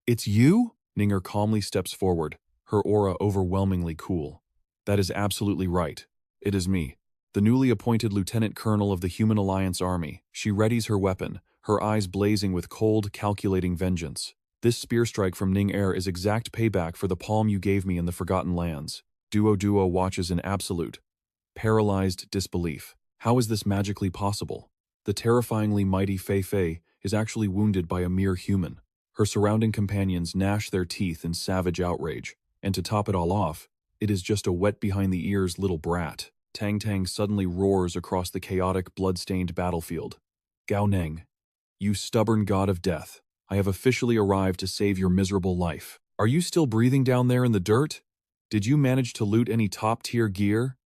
It's you? Ning'er calmly steps forward, her aura overwhelmingly cool. That is absolutely right. It is me, the newly appointed Lieutenant Colonel of the Human Alliance Army. She readies her weapon, her eyes blazing with cold, calculating vengeance. This spear strike from Ning'er is exact payback for the palm you gave me in the Forgotten Lands. Duo watches in absolute, paralyzed disbelief. How is this magically possible? The terrifyingly mighty Fei Fei is actually wounded by a mere human. Her surrounding companions gnash their teeth in savage outrage. And to top it all off, it is just a wet-behind-the-ears little brat. Tang Tang suddenly roars across the chaotic, blood-stained battlefield. Gao Neng, you stubborn god of death, I have officially arrived to save your miserable life. Are you still breathing down there in the dirt? Did you manage to loot any top-tier gear?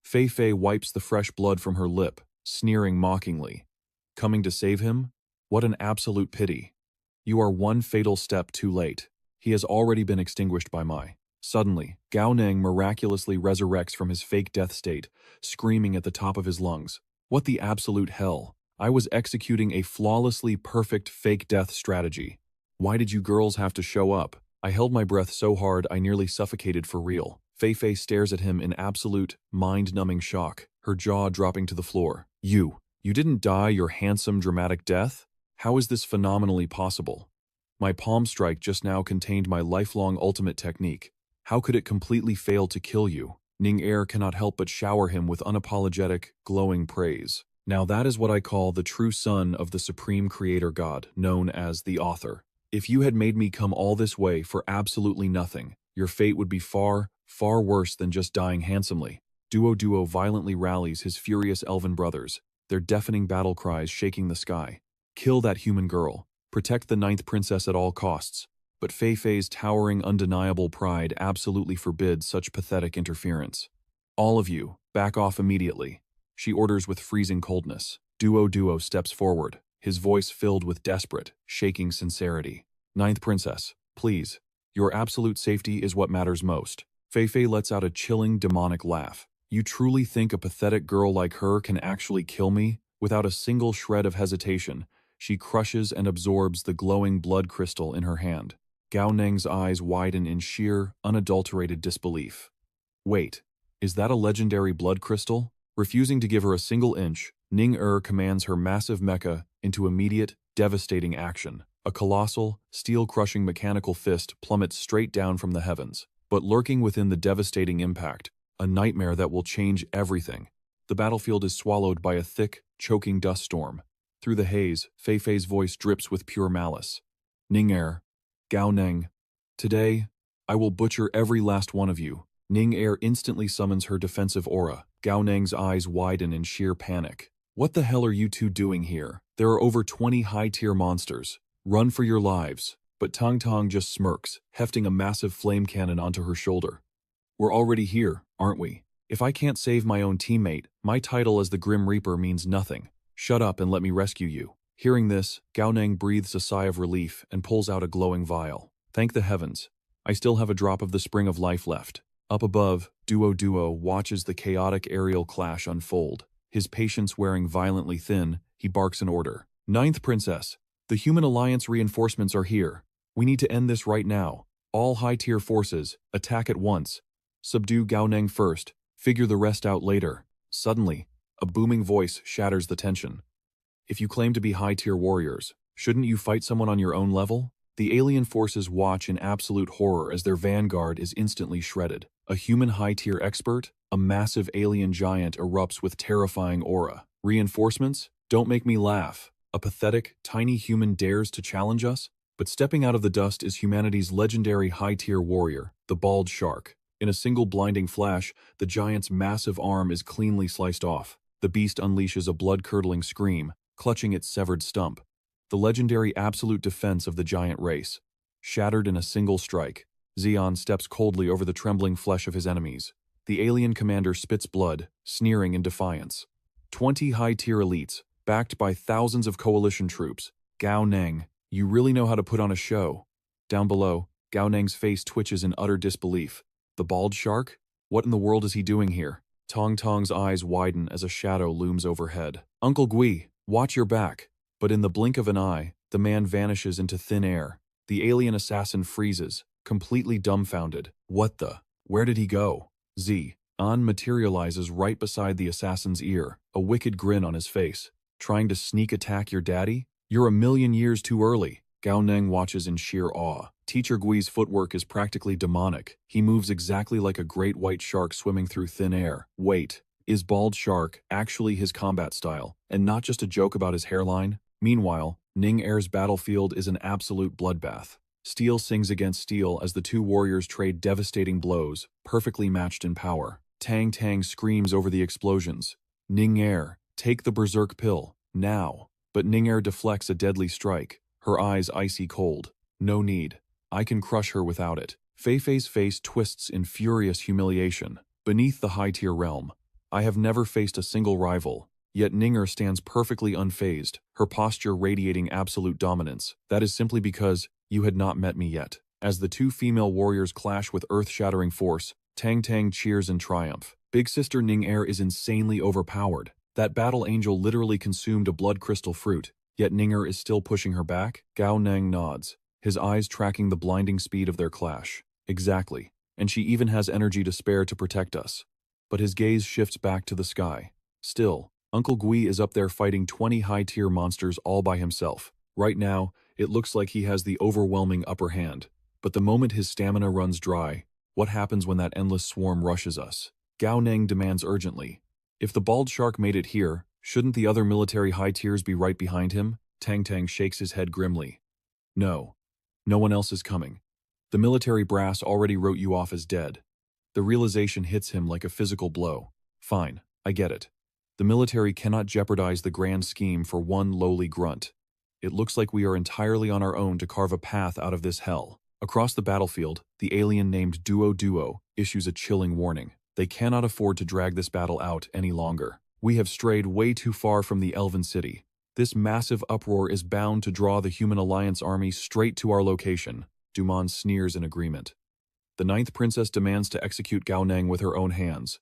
Fei Fei wipes the fresh blood from her lip, sneering mockingly. Coming to save him? What an absolute pity. You are one fatal step too late. He has already been extinguished by my... Suddenly, Gao Neng miraculously resurrects from his fake death state, screaming at the top of his lungs. What the absolute hell? I was executing a flawlessly perfect fake death strategy. Why did you girls have to show up? I held my breath so hard I nearly suffocated for real. Fei Fei stares at him in absolute, mind-numbing shock, her jaw dropping to the floor. You didn't die your handsome, dramatic death? How is this phenomenally possible? My palm strike just now contained my lifelong ultimate technique. How could it completely fail to kill you? Ning'er cannot help but shower him with unapologetic, glowing praise. Now that is what I call the true son of the supreme creator god, known as the author. If you had made me come all this way for absolutely nothing, your fate would be far, far worse than just dying handsomely. Duo violently rallies his furious elven brothers, their deafening battle cries shaking the sky. Kill that human girl. Protect the ninth princess at all costs. But Fei Fei's towering, undeniable pride absolutely forbids such pathetic interference. All of you, back off immediately, she orders with freezing coldness. Duo steps forward, his voice filled with desperate, shaking sincerity. Ninth princess, please, your absolute safety is what matters most. Fei Fei lets out a chilling, demonic laugh. You truly think a pathetic girl like her can actually kill me? Without a single shred of hesitation, she crushes and absorbs the glowing blood crystal in her hand. Gao Neng's eyes widen in sheer, unadulterated disbelief. Wait, is that a legendary blood crystal? Refusing to give her a single inch, Ning'er commands her massive mecha into immediate, devastating action. A colossal, steel-crushing mechanical fist plummets straight down from the heavens. But lurking within the devastating impact, a nightmare that will change everything. The battlefield is swallowed by a thick, choking dust storm. Through the haze, Fei Fei's voice drips with pure malice. Ning'er, Gao Neng, today, I will butcher every last one of you. Ning'er instantly summons her defensive aura, Gao Neng's eyes widen in sheer panic. What the hell are you two doing here? There are over 20 high-tier monsters. Run for your lives. But Tang Tang just smirks, hefting a massive flame cannon onto her shoulder. We're already here, aren't we? If I can't save my own teammate, my title as the Grim Reaper means nothing. Shut up and let me rescue you. Hearing this, Gao Neng breathes a sigh of relief and pulls out a glowing vial. Thank the heavens. I still have a drop of the spring of life left. Up above, Duo watches the chaotic aerial clash unfold. His patience wearing violently thin, he barks an order. Ninth Princess, the Human Alliance reinforcements are here. We need to end this right now. All high-tier forces, attack at once. Subdue Gao Neng first, figure the rest out later. Suddenly, a booming voice shatters the tension. If you claim to be high-tier warriors, shouldn't you fight someone on your own level? The alien forces watch in absolute horror as their vanguard is instantly shredded. A human high-tier expert, a massive alien giant erupts with terrifying aura. Reinforcements? Don't make me laugh. A pathetic, tiny human dares to challenge us? But stepping out of the dust is humanity's legendary high-tier warrior, the bald shark. In a single blinding flash, the giant's massive arm is cleanly sliced off. The beast unleashes a blood-curdling scream, clutching its severed stump. The legendary absolute defense of the giant race. Shattered in a single strike, Xian steps coldly over the trembling flesh of his enemies. The alien commander spits blood, sneering in defiance. 20 high-tier elites, backed by thousands of coalition troops. Gao Neng, you really know how to put on a show. Down below, Gao Neng's face twitches in utter disbelief. The bald shark? What in the world is he doing here? Tong Tong's eyes widen as a shadow looms overhead. Uncle Gui, watch your back. But in the blink of an eye, the man vanishes into thin air. The alien assassin freezes, completely dumbfounded. What the? Where did he go? An materializes right beside the assassin's ear, a wicked grin on his face. Trying to sneak attack your daddy? You're a million years too early. Gao Neng watches in sheer awe. Teacher Gui's footwork is practically demonic. He moves exactly like a great white shark swimming through thin air. Wait, is bald shark actually his combat style, and not just a joke about his hairline? Meanwhile, Ning Er's battlefield is an absolute bloodbath. Steel sings against steel as the two warriors trade devastating blows, perfectly matched in power. Tang Tang screams over the explosions. Ning Er, take the berserk pill, now. But Ning Er deflects a deadly strike, her eyes icy cold. No need. I can crush her without it. Fei Fei's face twists in furious humiliation. Beneath the high-tier realm, I have never faced a single rival. Yet Ninger stands perfectly unfazed, her posture radiating absolute dominance. That is simply because you had not met me yet. As the two female warriors clash with earth-shattering force, Tang Tang cheers in triumph. Big sister Ning Er is insanely overpowered. That battle angel literally consumed a blood crystal fruit, yet Ninger is still pushing her back. Gao Neng nods, his eyes tracking the blinding speed of their clash. Exactly. And she even has energy to spare to protect us. But his gaze shifts back to the sky. Still, Uncle Gui is up there fighting 20 high-tier monsters all by himself. Right now, it looks like he has the overwhelming upper hand. But the moment his stamina runs dry, what happens when that endless swarm rushes us? Gao Neng demands urgently. If the bald shark made it here, shouldn't the other military high-tiers be right behind him? Tang Tang shakes his head grimly. No. No one else is coming. The military brass already wrote you off as dead. The realization hits him like a physical blow. Fine, I get it. The military cannot jeopardize the grand scheme for one lowly grunt. It looks like we are entirely on our own to carve a path out of this hell. Across the battlefield, the alien named Duo issues a chilling warning. They cannot afford to drag this battle out any longer. We have strayed way too far from the Elven City. This massive uproar is bound to draw the Human Alliance army straight to our location. Dumont sneers in agreement. The Ninth Princess demands to execute Gao Neng with her own hands.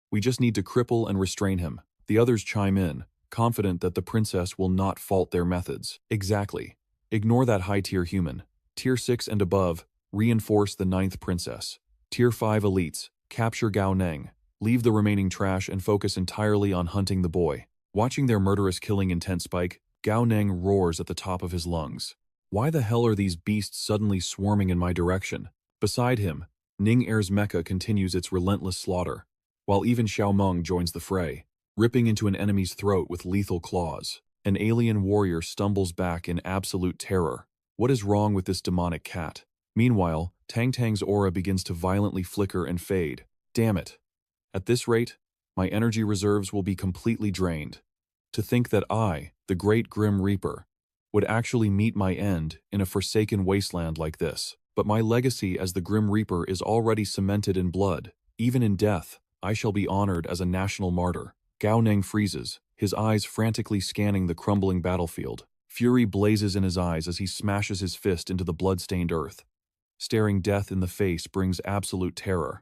We just need to cripple and restrain him. The others chime in, confident that the princess will not fault their methods. Exactly. Ignore that high-tier human. Tier 6 and above, reinforce the Ninth Princess. Tier 5 elites, capture Gao Neng. Leave the remaining trash and focus entirely on hunting the boy. Watching their murderous killing intent spike, Gao Neng roars at the top of his lungs. Why the hell are these beasts suddenly swarming in my direction? Beside him, Ning Er's mecha continues its relentless slaughter, while even Xiao Meng joins the fray, ripping into an enemy's throat with lethal claws. An alien warrior stumbles back in absolute terror. What is wrong with this demonic cat? Meanwhile, Tang Tang's aura begins to violently flicker and fade. Damn it. At this rate, My energy reserves will be completely drained. To think that I, the great Grim Reaper, would actually meet my end in a forsaken wasteland like this. But my legacy as the Grim Reaper is already cemented in blood. Even in death, I shall be honored as a national martyr. Gao Ning freezes, his eyes frantically scanning the crumbling battlefield. Fury blazes in his eyes as he smashes his fist into the blood-stained earth. Staring death in the face brings absolute terror.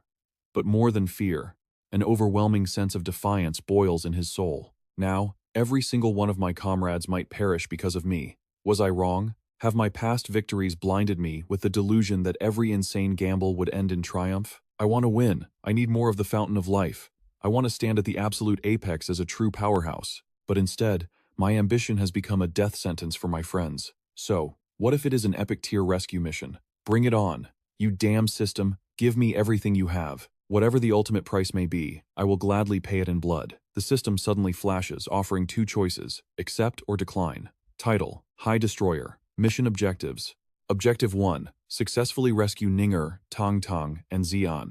But more than fear, an overwhelming sense of defiance boils in his soul. Now, every single one of my comrades might perish because of me. Was I wrong? Have my past victories blinded me with the delusion that every insane gamble would end in triumph? I want to win. I need more of the fountain of life. I want to stand at the absolute apex as a true powerhouse. But instead, my ambition has become a death sentence for my friends. So, what if it is an epic tier rescue mission? Bring it on. You damn system, give me everything you have. Whatever the ultimate price may be, I will gladly pay it in blood. The system suddenly flashes, offering two choices: accept or decline. Title: High Destroyer. Mission objectives. Objective 1. Successfully rescue Ninger, Tong Tong, and Xian.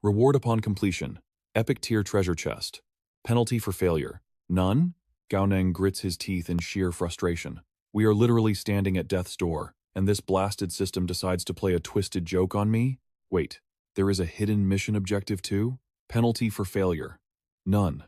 Reward upon completion: epic tier treasure chest. Penalty for failure: none? Gao Ning grits his teeth in sheer frustration. We are literally standing at death's door, and this blasted system decides to play a twisted joke on me? Wait, there is a hidden mission objective too? Penalty for failure: none.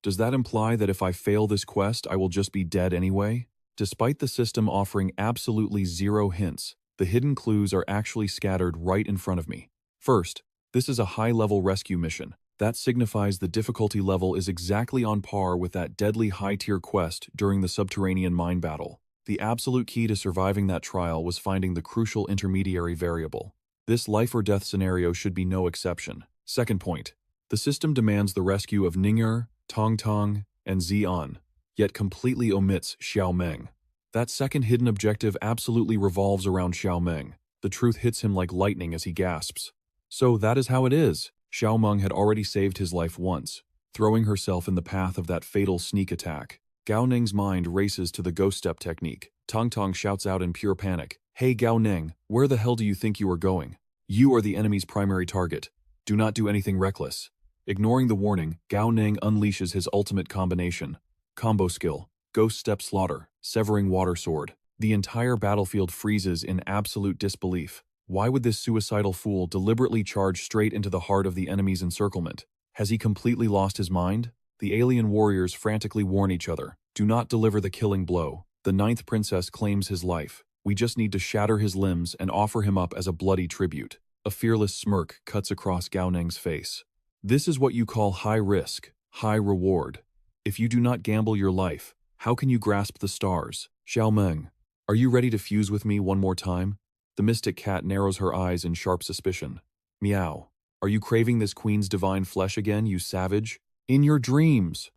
Does that imply that if I fail this quest, I will just be dead anyway? Despite the system offering absolutely zero hints, the hidden clues are actually scattered right in front of me. First, this is a high-level rescue mission. That signifies the difficulty level is exactly on par with that deadly high-tier quest during the subterranean mine battle. The absolute key to surviving that trial was finding the crucial intermediary variable. This life-or-death scenario should be no exception. Second point, the system demands the rescue of Ninger, Tong Tong, and Xian, yet completely omits Xiao Meng. That second hidden objective absolutely revolves around Xiao Meng. The truth hits him like lightning as he gasps. So that is how it is. Xiao Meng had already saved his life once, throwing herself in the path of that fatal sneak attack. Gao Ning's mind races to the ghost step technique. Tong Tong shouts out in pure panic, "Hey Gao Ning, where the hell do you think you are going? You are the enemy's primary target. Do not do anything reckless." Ignoring the warning, Gao Ning unleashes his ultimate combination. Combo skill: Ghost Step Slaughter, Severing Water Sword. The entire battlefield freezes in absolute disbelief. Why would this suicidal fool deliberately charge straight into the heart of the enemy's encirclement? Has he completely lost his mind? The alien warriors frantically warn each other, "Do not deliver the killing blow. The ninth princess claims his life. We just need to shatter his limbs and offer him up as a bloody tribute." A fearless smirk cuts across Gao Ning's face. This is what you call high risk, high reward. If you do not gamble your life, how can you grasp the stars? Xiao Meng, are you ready to fuse with me one more time? The mystic cat narrows her eyes in sharp suspicion. Meow. Are you craving this queen's divine flesh again, you savage? In your dreams.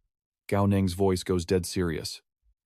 Gao Ning's voice goes dead serious.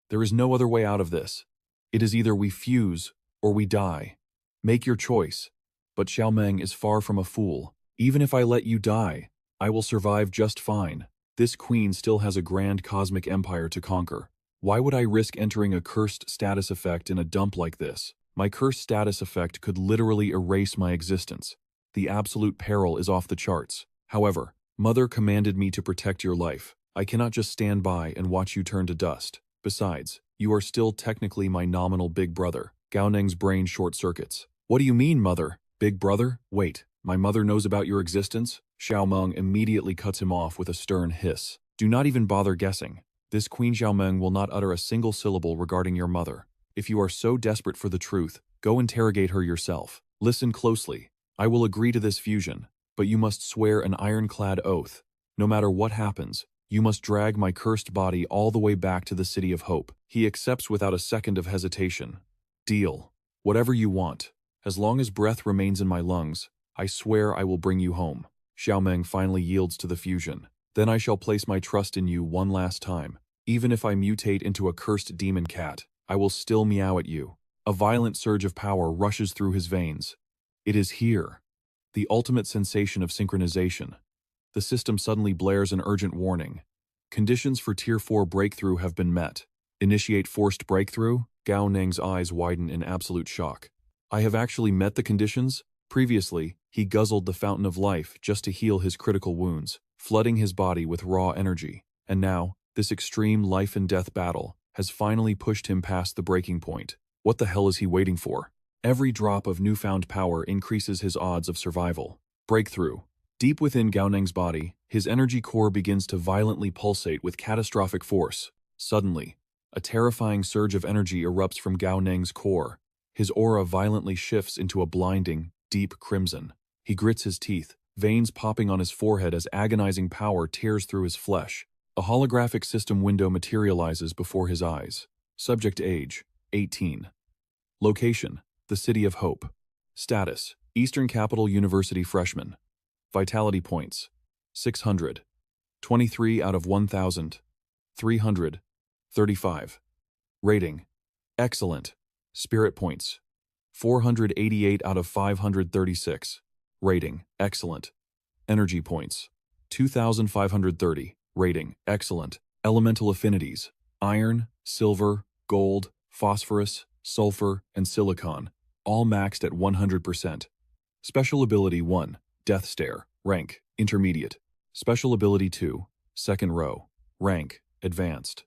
There is no other way out of this. It is either we fuse or we die. Make your choice. But Xiao Meng is far from a fool. Even if I let you die, I will survive just fine. This queen still has a grand cosmic empire to conquer. Why would I risk entering a cursed status effect in a dump like this? My cursed status effect could literally erase my existence. The absolute peril is off the charts. However, Mother commanded me to protect your life. I cannot just stand by and watch you turn to dust. Besides, you are still technically my nominal big brother. Gao Ning's brain short-circuits. What do you mean, Mother? Big brother? Wait, my mother knows about your existence? Xiao Meng immediately cuts him off with a stern hiss. Do not even bother guessing. This Queen Xiao Meng will not utter a single syllable regarding your mother. If you are so desperate for the truth, go interrogate her yourself. Listen closely. I will agree to this fusion, but you must swear an ironclad oath. No matter what happens, you must drag my cursed body all the way back to the City of Hope. He accepts without a second of hesitation. Deal. Whatever you want. As long as breath remains in my lungs, I swear I will bring you home. Xiao Meng finally yields to the fusion. Then I shall place my trust in you one last time. Even if I mutate into a cursed demon cat, I will still meow at you. A violent surge of power rushes through his veins. It is here. The ultimate sensation of synchronization. The system suddenly blares an urgent warning. Conditions for Tier 4 breakthrough have been met. Initiate forced breakthrough? Gao Ning's eyes widen in absolute shock. I have actually met the conditions? Previously, he guzzled the fountain of life just to heal his critical wounds, flooding his body with raw energy. And now, this extreme life-and-death battle has finally pushed him past the breaking point. What the hell is he waiting for? Every drop of newfound power increases his odds of survival. Breakthrough. Deep within Gao Neng's body, his energy core begins to violently pulsate with catastrophic force. Suddenly, a terrifying surge of energy erupts from Gao Neng's core. His aura violently shifts into a blinding, deep crimson. He grits his teeth, veins popping on his forehead as agonizing power tears through his flesh. A holographic system window materializes before his eyes. Subject age, 18. Location, the City of Hope. Status, Eastern Capital University freshman. Vitality points, 600. 23 out of 1,000. 335. Rating, excellent. Spirit points, 488 out of 536. Rating, excellent. Energy points, 2,530. Rating, excellent. Elemental affinities, iron, silver, gold, phosphorus, sulfur, and silicon, all maxed at 100%. Special ability 1, Death Stare, rank, intermediate. Special ability 2, second row, rank, advanced.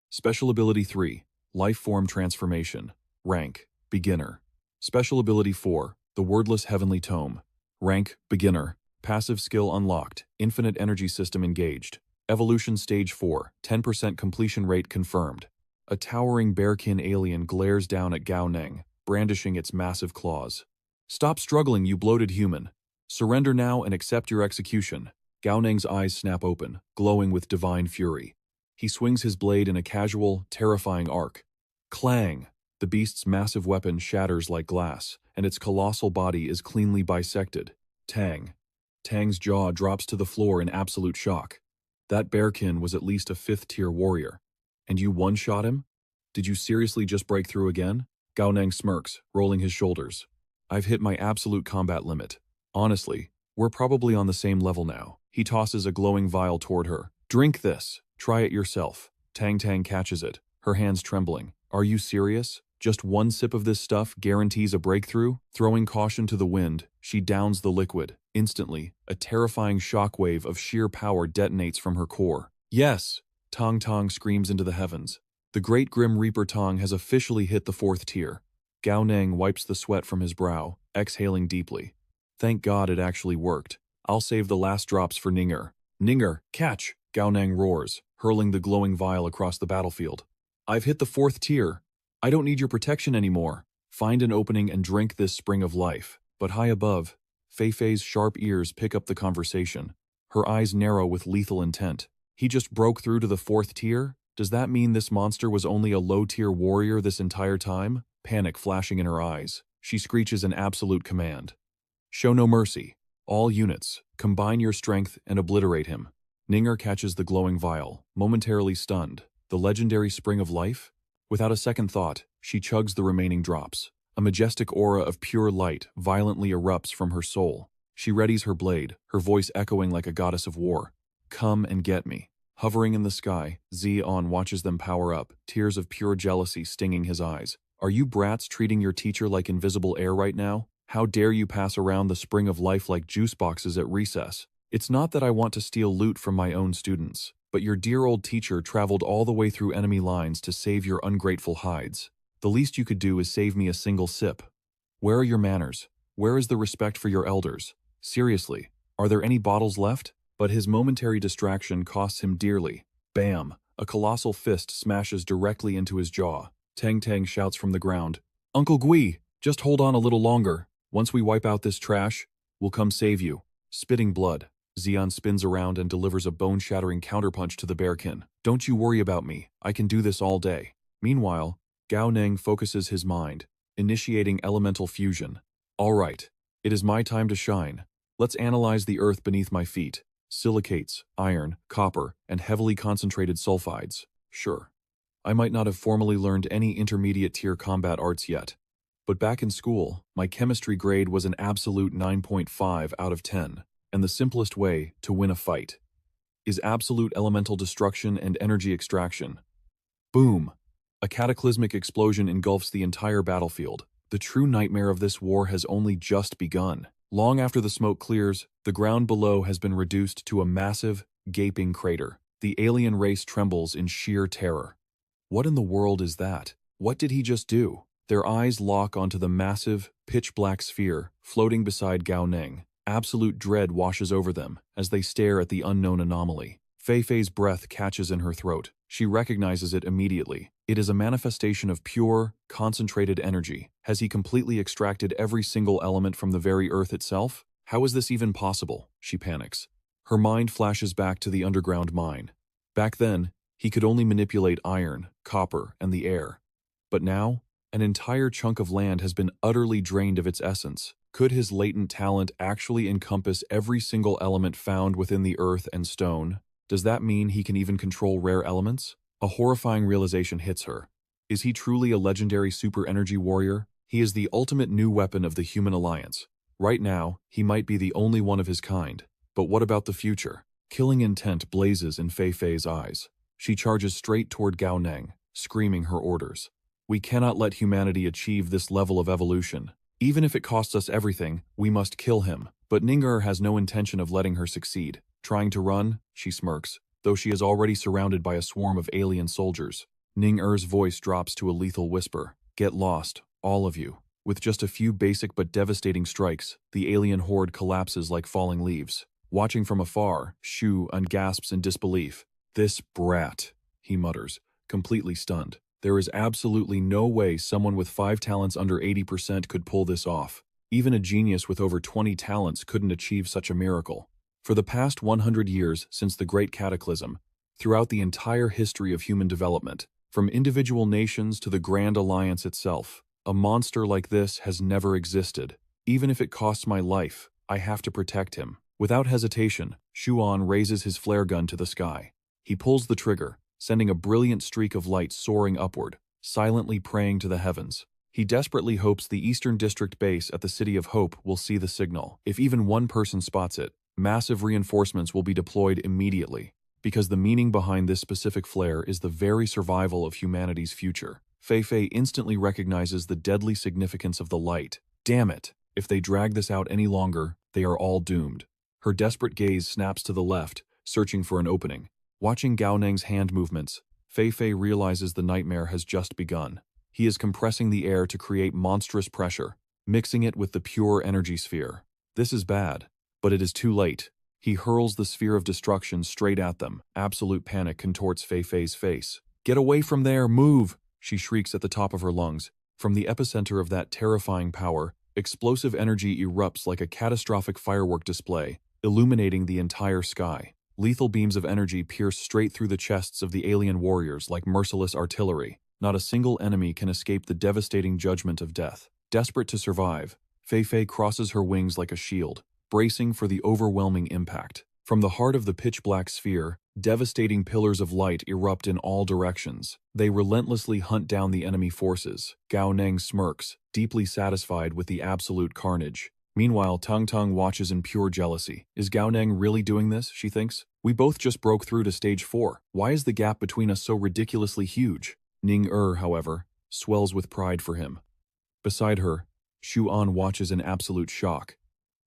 Special ability 3, Life Form Transformation, rank, beginner. Special ability 4, the Wordless Heavenly Tome, rank, beginner. Passive skill unlocked, infinite energy system engaged. Evolution Stage 4, 10% completion rate confirmed. A towering bearkin alien glares down at Gao Neng, brandishing its massive claws. Stop struggling, you bloated human. Surrender now and accept your execution. Gao Neng's eyes snap open, glowing with divine fury. He swings his blade in a casual, terrifying arc. Clang! The beast's massive weapon shatters like glass, and its colossal body is cleanly bisected. Tang! Tang's jaw drops to the floor in absolute shock. That bearkin was at least a 5th-tier warrior. And you one-shot him? Did you seriously just break through again? Gao Neng smirks, rolling his shoulders. I've hit my absolute combat limit. Honestly, we're probably on the same level now. He tosses a glowing vial toward her. Drink this. Try it yourself. Tang Tang catches it, her hands trembling. Are you serious? Just one sip of this stuff guarantees a breakthrough? Throwing caution to the wind, she downs the liquid. Instantly, a terrifying shockwave of sheer power detonates from her core. Yes! Tong Tong screams into the heavens. The Great Grim Reaper Tong has officially hit the 4th tier. Gao Neng wipes the sweat from his brow, exhaling deeply. Thank God it actually worked. I'll save the last drops for Ninger. Ninger, catch! Gao Neng roars, hurling the glowing vial across the battlefield. I've hit the 4th tier. I don't need your protection anymore. Find an opening and drink this spring of life. But high above, Fei Fei's sharp ears pick up the conversation. Her eyes narrow with lethal intent. He just broke through to the 4th tier? Does that mean this monster was only a low-tier warrior this entire time? Panic flashing in her eyes, she screeches an absolute command. Show no mercy. All units, combine your strength and obliterate him. Ninger catches the glowing vial, momentarily stunned. The legendary spring of life? Without a second thought, she chugs the remaining drops. A majestic aura of pure light violently erupts from her soul. She readies her blade, her voice echoing like a goddess of war. Come and get me. Hovering in the sky, Zi-On watches them power up, tears of pure jealousy stinging his eyes. Are you brats treating your teacher like invisible air right now? How dare you pass around the spring of life like juice boxes at recess? It's not that I want to steal loot from my own students, but your dear old teacher traveled all the way through enemy lines to save your ungrateful hides. The least you could do is save me a single sip. Where are your manners? Where is the respect for your elders? Seriously, are there any bottles left? But his momentary distraction costs him dearly. Bam! A colossal fist smashes directly into his jaw. Tang Tang shouts from the ground, Uncle Gui, just hold on a little longer. Once we wipe out this trash, we'll come save you. Spitting blood, Xian spins around and delivers a bone-shattering counterpunch to the bearkin. Don't you worry about me, I can do this all day. Meanwhile, Gao Neng focuses his mind, initiating elemental fusion. All right, it is my time to shine. Let's analyze the earth beneath my feet. Silicates, iron, copper, and heavily concentrated sulfides. Sure. I might not have formally learned any intermediate-tier combat arts yet, but back in school, my chemistry grade was an absolute 9.5 out of 10, and the simplest way to win a fight is absolute elemental destruction and energy extraction. Boom! A cataclysmic explosion engulfs the entire battlefield. The true nightmare of this war has only just begun. Long after the smoke clears, the ground below has been reduced to a massive, gaping crater. The alien race trembles in sheer terror. What in the world is that? What did he just do? Their eyes lock onto the massive, pitch-black sphere floating beside Gao Neng. Absolute dread washes over them as they stare at the unknown anomaly. Fei Fei's breath catches in her throat. She recognizes it immediately. It is a manifestation of pure, concentrated energy. Has he completely extracted every single element from the very earth itself? How is this even possible? She panics. Her mind flashes back to the underground mine. Back then, he could only manipulate iron, copper, and the air. But now, an entire chunk of land has been utterly drained of its essence. Could his latent talent actually encompass every single element found within the earth and stone? Does that mean he can even control rare elements? A horrifying realization hits her. Is he truly a legendary super energy warrior? He is the ultimate new weapon of the human alliance. Right now, he might be the only one of his kind. But what about the future? Killing intent blazes in Fei Fei's eyes. She charges straight toward Gao Neng, screaming her orders. We cannot let humanity achieve this level of evolution. Even if it costs us everything, we must kill him. But Ning-Er has no intention of letting her succeed. Trying to run, she smirks, though she is already surrounded by a swarm of alien soldiers. Ning-Er's voice drops to a lethal whisper. Get lost, all of you. With just a few basic but devastating strikes, the alien horde collapses like falling leaves. Watching from afar, Shu gasps in disbelief. This brat, he mutters, completely stunned. There is absolutely no way someone with 5 talents under 80% could pull this off. Even a genius with over 20 talents couldn't achieve such a miracle. For the past 100 years since the Great Cataclysm, throughout the entire history of human development, from individual nations to the Grand Alliance itself, a monster like this has never existed. Even if it costs my life, I have to protect him. Without hesitation, Xuan raises his flare gun to the sky. He pulls the trigger, sending a brilliant streak of light soaring upward, silently praying to the heavens. He desperately hopes the Eastern District base at the City of Hope will see the signal. If even one person spots it, massive reinforcements will be deployed immediately, because the meaning behind this specific flare is the very survival of humanity's future. Fei Fei instantly recognizes the deadly significance of the light. Damn it! If they drag this out any longer, they are all doomed. Her desperate gaze snaps to the left, searching for an opening. Watching Gao Neng's hand movements, Fei Fei realizes the nightmare has just begun. He is compressing the air to create monstrous pressure, mixing it with the pure energy sphere. This is bad, but it is too late. He hurls the sphere of destruction straight at them. Absolute panic contorts Fei Fei's face. Get away from there, move! She shrieks at the top of her lungs. From the epicenter of that terrifying power, explosive energy erupts like a catastrophic firework display, illuminating the entire sky. Lethal beams of energy pierce straight through the chests of the alien warriors like merciless artillery. Not a single enemy can escape the devastating judgment of death. Desperate to survive, Fei Fei crosses her wings like a shield, bracing for the overwhelming impact. From the heart of the pitch-black sphere, devastating pillars of light erupt in all directions. They relentlessly hunt down the enemy forces. Gao Neng smirks, deeply satisfied with the absolute carnage. Meanwhile, Tang Tang watches in pure jealousy. Is Gao Neng really doing this, she thinks? We both just broke through to stage 4. Why is the gap between us so ridiculously huge? Ning-Er, however, swells with pride for him. Beside her, Xuan watches in absolute shock.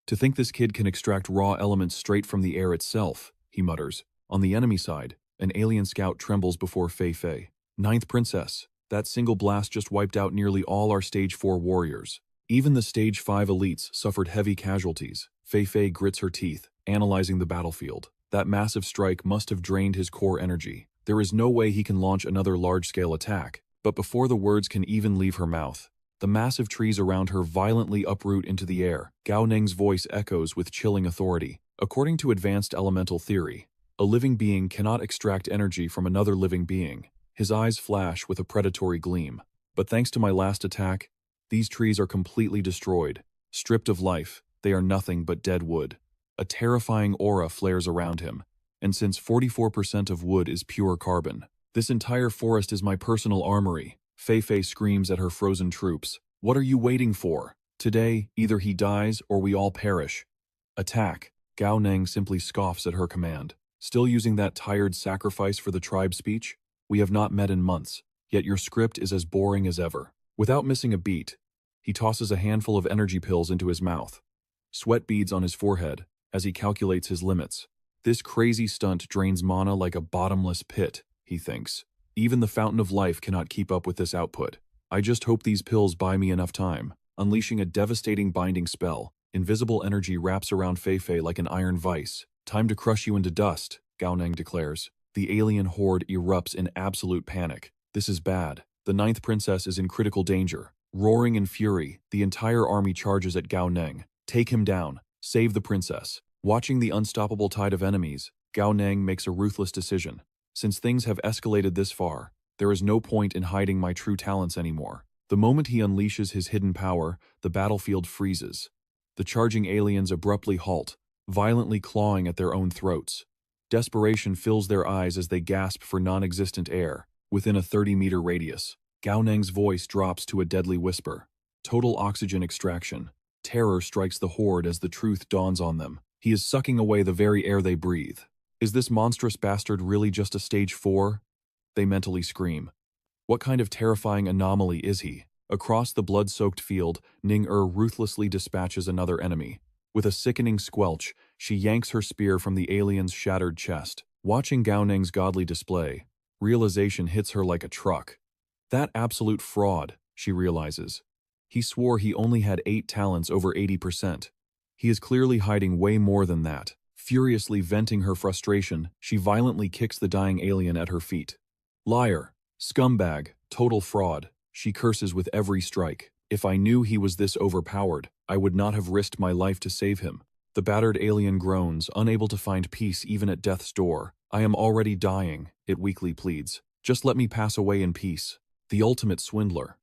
To think this kid can extract raw elements straight from the air itself, he mutters. On the enemy side, an alien scout trembles before Fei Fei. Ninth Princess, that single blast just wiped out nearly all our stage 4 warriors. Even the stage 5 elites suffered heavy casualties. Fei Fei grits her teeth, analyzing the battlefield. That massive strike must have drained his core energy. There is no way he can launch another large-scale attack. But before the words can even leave her mouth, the massive trees around her violently uproot into the air. Gao Neng's voice echoes with chilling authority. According to advanced elemental theory, a living being cannot extract energy from another living being. His eyes flash with a predatory gleam. But thanks to my last attack, these trees are completely destroyed. Stripped of life, they are nothing but dead wood. A terrifying aura flares around him. And since 44% of wood is pure carbon, this entire forest is my personal armory. Fei Fei screams at her frozen troops. What are you waiting for? Today, either he dies or we all perish. Attack. Gao Neng simply scoffs at her command. Still using that tired sacrifice for the tribe speech? We have not met in months, yet your script is as boring as ever. Without missing a beat, He tosses a handful of energy pills into his mouth. Sweat beads on his forehead as he calculates his limits. This crazy stunt drains mana like a bottomless pit, he thinks. Even the fountain of life cannot keep up with this output. I just hope these pills buy me enough time. Unleashing a devastating binding spell, invisible energy wraps around Fei like an iron vice. Time to crush you into dust, Gao Neng declares. The alien horde erupts in absolute panic. This is bad. The ninth princess is in critical danger. Roaring in fury, the entire army charges at Gao Neng. Take him down. Save the princess. Watching the unstoppable tide of enemies, Gao Neng makes a ruthless decision. Since things have escalated this far, there is no point in hiding my true talents anymore. The moment he unleashes his hidden power, the battlefield freezes. The charging aliens abruptly halt, violently clawing at their own throats. Desperation fills their eyes as they gasp for non-existent air. Within a 30-meter radius, Gao Neng's voice drops to a deadly whisper. Total oxygen extraction. Terror strikes the horde as the truth dawns on them. He is sucking away the very air they breathe. Is this monstrous bastard really just a stage 4? They mentally scream. What kind of terrifying anomaly is he? Across the blood-soaked field, Ning-Er ruthlessly dispatches another enemy. With a sickening squelch, she yanks her spear from the alien's shattered chest. Watching Gao Neng's godly display, realization hits her like a truck. That absolute fraud, she realizes. He swore he only had 8 talents over 80%. He is clearly hiding way more than that. Furiously venting her frustration, she violently kicks the dying alien at her feet. Liar, scumbag, total fraud, she curses with every strike. If I knew he was this overpowered, I would not have risked my life to save him. The battered alien groans, unable to find peace even at death's door. I am already dying, it weakly pleads. Just let me pass away in peace. The ultimate swindler.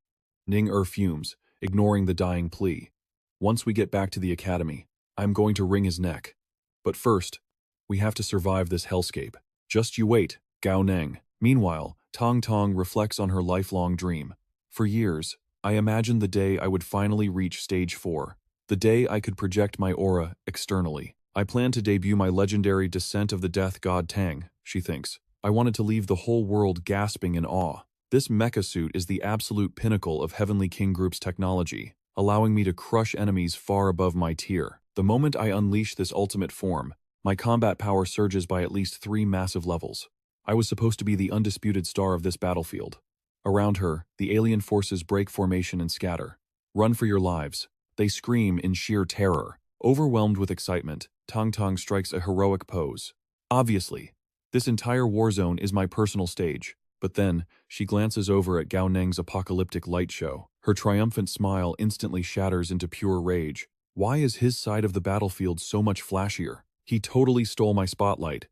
Ning-Er fumes, ignoring the dying plea. Once we get back to the academy, I am going to wring his neck. But first, we have to survive this hellscape. Just you wait, Gao Neng. Meanwhile, Tong Tong reflects on her lifelong dream. For years, I imagined the day I would finally reach stage 4. The day I could project my aura externally. I planned to debut my legendary Descent of the Death God Tang, she thinks. I wanted to leave the whole world gasping in awe. This mecha suit is the absolute pinnacle of Heavenly King Group's technology, allowing me to crush enemies far above my tier. The moment I unleash this ultimate form, my combat power surges by at least 3 massive levels. I was supposed to be the undisputed star of this battlefield. Around her, the alien forces break formation and scatter. Run for your lives. They scream in sheer terror. Overwhelmed with excitement, Tong Tong strikes a heroic pose. Obviously, this entire war zone is my personal stage. But then, she glances over at Gao Neng's apocalyptic light show. Her triumphant smile instantly shatters into pure rage. Why is his side of the battlefield so much flashier? He totally stole my spotlight.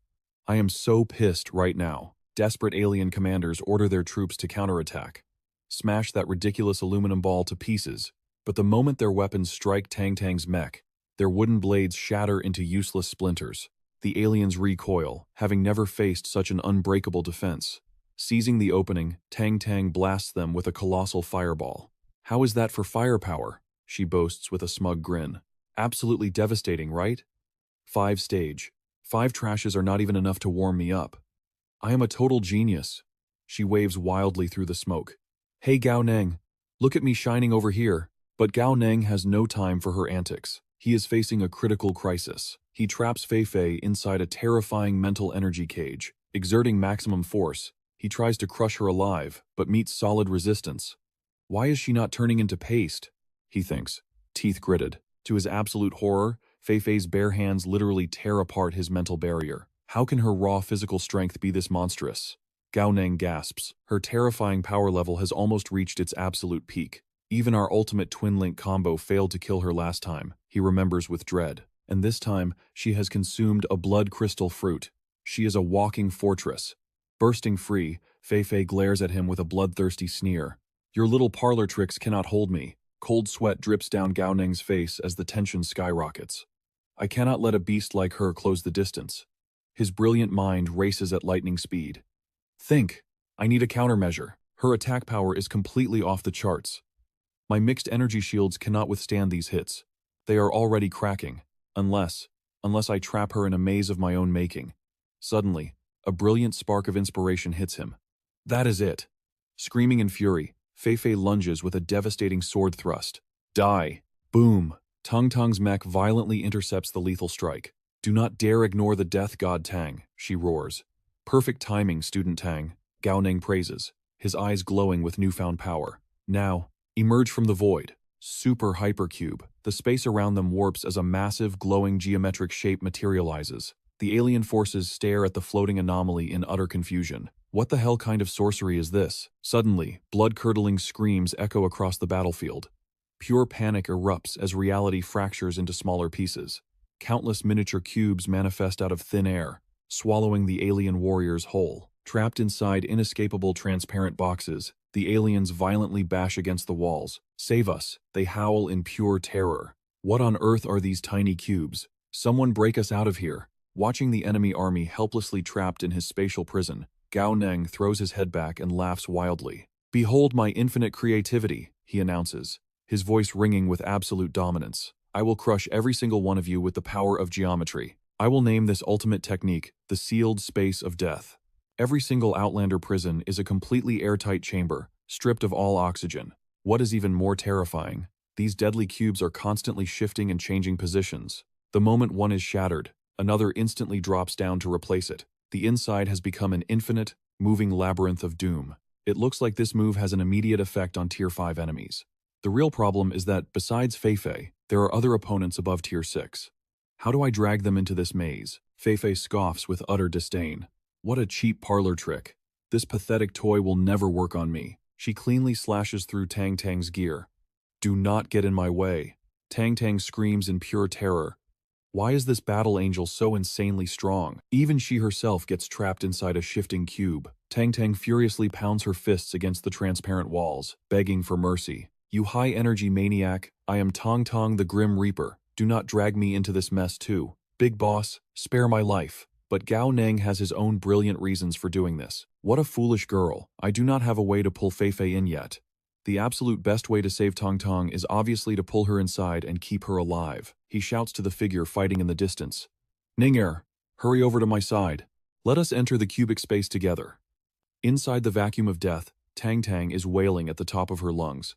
I am so pissed right now. Desperate alien commanders order their troops to counterattack. Smash that ridiculous aluminum ball to pieces. But the moment their weapons strike Tang Tang's mech, their wooden blades shatter into useless splinters. The aliens recoil, having never faced such an unbreakable defense. Seizing the opening, Tang Tang blasts them with a colossal fireball. How is that for firepower? She boasts with a smug grin. Absolutely devastating, right? 5 stage. 5 trashes are not even enough to warm me up. I am a total genius. She waves wildly through the smoke. Hey Gao Neng, look at me shining over here. But Gao Neng has no time for her antics. He is facing a critical crisis. He traps Fei inside a terrifying mental energy cage. Exerting maximum force, he tries to crush her alive, but meets solid resistance. Why is she not turning into paste? He thinks, teeth gritted. To his absolute horror, Fei's bare hands literally tear apart his mental barrier. How can her raw physical strength be this monstrous? Gao Neng gasps. Her terrifying power level has almost reached its absolute peak. Even our ultimate twin-link combo failed to kill her last time, he remembers with dread. And this time, she has consumed a blood crystal fruit. She is a walking fortress. Bursting free, Fei glares at him with a bloodthirsty sneer. Your little parlor tricks cannot hold me. Cold sweat drips down Gao Neng's face as the tension skyrockets. I cannot let a beast like her close the distance. His brilliant mind races at lightning speed. Think. I need a countermeasure. Her attack power is completely off the charts. My mixed energy shields cannot withstand these hits. They are already cracking. Unless I trap her in a maze of my own making. Suddenly, a brilliant spark of inspiration hits him. That is it. Screaming in fury, Fei lunges with a devastating sword thrust. Die. Boom. Tung Tung's mech violently intercepts the lethal strike. Do not dare ignore the death god Tang, she roars. Perfect timing, student Tang, Gao Ning praises, his eyes glowing with newfound power. Now, emerge from the void. Super hypercube. The space around them warps as a massive, glowing geometric shape materializes. The alien forces stare at the floating anomaly in utter confusion. What the hell kind of sorcery is this? Suddenly, blood-curdling screams echo across the battlefield. Pure panic erupts as reality fractures into smaller pieces. Countless miniature cubes manifest out of thin air, swallowing the alien warriors whole. Trapped inside inescapable transparent boxes, the aliens violently bash against the walls. Save us, they howl in pure terror. What on earth are these tiny cubes? Someone break us out of here. Watching the enemy army helplessly trapped in his spatial prison, Gao Neng throws his head back and laughs wildly. Behold my infinite creativity, he announces, his voice ringing with absolute dominance. I will crush every single one of you with the power of geometry. I will name this ultimate technique the sealed space of death. Every single Outlander prison is a completely airtight chamber, stripped of all oxygen. What is even more terrifying, these deadly cubes are constantly shifting and changing positions. The moment one is shattered, another instantly drops down to replace it. The inside has become an infinite, moving labyrinth of doom. It looks like this move has an immediate effect on Tier 5 enemies. The real problem is that, besides Feifei, there are other opponents above Tier 6. How do I drag them into this maze? Feifei scoffs with utter disdain. What a cheap parlor trick. This pathetic toy will never work on me. She cleanly slashes through Tang Tang's gear. Do not get in my way. Tang Tang screams in pure terror. Why is this battle angel so insanely strong? Even she herself gets trapped inside a shifting cube. Tang Tang furiously pounds her fists against the transparent walls, begging for mercy. You high-energy maniac, I am Tong Tong the Grim Reaper. Do not drag me into this mess too. Big boss, spare my life. But Gao Neng has his own brilliant reasons for doing this. What a foolish girl. I do not have a way to pull Feifei in yet. The absolute best way to save Tong Tong is obviously to pull her inside and keep her alive. He shouts to the figure fighting in the distance. Ninger, hurry over to my side. Let us enter the cubic space together. Inside the vacuum of death, Tang Tang is wailing at the top of her lungs.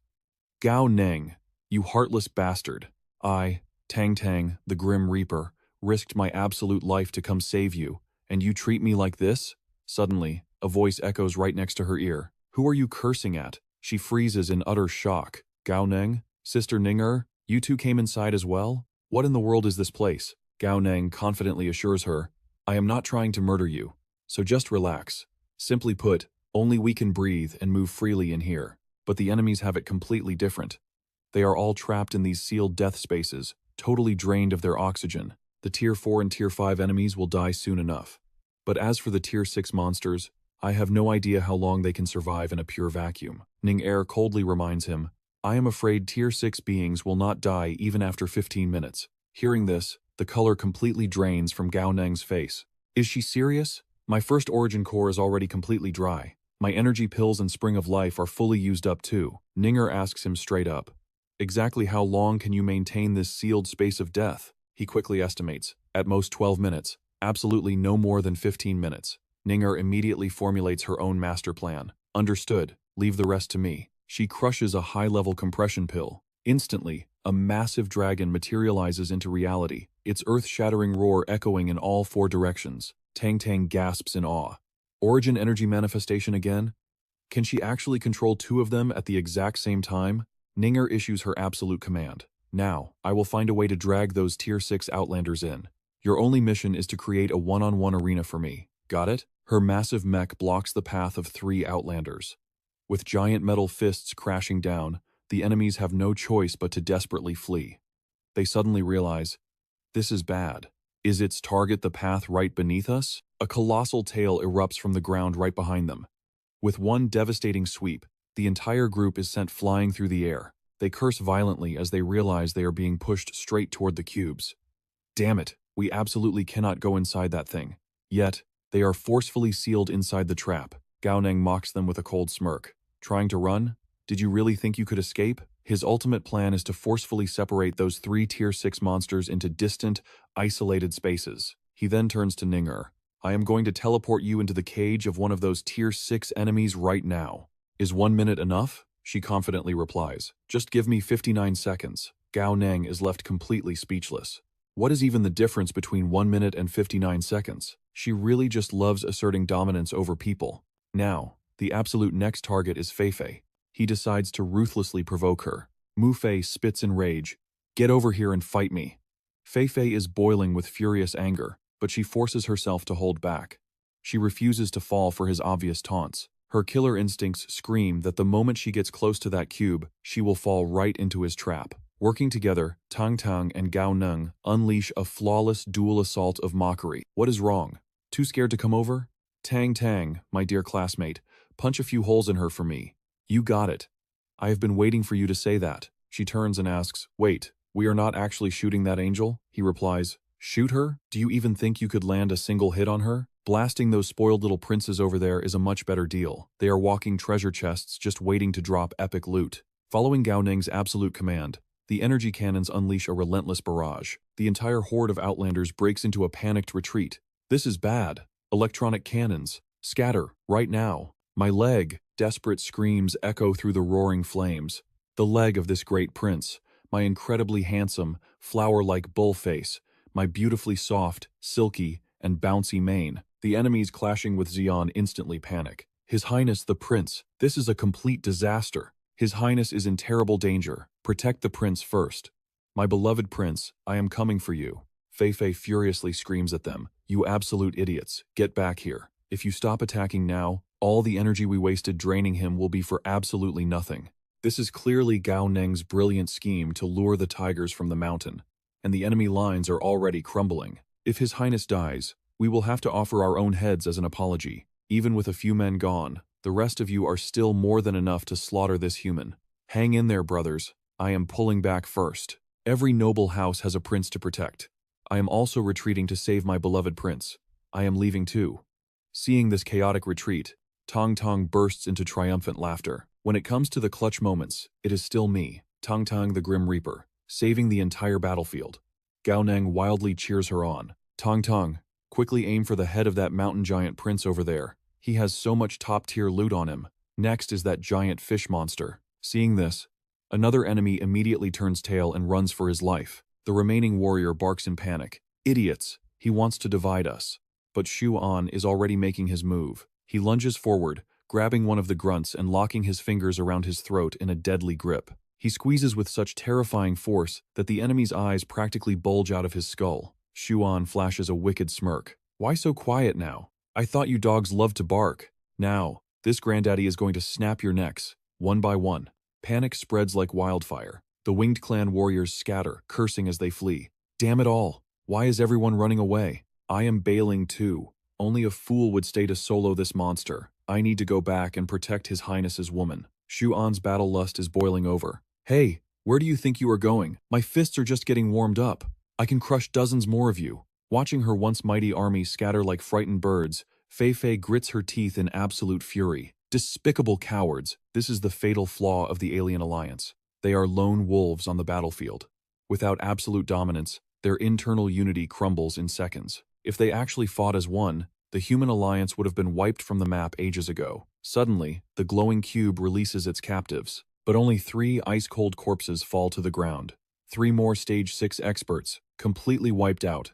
Gao Neng, you heartless bastard. I, Tang Tang, the Grim Reaper, risked my absolute life to come save you, and you treat me like this? Suddenly, a voice echoes right next to her ear. Who are you cursing at? She freezes in utter shock. Gao Neng? Sister Ninger? You two came inside as well? What in the world is this place? Gao Neng confidently assures her, I am not trying to murder you, so just relax. Simply put, only we can breathe and move freely in here, but the enemies have it completely different. They are all trapped in these sealed death spaces, totally drained of their oxygen. The Tier 4 and Tier 5 enemies will die soon enough. But as for the Tier 6 monsters, I have no idea how long they can survive in a pure vacuum. Ning Er coldly reminds him, I am afraid Tier 6 beings will not die even after 15 minutes. Hearing this, the color completely drains from Gao Neng's face. Is she serious? My first origin core is already completely dry. My energy pills and spring of life are fully used up too. Ninger asks him straight up. Exactly how long can you maintain this sealed space of death? He quickly estimates. At most 12 minutes. Absolutely no more than 15 minutes. Ninger immediately formulates her own master plan. Understood. Leave the rest to me. She crushes a high-level compression pill. Instantly, a massive dragon materializes into reality, its earth-shattering roar echoing in all four directions. Tang Tang gasps in awe. Origin energy manifestation again? Can she actually control two of them at the exact same time? Ninger issues her absolute command. Now, I will find a way to drag those Tier 6 Outlanders in. Your only mission is to create a one-on-one arena for me. Got it? Her massive mech blocks the path of 3 Outlanders. With giant metal fists crashing down, the enemies have no choice but to desperately flee. They suddenly realize, this is bad. Is its target the path right beneath us? A colossal tail erupts from the ground right behind them. With one devastating sweep, the entire group is sent flying through the air. They curse violently as they realize they are being pushed straight toward the cubes. Damn it, we absolutely cannot go inside that thing. Yet, they are forcefully sealed inside the trap. Gao Neng mocks them with a cold smirk. Trying to run? Did you really think you could escape? His ultimate plan is to forcefully separate those 3 Tier 6 monsters into distant, isolated spaces. He then turns to Ninger. I am going to teleport you into the cage of one of those Tier 6 enemies right now. Is 1 minute enough? she confidently replies. Just give me 59 seconds. Gao Neng is left completely speechless. What is even the difference between 1 minute and 59 seconds? She really just loves asserting dominance over people. Now, the absolute next target is Feifei. He decides to ruthlessly provoke her. Mu Fei spits in rage. Get over here and fight me. Feifei is boiling with furious anger, but she forces herself to hold back. She refuses to fall for his obvious taunts. Her killer instincts scream that the moment she gets close to that cube, she will fall right into his trap. Working together, Tang Tang and Gao Neng unleash a flawless dual assault of mockery. What is wrong? Too scared to come over? Tang Tang, my dear classmate, punch a few holes in her for me. You got it. I have been waiting for you to say that. She turns and asks, wait, we are not actually shooting that angel? He replies, shoot her? Do you even think you could land a single hit on her? Blasting those spoiled little princes over there is a much better deal. They are walking treasure chests just waiting to drop epic loot. Following Gao Neng's absolute command, the energy cannons unleash a relentless barrage. The entire horde of Outlanders breaks into a panicked retreat. This is bad. Electronic cannons. Scatter, right now. My leg. Desperate screams echo through the roaring flames. The leg of this great prince. My incredibly handsome, flower-like bull face. My beautifully soft, silky, and bouncy mane. The enemies clashing with Xian instantly panic. His Highness the Prince, this is a complete disaster. His Highness is in terrible danger. Protect the prince first. My beloved prince, I am coming for you. Feifei furiously screams at them. You absolute idiots, get back here. If you stop attacking now, all the energy we wasted draining him will be for absolutely nothing. This is clearly Gao Neng's brilliant scheme to lure the tigers from the mountain, and the enemy lines are already crumbling. If His Highness dies, we will have to offer our own heads as an apology. Even with a few men gone, the rest of you are still more than enough to slaughter this human. Hang in there, brothers. I am pulling back first. Every noble house has a prince to protect. I am also retreating to save my beloved prince. I am leaving too. Seeing this chaotic retreat, Tang Tang bursts into triumphant laughter. When it comes to the clutch moments, it is still me, Tang Tang the Grim Reaper, saving the entire battlefield. Gao Neng wildly cheers her on. Tang Tang, quickly aim for the head of that mountain giant prince over there. He has so much top-tier loot on him. Next is that giant fish monster. Seeing this, another enemy immediately turns tail and runs for his life. The remaining warrior barks in panic. Idiots! He wants to divide us. But Shu An is already making his move. He lunges forward, grabbing one of the grunts and locking his fingers around his throat in a deadly grip. He squeezes with such terrifying force that the enemy's eyes practically bulge out of his skull. Shu An flashes a wicked smirk. Why so quiet now? I thought you dogs loved to bark. Now, this granddaddy is going to snap your necks, one by one. Panic spreads like wildfire. The winged clan warriors scatter, cursing as they flee. Damn it all! Why is everyone running away? I am bailing too. Only a fool would stay to solo this monster. I need to go back and protect His Highness's woman. Shu An's battle lust is boiling over. Hey, where do you think you are going? My fists are just getting warmed up. I can crush dozens more of you. Watching her once mighty army scatter like frightened birds, Feifei grits her teeth in absolute fury. Despicable cowards, this is the fatal flaw of the alien alliance. They are lone wolves on the battlefield. Without absolute dominance, their internal unity crumbles in seconds. If they actually fought as one, the human alliance would have been wiped from the map ages ago. Suddenly, the glowing cube releases its captives, but only 3 ice-cold corpses fall to the ground. 3 more Stage 6 experts, completely wiped out.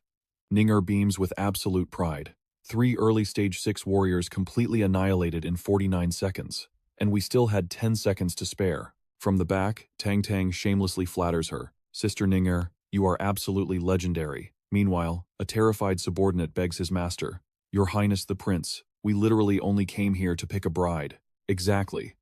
Ninger beams with absolute pride. 3 early Stage 6 warriors completely annihilated in 49 seconds. And we still had 10 seconds to spare. From the back, Tang Tang shamelessly flatters her. Sister Ninger, you are absolutely legendary. Meanwhile, a terrified subordinate begs his master. Your Highness the Prince, we literally only came here to pick a bride. Exactly.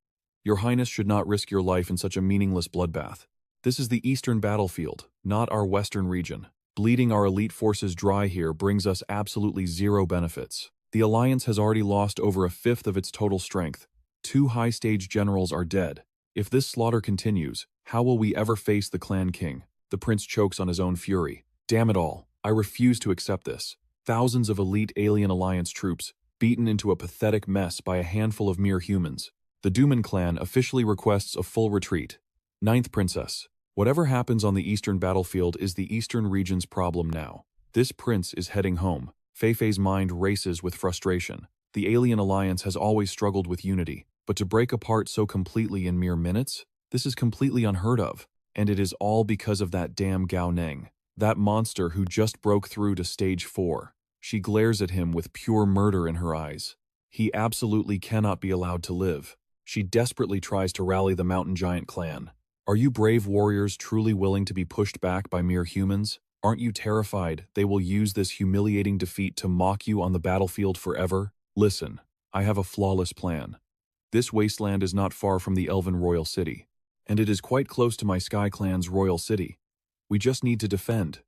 Your Highness should not risk your life in such a meaningless bloodbath. This is the eastern battlefield, not our western region. Bleeding our elite forces dry here brings us absolutely zero benefits. The Alliance has already lost over a fifth of its total strength. 2 high-stage generals are dead. If this slaughter continues, how will we ever face the clan king? The prince chokes on his own fury. Damn it all, I refuse to accept this. Thousands of elite alien alliance troops, beaten into a pathetic mess by a handful of mere humans. The Duman clan officially requests a full retreat. 9th Princess. Whatever happens on the eastern battlefield is the eastern region's problem now. This prince is heading home. Feifei's mind races with frustration. The alien alliance has always struggled with unity, But to break apart so completely in mere minutes? This is completely unheard of. And it is all because of that damn Gao Neng. That monster who just broke through to stage 4. She glares at him with pure murder in her eyes. He absolutely cannot be allowed to live. She desperately tries to rally the mountain giant clan. Are you brave warriors truly willing to be pushed back by mere humans? Aren't you terrified they will use this humiliating defeat to mock you on the battlefield forever? Listen, I have a flawless plan. This wasteland is not far from the Elven Royal City, and it is quite close to my Sky Clan's Royal City. We just need to defend.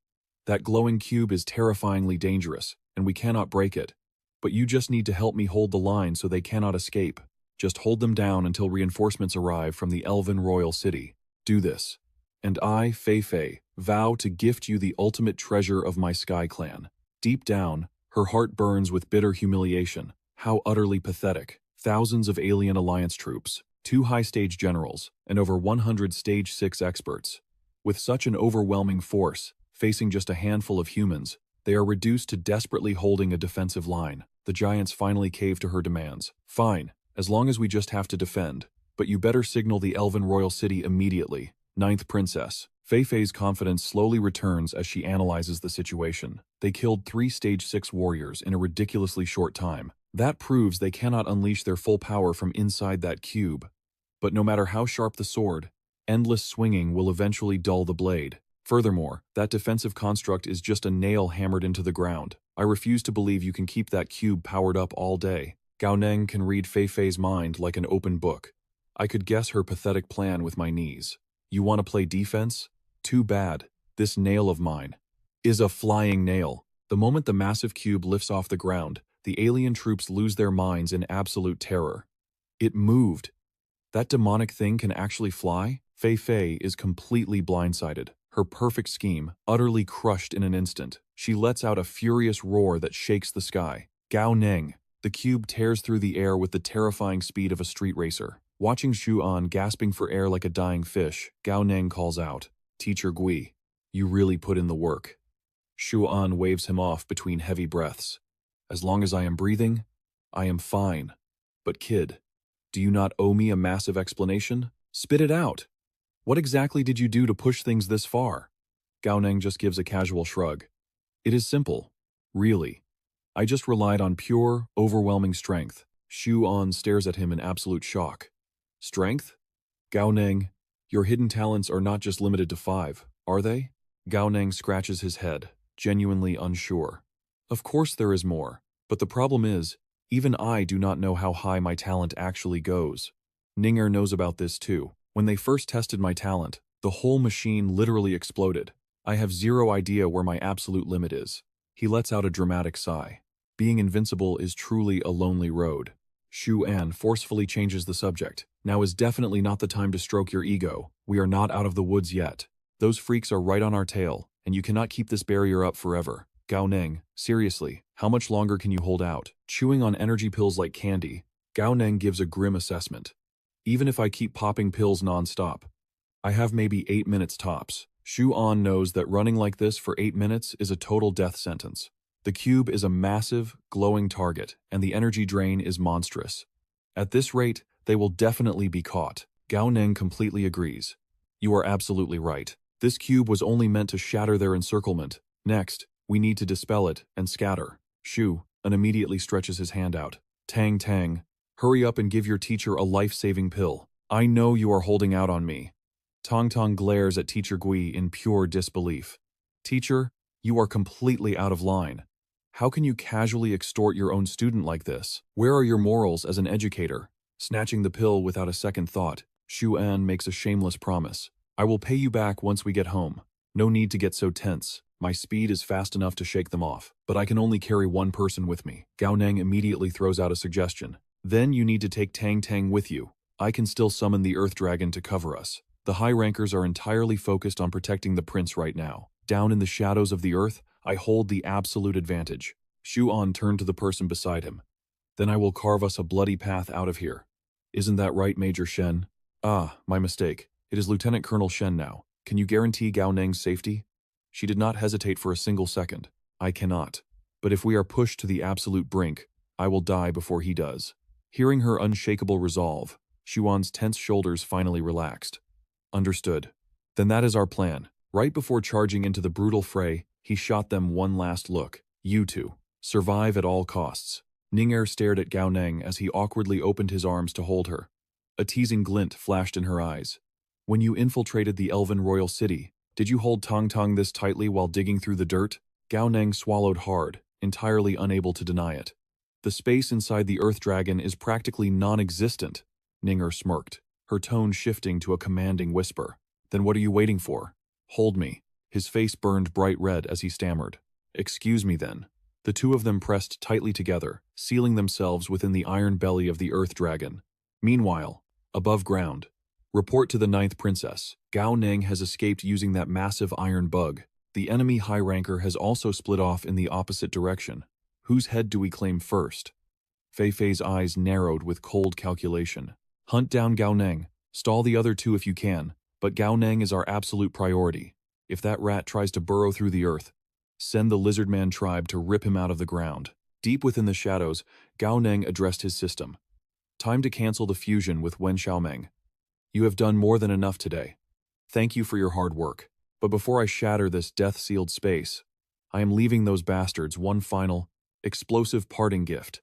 That glowing cube is terrifyingly dangerous, and we cannot break it. But you just need to help me hold the line so they cannot escape. Just hold them down until reinforcements arrive from the Elven Royal City. Do this. And I, Fei Fei, vow to gift you the ultimate treasure of my Sky Clan. Deep down, her heart burns with bitter humiliation. How utterly pathetic. Thousands of alien alliance troops, 2 high-stage generals, and over 100 stage 6 experts. With such an overwhelming force, facing just a handful of humans, they are reduced to desperately holding a defensive line. The giants finally cave to her demands. Fine, as long as we just have to defend. But you better signal the Elven Royal City immediately. Ninth Princess. Fei Fei's confidence slowly returns as she analyzes the situation. They killed 3 stage 6 warriors in a ridiculously short time. That proves they cannot unleash their full power from inside that cube. But no matter how sharp the sword, endless swinging will eventually dull the blade. Furthermore, that defensive construct is just a nail hammered into the ground. I refuse to believe you can keep that cube powered up all day. Gao Neng can read Fei Fei's mind like an open book. I could guess her pathetic plan with my knees. You want to play defense? Too bad. This nail of mine is a flying nail. The moment the massive cube lifts off the ground, the alien troops lose their minds in absolute terror. It moved. That demonic thing can actually fly? Fei Fei is completely blindsided. Her perfect scheme, utterly crushed in an instant. She lets out a furious roar that shakes the sky. Gao Neng. The cube tears through the air with the terrifying speed of a street racer. Watching Shu An gasping for air like a dying fish, Gao Neng calls out, "Teacher Gui, you really put in the work." Shu An waves him off between heavy breaths. "As long as I am breathing, I am fine. But kid, do you not owe me a massive explanation? Spit it out. What exactly did you do to push things this far?" Gao Neng just gives a casual shrug. "It is simple. Really. I just relied on pure, overwhelming strength." Shu An stares at him in absolute shock. "Strength? Gao Neng, your hidden talents are not just limited to 5, are they?" Gao Neng scratches his head, genuinely unsure. "Of course there is more, but the problem is, even I do not know how high my talent actually goes. Ninger knows about this too. When they first tested my talent, the whole machine literally exploded. I have zero idea where my absolute limit is." He lets out a dramatic sigh. Being invincible is truly a lonely road. Shu An forcefully changes the subject. "Now is definitely not the time to stroke your ego. We are not out of the woods yet. Those freaks are right on our tail, and you cannot keep this barrier up forever. Gao Neng, seriously, how much longer can you hold out?" Chewing on energy pills like candy, Gao Neng gives a grim assessment. "Even if I keep popping pills non-stop, I have maybe 8 minutes tops." Shu An knows that running like this for 8 minutes is a total death sentence. The cube is a massive, glowing target, and the energy drain is monstrous. At this rate, they will definitely be caught. Gao Neng completely agrees. "You are absolutely right. This cube was only meant to shatter their encirclement. Next, we need to dispel it and scatter." Shu An immediately stretches his hand out. "Tang Tang, hurry up and give your teacher a life-saving pill. I know you are holding out on me." Tong Tong glares at Teacher Gui in pure disbelief. "Teacher, you are completely out of line. How can you casually extort your own student like this? Where are your morals as an educator?" Snatching the pill without a second thought, Shu An makes a shameless promise. "I will pay you back once we get home. No need to get so tense. My speed is fast enough to shake them off, but I can only carry one person with me." Gao Neng immediately throws out a suggestion. "Then you need to take Tang Tang with you. I can still summon the Earth Dragon to cover us. The high rankers are entirely focused on protecting the prince right now. Down in the shadows of the earth, I hold the absolute advantage." Shu An turned to the person beside him. "Then I will carve us a bloody path out of here. Isn't that right, Major Shen?" "Ah, my mistake. It is Lieutenant Colonel Shen now. Can you guarantee Gao Neng's safety?" She did not hesitate for a single second. "I cannot. But if we are pushed to the absolute brink, I will die before he does." Hearing her unshakable resolve, Xuan's tense shoulders finally relaxed. Understood. Then that is our plan. Right before charging into the brutal fray, he shot them one last look. You two. Survive at all costs. Ning'er stared at Gao Neng as he awkwardly opened his arms to hold her. A teasing glint flashed in her eyes. When you infiltrated the elven royal city, did you hold Tong Tong this tightly while digging through the dirt? Gao Neng swallowed hard, entirely unable to deny it. The space inside the Earth Dragon is practically non-existent, Ning'er smirked, her tone shifting to a commanding whisper. Then what are you waiting for? Hold me. His face burned bright red as he stammered. Excuse me then. The two of them pressed tightly together, sealing themselves within the iron belly of the Earth Dragon. Meanwhile, above ground, report to the Ninth Princess. Gao Neng has escaped using that massive iron bug. The enemy high ranker has also split off in the opposite direction. Whose head do we claim first? Fei Fei's eyes narrowed with cold calculation. Hunt down Gao Neng. Stall the other two if you can, but Gao Neng is our absolute priority. If that rat tries to burrow through the earth, send the Lizardman tribe to rip him out of the ground. Deep within the shadows, Gao Neng addressed his system. Time to cancel the fusion with Wen Xiaomeng. You have done more than enough today. Thank you for your hard work. But before I shatter this death-sealed space, I am leaving those bastards one final, explosive parting gift.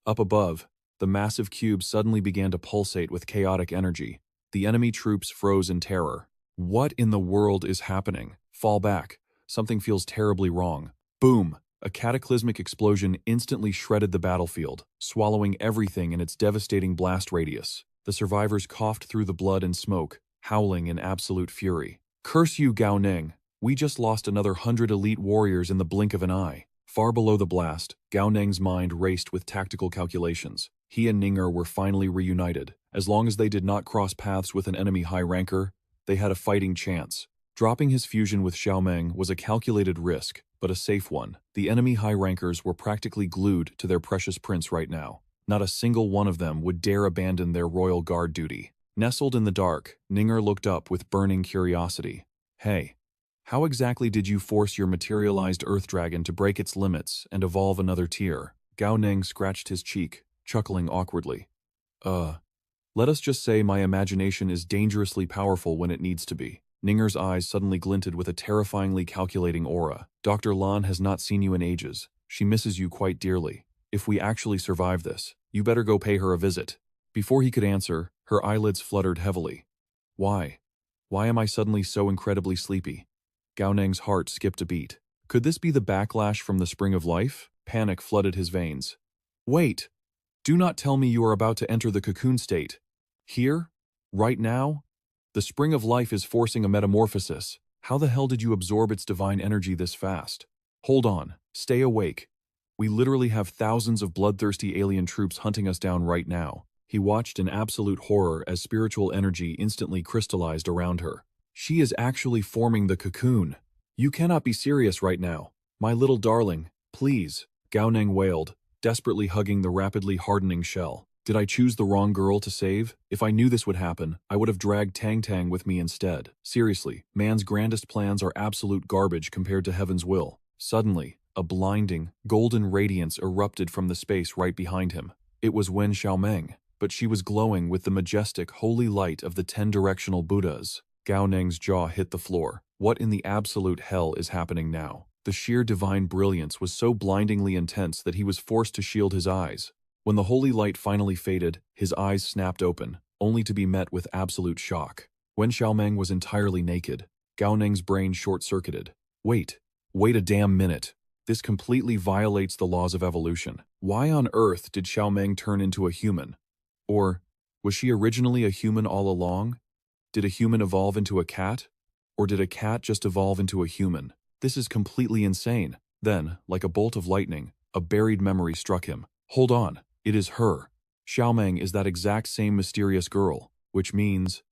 Up above, the massive cube suddenly began to pulsate with chaotic energy. The enemy troops froze in terror. What in the world is happening? Fall back. Something feels terribly wrong. Boom! A cataclysmic explosion instantly shredded the battlefield, swallowing everything in its devastating blast radius. The survivors coughed through the blood and smoke, howling in absolute fury. Curse you, Gao Neng! We just lost another 100 elite warriors in the blink of an eye. Far below the blast, Gao Neng's mind raced with tactical calculations. He and Ning'er were finally reunited. As long as they did not cross paths with an enemy high ranker, they had a fighting chance. Dropping his fusion with Xiaomeng was a calculated risk, but a safe one. The enemy high rankers were practically glued to their precious prince right now. Not a single one of them would dare abandon their royal guard duty. Nestled in the dark, Ning'er looked up with burning curiosity. Hey, how exactly did you force your materialized Earth Dragon to break its limits and evolve another tier? Gao Neng scratched his cheek, chuckling awkwardly. Let us just say my imagination is dangerously powerful when it needs to be. Ning'er's eyes suddenly glinted with a terrifyingly calculating aura. Dr. Lan has not seen you in ages. She misses you quite dearly. If we actually survive this, you better go pay her a visit. Before he could answer, her eyelids fluttered heavily. Why? Why am I suddenly so incredibly sleepy? Gao Neng's heart skipped a beat. Could this be the backlash from the spring of life? Panic flooded his veins. Wait! Do not tell me you are about to enter the cocoon state. Here? Right now? The spring of life is forcing a metamorphosis. How the hell did you absorb its divine energy this fast? Hold on. Stay awake. We literally have thousands of bloodthirsty alien troops hunting us down right now. He watched in absolute horror as spiritual energy instantly crystallized around her. She is actually forming the cocoon. You cannot be serious right now. My little darling, please. Gao Neng wailed, desperately hugging the rapidly hardening shell. Did I choose the wrong girl to save? If I knew this would happen, I would have dragged Tang Tang with me instead. Seriously, man's grandest plans are absolute garbage compared to heaven's will. Suddenly, a blinding, golden radiance erupted from the space right behind him. It was Wen Xiaomeng, but she was glowing with the majestic, holy light of the 10 directional Buddhas. Gao Neng's jaw hit the floor. What in the absolute hell is happening now? The sheer divine brilliance was so blindingly intense that he was forced to shield his eyes. When the holy light finally faded, his eyes snapped open, only to be met with absolute shock. Wen Xiaomeng was entirely naked. Gao Neng's brain short-circuited. Wait a damn minute. This completely violates the laws of evolution. Why on earth did Xiaomeng turn into a human? Or, was she originally a human all along? Did a human evolve into a cat? Or did a cat just evolve into a human? This is completely insane. Then, like a bolt of lightning, a buried memory struck him. Hold on. It is her. Xiaomeng is that exact same mysterious girl, which means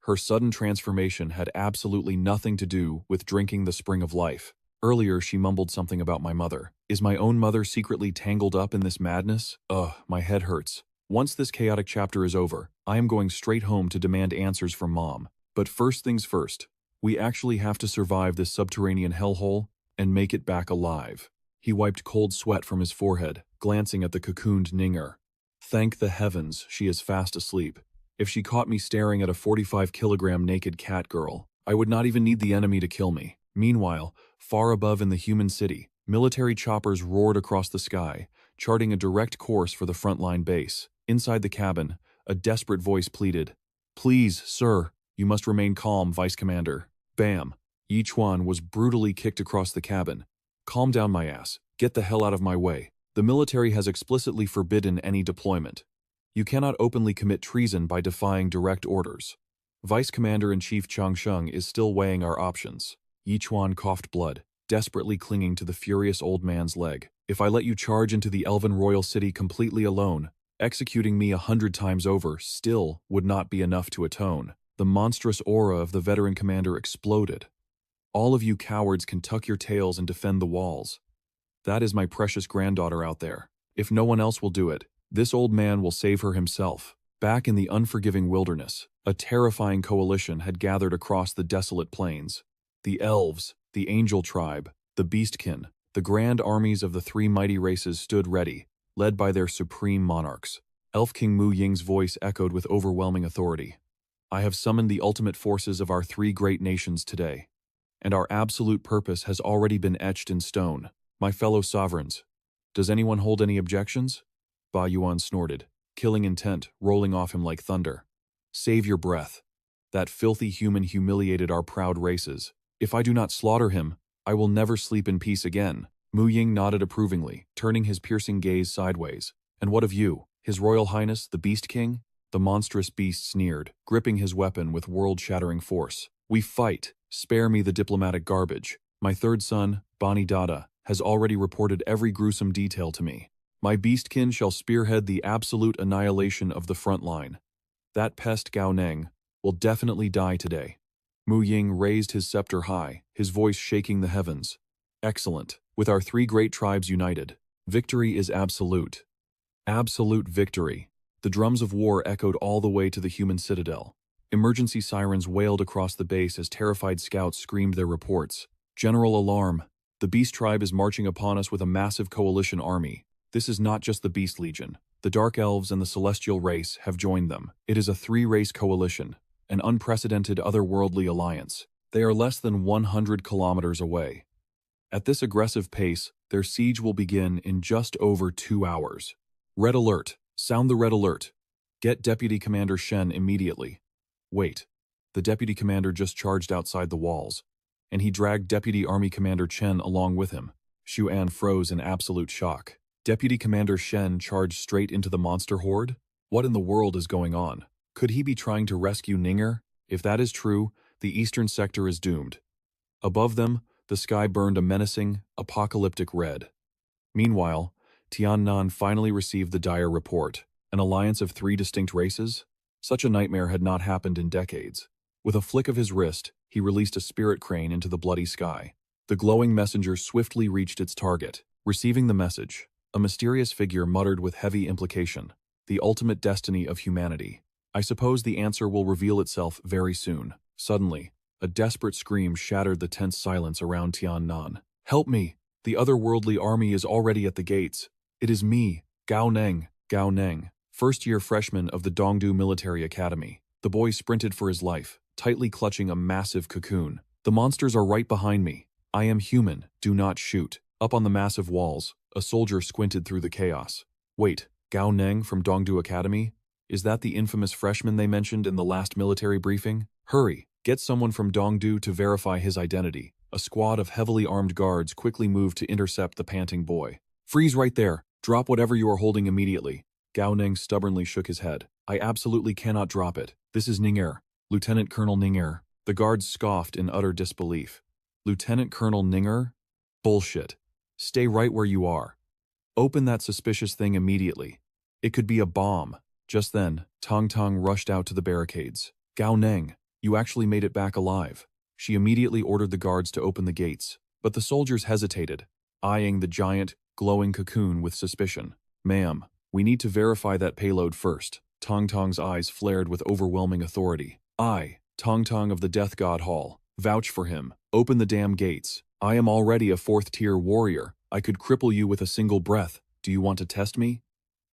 her sudden transformation had absolutely nothing to do with drinking the spring of life. Earlier, she mumbled something about my mother. Is my own mother secretly tangled up in this madness? Ugh, my head hurts. Once this chaotic chapter is over, I am going straight home to demand answers from Mom. But first things first, we actually have to survive this subterranean hellhole and make it back alive. He wiped cold sweat from his forehead, glancing at the cocooned Ning'er. Thank the heavens she is fast asleep. If she caught me staring at a 45-kilogram naked cat girl, I would not even need the enemy to kill me. Meanwhile, far above in the human city, military choppers roared across the sky, charting a direct course for the frontline base. Inside the cabin, a desperate voice pleaded, "Please, sir, you must remain calm, Vice Commander." Bam! Yi Chuan was brutally kicked across the cabin. "Calm down, my ass. Get the hell out of my way. The military has explicitly forbidden any deployment. You cannot openly commit treason by defying direct orders." Vice Commander-in-Chief Chang Sheng is still weighing our options. Yi Chuan coughed blood, desperately clinging to the furious old man's leg. "If I let you charge into the Elven royal city completely alone, executing me 100 times over still would not be enough to atone." The monstrous aura of the veteran commander exploded. "All of you cowards can tuck your tails and defend the walls. That is my precious granddaughter out there. If no one else will do it, this old man will save her himself." Back in the unforgiving wilderness, a terrifying coalition had gathered across the desolate plains. The elves, the angel tribe, the beastkin, the grand armies of the three mighty races stood ready, led by their supreme monarchs. Elf King Mu Ying's voice echoed with overwhelming authority. "I have summoned the ultimate forces of our three great nations today, and our absolute purpose has already been etched in stone. My fellow sovereigns, does anyone hold any objections?" Ba Yuan snorted, killing intent rolling off him like thunder. "Save your breath. That filthy human humiliated our proud races. If I do not slaughter him, I will never sleep in peace again." Mu Ying nodded approvingly, turning his piercing gaze sideways. "And what of you, His Royal Highness, the Beast King?" The monstrous beast sneered, gripping his weapon with world-shattering force. "We fight. Spare me the diplomatic garbage. My third son, Bani Dada, has already reported every gruesome detail to me. My beastkin shall spearhead the absolute annihilation of the front line. That pest Gao Neng will definitely die today." Mu Ying raised his scepter high, his voice shaking the heavens. "Excellent. With our three great tribes united, victory is absolute. Absolute victory." The drums of war echoed all the way to the human citadel. Emergency sirens wailed across the base as terrified scouts screamed their reports. "General alarm. The Beast Tribe is marching upon us with a massive coalition army. This is not just the Beast Legion. The Dark Elves and the Celestial Race have joined them. It is a three-race coalition, an unprecedented otherworldly alliance. They are less than 100 kilometers away. At this aggressive pace, their siege will begin in just over 2 hours. Red alert. Sound the red alert. Get Deputy Commander Shen immediately." Wait. The Deputy Commander just charged outside the walls, and he dragged Deputy Army Commander Chen along with him. Xu An froze in absolute shock. Deputy Commander Shen charged straight into the monster horde? What in the world is going on? Could he be trying to rescue Ninger? If that is true, the eastern sector is doomed. Above them, the sky burned a menacing, apocalyptic red. Meanwhile, Tiannan finally received the dire report. An alliance of 3 distinct races? Such a nightmare had not happened in decades. With a flick of his wrist, he released a spirit crane into the bloody sky. The glowing messenger swiftly reached its target. Receiving the message, a mysterious figure muttered with heavy implication, "The ultimate destiny of humanity. I suppose the answer will reveal itself very soon." Suddenly, a desperate scream shattered the tense silence around Tiannan. "Help me! The otherworldly army is already at the gates. It is me, Gao Neng." Gao Neng, first-year freshman of the Dongdu Military Academy. The boy sprinted for his life, tightly clutching a massive cocoon. "The monsters are right behind me. I am human, do not shoot." Up on the massive walls, a soldier squinted through the chaos. "Wait, Gao Neng from Dongdu Academy? Is that the infamous freshman they mentioned in the last military briefing? Hurry, get someone from Dongdu to verify his identity." A squad of heavily armed guards quickly moved to intercept the panting boy. "Freeze right there. Drop whatever you are holding immediately." Gao Neng stubbornly shook his head. "I absolutely cannot drop it. This is Ninger, Lieutenant Colonel Ninger." The guards scoffed in utter disbelief. "Lieutenant Colonel Ninger? Bullshit. Stay right where you are. Open that suspicious thing immediately. It could be a bomb." Just then, Tong Tong rushed out to the barricades. "Gao Neng, you actually made it back alive." She immediately ordered the guards to open the gates, but the soldiers hesitated, eyeing the giant, glowing cocoon with suspicion. "Ma'am, we need to verify that payload first." Tong Tong's eyes flared with overwhelming authority. "I, Tong Tong of the Death God Hall, vouch for him. Open the damn gates. I am already a 4th-tier warrior. I could cripple you with a single breath. Do you want to test me?"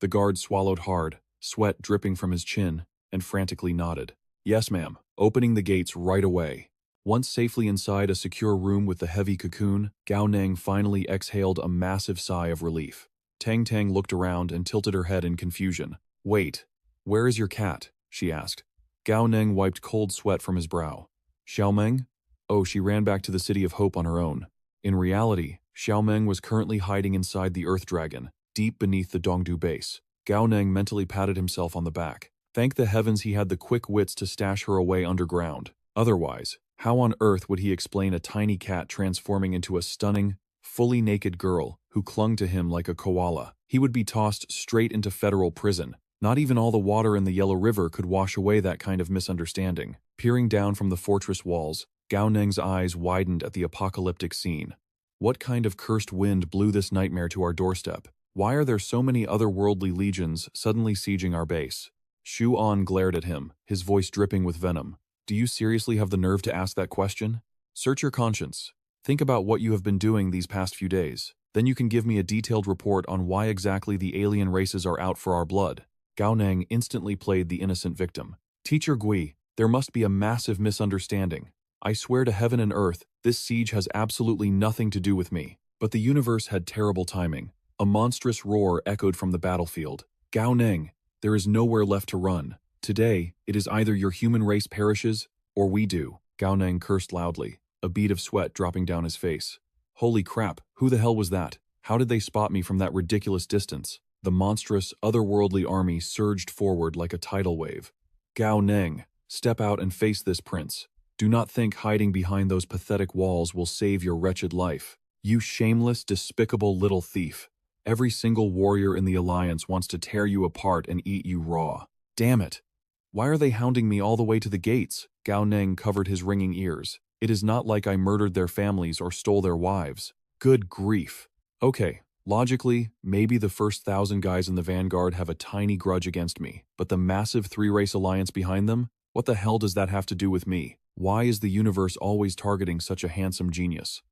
The guard swallowed hard, sweat dripping from his chin, and frantically nodded. Yes, ma'am, opening the gates right away. Once safely inside a secure room with the heavy cocoon, Gao Neng finally exhaled a massive sigh of relief. Tang Tang looked around and tilted her head in confusion. Wait, where is your cat? She asked. Gao Neng wiped cold sweat from his brow. Xiaomeng? Oh, she ran back to the City of Hope on her own. In reality, Xiaomeng was currently hiding inside the Earth Dragon, deep beneath the Dongdu base. Gao Neng mentally patted himself on the back. Thank the heavens he had the quick wits to stash her away underground. Otherwise, how on earth would he explain a tiny cat transforming into a stunning, fully naked girl who clung to him like a koala? He would be tossed straight into federal prison. Not even all the water in the Yellow River could wash away that kind of misunderstanding. Peering down from the fortress walls, Gao Neng's eyes widened at the apocalyptic scene. What kind of cursed wind blew this nightmare to our doorstep? Why are there so many otherworldly legions suddenly sieging our base? Shu On glared at him, his voice dripping with venom. Do you seriously have the nerve to ask that question? Search your conscience. Think about what you have been doing these past few days. Then you can give me a detailed report on why exactly the alien races are out for our blood. Gao Neng instantly played the innocent victim. Teacher Gui, there must be a massive misunderstanding. I swear to heaven and earth, this siege has absolutely nothing to do with me. But the universe had terrible timing. A monstrous roar echoed from the battlefield. Gao Neng, there is nowhere left to run. Today, it is either your human race perishes, or we do. Gao Neng cursed loudly, a bead of sweat dropping down his face. Holy crap, who the hell was that? How did they spot me from that ridiculous distance? The monstrous, otherworldly army surged forward like a tidal wave. Gao Neng, step out and face this prince. Do not think hiding behind those pathetic walls will save your wretched life. You shameless, despicable little thief. Every single warrior in the Alliance wants to tear you apart and eat you raw. Damn it. Why are they hounding me all the way to the gates? Gao Neng covered his ringing ears. It is not like I murdered their families or stole their wives. Good grief. Okay, logically, maybe the first 1,000 guys in the vanguard have a tiny grudge against me, but the massive three-race alliance behind them? What the hell does that have to do with me? Why is the universe always targeting such a handsome genius?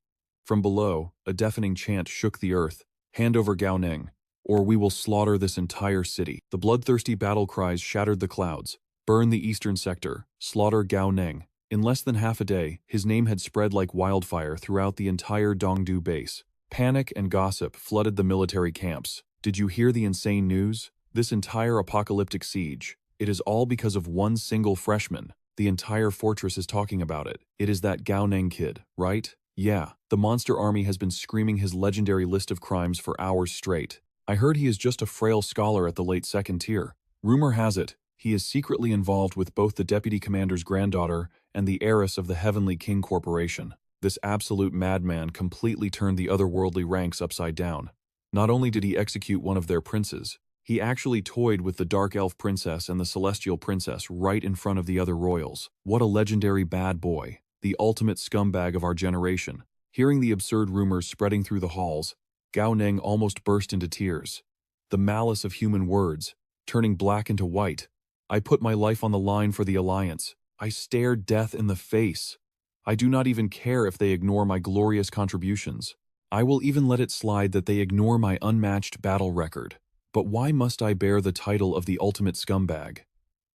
From below, a deafening chant shook the earth. Hand over Gao Neng, or we will slaughter this entire city. The bloodthirsty battle cries shattered the clouds. Burn the eastern sector. Slaughter Gao Neng. In less than half a day, his name had spread like wildfire throughout the entire Dongdu base. Panic and gossip flooded the military camps. Did you hear the insane news? This entire apocalyptic siege. It is all because of one single freshman. The entire fortress is talking about it. It is that Gao Neng kid, right? Yeah, the monster army has been screaming his legendary list of crimes for hours straight. I heard he is just a frail scholar at the late second tier. Rumor has it, he is secretly involved with both the deputy commander's granddaughter and the heiress of the Heavenly King Corporation. This absolute madman completely turned the otherworldly ranks upside down. Not only did he execute one of their princes, he actually toyed with the Dark Elf Princess and the Celestial Princess right in front of the other royals. What a legendary bad boy. The ultimate scumbag of our generation. Hearing the absurd rumors spreading through the halls, Gao Neng almost burst into tears. The malice of human words, turning black into white. I put my life on the line for the Alliance. I stare death in the face. I do not even care if they ignore my glorious contributions. I will even let it slide that they ignore my unmatched battle record. But why must I bear the title of the ultimate scumbag?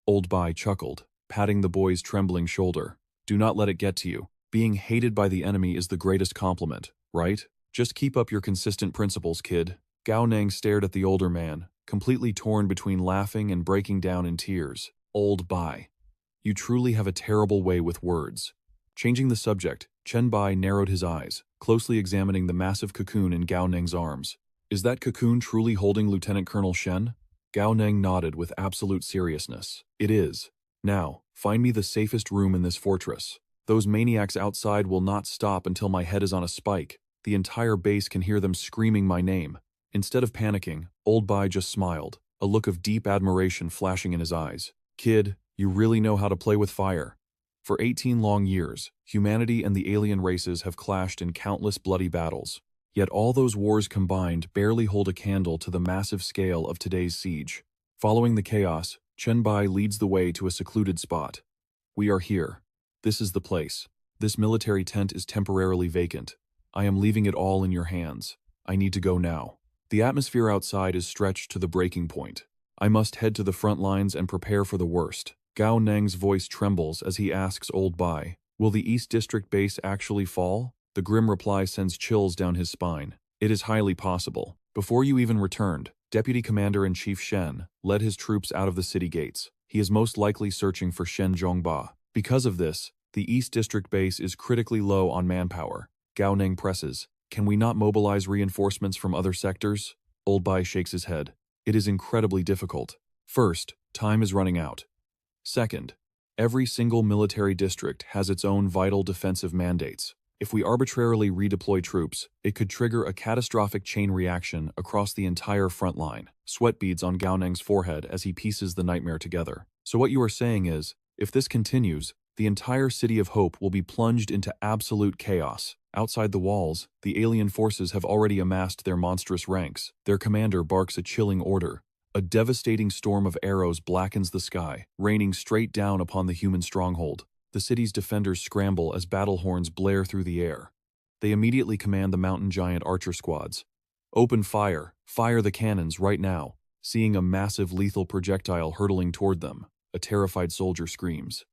Old Bai chuckled, patting the boy's trembling shoulder. Do not let it get to you. Being hated by the enemy is the greatest compliment, right? Just keep up your consistent principles, kid. Gao Neng stared at the older man, completely torn between laughing and breaking down in tears. Old Bai. You truly have a terrible way with words. Changing the subject, Chen Bai narrowed his eyes, closely examining the massive cocoon in Gao Neng's arms. Is that cocoon truly holding Lieutenant Colonel Shen? Gao Neng nodded with absolute seriousness. It is. Now, find me the safest room in this fortress. Those maniacs outside will not stop until my head is on a spike. The entire base can hear them screaming my name. Instead of panicking, Old Bai just smiled, a look of deep admiration flashing in his eyes. Kid, you really know how to play with fire. For 18 long years, humanity and the alien races have clashed in countless bloody battles. Yet all those wars combined barely hold a candle to the massive scale of today's siege. Following the chaos, Chen Bai leads the way to a secluded spot. We are here. This is the place. This military tent is temporarily vacant. I am leaving it all in your hands. I need to go now. The atmosphere outside is stretched to the breaking point. I must head to the front lines and prepare for the worst. Gao Neng's voice trembles as he asks Old Bai, will the East District base actually fall? The grim reply sends chills down his spine. It is highly possible. Before you even returned, Deputy Commander-in-Chief Shen led his troops out of the city gates. He is most likely searching for Shen Zhongba. Because of this, the East District base is critically low on manpower. Gao Neng presses. Can we not mobilize reinforcements from other sectors? Old Bai shakes his head. It is incredibly difficult. First, time is running out. Second, every single military district has its own vital defensive mandates. If we arbitrarily redeploy troops, it could trigger a catastrophic chain reaction across the entire front line. Sweat beads on Gao Neng's forehead as he pieces the nightmare together. So what you are saying is, if this continues, the entire City of Hope will be plunged into absolute chaos. Outside the walls, the alien forces have already amassed their monstrous ranks. Their commander barks a chilling order. A devastating storm of arrows blackens the sky, raining straight down upon the human stronghold. The city's defenders scramble as battle horns blare through the air. They immediately command the mountain giant archer squads. Open fire! Fire the cannons right now! Seeing a massive lethal projectile hurtling toward them, a terrified soldier screams.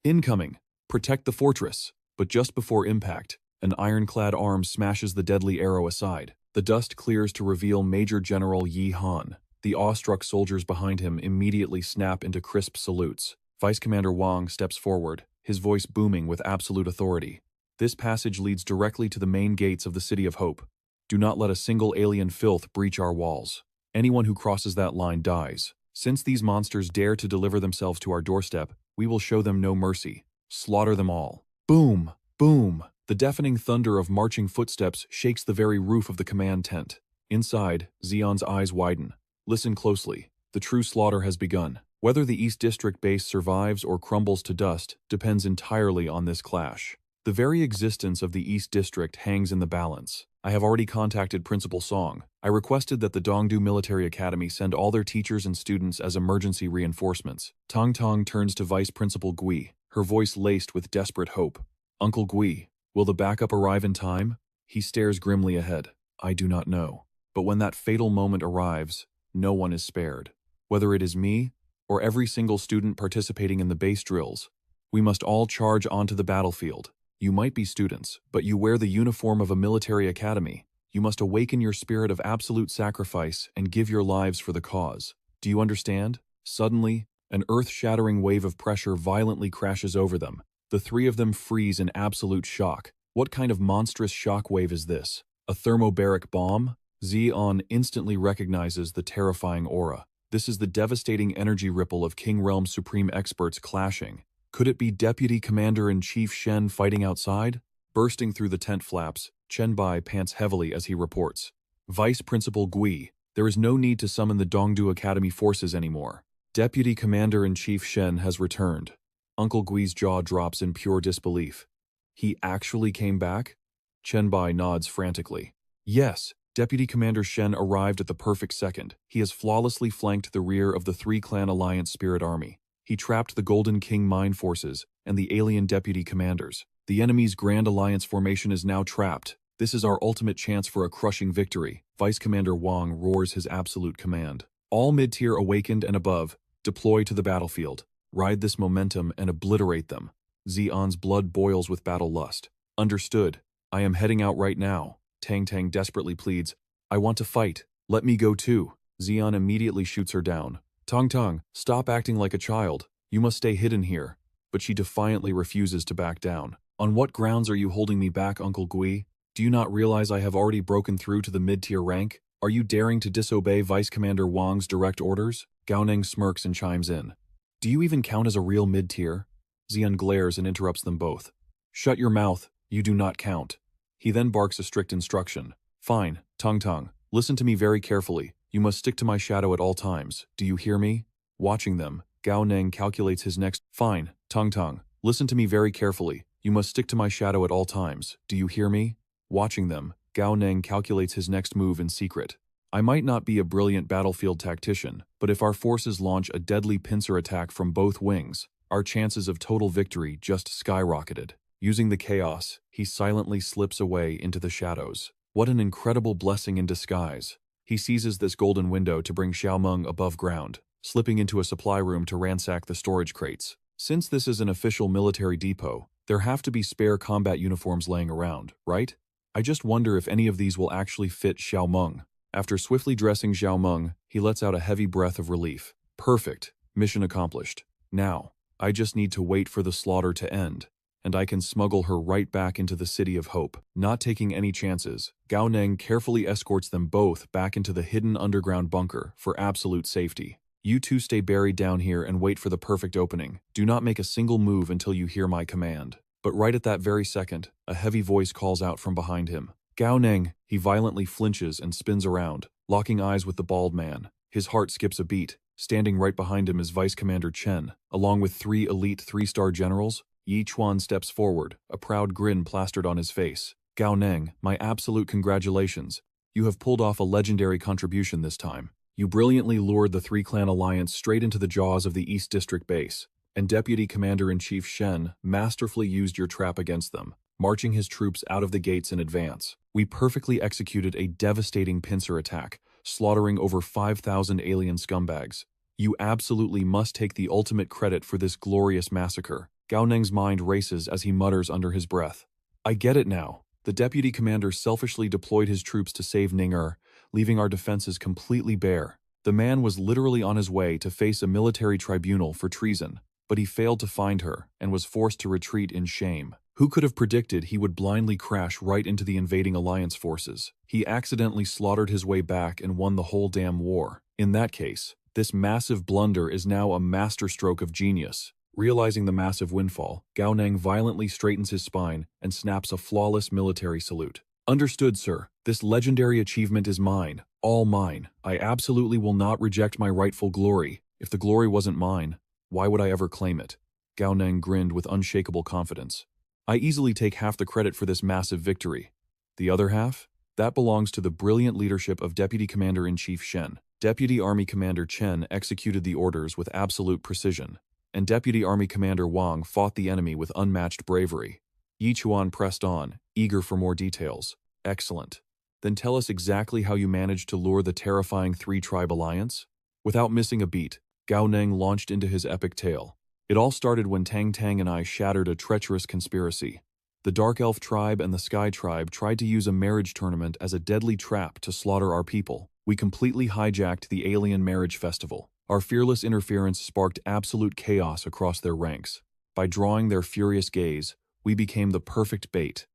Incoming! Protect the fortress! But just before impact, an ironclad arm smashes the deadly arrow aside. The dust clears to reveal Major General Yi Han. The awestruck soldiers behind him immediately snap into crisp salutes. Vice Commander Wang steps forward, his voice booming with absolute authority. This passage leads directly to the main gates of the City of Hope. Do not let a single alien filth breach our walls. Anyone who crosses that line dies. Since these monsters dare to deliver themselves to our doorstep, we will show them no mercy. Slaughter them all. Boom! Boom! The deafening thunder of marching footsteps shakes the very roof of the command tent. Inside, Xion's eyes widen. Listen closely. The true slaughter has begun. Whether the East District base survives or crumbles to dust depends entirely on this clash. The very existence of the East District hangs in the balance. I have already contacted Principal Song. I requested that the Dongdu Military Academy send all their teachers and students as emergency reinforcements. Tong Tong turns to Vice Principal Gui, her voice laced with desperate hope. Uncle Gui, will the backup arrive in time? He stares grimly ahead. I do not know. But when that fatal moment arrives, no one is spared. Whether it is me, or every single student participating in the base drills, we must all charge onto the battlefield. You might be students, but you wear the uniform of a military academy. You must awaken your spirit of absolute sacrifice and give your lives for the cause. Do you understand? Suddenly, an earth-shattering wave of pressure violently crashes over them. The three of them freeze in absolute shock. What kind of monstrous shock wave is this? A thermobaric bomb? Xion instantly recognizes the terrifying aura. This is the devastating energy ripple of King Realm's supreme experts clashing. Could it be Deputy Commander-in-Chief Shen fighting outside? Bursting through the tent flaps, Chen Bai pants heavily as he reports. Vice Principal Gui, there is no need to summon the Dongdu Academy forces anymore. Deputy Commander-in-Chief Shen has returned. Uncle Gui's jaw drops in pure disbelief. He actually came back? Chen Bai nods frantically. Yes. Deputy Commander Shen arrived at the perfect second. He has flawlessly flanked the rear of the three-clan alliance spirit army. He trapped the Golden King mine forces and the alien deputy commanders. The enemy's Grand Alliance formation is now trapped. This is our ultimate chance for a crushing victory. Vice Commander Wang roars his absolute command. All mid-tier awakened and above, deploy to the battlefield. Ride this momentum and obliterate them. Xion's blood boils with battle lust. Understood. I am heading out right now. Tang Tang desperately pleads, I want to fight. Let me go too. Xion immediately shoots her down. Tong Tong, stop acting like a child. You must stay hidden here. But she defiantly refuses to back down. On what grounds are you holding me back, Uncle Gui? Do you not realize I have already broken through to the mid-tier rank? Are you daring to disobey Vice Commander Wang's direct orders? Gao Neng smirks and chimes in. Do you even count as a real mid-tier? Xion glares and interrupts them both. Shut your mouth. You do not count. He then barks a strict instruction. Fine, Tong Tong, listen to me very carefully. You must stick to my shadow at all times. Do you hear me? Watching them, Gao Neng calculates his next. Fine, Tong Tong, listen to me very carefully. You must stick to my shadow at all times. Do you hear me? Watching them, Gao Neng calculates his next move in secret. I might not be a brilliant battlefield tactician, but if our forces launch a deadly pincer attack from both wings, our chances of total victory just skyrocketed. Using the chaos, he silently slips away into the shadows. What an incredible blessing in disguise. He seizes this golden window to bring Xiaomeng above ground, slipping into a supply room to ransack the storage crates. Since this is an official military depot, there have to be spare combat uniforms laying around, right? I just wonder if any of these will actually fit Xiaomeng. After swiftly dressing Xiaomeng, he lets out a heavy breath of relief. Perfect. Mission accomplished. Now, I just need to wait for the slaughter to end, and I can smuggle her right back into the City of Hope. Not taking any chances, Gao Neng carefully escorts them both back into the hidden underground bunker for absolute safety. You two stay buried down here and wait for the perfect opening. Do not make a single move until you hear my command. But right at that very second, a heavy voice calls out from behind him. Gao Neng. He violently flinches and spins around, locking eyes with the bald man. His heart skips a beat. Standing right behind him is Vice Commander Chen, along with 3 elite 3-star generals. Yi Chuan steps forward, a proud grin plastered on his face. Gao Neng, my absolute congratulations. You have pulled off a legendary contribution this time. You brilliantly lured the 3-clan alliance straight into the jaws of the East District base, and Deputy Commander-in-Chief Shen masterfully used your trap against them, marching his troops out of the gates in advance. We perfectly executed a devastating pincer attack, slaughtering over 5,000 alien scumbags. You absolutely must take the ultimate credit for this glorious massacre. Gao Neng's mind races as he mutters under his breath. I get it now. The deputy commander selfishly deployed his troops to save Ning-Er, leaving our defenses completely bare. The man was literally on his way to face a military tribunal for treason, but he failed to find her and was forced to retreat in shame. Who could have predicted he would blindly crash right into the invading alliance forces? He accidentally slaughtered his way back and won the whole damn war. In that case, this massive blunder is now a masterstroke of genius. Realizing the massive windfall, Gao Neng violently straightens his spine and snaps a flawless military salute. Understood, sir. This legendary achievement is mine, all mine. I absolutely will not reject my rightful glory. If the glory wasn't mine, why would I ever claim it? Gao Neng grinned with unshakable confidence. I easily take half the credit for this massive victory. The other half? That belongs to the brilliant leadership of Deputy Commander-in-Chief Shen. Deputy Army Commander Chen executed the orders with absolute precision, and Deputy Army Commander Wang fought the enemy with unmatched bravery. Yi Chuan pressed on, eager for more details. Excellent. Then tell us exactly how you managed to lure the terrifying 3-tribe alliance? Without missing a beat, Gao Neng launched into his epic tale. It all started when Tang Tang and I shattered a treacherous conspiracy. The Dark Elf tribe and the Sky tribe tried to use a marriage tournament as a deadly trap to slaughter our people. We completely hijacked the alien marriage festival. Our fearless interference sparked absolute chaos across their ranks. By drawing their furious gaze, we became the perfect bait.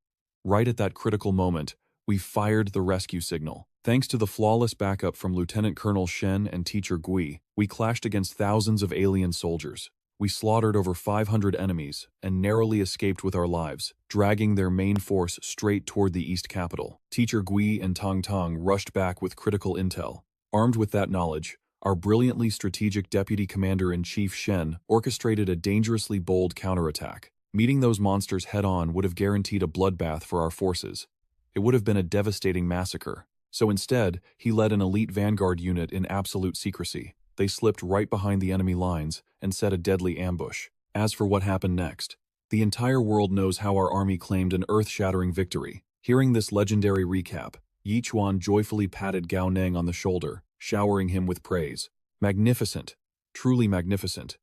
Right at that critical moment, we fired the rescue signal. Thanks to the flawless backup from Lieutenant Colonel Shen and Teacher Gui, we clashed against thousands of alien soldiers. We slaughtered over 500 enemies and narrowly escaped with our lives, dragging their main force straight toward the East capital. Teacher Gui and Tang Tang rushed back with critical intel. Armed with that knowledge, our brilliantly strategic Deputy Commander-in-Chief Shen orchestrated a dangerously bold counterattack. Meeting those monsters head-on would have guaranteed a bloodbath for our forces. It would have been a devastating massacre. So instead, he led an elite vanguard unit in absolute secrecy. They slipped right behind the enemy lines and set a deadly ambush. As for what happened next, the entire world knows how our army claimed an earth-shattering victory. Hearing this legendary recap, Yi Chuan joyfully patted Gao Neng on the shoulder, showering him with praise. Magnificent. Truly magnificent.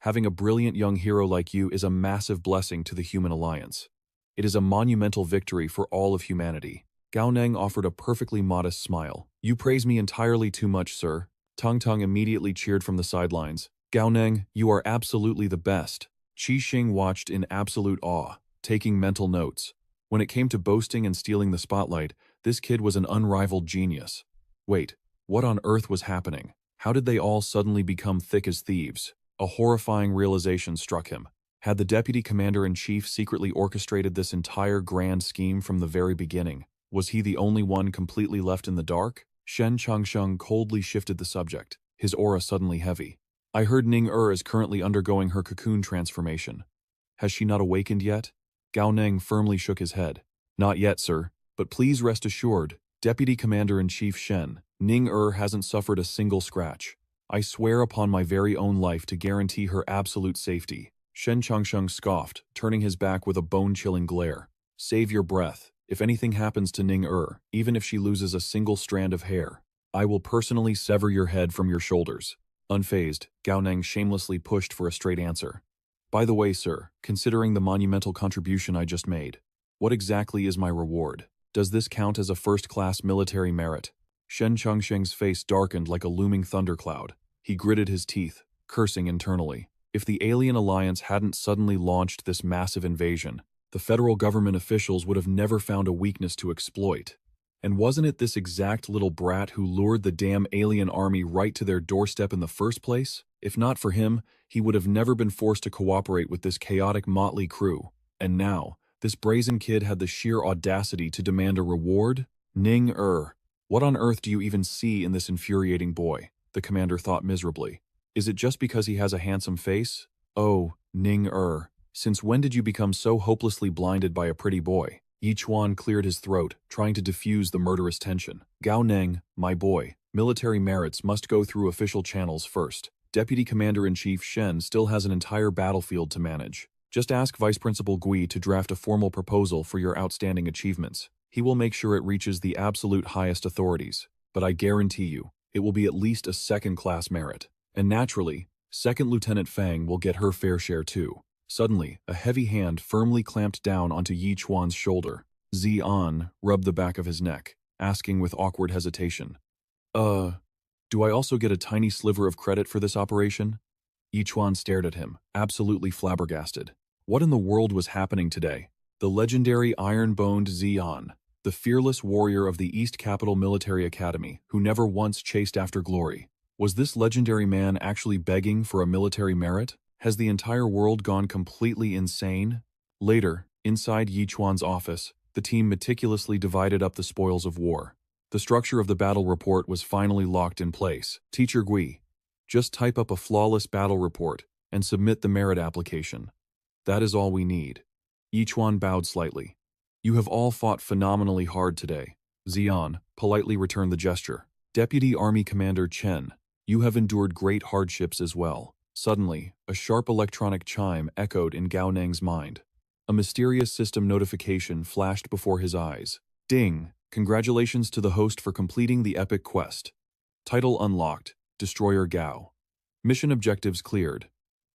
Having a brilliant young hero like you is a massive blessing to the human alliance. It is a monumental victory for all of humanity. Gao Neng offered a perfectly modest smile. You praise me entirely too much, sir. Tang Tang immediately cheered from the sidelines. Gao Neng, you are absolutely the best. Qi Xing watched in absolute awe, taking mental notes. When it came to boasting and stealing the spotlight, this kid was an unrivaled genius. Wait, what on earth was happening? How did they all suddenly become thick as thieves? A horrifying realization struck him. Had the Deputy Commander-in-Chief secretly orchestrated this entire grand scheme from the very beginning? Was he the only one completely left in the dark? Shen Changsheng coldly shifted the subject, his aura suddenly heavy. I heard Ning-Er is currently undergoing her cocoon transformation. Has she not awakened yet? Gao Neng firmly shook his head. Not yet, sir, but please rest assured, Deputy Commander-in-Chief Shen, Ning-Er hasn't suffered a single scratch. I swear upon my very own life to guarantee her absolute safety. Shen Changsheng scoffed, turning his back with a bone-chilling glare. Save your breath. If anything happens to Ning-Er, even if she loses a single strand of hair, I will personally sever your head from your shoulders. Unfazed, Gao Neng shamelessly pushed for a straight answer. By the way, sir, considering the monumental contribution I just made, what exactly is my reward? Does this count as a first-class military merit? Shen Chengsheng's face darkened like a looming thundercloud. He gritted his teeth, cursing internally. If the alien alliance hadn't suddenly launched this massive invasion, the federal government officials would have never found a weakness to exploit. And wasn't it this exact little brat who lured the damn alien army right to their doorstep in the first place? If not for him, he would have never been forced to cooperate with this chaotic motley crew. And now, this brazen kid had the sheer audacity to demand a reward? Ning what on earth do you even see in this infuriating boy? The commander thought miserably. Is it just because he has a handsome face? Oh, Ning since when did you become so hopelessly blinded by a pretty boy? Yi Chuan cleared his throat, trying to diffuse the murderous tension. Gao Neng, my boy, military merits must go through official channels first. Deputy Commander-in-Chief Shen still has an entire battlefield to manage. Just ask Vice Principal Gui to draft a formal proposal for your outstanding achievements. He will make sure it reaches the absolute highest authorities. But I guarantee you, it will be at least a second-class merit. And naturally, Second Lieutenant Fang will get her fair share too. Suddenly, a heavy hand firmly clamped down onto Yi Chuan's shoulder. Zian rubbed the back of his neck, asking with awkward hesitation, do I also get a tiny sliver of credit for this operation? Yi Chuan stared at him, absolutely flabbergasted. What in the world was happening today? The legendary iron-boned Zian, the fearless warrior of the East Capital Military Academy, who never once chased after glory. Was this legendary man actually begging for a military merit? Has the entire world gone completely insane? Later, inside Yi Chuan's office, the team meticulously divided up the spoils of war. The structure of the battle report was finally locked in place. Teacher Gui, just type up a flawless battle report and submit the merit application. That is all we need. Yi Chuan bowed slightly. You have all fought phenomenally hard today. Zian politely returned the gesture. Deputy Army Commander Chen, you have endured great hardships as well. Suddenly, a sharp electronic chime echoed in Gao Neng's mind. A mysterious system notification flashed before his eyes. Ding! Congratulations to the host for completing the epic quest. Title unlocked. Destroyer Gao. Mission objectives cleared.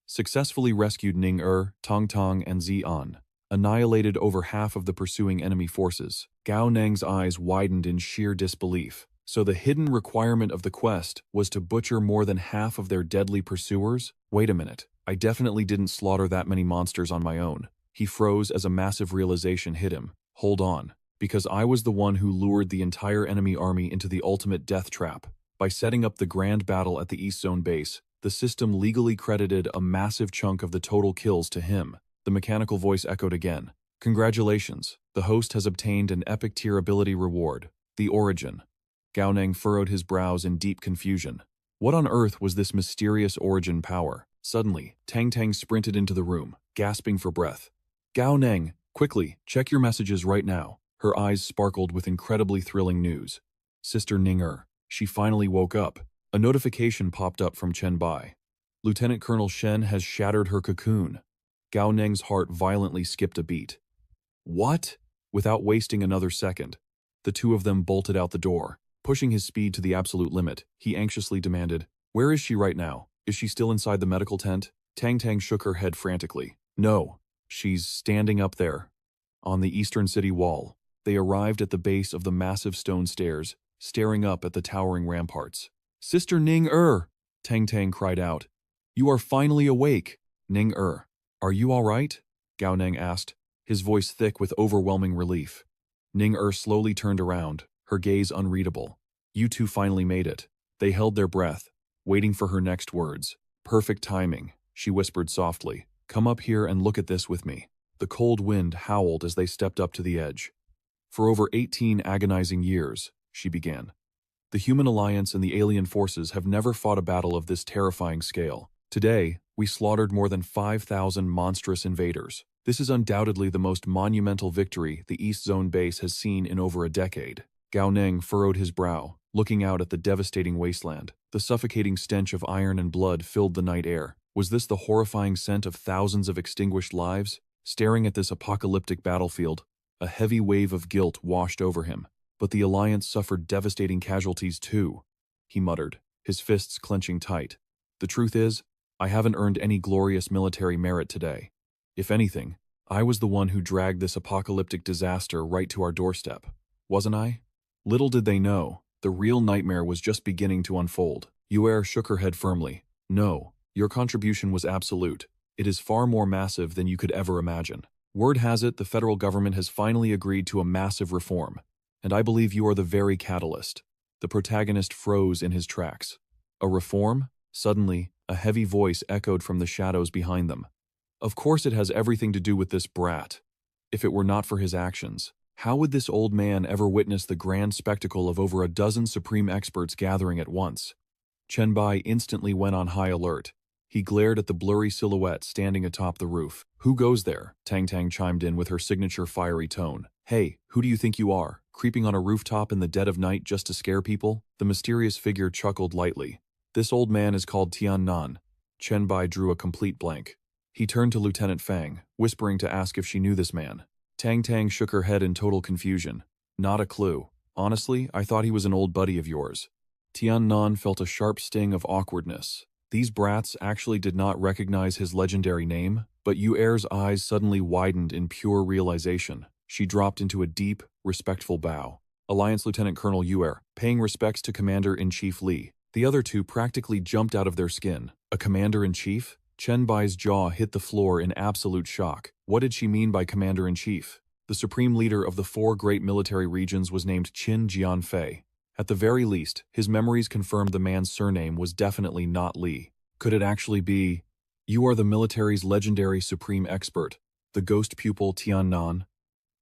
Successfully rescued Ning Tong Tong, and Zian. Annihilated over half of the pursuing enemy forces. Gao Neng's eyes widened in sheer disbelief. So the hidden requirement of the quest was to butcher more than half of their deadly pursuers? Wait a minute, I definitely didn't slaughter that many monsters on my own. He froze as a massive realization hit him. Hold on, because I was the one who lured the entire enemy army into the ultimate death trap. By setting up the grand battle at the East Zone base, the system legally credited a massive chunk of the total kills to him. The mechanical voice echoed again. Congratulations, the host has obtained an epic tier ability reward. The origin. Gao Neng furrowed his brows in deep confusion. What on earth was this mysterious origin power? Suddenly, Tang Tang sprinted into the room, gasping for breath. Gao Neng, quickly, check your messages right now. Her eyes sparkled with incredibly thrilling news. Sister Ning she finally woke up. A notification popped up from Chen Bai. Lieutenant Colonel Shen has shattered her cocoon. Gao Neng's heart violently skipped a beat. What? Without wasting another second, the two of them bolted out the door. Pushing his speed to the absolute limit, he anxiously demanded, Where is she right now? Is she still inside the medical tent? Tang Tang shook her head frantically. No, she's standing up there, on the eastern city wall. They arrived at the base of the massive stone stairs, staring up at the towering ramparts. Sister Ning Tang Tang cried out. You are finally awake. Ning are you all right? Gao Neng asked, his voice thick with overwhelming relief. Ning slowly turned around, her gaze unreadable. You two finally made it. They held their breath, waiting for her next words. Perfect timing, she whispered softly. Come up here and look at this with me. The cold wind howled as they stepped up to the edge. For over 18 agonizing years, she began. The human alliance and the alien forces have never fought a battle of this terrifying scale. Today, we slaughtered more than 5,000 monstrous invaders. This is undoubtedly the most monumental victory the East Zone base has seen in over a decade. Gao Neng furrowed his brow, looking out at the devastating wasteland. The suffocating stench of iron and blood filled the night air. Was this the horrifying scent of thousands of extinguished lives? Staring at this apocalyptic battlefield, a heavy wave of guilt washed over him. But the Alliance suffered devastating casualties too. he muttered, his fists clenching tight. The truth is, I haven't earned any glorious military merit today. If anything, I was the one who dragged this apocalyptic disaster right to our doorstep. Wasn't I? Little did they know, the real nightmare was just beginning to unfold. Yuer shook her head firmly. No, your contribution was absolute. It is far more massive than you could ever imagine. Word has it the federal government has finally agreed to a massive reform, and I believe you are the very catalyst. The protagonist froze in his tracks. A reform? Suddenly, a heavy voice echoed from the shadows behind them. Of course it has everything to do with this brat. If it were not for his actions, how would this old man ever witness the grand spectacle of over a dozen supreme experts gathering at once? Chenbai instantly went on high alert. He glared at the blurry silhouette standing atop the roof. Who goes there? Tang Tang chimed in with her signature fiery tone. Hey, who do you think you are? Creeping on a rooftop in the dead of night just to scare people? The mysterious figure chuckled lightly. This old man is called Tian Nan. Chenbai drew a complete blank. He turned to Lieutenant Fang, whispering to ask if she knew this man. Tang Tang shook her head in total confusion. Not a clue. Honestly, I thought he was an old buddy of yours. Tian Nan felt a sharp sting of awkwardness. These brats actually did not recognize his legendary name, but Yuer's eyes suddenly widened in pure realization. She dropped into a deep, respectful bow. Alliance Lieutenant Colonel Yuer, paying respects to Commander-in-Chief Li. The other two practically jumped out of their skin. A Commander-in-Chief? Chenbai's jaw hit the floor in absolute shock. What did she mean by Commander-in-Chief? The supreme leader of the 4 great military regions was named Qin Jianfei. At the very least, his memories confirmed the man's surname was definitely not Li. Could it actually be? You are the military's legendary supreme expert, the ghost pupil Tian Nan?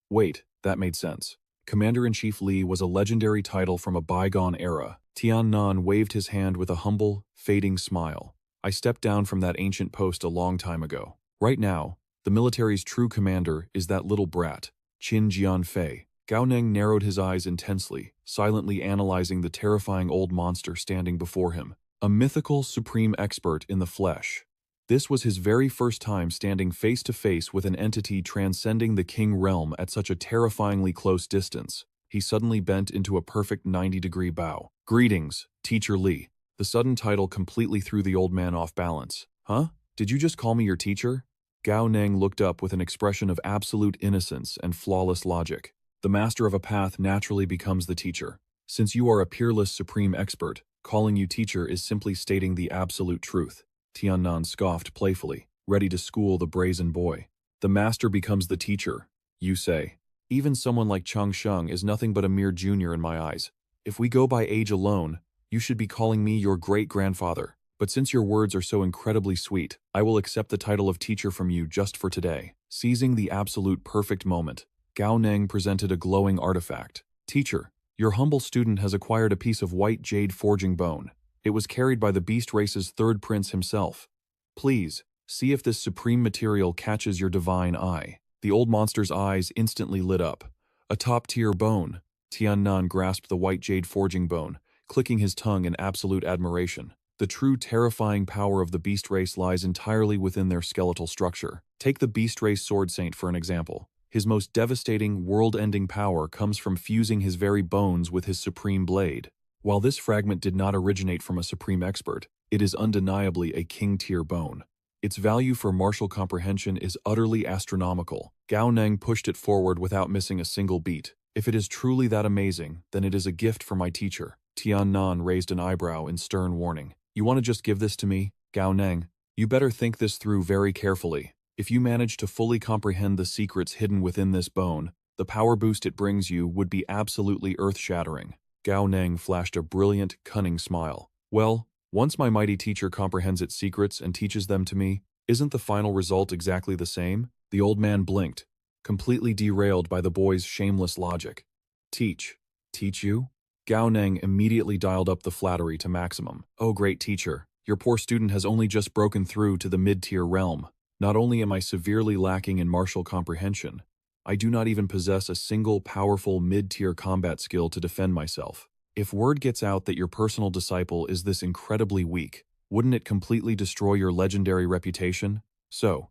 Wait, that made sense. Commander-in-Chief Li was a legendary title from a bygone era. Tian Nan waved his hand with a humble, fading smile. I stepped down from that ancient post a long time ago. Right now, the military's true commander is that little brat, Qin Jianfei. Gao Neng narrowed his eyes intensely, silently analyzing the terrifying old monster standing before him. A mythical supreme expert in the flesh. This was his very first time standing face to face with an entity transcending the King realm at such a terrifyingly close distance. He suddenly bent into a perfect 90-degree bow. Greetings, Teacher Li. The sudden title completely threw the old man off balance. Huh? Did you just call me your teacher? Gao Neng looked up with an expression of absolute innocence and flawless logic. The master of a path naturally becomes the teacher. Since you are a peerless supreme expert, calling you teacher is simply stating the absolute truth. Tiannan scoffed playfully, ready to school the brazen boy. The master becomes the teacher, you say. Even someone like Chang Sheng is nothing but a mere junior in my eyes. If we go by age alone, you should be calling me your great-grandfather. But since your words are so incredibly sweet, I will accept the title of teacher from you just for today. Seizing the absolute perfect moment, Gao Neng presented a glowing artifact. Teacher, your humble student has acquired a piece of white jade forging bone. It was carried by the beast race's third prince himself. Please, see if this supreme material catches your divine eye. The old monster's eyes instantly lit up. A top-tier bone. Tiannan grasped the white jade forging bone, clicking his tongue in absolute admiration. The true terrifying power of the beast race lies entirely within their skeletal structure. Take the beast race sword saint for an example. His most devastating, world-ending power comes from fusing his very bones with his supreme blade. While this fragment did not originate from a supreme expert, it is undeniably a king-tier bone. Its value for martial comprehension is utterly astronomical. Gao Neng pushed it forward without missing a single beat. If it is truly that amazing, then it is a gift for my teacher. Tian Nan raised an eyebrow in stern warning. You want to just give this to me, Gao Neng? You better think this through very carefully. If you manage to fully comprehend the secrets hidden within this bone, the power boost it brings you would be absolutely earth-shattering. Gao Neng flashed a brilliant, cunning smile. Well, once my mighty teacher comprehends its secrets and teaches them to me, isn't the final result exactly the same? The old man blinked, completely derailed by the boy's shameless logic. Teach? Teach you? Gao Neng immediately dialed up the flattery to maximum. Oh great teacher, your poor student has only just broken through to the mid-tier realm. Not only am I severely lacking in martial comprehension, I do not even possess a single powerful mid-tier combat skill to defend myself. If word gets out that your personal disciple is this incredibly weak, wouldn't it completely destroy your legendary reputation? So,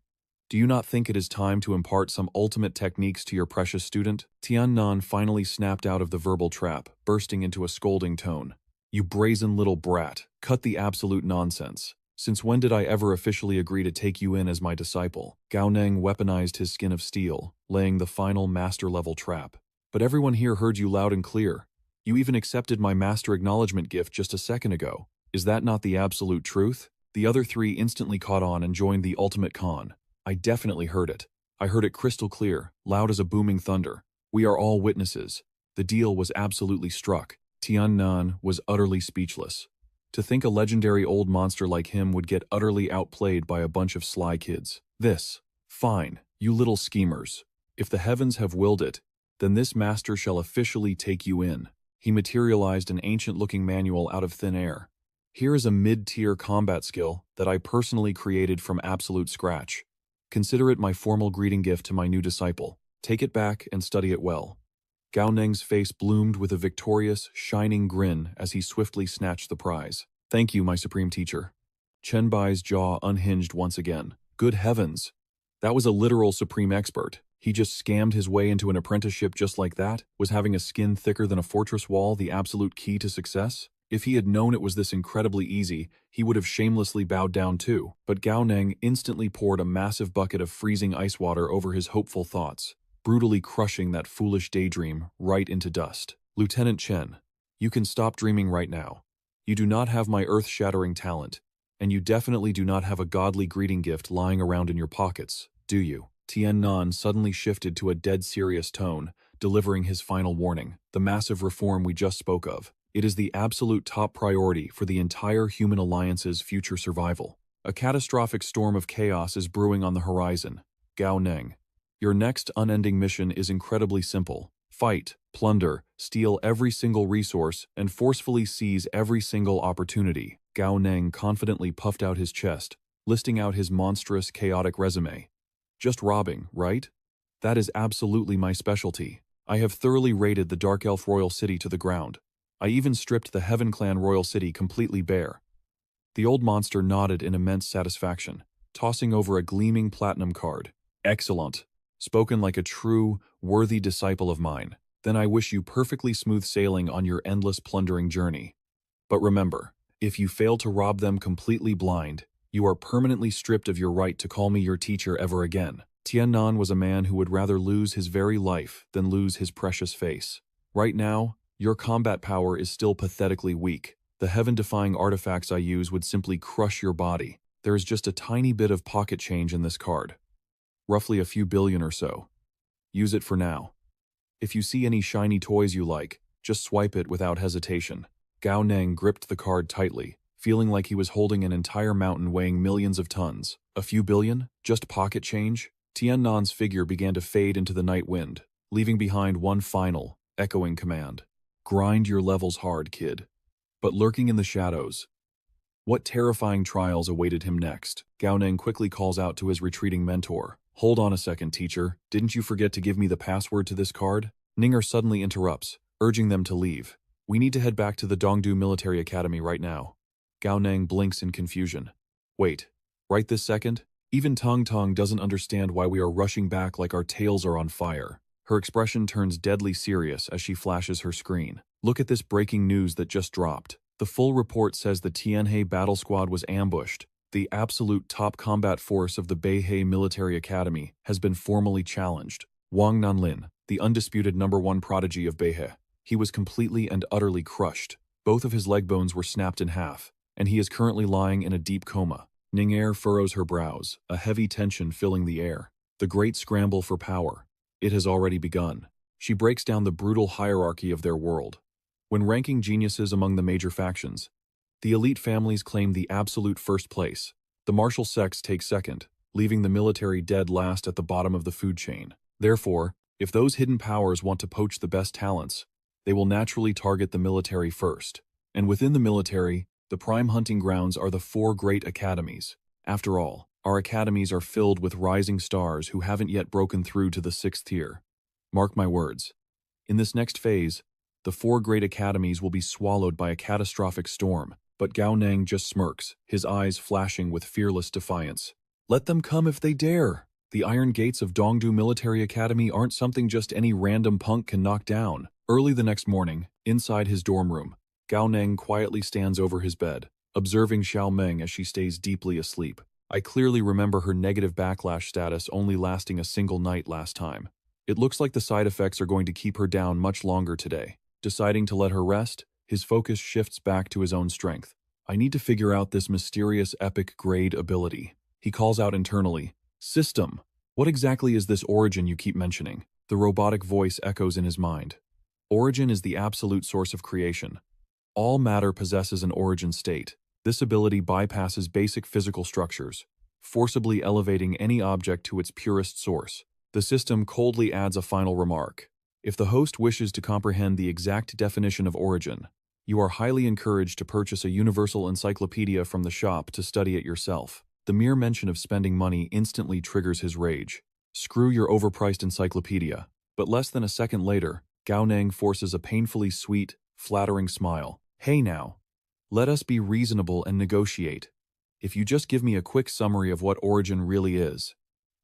do you not think it is time to impart some ultimate techniques to your precious student? Tiannan finally snapped out of the verbal trap, bursting into a scolding tone. You brazen little brat, cut the absolute nonsense. Since when did I ever officially agree to take you in as my disciple? Gao Neng weaponized his skin of steel, laying the final master-level trap. But everyone here heard you loud and clear. You even accepted my master acknowledgement gift just a second ago. Is that not the absolute truth? The other three instantly caught on and joined the ultimate con. I definitely heard it. I heard it crystal clear, loud as a booming thunder. We are all witnesses. The deal was absolutely struck. Tian Nan was utterly speechless. To think a legendary old monster like him would get utterly outplayed by a bunch of sly kids. Fine, you little schemers. If the heavens have willed it, then this master shall officially take you in. He materialized an ancient-looking manual out of thin air. Here is a mid-tier combat skill that I personally created from absolute scratch. Consider it my formal greeting gift to my new disciple. Take it back and study it well. Gao Neng's face bloomed with a victorious, shining grin as he swiftly snatched the prize. Thank you, my supreme teacher. Chen Bai's jaw unhinged once again. Good heavens! That was a literal supreme expert. He just scammed his way into an apprenticeship just like that? Was having a skin thicker than a fortress wall the absolute key to success? If he had known it was this incredibly easy, he would have shamelessly bowed down too. But Gao Neng instantly poured a massive bucket of freezing ice water over his hopeful thoughts, brutally crushing that foolish daydream right into dust. Lieutenant Chen, you can stop dreaming right now. You do not have my earth-shattering talent, and you definitely do not have a godly greeting gift lying around in your pockets, do you? Tian Nan suddenly shifted to a dead serious tone, delivering his final warning. The massive reform we just spoke of. It is the absolute top priority for the entire human alliance's future survival. A catastrophic storm of chaos is brewing on the horizon. Gao Neng, your next unending mission is incredibly simple. Fight, plunder, steal every single resource, and forcefully seize every single opportunity. Gao Neng confidently puffed out his chest, listing out his monstrous, chaotic resume. Just robbing, right? That is absolutely my specialty. I have thoroughly raided the Dark Elf Royal City to the ground. I even stripped the Heaven Clan Royal City completely bare. The old monster nodded in immense satisfaction, tossing over a gleaming platinum card. Excellent. Spoken like a true, worthy disciple of mine. Then I wish you perfectly smooth sailing on your endless plundering journey. But remember, if you fail to rob them completely blind, you are permanently stripped of your right to call me your teacher ever again. Tian Nan was a man who would rather lose his very life than lose his precious face. Right now, your combat power is still pathetically weak. The heaven-defying artifacts I use would simply crush your body. There is just a tiny bit of pocket change in this card. Roughly a few billion or so. Use it for now. If you see any shiny toys you like, just swipe it without hesitation. Gao Neng gripped the card tightly, feeling like he was holding an entire mountain weighing millions of tons. A few billion? Just pocket change? Tian Nan's figure began to fade into the night wind, leaving behind one final, echoing command. Grind your levels hard, kid. But lurking in the shadows, what terrifying trials awaited him next? Gao Neng quickly calls out to his retreating mentor. Hold on a second, teacher. Didn't you forget to give me the password to this card? Ninger suddenly interrupts, urging them to leave. We need to head back to the Dongdu Military Academy right now. Gao Neng blinks in confusion. Wait, right this second? Even Tong Tong doesn't understand why we are rushing back like our tails are on fire. Her expression turns deadly serious as she flashes her screen. Look at this breaking news that just dropped. The full report says the Tianhe battle squad was ambushed. The absolute top combat force of the Beihei Military Academy has been formally challenged. Wang Nanlin, the undisputed #1 prodigy of Beihei. He was completely and utterly crushed. Both of his leg bones were snapped in half, and he is currently lying in a deep coma. Ninger furrows her brows, a heavy tension filling the air. The great scramble for power. It has already begun. She breaks down the brutal hierarchy of their world. When ranking geniuses among the major factions, the elite families claim the absolute first place. The martial sects take second, leaving the military dead last at the bottom of the food chain. Therefore, if those hidden powers want to poach the best talents, they will naturally target the military first. And within the military, the prime hunting grounds are the 4 great academies. After all, our academies are filled with rising stars who haven't yet broken through to the 6th tier. Mark my words. In this next phase, the 4 great academies will be swallowed by a catastrophic storm, but Gao Neng just smirks, his eyes flashing with fearless defiance. Let them come if they dare. The iron gates of Dongdu Military Academy aren't something just any random punk can knock down. Early the next morning, inside his dorm room, Gao Neng quietly stands over his bed, observing Xiao Meng as she stays deeply asleep. I clearly remember her negative backlash status only lasting a single night last time. It looks like the side effects are going to keep her down much longer today. Deciding to let her rest, his focus shifts back to his own strength. I need to figure out this mysterious epic grade ability. He calls out internally, "System! What exactly is this origin you keep mentioning?" The robotic voice echoes in his mind. Origin is the absolute source of creation. All matter possesses an origin state. This ability bypasses basic physical structures, forcibly elevating any object to its purest source. The system coldly adds a final remark. If the host wishes to comprehend the exact definition of origin, you are highly encouraged to purchase a universal encyclopedia from the shop to study it yourself. The mere mention of spending money instantly triggers his rage. Screw your overpriced encyclopedia. But less than a second later, Gao Neng forces a painfully sweet, flattering smile. Hey now. Let us be reasonable and negotiate. If you just give me a quick summary of what origin really is,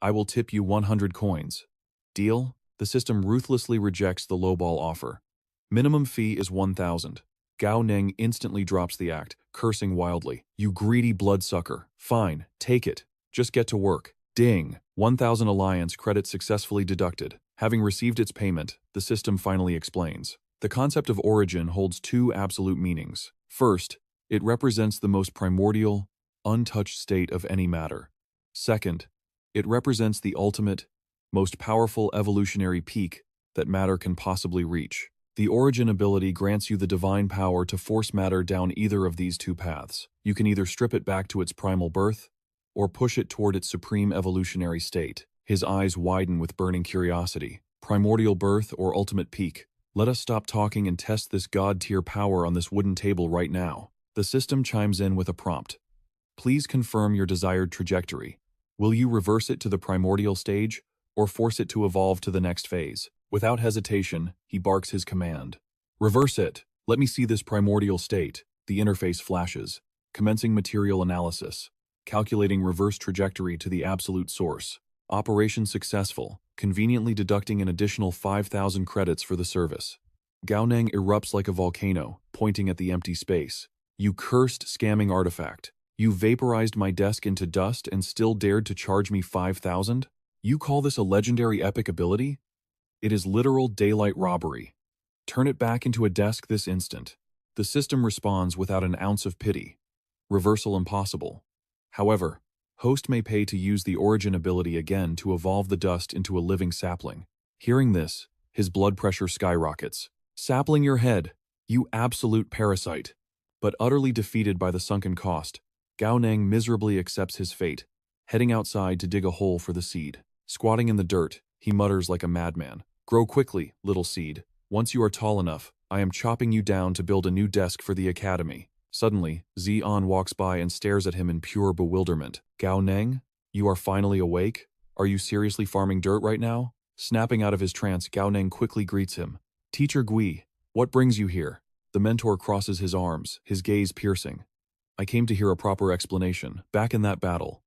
I will tip you 100 coins. Deal? The system ruthlessly rejects the lowball offer. Minimum fee is 1,000. Gao Neng instantly drops the act, cursing wildly. You greedy bloodsucker. Fine, take it. Just get to work. Ding. 1,000 alliance credit successfully deducted. Having received its payment, the system finally explains. The concept of origin holds two absolute meanings. First, it represents the most primordial, untouched state of any matter. Second, it represents the ultimate, most powerful evolutionary peak that matter can possibly reach. The origin ability grants you the divine power to force matter down either of these two paths. You can either strip it back to its primal birth, or push it toward its supreme evolutionary state. His eyes widen with burning curiosity. Primordial birth or ultimate peak? Let us stop talking and test this god-tier power on this wooden table right now. The system chimes in with a prompt. Please confirm your desired trajectory. Will you reverse it to the primordial stage, or force it to evolve to the next phase? Without hesitation, he barks his command. Reverse it. Let me see this primordial state. The interface flashes. Commencing material analysis. Calculating reverse trajectory to the absolute source. Operation successful, conveniently deducting an additional 5,000 credits for the service. Gao Neng erupts like a volcano, pointing at the empty space. You cursed scamming artifact. You vaporized my desk into dust and still dared to charge me 5,000? You call this a legendary epic ability? It is literal daylight robbery. Turn it back into a desk this instant. The system responds without an ounce of pity. Reversal impossible. However, host may pay to use the origin ability again to evolve the dust into a living sapling. Hearing this, his blood pressure skyrockets. Sapling your head, you absolute parasite. But utterly defeated by the sunken cost, Gao Neng miserably accepts his fate, heading outside to dig a hole for the seed. Squatting in the dirt, he mutters like a madman. Grow quickly, little seed. Once you are tall enough, I am chopping you down to build a new desk for the academy. Suddenly, Xian walks by and stares at him in pure bewilderment. Gao Neng? You are finally awake? Are you seriously farming dirt right now? Snapping out of his trance, Gao Neng quickly greets him. Teacher Gui, what brings you here? The mentor crosses his arms, his gaze piercing. I came to hear a proper explanation. Back in that battle,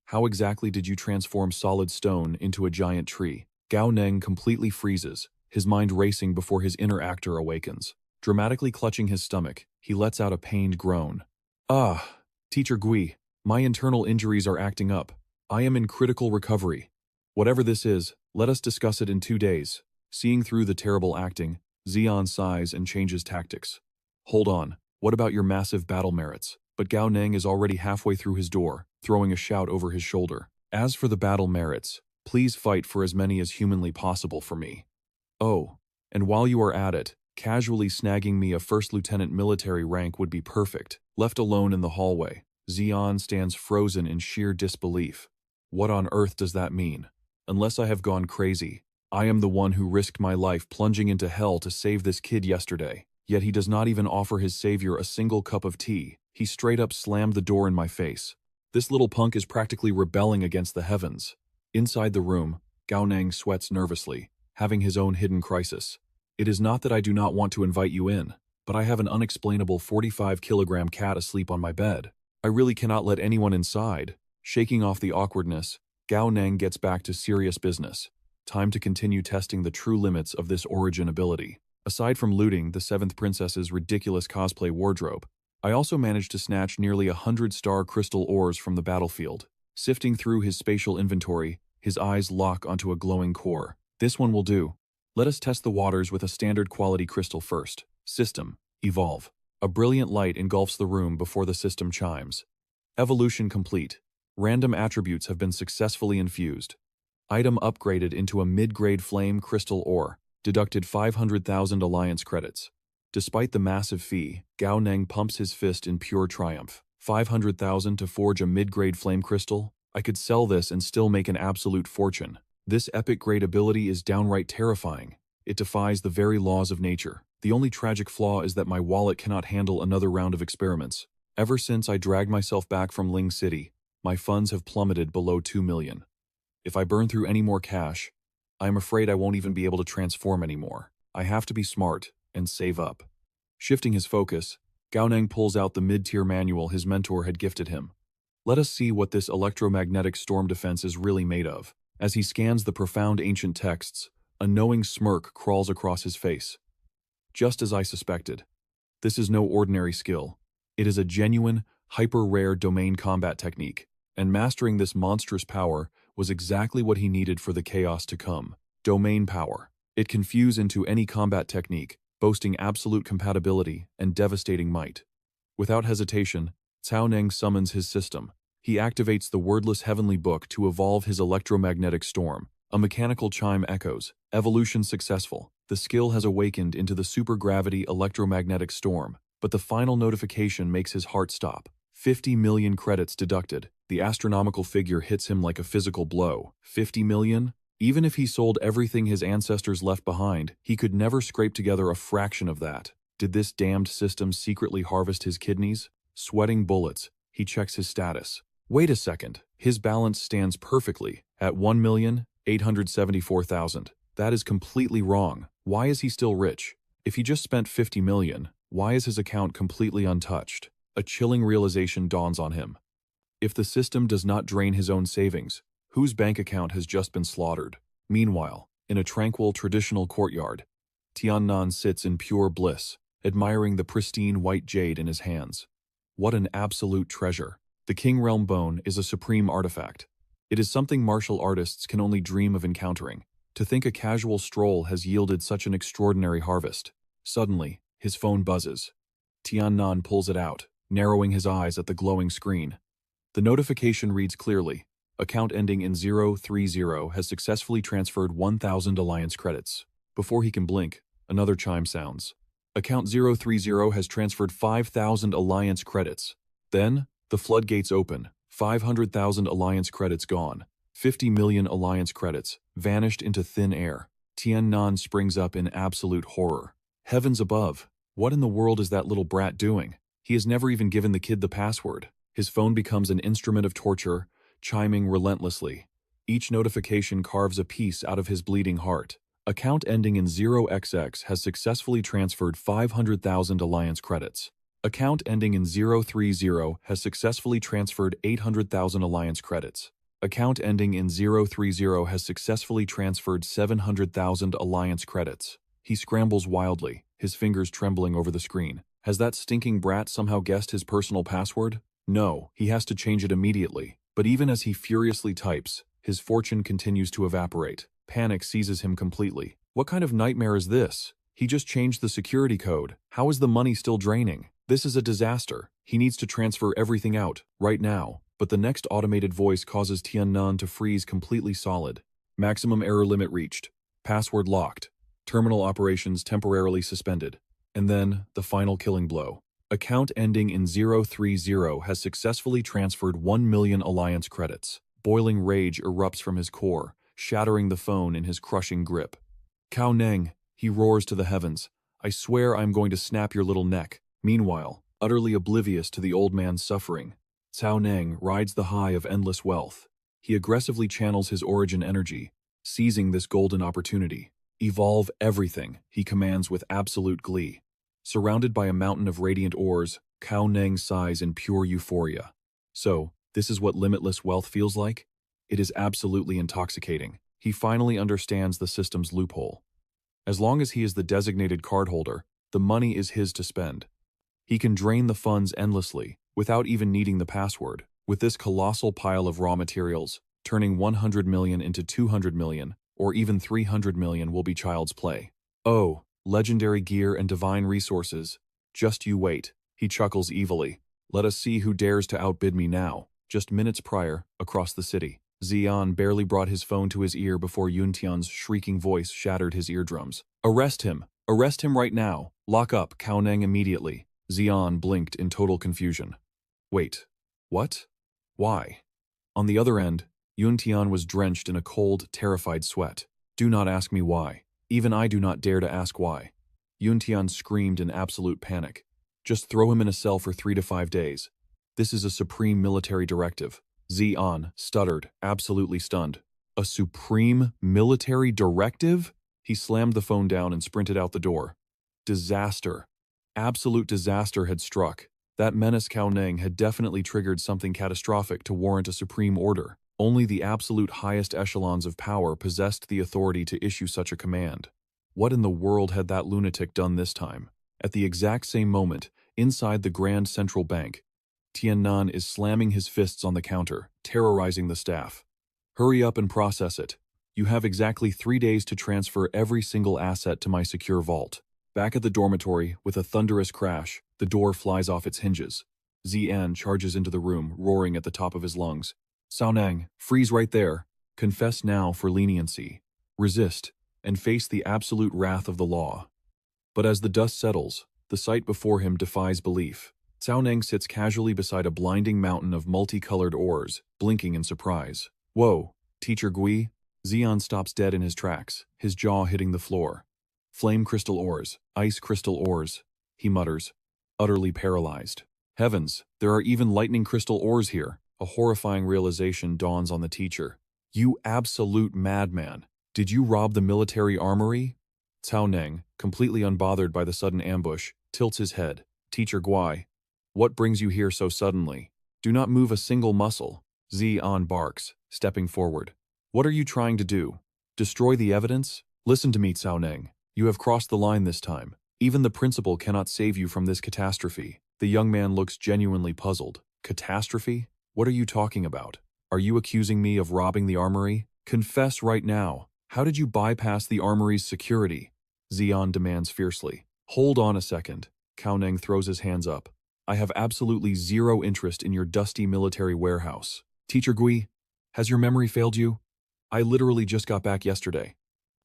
how exactly did you transform solid stone into a giant tree? Gao Neng completely freezes, his mind racing before his inner actor awakens. Dramatically clutching his stomach, he lets out a pained groan. Ah, Teacher Gui, my internal injuries are acting up. I am in critical recovery. Whatever this is, let us discuss it in 2 days. Seeing through the terrible acting, Xian sighs and changes tactics. Hold on, what about your massive battle merits? But Gao Neng is already halfway through his door, throwing a shout over his shoulder. As for the battle merits, please fight for as many as humanly possible for me. Oh, and while you are at it, casually snagging me a first lieutenant military rank would be perfect. Left alone in the hallway, Xian stands frozen in sheer disbelief. What on earth does that mean? Unless I have gone crazy, I am the one who risked my life plunging into hell to save this kid yesterday. Yet he does not even offer his savior a single cup of tea. He straight up slammed the door in my face. This little punk is practically rebelling against the heavens. Inside the room, Gao Neng sweats nervously, having his own hidden crisis. It is not that I do not want to invite you in, but I have an unexplainable 45-kilogram cat asleep on my bed. I really cannot let anyone inside. Shaking off the awkwardness, Gao Neng gets back to serious business. Time to continue testing the true limits of this origin ability. Aside from looting the seventh princess's ridiculous cosplay wardrobe, I also managed to snatch nearly 100 star crystal ores from the battlefield. Sifting through his spatial inventory, his eyes lock onto a glowing core. This one will do. Let us test the waters with a standard quality crystal first. System, evolve. A brilliant light engulfs the room before the system chimes. Evolution complete. Random attributes have been successfully infused. Item upgraded into a mid-grade flame crystal ore. Deducted 500,000 alliance credits. Despite the massive fee, Gao Neng pumps his fist in pure triumph. 500,000 to forge a mid-grade flame crystal? I could sell this and still make an absolute fortune. This epic-grade ability is downright terrifying. It defies the very laws of nature. The only tragic flaw is that my wallet cannot handle another round of experiments. Ever since I dragged myself back from Ling City, my funds have plummeted below 2 million. If I burn through any more cash, I am afraid I won't even be able to transform anymore. I have to be smart and save up. Shifting his focus, Gao Neng pulls out the mid-tier manual his mentor had gifted him. Let us see what this electromagnetic storm defense is really made of. As he scans the profound ancient texts, a knowing smirk crawls across his face. Just as I suspected. This is no ordinary skill. It is a genuine, hyper-rare domain combat technique, and mastering this monstrous power was exactly what he needed for the chaos to come. Domain power. It can fuse into any combat technique, boasting absolute compatibility and devastating might. Without hesitation, Cao Neng summons his system. He activates the wordless heavenly book to evolve his electromagnetic storm. A mechanical chime echoes. Evolution successful. The skill has awakened into the supergravity electromagnetic storm, but the final notification makes his heart stop. 50 million credits deducted. The astronomical figure hits him like a physical blow. 50 million? Even if he sold everything his ancestors left behind, he could never scrape together a fraction of that. Did this damned system secretly harvest his kidneys? Sweating bullets, he checks his status. Wait a second, his balance stands perfectly at 1,874,000. That is completely wrong. Why is he still rich? If he just spent 50 million, why is his account completely untouched? A chilling realization dawns on him. If the system does not drain his own savings, whose bank account has just been slaughtered? Meanwhile, in a tranquil traditional courtyard, Tiannan sits in pure bliss, admiring the pristine white jade in his hands. What an absolute treasure. The King Realm Bone is a supreme artifact. It is something martial artists can only dream of encountering. To think a casual stroll has yielded such an extraordinary harvest. Suddenly, his phone buzzes. Tiannan pulls it out, narrowing his eyes at the glowing screen. The notification reads clearly. Account ending in 030 has successfully transferred 1,000 alliance credits. Before he can blink, another chime sounds. Account 030 has transferred 5,000 alliance credits. Then, the floodgates open. 500,000 alliance credits gone. 50 million alliance credits vanished into thin air. Tiannan springs up in absolute horror. Heavens above, what in the world is that little brat doing? He has never even given the kid the password. His phone becomes an instrument of torture, chiming relentlessly. Each notification carves a piece out of his bleeding heart. Account ending in 0xx has successfully transferred 500,000 alliance credits. Account ending in 030 has successfully transferred 800,000 alliance credits. Account ending in 030 has successfully transferred 700,000 alliance credits. He scrambles wildly, his fingers trembling over the screen. Has that stinking brat somehow guessed his personal password? No, he has to change it immediately. But even as he furiously types, his fortune continues to evaporate. Panic seizes him completely. What kind of nightmare is this? He just changed the security code. How is the money still draining? This is a disaster. He needs to transfer everything out, right now. But the next automated voice causes Tiannan to freeze completely solid. Maximum error limit reached. Password locked. Terminal operations temporarily suspended. And then, the final killing blow. Account ending in 030 has successfully transferred 1 million alliance credits. Boiling rage erupts from his core, shattering the phone in his crushing grip. Cao Neng, he roars to the heavens. I swear I'm going to snap your little neck. Meanwhile, utterly oblivious to the old man's suffering, Cao Neng rides the high of endless wealth. He aggressively channels his origin energy, seizing this golden opportunity. Evolve everything, he commands with absolute glee. Surrounded by a mountain of radiant ores, Cao Neng sighs in pure euphoria. So, this is what limitless wealth feels like? It is absolutely intoxicating. He finally understands the system's loophole. As long as he is the designated cardholder, the money is his to spend. He can drain the funds endlessly, without even needing the password. With this colossal pile of raw materials, turning 100 million into 200 million, or even 300 million will be child's play. Oh, legendary gear and divine resources. Just you wait, he chuckles evilly. Let us see who dares to outbid me now. Just minutes prior, across the city, Xian barely brought his phone to his ear before Yuntian's shrieking voice shattered his eardrums. Arrest him! Arrest him right now! Lock up Cao Neng immediately. Xian blinked in total confusion. Wait, what? Why? On the other end, Yuntian was drenched in a cold, terrified sweat. Do not ask me why. Even I do not dare to ask why. Yuntian screamed in absolute panic. Just throw him in a cell for 3 to 5 days. This is a supreme military directive. Xian stuttered, absolutely stunned. A supreme military directive? He slammed the phone down and sprinted out the door. Disaster. Absolute disaster had struck. That menace Cao Neng had definitely triggered something catastrophic to warrant a supreme order. Only the absolute highest echelons of power possessed the authority to issue such a command. What in the world had that lunatic done this time? At the exact same moment, inside the Grand Central Bank, Tiannan is slamming his fists on the counter, terrorizing the staff. Hurry up and process it. You have exactly 3 days to transfer every single asset to my secure vault. Back at the dormitory, with a thunderous crash, the door flies off its hinges. Xian charges into the room, roaring at the top of his lungs. Cao Neng, freeze right there. Confess now for leniency. Resist, and face the absolute wrath of the law. But as the dust settles, the sight before him defies belief. Cao Neng sits casually beside a blinding mountain of multicolored ores, blinking in surprise. Whoa, Teacher Gui? Xian stops dead in his tracks, his jaw hitting the floor. Flame crystal ores, ice crystal ores, he mutters, utterly paralyzed. Heavens, there are even lightning crystal ores here. A horrifying realization dawns on the teacher. You absolute madman. Did you rob the military armory? Cao Neng, completely unbothered by the sudden ambush, tilts his head. Teacher Guai, what brings you here so suddenly? Do not move a single muscle. Xian barks, stepping forward. What are you trying to do? Destroy the evidence? Listen to me, Cao Neng. You have crossed the line this time. Even the principal cannot save you from this catastrophe. The young man looks genuinely puzzled. Catastrophe? What are you talking about? Are you accusing me of robbing the armory? Confess right now. How did you bypass the armory's security? Xian demands fiercely. Hold on a second. Cao Neng throws his hands up. I have absolutely zero interest in your dusty military warehouse. Teacher Gui, has your memory failed you? I literally just got back yesterday.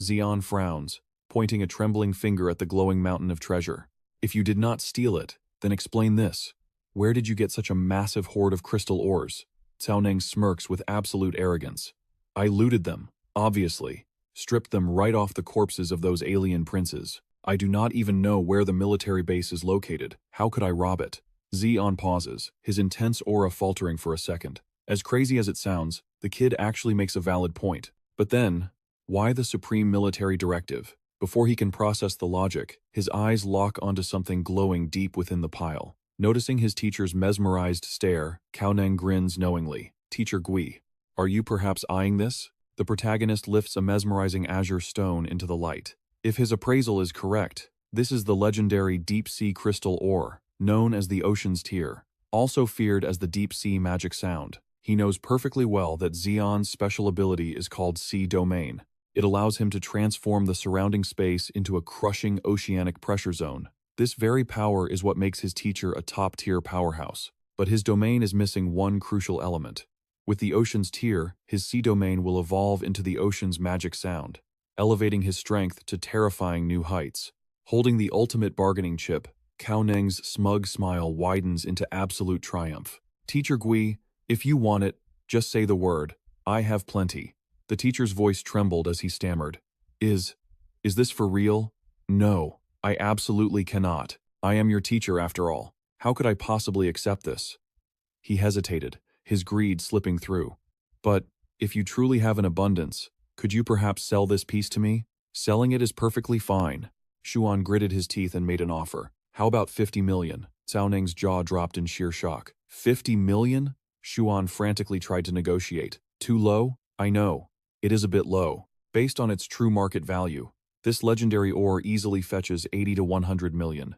Xian frowns, pointing a trembling finger at the glowing mountain of treasure. If you did not steal it, then explain this. Where did you get such a massive hoard of crystal ores? Cao Neng smirks with absolute arrogance. I looted them, obviously. Stripped them right off the corpses of those alien princes. I do not even know where the military base is located. How could I rob it? Xian pauses, his intense aura faltering for a second. As crazy as it sounds, the kid actually makes a valid point. But then, why the supreme military directive? Before he can process the logic, his eyes lock onto something glowing deep within the pile. Noticing his teacher's mesmerized stare, Cao Neng grins knowingly. Teacher Gui, are you perhaps eyeing this? The protagonist lifts a mesmerizing azure stone into the light. If his appraisal is correct, this is the legendary deep-sea crystal ore, known as the Ocean's Tear, also feared as the deep-sea magic sound. He knows perfectly well that Xian's special ability is called Sea Domain. It allows him to transform the surrounding space into a crushing oceanic pressure zone. This very power is what makes his teacher a top-tier powerhouse. But his domain is missing one crucial element. With the Ocean's Tear, his sea domain will evolve into the ocean's magic sound, elevating his strength to terrifying new heights. Holding the ultimate bargaining chip, Cao Neng's smug smile widens into absolute triumph. Teacher Gui, if you want it, just say the word. I have plenty. The teacher's voice trembled as he stammered. Is this for real? No, I absolutely cannot. I am your teacher after all. How could I possibly accept this? He hesitated, his greed slipping through. But, if you truly have an abundance, could you perhaps sell this piece to me? Selling it is perfectly fine. Xuan gritted his teeth and made an offer. How about 50 million? Cao Neng's jaw dropped in sheer shock. 50 million? Xuan frantically tried to negotiate. Too low? I know. It is a bit low. Based on its true market value, This legendary ore easily fetches 80 to 100 million.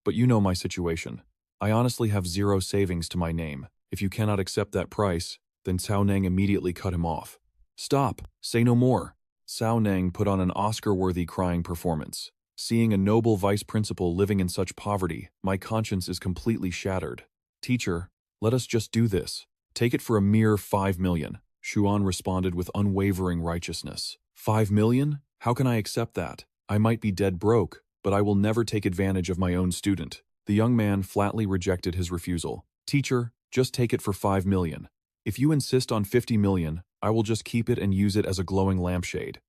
But you know my situation. I honestly have zero savings to my name. If you cannot accept that price, then Cao Neng immediately cut him off. Stop! Say no more! Cao Neng put on an Oscar-worthy crying performance. Seeing a noble vice principal living in such poverty, my conscience is completely shattered. Teacher, let us just do this. Take it for a mere 5 million. Xuan responded with unwavering righteousness. 5 million? How can I accept that? I might be dead broke, but I will never take advantage of my own student. The young man flatly rejected his refusal. Teacher, just take it for 5 million. If you insist on 50 million, I will just keep it and use it as a glowing lampshade.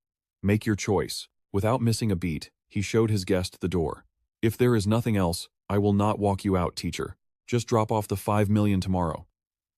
Make your choice. Without missing a beat, he showed his guest the door. If there is nothing else, I will not walk you out, teacher. Just drop off the 5 million tomorrow.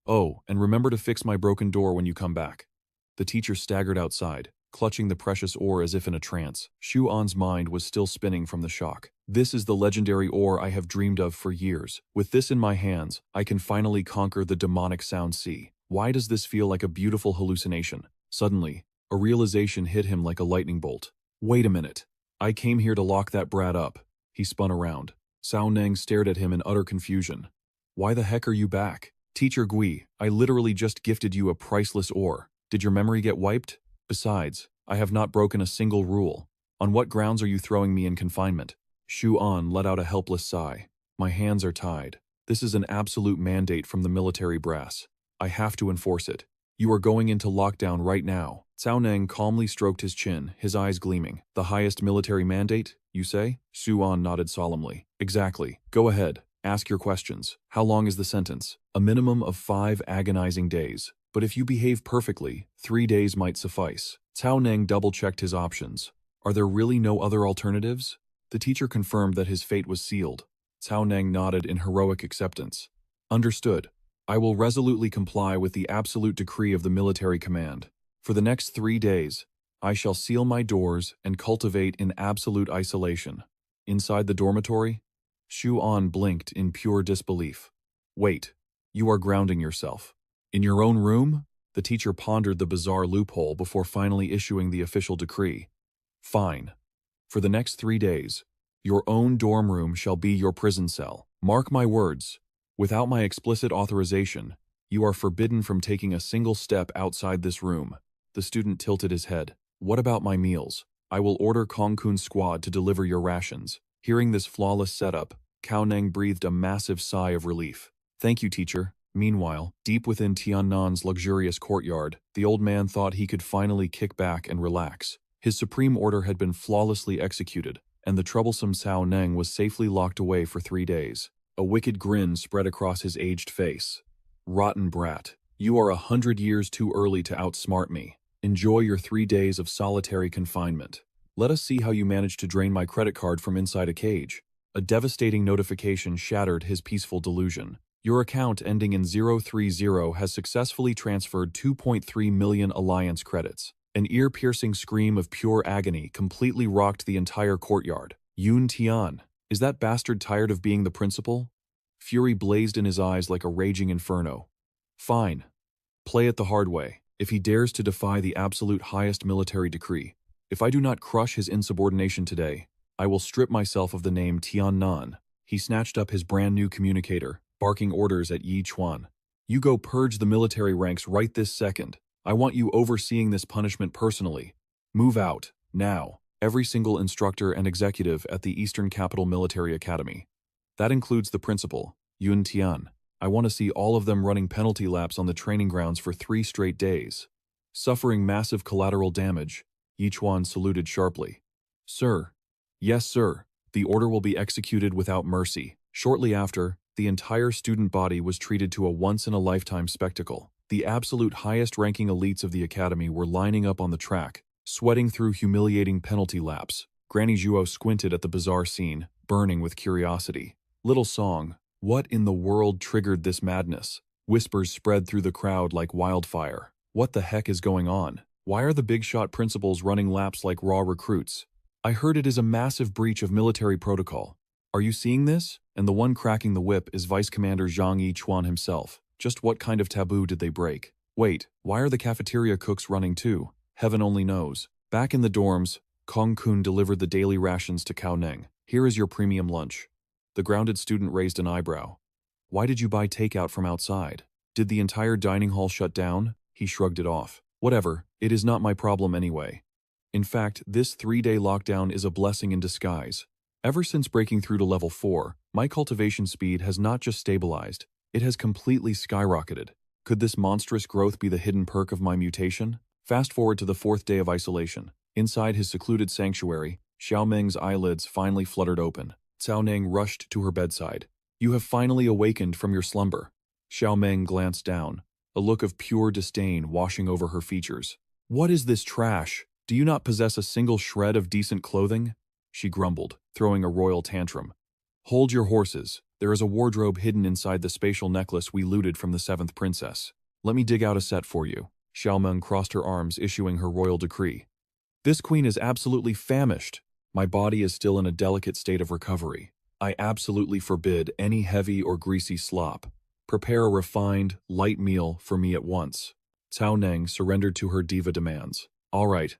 Oh, and remember to fix my broken door when you come back. The teacher staggered outside, clutching the precious ore as if in a trance. Xuan's mind was still spinning from the shock. This is the legendary ore I have dreamed of for years. With this in my hands, I can finally conquer the demonic sound sea. Why does this feel like a beautiful hallucination? Suddenly, a realization hit him like a lightning bolt. Wait a minute. I came here to lock that brat up. He spun around. Cao Neng stared at him in utter confusion. Why the heck are you back? Teacher Gui, I literally just gifted you a priceless ore. Did your memory get wiped? Besides, I have not broken a single rule. On what grounds are you throwing me in confinement? Xuan let out a helpless sigh. My hands are tied. This is an absolute mandate from the military brass. I have to enforce it. You are going into lockdown right now. Cao Neng calmly stroked his chin, his eyes gleaming. The highest military mandate, you say? Xuan nodded solemnly. Exactly. Go ahead. Ask your questions. How long is the sentence? A minimum of 5 agonizing days. But if you behave perfectly, 3 days might suffice. Cao Neng double-checked his options. Are there really no other alternatives? The teacher confirmed that his fate was sealed. Cao Neng nodded in heroic acceptance. Understood. I will resolutely comply with the absolute decree of the military command. For the next 3 days, I shall seal my doors and cultivate in absolute isolation. Inside the dormitory, Xuan blinked in pure disbelief. Wait, you are grounding yourself. In your own room? The teacher pondered the bizarre loophole before finally issuing the official decree. Fine. For the next 3 days, your own dorm room shall be your prison cell. Mark my words. Without my explicit authorization, you are forbidden from taking a single step outside this room. The student tilted his head. What about my meals? I will order Kong Kun's squad to deliver your rations. Hearing this flawless setup, Cao Neng breathed a massive sigh of relief. Thank you, teacher. Meanwhile, deep within Tiannan's luxurious courtyard, the old man thought he could finally kick back and relax. His supreme order had been flawlessly executed, and the troublesome Cao Neng was safely locked away for 3 days. A wicked grin spread across his aged face. Rotten brat, you are 100 years too early to outsmart me. Enjoy your 3 days of solitary confinement. Let us see how you manage to drain my credit card from inside a cage. A devastating notification shattered his peaceful delusion. Your account ending in 030 has successfully transferred 2.3 million alliance credits. An ear-piercing scream of pure agony completely rocked the entire courtyard. Yun Tian, is that bastard tired of being the principal? Fury blazed in his eyes like a raging inferno. Fine. Play it the hard way. If he dares to defy the absolute highest military decree, if I do not crush his insubordination today, I will strip myself of the name Tiannan. He snatched up his brand new communicator, barking orders at Yi Chuan. You go purge the military ranks right this second. I want you overseeing this punishment personally. Move out, now. Every single instructor and executive at the Eastern Capital Military Academy. That includes the principal, Yun Tian. I want to see all of them running penalty laps on the training grounds for 3 straight days. Suffering massive collateral damage, Yi Chuan saluted sharply. Sir. Yes, sir. The order will be executed without mercy. Shortly after, the entire student body was treated to a once-in-a-lifetime spectacle. The absolute highest-ranking elites of the academy were lining up on the track, sweating through humiliating penalty laps. Granny Zhuo squinted at the bizarre scene, burning with curiosity. Little song, what in the world triggered this madness? Whispers spread through the crowd like wildfire. What the heck is going on? Why are the big-shot principals running laps like raw recruits? I heard it is a massive breach of military protocol. Are you seeing this? And the one cracking the whip is Vice Commander Zhang Yichuan himself. Just what kind of taboo did they break? Wait, why are the cafeteria cooks running too? Heaven only knows. Back in the dorms, Kong-kun delivered the daily rations to Cao Neng. Here is your premium lunch. The grounded student raised an eyebrow. Why did you buy takeout from outside? Did the entire dining hall shut down? He shrugged it off. Whatever, it is not my problem anyway. In fact, this 3-day lockdown is a blessing in disguise. Ever since breaking through to level 4, my cultivation speed has not just stabilized, it has completely skyrocketed. Could this monstrous growth be the hidden perk of my mutation? Fast forward to the 4th day of isolation. Inside his secluded sanctuary, Xiao Meng's eyelids finally fluttered open. Cao Neng rushed to her bedside. You have finally awakened from your slumber. Xiao Meng glanced down, a look of pure disdain washing over her features. What is this trash? Do you not possess a single shred of decent clothing? She grumbled, throwing a royal tantrum. Hold your horses. There is a wardrobe hidden inside the spatial necklace we looted from the 7th princess. Let me dig out a set for you. Xiao Meng crossed her arms, issuing her royal decree. This queen is absolutely famished. My body is still in a delicate state of recovery. I absolutely forbid any heavy or greasy slop. Prepare a refined, light meal for me at once. Cao Neng surrendered to her diva demands. All right,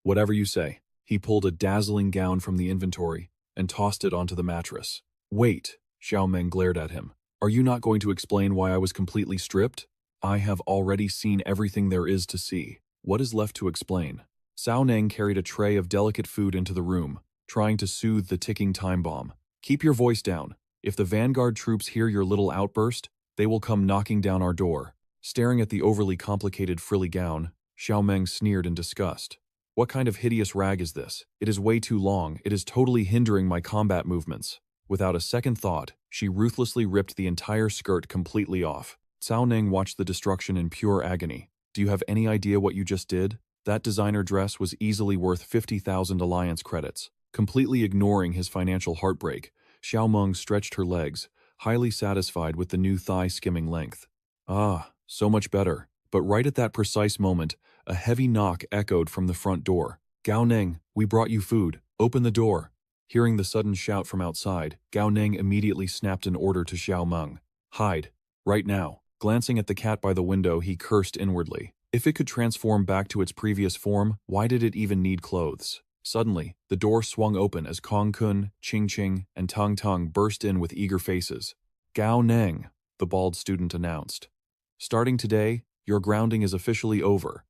whatever you say. He pulled a dazzling gown from the inventory and tossed it onto the mattress. Wait, Xiao Meng glared at him. Are you not going to explain why I was completely stripped? I have already seen everything there is to see. What is left to explain? Cao Neng carried a tray of delicate food into the room, trying to soothe the ticking time bomb. Keep your voice down. If the vanguard troops hear your little outburst, they will come knocking down our door. Staring at the overly complicated frilly gown, Xiao Meng sneered in disgust. What kind of hideous rag is this? It is way too long. It is totally hindering my combat movements. Without a second thought, she ruthlessly ripped the entire skirt completely off. Cao Neng watched the destruction in pure agony. Do you have any idea what you just did? That designer dress was easily worth 50,000 alliance credits. Completely ignoring his financial heartbreak, Xiao Meng stretched her legs, highly satisfied with the new thigh-skimming length. Ah, so much better. But right at that precise moment, a heavy knock echoed from the front door. Gao Neng, we brought you food. Open the door. Hearing the sudden shout from outside, Gao Neng immediately snapped an order to Xiao Meng. Hide. Right now. Glancing at the cat by the window, he cursed inwardly. If it could transform back to its previous form, why did it even need clothes? Suddenly, the door swung open as Kong-kun, Qing-qing, and Tang-tang burst in with eager faces. Gao Neng, the bald student announced. Starting today, your grounding is officially over,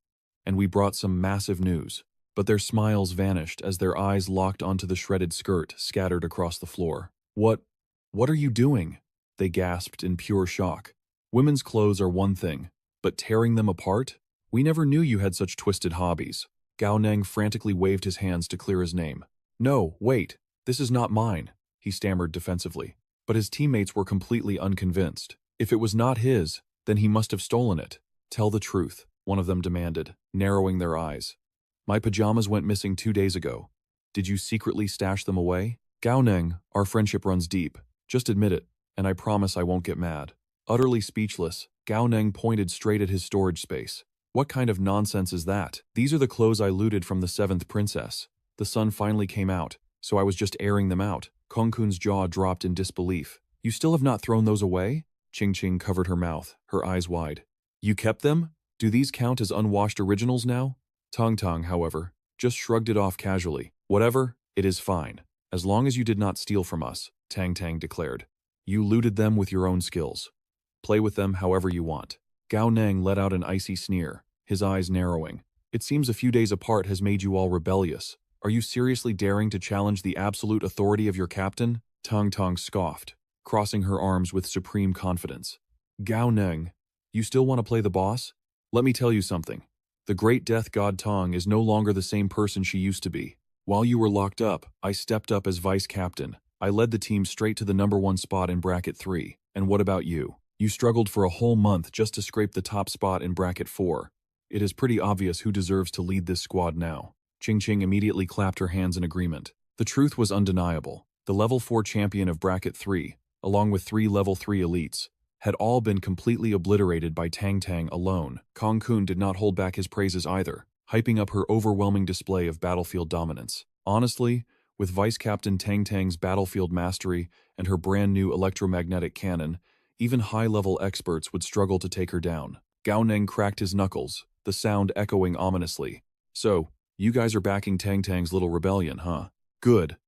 and we brought some massive news. But their smiles vanished as their eyes locked onto the shredded skirt scattered across the floor. What are you doing? They gasped in pure shock. Women's clothes are one thing, but tearing them apart? We never knew you had such twisted hobbies. Gao Neng frantically waved his hands to clear his name. No, wait, this is not mine, he stammered defensively. But his teammates were completely unconvinced. If it was not his, then he must have stolen it. Tell the truth, one of them demanded, narrowing their eyes. My pajamas went missing 2 days ago. Did you secretly stash them away? Gao Neng, our friendship runs deep. Just admit it, and I promise I won't get mad. Utterly speechless, Gao Neng pointed straight at his storage space. What kind of nonsense is that? These are the clothes I looted from the 7th princess. The sun finally came out, so I was just airing them out. Kong-kun's jaw dropped in disbelief. You still have not thrown those away? Qing-qing covered her mouth, her eyes wide. You kept them? Do these count as unwashed originals now? Tang-tang, however, just shrugged it off casually. Whatever, it is fine. As long as you did not steal from us, Tang-tang declared. You looted them with your own skills. Play with them however you want. Gao Neng let out an icy sneer, his eyes narrowing. It seems a few days apart has made you all rebellious. Are you seriously daring to challenge the absolute authority of your captain? Tang-tang scoffed, crossing her arms with supreme confidence. Gao Neng, you still want to play the boss? Let me tell you something. The great death god Tong is no longer the same person she used to be. While you were locked up, I stepped up as vice captain. I led the team straight to the #1 spot in bracket 3. And what about you? You struggled for a whole month just to scrape the top spot in bracket 4. It is pretty obvious who deserves to lead this squad now. Qing-qing immediately clapped her hands in agreement. The truth was undeniable. The level 4 champion of bracket 3, along with 3 level 3 elites, had all been completely obliterated by Tang-tang alone. Kong-kun did not hold back his praises either, hyping up her overwhelming display of battlefield dominance. Honestly, with Vice Captain Tang-tang's battlefield mastery and her brand new electromagnetic cannon, even high-level experts would struggle to take her down. Gao Neng cracked his knuckles, the sound echoing ominously. So, You guys are backing Tang Tang's little rebellion, huh? Good.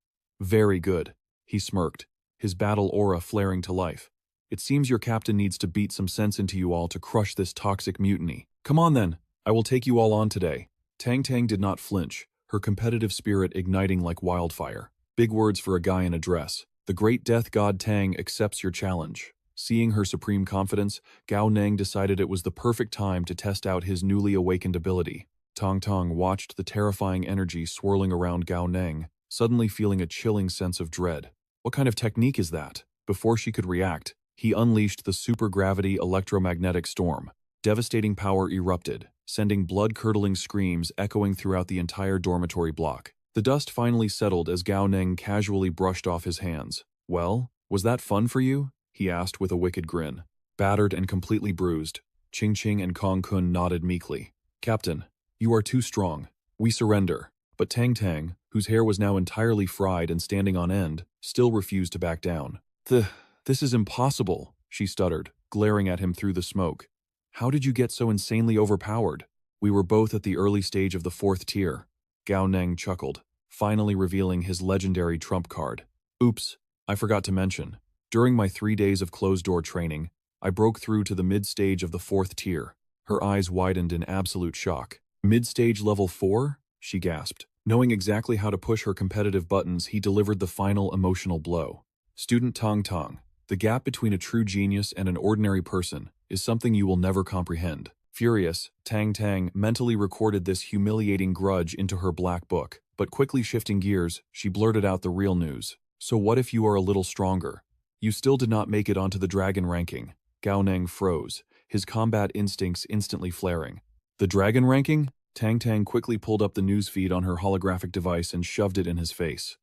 Very good. He smirked, his battle aura flaring to life. It seems your captain needs to beat some sense into you all to crush this toxic mutiny. Come on then, I will take you all on today. Tang Tang did not flinch, her competitive spirit igniting like wildfire. Big words for a guy in a dress. The great death god Tang accepts your challenge. Seeing her supreme confidence, Gao Neng decided it was the perfect time to test out his newly awakened ability. Tong Tong watched the terrifying energy swirling around Gao Neng, suddenly feeling a chilling sense of dread. What kind of technique is that? Before she could react, he unleashed the supergravity electromagnetic storm. Devastating power erupted, sending blood-curdling screams echoing throughout the entire dormitory block. The dust finally settled as Gao Neng casually brushed off his hands. Well, was that fun for you? He asked with a wicked grin. Battered and completely bruised, Ching Ching and Kong Kun nodded meekly. Captain, you are too strong. We surrender. But Tang Tang, whose hair was now entirely fried and standing on end, still refused to back down. This is impossible, she stuttered, glaring at him through the smoke. How did you get so insanely overpowered? We were both at the early stage of the 4th tier. Gao Neng chuckled, finally revealing his legendary trump card. Oops, I forgot to mention. During my 3 days of closed-door training, I broke through to the mid-stage of the 4th tier. Her eyes widened in absolute shock. Mid-stage level 4? She gasped. Knowing exactly how to push her competitive buttons, he delivered the final emotional blow. Student Tong Tong, the gap between a true genius and an ordinary person is something you will never comprehend. Furious, Tang Tang mentally recorded this humiliating grudge into her black book, but quickly shifting gears, she blurted out the real news. So what if you are a little stronger? You still did not make it onto the dragon ranking. Gao Neng froze, his combat instincts instantly flaring. The dragon ranking? Tang Tang quickly pulled up the newsfeed on her holographic device and shoved it in his face.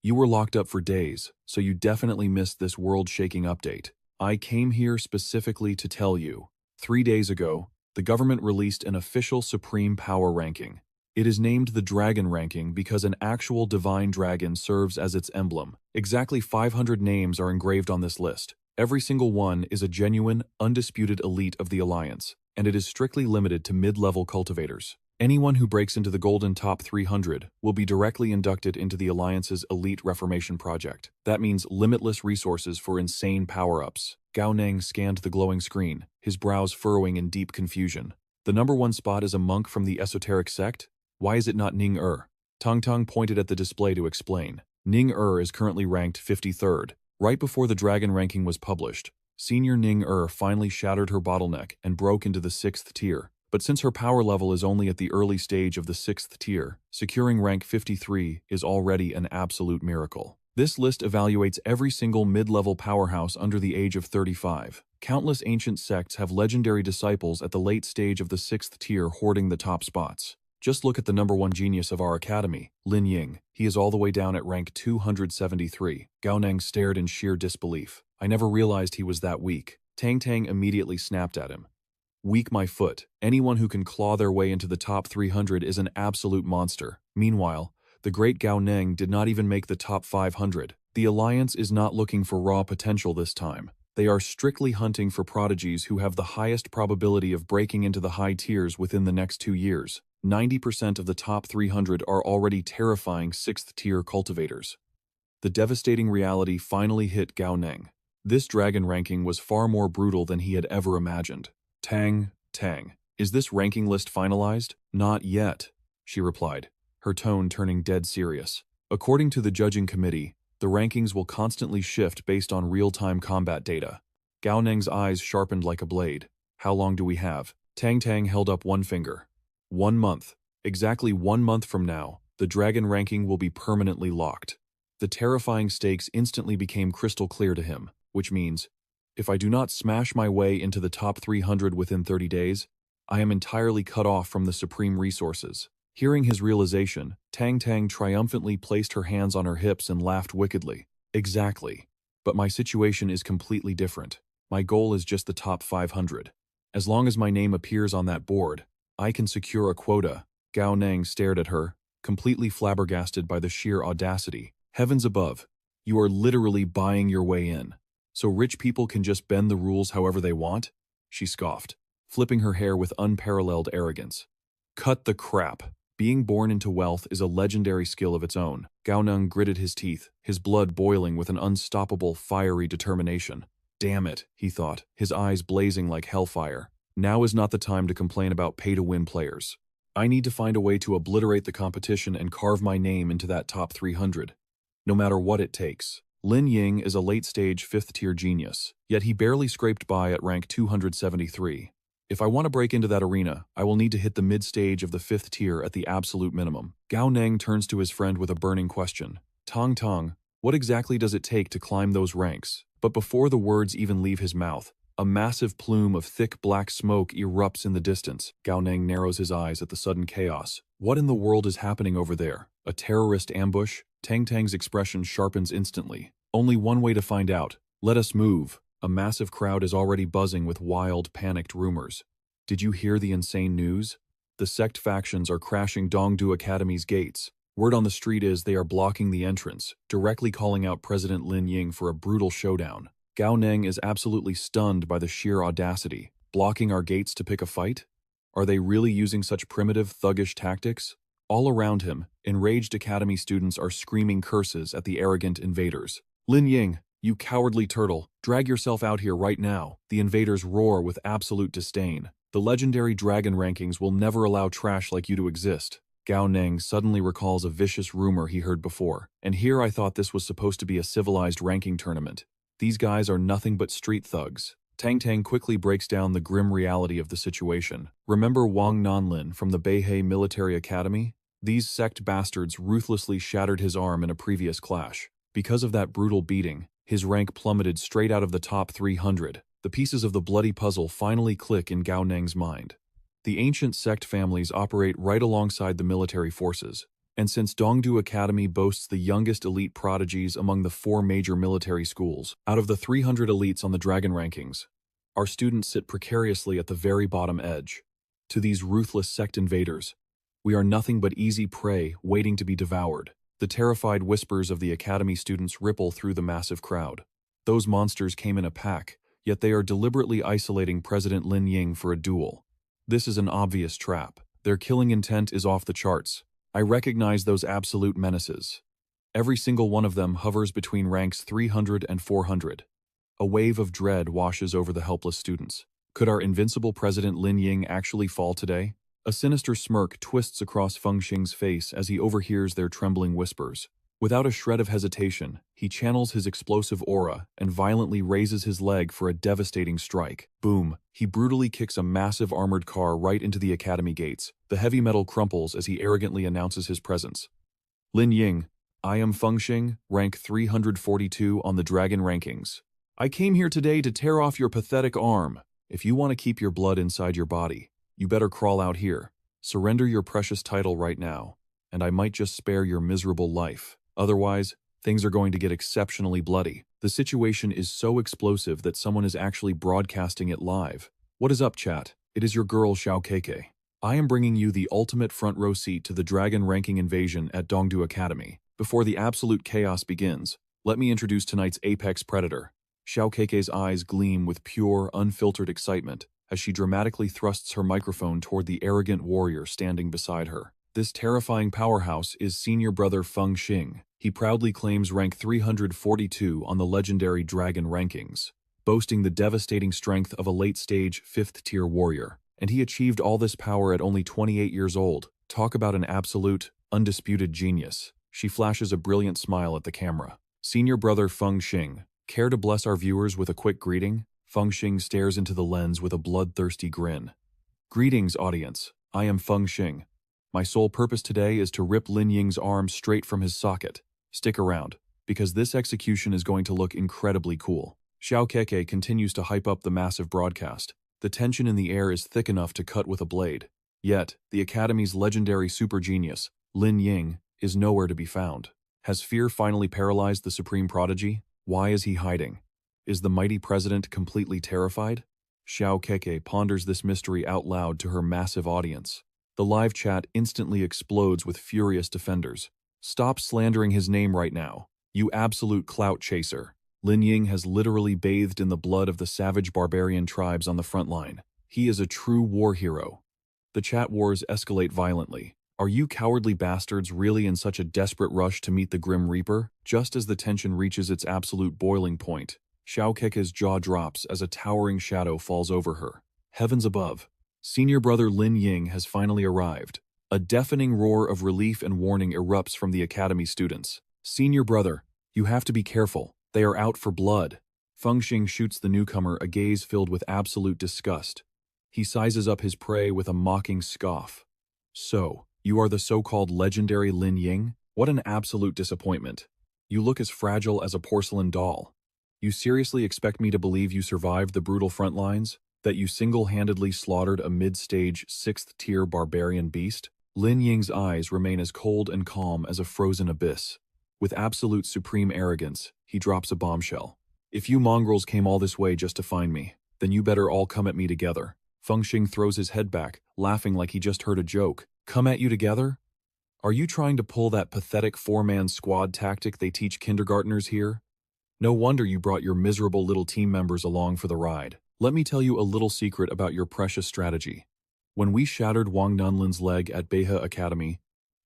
You were locked up for days, so you definitely missed this world-shaking update. I came here specifically to tell you. 3 days ago, the government released an official supreme power ranking. It is named the Dragon Ranking because an actual divine dragon serves as its emblem. Exactly 500 names are engraved on this list. Every single one is a genuine, undisputed elite of the Alliance, and it is strictly limited to mid-level cultivators. Anyone who breaks into the golden top 300 will be directly inducted into the Alliance's Elite Reformation Project. That means limitless resources for insane power-ups. Gao Neng scanned the glowing screen, his brows furrowing in deep confusion. The number 1 spot is a monk from the esoteric sect? Why is it not Ning Er? Tong Tong pointed at the display to explain. Ning Er is currently ranked 53rd. Right before the dragon ranking was published, Senior Ning Er finally shattered her bottleneck and broke into the 6th tier. But since her power level is only at the early stage of the 6th tier, securing rank 53 is already an absolute miracle. This list evaluates every single mid-level powerhouse under the age of 35. Countless ancient sects have legendary disciples at the late stage of the 6th tier hoarding the top spots. Just look at the number 1 genius of our academy, Lin Ying. He is all the way down at rank 273. Gao Neng stared in sheer disbelief. I never realized he was that weak. Tang Tang immediately snapped at him. Weak my foot. Anyone who can claw their way into the top 300 is an absolute monster. Meanwhile, the great Gao Neng did not even make the top 500. The Alliance is not looking for raw potential this time. They are strictly hunting for prodigies who have the highest probability of breaking into the high tiers within the next 2 years. 90% of the top 300 are already terrifying 6th tier cultivators. The devastating reality finally hit Gao Neng. This dragon ranking was far more brutal than he had ever imagined. Tang, is this ranking list finalized? Not yet, she replied, her tone turning dead serious. According to the judging committee, the rankings will constantly shift based on real-time combat data. Gao Neng's eyes sharpened like a blade. How long do we have? Tang held up one finger. 1 month. Exactly 1 month from now, the dragon ranking will be permanently locked. The terrifying stakes instantly became crystal clear to him, which means, if I do not smash my way into the top 300 within 30 days, I am entirely cut off from the supreme resources. Hearing his realization, Tang triumphantly placed her hands on her hips and laughed wickedly. Exactly. But my situation is completely different. My goal is just the top 500. As long as my name appears on that board, I can secure a quota. Gao Neng stared at her, completely flabbergasted by the sheer audacity. Heavens above, you are literally buying your way in. So rich people can just bend the rules however they want? She scoffed, flipping her hair with unparalleled arrogance. Cut the crap. Being born into wealth is a legendary skill of its own. Gao Neng gritted his teeth, his blood boiling with an unstoppable, fiery determination. Damn it, he thought, his eyes blazing like hellfire. Now is not the time to complain about pay-to-win players. I need to find a way to obliterate the competition and carve my name into that top 300. No matter what it takes. Lin Ying is a late-stage 5th-tier genius, yet he barely scraped by at rank 273. If I want to break into that arena, I will need to hit the mid-stage of the 5th tier at the absolute minimum. Gao Neng turns to his friend with a burning question. Tong Tong, what exactly does it take to climb those ranks? But before the words even leave his mouth, a massive plume of thick black smoke erupts in the distance. Gao Neng narrows his eyes at the sudden chaos. What in the world is happening over there? A terrorist ambush? Tang Tang's expression sharpens instantly. Only one way to find out. Let us move. A massive crowd is already buzzing with wild, panicked rumors. Did you hear the insane news? The sect factions are crashing Dongdu Academy's gates. Word on the street is they are blocking the entrance, directly calling out President Lin Ying for a brutal showdown. Gao Neng is absolutely stunned by the sheer audacity. Blocking our gates to pick a fight? Are they really using such primitive, thuggish tactics? All around him, enraged academy students are screaming curses at the arrogant invaders. Lin Ying, you cowardly turtle, drag yourself out here right now. The invaders roar with absolute disdain. The legendary dragon rankings will never allow trash like you to exist. Gao Neng suddenly recalls a vicious rumor he heard before. And here I thought this was supposed to be a civilized ranking tournament. These guys are nothing but street thugs. Tang Tang quickly breaks down the grim reality of the situation. Remember Wang Nanlin from the Beihei Military Academy? These sect bastards ruthlessly shattered his arm in a previous clash. Because of that brutal beating, his rank plummeted straight out of the top 300. The pieces of the bloody puzzle finally click in Gao Neng's mind. The ancient sect families operate right alongside the military forces, and since Dongdu Academy boasts the youngest elite prodigies among the 4 major military schools, out of the 300 elites on the dragon rankings, our students sit precariously at the very bottom edge. To these ruthless sect invaders, we are nothing but easy prey waiting to be devoured. The terrified whispers of the academy students ripple through the massive crowd. Those monsters came in a pack, yet they are deliberately isolating President Lin Ying for a duel. This is an obvious trap. Their killing intent is off the charts. I recognize those absolute menaces. Every single one of them hovers between ranks 300 and 400. A wave of dread washes over the helpless students. Could our invincible President Lin Ying actually fall today? A sinister smirk twists across Feng Xing's face as he overhears their trembling whispers. Without a shred of hesitation, he channels his explosive aura and violently raises his leg for a devastating strike. Boom! He brutally kicks a massive armored car right into the academy gates. The heavy metal crumples as he arrogantly announces his presence. Lin Ying, I am Feng Xing, rank 342 on the dragon rankings. I came here today to tear off your pathetic arm. If you want to keep your blood inside your body, you better crawl out here. Surrender your precious title right now, and I might just spare your miserable life. Otherwise, things are going to get exceptionally bloody. The situation is so explosive that someone is actually broadcasting it live. What is up, chat? It is your girl Xiao Keke. I am bringing you the ultimate front row seat to the dragon ranking invasion at Dongdu Academy. Before the absolute chaos begins, let me introduce tonight's apex predator. Xiao Keke's eyes gleam with pure, unfiltered excitement as she dramatically thrusts her microphone toward the arrogant warrior standing beside her. This terrifying powerhouse is senior brother Feng Xing. He proudly claims rank 342 on the legendary dragon rankings, boasting the devastating strength of a late-stage 5th-tier warrior. And he achieved all this power at only 28 years old. Talk about an absolute, undisputed genius. She flashes a brilliant smile at the camera. Senior brother Feng Xing, care to bless our viewers with a quick greeting? Feng Xing stares into the lens with a bloodthirsty grin. Greetings, audience. I am Feng Xing. My sole purpose today is to rip Lin Ying's arm straight from his socket. Stick around, because this execution is going to look incredibly cool. Xiao Keke continues to hype up the massive broadcast. The tension in the air is thick enough to cut with a blade. Yet, the Academy's legendary super genius, Lin Ying, is nowhere to be found. Has fear finally paralyzed the supreme prodigy? Why is he hiding? Is the mighty president completely terrified? Xiao Keke ponders this mystery out loud to her massive audience. The live chat instantly explodes with furious defenders. Stop slandering his name right now, you absolute clout chaser. Lin Ying has literally bathed in the blood of the savage barbarian tribes on the front line. He is a true war hero. The chat wars escalate violently. Are you cowardly bastards really in such a desperate rush to meet the Grim Reaper? Just as the tension reaches its absolute boiling point, Xiaokeke's jaw drops as a towering shadow falls over her. Heavens above, senior brother Lin Ying has finally arrived. A deafening roar of relief and warning erupts from the academy students. Senior brother, you have to be careful. They are out for blood. Fengxing shoots the newcomer a gaze filled with absolute disgust. He sizes up his prey with a mocking scoff. So, you are the so-called legendary Lin Ying? What an absolute disappointment. You look as fragile as a porcelain doll. You seriously expect me to believe you survived the brutal front lines? That you single-handedly slaughtered a mid-stage 6th-tier barbarian beast? Lin Ying's eyes remain as cold and calm as a frozen abyss. With absolute supreme arrogance, he drops a bombshell. If you mongrels came all this way just to find me, then you better all come at me together. Fengxing throws his head back, laughing like he just heard a joke. Come at you together? Are you trying to pull that pathetic four-man squad tactic they teach kindergartners here? No wonder you brought your miserable little team members along for the ride. Let me tell you a little secret about your precious strategy. When we shattered Wang Nunlin's leg at Beihe Academy,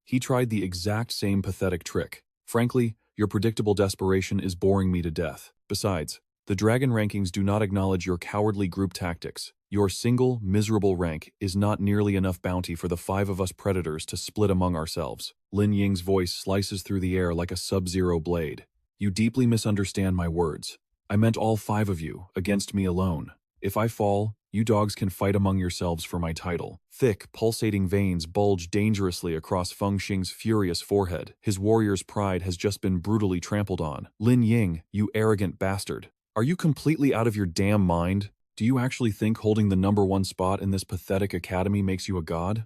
he tried the exact same pathetic trick. Frankly, your predictable desperation is boring me to death. Besides, the dragon rankings do not acknowledge your cowardly group tactics. Your single, miserable rank is not nearly enough bounty for the 5 of us predators to split among ourselves. Lin Ying's voice slices through the air like a sub-zero blade. You deeply misunderstand my words. I meant all 5 of you, against me alone. If I fall, you dogs can fight among yourselves for my title. Thick, pulsating veins bulge dangerously across Fengxing's furious forehead. His warrior's pride has just been brutally trampled on. Lin Ying, you arrogant bastard. Are you completely out of your damn mind? Do you actually think holding the #1 spot in this pathetic academy makes you a god?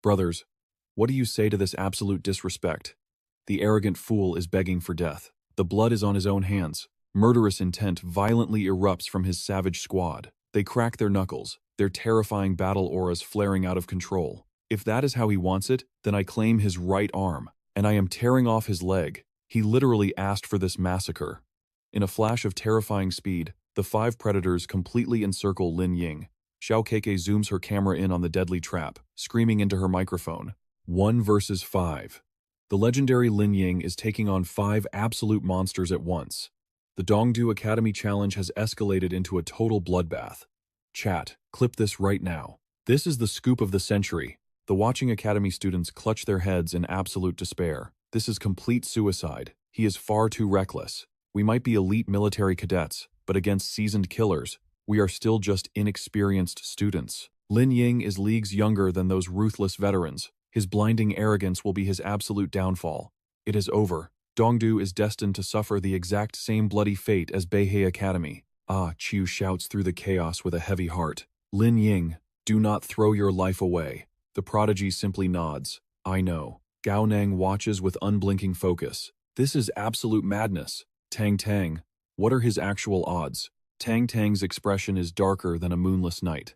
Brothers, what do you say to this absolute disrespect? The arrogant fool is begging for death. The blood is on his own hands. Murderous intent violently erupts from his savage squad. They crack their knuckles, their terrifying battle auras flaring out of control. If that is how he wants it, then I claim his right arm, and I am tearing off his leg. He literally asked for this massacre. In a flash of terrifying speed, the 5 predators completely encircle Lin Ying. Xiaokeke zooms her camera in on the deadly trap, screaming into her microphone. 1 versus 5. The legendary Lin Ying is taking on 5 absolute monsters at once. The Dongdu Academy Challenge has escalated into a total bloodbath. Chat, clip this right now. This is the scoop of the century. The watching Academy students clutch their heads in absolute despair. This is complete suicide. He is far too reckless. We might be elite military cadets, but against seasoned killers, we are still just inexperienced students. Lin Ying is leagues younger than those ruthless veterans. His blinding arrogance will be his absolute downfall. It is over. Dongdu is destined to suffer the exact same bloody fate as Beihe Academy. Ah, Qiu shouts through the chaos with a heavy heart. Lin Ying, do not throw your life away. The prodigy simply nods. I know. Gao Nang watches with unblinking focus. This is absolute madness. Tang Tang, what are his actual odds? Tang Tang's expression is darker than a moonless night.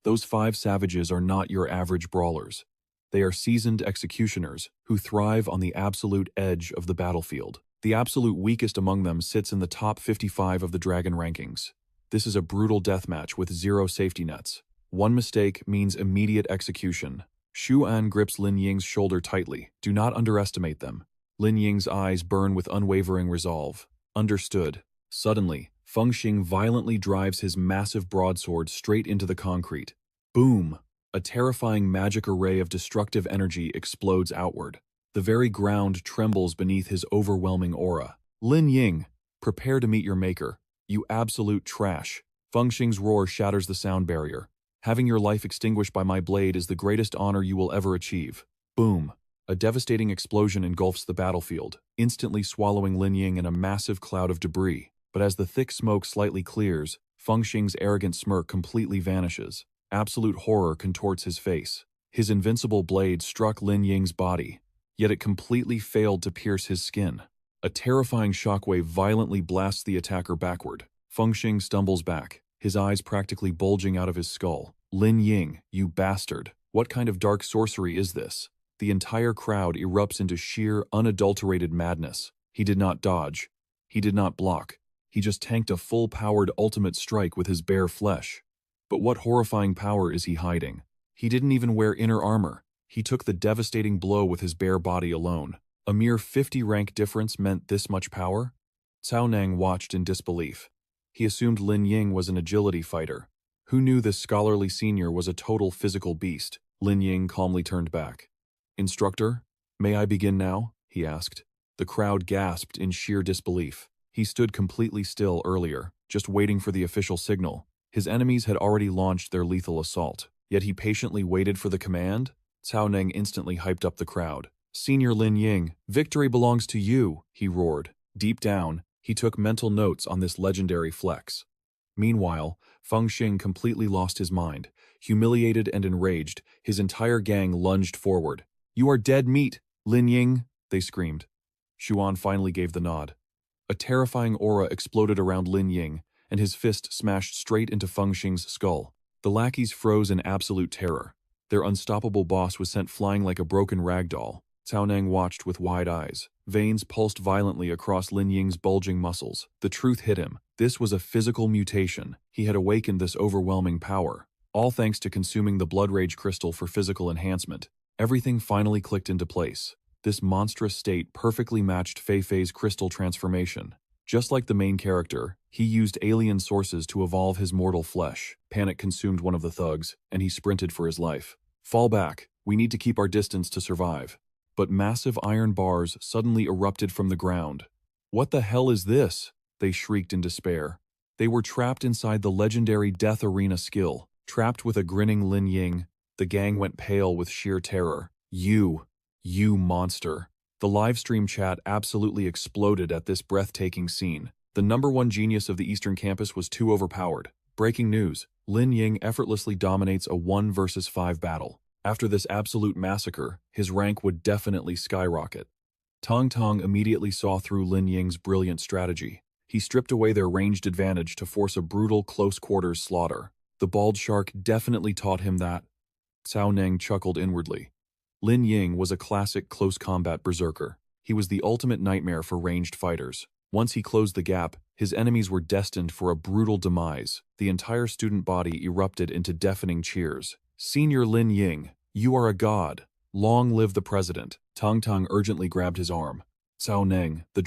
Those 5 savages are not your average brawlers. They are seasoned executioners who thrive on the absolute edge of the battlefield. The absolute weakest among them sits in the top 55 of the dragon rankings. This is a brutal deathmatch with 0 safety nets. One mistake means immediate execution. Shu An grips Lin Ying's shoulder tightly. Do not underestimate them. Lin Ying's eyes burn with unwavering resolve. Understood. Suddenly, Fengxing violently drives his massive broadsword straight into the concrete. Boom! A terrifying magic array of destructive energy explodes outward. The very ground trembles beneath his overwhelming aura. Lin Ying, prepare to meet your maker. You absolute trash. Fengxing's roar shatters the sound barrier. Having your life extinguished by my blade is the greatest honor you will ever achieve. Boom! A devastating explosion engulfs the battlefield, instantly swallowing Lin Ying in a massive cloud of debris. But as the thick smoke slightly clears, Fengxing's arrogant smirk completely vanishes. Absolute horror contorts his face. His invincible blade struck Lin Ying's body, yet it completely failed to pierce his skin. A terrifying shockwave violently blasts the attacker backward. Fengxing stumbles back, his eyes practically bulging out of his skull. Lin Ying, you bastard. What kind of dark sorcery is this? The entire crowd erupts into sheer, unadulterated madness. He did not dodge. He did not block. He just tanked a full-powered ultimate strike with his bare flesh. But what horrifying power is he hiding? He didn't even wear inner armor. He took the devastating blow with his bare body alone. A mere 50 rank difference meant this much power? Cao Nang watched in disbelief. He assumed Lin Ying was an agility fighter. Who knew this scholarly senior was a total physical beast? Lin Ying calmly turned back. "Instructor, may I begin now?" he asked. The crowd gasped in sheer disbelief. He stood completely still earlier, just waiting for the official signal. His enemies had already launched their lethal assault, yet he patiently waited for the command? Cao Neng instantly hyped up the crowd. "Senior Lin Ying, victory belongs to you," he roared. Deep down, he took mental notes on this legendary flex. Meanwhile, Feng Xing completely lost his mind. Humiliated and enraged, his entire gang lunged forward. "You are dead meat, Lin Ying," they screamed. Xuan finally gave the nod. A terrifying aura exploded around Lin Ying, and his fist smashed straight into Feng Xing's skull. The lackeys froze in absolute terror. Their unstoppable boss was sent flying like a broken rag doll. Cao Neng watched with wide eyes. Veins pulsed violently across Lin Ying's bulging muscles. The truth hit him. This was a physical mutation. He had awakened this overwhelming power, all thanks to consuming the Blood Rage crystal for physical enhancement. Everything finally clicked into place. This monstrous state perfectly matched Fei Fei's crystal transformation. Just like the main character, he used alien sources to evolve his mortal flesh. Panic consumed one of the thugs, and he sprinted for his life. "Fall back. We need to keep our distance to survive." But massive iron bars suddenly erupted from the ground. "What the hell is this?" they shrieked in despair. They were trapped inside the legendary Death Arena skill. Trapped with a grinning Lin Ying, the gang went pale with sheer terror. You monster." The livestream chat absolutely exploded at this breathtaking scene. The #1 genius of the Eastern Campus was too overpowered. Breaking news: Lin Ying effortlessly dominates a 1 versus 5 battle. After this absolute massacre, his rank would definitely skyrocket. Tong Tong immediately saw through Lin Ying's brilliant strategy. He stripped away their ranged advantage to force a brutal close-quarters slaughter. The bald shark definitely taught him that. Cao Neng chuckled inwardly. Lin Ying was a classic close-combat berserker. He was the ultimate nightmare for ranged fighters. Once he closed the gap, his enemies were destined for a brutal demise. The entire student body erupted into deafening cheers. "Senior Lin Ying, you are a god. Long live the president." Tong Tong urgently grabbed his arm. Cao Neng, the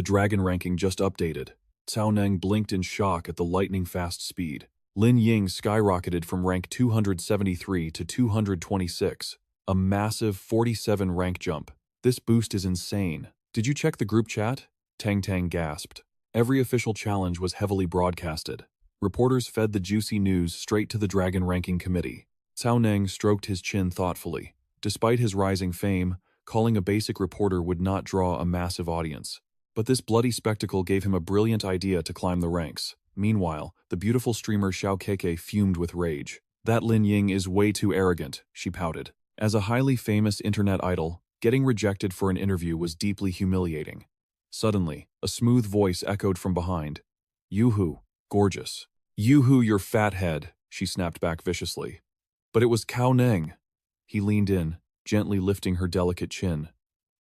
dragon ranking just updated. Cao Neng blinked in shock at the lightning-fast speed. Lin Ying skyrocketed from rank 273 to 226. A massive 47 rank jump. "This boost is insane. Did you check the group chat?" Tang Tang gasped. Every official challenge was heavily broadcasted. Reporters fed the juicy news straight to the Dragon Ranking Committee. Cao Neng stroked his chin thoughtfully. Despite his rising fame, calling a basic reporter would not draw a massive audience. But this bloody spectacle gave him a brilliant idea to climb the ranks. Meanwhile, the beautiful streamer Xiao Keke fumed with rage. "That Lin Ying is way too arrogant," she pouted. As a highly famous internet idol, getting rejected for an interview was deeply humiliating. Suddenly, a smooth voice echoed from behind. "Yoo-hoo, gorgeous." "Yoo-hoo, your fat head," she snapped back viciously. But it was Cao Neng. He leaned in, gently lifting her delicate chin.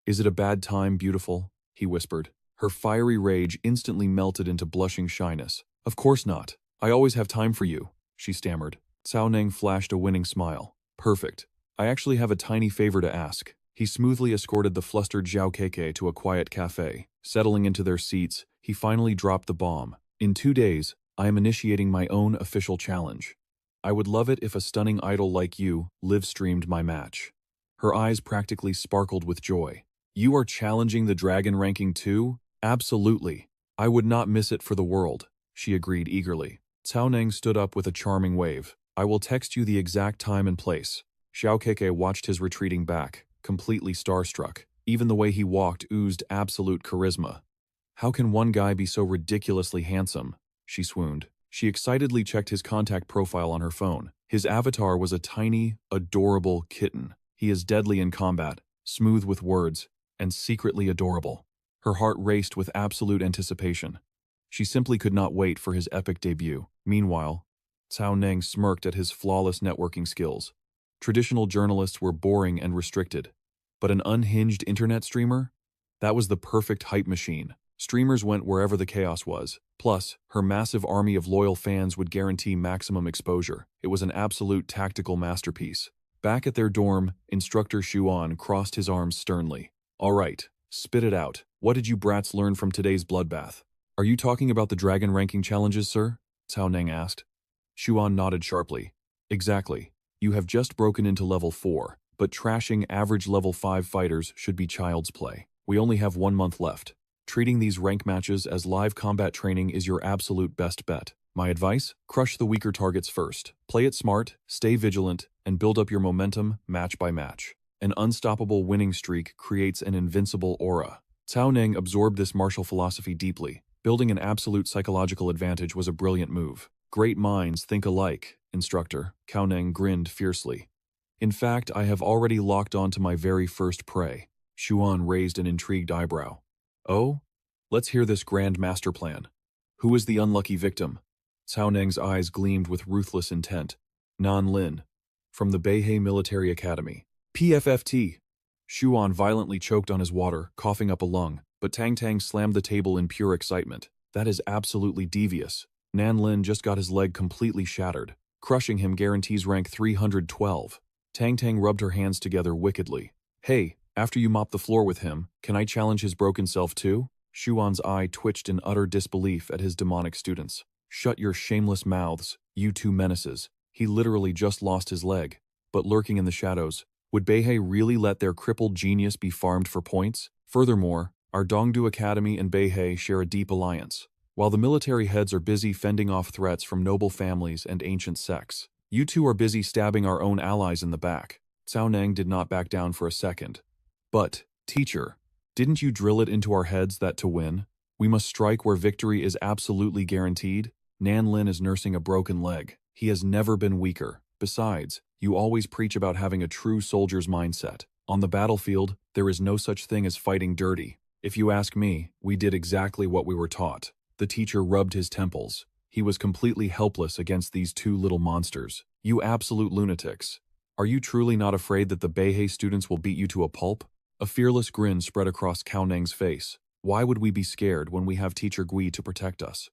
"Is it a bad time, beautiful?" he whispered. Her fiery rage instantly melted into blushing shyness. "Of course not. I always have time for you," she stammered. Cao Neng flashed a winning smile. "Perfect. I actually have a tiny favor to ask." He smoothly escorted the flustered Xiao Keke to a quiet cafe. Settling into their seats, he finally dropped the bomb. "In 2 days, I am initiating my own official challenge. I would love it if a stunning idol like you live-streamed my match." Her eyes practically sparkled with joy. "You are challenging the dragon ranking too?" "Absolutely. I would not miss it for the world," she agreed eagerly. Cao Neng stood up with a charming wave. "I will text you the exact time and place." Xiao Keke watched his retreating back, completely starstruck. Even the way he walked oozed absolute charisma. "How can one guy be so ridiculously handsome?" she swooned. She excitedly checked his contact profile on her phone. His avatar was a tiny, adorable kitten. He is deadly in combat, smooth with words, and secretly adorable. Her heart raced with absolute anticipation. She simply could not wait for his epic debut. Meanwhile, Cao Neng smirked at his flawless networking skills. Traditional journalists were boring and restricted. But an unhinged internet streamer? That was the perfect hype machine. Streamers went wherever the chaos was. Plus, her massive army of loyal fans would guarantee maximum exposure. It was an absolute tactical masterpiece. Back at their dorm, Instructor Xuan crossed his arms sternly. All right, spit it out. What did you brats learn from today's bloodbath? Are you talking about the dragon ranking challenges, sir? Cao Neng asked. Xuan nodded sharply. Exactly. You have just broken into level 4, but trashing average level 5 fighters should be child's play. We only have 1 month left. Treating these rank matches as live combat training is your absolute best bet. My advice? Crush the weaker targets first. Play it smart, stay vigilant, and build up your momentum match by match. An unstoppable winning streak creates an invincible aura. Cao Neng absorbed this martial philosophy deeply. Building an absolute psychological advantage was a brilliant move. Great minds think alike, instructor. Cao Neng grinned fiercely. In fact, I have already locked onto my very first prey. Xuan raised an intrigued eyebrow. Oh? Let's hear this grand master plan. Who is the unlucky victim? Cao Neng's eyes gleamed with ruthless intent. Nan Lin, from the Beihei Military Academy. PFFT. Xuan violently choked on his water, coughing up a lung, but Tang Tang slammed the table in pure excitement. That is absolutely devious. Nan Lin just got his leg completely shattered. Crushing him guarantees rank 312. Tang Tang rubbed her hands together wickedly. Hey, after you mop the floor with him, can I challenge his broken self too? Xuan's eye twitched in utter disbelief at his demonic students. Shut your shameless mouths, you two menaces. He literally just lost his leg. But lurking in the shadows, would Beihei really let their crippled genius be farmed for points? Furthermore, our Dongdu Academy and Beihei share a deep alliance. While the military heads are busy fending off threats from noble families and ancient sects, you two are busy stabbing our own allies in the back. Cao Neng did not back down for a second. But, teacher, didn't you drill it into our heads that to win, we must strike where victory is absolutely guaranteed? Nan Lin is nursing a broken leg. He has never been weaker. Besides, you always preach about having a true soldier's mindset. On the battlefield, there is no such thing as fighting dirty. If you ask me, we did exactly what we were taught. The teacher rubbed his temples. He was completely helpless against these two little monsters. You absolute lunatics. Are you truly not afraid that the Beihei students will beat you to a pulp? A fearless grin spread across Cao Neng's face. Why would we be scared when we have Teacher Gui to protect us?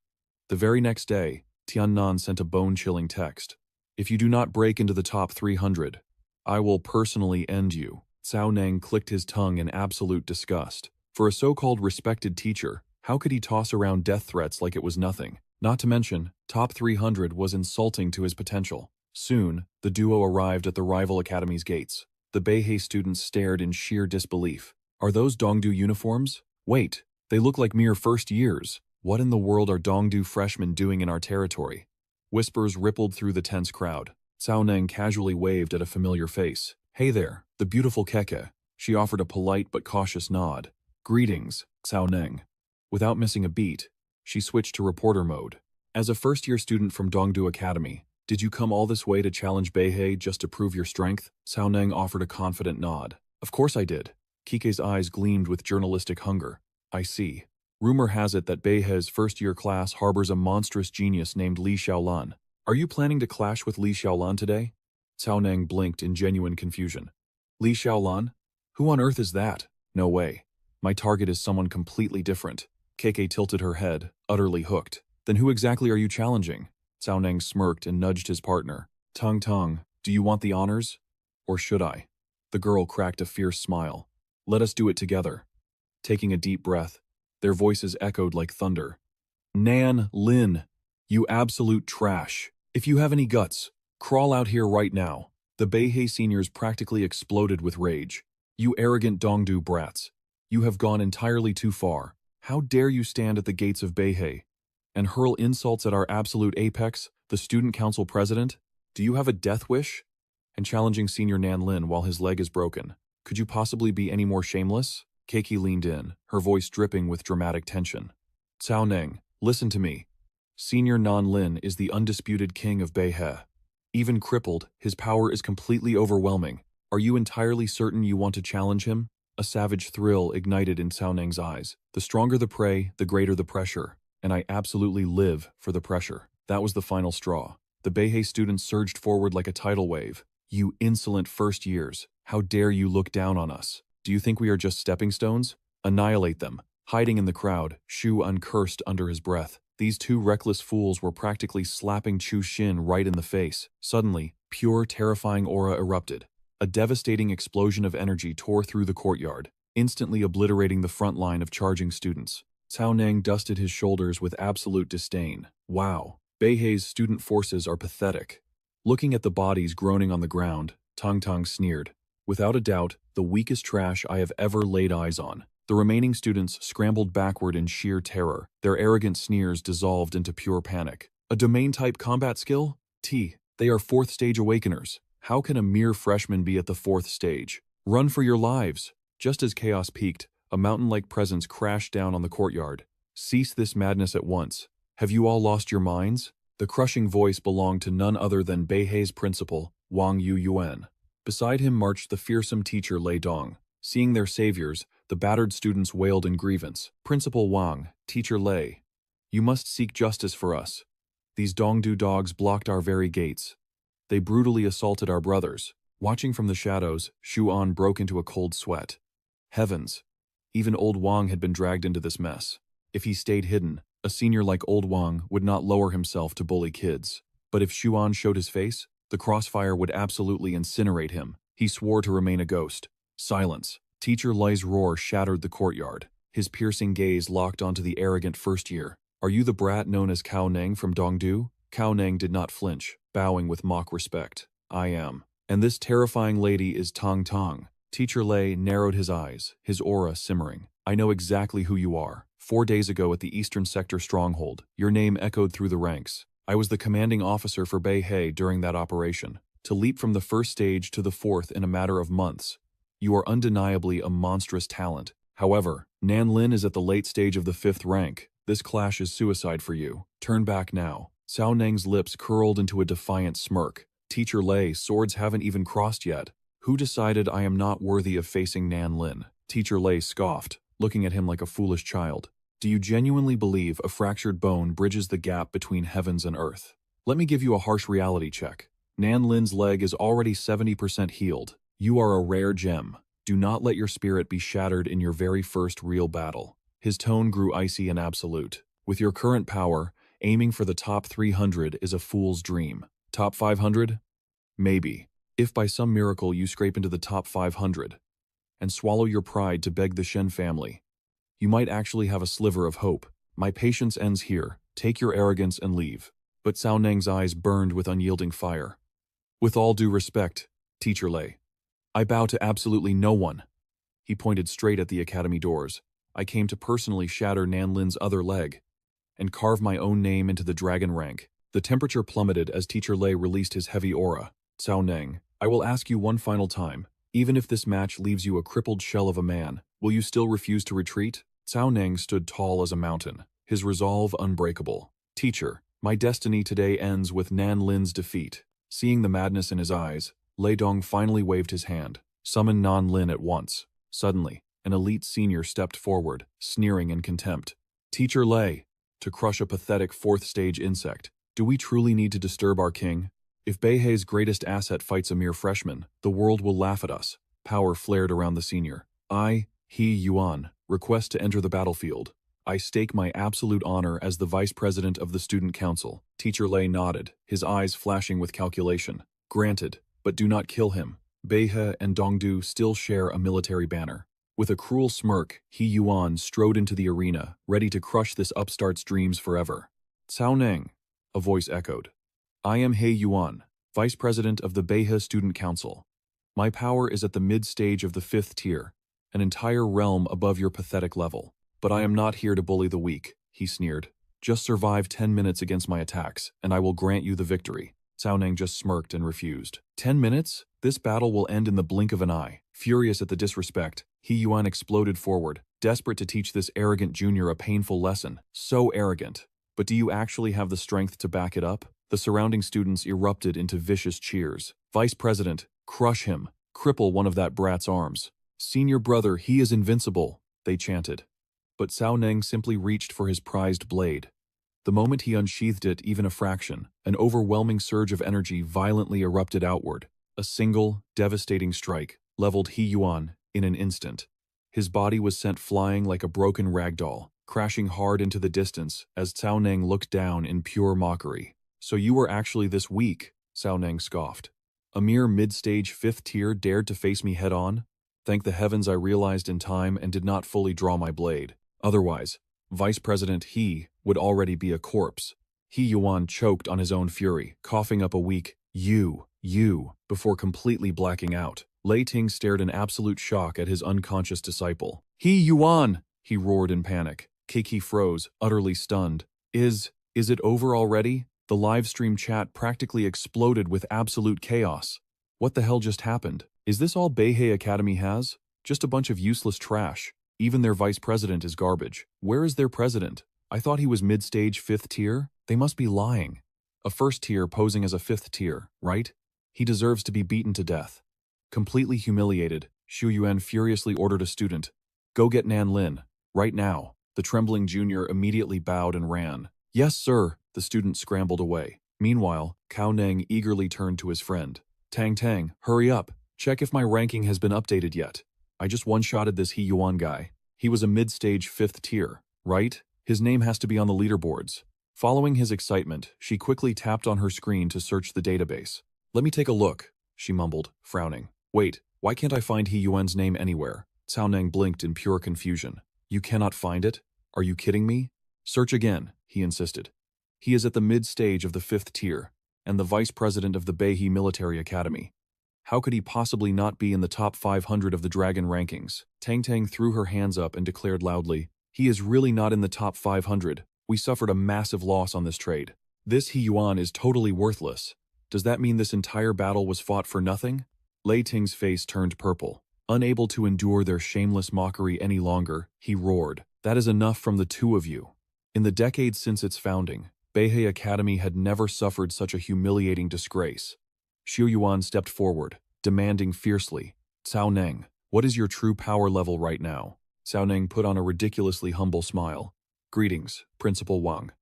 The very next day, Tiannan sent a bone-chilling text. If you do not break into the top 300, I will personally end you. Cao Neng clicked his tongue in absolute disgust. For a so-called respected teacher, how could he toss around death threats like it was nothing? Not to mention, top 300 was insulting to his potential. Soon, the duo arrived at the rival academy's gates. The Beihei students stared in sheer disbelief. Are those Dongdu uniforms? Wait, they look like mere first years. What in the world are Dongdu freshmen doing in our territory? Whispers rippled through the tense crowd. Cao Neng casually waved at a familiar face. Hey there, the beautiful Keke. She offered a polite but cautious nod. Greetings, Cao Neng. Without missing a beat, she switched to reporter mode. As a first-year student from Dongdu Academy, did you come all this way to challenge Beihei just to prove your strength? Cao Neng offered a confident nod. Of course I did. Kike's eyes gleamed with journalistic hunger. I see. Rumor has it that Beihei's first-year class harbors a monstrous genius named Li Xiaolan. Are you planning to clash with Li Xiaolan today? Cao Neng blinked in genuine confusion. Li Xiaolan? Who on earth is that? No way. My target is someone completely different. Keke tilted her head, utterly hooked. Then who exactly are you challenging? Cao Neng smirked and nudged his partner. Tung Tung, do you want the honors? Or should I? The girl cracked a fierce smile. Let us do it together. Taking a deep breath, their voices echoed like thunder. Nan Lin, you absolute trash. If you have any guts, crawl out here right now. The Beihei seniors practically exploded with rage. You arrogant Dongdu brats. You have gone entirely too far. How dare you stand at the gates of Beihei and hurl insults at our absolute apex, the student council president? Do you have a death wish? And challenging senior Nan Lin while his leg is broken. Could you possibly be any more shameless? Keiki leaned in, her voice dripping with dramatic tension. Cao Neng, listen to me. Senior Nan Lin is the undisputed king of Beihei. Even crippled, his power is completely overwhelming. Are you entirely certain you want to challenge him? A savage thrill ignited in Cao Neng's eyes. The stronger the prey, the greater the pressure. And I absolutely live for the pressure. That was the final straw. The Beihei students surged forward like a tidal wave. You insolent first years. How dare you look down on us? Do you think we are just stepping stones? Annihilate them. Hiding in the crowd, Shu An cursed under his breath. These two reckless fools were practically slapping Chu Xin right in the face. Suddenly, pure, terrifying aura erupted. A devastating explosion of energy tore through the courtyard, instantly obliterating the front line of charging students. Cao Neng dusted his shoulders with absolute disdain. Wow, Beihei's student forces are pathetic. Looking at the bodies groaning on the ground, Tang Tang sneered. Without a doubt, the weakest trash I have ever laid eyes on. The remaining students scrambled backward in sheer terror, their arrogant sneers dissolved into pure panic. A domain-type combat skill? They are 4th stage awakeners. How can a mere freshman be at the 4th stage? Run for your lives! Just as chaos peaked, a mountain-like presence crashed down on the courtyard. Cease this madness at once. Have you all lost your minds? The crushing voice belonged to none other than Beihei's principal, Wang Yuyuan. Beside him marched the fearsome teacher Lei Dong. Seeing their saviors, the battered students wailed in grievance. Principal Wang, Teacher Lei, you must seek justice for us. These Dongdu dogs blocked our very gates. They brutally assaulted our brothers. Watching from the shadows, Shu An broke into a cold sweat. Heavens! Even old Wang had been dragged into this mess. If he stayed hidden, a senior like old Wang would not lower himself to bully kids. But if Shu An showed his face, the crossfire would absolutely incinerate him. He swore to remain a ghost. Silence. Teacher Lei's roar shattered the courtyard. His piercing gaze locked onto the arrogant first year. Are you the brat known as Cao Neng from Dongdu? Cao Neng did not flinch, bowing with mock respect. I am. And this terrifying lady is Tang Tang. Teacher Lei narrowed his eyes, his aura simmering. I know exactly who you are. 4 days ago at the Eastern Sector stronghold, your name echoed through the ranks. I was the commanding officer for Beihei during that operation. To leap from the 1st stage to the 4th in a matter of months. You are undeniably a monstrous talent. However, Nan Lin is at the late stage of the 5th rank. This clash is suicide for you. Turn back now. Cao Neng's lips curled into a defiant smirk. Teacher Lei, swords haven't even crossed yet. Who decided I am not worthy of facing Nan Lin? Teacher Lei scoffed, looking at him like a foolish child. Do you genuinely believe a fractured bone bridges the gap between heavens and earth? Let me give you a harsh reality check. Nan Lin's leg is already 70% healed. You are a rare gem. Do not let your spirit be shattered in your very first real battle. His tone grew icy and absolute. With your current power, aiming for the top 300 is a fool's dream. Top 500? Maybe. If by some miracle you scrape into the top 500 and swallow your pride to beg the Shen family, you might actually have a sliver of hope. My patience ends here. Take your arrogance and leave. But Cao Neng's eyes burned with unyielding fire. With all due respect, Teacher Lei, I bow to absolutely no one. He pointed straight at the academy doors. I came to personally shatter Nan Lin's other leg and carve my own name into the dragon rank. The temperature plummeted as Teacher Lei released his heavy aura. Cao Neng, I will ask you one final time. Even if this match leaves you a crippled shell of a man, will you still refuse to retreat? Cao Neng stood tall as a mountain, his resolve unbreakable. Teacher, my destiny today ends with Nan Lin's defeat. Seeing the madness in his eyes, Lei Dong finally waved his hand. Summon Nan Lin at once. Suddenly, an elite senior stepped forward, sneering in contempt. Teacher Lei, to crush a pathetic 4th stage insect. Do we truly need to disturb our king? If Beihei's greatest asset fights a mere freshman, the world will laugh at us. Power flared around the senior. I, He Yuan, request to enter the battlefield. I stake my absolute honor as the vice president of the student council. Teacher Lei nodded, his eyes flashing with calculation. Granted, but do not kill him. Beihei and Dongdu still share a military banner. With a cruel smirk, He Yuan strode into the arena, ready to crush this upstart's dreams forever. Cao Neng, a voice echoed. I am He Yuan, vice president of the Beihei Student Council. My power is at the mid-stage of the 5th tier, an entire realm above your pathetic level. But I am not here to bully the weak, he sneered. Just survive 10 minutes against my attacks, and I will grant you the victory. Cao Neng just smirked and refused. 10 minutes? This battle will end in the blink of an eye. Furious at the disrespect, He Yuan exploded forward, desperate to teach this arrogant junior a painful lesson. So arrogant. But do you actually have the strength to back it up? The surrounding students erupted into vicious cheers. Vice President, crush him. Cripple one of that brat's arms. Senior brother, he is invincible, they chanted. But Cao Neng simply reached for his prized blade. The moment he unsheathed it even a fraction, an overwhelming surge of energy violently erupted outward. A single, devastating strike leveled He Yuan in an instant. His body was sent flying like a broken ragdoll, crashing hard into the distance as Cao Neng looked down in pure mockery. "So you were actually this weak," Cao Neng scoffed. "A mere mid-stage 5th tier dared to face me head-on? Thank the heavens I realized in time and did not fully draw my blade. Otherwise, Vice President He would already be a corpse." He Yuan choked on his own fury, coughing up a weak, you, before completely blacking out. Lei Ting stared in absolute shock at his unconscious disciple. "He Yuan!" he roared in panic. Kiki froze, utterly stunned. Is it over already?" The live stream chat practically exploded with absolute chaos. What the hell just happened? Is this all Beihei Academy has? Just a bunch of useless trash. Even their vice president is garbage. Where is their president? I thought he was mid-stage 5th tier? They must be lying. A 1st tier posing as a 5th tier, right? He deserves to be beaten to death. Completely humiliated, Xu Yuan furiously ordered a student. "Go get Nan Lin. Right now." The trembling junior immediately bowed and ran. "Yes, sir." The student scrambled away. Meanwhile, Cao Neng eagerly turned to his friend. Tang, hurry up. Check if my ranking has been updated yet. I just one-shotted this He Yuan guy. He was a mid-stage 5th tier, right? His name has to be on the leaderboards." Following his excitement, she quickly tapped on her screen to search the database. "Let me take a look," she mumbled, frowning. "Wait, why can't I find He Yuan's name anywhere?" Cao Neng blinked in pure confusion. "You cannot find it? Are you kidding me?" "Search again," he insisted. "He is at the mid-stage of the 5th tier, and the vice president of the Beihei Military Academy. How could he possibly not be in the top 500 of the Dragon rankings?" Tang threw her hands up and declared loudly, "He is really not in the top 500. We suffered a massive loss on this trade. This He Yuan is totally worthless. Does that mean this entire battle was fought for nothing?" Lei Ting's face turned purple. Unable to endure their shameless mockery any longer, he roared, "That is enough from the two of you." In the decades since its founding, Beihei Academy had never suffered such a humiliating disgrace. Xu Yuan stepped forward, demanding fiercely, "Cao Neng, what is your true power level right now?" Cao Neng put on a ridiculously humble smile. "Greetings, Principal Wang.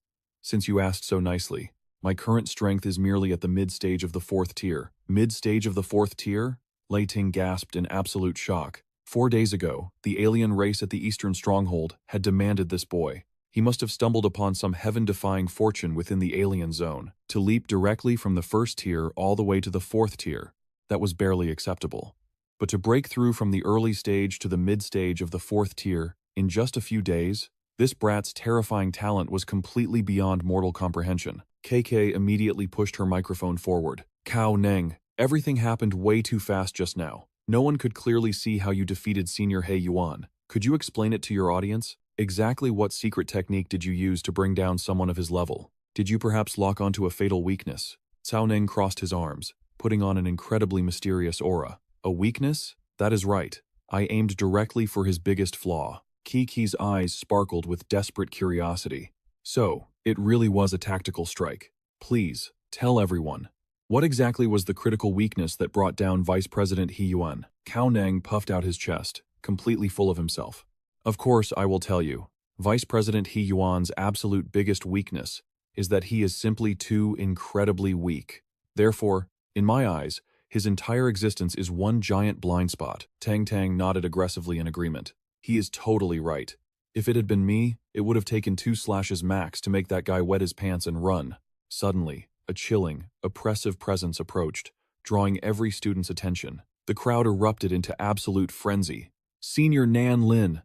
Since you asked so nicely, my current strength is merely at the mid-stage of the 4th tier." "Mid-stage of the 4th tier?" Lei Ting gasped in absolute shock. 4 days ago, the alien race at the Eastern Stronghold had demanded this boy. He must have stumbled upon some heaven-defying fortune within the alien zone. To leap directly from the 1st tier all the way to the 4th tier, that was barely acceptable. But to break through from the early stage to the mid-stage of the 4th tier in just a few days, this brat's terrifying talent was completely beyond mortal comprehension. KK immediately pushed her microphone forward. "Cao Neng, everything happened way too fast just now. No one could clearly see how you defeated Senior He Yuan. Could you explain it to your audience? Exactly what secret technique did you use to bring down someone of his level? Did you perhaps lock onto a fatal weakness?" Cao Neng crossed his arms, putting on an incredibly mysterious aura. "A weakness? That is right. I aimed directly for his biggest flaw." Kiki's eyes sparkled with desperate curiosity. "So, it really was a tactical strike. Please, tell everyone. What exactly was the critical weakness that brought down Vice President He Yuan?" Cao Neng puffed out his chest, completely full of himself. "Of course, I will tell you. Vice President He Yuan's absolute biggest weakness is that he is simply too incredibly weak. Therefore, in my eyes, his entire existence is one giant blind spot." Tang nodded aggressively in agreement. "He is totally right. If it had been me, it would have taken 2 slashes max to make that guy wet his pants and run." Suddenly, a chilling, oppressive presence approached, drawing every student's attention. The crowd erupted into absolute frenzy. "Senior Nan Lin!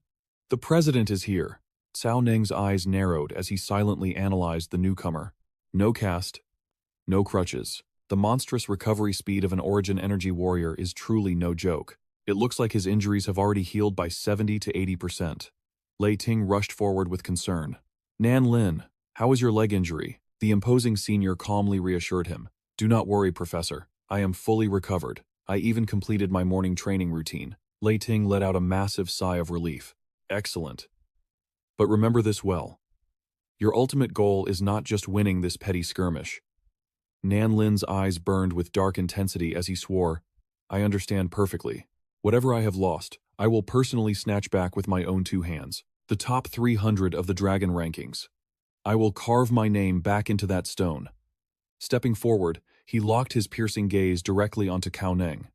The president is here!" Cao Neng's eyes narrowed as he silently analyzed the newcomer. No caste, no crutches. The monstrous recovery speed of an Origin Energy warrior is truly no joke. It looks like his injuries have already healed by 70 to 80%. Lei Ting rushed forward with concern. "Nan Lin, how is your leg injury?" The imposing senior calmly reassured him. "Do not worry, Professor. I am fully recovered. I even completed my morning training routine." Lei Ting let out a massive sigh of relief. "Excellent. But remember this well. Your ultimate goal is not just winning this petty skirmish." Nan Lin's eyes burned with dark intensity as he swore, "I understand perfectly. Whatever I have lost, I will personally snatch back with my own 2 hands. The top 300 of the Dragon rankings. I will carve my name back into that stone." Stepping forward, he locked his piercing gaze directly onto Cao Neng.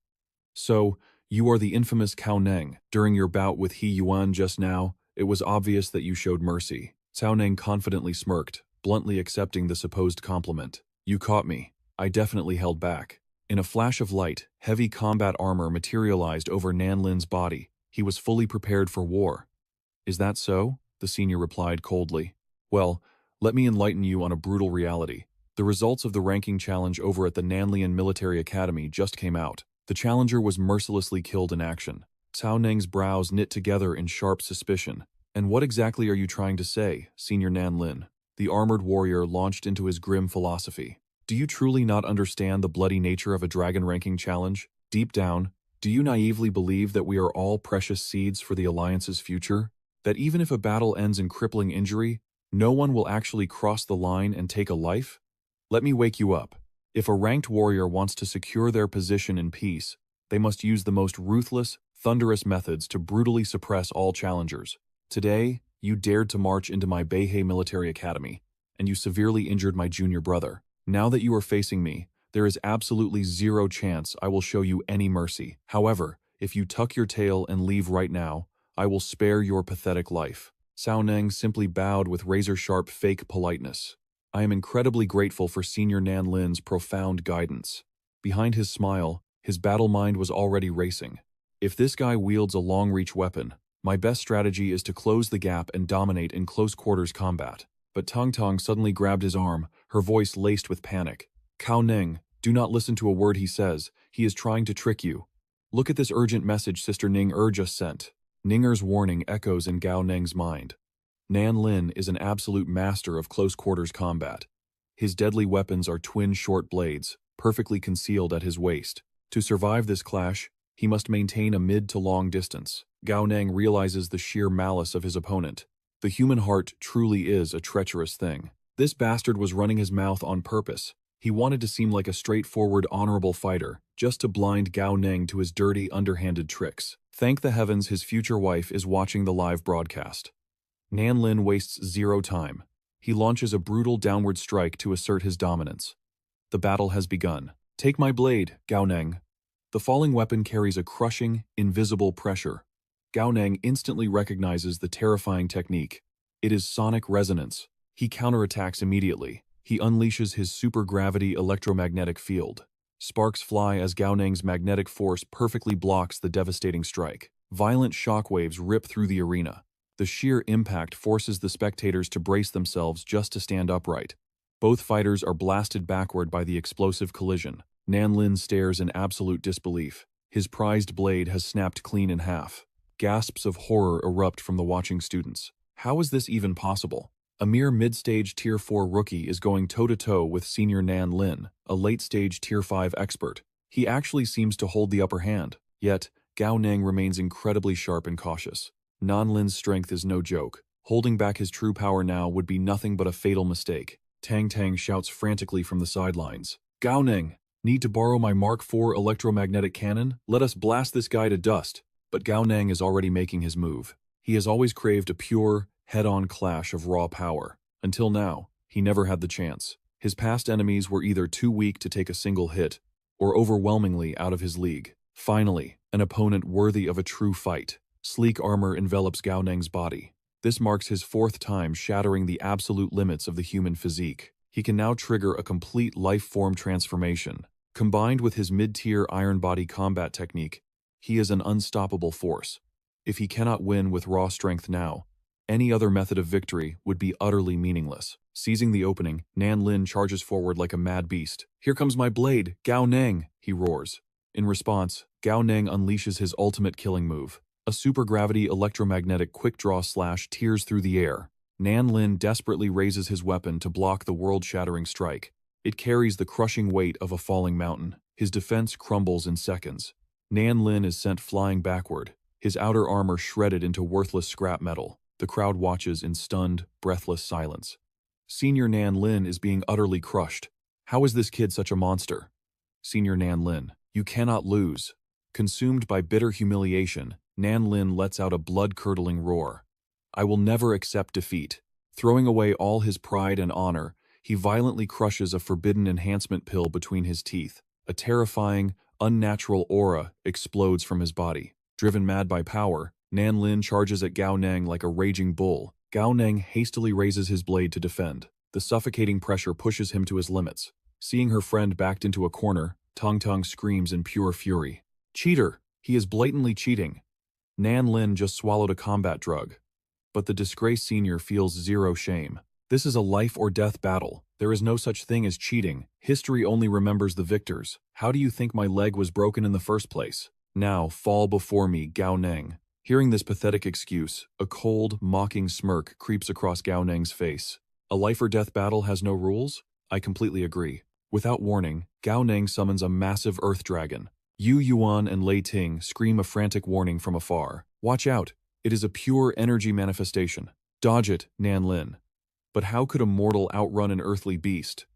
"So, You are the infamous Cao Neng. During your bout with He Yuan just now, it was obvious that you showed mercy. Cao Neng confidently smirked, bluntly accepting the supposed compliment. You caught me. I definitely held back. In a flash of light, heavy combat armor materialized over Nan Lin's body. He was fully prepared for war. Is that so? The senior replied coldly. Well, let me enlighten you on a brutal reality. The results of the ranking challenge over at the Nanlian Military Academy just came out. The challenger was mercilessly killed in action. Cao Neng's brows knit together in sharp suspicion. And what exactly are you trying to say, Senior Nan Lin? The armored warrior launched into his grim philosophy. Do you truly not understand the bloody nature of a dragon ranking challenge? Deep down, do you naively believe that we are all precious seeds for the Alliance's future? That even if a battle ends in crippling injury, no one will actually cross the line and take a life? Let me wake you up. If a ranked warrior wants to secure their position in peace, they must use the most ruthless, thunderous methods to brutally suppress all challengers. Today, you dared to march into my Beihei Military Academy, and you severely injured my junior brother. Now that you are facing me, there is absolutely zero chance I will show you any mercy. However, if you tuck your tail and leave right now, I will spare your pathetic life. Cao Neng simply bowed with razor-sharp fake politeness. I am incredibly grateful for Senior Nan Lin's profound guidance. Behind his smile, his battle mind was already racing. If this guy wields a long-reach weapon, my best strategy is to close the gap and dominate in close-quarters combat. But Tong Tong suddenly grabbed his arm, her voice laced with panic. Cao Neng, do not listen to a word he says. He is trying to trick you. Look at this urgent message Sister Ning just sent. Ninger's warning echoes in Gao Neng's mind. Nan Lin is an absolute master of close-quarters combat. His deadly weapons are twin short blades, perfectly concealed at his waist. To survive this clash, he must maintain a mid to long distance. Gao Neng realizes the sheer malice of his opponent. The human heart truly is a treacherous thing. This bastard was running his mouth on purpose. He wanted to seem like a straightforward, honorable fighter, just to blind Gao Neng to his dirty, underhanded tricks. Thank the heavens his future wife is watching the live broadcast. Nan Lin wastes zero time. He launches a brutal downward strike to assert his dominance. The battle has begun. Take my blade, Gao Neng. The falling weapon carries a crushing, invisible pressure. Gao Neng instantly recognizes the terrifying technique. It is sonic resonance. He counterattacks immediately. He unleashes his supergravity electromagnetic field. Sparks fly as Gao Neng's magnetic force perfectly blocks the devastating strike. Violent shockwaves rip through the arena. The sheer impact forces the spectators to brace themselves just to stand upright. Both fighters are blasted backward by the explosive collision. Nan Lin stares in absolute disbelief. His prized blade has snapped clean in half. Gasps of horror erupt from the watching students. How is this even possible? A mere mid-stage Tier 4 rookie is going toe-to-toe with Senior Nan Lin, a late-stage Tier 5 expert. He actually seems to hold the upper hand. Yet, Gao Neng remains incredibly sharp and cautious. Nan Lin's strength is no joke. Holding back his true power now would be nothing but a fatal mistake. Tang Tang shouts frantically from the sidelines. Gao Neng, need to borrow my Mark IV electromagnetic cannon? Let us blast this guy to dust. But Gao Neng is already making his move. He has always craved a pure, head-on clash of raw power. Until now, he never had the chance. His past enemies were either too weak to take a single hit, or overwhelmingly out of his league. Finally, an opponent worthy of a true fight. Sleek armor envelops Gao Neng's body. This marks his fourth time shattering the absolute limits of the human physique. He can now trigger a complete life-form transformation. Combined with his mid-tier iron body combat technique, he is an unstoppable force. If he cannot win with raw strength now, any other method of victory would be utterly meaningless. Seizing the opening, Nan Lin charges forward like a mad beast. Here comes my blade, Gao Neng, he roars. In response, Gao Neng unleashes his ultimate killing move. A supergravity electromagnetic quick-draw slash tears through the air. Nan Lin desperately raises his weapon to block the world-shattering strike. It carries the crushing weight of a falling mountain. His defense crumbles in seconds. Nan Lin is sent flying backward, his outer armor shredded into worthless scrap metal. The crowd watches in stunned, breathless silence. Senior Nan Lin is being utterly crushed. How is this kid such a monster? Senior Nan Lin, you cannot lose. Consumed by bitter humiliation, Nan Lin lets out a blood-curdling roar. I will never accept defeat. Throwing away all his pride and honor, he violently crushes a forbidden enhancement pill between his teeth. A terrifying, Unnatural aura explodes from his body. Driven mad by power, Nan Lin charges at Gao Nang like a raging bull. Gao Nang hastily raises his blade to defend. The suffocating pressure pushes him to his limits. Seeing her friend backed into a corner, Tong Tong screams in pure fury. Cheater! He is blatantly cheating. Nan Lin just swallowed a combat drug. But the disgraced senior feels zero shame. This is a life-or-death battle. There is no such thing as cheating. History only remembers the victors. How do you think my leg was broken in the first place? Now, fall before me, Gao Nang. Hearing this pathetic excuse, a cold, mocking smirk creeps across Gao Nang's face. A life-or-death battle has no rules? I completely agree. Without warning, Gao Nang summons a massive earth dragon. Yu Yuan and Lei Ting scream a frantic warning from afar. Watch out! It is a pure energy manifestation. Dodge it, Nan Lin. But how could a mortal outrun an earthly beast?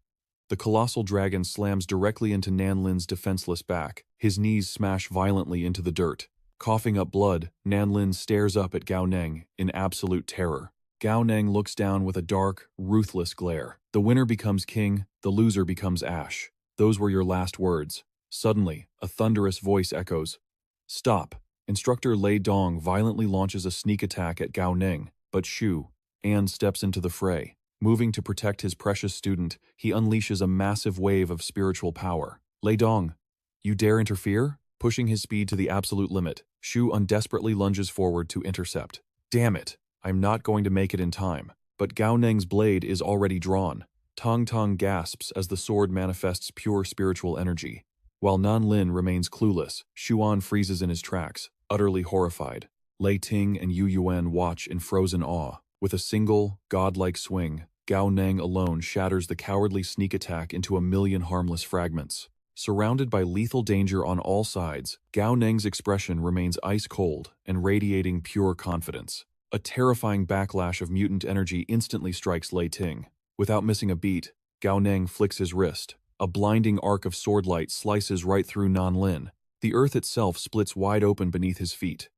The colossal dragon slams directly into Nan Lin's defenseless back. His knees smash violently into the dirt. Coughing up blood, Nan Lin stares up at Gao Nang in absolute terror. Gao Nang looks down with a dark, ruthless glare. The winner becomes king, the loser becomes ash. Those were your last words. Suddenly, a thunderous voice echoes. Stop! Instructor Lei Dong violently launches a sneak attack at Gao Nang, but Shu An steps into the fray. Moving to protect his precious student, he unleashes a massive wave of spiritual power. Lei Dong, you dare interfere? Pushing his speed to the absolute limit, Shu An desperately lunges forward to intercept. Damn it! I'm not going to make it in time. But Gao Nang's blade is already drawn. Tong Tong gasps as the sword manifests pure spiritual energy. While Nan Lin remains clueless, Shu An freezes in his tracks, utterly horrified. Lei Ting and Yu Yuan watch in frozen awe. With a single, godlike swing, Gao Nang alone shatters the cowardly sneak attack into a million harmless fragments. Surrounded by lethal danger on all sides, Gao Nang's expression remains ice-cold and radiating pure confidence. A terrifying backlash of mutant energy instantly strikes Lei Ting. Without missing a beat, Gao Nang flicks his wrist. A blinding arc of swordlight slices right through Nan Lin. The earth itself splits wide open beneath his feet.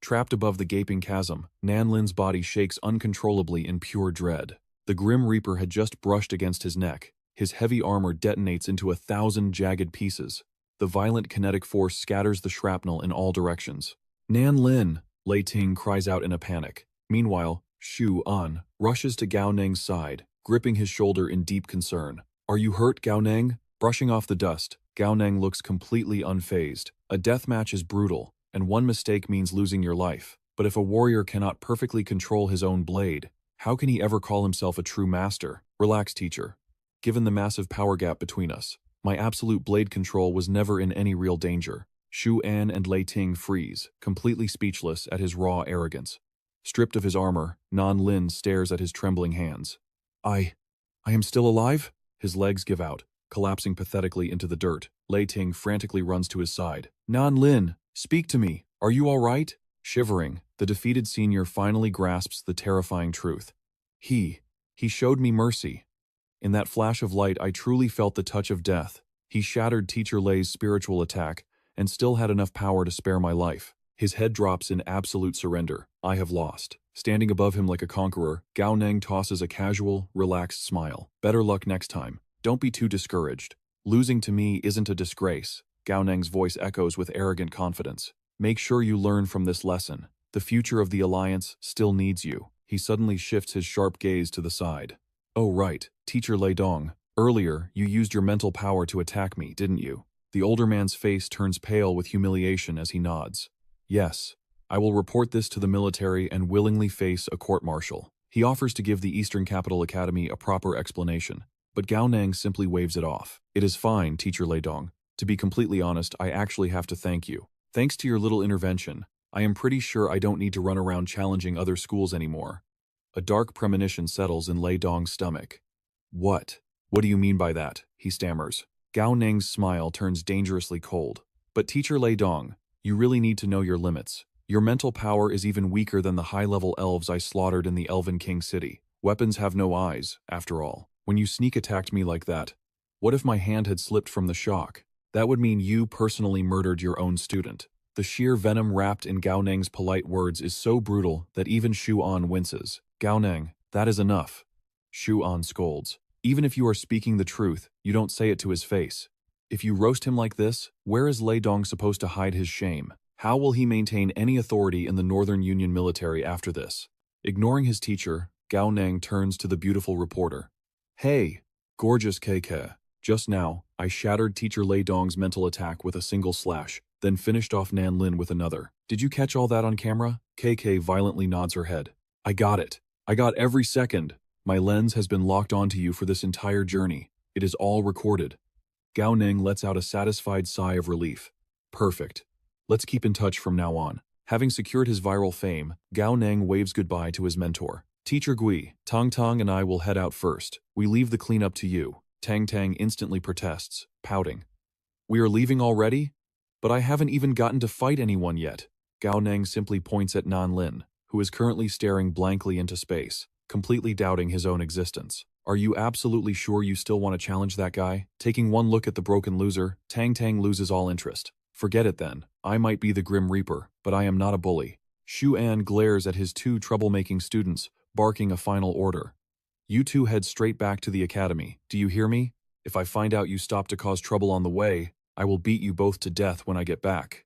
Trapped above the gaping chasm, Nan Lin's body shakes uncontrollably in pure dread. The Grim Reaper had just brushed against his neck. His heavy armor detonates into 1,000 jagged pieces. The violent kinetic force scatters the shrapnel in all directions. Nan Lin! Lei Ting cries out in a panic. Meanwhile, Shu An rushes to Gao Nang's side, gripping his shoulder in deep concern. Are you hurt, Gao Nang? Brushing off the dust, Gao Nang looks completely unfazed. A deathmatch is brutal, and one mistake means losing your life. But if a warrior cannot perfectly control his own blade, how can he ever call himself a true master? Relax, teacher. Given the massive power gap between us, my absolute blade control was never in any real danger. Shu An and Lei Ting freeze, completely speechless at his raw arrogance. Stripped of his armor, Nan Lin stares at his trembling hands. I am still alive? His legs give out, collapsing pathetically into the dirt. Lei Ting frantically runs to his side. Nan Lin, speak to me. Are you all right? Shivering, the defeated senior finally grasps the terrifying truth. He showed me mercy. In that flash of light, I truly felt the touch of death. He shattered Teacher Lei's spiritual attack and still had enough power to spare my life. His head drops in absolute surrender. I have lost. Standing above him like a conqueror, Gao Nang tosses a casual, relaxed smile. Better luck next time. Don't be too discouraged. Losing to me isn't a disgrace. Gao Nang's voice echoes with arrogant confidence. Make sure you learn from this lesson. The future of the Alliance still needs you. He suddenly shifts his sharp gaze to the side. Oh right, Teacher Lei Dong. Earlier, you used your mental power to attack me, didn't you? The older man's face turns pale with humiliation as he nods. Yes. I will report this to the military and willingly face a court-martial. He offers to give the Eastern Capital Academy a proper explanation, but Gao Nang simply waves it off. It is fine, Teacher Lei Dong. To be completely honest, I actually have to thank you. Thanks to your little intervention, I am pretty sure I don't need to run around challenging other schools anymore. A dark premonition settles in Lei Dong's stomach. What? What do you mean by that? He stammers. Gao Nang's smile turns dangerously cold. But Teacher Lei Dong, you really need to know your limits. Your mental power is even weaker than the high-level elves I slaughtered in the Elven King City. Weapons have no eyes, after all. When you sneak attacked me like that, what if my hand had slipped from the shock? That would mean you personally murdered your own student. The sheer venom wrapped in Gao Nang's polite words is so brutal that even Shu An winces. Gao Nang, that is enough. Shu An scolds. Even if you are speaking the truth, you don't say it to his face. If you roast him like this, where is Lei Dong supposed to hide his shame? How will he maintain any authority in the Northern Union military after this? Ignoring his teacher, Gao Neng turns to the beautiful reporter. Hey, gorgeous KK. Just now, I shattered teacher Lei Dong's mental attack with a single slash, then finished off Nan Lin with another. Did you catch all that on camera? KK violently nods her head. I got it. I got every second. My lens has been locked onto you for this entire journey. It is all recorded. Gao Neng lets out a satisfied sigh of relief. Perfect. Let's keep in touch from now on. Having secured his viral fame, Gao Neng waves goodbye to his mentor. Teacher Gui, Tang Tang and I will head out first. We leave the cleanup to you. Tang Tang instantly protests, pouting. We are leaving already? But I haven't even gotten to fight anyone yet. Gao Neng simply points at Nan Lin, who is currently staring blankly into space, completely doubting his own existence. Are you absolutely sure you still want to challenge that guy? Taking one look at the broken loser, Tang Tang loses all interest. Forget it then. I might be the Grim Reaper, but I am not a bully. Shu An glares at his two troublemaking students, barking a final order. You two head straight back to the academy. Do you hear me? If I find out you stopped to cause trouble on the way, I will beat you both to death when I get back.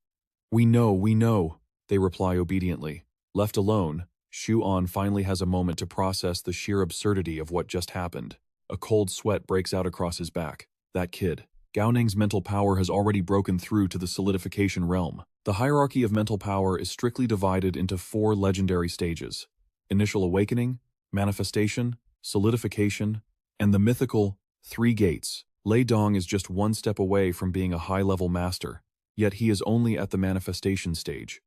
We know, they reply obediently. Left alone, Shu An finally has a moment to process the sheer absurdity of what just happened. A cold sweat breaks out across his back. That kid. Gao Neng's mental power has already broken through to the solidification realm. The hierarchy of mental power is strictly divided into 4 legendary stages: initial awakening, manifestation, solidification, and the mythical 3 gates. Lei Dong is just one step away from being a high-level master, yet he is only at the manifestation stage.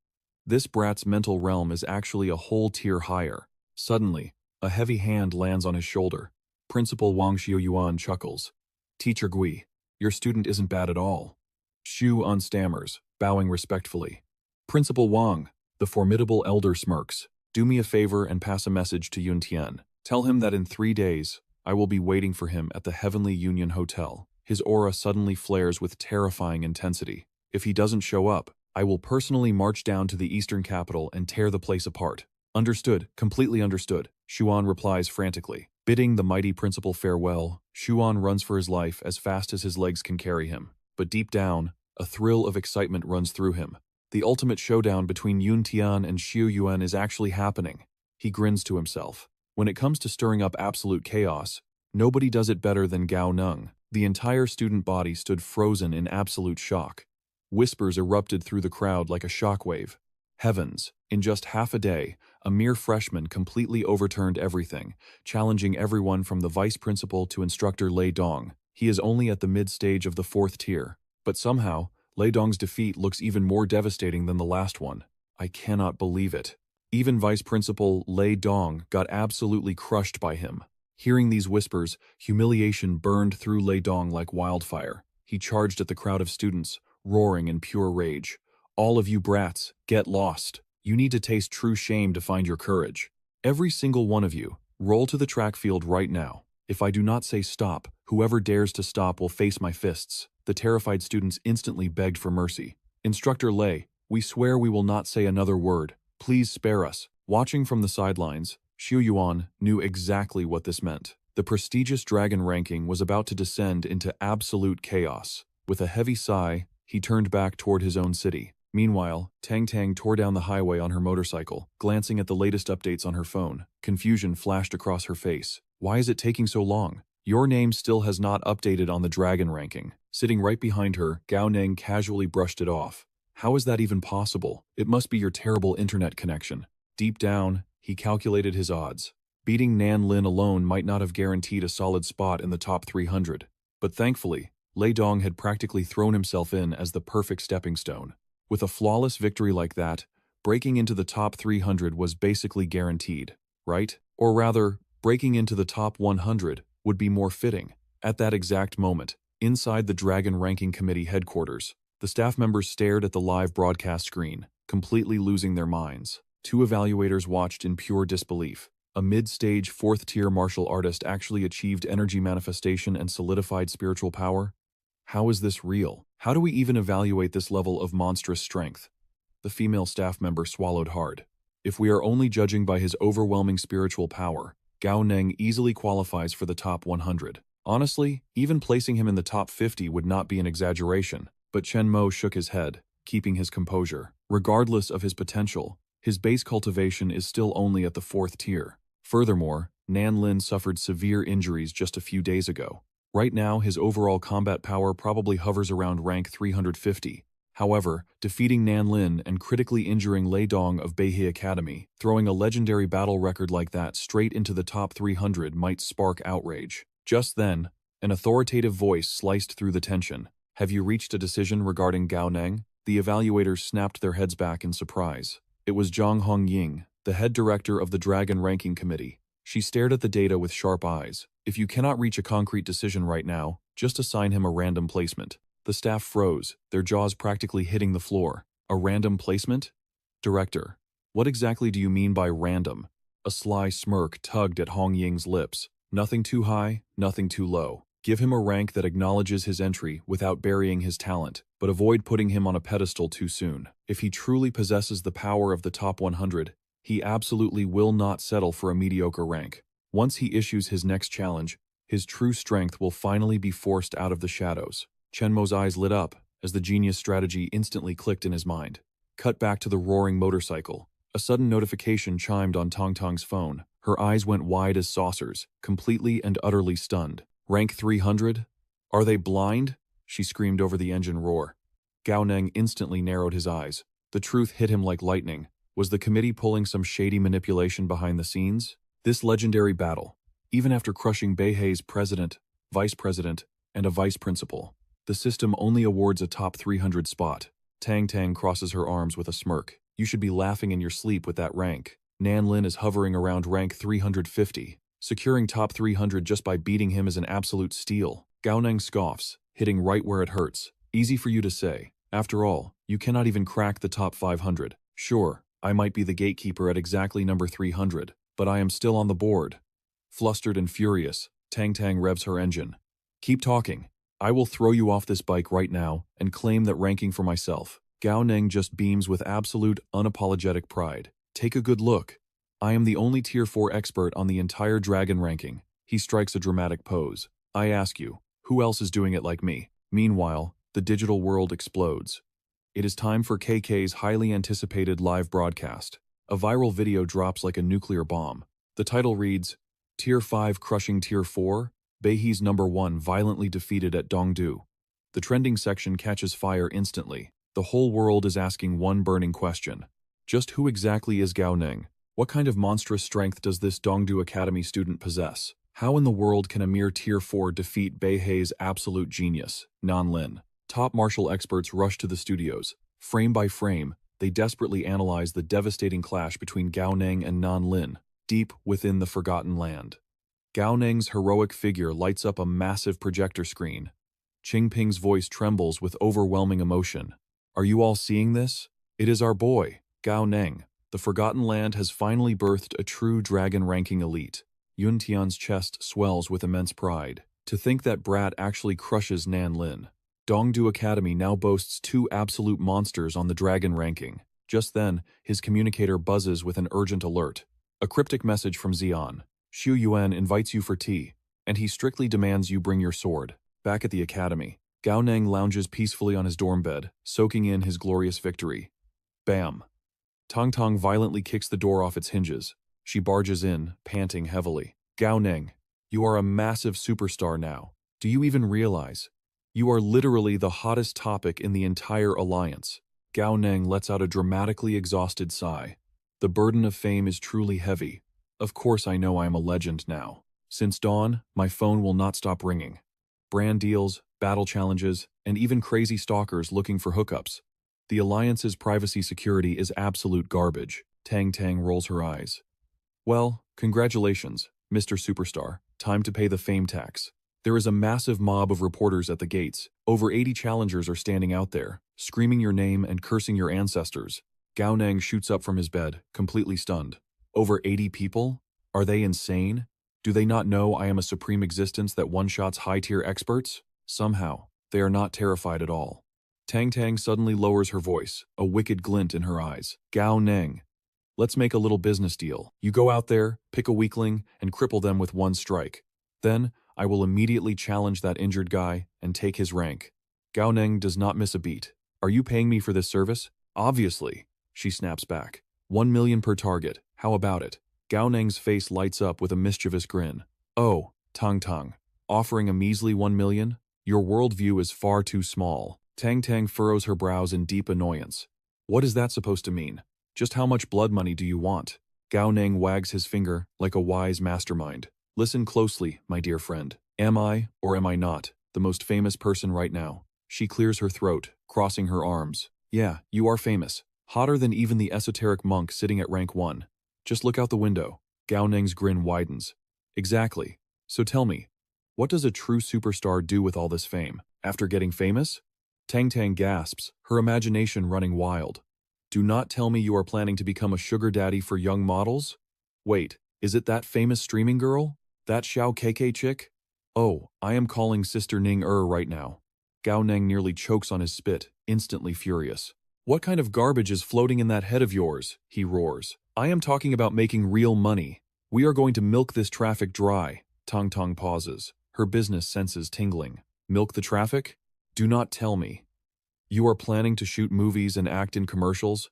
This brat's mental realm is actually a whole tier higher. Suddenly, a heavy hand lands on his shoulder. Principal Wang Xiuyuan chuckles. Teacher Gui, your student isn't bad at all. Shu An stammers, bowing respectfully. Principal Wang, the formidable elder smirks. Do me a favor and pass a message to Yun Tian. Tell him that in 3 days, I will be waiting for him at the Heavenly Union Hotel. His aura suddenly flares with terrifying intensity. If he doesn't show up, I will personally march down to the eastern capital and tear the place apart. Understood, completely understood, Xuan replies frantically. Bidding the mighty principal farewell, Xuan runs for his life as fast as his legs can carry him. But deep down, a thrill of excitement runs through him. The ultimate showdown between Yun Tian and Xiu Yuan is actually happening. He grins to himself. When it comes to stirring up absolute chaos, nobody does it better than Gao Neng. The entire student body stood frozen in absolute shock. Whispers erupted through the crowd like a shockwave. Heavens, in just half a day, a mere freshman completely overturned everything, challenging everyone from the vice principal to instructor Lei Dong. He is only at the mid-stage of the 4th tier, but somehow, Lei Dong's defeat looks even more devastating than the last one. I cannot believe it. Even Vice Principal Lei Dong got absolutely crushed by him. Hearing these whispers, humiliation burned through Lei Dong like wildfire. He charged at the crowd of students, roaring in pure rage. All of you brats, get lost. You need to taste true shame to find your courage. Every single one of you, roll to the track field right now. If I do not say stop, whoever dares to stop will face my fists. The terrified students instantly begged for mercy. Instructor Lei, we swear we will not say another word. Please spare us. Watching from the sidelines, Xiu Yuan knew exactly what this meant. The prestigious dragon ranking was about to descend into absolute chaos. With a heavy sigh, he turned back toward his own city. Meanwhile, Tang Tang tore down the highway on her motorcycle, glancing at the latest updates on her phone. Confusion flashed across her face. Why is it taking so long? Your name still has not updated on the dragon ranking. Sitting right behind her, Gao Neng casually brushed it off. How is that even possible? It must be your terrible internet connection. Deep down, he calculated his odds. Beating Nan Lin alone might not have guaranteed a solid spot in the top 300. But thankfully, Lei Dong had practically thrown himself in as the perfect stepping stone. With a flawless victory like that, breaking into the top 300 was basically guaranteed, right? Or rather, breaking into the top 100 would be more fitting. At that exact moment, inside the Dragon Ranking Committee headquarters, the staff members stared at the live broadcast screen, completely losing their minds. 2 evaluators watched in pure disbelief. A mid-stage 4th-tier martial artist actually achieved energy manifestation and solidified spiritual power? How is this real? How do we even evaluate this level of monstrous strength? The female staff member swallowed hard. If we are only judging by his overwhelming spiritual power, Gao Neng easily qualifies for the top 100. Honestly, even placing him in the top 50 would not be an exaggeration, but Chen Mo shook his head, keeping his composure. Regardless of his potential, his base cultivation is still only at the 4th tier. Furthermore, Nan Lin suffered severe injuries just a few days ago. Right now, his overall combat power probably hovers around rank 350. However, defeating Nan Lin and critically injuring Lei Dong of Beihei Academy, throwing a legendary battle record like that straight into the top 300 might spark outrage. Just then, an authoritative voice sliced through the tension. "Have you reached a decision regarding Gao Neng?" The evaluators snapped their heads back in surprise. It was Zhang Hongying, the head director of the Dragon Ranking Committee. She stared at the data with sharp eyes. "If you cannot reach a concrete decision right now, just assign him a random placement." The staff froze, their jaws practically hitting the floor. "A random placement?" "Director, what exactly do you mean by random?" A sly smirk tugged at Hong Ying's lips. "Nothing too high, nothing too low. Give him a rank that acknowledges his entry without burying his talent, but avoid putting him on a pedestal too soon. If he truly possesses the power of the top 100, he absolutely will not settle for a mediocre rank. Once he issues his next challenge, his true strength will finally be forced out of the shadows." Chen Mo's eyes lit up as the genius strategy instantly clicked in his mind. Cut back to the roaring motorcycle. A sudden notification chimed on Tong Tong's phone. Her eyes went wide as saucers, completely and utterly stunned. "Rank 300? Are they blind?" she screamed over the engine roar. Gao Neng instantly narrowed his eyes. The truth hit him like lightning. Was the committee pulling some shady manipulation behind the scenes? This legendary battle, even after crushing Beihei's president, vice president, and a vice principal, the system only awards a top 300 spot. Tang Tang crosses her arms with a smirk. "You should be laughing in your sleep with that rank. Nan Lin is hovering around rank 350. Securing top 300 just by beating him is an absolute steal." Gao Neng scoffs, hitting right where it hurts. "Easy for you to say. After all, you cannot even crack the top 500. Sure, I might be the gatekeeper at exactly number 300, but I am still on the board." Flustered and furious, Tang Tang revs her engine. "Keep talking. I will throw you off this bike right now and claim that ranking for myself." Gao Neng just beams with absolute, unapologetic pride. "Take a good look. I am the only Tier 4 expert on the entire Dragon ranking." He strikes a dramatic pose. "I ask you, who else is doing it like me?" Meanwhile, the digital world explodes. It is time for KK's highly anticipated live broadcast. A viral video drops like a nuclear bomb. The title reads, "Tier 5 crushing Tier 4? Beihei's number 1 violently defeated at Dongdu." The trending section catches fire instantly. The whole world is asking one burning question. Just who exactly is Gao Neng? What kind of monstrous strength does this Dongdu Academy student possess? How in the world can a mere Tier 4 defeat Beihei's absolute genius, Nan Lin? Top martial experts rush to the studios. Frame by frame, they desperately analyze the devastating clash between Gao Neng and Nan Lin, deep within the Forgotten Land. Gao Neng's heroic figure lights up a massive projector screen. Qingping's voice trembles with overwhelming emotion. "Are you all seeing this? It is our boy, Gao Neng. The Forgotten Land has finally birthed a true dragon ranking elite." Yun Tian's chest swells with immense pride. To think that brat actually crushes Nan Lin. Dongdu Academy now boasts 2 absolute monsters on the dragon ranking. Just then, his communicator buzzes with an urgent alert. A cryptic message from Xian. "Xu Yuan invites you for tea, and he strictly demands you bring your sword." Back at the academy, Gao Neng lounges peacefully on his dorm bed, soaking in his glorious victory. Bam! Tong Tong violently kicks the door off its hinges. She barges in, panting heavily. "Gao Neng, you are a massive superstar now. Do you even realize? You are literally the hottest topic in the entire alliance." Gao Neng lets out a dramatically exhausted sigh. The burden of fame is truly heavy. "Of course I know I am a legend now. Since dawn, my phone will not stop ringing. Brand deals, battle challenges, and even crazy stalkers looking for hookups. The Alliance's privacy security is absolute garbage." Tang Tang rolls her eyes. "Well, congratulations, Mr. Superstar. Time to pay the fame tax." There is a massive mob of reporters at the gates. Over 80 challengers are standing out there, screaming your name and cursing your ancestors. Gao Neng shoots up from his bed, completely stunned. Over 80 people? Are they insane? Do they not know I am a supreme existence that one-shots high-tier experts? Somehow, they are not terrified at all. Tang Tang suddenly lowers her voice, a wicked glint in her eyes. "Gao Neng, let's make a little business deal. You go out there, pick a weakling, and cripple them with one strike. Then, I will immediately challenge that injured guy and take his rank. Gao Neng does not miss a beat. Are you paying me for this service? Obviously, she snaps back. 1 million per target, how about it? Gao Neng's face lights up with a mischievous grin. Oh, Tang Tang, offering a measly 1 million? Your worldview is far too small. Tang Tang furrows her brows in deep annoyance. What is that supposed to mean? Just how much blood money do you want? Gao Neng wags his finger like a wise mastermind. Listen closely, my dear friend. Am I, or am I not, the most famous person right now? She clears her throat, crossing her arms. Yeah, you are famous. Hotter than even the esoteric monk sitting at rank 1. Just look out the window. Gao Neng's grin widens. Exactly. So tell me, what does a true superstar do with all this fame? After getting famous? Tang Tang gasps, her imagination running wild. Do not tell me you are planning to become a sugar daddy for young models? Wait, is it that famous streaming girl? That Xiao KK chick? Oh, I am calling Sister Ning right now. Gao Neng nearly chokes on his spit, instantly furious. What kind of garbage is floating in that head of yours? He roars. I am talking about making real money. We are going to milk this traffic dry. Tang Tang pauses, her business senses tingling. Milk the traffic? Do not tell me. You are planning to shoot movies and act in commercials?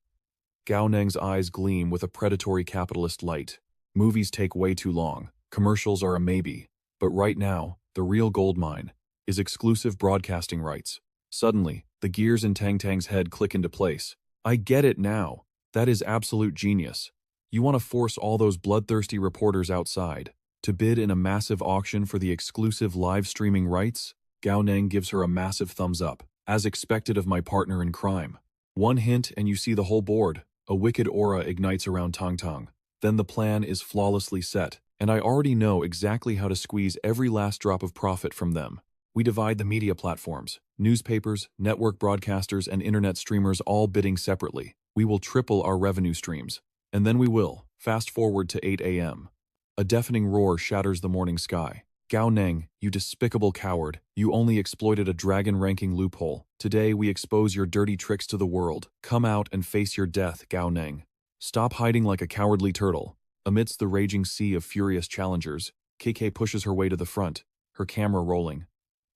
Gao Neng's eyes gleam with a predatory capitalist light. Movies take way too long. Commercials are a maybe. But right now, the real goldmine is exclusive broadcasting rights. Suddenly, the gears in Tang Tang's head click into place. I get it now. That is absolute genius. You want to force all those bloodthirsty reporters outside to bid in a massive auction for the exclusive live streaming rights? Gao Neng gives her a massive thumbs up, as expected of my partner in crime. One hint and you see the whole board. A wicked aura ignites around Tang Tang. Then the plan is flawlessly set, and I already know exactly how to squeeze every last drop of profit from them. We divide the media platforms, newspapers, network broadcasters, and internet streamers all bidding separately. We will triple our revenue streams. And then we will, fast forward to 8 a.m. A deafening roar shatters the morning sky. Gao Neng, you despicable coward, you only exploited a dragon-ranking loophole. Today we expose your dirty tricks to the world. Come out and face your death, Gao Neng. Stop hiding like a cowardly turtle. Amidst the raging sea of furious challengers, KK pushes her way to the front, her camera rolling.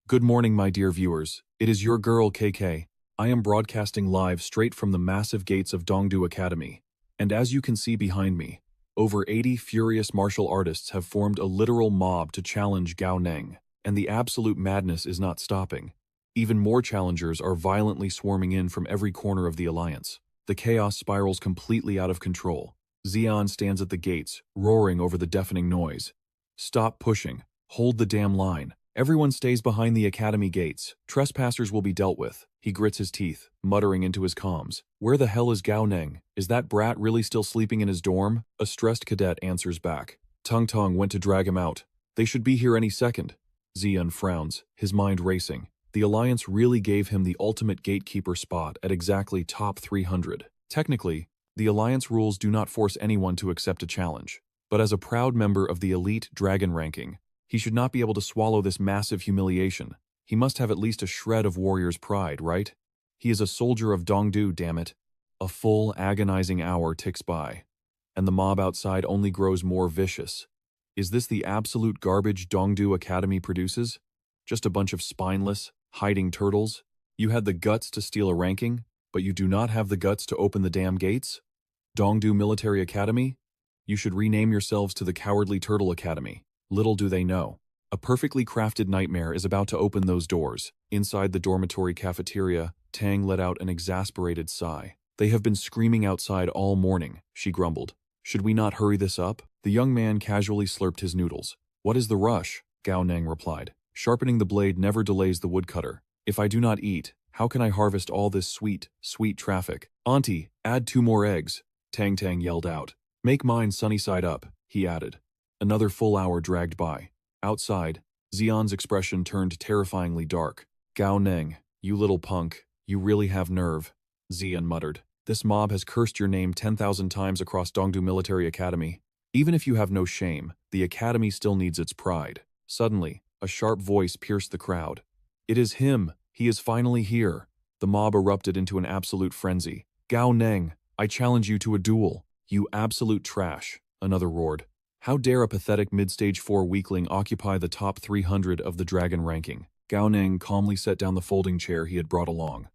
Good morning, my dear viewers. It is your girl, KK. I am broadcasting live straight from the massive gates of Dongdu Academy. And as you can see behind me, over 80 furious martial artists have formed a literal mob to challenge Gao Neng, and the absolute madness is not stopping. Even more challengers are violently swarming in from every corner of the alliance. The chaos spirals completely out of control. Xian stands at the gates, roaring over the deafening noise. Stop pushing. Hold the damn line. Everyone stays behind the academy gates. Trespassers will be dealt with. He grits his teeth, muttering into his comms. Where the hell is Gao Neng? Is that brat really still sleeping in his dorm? A stressed cadet answers back. Tung Tung went to drag him out. They should be here any second. Xian frowns, his mind racing. The Alliance really gave him the ultimate gatekeeper spot at exactly top 300. Technically, the Alliance rules do not force anyone to accept a challenge. But as a proud member of the elite dragon ranking, he should not be able to swallow this massive humiliation. He must have at least a shred of warrior's pride, right? He is a soldier of Dongdu, damn it. A full, agonizing hour ticks by, and the mob outside only grows more vicious. Is this the absolute garbage Dongdu Academy produces? Just a bunch of spineless, hiding turtles? You had the guts to steal a ranking, but you do not have the guts to open the damn gates? Dongdu Military Academy? You should rename yourselves to the Cowardly Turtle Academy. Little do they know. A perfectly crafted nightmare is about to open those doors. Inside the dormitory cafeteria, Tang let out an exasperated sigh. They have been screaming outside all morning, she grumbled. Should we not hurry this up? The young man casually slurped his noodles. What is the rush? Gao Neng replied. Sharpening the blade never delays the woodcutter. If I do not eat, how can I harvest all this sweet, sweet traffic? Auntie, add 2 more eggs. Tang Tang yelled out. Make mine sunny side up, he added. Another full hour dragged by. Outside, Xian's expression turned terrifyingly dark. Gao Neng, you little punk, you really have nerve, Xian muttered. This mob has cursed your name 10,000 times across Dongdu Military Academy. Even if you have no shame, the academy still needs its pride. Suddenly, a sharp voice pierced the crowd. It is him, he is finally here. The mob erupted into an absolute frenzy. Gao Neng, I challenge you to a duel. You absolute trash, another roared. How dare a pathetic mid-stage 4 weakling occupy the top 300 of the dragon ranking? Gao Neng calmly set down the folding chair he had brought along.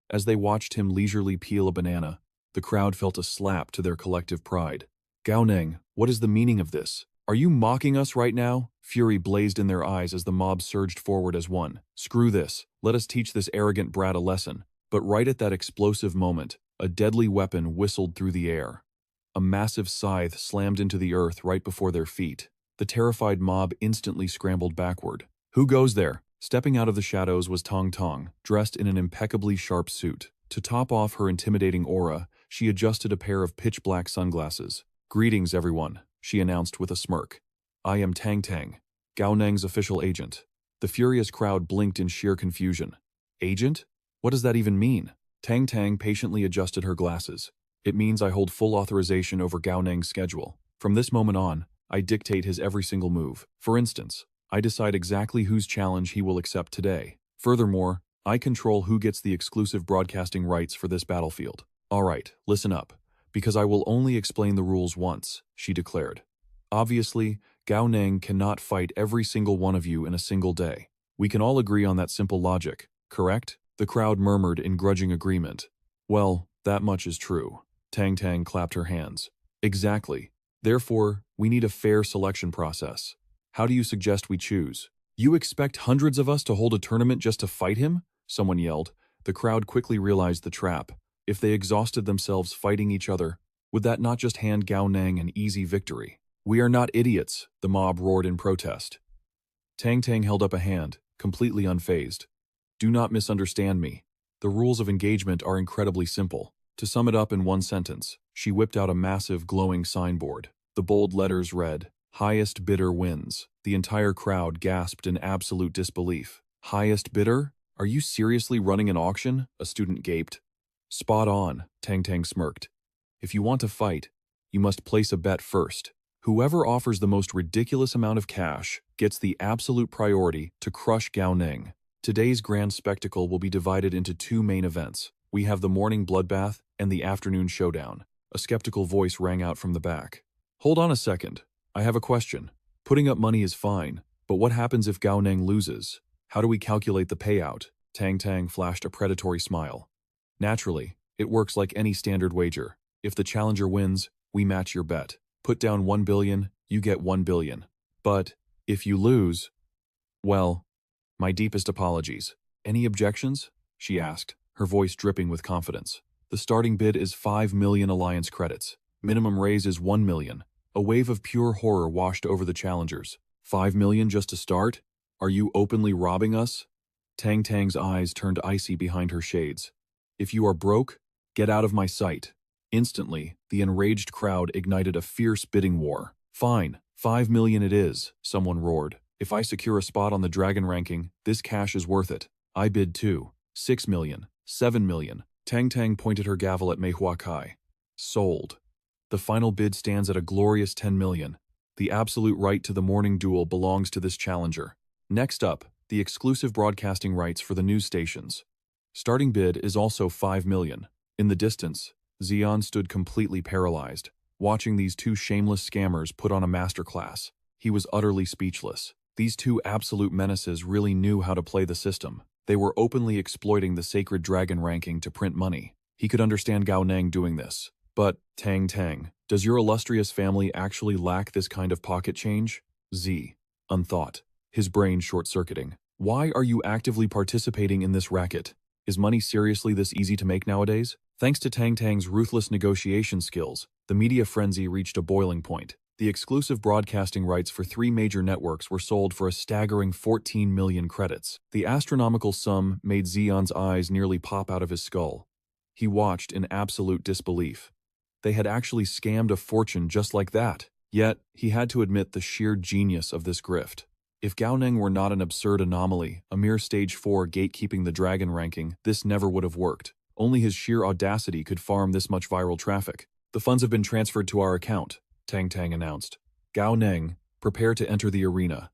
As they watched him leisurely peel a banana, the crowd felt a slap to their collective pride. Gao Neng, what is the meaning of this? Are you mocking us right now? Fury blazed in their eyes as the mob surged forward as one. Screw this. Let us teach this arrogant brat a lesson. But right at that explosive moment, a deadly weapon whistled through the air. A massive scythe slammed into the earth right before their feet. The terrified mob instantly scrambled backward. Who goes there? Stepping out of the shadows was Tong Tong, dressed in an impeccably sharp suit. To top off her intimidating aura, she adjusted a pair of pitch-black sunglasses. Greetings, everyone, she announced with a smirk. I am Tang Tang, Gao Neng's official agent. The furious crowd blinked in sheer confusion. Agent? What does that even mean? Tang Tang patiently adjusted her glasses. It means I hold full authorization over Gao Neng's schedule. From this moment on, I dictate his every single move. For instance, I decide exactly whose challenge he will accept today. Furthermore, I control who gets the exclusive broadcasting rights for this battlefield. All right, listen up, because I will only explain the rules once, she declared. Obviously, Gao Neng cannot fight every single one of you in a single day. We can all agree on that simple logic, correct? The crowd murmured in grudging agreement. Well, that much is true. Tang Tang clapped her hands. Exactly. Therefore, we need a fair selection process. How do you suggest we choose? You expect hundreds of us to hold a tournament just to fight him? Someone yelled. The crowd quickly realized the trap. If they exhausted themselves fighting each other, would that not just hand Gao Neng an easy victory? We are not idiots, the mob roared in protest. Tang Tang held up a hand, completely unfazed. Do not misunderstand me. The rules of engagement are incredibly simple. To sum it up in one sentence, she whipped out a massive glowing signboard. The bold letters read, "Highest bidder wins." The entire crowd gasped in absolute disbelief. Highest bidder? Are you seriously running an auction? A student gaped. Spot on, Tang Tang smirked. If you want to fight, you must place a bet first. Whoever offers the most ridiculous amount of cash gets the absolute priority to crush Gao Neng. Today's grand spectacle will be divided into two main events. We have the morning bloodbath and the afternoon showdown. A skeptical voice rang out from the back. Hold on a second. I have a question. Putting up money is fine, but what happens if Gao Neng loses? How do we calculate the payout? Tang Tang flashed a predatory smile. Naturally, it works like any standard wager. If the challenger wins, we match your bet. Put down 1 billion, you get 1 billion. But if you lose, well, my deepest apologies. Any objections? She asked, her voice dripping with confidence. The starting bid is 5 million alliance credits. Minimum raise is 1 million. A wave of pure horror washed over the challengers. 5 million just to start? Are you openly robbing us? Tang Tang's eyes turned icy behind her shades. If you are broke, get out of my sight. Instantly, the enraged crowd ignited a fierce bidding war. Fine, 5 million it is, someone roared. If I secure a spot on the dragon ranking, this cash is worth it. I bid too. 6 million, 7 million. Tang Tang pointed her gavel at Manhwa Kai. Sold. The final bid stands at a glorious 10 million. The absolute right to the morning duel belongs to this challenger. Next up, the exclusive broadcasting rights for the news stations. Starting bid is also 5 million. In the distance, Xian stood completely paralyzed, watching these two shameless scammers put on a masterclass. He was utterly speechless. These two absolute menaces really knew how to play the system. They were openly exploiting the sacred dragon ranking to print money. He could understand Gao Neng doing this. But, Tang Tang, does your illustrious family actually lack this kind of pocket change? Z. Unthought. His brain short-circuiting. Why are you actively participating in this racket? Is money seriously this easy to make nowadays? Thanks to Tang Tang's ruthless negotiation skills, the media frenzy reached a boiling point. The exclusive broadcasting rights for 3 major networks were sold for a staggering 14 million credits. The astronomical sum made Xian's eyes nearly pop out of his skull. He watched in absolute disbelief. They had actually scammed a fortune just like that. Yet, he had to admit the sheer genius of this grift. If Gao Neng were not an absurd anomaly, a mere stage 4 gatekeeping the dragon ranking, this never would have worked. Only his sheer audacity could farm this much viral traffic. The funds have been transferred to our account, Tang Tang announced. Gao Neng, prepare to enter the arena.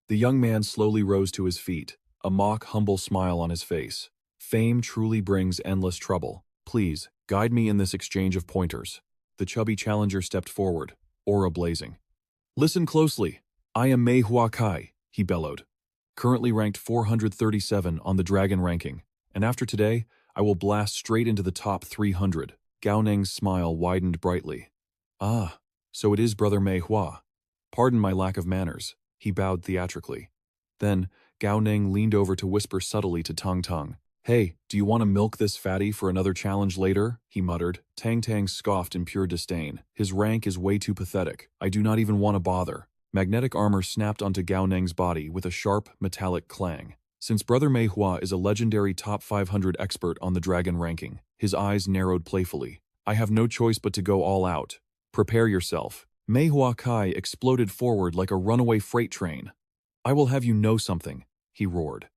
The young man slowly rose to his feet, a mock humble smile on his face. Fame truly brings endless trouble. Please, guide me in this exchange of pointers. The chubby challenger stepped forward, aura blazing. Listen closely. I am Manhwa Kai, he bellowed. Currently ranked 437 on the Dragon ranking, and after today, I will blast straight into the top 300. Gao Neng's smile widened brightly. Ah, so it is Brother Manhwa. Pardon my lack of manners, he bowed theatrically. Then, Gao Neng leaned over to whisper subtly to Tang Tang. Hey, do you want to milk this fatty for another challenge later? He muttered. Tang Tang scoffed in pure disdain. His rank is way too pathetic. I do not even want to bother. Magnetic armor snapped onto Gao Neng's body with a sharp, metallic clang. Since Brother Manhwa is a legendary top 500 expert on the Dragon ranking, his eyes narrowed playfully. I have no choice but to go all out. Prepare yourself. Manhwa Kai exploded forward like a runaway freight train. I will have you know something, he roared.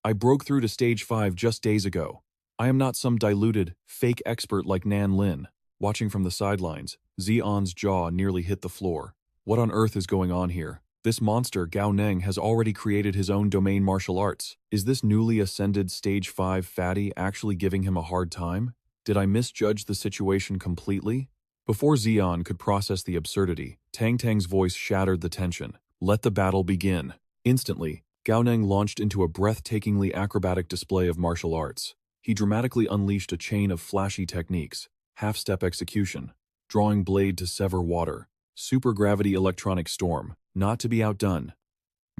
I broke through to stage 5 just days ago. I am not some diluted, fake expert like Nan Lin. Watching from the sidelines, Zion's jaw nearly hit the floor. What on earth is going on here? This monster, Gao Neng, has already created his own domain martial arts. Is this newly ascended stage 5 fatty actually giving him a hard time? Did I misjudge the situation completely? Before Zion could process the absurdity, Tang Tang's voice shattered the tension. Let the battle begin. Instantly, Gao Neng launched into a breathtakingly acrobatic display of martial arts. He dramatically unleashed a chain of flashy techniques, half-step execution, drawing blade to sever water, supergravity electronic storm, not to be outdone.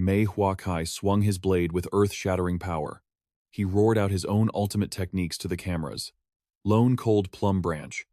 Manhwa Kai swung his blade with earth-shattering power. He roared out his own ultimate techniques to the cameras. Lone cold plum branch,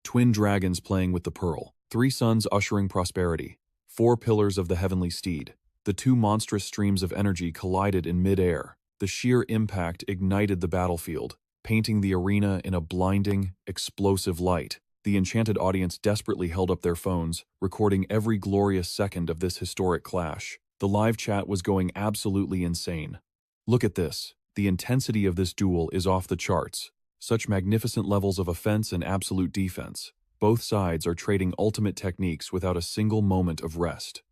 twin dragons playing with the pearl, 3 suns ushering prosperity, 4 pillars of the heavenly steed. The 2 monstrous streams of energy collided in mid-air. The sheer impact ignited the battlefield, painting the arena in a blinding, explosive light. The enchanted audience desperately held up their phones, recording every glorious second of this historic clash. The live chat was going absolutely insane. Look at this. The intensity of this duel is off the charts. Such magnificent levels of offense and absolute defense. Both sides are trading ultimate techniques without a single moment of rest.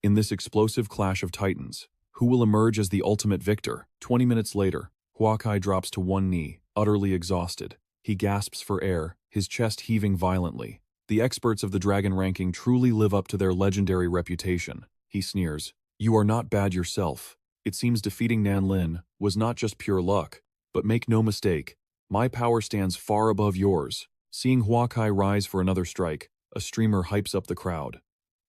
In this explosive clash of titans, who will emerge as the ultimate victor? 20 minutes later, Huakai drops to one knee, utterly exhausted. He gasps for air, his chest heaving violently. The experts of the Dragon ranking truly live up to their legendary reputation. He sneers. You are not bad yourself. It seems defeating Nan Lin was not just pure luck. But make no mistake, my power stands far above yours. Seeing Huakai rise for another strike, a streamer hypes up the crowd.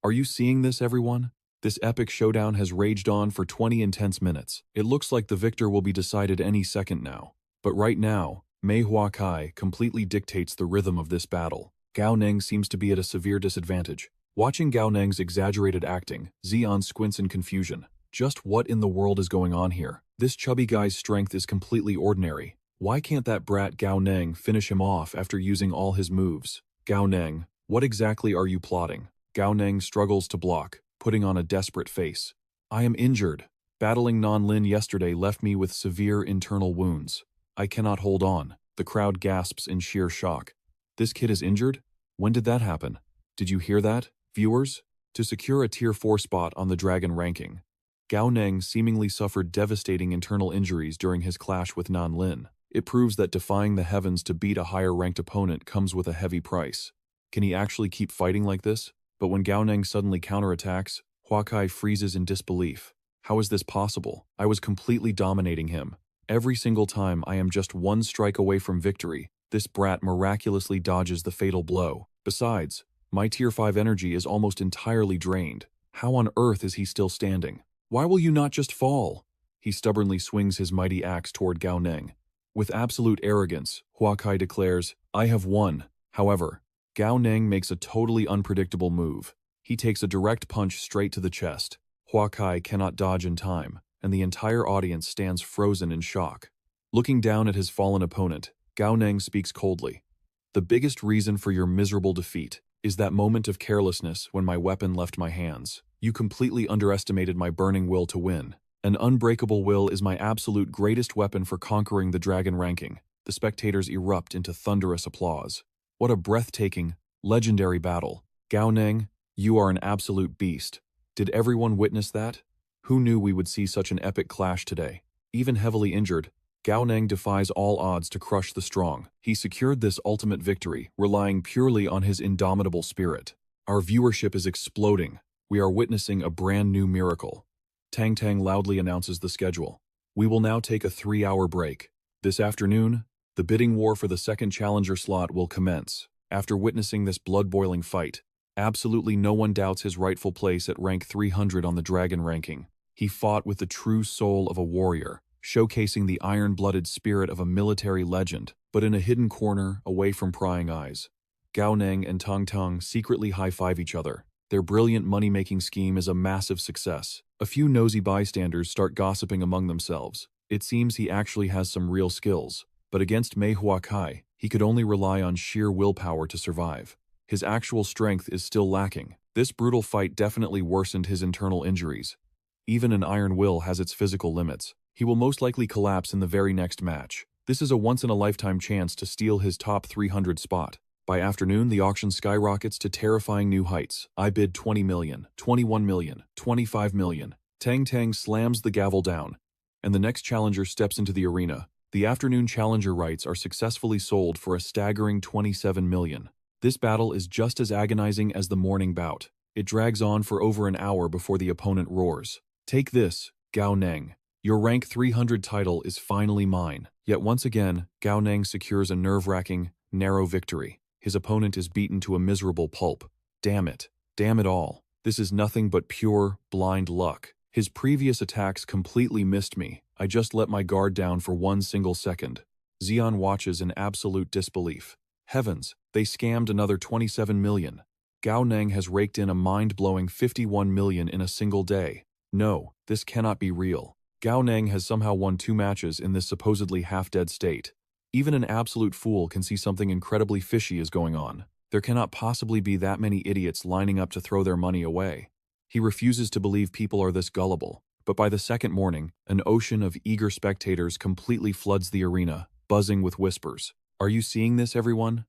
Are you seeing this, everyone? This epic showdown has raged on for 20 intense minutes. It looks like the victor will be decided any second now. But right now, Manhwa Kai completely dictates the rhythm of this battle. Gao Neng seems to be at a severe disadvantage. Watching Gao Neng's exaggerated acting, Zion squints in confusion. Just what in the world is going on here? This chubby guy's strength is completely ordinary. Why can't that brat Gao Neng finish him off after using all his moves? Gao Neng, what exactly are you plotting? Gao Neng struggles to block, putting on a desperate face. I am injured. Battling Nan Lin yesterday left me with severe internal wounds. I cannot hold on. The crowd gasps in sheer shock. This kid is injured? When did that happen? Did you hear that, viewers? To secure a Tier 4 spot on the Dragon ranking, Gao Neng seemingly suffered devastating internal injuries during his clash with Nan Lin. It proves that defying the heavens to beat a higher-ranked opponent comes with a heavy price. Can he actually keep fighting like this? But when Gao Neng suddenly counterattacks, Huakai freezes in disbelief. How is this possible? I was completely dominating him. Every single time I am just one strike away from victory, this brat miraculously dodges the fatal blow. Besides, my Tier 5 energy is almost entirely drained. How on earth is he still standing? Why will you not just fall? He stubbornly swings his mighty axe toward Gao Neng. With absolute arrogance, Huakai declares, I have won. However, Gao Neng makes a totally unpredictable move. He takes a direct punch straight to the chest. Huakai cannot dodge in time, and the entire audience stands frozen in shock. Looking down at his fallen opponent, Gao Neng speaks coldly. The biggest reason for your miserable defeat is that moment of carelessness when my weapon left my hands. You completely underestimated my burning will to win. An unbreakable will is my absolute greatest weapon for conquering the Dragon ranking. The spectators erupt into thunderous applause. What a breathtaking, legendary battle. Gao Neng, you are an absolute beast. Did everyone witness that? Who knew we would see such an epic clash today? Even heavily injured, Gao Neng defies all odds to crush the strong. He secured this ultimate victory, relying purely on his indomitable spirit. Our viewership is exploding. We are witnessing a brand new miracle. Tang Tang loudly announces the schedule. We will now take a 3-hour break. This afternoon, the bidding war for the second challenger slot will commence. After witnessing this blood-boiling fight, absolutely no one doubts his rightful place at rank 300 on the dragon ranking. He fought with the true soul of a warrior, showcasing the iron-blooded spirit of a military legend, but in a hidden corner, away from prying eyes. Gao Neng and Tang Tang secretly high-five each other. Their brilliant money-making scheme is a massive success. A few nosy bystanders start gossiping among themselves. It seems he actually has some real skills, but against Mei Huakai, he could only rely on sheer willpower to survive. His actual strength is still lacking. This brutal fight definitely worsened his internal injuries. Even an iron will has its physical limits. He will most likely collapse in the very next match. This is a once-in-a-lifetime chance to steal his top 300 spot. By afternoon, the auction skyrockets to terrifying new heights. I bid 20 million, 21 million, 25 million. Tang Tang slams the gavel down, and the next challenger steps into the arena. The afternoon challenger rights are successfully sold for a staggering 27 million. This battle is just as agonizing as the morning bout. It drags on for over an hour before the opponent roars. Take this, Gao Neng. Your rank 300 title is finally mine. Yet once again, Gao Neng secures a nerve-wracking, narrow victory. His opponent is beaten to a miserable pulp. Damn it. Damn it all. This is nothing but pure, blind luck. His previous attacks completely missed me. I just let my guard down for 1 single second. Xian watches in absolute disbelief. Heavens, they scammed another 27 million. Gao Neng has raked in a mind-blowing 51 million in a single day. No, this cannot be real. Gao Neng has somehow won 2 matches in this supposedly half-dead state. Even an absolute fool can see something incredibly fishy is going on. There cannot possibly be that many idiots lining up to throw their money away. He refuses to believe people are this gullible, but by the second morning, an ocean of eager spectators completely floods the arena, buzzing with whispers. Are you seeing this, everyone?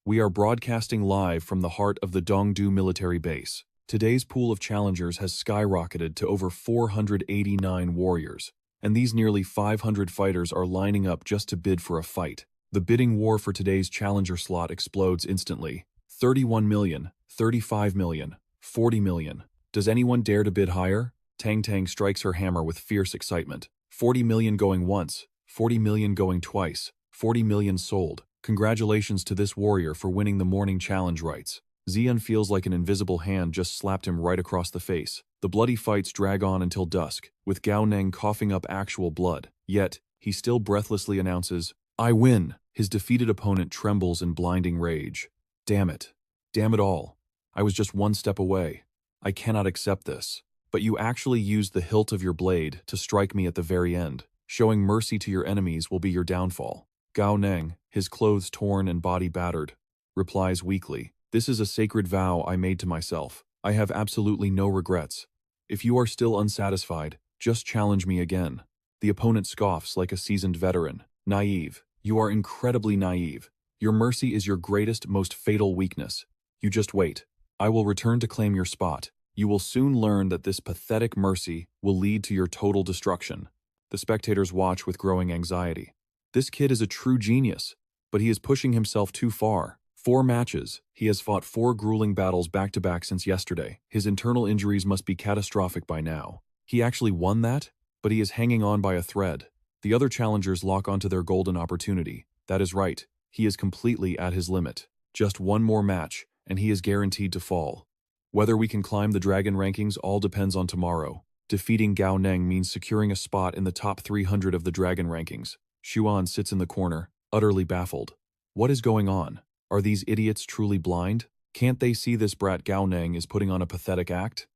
We are broadcasting live from the heart of the Dongdu military base. Today's pool of challengers has skyrocketed to over 489 warriors, and these nearly 500 fighters are lining up just to bid for a fight. The bidding war for today's challenger slot explodes instantly. 31 million, 35 million, 40 million. Does anyone dare to bid higher? Tang Tang strikes her hammer with fierce excitement. 40 million going once, 40 million going twice, 40 million sold. Congratulations to this warrior for winning the morning challenge rights. Xian feels like an invisible hand just slapped him right across the face. The bloody fights drag on until dusk, with Gao Neng coughing up actual blood. Yet, he still breathlessly announces, I win! His defeated opponent trembles in blinding rage. Damn it. Damn it all. I was just 1 step away. I cannot accept this. But you actually used the hilt of your blade to strike me at the very end. Showing mercy to your enemies will be your downfall. Gao Neng, his clothes torn and body battered, replies weakly, This is a sacred vow I made to myself. I have absolutely no regrets. If you are still unsatisfied, just challenge me again. The opponent scoffs like a seasoned veteran. Naive. You are incredibly naive. Your mercy is your greatest, most fatal weakness. You just wait. I will return to claim your spot. You will soon learn that this pathetic mercy will lead to your total destruction. The spectators watch with growing anxiety. This kid is a true genius, but he is pushing himself too far. 4 matches. He has fought 4 grueling battles back-to-back since yesterday. His internal injuries must be catastrophic by now. He actually won that, but he is hanging on by a thread. The other challengers lock onto their golden opportunity. That is right. He is completely at his limit. Just 1 more match, and he is guaranteed to fall. Whether we can climb the dragon rankings all depends on tomorrow. Defeating Gao Neng means securing a spot in the top 300 of the dragon rankings. Xuan sits in the corner, utterly baffled. What is going on? Are these idiots truly blind? Can't they see this brat Gao Neng is putting on a pathetic act?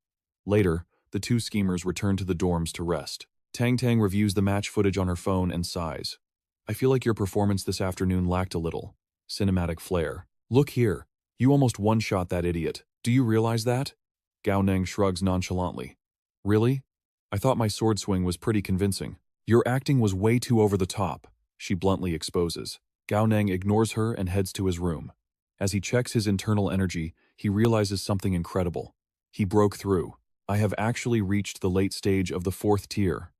Later, the 2 schemers return to the dorms to rest. Tang Tang reviews the match footage on her phone and sighs. I feel like your performance this afternoon lacked a little cinematic flair. Look here. You almost one-shot that idiot. Do you realize that? Gao Neng shrugs nonchalantly. Really? I thought my sword swing was pretty convincing. Your acting was way too over the top, she bluntly exposes. Gao Neng ignores her and heads to his room. As he checks his internal energy, he realizes something incredible. He broke through. I have actually reached the late stage of the 4th tier.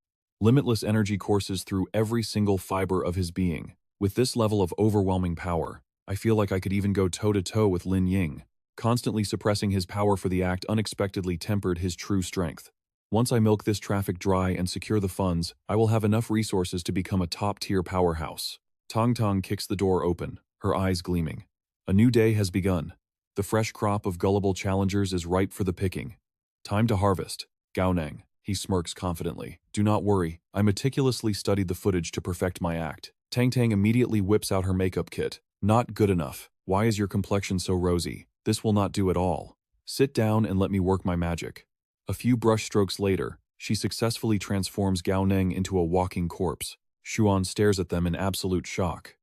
Limitless energy courses through every single fiber of his being. With this level of overwhelming power, I feel like I could even go toe-to-toe with Lin Ying. Constantly suppressing his power for the act unexpectedly tempered his true strength. Once I milk this traffic dry and secure the funds, I will have enough resources to become a top-tier powerhouse. Tong Tong kicks the door open, her eyes gleaming. A new day has begun. The fresh crop of gullible challengers is ripe for the picking. Time to harvest. Gao Neng, he smirks confidently. Do not worry, I meticulously studied the footage to perfect my act. Tang Tang immediately whips out her makeup kit. Not good enough. Why is your complexion so rosy? This will not do at all. Sit down and let me work my magic. A few brush strokes later, she successfully transforms Gao Neng into a walking corpse. Xuan stares at them in absolute shock.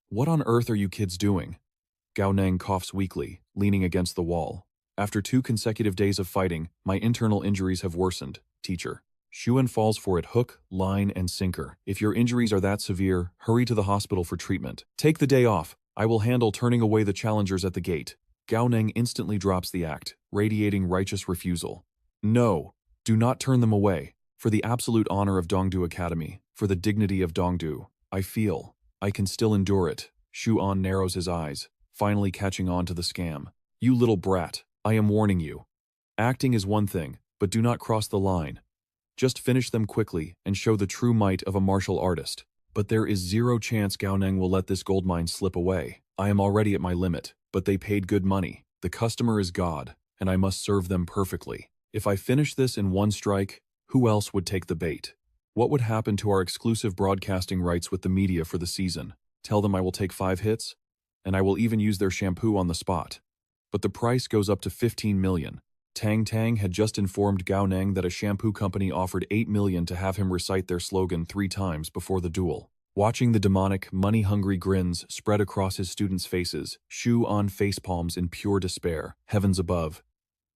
What on earth are you kids doing? Gao Neng coughs weakly, leaning against the wall. After 2 consecutive days of fighting, my internal injuries have worsened, teacher. Xuan falls for it hook, line, and sinker. If your injuries are that severe, hurry to the hospital for treatment. Take the day off. I will handle turning away the challengers at the gate. Gao Neng instantly drops the act, radiating righteous refusal. No, do not turn them away. For the absolute honor of Dongdu Academy, for the dignity of Dongdu, I can still endure it. Xuan narrows his eyes, finally catching on to the scam. You little brat, I am warning you. Acting is one thing, but do not cross the line. Just finish them quickly and show the true might of a martial artist. But there is zero chance Gao Neng will let this goldmine slip away. I am already at my limit, but they paid good money. The customer is God, and I must serve them perfectly. If I finish this in one strike, who else would take the bait? What would happen to our exclusive broadcasting rights with the media for the season? Tell them I will take 5 hits, and I will even use their shampoo on the spot. But the price goes up to 15 million. Tang Tang had just informed Gao Neng that a shampoo company offered 8 million to have him recite their slogan 3 times before the duel. Watching the demonic, money-hungry grins spread across his students' faces, Xuan facepalms in pure despair. Heavens above,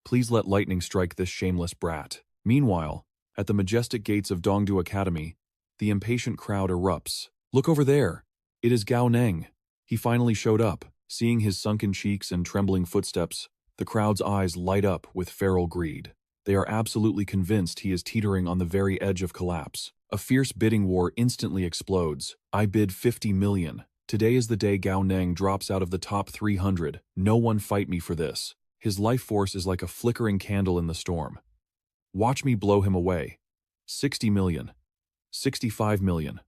please let lightning strike this shameless brat. Meanwhile, at the majestic gates of Dongdu Academy, the impatient crowd erupts. Look over there. It is Gao Neng. He finally showed up. Seeing his sunken cheeks and trembling footsteps, the crowd's eyes light up with feral greed. They are absolutely convinced he is teetering on the very edge of collapse. A fierce bidding war instantly explodes. I bid 50 million. Today is the day Gao Neng drops out of the top 300. No one fight me for this. His life force is like a flickering candle in the storm. Watch me blow him away. 60 million. 65 million.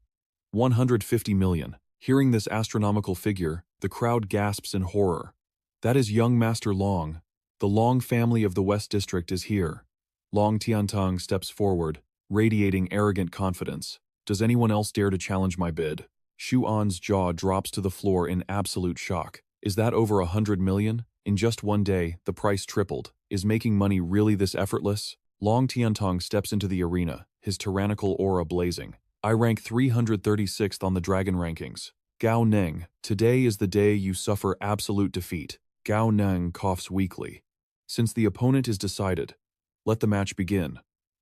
150 million. Hearing this astronomical figure, the crowd gasps in horror. That is young Master Long. The Long family of the West District is here. Long Tiantong steps forward, radiating arrogant confidence. Does anyone else dare to challenge my bid? Xuan's jaw drops to the floor in absolute shock. Is that over 100 million? In just one day, the price tripled. Is making money really this effortless? Long Tiantong steps into the arena, his tyrannical aura blazing. I rank 336th on the Dragon rankings. Gao Neng, today is the day you suffer absolute defeat. Gao Neng coughs weakly. Since the opponent is decided, let the match begin.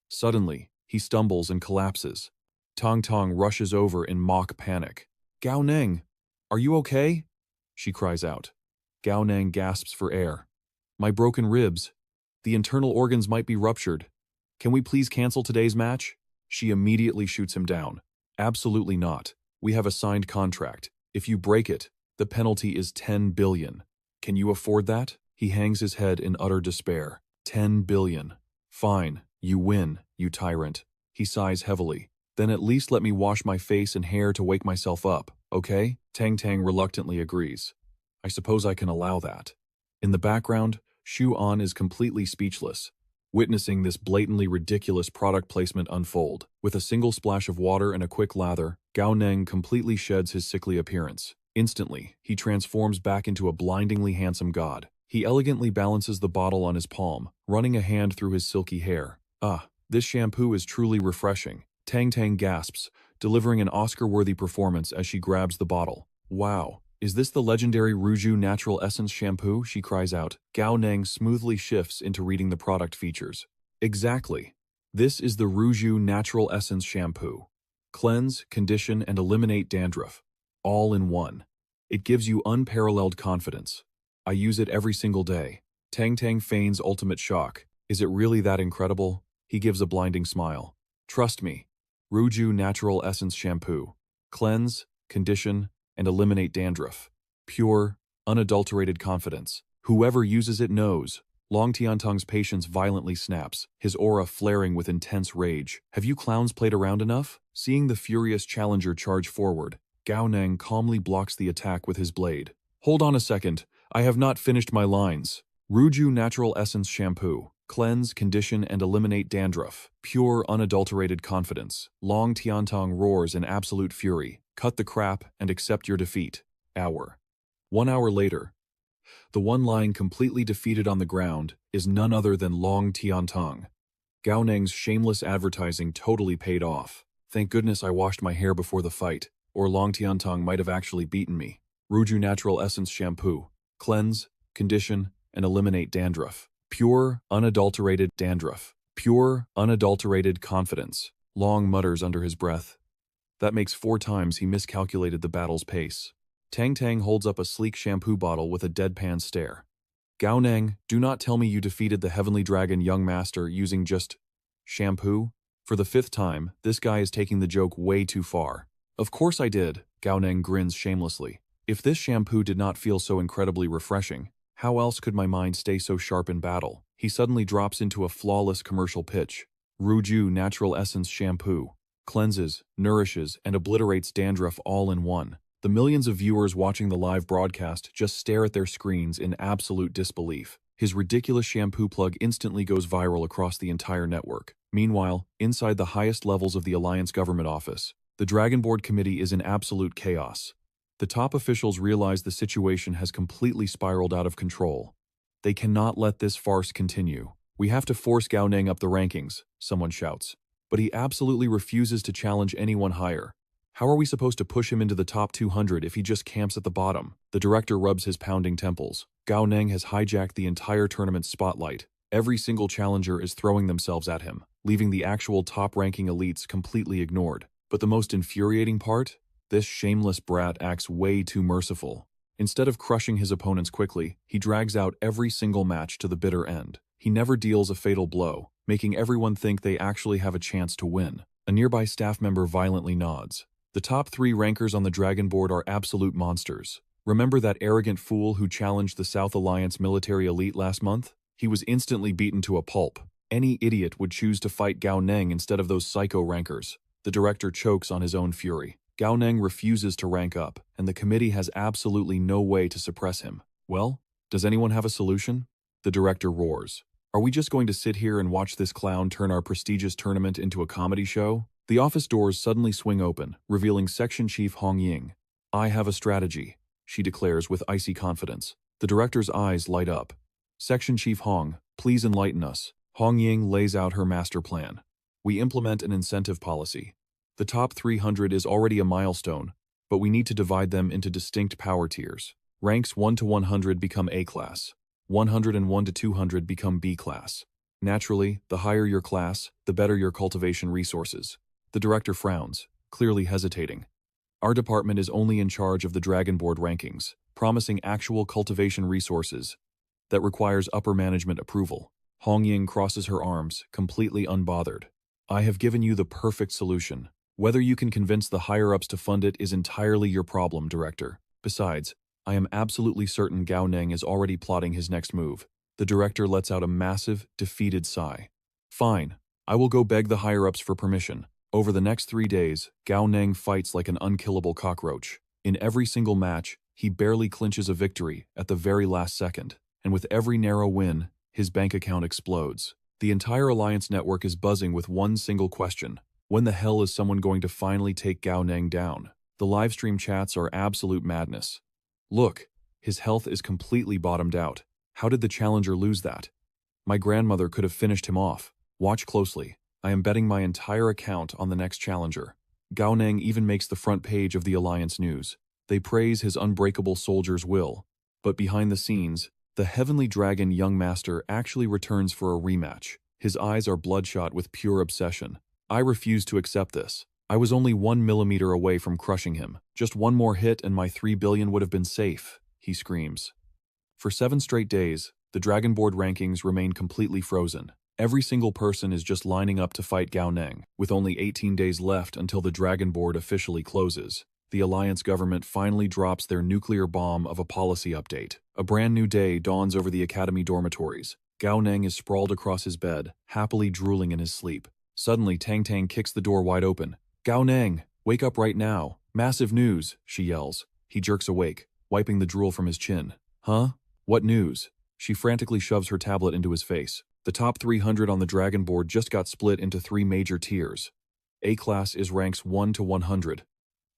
Suddenly, he stumbles and collapses. Tong Tong rushes over in mock panic. Gao Neng, are you okay? She cries out. Gao Neng gasps for air. My broken ribs. The internal organs might be ruptured. Can we please cancel today's match? She immediately shoots him down. Absolutely not. We have a signed contract. If you break it, the penalty is 10 billion. Can you afford that? He hangs his head in utter despair. 10 billion. Fine, you win, you tyrant. He sighs heavily. Then at least let me wash my face and hair to wake myself up, okay? Tang Tang reluctantly agrees. I suppose I can allow that. In the background, Xuan is completely speechless, witnessing this blatantly ridiculous product placement unfold. With a single splash of water and a quick lather, Gao Neng completely sheds his sickly appearance. Instantly, he transforms back into a blindingly handsome god. He elegantly balances the bottle on his palm, running a hand through his silky hair. Ah, this shampoo is truly refreshing. Tang Tang gasps, delivering an Oscar-worthy performance as she grabs the bottle. Wow, is this the legendary Ruju Natural Essence shampoo? She cries out. Gao Neng smoothly shifts into reading the product features. Exactly. This is the Ruju Natural Essence shampoo. Cleanse, condition, and eliminate dandruff. All in one. It gives you unparalleled confidence. I use it every single day. Tang Tang feigns ultimate shock. Is it really that incredible? He gives a blinding smile. Trust me. Ruju Natural Essence shampoo. Cleanse, condition, and eliminate dandruff. Pure, unadulterated confidence. Whoever uses it knows. Long Tiantong's patience violently snaps, his aura flaring with intense rage. Have you clowns played around enough? Seeing the furious challenger charge forward, Gao Neng calmly blocks the attack with his blade. Hold on a second, I have not finished my lines. Ruju Natural Essence Shampoo. Cleanse, condition, and eliminate dandruff. Pure, unadulterated confidence. Long Tiantong roars in absolute fury. Cut the crap and accept your defeat. Hour. 1 hour later, the one lying completely defeated on the ground is none other than Long Tiantong. Gao Neng's shameless advertising totally paid off. Thank goodness I washed my hair before the fight, or Long Tiantong might have actually beaten me. Ruju Natural Essence Shampoo. Cleanse, condition, and eliminate dandruff. Pure, unadulterated dandruff. Pure, unadulterated confidence. Long mutters under his breath. That makes 4 times he miscalculated the battle's pace. Tang Tang holds up a sleek shampoo bottle with a deadpan stare. Gao Neng, do not tell me you defeated the Heavenly Dragon Young Master using just shampoo? For the 5th time, this guy is taking the joke way too far. Of course I did, Gao Neng grins shamelessly. If this shampoo did not feel so incredibly refreshing, how else could my mind stay so sharp in battle? He suddenly drops into a flawless commercial pitch. Ruju Natural Essence Shampoo. Cleanses, nourishes, and obliterates dandruff all in one. The millions of viewers watching the live broadcast just stare at their screens in absolute disbelief. His ridiculous shampoo plug instantly goes viral across the entire network. Meanwhile, inside the highest levels of the Alliance Government Office, the Dragon Board Committee is in absolute chaos. The top officials realize the situation has completely spiraled out of control. They cannot let this farce continue. We have to force Gao Neng up the rankings, someone shouts. But he absolutely refuses to challenge anyone higher. How are we supposed to push him into the top 200 if he just camps at the bottom? The director rubs his pounding temples. Gao Neng has hijacked the entire tournament's spotlight. Every single challenger is throwing themselves at him, leaving the actual top-ranking elites completely ignored. But the most infuriating part? This shameless brat acts way too merciful. Instead of crushing his opponents quickly, he drags out every single match to the bitter end. He never deals a fatal blow, making everyone think they actually have a chance to win. A nearby staff member violently nods. The top 3 rankers on the Dragon Board are absolute monsters. Remember that arrogant fool who challenged the South Alliance military elite last month? He was instantly beaten to a pulp. Any idiot would choose to fight Gao Neng instead of those psycho rankers. The director chokes on his own fury. Gao Neng refuses to rank up, and the committee has absolutely no way to suppress him. Well, does anyone have a solution? The director roars. Are we just going to sit here and watch this clown turn our prestigious tournament into a comedy show? The office doors suddenly swing open, revealing Section Chief Hong Ying. I have a strategy, she declares with icy confidence. The director's eyes light up. Section Chief Hong, please enlighten us. Hong Ying lays out her master plan. We implement an incentive policy. The top 300 is already a milestone, but we need to divide them into distinct power tiers. Ranks 1 to 100 become A class. 101 to 200 become B class. Naturally, the higher your class, the better your cultivation resources. The director frowns, clearly hesitating. Our department is only in charge of the Dragon Board rankings, promising actual cultivation resources that requires upper management approval. Hong Ying crosses her arms, completely unbothered. I have given you the perfect solution. Whether you can convince the higher-ups to fund it is entirely your problem, Director. Besides, I am absolutely certain Gao Neng is already plotting his next move. The director lets out a massive, defeated sigh. Fine, I will go beg the higher-ups for permission. Over the next 3 days, Gao Neng fights like an unkillable cockroach. In every single match, he barely clinches a victory at the very last second. And with every narrow win, his bank account explodes. The entire Alliance network is buzzing with one single question. When the hell is someone going to finally take Gao Neng down? The livestream chats are absolute madness. Look, his health is completely bottomed out. How did the challenger lose that? My grandmother could have finished him off. Watch closely. I am betting my entire account on the next challenger. Gao Neng even makes the front page of the Alliance news. They praise his unbreakable soldier's will. But behind the scenes, the Heavenly Dragon Young Master actually returns for a rematch. His eyes are bloodshot with pure obsession. I refuse to accept this. I was only 1 millimeter away from crushing him. Just one more hit and my 3 billion would have been safe, he screams. For 7 straight days, the Dragon Board rankings remain completely frozen. Every single person is just lining up to fight Gao Neng, with only 18 days left until the Dragon Board officially closes. the Alliance government finally drops their nuclear bomb of a policy update. A brand new day dawns over the academy dormitories. Gao Neng is sprawled across his bed, happily drooling in his sleep. Suddenly, Tang Tang kicks the door wide open. "Gao Neng, wake up right now. Massive news," she yells. He jerks awake, wiping the drool from his chin. "Huh? What news?" She frantically shoves her tablet into his face. The top 300 on the Dragon board just got split into 3 major tiers. A class is ranks 1 to 100.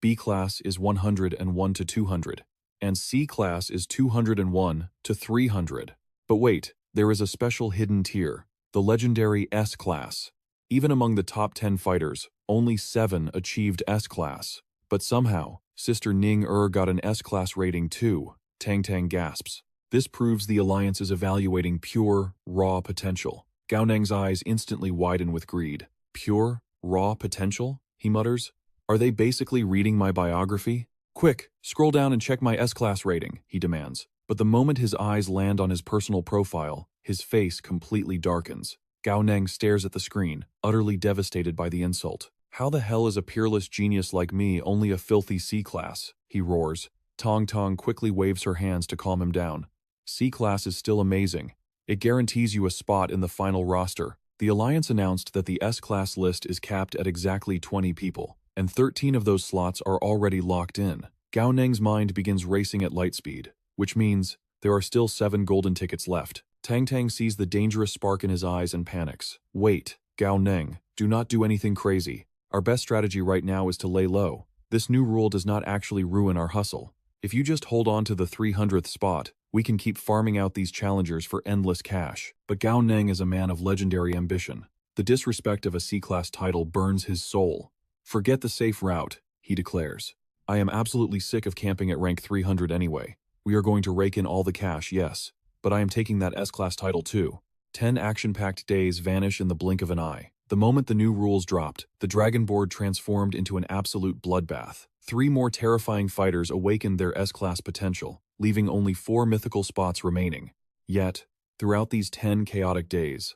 B class is 101 to 200. And C class is 201 to 300. But wait, there is a special hidden tier, the legendary S class. Even among the top 10 fighters, only 7 achieved S class. But somehow, Sister Ning got an S class rating too. Tang Tang gasps. This proves the Alliance is evaluating pure, raw potential. Gao Neng's eyes instantly widen with greed. "Pure, raw potential?" he mutters. "Are they basically reading my biography? Quick, scroll down and check my S-class rating," he demands. But the moment his eyes land on his personal profile, his face completely darkens. Gao Neng stares at the screen, utterly devastated by the insult. "How the hell is a peerless genius like me only a filthy C-class?" he roars. Tong Tong quickly waves her hands to calm him down. "C-class is still amazing. It guarantees you a spot in the final roster." The Alliance announced that the S-class list is capped at exactly 20 people, and 13 of those slots are already locked in. Gao Neng's mind begins racing at light speed, which means there are still 7 golden tickets left. Tang Tang sees the dangerous spark in his eyes and panics. "Wait, Gao Neng, do not do anything crazy. Our best strategy right now is to lay low. This new rule does not actually ruin our hustle. If you just hold on to the 300th spot, we can keep farming out these challengers for endless cash." But Gao Neng is a man of legendary ambition. The disrespect of a C-class title burns his soul. "Forget the safe route," he declares. "I am absolutely sick of camping at rank 300 anyway. We are going to rake in all the cash, yes, but I am taking that S-class title too." 10 action-packed days vanish in the blink of an eye. The moment the new rules dropped, the Dragon board transformed into an absolute bloodbath. 3 more terrifying fighters awakened their S-class potential, leaving only 4 mythical spots remaining. Yet, throughout these 10 chaotic days,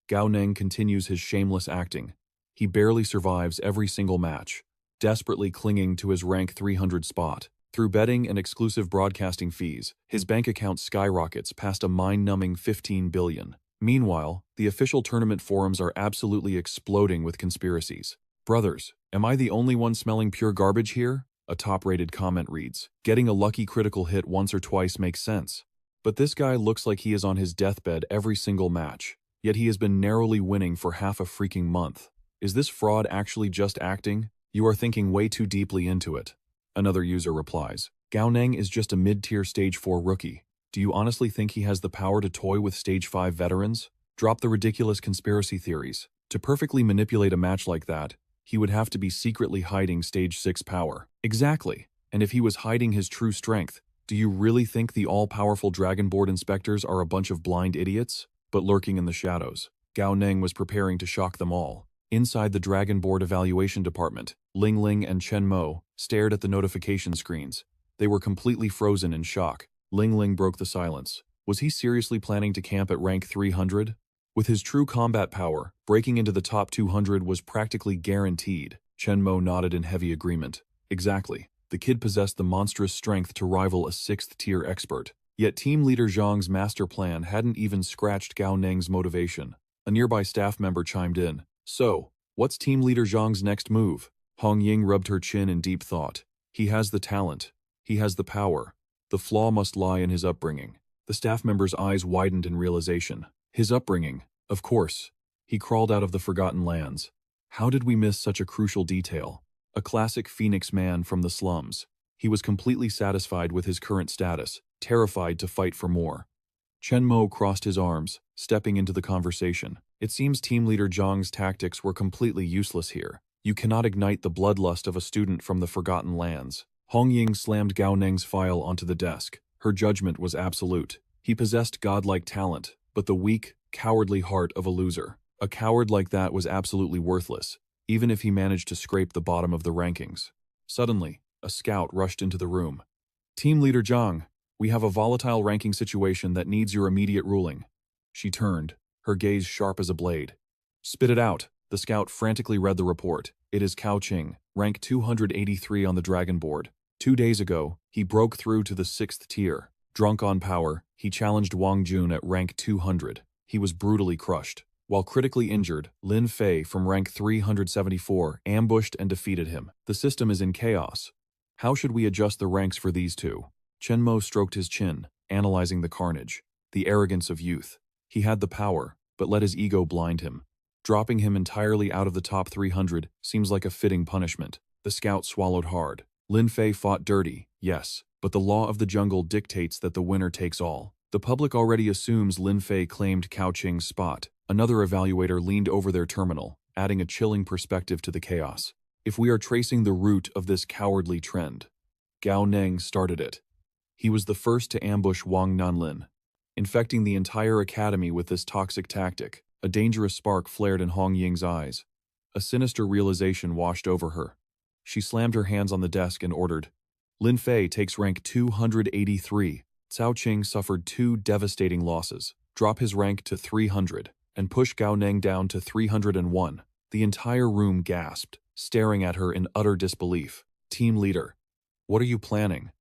Gao Neng continues his shameless acting. He barely survives every single match, desperately clinging to his rank 300 spot. Through betting and exclusive broadcasting fees, his bank account skyrockets past a mind-numbing 15 billion. Meanwhile, the official tournament forums are absolutely exploding with conspiracies. "Brothers, am I the only one smelling pure garbage here?" a top-rated comment reads. "Getting a lucky critical hit once or twice makes sense. But this guy looks like he is on his deathbed every single match, yet he has been narrowly winning for half a freaking month. Is this fraud actually just acting? You are thinking way too deeply into it." Another user replies. "Gao Neng is just a mid-tier Stage 4 rookie. Do you honestly think he has the power to toy with Stage 5 veterans? Drop the ridiculous conspiracy theories. To perfectly manipulate a match like that, he would have to be secretly hiding Stage 6 power." Exactly. And if he was hiding his true strength, do you really think the all-powerful Dragon board inspectors are a bunch of blind idiots? But lurking in the shadows, Gao Neng was preparing to shock them all. Inside the Dragon board evaluation department, Ling Ling and Chen Mo stared at the notification screens. They were completely frozen in shock. Ling Ling broke the silence. Was he seriously planning to camp at rank 300? With his true combat power, breaking into the top 200 was practically guaranteed. Chen Mo nodded in heavy agreement. Exactly. The kid possessed the monstrous strength to rival a 6th-tier expert. Yet team leader Zhang's master plan hadn't even scratched Gao Neng's motivation. A nearby staff member chimed in. "So, what's team leader Zhang's next move?" Hong Ying rubbed her chin in deep thought. "He has the talent. He has the power. The flaw must lie in his upbringing." The staff member's eyes widened in realization. His upbringing, of course. He crawled out of the Forgotten Lands. How did we miss such a crucial detail? A classic Phoenix man from the slums. He was completely satisfied with his current status, terrified to fight for more. Chen Mo crossed his arms, stepping into the conversation. "It seems team leader Zhang's tactics were completely useless here. You cannot ignite the bloodlust of a student from the Forgotten Lands." Hong Ying slammed Gao Neng's file onto the desk. Her judgment was absolute. He possessed godlike talent, but the weak, cowardly heart of a loser. A coward like that was absolutely worthless, even if he managed to scrape the bottom of the rankings. Suddenly, a scout rushed into the room. "Team leader Zhang, we have a volatile ranking situation that needs your immediate ruling." She turned, her gaze sharp as a blade. "Spit it out." The scout frantically read the report. It is Cao Qing, rank 283 on the dragon board. 2 days ago, he broke through to the 6th tier. Drunk on power, he challenged Wang Jun at rank 200. He was brutally crushed. While critically injured, Lin Fei from rank 374 ambushed and defeated him. The system is in chaos. How should we adjust the ranks for these two? Chen Mo stroked his chin, analyzing the carnage. The arrogance of youth. He had the power, but let his ego blind him. Dropping him entirely out of the top 300 seems like a fitting punishment. The scout swallowed hard. Lin Fei fought dirty, yes, but the law of the jungle dictates that the winner takes all. The public already assumes Lin Fei claimed Cao Qing's spot. Another evaluator leaned over their terminal, adding a chilling perspective to the chaos. If we are tracing the root of this cowardly trend, Gao Neng started it. He was the first to ambush Wang Nanlin, infecting the entire academy with this toxic tactic. A dangerous spark flared in Hong Ying's eyes. A sinister realization washed over her. She slammed her hands on the desk and ordered, Lin Fei takes rank 283. Cao Qing suffered 2 devastating losses. Drop his rank to 300, and push Gao Neng down to 301. The entire room gasped, staring at her in utter disbelief. Team leader, what are you planning?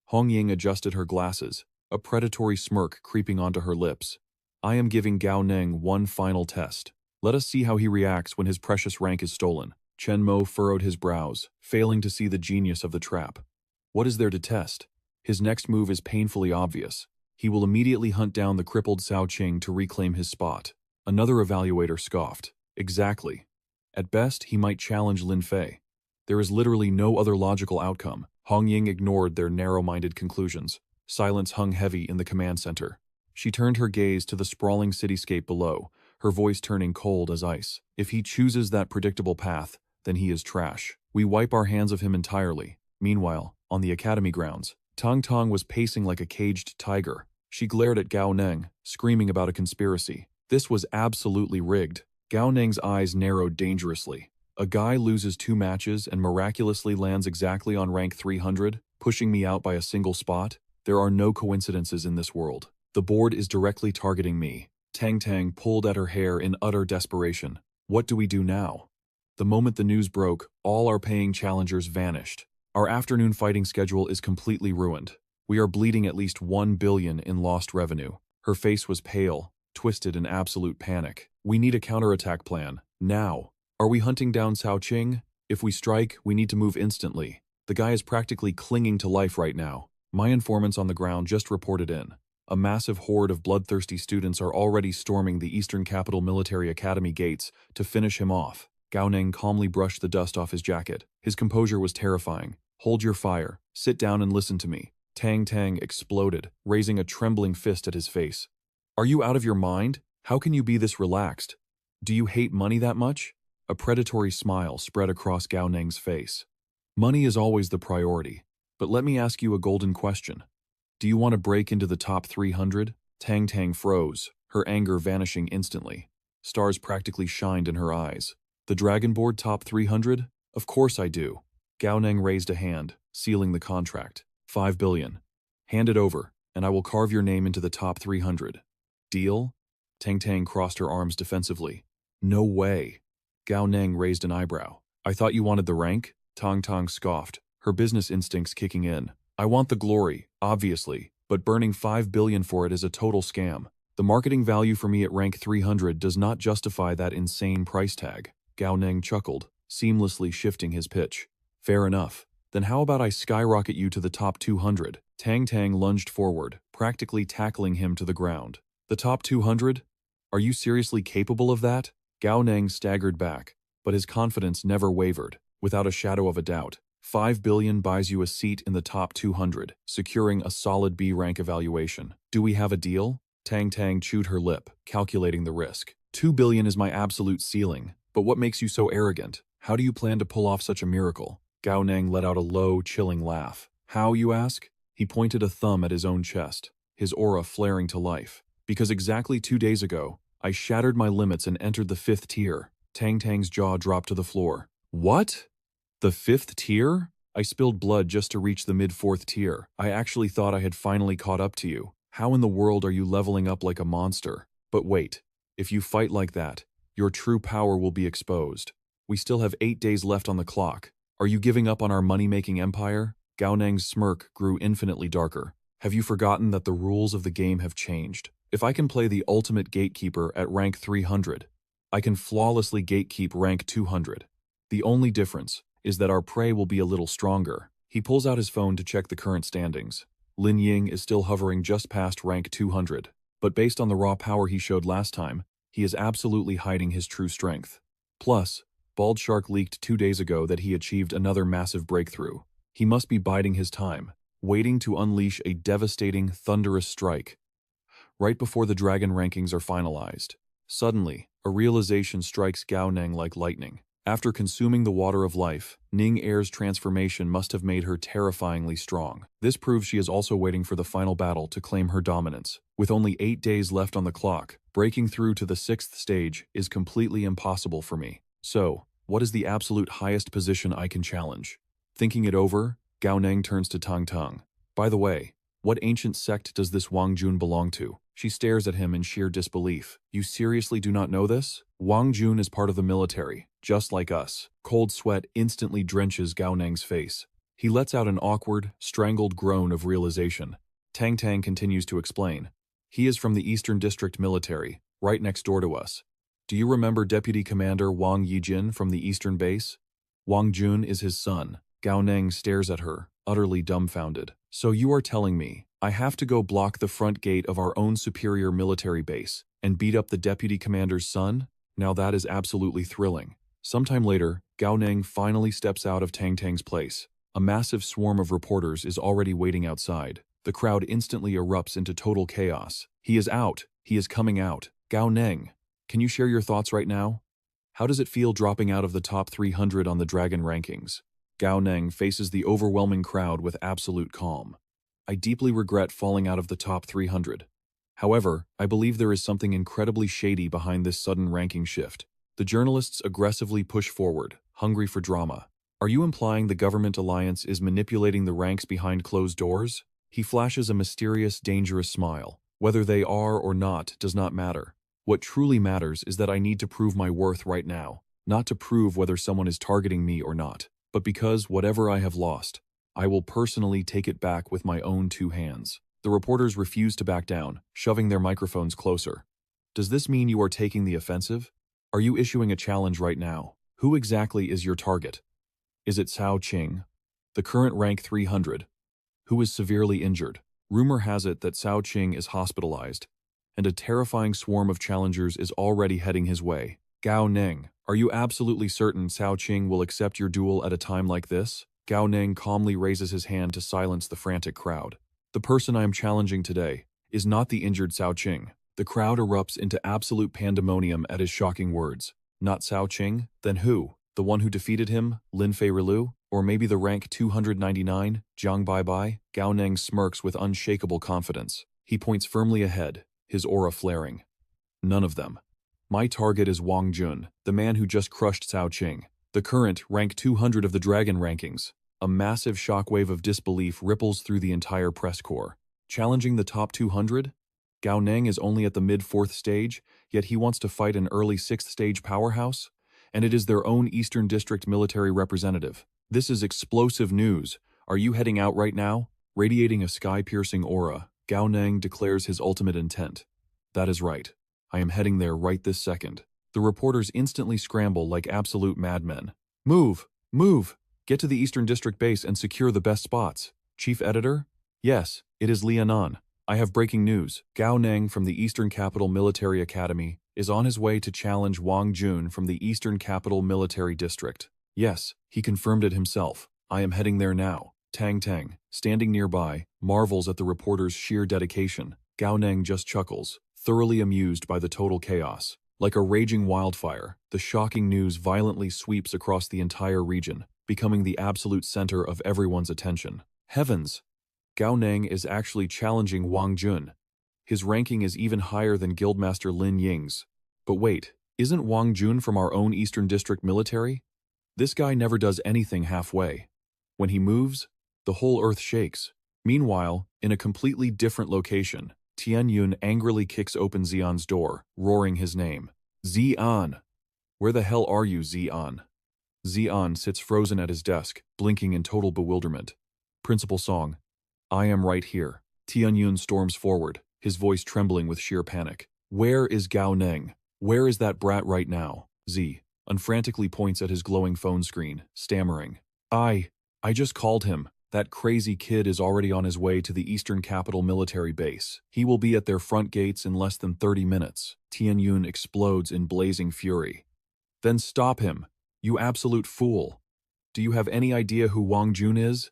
Hong Ying adjusted her glasses, a predatory smirk creeping onto her lips. I am giving Gao Neng one final test. Let us see how he reacts when his precious rank is stolen. Chen Mo furrowed his brows, failing to see the genius of the trap. What is there to test? His next move is painfully obvious. He will immediately hunt down the crippled Cao Qing to reclaim his spot. Another evaluator scoffed. Exactly. At best, he might challenge Lin Fei. There is literally no other logical outcome. Hong Ying ignored their narrow-minded conclusions. Silence hung heavy in the command center. She turned her gaze to the sprawling cityscape below, her voice turning cold as ice. If he chooses that predictable path, then he is trash. We wipe our hands of him entirely. Meanwhile, on the academy grounds, Tang Tang was pacing like a caged tiger. She glared at Gao Neng, screaming about a conspiracy. This was absolutely rigged. Gao Neng's eyes narrowed dangerously. A guy loses 2 matches and miraculously lands exactly on rank 300, pushing me out by a single spot? There are no coincidences in this world. The board is directly targeting me. Tang Tang pulled at her hair in utter desperation. What do we do now? The moment the news broke, all our paying challengers vanished. Our afternoon fighting schedule is completely ruined. We are bleeding at least 1 billion in lost revenue. Her face was pale, twisted in absolute panic. We need a counterattack plan, now. Are we hunting down Cao Qing? If we strike, we need to move instantly. The guy is practically clinging to life right now. My informants on the ground just reported in. A massive horde of bloodthirsty students are already storming the Eastern Capital Military Academy gates to finish him off. Gao Neng calmly brushed the dust off his jacket. His composure was terrifying. Hold your fire. Sit down and listen to me. Tang Tang exploded, raising a trembling fist at his face. Are you out of your mind? How can you be this relaxed? Do you hate money that much? A predatory smile spread across Gao Neng's face. Money is always the priority. But let me ask you a golden question. Do you want to break into the top 300? Tang Tang froze, her anger vanishing instantly. Stars practically shined in her eyes. The Dragon Board top 300? Of course I do. Gao Neng raised a hand, sealing the contract. 5 billion. Hand it over, and I will carve your name into the top 300. Deal? Tang Tang crossed her arms defensively. No way. Gao Neng raised an eyebrow. I thought you wanted the rank? Tang Tang scoffed, her business instincts kicking in. I want the glory, obviously, but burning 5 billion for it is a total scam. The marketing value for me at rank 300 does not justify that insane price tag. Gao Neng chuckled, seamlessly shifting his pitch. Fair enough. Then how about I skyrocket you to the top 200? Tang Tang lunged forward, practically tackling him to the ground. The top 200? Are you seriously capable of that? Gao Neng staggered back, but his confidence never wavered. Without a shadow of a doubt, 5 billion buys you a seat in the top 200, securing a solid B rank evaluation. Do we have a deal? Tang Tang chewed her lip, calculating the risk. 2 billion is my absolute ceiling, but what makes you so arrogant? How do you plan to pull off such a miracle? Gao Neng let out a low, chilling laugh. How, you ask? He pointed a thumb at his own chest, his aura flaring to life. Because exactly 2 days ago, I shattered my limits and entered the 5th tier. Tang Tang's jaw dropped to the floor. What? The 5th tier? I spilled blood just to reach the mid-4th tier. I actually thought I had finally caught up to you. How in the world are you leveling up like a monster? But wait, if you fight like that, your true power will be exposed. We still have 8 days left on the clock. Are you giving up on our money-making empire? Gao Neng's smirk grew infinitely darker. Have you forgotten that the rules of the game have changed? If I can play the ultimate gatekeeper at rank 300, I can flawlessly gatekeep rank 200. The only difference is that our prey will be a little stronger. He pulls out his phone to check the current standings. Lin Ying is still hovering just past rank 200, but based on the raw power he showed last time, he is absolutely hiding his true strength. Plus, Bald Shark leaked 2 days ago that he achieved another massive breakthrough. He must be biding his time, waiting to unleash a devastating, thunderous strike. Right before the dragon rankings are finalized, suddenly, a realization strikes Gao Neng like lightning. After consuming the water of life, Ning Er's transformation must have made her terrifyingly strong. This proves she is also waiting for the final battle to claim her dominance. With only 8 days left on the clock, breaking through to the 6th stage is completely impossible for me. So, what is the absolute highest position I can challenge? Thinking it over, Gao Neng turns to Tang Tang. By the way, what ancient sect does this Wang Jun belong to? She stares at him in sheer disbelief. You seriously do not know this? Wang Jun is part of the military, just like us. Cold sweat instantly drenches Gao Neng's face. He lets out an awkward, strangled groan of realization. Tang Tang continues to explain. He is from the Eastern District Military, right next door to us. Do you remember Deputy Commander Wang Yijin from the Eastern Base? Wang Jun is his son. Gao Neng stares at her, utterly dumbfounded. So you are telling me I have to go block the front gate of our own superior military base and beat up the deputy commander's son? Now that is absolutely thrilling. Sometime later, Gao Neng finally steps out of Tang Tang's place. A massive swarm of reporters is already waiting outside. The crowd instantly erupts into total chaos. He is out. He is coming out. Gao Neng, can you share your thoughts right now? How does it feel dropping out of the top 300 on the dragon rankings? Gao Neng faces the overwhelming crowd with absolute calm. I deeply regret falling out of the top 300. However, I believe there is something incredibly shady behind this sudden ranking shift. The journalists aggressively push forward, hungry for drama. Are you implying the government alliance is manipulating the ranks behind closed doors? He flashes a mysterious, dangerous smile. Whether they are or not does not matter. What truly matters is that I need to prove my worth right now, not to prove whether someone is targeting me or not, but because whatever I have lost, I will personally take it back with my own 2 hands. The reporters refuse to back down, shoving their microphones closer. Does this mean you are taking the offensive? Are you issuing a challenge right now? Who exactly is your target? Is it Cao Qing, the current rank 300, who is severely injured? Rumor has it that Cao Qing is hospitalized, and a terrifying swarm of challengers is already heading his way. Gao Neng, are you absolutely certain Cao Qing will accept your duel at a time like this? Gao Neng calmly raises his hand to silence the frantic crowd. The person I am challenging today is not the injured Cao Qing. The crowd erupts into absolute pandemonium at his shocking words. Not Cao Qing? Then who? The one who defeated him, Lin Feiru? Or maybe the rank 299, Jiang Baibai? Gao Neng smirks with unshakable confidence. He points firmly ahead, his aura flaring. None of them. My target is Wang Jun, the man who just crushed Cao Qing, the current rank 200 of the dragon rankings. A massive shockwave of disbelief ripples through the entire press corps. Challenging the top 200? Gao Neng is only at the mid-4th stage, yet he wants to fight an early 6th stage powerhouse? And it is their own Eastern District military representative. This is explosive news. Are you heading out right now? Radiating a sky-piercing aura, Gao Neng declares his ultimate intent. That is right. I am heading there right this second. The reporters instantly scramble like absolute madmen. Move! Move! Get to the Eastern District base and secure the best spots. Chief Editor? Yes, it is Lianan. I have breaking news. Gao Neng from the Eastern Capital Military Academy is on his way to challenge Wang Jun from the Eastern Capital Military District. Yes, he confirmed it himself. I am heading there now. Tang Tang, standing nearby, marvels at the reporter's sheer dedication. Gao Neng just chuckles, thoroughly amused by the total chaos. Like a raging wildfire, the shocking news violently sweeps across the entire region, becoming the absolute center of everyone's attention. Heavens! Gao Neng is actually challenging Wang Jun. His ranking is even higher than Guildmaster Lin Ying's. But wait, isn't Wang Jun from our own Eastern District military? This guy never does anything halfway. When he moves, the whole earth shakes. Meanwhile, in a completely different location, Tian Yun angrily kicks open Xian's door, roaring his name. Xian! Where the hell are you, Xian? Xian sits frozen at his desk, blinking in total bewilderment. Principal Song. I am right here. Tianyun storms forward, his voice trembling with sheer panic. Where is Gao Neng? Where is that brat right now? Z unfrantically points at his glowing phone screen, stammering. I just called him. That crazy kid is already on his way to the Eastern Capital military base. He will be at their front gates in less than 30 minutes. Tianyun explodes in blazing fury. Then stop him. You absolute fool. Do you have any idea who Wang Jun is?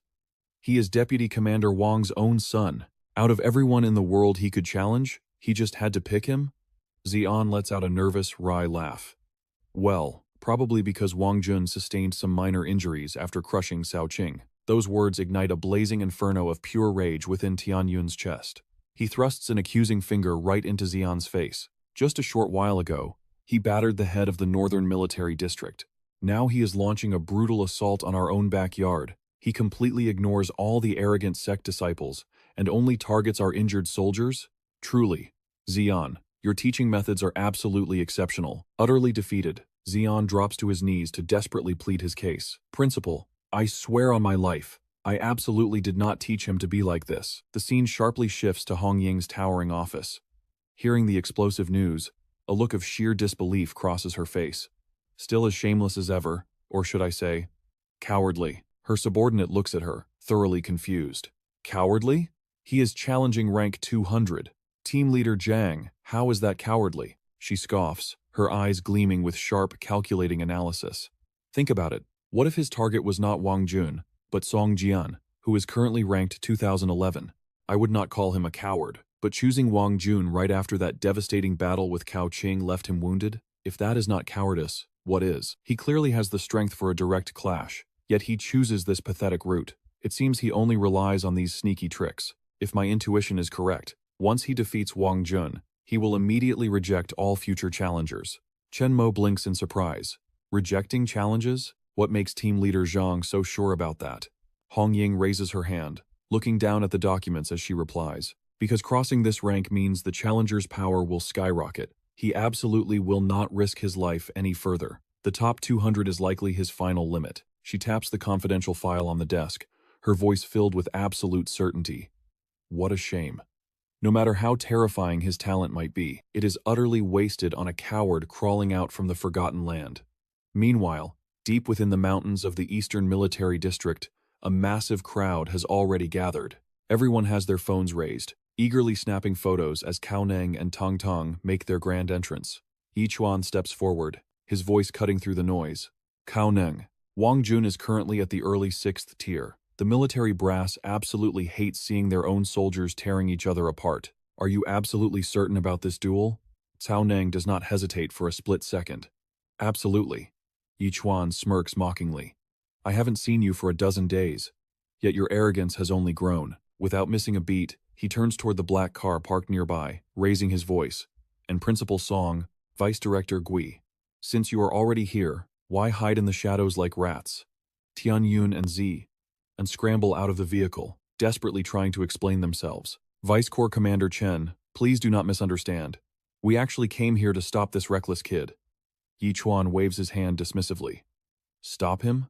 He is Deputy Commander Wang's own son. Out of everyone in the world he could challenge, he just had to pick him? Xian lets out a nervous, wry laugh. Well, probably because Wang Jun sustained some minor injuries after crushing Cao Qing. Those words ignite a blazing inferno of pure rage within Tianyun's chest. He thrusts an accusing finger right into Xian's face. Just a short while ago, he battered the head of the Northern Military District. Now he is launching a brutal assault on our own backyard. He completely ignores all the arrogant sect disciples and only targets our injured soldiers? Truly, Xian, your teaching methods are absolutely exceptional. Utterly defeated, Xian drops to his knees to desperately plead his case. Principal, I swear on my life, I absolutely did not teach him to be like this. The scene sharply shifts to Hong Ying's towering office. Hearing the explosive news, a look of sheer disbelief crosses her face. Still as shameless as ever, or should I say, cowardly. Her subordinate looks at her, thoroughly confused. Cowardly? He is challenging rank 200. Team leader Zhang, how is that cowardly? She scoffs, her eyes gleaming with sharp, calculating analysis. Think about it. What if his target was not Wang Jun, but Song Jian, who is currently ranked 2011? I would not call him a coward, but choosing Wang Jun right after that devastating battle with Cao Qing left him wounded? If that is not cowardice, what is? He clearly has the strength for a direct clash, yet he chooses this pathetic route. It seems he only relies on these sneaky tricks. If my intuition is correct, once he defeats Wang Jun, he will immediately reject all future challengers. Chen Mo blinks in surprise. Rejecting challenges? What makes team leader Zhang so sure about that? Hong Ying raises her hand, looking down at the documents as she replies. Because crossing this rank means the challenger's power will skyrocket. He absolutely will not risk his life any further. The top 200 is likely his final limit. She taps the confidential file on the desk, her voice filled with absolute certainty. What a shame. No matter how terrifying his talent might be, it is utterly wasted on a coward crawling out from the forgotten land. Meanwhile, deep within the mountains of the Eastern Military District, a massive crowd has already gathered. Everyone has their phones raised, eagerly snapping photos as Cao Neng and Tong Tong make their grand entrance. Yi Chuan steps forward, his voice cutting through the noise. Cao Neng, Wang Jun is currently at the early 6th tier. The military brass absolutely hates seeing their own soldiers tearing each other apart. Are you absolutely certain about this duel? Cao Neng does not hesitate for a split second. Absolutely. Yi Chuan smirks mockingly. I haven't seen you for a dozen days, yet your arrogance has only grown. Without missing a beat, he turns toward the black car parked nearby, raising his voice. And Principal Song, Vice Director Gui. Since you are already here, why hide in the shadows like rats? Tianyun and Z. And scramble out of the vehicle, desperately trying to explain themselves. Vice Corps Commander Chen, please do not misunderstand. We actually came here to stop this reckless kid. Yi Chuan waves his hand dismissively. Stop him?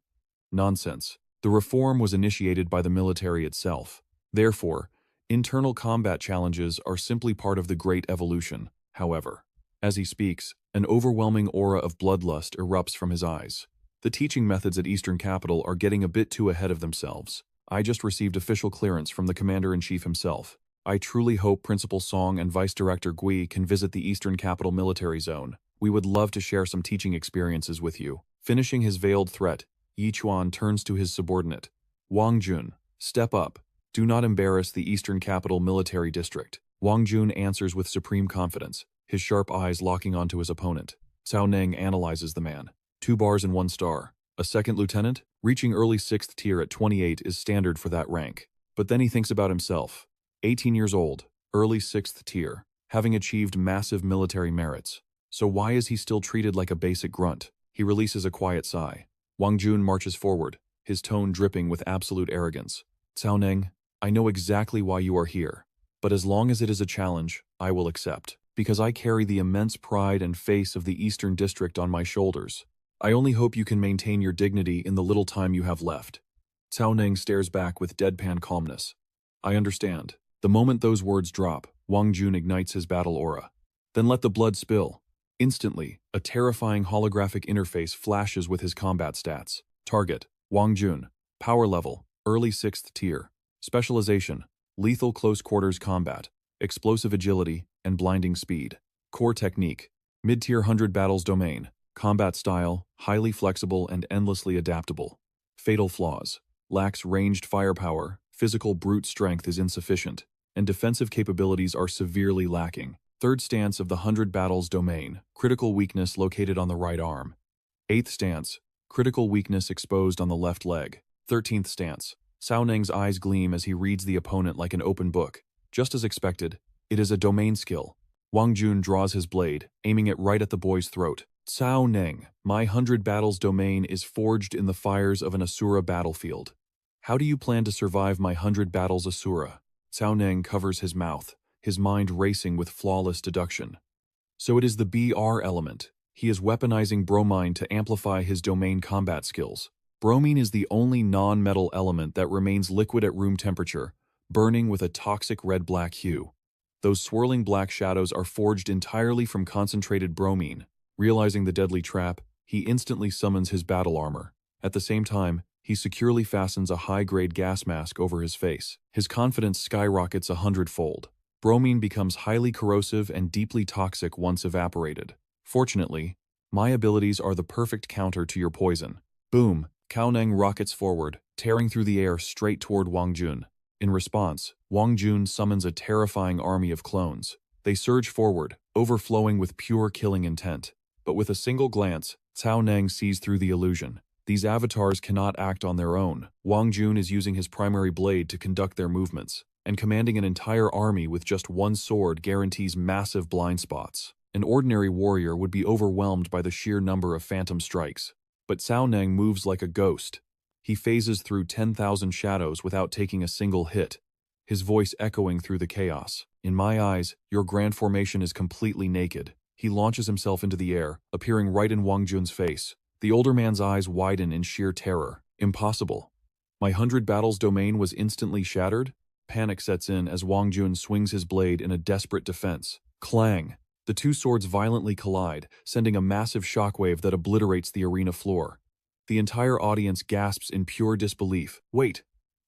Nonsense. The reform was initiated by the military itself. Therefore, internal combat challenges are simply part of the Great Evolution. However, as he speaks, an overwhelming aura of bloodlust erupts from his eyes. The teaching methods at Eastern Capital are getting a bit too ahead of themselves. I just received official clearance from the Commander-in-Chief himself. I truly hope Principal Song and Vice Director Gui can visit the Eastern Capital military zone. We would love to share some teaching experiences with you. Finishing his veiled threat, Yi Chuan turns to his subordinate. Wang Jun, step up. Do not embarrass the Eastern Capital military district. Wang Jun answers with supreme confidence, his sharp eyes locking onto his opponent. Cao Neng analyzes the man. 2 bars and 1 star. A second lieutenant? Reaching early 6th tier at 28 is standard for that rank. But then he thinks about himself. 18 years old, early 6th tier, having achieved massive military merits. So why is he still treated like a basic grunt? He releases a quiet sigh. Wang Jun marches forward, his tone dripping with absolute arrogance. Cao Neng, I know exactly why you are here. But as long as it is a challenge, I will accept. Because I carry the immense pride and face of the Eastern District on my shoulders. I only hope you can maintain your dignity in the little time you have left. Cao Ning stares back with deadpan calmness. I understand. The moment those words drop, Wang Jun ignites his battle aura. Then let the blood spill. Instantly, a terrifying holographic interface flashes with his combat stats. Target, Wang Jun. Power level, early 6th tier. Specialization, lethal close quarters combat, explosive agility, and blinding speed. Core technique, mid-tier 100 battles domain. Combat style, highly flexible and endlessly adaptable. Fatal flaws, lacks ranged firepower, physical brute strength is insufficient, and defensive capabilities are severely lacking. Third stance of the 100 battles domain, critical weakness located on the right arm. 8th stance, critical weakness exposed on the left leg. 13th stance, Cao Ning's eyes gleam as he reads the opponent like an open book. Just as expected, it is a domain skill. Wang Jun draws his blade, aiming it right at the boy's throat. Cao Ning, my 100 battles domain is forged in the fires of an Asura battlefield. How do you plan to survive my 100 battles Asura? Cao Ning covers his mouth, his mind racing with flawless deduction. So it is the BR element. He is weaponizing bromine to amplify his domain combat skills. Bromine is the only non-metal element that remains liquid at room temperature, burning with a toxic red-black hue. Those swirling black shadows are forged entirely from concentrated bromine. Realizing the deadly trap, he instantly summons his battle armor. At the same time, he securely fastens a high-grade gas mask over his face. His confidence skyrockets 100-fold. Bromine becomes highly corrosive and deeply toxic once evaporated. Fortunately, my abilities are the perfect counter to your poison. Boom! Cao Ning rockets forward, tearing through the air straight toward Wang Jun. In response, Wang Jun summons a terrifying army of clones. They surge forward, overflowing with pure killing intent. But with a single glance, Cao Ning sees through the illusion. These avatars cannot act on their own. Wang Jun is using his primary blade to conduct their movements, and commanding an entire army with just one sword guarantees massive blind spots. An ordinary warrior would be overwhelmed by the sheer number of phantom strikes. But Cao Ning moves like a ghost. He phases through 10,000 shadows without taking a single hit, his voice echoing through the chaos. In my eyes, your grand formation is completely naked. He launches himself into the air, appearing right in Wang Jun's face. The older man's eyes widen in sheer terror. Impossible. My 100 battles domain was instantly shattered? Panic sets in as Wang Jun swings his blade in a desperate defense. Clang! The two swords violently collide, sending a massive shockwave that obliterates the arena floor. The entire audience gasps in pure disbelief. Wait,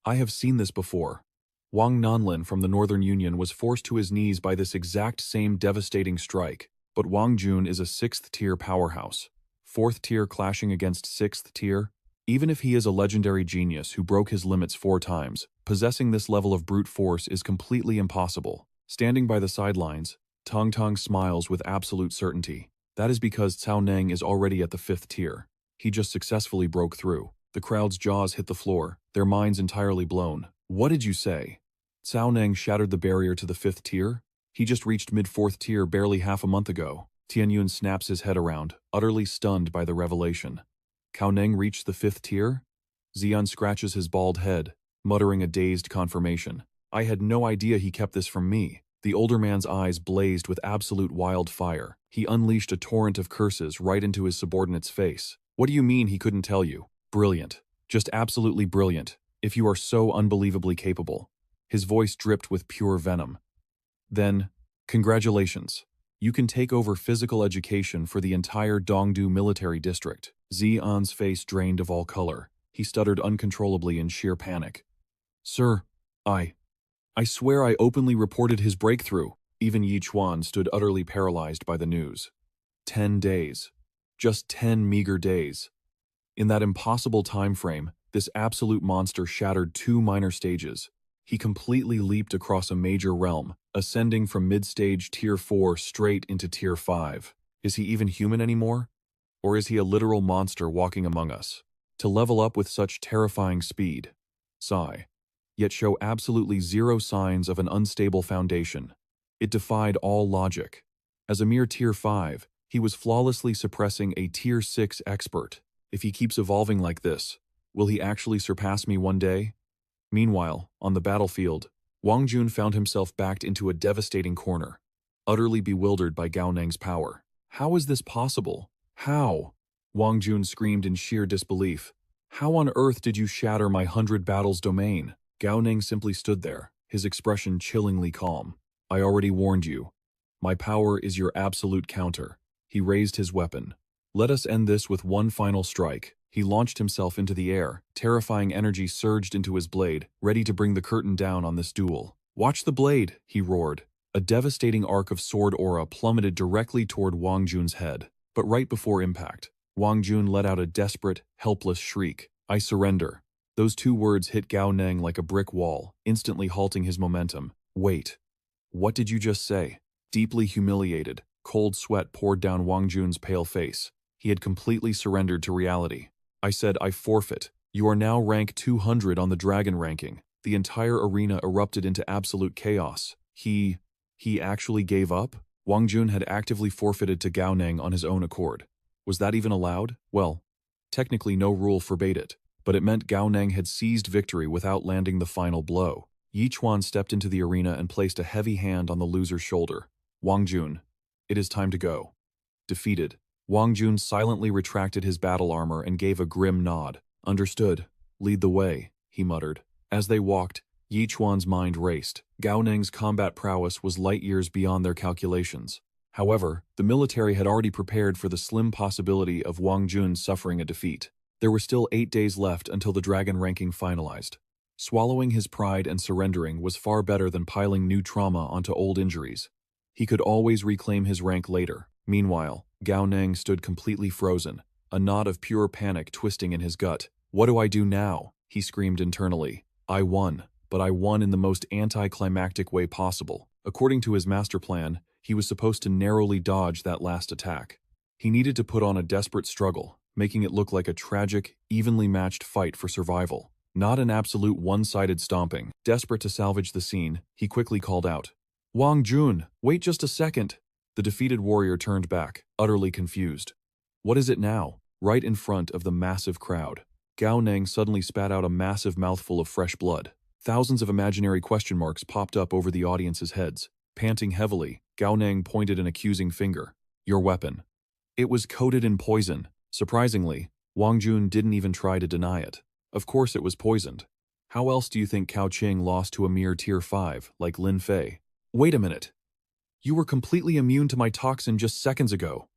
I have seen this before. Wang Nanlin from the Northern Union was forced to his knees by this exact same devastating strike. But Wang Jun is a 6th-tier powerhouse. 4th tier clashing against 6th tier? Even if he is a legendary genius who broke his limits 4 times, possessing this level of brute force is completely impossible. Standing by the sidelines, Tong Tong smiles with absolute certainty. That is because Cao Ning is already at the 5th tier. He just successfully broke through. The crowd's jaws hit the floor, their minds entirely blown. What did you say? Cao Ning shattered the barrier to the 5th tier? He just reached mid-4th tier barely half a month ago. Tianyun snaps his head around, utterly stunned by the revelation. Cao Ning reached the 5th tier? Xian scratches his bald head, muttering a dazed confirmation. I had no idea he kept this from me. The older man's eyes blazed with absolute wildfire. He unleashed a torrent of curses right into his subordinate's face. What do you mean he couldn't tell you? Brilliant. Just absolutely brilliant, if you are so unbelievably capable. His voice dripped with pure venom. Then, congratulations. You can take over physical education for the entire Dongdu military district. Xian's face drained of all color. He stuttered uncontrollably in sheer panic. Sir, I swear I openly reported his breakthrough. Even Yi Chuan stood utterly paralyzed by the news. 10 days. Just 10 meager days. In that impossible time frame, this absolute monster shattered 2 minor stages. He completely leaped across a major realm, ascending from mid-stage Tier 4 straight into Tier 5. Is he even human anymore? Or is he a literal monster walking among us? To level up with such terrifying speed. Sigh. Yet show absolutely zero signs of an unstable foundation. It defied all logic. As a mere Tier 5, he was flawlessly suppressing a Tier 6 expert. If he keeps evolving like this, will he actually surpass me one day? Meanwhile, on the battlefield, Wang Jun found himself backed into a devastating corner, utterly bewildered by Gao Neng's power. How is this possible? How? Wang Jun screamed in sheer disbelief. How on earth did you shatter my 100 battles domain? Gao Ning simply stood there, his expression chillingly calm. I already warned you. My power is your absolute counter. He raised his weapon. Let us end this with one final strike. He launched himself into the air. Terrifying energy surged into his blade, ready to bring the curtain down on this duel. Watch the blade, he roared. A devastating arc of sword aura plummeted directly toward Wang Jun's head. But right before impact, Wang Jun let out a desperate, helpless shriek. I surrender. Those two words hit Gao Ning like a brick wall, instantly halting his momentum. Wait. What did you just say? Deeply humiliated, cold sweat poured down Wang Jun's pale face. He had completely surrendered to reality. I said, I forfeit. You are now rank 200 on the dragon ranking. The entire arena erupted into absolute chaos. He actually gave up? Wang Jun had actively forfeited to Gao Ning on his own accord. Was that even allowed? Well, technically no rule forbade it, but it meant Gao Ning had seized victory without landing the final blow. Yi Chuan stepped into the arena and placed a heavy hand on the loser's shoulder. Wang Jun, it is time to go. Defeated, Wang Jun silently retracted his battle armor and gave a grim nod. Understood. Lead the way, he muttered. As they walked, Yi Chuan's mind raced. Gao Ning's combat prowess was light years beyond their calculations. However, the military had already prepared for the slim possibility of Wang Jun suffering a defeat. There were still 8 days left until the dragon ranking finalized. Swallowing his pride and surrendering was far better than piling new trauma onto old injuries. He could always reclaim his rank later. Meanwhile, Gao Ning stood completely frozen, a knot of pure panic twisting in his gut. What do I do now? He screamed internally. I won, but I won in the most anticlimactic way possible. According to his master plan, he was supposed to narrowly dodge that last attack. He needed to put on a desperate struggle, making it look like a tragic, evenly matched fight for survival. Not an absolute one-sided stomping. Desperate to salvage the scene, he quickly called out, Wang Jun, wait just a second. The defeated warrior turned back, utterly confused. What is it now? Right in front of the massive crowd, Gao Ning suddenly spat out a massive mouthful of fresh blood. Thousands of imaginary question marks popped up over the audience's heads. Panting heavily, Gao Ning pointed an accusing finger. Your weapon. It was coated in poison. Surprisingly, Wang Jun didn't even try to deny it. Of course it was poisoned. How else do you think Cao Qing lost to a mere tier 5, like Lin Fei? Wait a minute. You were completely immune to my toxin just seconds ago.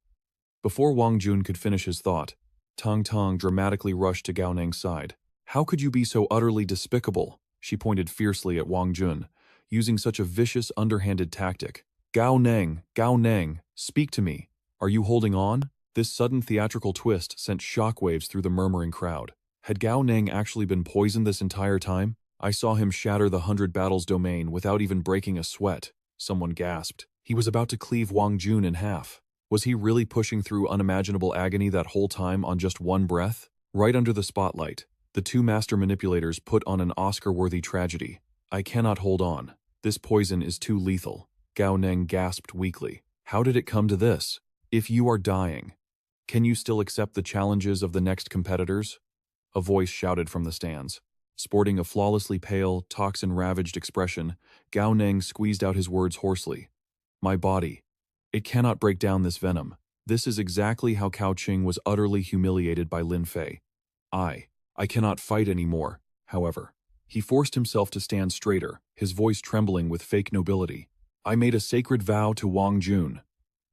Before Wang Jun could finish his thought, Tang Tang dramatically rushed to Gao Ning's side. How could you be so utterly despicable? She pointed fiercely at Wang Jun, using such a vicious, underhanded tactic. Gao Ning, speak to me. Are you holding on? This sudden theatrical twist sent shockwaves through the murmuring crowd. Had Gao Ning actually been poisoned this entire time? I saw him shatter the 100 battles domain without even breaking a sweat. Someone gasped. He was about to cleave Wang Jun in half. Was he really pushing through unimaginable agony that whole time on just one breath? Right under the spotlight, the two master manipulators put on an Oscar-worthy tragedy. I cannot hold on. This poison is too lethal. Gao Ning gasped weakly. How did it come to this? If you are dying, can you still accept the challenges of the next competitors? A voice shouted from the stands. Sporting a flawlessly pale, toxin-ravaged expression, Gao Ning squeezed out his words hoarsely. My body. It cannot break down this venom. This is exactly how Cao Qing was utterly humiliated by Lin Fei. I cannot fight anymore, however. He forced himself to stand straighter, his voice trembling with fake nobility. I made a sacred vow to Wang Jun.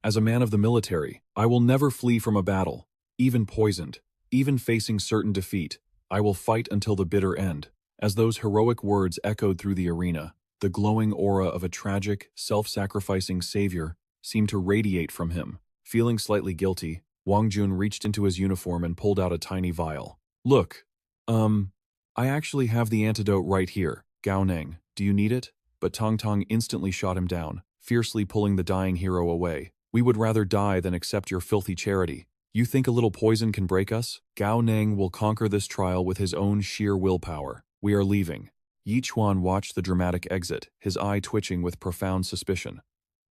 As a man of the military, I will never flee from a battle, even poisoned, even facing certain defeat. I will fight until the bitter end. As those heroic words echoed through the arena, the glowing aura of a tragic, self-sacrificing savior seemed to radiate from him. Feeling slightly guilty, Wang Jun reached into his uniform and pulled out a tiny vial. Look, I actually have the antidote right here. Gao Ning, do you need it? But Tang Tang instantly shot him down, fiercely pulling the dying hero away. We would rather die than accept your filthy charity. You think a little poison can break us? Gao Ning will conquer this trial with his own sheer willpower. We are leaving. Yi Chuan watched the dramatic exit, his eye twitching with profound suspicion.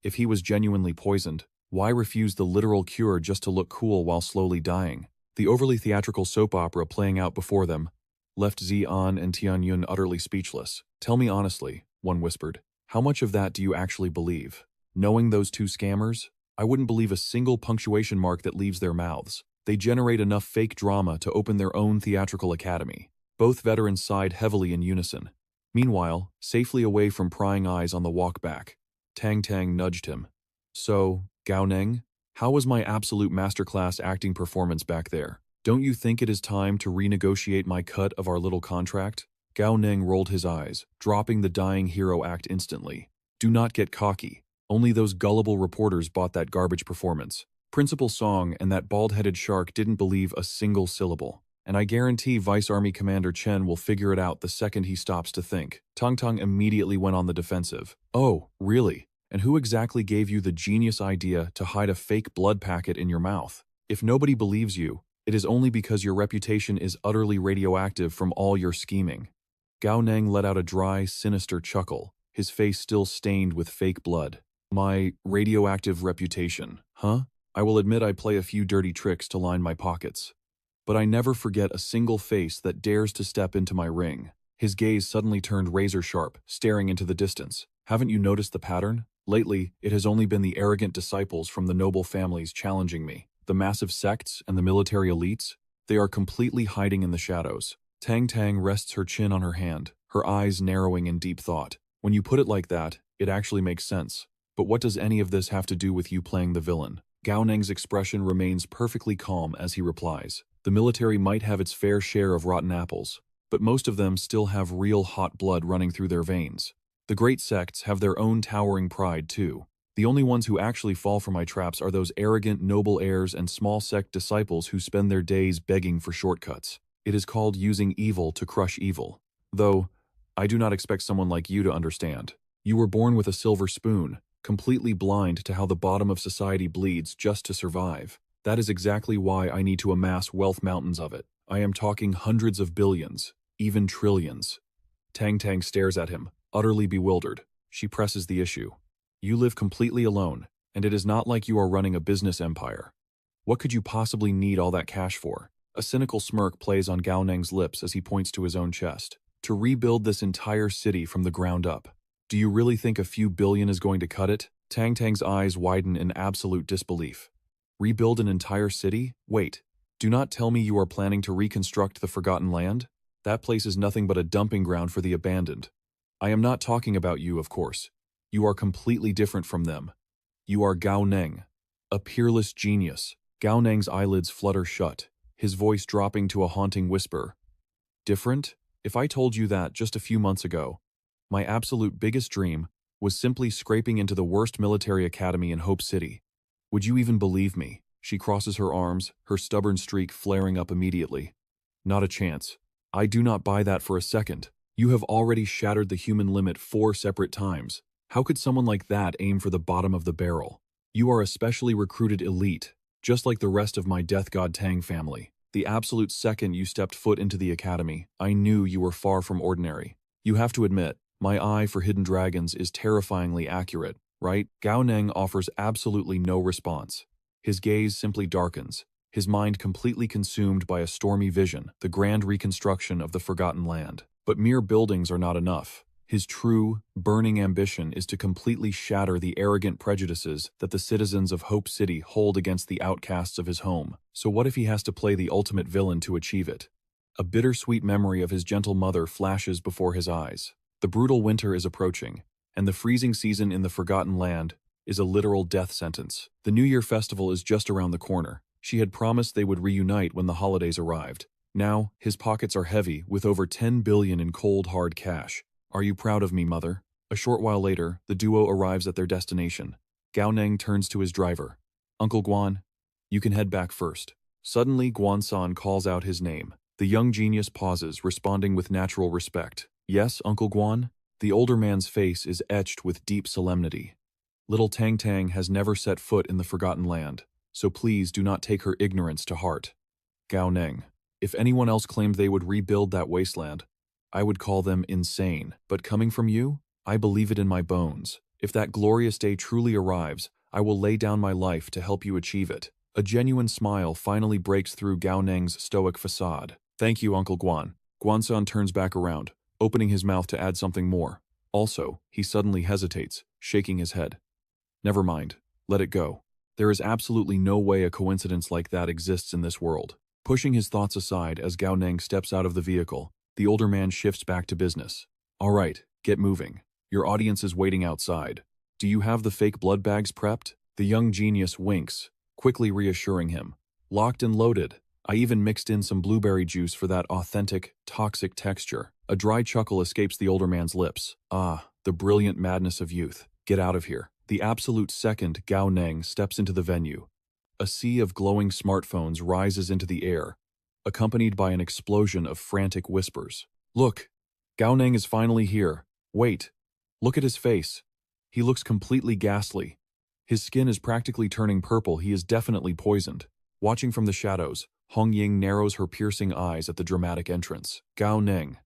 If he was genuinely poisoned, why refuse the literal cure just to look cool while slowly dying? The overly theatrical soap opera playing out before them left Xi'an and Tianyun utterly speechless. Tell me honestly, one whispered, how much of that do you actually believe? Knowing those two scammers, I wouldn't believe a single punctuation mark that leaves their mouths. They generate enough fake drama to open their own theatrical academy. Both veterans sighed heavily in unison. Meanwhile, safely away from prying eyes on the walk back, Tang Tang nudged him. So, Gao Neng, how was my absolute masterclass acting performance back there? Don't you think it is time to renegotiate my cut of our little contract? Gao Neng rolled his eyes, dropping the dying hero act instantly. Do not get cocky. Only those gullible reporters bought that garbage performance. Principal Song and that bald-headed shark didn't believe a single syllable. And I guarantee Vice Army Commander Chen will figure it out the second he stops to think. Tang Tang immediately went on the defensive. Oh, really? And who exactly gave you the genius idea to hide a fake blood packet in your mouth? If nobody believes you, it is only because your reputation is utterly radioactive from all your scheming. Gao Neng let out a dry, sinister chuckle, his face still stained with fake blood. My radioactive reputation, huh? I will admit I play a few dirty tricks to line my pockets. But I never forget a single face that dares to step into my ring. His gaze suddenly turned razor-sharp, staring into the distance. Haven't you noticed the pattern? Lately, it has only been the arrogant disciples from the noble families challenging me. The massive sects and the military elites, they are completely hiding in the shadows. Tang Tang rests her chin on her hand, her eyes narrowing in deep thought. When you put it like that, it actually makes sense. But what does any of this have to do with you playing the villain? Gao Neng's expression remains perfectly calm as he replies. The military might have its fair share of rotten apples, but most of them still have real hot blood running through their veins. The great sects have their own towering pride too. The only ones who actually fall for my traps are those arrogant noble heirs and small sect disciples who spend their days begging for shortcuts. It is called using evil to crush evil. Though, I do not expect someone like you to understand. You were born with a silver spoon, completely blind to how the bottom of society bleeds just to survive. That is exactly why I need to amass wealth mountains of it. I am talking hundreds of billions, even trillions. Tang Tang stares at him, utterly bewildered. She presses the issue. You live completely alone, and it is not like you are running a business empire. What could you possibly need all that cash for? A cynical smirk plays on Gao Neng's lips as he points to his own chest. To rebuild this entire city from the ground up. Do you really think a few billion is going to cut it? Tang Tang's eyes widen in absolute disbelief. Rebuild an entire city? Wait, do not tell me you are planning to reconstruct the Forgotten Land? That place is nothing but a dumping ground for the abandoned. I am not talking about you, of course. You are completely different from them. You are Gao Neng, a peerless genius. Gao Neng's eyelids flutter shut, his voice dropping to a haunting whisper. Different? If I told you that just a few months ago, my absolute biggest dream was simply scraping into the worst military academy in Hope City, would you even believe me? She crosses her arms, her stubborn streak flaring up immediately. Not a chance. I do not buy that for a second. You have already shattered the human limit 4 separate times. How could someone like that aim for the bottom of the barrel? You are a specially recruited elite, just like the rest of my Death God Tang family. The absolute second you stepped foot into the academy, I knew you were far from ordinary. You have to admit, my eye for hidden dragons is terrifyingly accurate, right? Gao Neng offers absolutely no response. His gaze simply darkens, his mind completely consumed by a stormy vision, the grand reconstruction of the Forgotten Land. But mere buildings are not enough. His true, burning ambition is to completely shatter the arrogant prejudices that the citizens of Hope City hold against the outcasts of his home. So what if he has to play the ultimate villain to achieve it? A bittersweet memory of his gentle mother flashes before his eyes. The brutal winter is approaching, and the freezing season in the Forgotten Land is a literal death sentence. The New Year festival is just around the corner. She had promised they would reunite when the holidays arrived. Now, his pockets are heavy with over 10 billion in cold, hard cash. Are you proud of me, mother? A short while later, the duo arrives at their destination. Gao Neng turns to his driver. Uncle Guan, you can head back first. Suddenly, Guan-san calls out his name. The young genius pauses, responding with natural respect. Yes, Uncle Guan? The older man's face is etched with deep solemnity. Little Tang Tang has never set foot in the Forgotten Land, so please do not take her ignorance to heart. Gao Neng. If anyone else claimed they would rebuild that wasteland, I would call them insane. But coming from you, I believe it in my bones. If that glorious day truly arrives, I will lay down my life to help you achieve it. A genuine smile finally breaks through Gao Neng's stoic facade. Thank you, Uncle Guan. Guan-san turns back around, opening his mouth to add something more. Also, he suddenly hesitates, shaking his head. Never mind. Let it go. There is absolutely no way a coincidence like that exists in this world. Pushing his thoughts aside as Gao Neng steps out of the vehicle, the older man shifts back to business. All right, get moving. Your audience is waiting outside. Do you have the fake blood bags prepped? The young genius winks, quickly reassuring him. Locked and loaded. I even mixed in some blueberry juice for that authentic, toxic texture. A dry chuckle escapes the older man's lips. Ah, the brilliant madness of youth. Get out of here. The absolute second Gao Neng steps into the venue, a sea of glowing smartphones rises into the air, accompanied by an explosion of frantic whispers. Look, Gao Neng is finally here. Wait, look at his face. He looks completely ghastly. His skin is practically turning purple. He is definitely poisoned. Watching from the shadows, Hong Ying narrows her piercing eyes at the dramatic entrance. Gao Neng,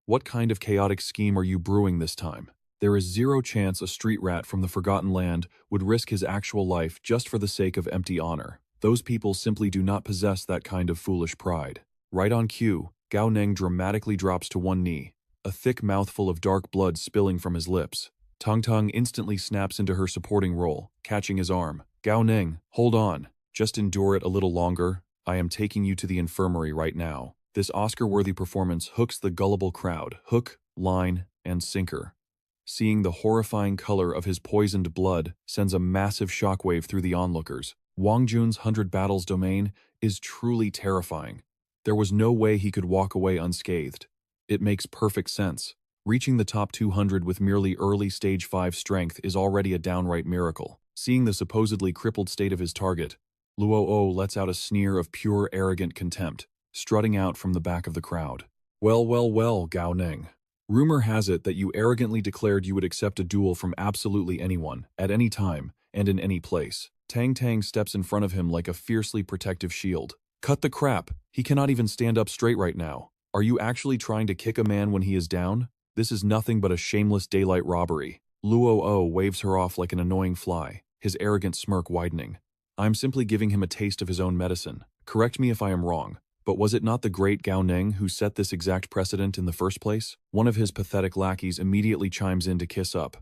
what kind of chaotic scheme are you brewing this time? There is zero chance a street rat from the Forgotten Land would risk his actual life just for the sake of empty honor. Those people simply do not possess that kind of foolish pride. Right on cue, Gao Neng dramatically drops to one knee, a thick mouthful of dark blood spilling from his lips. Tong Tong instantly snaps into her supporting role, catching his arm. Gao Neng, hold on. Just endure it a little longer. I am taking you to the infirmary right now. This Oscar-worthy performance hooks the gullible crowd. Hook, line, and sinker. Seeing the horrifying color of his poisoned blood sends a massive shockwave through the onlookers. Wang Jun's 100 battles domain is truly terrifying. There was no way he could walk away unscathed. It makes perfect sense. Reaching the top 200 with merely early stage 5 strength is already a downright miracle. Seeing the supposedly crippled state of his target, Luo lets out a sneer of pure arrogant contempt, strutting out from the back of the crowd. Well, Gao Neng. Rumor has it that you arrogantly declared you would accept a duel from absolutely anyone, at any time, and in any place. Tang Tang steps in front of him like a fiercely protective shield. Cut the crap! He cannot even stand up straight right now. Are you actually trying to kick a man when he is down? This is nothing but a shameless daylight robbery. Luo waves her off like an annoying fly, his arrogant smirk widening. I'm simply giving him a taste of his own medicine. Correct me if I am wrong. But was it not the great Gao Neng who set this exact precedent in the first place? One of his pathetic lackeys immediately chimes in to kiss up.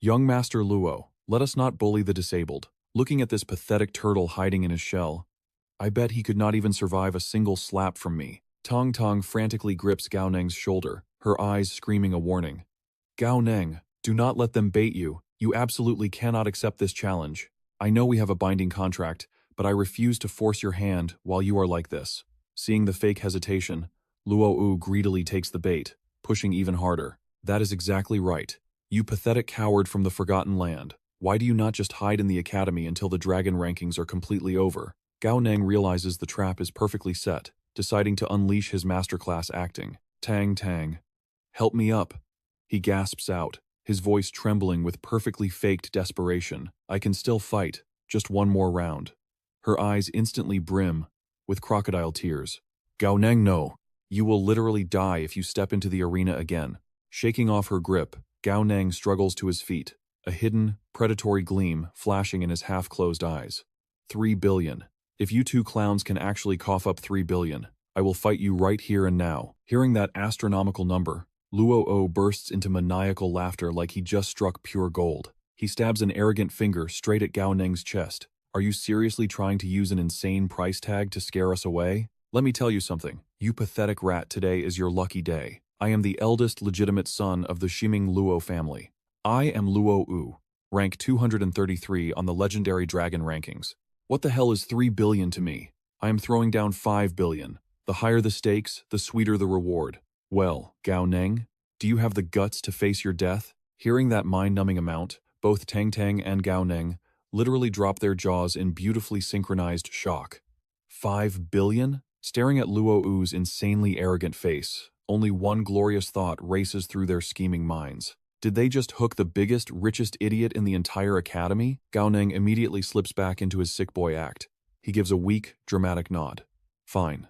Young Master Luo, let us not bully the disabled. Looking at this pathetic turtle hiding in his shell, I bet he could not even survive a single slap from me. Tong Tong frantically grips Gao Neng's shoulder, her eyes screaming a warning. Gao Neng, do not let them bait you. You absolutely cannot accept this challenge. I know we have a binding contract, but I refuse to force your hand while you are like this. Seeing the fake hesitation, Luo greedily takes the bait, pushing even harder. That is exactly right. You pathetic coward from the Forgotten Land. Why do you not just hide in the academy until the dragon rankings are completely over? Gao Neng realizes the trap is perfectly set, deciding to unleash his masterclass acting. Tang. Help me up. He gasps out, his voice trembling with perfectly faked desperation. I can still fight, just one more round. Her eyes instantly brim with crocodile tears. Gao Neng, no. You will literally die if you step into the arena again. Shaking off her grip, Gao Neng struggles to his feet, a hidden, predatory gleam flashing in his half-closed eyes. 3 billion. If you two clowns can actually cough up 3 billion, I will fight you right here and now. Hearing that astronomical number, Luo bursts into maniacal laughter like he just struck pure gold. He stabs an arrogant finger straight at Gao Neng's chest. Are you seriously trying to use an insane price tag to scare us away? Let me tell you something. You pathetic rat, today is your lucky day. I am the eldest legitimate son of the Shiming Luo family. I am Luo, rank 233 on the legendary dragon rankings. What the hell is 3 billion to me? I am throwing down 5 billion. The higher the stakes, the sweeter the reward. Well, Gao Neng, do you have the guts to face your death? Hearing that mind-numbing amount, both Tang and Gao Neng literally drop their jaws in beautifully synchronized shock. 5 billion? Staring at Luo's insanely arrogant face, only one glorious thought races through their scheming minds. Did they just hook the biggest, richest idiot in the entire academy? Gao Neng immediately slips back into his sick boy act. He gives a weak, dramatic nod. Fine.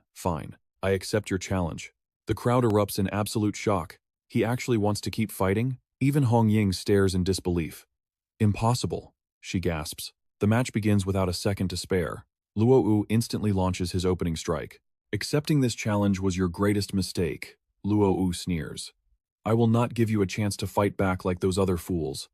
I accept your challenge. The crowd erupts in absolute shock. He actually wants to keep fighting? Even Hong Ying stares in disbelief. Impossible, she gasps. The match begins without a second to spare. Luo instantly launches his opening strike. Accepting this challenge was your greatest mistake, Luo sneers. I will not give you a chance to fight back like those other fools.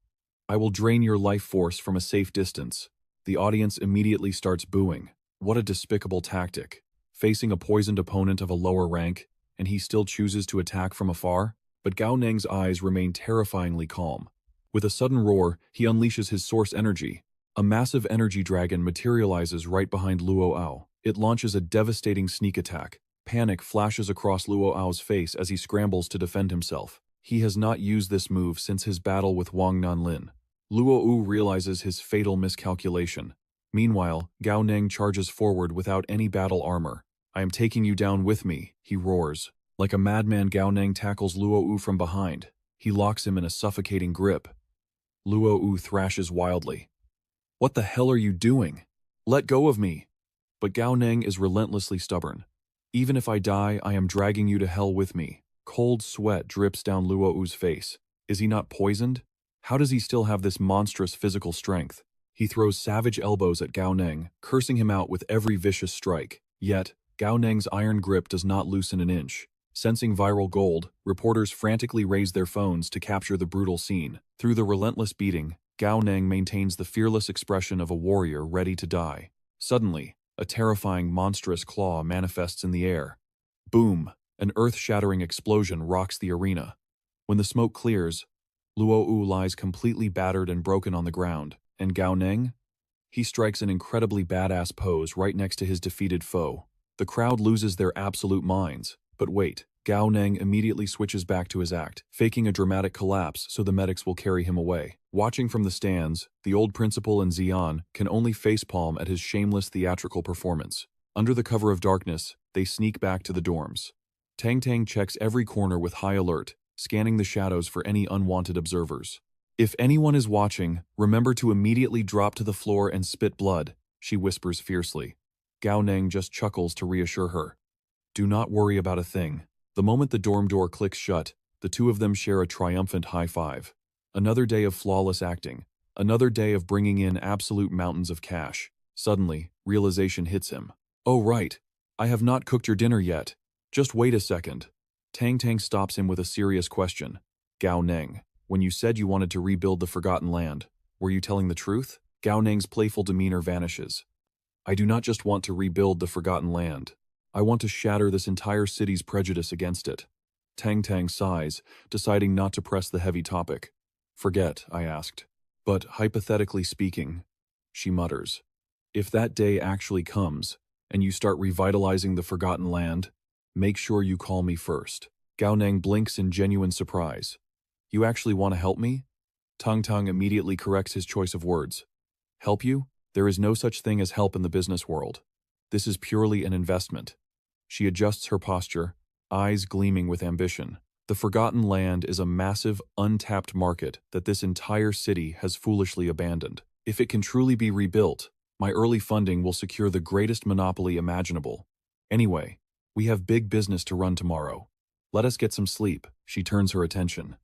I will drain your life force from a safe distance. The audience immediately starts booing. What a despicable tactic. Facing a poisoned opponent of a lower rank, and he still chooses to attack from afar? But Gao Neng's eyes remain terrifyingly calm. With a sudden roar, he unleashes his source energy. A massive energy dragon materializes right behind Luo Ao. It launches a devastating sneak attack. Panic flashes across Luo Ao's face as he scrambles to defend himself. He has not used this move since his battle with Wang Nanlin. Luo Wu realizes his fatal miscalculation. Meanwhile, Gao Neng charges forward without any battle armor. "I am taking you down with me," he roars. Like a madman, Gao Neng tackles Luo Wu from behind. He locks him in a suffocating grip. Luo Wu thrashes wildly. "What the hell are you doing? Let go of me!" But Gao Neng is relentlessly stubborn. "Even if I die, I am dragging you to hell with me." Cold sweat drips down Luo Wu's face. Is he not poisoned? How does he still have this monstrous physical strength? He throws savage elbows at Gao Neng, cursing him out with every vicious strike. Yet, Gao Neng's iron grip does not loosen an inch. Sensing viral gold, reporters frantically raise their phones to capture the brutal scene. Through the relentless beating, Gao Neng maintains the fearless expression of a warrior ready to die. Suddenly, a terrifying, monstrous claw manifests in the air. Boom! An earth-shattering explosion rocks the arena. When the smoke clears, Luo Wu lies completely battered and broken on the ground. And Gao Neng? He strikes an incredibly badass pose right next to his defeated foe. The crowd loses their absolute minds. But wait, Gao Neng immediately switches back to his act, faking a dramatic collapse so the medics will carry him away. Watching from the stands, the old principal and Xian can only facepalm at his shameless theatrical performance. Under the cover of darkness, they sneak back to the dorms. Tang Tang checks every corner with high alert, scanning the shadows for any unwanted observers. "If anyone is watching, remember to immediately drop to the floor and spit blood," she whispers fiercely. Gao Neng just chuckles to reassure her. "Do not worry about a thing." The moment the dorm door clicks shut, the two of them share a triumphant high five. Another day of flawless acting. Another day of bringing in absolute mountains of cash. Suddenly, realization hits him. "Oh right, I have not cooked your dinner yet. Just wait a second." Tang Tang stops him with a serious question. "Gao Neng, when you said you wanted to rebuild the Forgotten Land, were you telling the truth?" Gao Neng's playful demeanor vanishes. "I do not just want to rebuild the Forgotten Land. I want to shatter this entire city's prejudice against it." Tang Tang sighs, deciding not to press the heavy topic. "Forget," I asked. "But hypothetically speaking," she mutters, "if that day actually comes, and you start revitalizing the Forgotten Land, make sure you call me first." Gao Neng blinks in genuine surprise. "You actually want to help me?" Tang Tang immediately corrects his choice of words. "Help you? There is no such thing as help in the business world. This is purely an investment." She adjusts her posture, eyes gleaming with ambition. The Forgotten Land is a massive, untapped market that this entire city has foolishly abandoned. If it can truly be rebuilt, my early funding will secure the greatest monopoly imaginable. Anyway, we have big business to run tomorrow. Let us get some sleep. She turns her attention.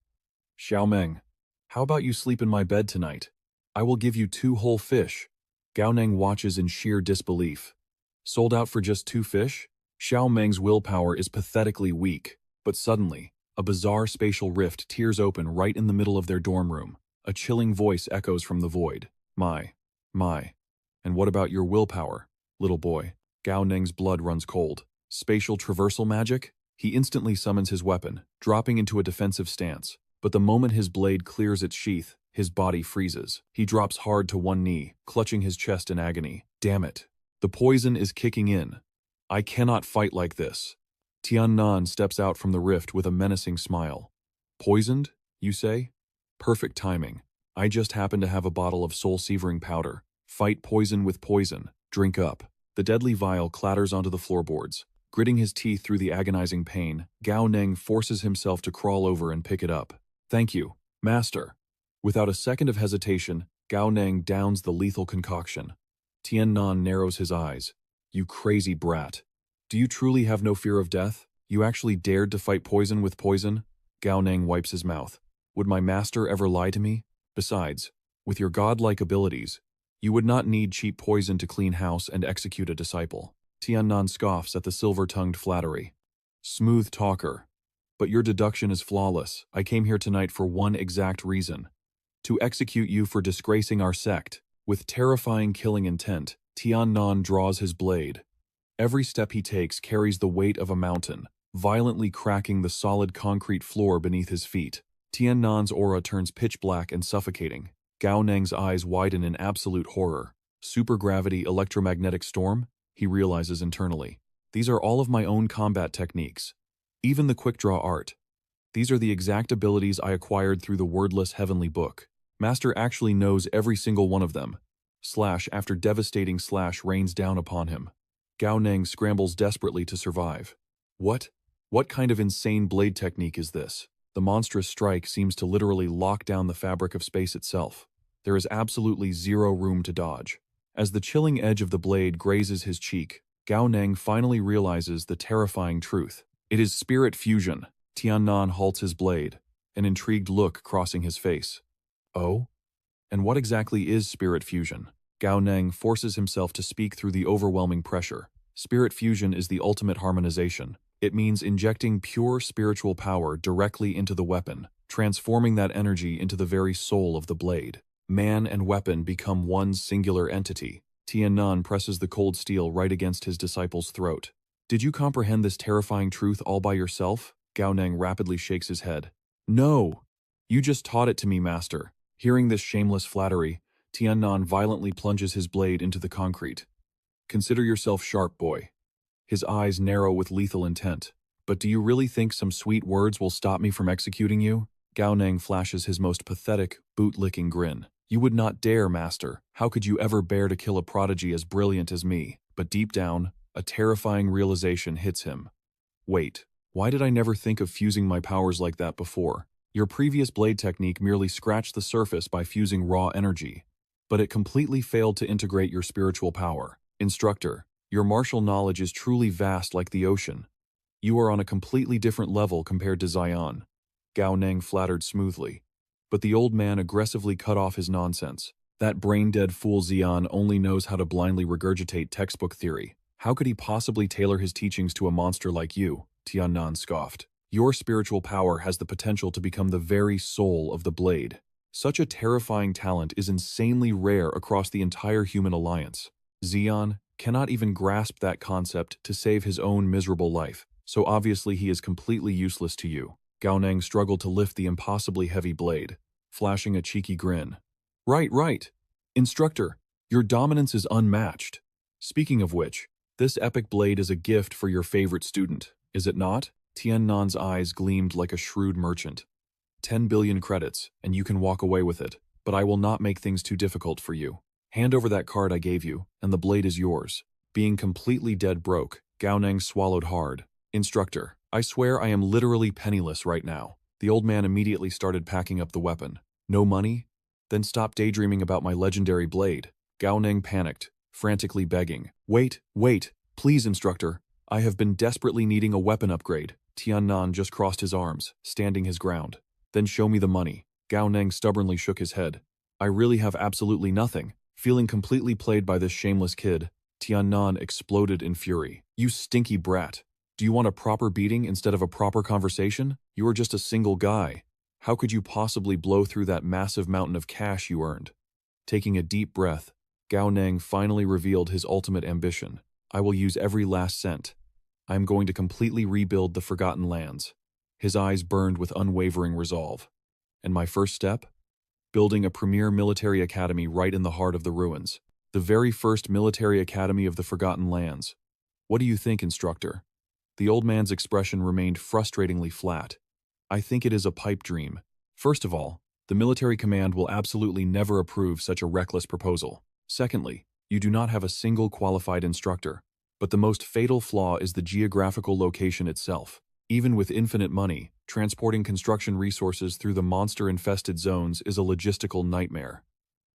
"Xiaomeng, how about you sleep in my bed tonight? I will give you 2 whole fish." Gao Neng watches in sheer disbelief. Sold out for just 2 fish? Xiao Meng's willpower is pathetically weak, but suddenly, a bizarre spatial rift tears open right in the middle of their dorm room. A chilling voice echoes from the void. My. And what about your willpower, little boy?" Gao Neng's blood runs cold. Spatial traversal magic? He instantly summons his weapon, dropping into a defensive stance. But the moment his blade clears its sheath, his body freezes. He drops hard to one knee, clutching his chest in agony. Damn it. The poison is kicking in. I cannot fight like this. Tiannan steps out from the rift with a menacing smile. "Poisoned, you say? Perfect timing. I just happen to have a bottle of soul-severing powder. Fight poison with poison. Drink up." The deadly vial clatters onto the floorboards. Gritting his teeth through the agonizing pain, Gao Neng forces himself to crawl over and pick it up. "Thank you, master." Without a second of hesitation, Gao Neng downs the lethal concoction. Tiannan narrows his eyes. "You crazy brat. Do you truly have no fear of death? You actually dared to fight poison with poison?" Gao Neng wipes his mouth. "Would my master ever lie to me? Besides, with your godlike abilities, you would not need cheap poison to clean house and execute a disciple." Tiannan scoffs at the silver-tongued flattery. "Smooth talker. But your deduction is flawless. I came here tonight for one exact reason. To execute you for disgracing our sect." With terrifying killing intent, Tian draws his blade. Every step he takes carries the weight of a mountain, violently cracking the solid concrete floor beneath his feet. Tiannan's aura turns pitch black and suffocating. Gao Neng's eyes widen in absolute horror. Supergravity electromagnetic storm? He realizes internally. These are all of my own combat techniques. Even the quick-draw art. These are the exact abilities I acquired through the wordless heavenly book. Master actually knows every single one of them. Slash after devastating slash rains down upon him. Gao Neng scrambles desperately to survive. What? What kind of insane blade technique is this? The monstrous strike seems to literally lock down the fabric of space itself. There is absolutely zero room to dodge. As the chilling edge of the blade grazes his cheek, Gao Neng finally realizes the terrifying truth. It is spirit fusion. Tiannan halts his blade, an intrigued look crossing his face. Oh? And what exactly is spirit fusion? Gao Neng forces himself to speak through the overwhelming pressure. Spirit fusion is the ultimate harmonization. It means injecting pure spiritual power directly into the weapon, transforming that energy into the very soul of the blade. Man and weapon become one singular entity. Tiannan presses the cold steel right against his disciple's throat. Did you comprehend this terrifying truth all by yourself? Gao Neng rapidly shakes his head. No! You just taught it to me, master. Hearing this shameless flattery, Tiannan violently plunges his blade into the concrete. Consider yourself sharp, boy. His eyes narrow with lethal intent. But do you really think some sweet words will stop me from executing you? Gao Neng flashes his most pathetic, boot-licking grin. You would not dare, master. How could you ever bear to kill a prodigy as brilliant as me? But deep down, a terrifying realization hits him. Wait, why did I never think of fusing my powers like that before? Your previous blade technique merely scratched the surface by fusing raw energy, but it completely failed to integrate your spiritual power. Instructor, your martial knowledge is truly vast like the ocean. You are on a completely different level compared to Xian. Gao Neng flattered smoothly, but the old man aggressively cut off his nonsense. That brain-dead fool Xian only knows how to blindly regurgitate textbook theory. How could he possibly tailor his teachings to a monster like you? Tiannan scoffed. Your spiritual power has the potential to become the very soul of the blade. Such a terrifying talent is insanely rare across the entire human alliance. Xian cannot even grasp that concept to save his own miserable life, so obviously he is completely useless to you. Gao Neng struggled to lift the impossibly heavy blade, flashing a cheeky grin. Right. Instructor, your dominance is unmatched. Speaking of which, this epic blade is a gift for your favorite student, is it not? Tiannan's eyes gleamed like a shrewd merchant. 10 billion credits, and you can walk away with it, but I will not make things too difficult for you. Hand over that card I gave you, and the blade is yours. Being completely dead broke, Gao Neng swallowed hard. Instructor, I swear I am literally penniless right now. The old man immediately started packing up the weapon. No money? Then stop daydreaming about my legendary blade. Gao Neng panicked, frantically begging. Wait, please, instructor. I have been desperately needing a weapon upgrade. Tiannan just crossed his arms, standing his ground. Then show me the money. Gao Neng stubbornly shook his head. I really have absolutely nothing. Feeling completely played by this shameless kid, Tiannan exploded in fury. You stinky brat. Do you want a proper beating instead of a proper conversation? You are just a single guy. How could you possibly blow through that massive mountain of cash you earned? Taking a deep breath, Gao Neng finally revealed his ultimate ambition. I will use every last cent. I am going to completely rebuild the Forgotten Lands. His eyes burned with unwavering resolve. And my first step? Building a premier military academy right in the heart of the ruins. The very first military academy of the Forgotten Lands. What do you think, instructor? The old man's expression remained frustratingly flat. I think it is a pipe dream. First of all, the military command will absolutely never approve such a reckless proposal. Secondly, you do not have a single qualified instructor. But the most fatal flaw is the geographical location itself. Even with infinite money, transporting construction resources through the monster-infested zones is a logistical nightmare.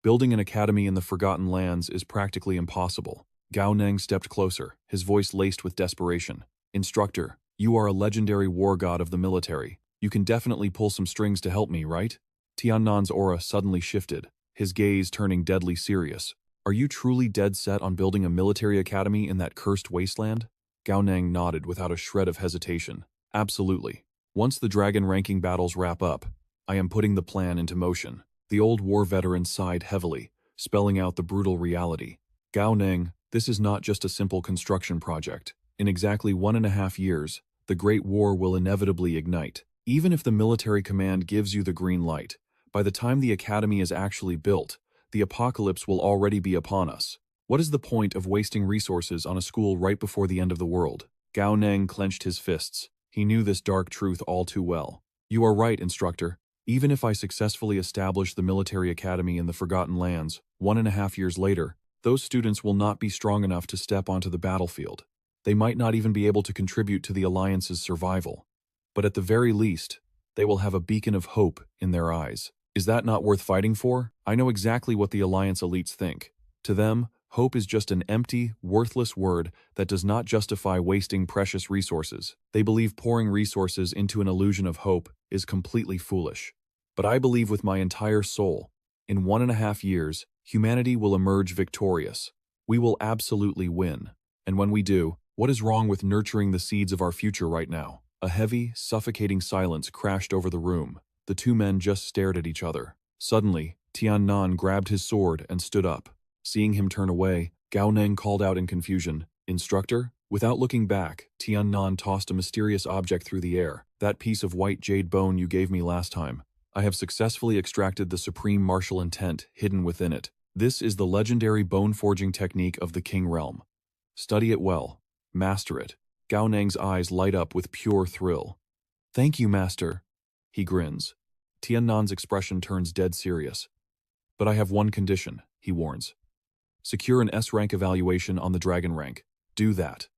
Building an academy in the Forgotten Lands is practically impossible. Gao Neng stepped closer, his voice laced with desperation. Instructor, you are a legendary war god of the military. You can definitely pull some strings to help me, right? Tiannan's aura suddenly shifted, his gaze turning deadly serious. Are you truly dead set on building a military academy in that cursed wasteland? Gao Neng nodded without a shred of hesitation. Absolutely. Once the dragon ranking battles wrap up, I am putting the plan into motion. The old war veteran sighed heavily, spelling out the brutal reality. Gao Neng, this is not just a simple construction project. In exactly 1.5 years, the Great War will inevitably ignite. Even if the military command gives you the green light, by the time the academy is actually built, the apocalypse will already be upon us. What is the point of wasting resources on a school right before the end of the world? Gao Neng clenched his fists. He knew this dark truth all too well. You are right, instructor. Even if I successfully establish the military academy in the Forgotten Lands, 1.5 years later, those students will not be strong enough to step onto the battlefield. They might not even be able to contribute to the Alliance's survival. But at the very least, they will have a beacon of hope in their eyes. Is that not worth fighting for? I know exactly what the Alliance elites think. To them, hope is just an empty, worthless word that does not justify wasting precious resources. They believe pouring resources into an illusion of hope is completely foolish. But I believe with my entire soul, in 1.5 years, humanity will emerge victorious. We will absolutely win. And when we do, what is wrong with nurturing the seeds of our future right now? A heavy, suffocating silence crashed over the room. The two men just stared at each other. Suddenly, Tian Nan grabbed his sword and stood up. Seeing him turn away, Gao Neng called out in confusion, "Instructor?" Without looking back, Tian Nan tossed a mysterious object through the air. "That piece of white jade bone you gave me last time. I have successfully extracted the supreme martial intent hidden within it. This is the legendary bone-forging technique of the King Realm. Study it well. Master it." Gao Neng's eyes light up with pure thrill. "Thank you, Master." He grins. Tian Nan's expression turns dead serious. "But I have one condition," he warns. "Secure an S-rank evaluation on the Dragon rank. Do that.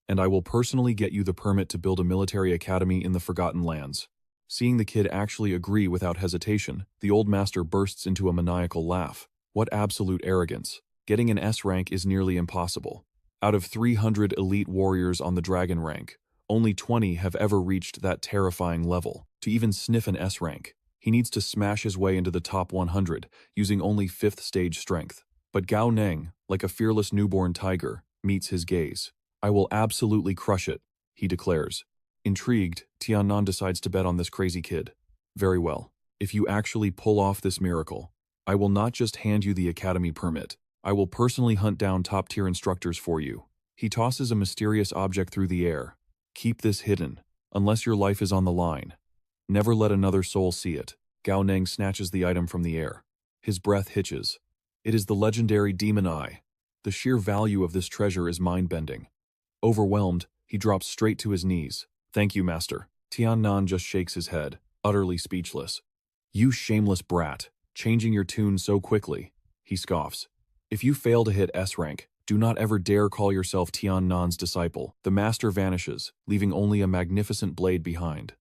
And I will personally get you the permit to build a military academy in the Forgotten Lands." Seeing the kid actually agree without hesitation, the old master bursts into a maniacal laugh. What absolute arrogance. Getting an S rank is nearly impossible. Out of 300 elite warriors on the Dragon rank, only 20 have ever reached that terrifying level. To even sniff an S rank, he needs to smash his way into the top 100, using only 5th stage strength. But Gao Neng, like a fearless newborn tiger, meets his gaze. "I will absolutely crush it," he declares. Intrigued, Tian Nan decides to bet on this crazy kid. "Very well. If you actually pull off this miracle, I will not just hand you the academy permit. I will personally hunt down top-tier instructors for you." He tosses a mysterious object through the air. "Keep this hidden, unless your life is on the line. Never let another soul see it." Gao Neng snatches the item from the air. His breath hitches. It is the legendary demon eye. The sheer value of this treasure is mind-bending. Overwhelmed, he drops straight to his knees. "Thank you, Master." Tian Nan just shakes his head, utterly speechless. "You shameless brat, changing your tune so quickly," he scoffs. "If you fail to hit S rank, do not ever dare call yourself Tian Nan's disciple." The master vanishes, leaving only a magnificent blade behind.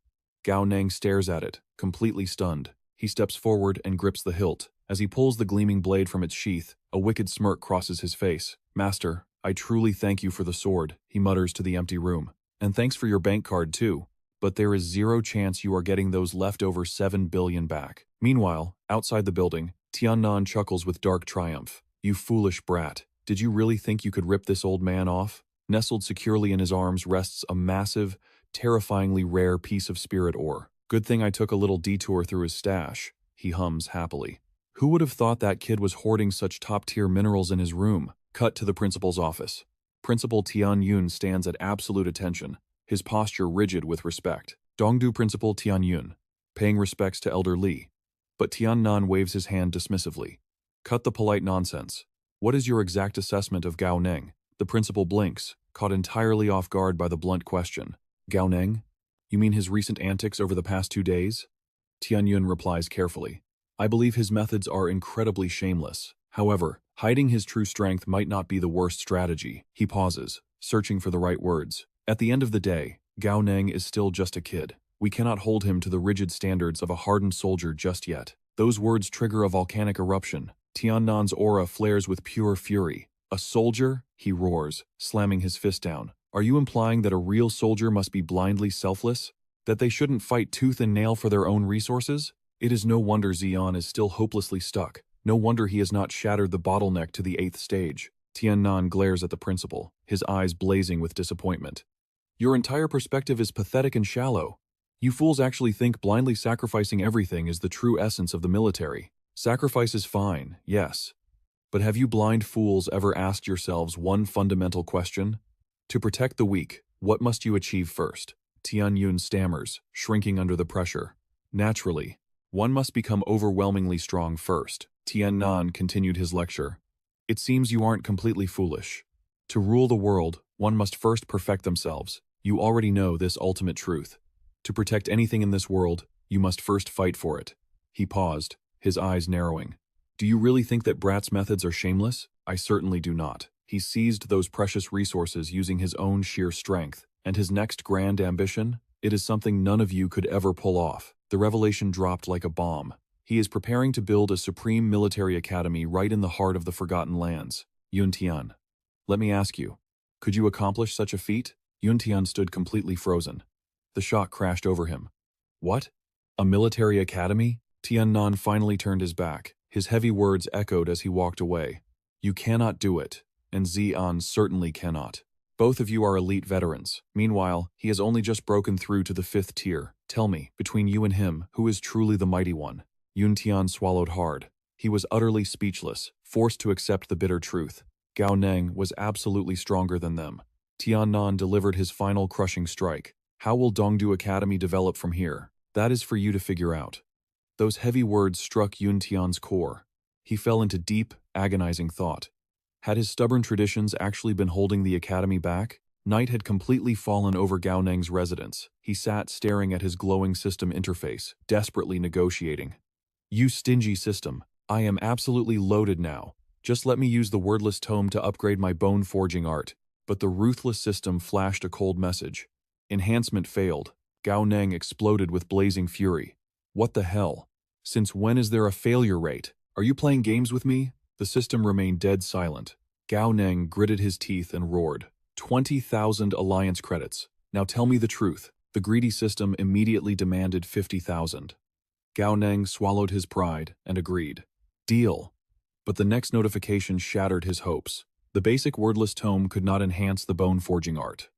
Gao Neng stares at it, completely stunned. He steps forward and grips the hilt. As he pulls the gleaming blade from its sheath, a wicked smirk crosses his face. "Master, I truly thank you for the sword," he mutters to the empty room. "And thanks for your bank card too. But there is zero chance you are getting those leftover 7 billion back." Meanwhile, outside the building, Tian Nan chuckles with dark triumph. "You foolish brat. Did you really think you could rip this old man off?" Nestled securely in his arms rests a massive, terrifyingly rare piece of spirit ore. "Good thing I took a little detour through his stash," he hums happily. Who would have thought that kid was hoarding such top-tier minerals in his room? Cut to the principal's office. Principal Tian Yun stands at absolute attention, his posture rigid with respect. Dongdu Principal Tian Yun, paying respects to Elder Li. But Tian Nan waves his hand dismissively. "Cut the polite nonsense. What is your exact assessment of Gao Neng?" The principal blinks, caught entirely off guard by the blunt question. "Gao Neng? You mean his recent antics over the past 2 days?" Tian Yun replies carefully. "I believe his methods are incredibly shameless. However, hiding his true strength might not be the worst strategy." He pauses, searching for the right words. "At the end of the day, Gao Neng is still just a kid. We cannot hold him to the rigid standards of a hardened soldier just yet." Those words trigger a volcanic eruption. Tian Nan's aura flares with pure fury. "A soldier?" he roars, slamming his fist down. "Are you implying that a real soldier must be blindly selfless? That they shouldn't fight tooth and nail for their own resources? It is no wonder Xian is still hopelessly stuck. No wonder he has not shattered the bottleneck to the 8th stage." Tian Nan glares at the principal, his eyes blazing with disappointment. "Your entire perspective is pathetic and shallow. You fools actually think blindly sacrificing everything is the true essence of the military. Sacrifice is fine, yes. But have you blind fools ever asked yourselves one fundamental question? To protect the weak, what must you achieve first? Tian Yun stammers, shrinking under the pressure. Naturally, one must become overwhelmingly strong first. Tian Nan continued his lecture. It seems you aren't completely foolish. To rule the world, one must first perfect themselves. You already know this ultimate truth. To protect anything in this world, you must first fight for it. He paused, his eyes narrowing. Do you really think that Brat's methods are shameless? I certainly do not. He seized those precious resources using his own sheer strength. And his next grand ambition? It is something none of you could ever pull off. The revelation dropped like a bomb. He is preparing to build a supreme military academy right in the heart of the Forgotten Lands. Yun Tian. Let me ask you, could you accomplish such a feat? Yun Tian stood completely frozen. The shock crashed over him. What? A military academy? Tian Nan finally turned his back. His heavy words echoed as he walked away. You cannot do it, and Xi'an certainly cannot. Both of you are elite veterans. Meanwhile, he has only just broken through to the 5th tier. Tell me, between you and him, who is truly the mighty one? Yun Tian swallowed hard. He was utterly speechless, forced to accept the bitter truth. Gao Neng was absolutely stronger than them. Tian Nan delivered his final crushing strike. How will Dongdu Academy develop from here? That is for you to figure out. Those heavy words struck Yun Tian's core. He fell into deep, agonizing thought. Had his stubborn traditions actually been holding the academy back? Night had completely fallen over Gao Neng's residence. He sat staring at his glowing system interface, desperately negotiating. You stingy system. I am absolutely loaded now. Just let me use the wordless tome to upgrade my bone forging art. But the ruthless system flashed a cold message. Enhancement failed. Gao Neng exploded with blazing fury. What the hell? Since when is there a failure rate? Are you playing games with me? The system remained dead silent. Gao Neng gritted his teeth and roared. 20,000 alliance credits. Now tell me the truth. The greedy system immediately demanded 50,000. Gao Neng swallowed his pride and agreed. Deal. But the next notification shattered his hopes. The basic wordless tome could not enhance the bone forging art.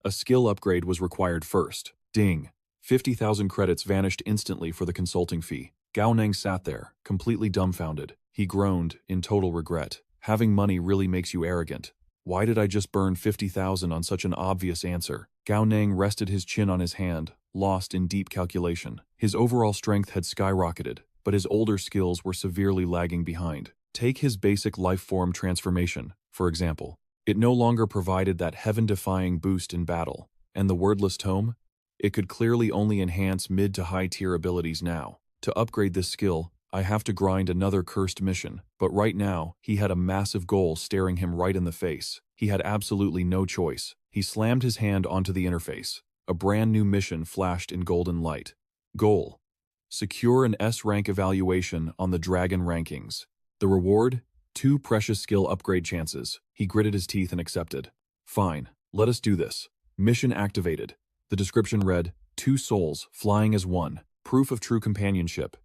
A skill upgrade was required first. Ding. 50,000 credits vanished instantly for the consulting fee. Gao Neng sat there, completely dumbfounded. He groaned, in total regret. Having money really makes you arrogant. Why did I just burn 50,000 on such an obvious answer? Gao Neng rested his chin on his hand, lost in deep calculation. His overall strength had skyrocketed, but his older skills were severely lagging behind. Take his basic life form transformation, for example. It no longer provided that heaven-defying boost in battle. And the wordless tome? It could clearly only enhance mid to high tier abilities now. To upgrade this skill, I have to grind another cursed mission, but right now, he had a massive goal staring him right in the face. He had absolutely no choice. He slammed his hand onto the interface. A brand new mission flashed in golden light. Goal: secure an S-rank evaluation on the Dragon rankings. The reward? 2 precious skill upgrade chances. He gritted his teeth and accepted. Fine, let us do this. Mission activated. The description read, 2 souls, flying as one. Proof of true companionship.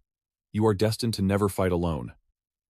You are destined to never fight alone.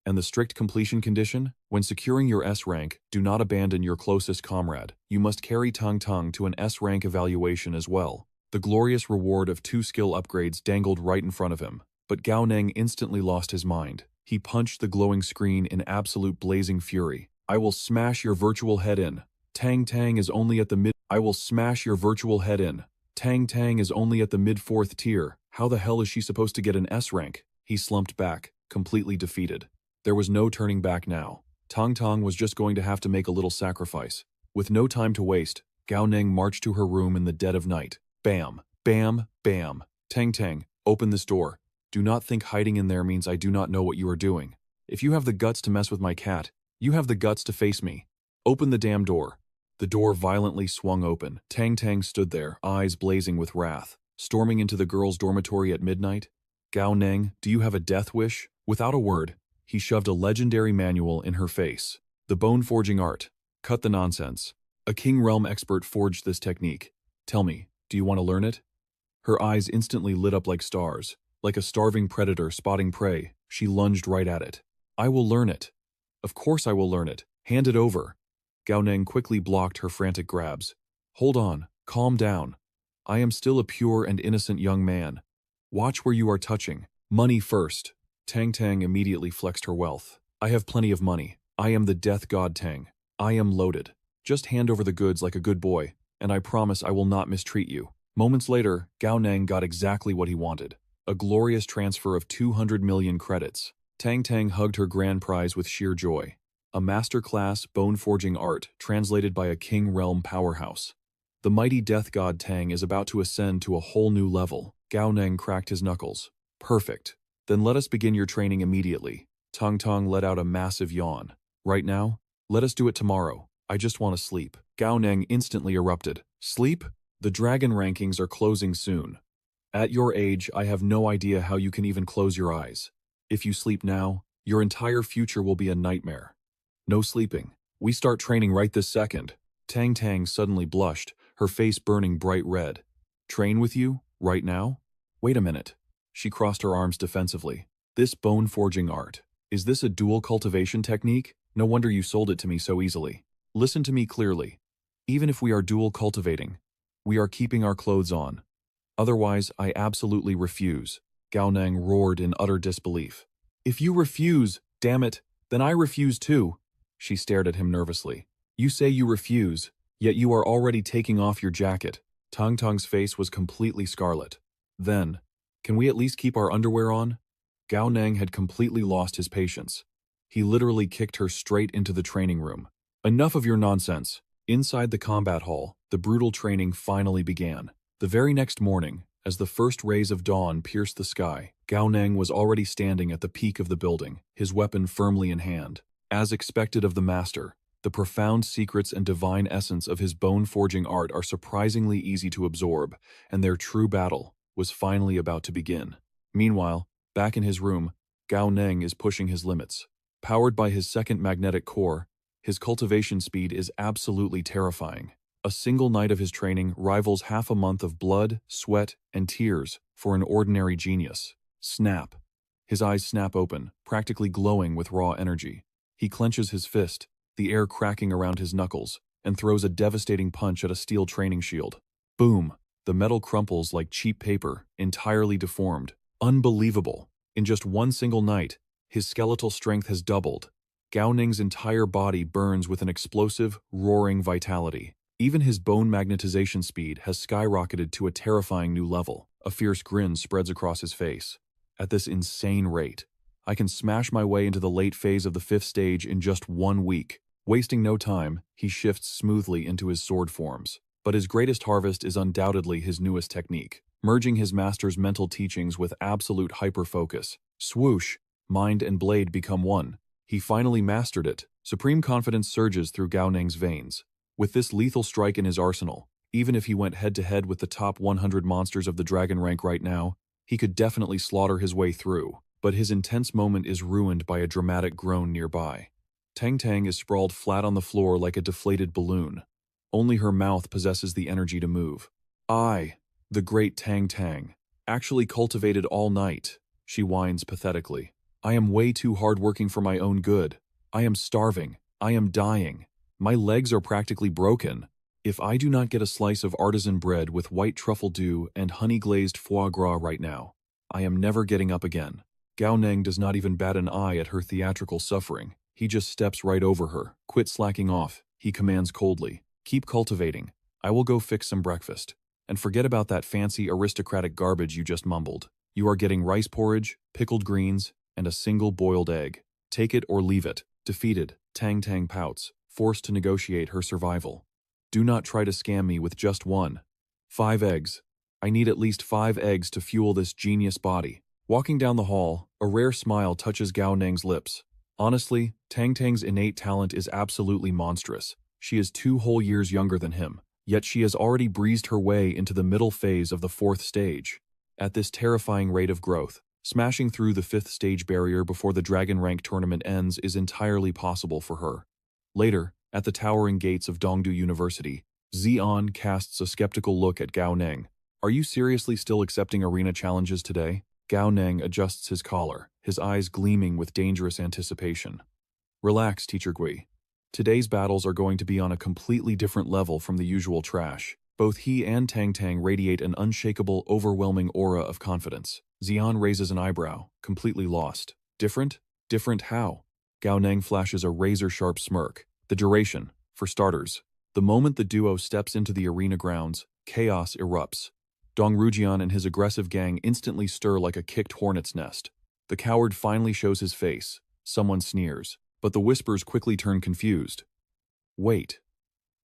And the strict completion condition? When securing your S rank, do not abandon your closest comrade. You must carry Tang Tang to an S rank evaluation as well. The glorious reward of 2 skill upgrades dangled right in front of him. But Gao Neng instantly lost his mind. He punched the glowing screen in absolute blazing fury. I will smash your virtual head in. Tang Tang is only at the mid- I will smash your virtual head in. Tang Tang is only at the mid-4th tier. How the hell is she supposed to get an S rank? He slumped back, completely defeated. There was no turning back now. Tang Tang was just going to have to make a little sacrifice. With no time to waste, Gao Neng marched to her room in the dead of night. Bam, bam, bam. Tang Tang, open this door. Do not think hiding in there means I do not know what you are doing. If you have the guts to mess with my cat, you have the guts to face me. Open the damn door. The door violently swung open. Tang Tang stood there, eyes blazing with wrath. Storming into the girls' dormitory at midnight? Gao Neng, do you have a death wish? Without a word, he shoved a legendary manual in her face. The bone forging art. Cut the nonsense. A King Realm expert forged this technique. Tell me, do you want to learn it? Her eyes instantly lit up like stars. Like a starving predator spotting prey, she lunged right at it. I will learn it. Of course I will learn it. Hand it over. Gao Neng quickly blocked her frantic grabs. Hold on, calm down. I am still a pure and innocent young man. Watch where you are touching. Money first. Tang Tang immediately flexed her wealth. I have plenty of money. I am the death god Tang. I am loaded. Just hand over the goods like a good boy, and I promise I will not mistreat you. Moments later, Gao Neng got exactly what he wanted. A glorious transfer of 200 million credits. Tang Tang hugged her grand prize with sheer joy. A masterclass bone-forging art translated by a King Realm powerhouse. The mighty death god Tang is about to ascend to a whole new level. Gao Neng cracked his knuckles. Perfect. Then let us begin your training immediately. Tong Tong let out a massive yawn. Right now? Let us do it tomorrow. I just want to sleep. Gao Neng instantly erupted. Sleep? The dragon rankings are closing soon. At your age, I have no idea how you can even close your eyes. If you sleep now, your entire future will be a nightmare. No sleeping. We start training right this second. Tang Tang suddenly blushed, her face burning bright red. Train with you? Right now? Wait a minute. She crossed her arms defensively. This bone-forging art. Is this a dual cultivation technique? No wonder you sold it to me so easily. Listen to me clearly. Even if we are dual cultivating, we are keeping our clothes on. Otherwise, I absolutely refuse. Gao Neng roared in utter disbelief. If you refuse, damn it, then I refuse too. She stared at him nervously. You say you refuse, yet you are already taking off your jacket. Tong Tong's face was completely scarlet. Then, can we at least keep our underwear on? Gao Neng had completely lost his patience. He literally kicked her straight into the training room. Enough of your nonsense. Inside the combat hall, the brutal training finally began. The very next morning, as the first rays of dawn pierced the sky, Gao Neng was already standing at the peak of the building, his weapon firmly in hand. As expected of the master, the profound secrets and divine essence of his bone-forging art are surprisingly easy to absorb, and their true battle was finally about to begin. Meanwhile, back in his room, Gao Neng is pushing his limits. Powered by his second magnetic core, his cultivation speed is absolutely terrifying. A single night of his training rivals half a month of blood, sweat, and tears for an ordinary genius. Snap. His eyes snap open, practically glowing with raw energy. He clenches his fist, the air cracking around his knuckles, and throws a devastating punch at a steel training shield. Boom! The metal crumples like cheap paper, entirely deformed. Unbelievable! In just one single night, his skeletal strength has doubled. Gao Ning's entire body burns with an explosive, roaring vitality. Even his bone magnetization speed has skyrocketed to a terrifying new level. A fierce grin spreads across his face. At this insane rate, I can smash my way into the late phase of the 5th stage in just 1 week. Wasting no time, he shifts smoothly into his sword forms. But his greatest harvest is undoubtedly his newest technique, merging his master's mental teachings with absolute hyper-focus. Swoosh! Mind and blade become one. He finally mastered it. Supreme confidence surges through Gao Ning's veins. With this lethal strike in his arsenal, even if he went head-to-head with the top 100 monsters of the dragon rank right now, he could definitely slaughter his way through. But his intense moment is ruined by a dramatic groan nearby. Tang Tang is sprawled flat on the floor like a deflated balloon. Only her mouth possesses the energy to move. I, the great Tang Tang, actually cultivated all night, she whines pathetically. I am way too hardworking for my own good. I am starving. I am dying. My legs are practically broken. If I do not get a slice of artisan bread with white truffle dew and honey-glazed foie gras right now, I am never getting up again. Gao Neng does not even bat an eye at her theatrical suffering. He just steps right over her. Quit slacking off, he commands coldly. Keep cultivating. I will go fix some breakfast. And forget about that fancy aristocratic garbage you just mumbled. You are getting rice porridge, pickled greens, and a single boiled egg. Take it or leave it. Defeated, Tang Tang pouts, forced to negotiate her survival. Do not try to scam me with just one. 5 eggs. I need at least 5 eggs to fuel this genius body. Walking down the hall, a rare smile touches Gao Neng's lips. Honestly, Tang Tang's innate talent is absolutely monstrous. She is 2 whole years younger than him, yet she has already breezed her way into the middle phase of the 4th stage. At this terrifying rate of growth, smashing through the 5th stage barrier before the Dragon Rank tournament ends is entirely possible for her. Later, at the towering gates of Dongdu University, Xian casts a skeptical look at Gao Neng. Are you seriously still accepting arena challenges today? Gao Neng adjusts his collar, his eyes gleaming with dangerous anticipation. Relax, Teacher Gui. Today's battles are going to be on a completely different level from the usual trash. Both he and Tang Tang radiate an unshakable, overwhelming aura of confidence. Xian raises an eyebrow, completely lost. Different? Different how? Gao Neng flashes a razor-sharp smirk. The duration, for starters. The moment the duo steps into the arena grounds, chaos erupts. Dong Rujian and his aggressive gang instantly stir like a kicked hornet's nest. The coward finally shows his face. Someone sneers, but the whispers quickly turn confused. Wait,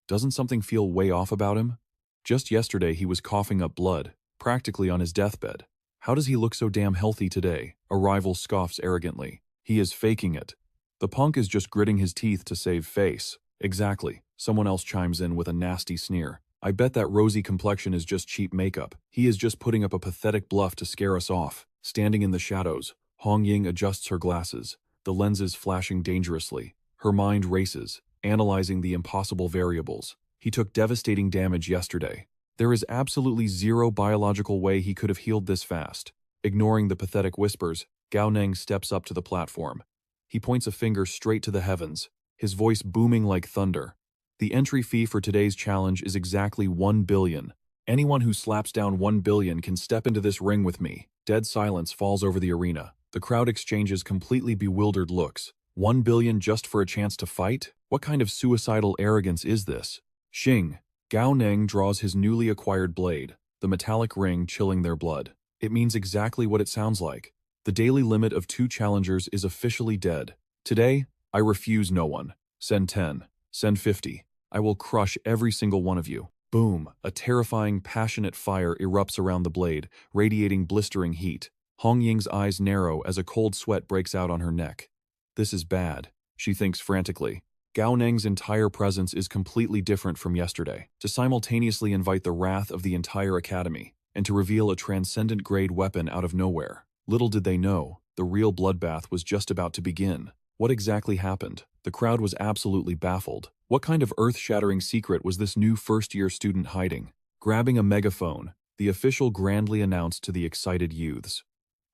doesn't something feel way off about him? Just yesterday he was coughing up blood, practically on his deathbed. How does he look so damn healthy today? A rival scoffs arrogantly. He is faking it. The punk is just gritting his teeth to save face. Exactly. Someone else chimes in with a nasty sneer. I bet that rosy complexion is just cheap makeup. He is just putting up a pathetic bluff to scare us off. Standing in the shadows, Hong Ying adjusts her glasses, the lenses flashing dangerously. Her mind races, analyzing the impossible variables. He took devastating damage yesterday. There is absolutely zero biological way he could have healed this fast. Ignoring the pathetic whispers, Gao Neng steps up to the platform. He points a finger straight to the heavens, his voice booming like thunder. The entry fee for today's challenge is exactly 1 billion. Anyone who slaps down 1 billion can step into this ring with me. Dead silence falls over the arena. The crowd exchanges completely bewildered looks. 1 billion just for a chance to fight? What kind of suicidal arrogance is this? Xing. Gao Neng draws his newly acquired blade, the metallic ring chilling their blood. It means exactly what it sounds like. The daily limit of 2 challengers is officially dead. Today, I refuse no one. Send 10. Send 50. I will crush every single one of you. Boom! A terrifying, passionate fire erupts around the blade, radiating blistering heat. Hong Ying's eyes narrow as a cold sweat breaks out on her neck. This is bad, she thinks frantically. Gao Neng's entire presence is completely different from yesterday. To simultaneously invite the wrath of the entire academy, and to reveal a transcendent-grade weapon out of nowhere. Little did they know, the real bloodbath was just about to begin. What exactly happened? The crowd was absolutely baffled. What kind of earth-shattering secret was this new first-year student hiding? Grabbing a megaphone, the official grandly announced to the excited youths.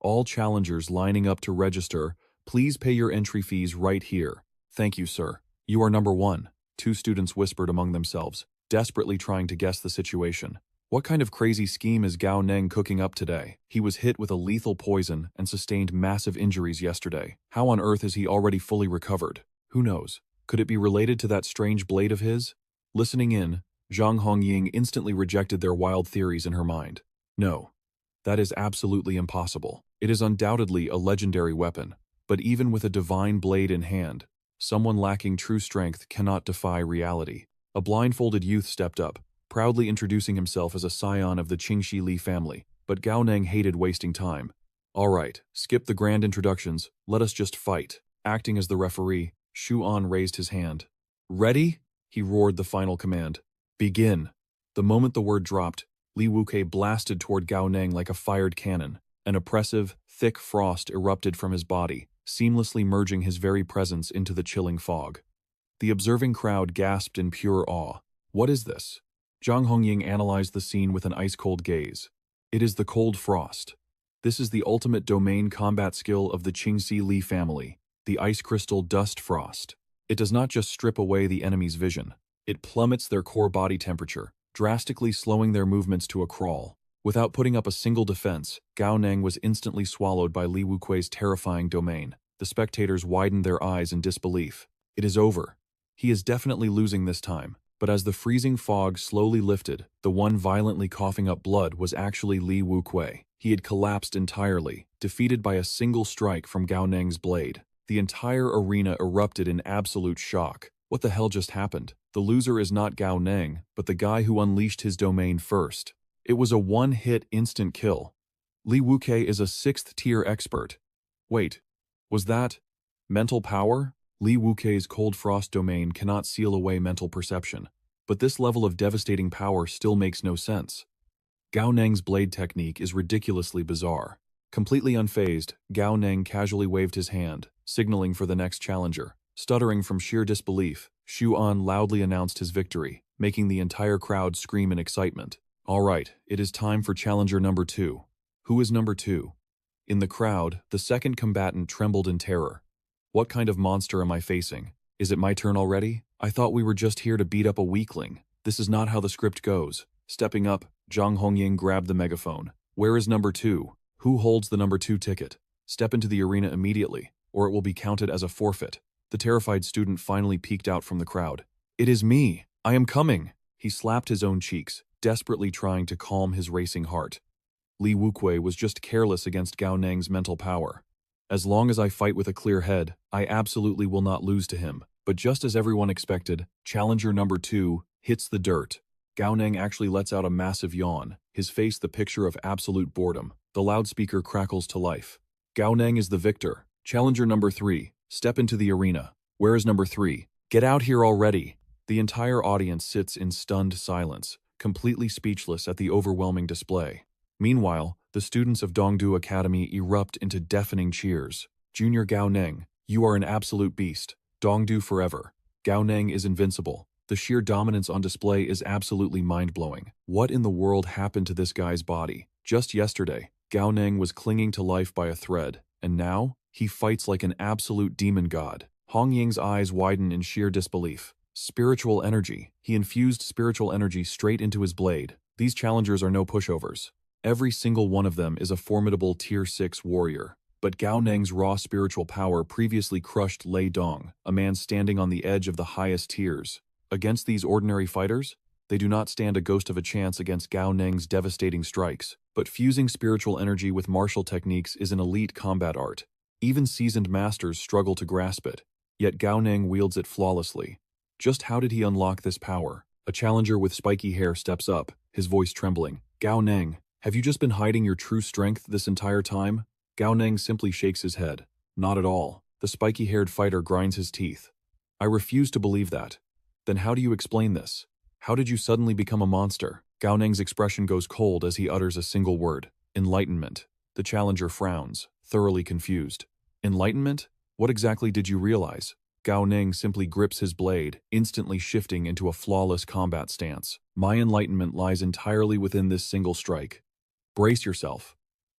All challengers lining up to register, please pay your entry fees right here. Thank you, sir. You are number 1, 2 students whispered among themselves, desperately trying to guess the situation. What kind of crazy scheme is Gao Neng cooking up today? He was hit with a lethal poison and sustained massive injuries yesterday. How on earth is he already fully recovered? Who knows? Could it be related to that strange blade of his? Listening in, Zhang Hongying instantly rejected their wild theories in her mind. No, that is absolutely impossible. It is undoubtedly a legendary weapon, but even with a divine blade in hand, someone lacking true strength cannot defy reality. A blindfolded youth stepped up, proudly introducing himself as a scion of the Qingxi Li family, but Gao Neng hated wasting time. All right, skip the grand introductions, let us just fight. Acting as the referee, Shu An raised his hand. Ready? He roared the final command. Begin. The moment the word dropped, Li Wuke blasted toward Gao Neng like a fired cannon. An oppressive, thick frost erupted from his body, seamlessly merging his very presence into the chilling fog. The observing crowd gasped in pure awe. What is this? Zhang Hongying analyzed the scene with an ice-cold gaze. It is the cold frost. This is the ultimate domain combat skill of the Qingxi Li family, the ice crystal dust frost. It does not just strip away the enemy's vision. It plummets their core body temperature, drastically slowing their movements to a crawl. Without putting up a single defense, Gao Neng was instantly swallowed by Li Wukui's terrifying domain. The spectators widened their eyes in disbelief. It is over. He is definitely losing this time. But as the freezing fog slowly lifted, the one violently coughing up blood was actually Li Wukui. He had collapsed entirely, defeated by a single strike from Gao Neng's blade. The entire arena erupted in absolute shock. What the hell just happened? The loser is not Gao Neng, but the guy who unleashed his domain first. It was a one-hit instant kill. Li Wukei is a 6th-tier expert. Wait, was that mental power? Li Wukei's cold frost domain cannot seal away mental perception, but this level of devastating power still makes no sense. Gao Neng's blade technique is ridiculously bizarre. Completely unfazed, Gao Neng casually waved his hand, signaling for the next challenger. Stuttering from sheer disbelief, Shu An loudly announced his victory, making the entire crowd scream in excitement. All right, it is time for challenger number 2. Who is number 2? In the crowd, the second combatant trembled in terror. What kind of monster am I facing? Is it my turn already? I thought we were just here to beat up a weakling. This is not how the script goes. Stepping up, Zhang Hongying grabbed the megaphone. Where is number 2? Who holds the number 2 ticket? Step into the arena immediately, or it will be counted as a forfeit. The terrified student finally peeked out from the crowd. "It is me! I am coming!" He slapped his own cheeks, desperately trying to calm his racing heart. Li Wuquei was just careless against Gao Nang's mental power. As long as I fight with a clear head, I absolutely will not lose to him. But just as everyone expected, challenger number 2 hits the dirt. Gao Nang actually lets out a massive yawn, his face the picture of absolute boredom. The loudspeaker crackles to life. Gao Nang is the victor. Challenger number 3, step into the arena. Where is number 3? Get out here already! The entire audience sits in stunned silence, completely speechless at the overwhelming display. Meanwhile, the students of Dongdu Academy erupt into deafening cheers. Junior Gao Nang, you are an absolute beast. Dongdu forever. Gao Nang is invincible. The sheer dominance on display is absolutely mind-blowing. What in the world happened to this guy's body? Just yesterday, Gao Nang was clinging to life by a thread, and now, he fights like an absolute demon god. Hong Ying's eyes widen in sheer disbelief. Spiritual energy. He infused spiritual energy straight into his blade. These challengers are no pushovers. Every single one of them is a formidable Tier 6 warrior. But Gao Nang's raw spiritual power previously crushed Lei Dong, a man standing on the edge of the highest tiers. Against these ordinary fighters, they do not stand a ghost of a chance against Gao Nang's devastating strikes. But fusing spiritual energy with martial techniques is an elite combat art. Even seasoned masters struggle to grasp it. Yet Gao Nang wields it flawlessly. Just how did he unlock this power? A challenger with spiky hair steps up, his voice trembling. Gao Nang, have you just been hiding your true strength this entire time? Gao Nang simply shakes his head. Not at all. The spiky-haired fighter grinds his teeth. I refuse to believe that. Then how do you explain this? How did you suddenly become a monster? Gao Nang's expression goes cold as he utters a single word. Enlightenment. The challenger frowns, thoroughly confused. Enlightenment? What exactly did you realize? Gao Nang simply grips his blade, instantly shifting into a flawless combat stance. My enlightenment lies entirely within this single strike. Brace yourself.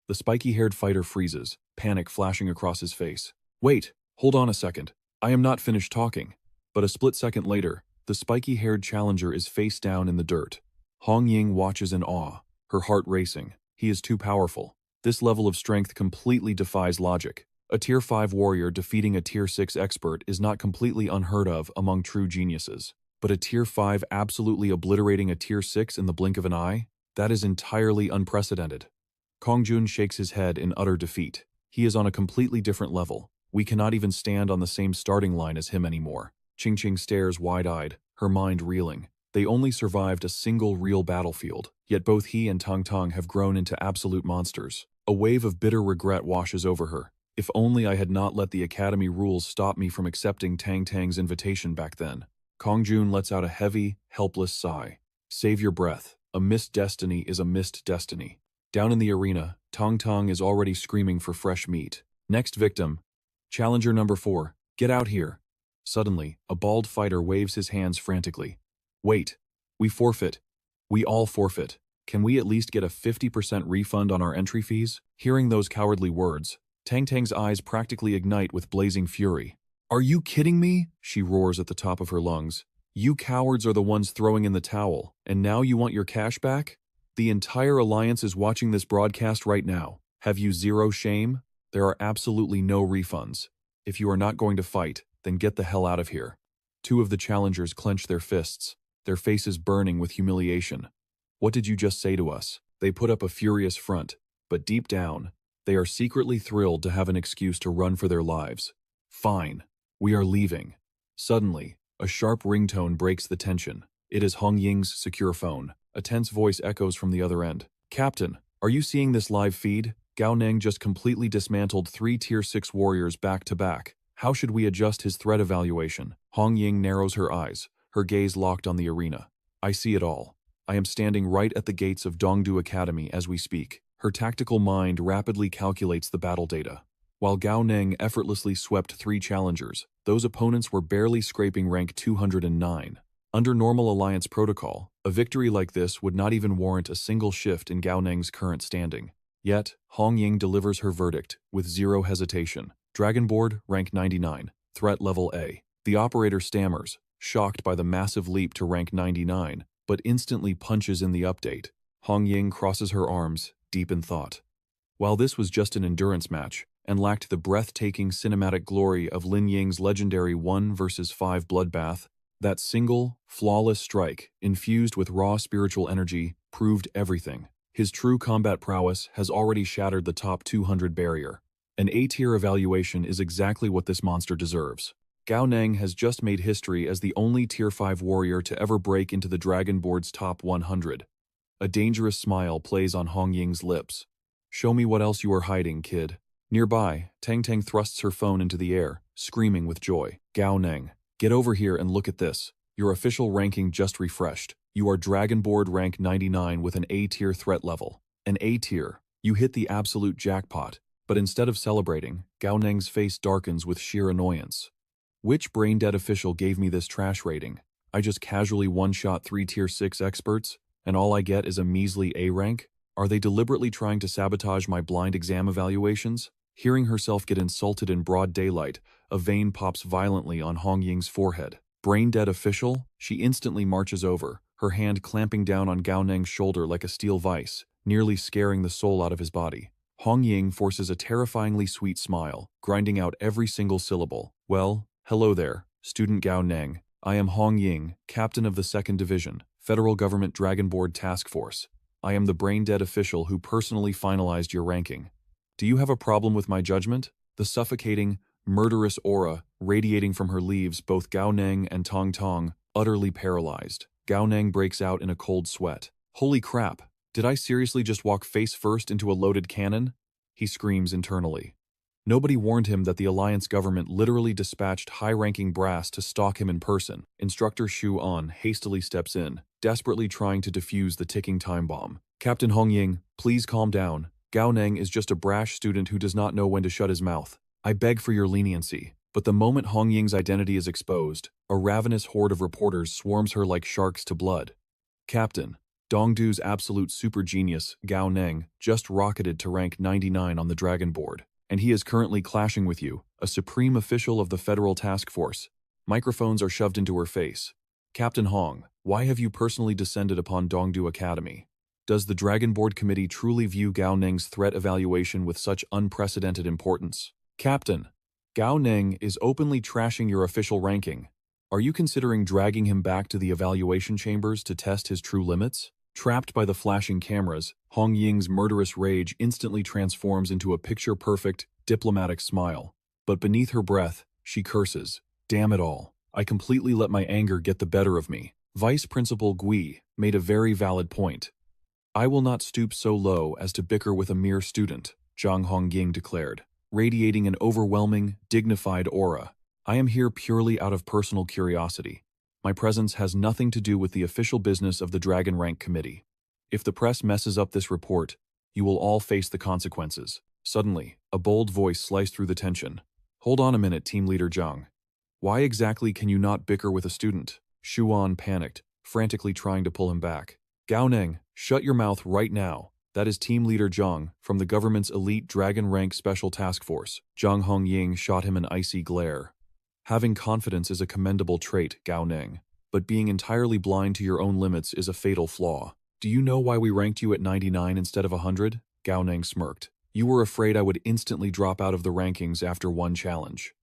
The spiky-haired fighter freezes, panic flashing across his face. Wait, hold on a second. I am not finished talking. But a split second later, the spiky-haired challenger is face down in the dirt. Hong Ying watches in awe, her heart racing. He is too powerful. This level of strength completely defies logic. A Tier 5 warrior defeating a Tier 6 expert is not completely unheard of among true geniuses. But a Tier 5 absolutely obliterating a Tier 6 in the blink of an eye? That is entirely unprecedented. Kongjun shakes his head in utter defeat. He is on a completely different level. We cannot even stand on the same starting line as him anymore. Qingqing stares wide-eyed, her mind reeling. They only survived a single real battlefield, yet both he and Tang Tang have grown into absolute monsters. A wave of bitter regret washes over her. If only I had not let the Academy rules stop me from accepting Tang Tang's invitation back then. Kongjun lets out a heavy, helpless sigh. Save your breath. A missed destiny is a missed destiny. Down in the arena, Tang Tang is already screaming for fresh meat. Next victim. Challenger number 4. Get out here. Suddenly, a bald fighter waves his hands frantically. Wait. We forfeit. We all forfeit. Can we at least get a 50% refund on our entry fees? Hearing those cowardly words, Tang Tang's eyes practically ignite with blazing fury. Are you kidding me? She roars at the top of her lungs. You cowards are the ones throwing in the towel, and now you want your cash back? The entire alliance is watching this broadcast right now. Have you zero shame? There are absolutely no refunds. If you are not going to fight, then get the hell out of here. Two of the challengers clench their fists, their faces burning with humiliation. What did you just say to us? They put up a furious front, but deep down, they are secretly thrilled to have an excuse to run for their lives. Fine. We are leaving. Suddenly, a sharp ringtone breaks the tension. It is Hong Ying's secure phone. A tense voice echoes from the other end. Captain, are you seeing this live feed? Gao Nang just completely dismantled 3 Tier 6 warriors back to back. How should we adjust his threat evaluation? Hong Ying narrows her eyes, her gaze locked on the arena. I see it all. I am standing right at the gates of Dongdu Academy as we speak. Her tactical mind rapidly calculates the battle data. While Gao Nang effortlessly swept 3 challengers, those opponents were barely scraping rank 209. Under normal alliance protocol, a victory like this would not even warrant a single shift in Gao Nang's current standing. Yet, Hong Ying delivers her verdict with zero hesitation. Dragonboard, rank 99, threat level A. The operator stammers, shocked by the massive leap to rank 99, but instantly punches in the update. Hong Ying crosses her arms, deep in thought. While this was just an endurance match, and lacked the breathtaking cinematic glory of Lin Ying's legendary 1 versus 5 bloodbath. That single, flawless strike, infused with raw spiritual energy, proved everything. His true combat prowess has already shattered the top 200 barrier. An A-tier evaluation is exactly what this monster deserves. Gao Neng has just made history as the only Tier 5 warrior to ever break into the Dragon Board's top 100. A dangerous smile plays on Hong Ying's lips. "Show me what else you are hiding, kid." Nearby, Tang Tang thrusts her phone into the air, screaming with joy. "Gao Neng, get over here and look at this. Your official ranking just refreshed. You are Dragon Board rank 99 with an A-tier threat level. An A-tier. You hit the absolute jackpot." But instead of celebrating, Gao Neng's face darkens with sheer annoyance. "Which brain-dead official gave me this trash rating? I just casually one-shot 3 Tier 6 experts, and all I get is a measly A rank? Are they deliberately trying to sabotage my blind exam evaluations?" Hearing herself get insulted in broad daylight, a vein pops violently on Hong Ying's forehead. Brain-dead official? She instantly marches over, her hand clamping down on Gao Neng's shoulder like a steel vice, nearly scaring the soul out of his body. Hong Ying forces a terrifyingly sweet smile, grinding out every single syllable. "Well, hello there, student Gao Neng. I am Hong Ying, captain of the 2nd Division, Federal Government Dragon Board Task Force. I am the brain-dead official who personally finalized your ranking. Do you have a problem with my judgment?" The suffocating, murderous aura radiating from her leaves both Gao Neng and Tong Tong, utterly paralyzed. Gao Neng breaks out in a cold sweat. "Holy crap, did I seriously just walk face first into a loaded cannon?" He screams internally. Nobody warned him that the Alliance government literally dispatched high-ranking brass to stalk him in person. Instructor Xu An hastily steps in, desperately trying to defuse the ticking time bomb. "Captain Hong Ying, please calm down. Gao Neng is just a brash student who does not know when to shut his mouth. I beg for your leniency." But the moment Hong Ying's identity is exposed, a ravenous horde of reporters swarms her like sharks to blood. "Captain, Dongdu's absolute super genius, Gao Neng, just rocketed to rank 99 on the Dragon Board, and he is currently clashing with you, a supreme official of the Federal Task Force." Microphones are shoved into her face. "Captain Hong, why have you personally descended upon Dongdu Academy? Does the Dragon Board Committee truly view Gao Neng's threat evaluation with such unprecedented importance?" "Captain, Gao Neng is openly trashing your official ranking. Are you considering dragging him back to the evaluation chambers to test his true limits?" Trapped by the flashing cameras, Hong Ying's murderous rage instantly transforms into a picture-perfect, diplomatic smile. But beneath her breath, she curses. "Damn it all. I completely let my anger get the better of me." Vice Principal Gui made a very valid point. "I will not stoop so low as to bicker with a mere student," Zhang Hongying declared, radiating an overwhelming, dignified aura. "I am here purely out of personal curiosity. My presence has nothing to do with the official business of the Dragon Rank Committee. If the press messes up this report, you will all face the consequences." Suddenly, a bold voice sliced through the tension. "Hold on a minute, Team Leader Zhang. Why exactly can you not bicker with a student?" Shuan panicked, frantically trying to pull him back. "Gao Neng, shut your mouth right now. That is Team Leader Zhang from the government's elite Dragon Rank Special Task Force." Zhang Hongying shot him an icy glare. "Having confidence is a commendable trait, Gao Neng, but being entirely blind to your own limits is a fatal flaw. Do you know why we ranked you at 99 instead of 100? Gao Neng smirked. "You were afraid I would instantly drop out of the rankings after one challenge."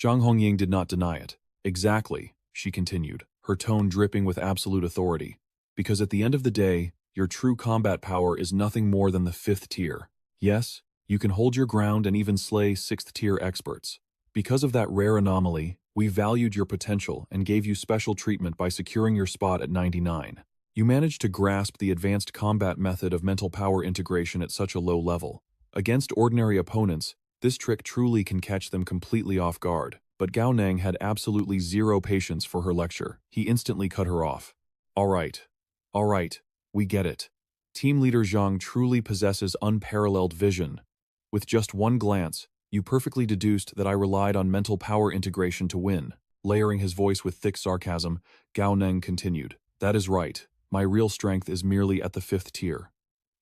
Zhang Hongying did not deny it. "Exactly," she continued, her tone dripping with absolute authority. "Because at the end of the day, your true combat power is nothing more than the 5th tier. Yes, you can hold your ground and even slay 6th tier experts. Because of that rare anomaly, we valued your potential and gave you special treatment by securing your spot at 99. You managed to grasp the advanced combat method of mental power integration at such a low level. Against ordinary opponents, this trick truly can catch them completely off guard." But Gao Neng had absolutely zero patience for her lecture. He instantly cut her off. All right, we get it. Team Leader Zhang truly possesses unparalleled vision. With just one glance, you perfectly deduced that I relied on mental power integration to win." Layering his voice with thick sarcasm, Gao Neng continued. "That is right. My real strength is merely at the 5th tier.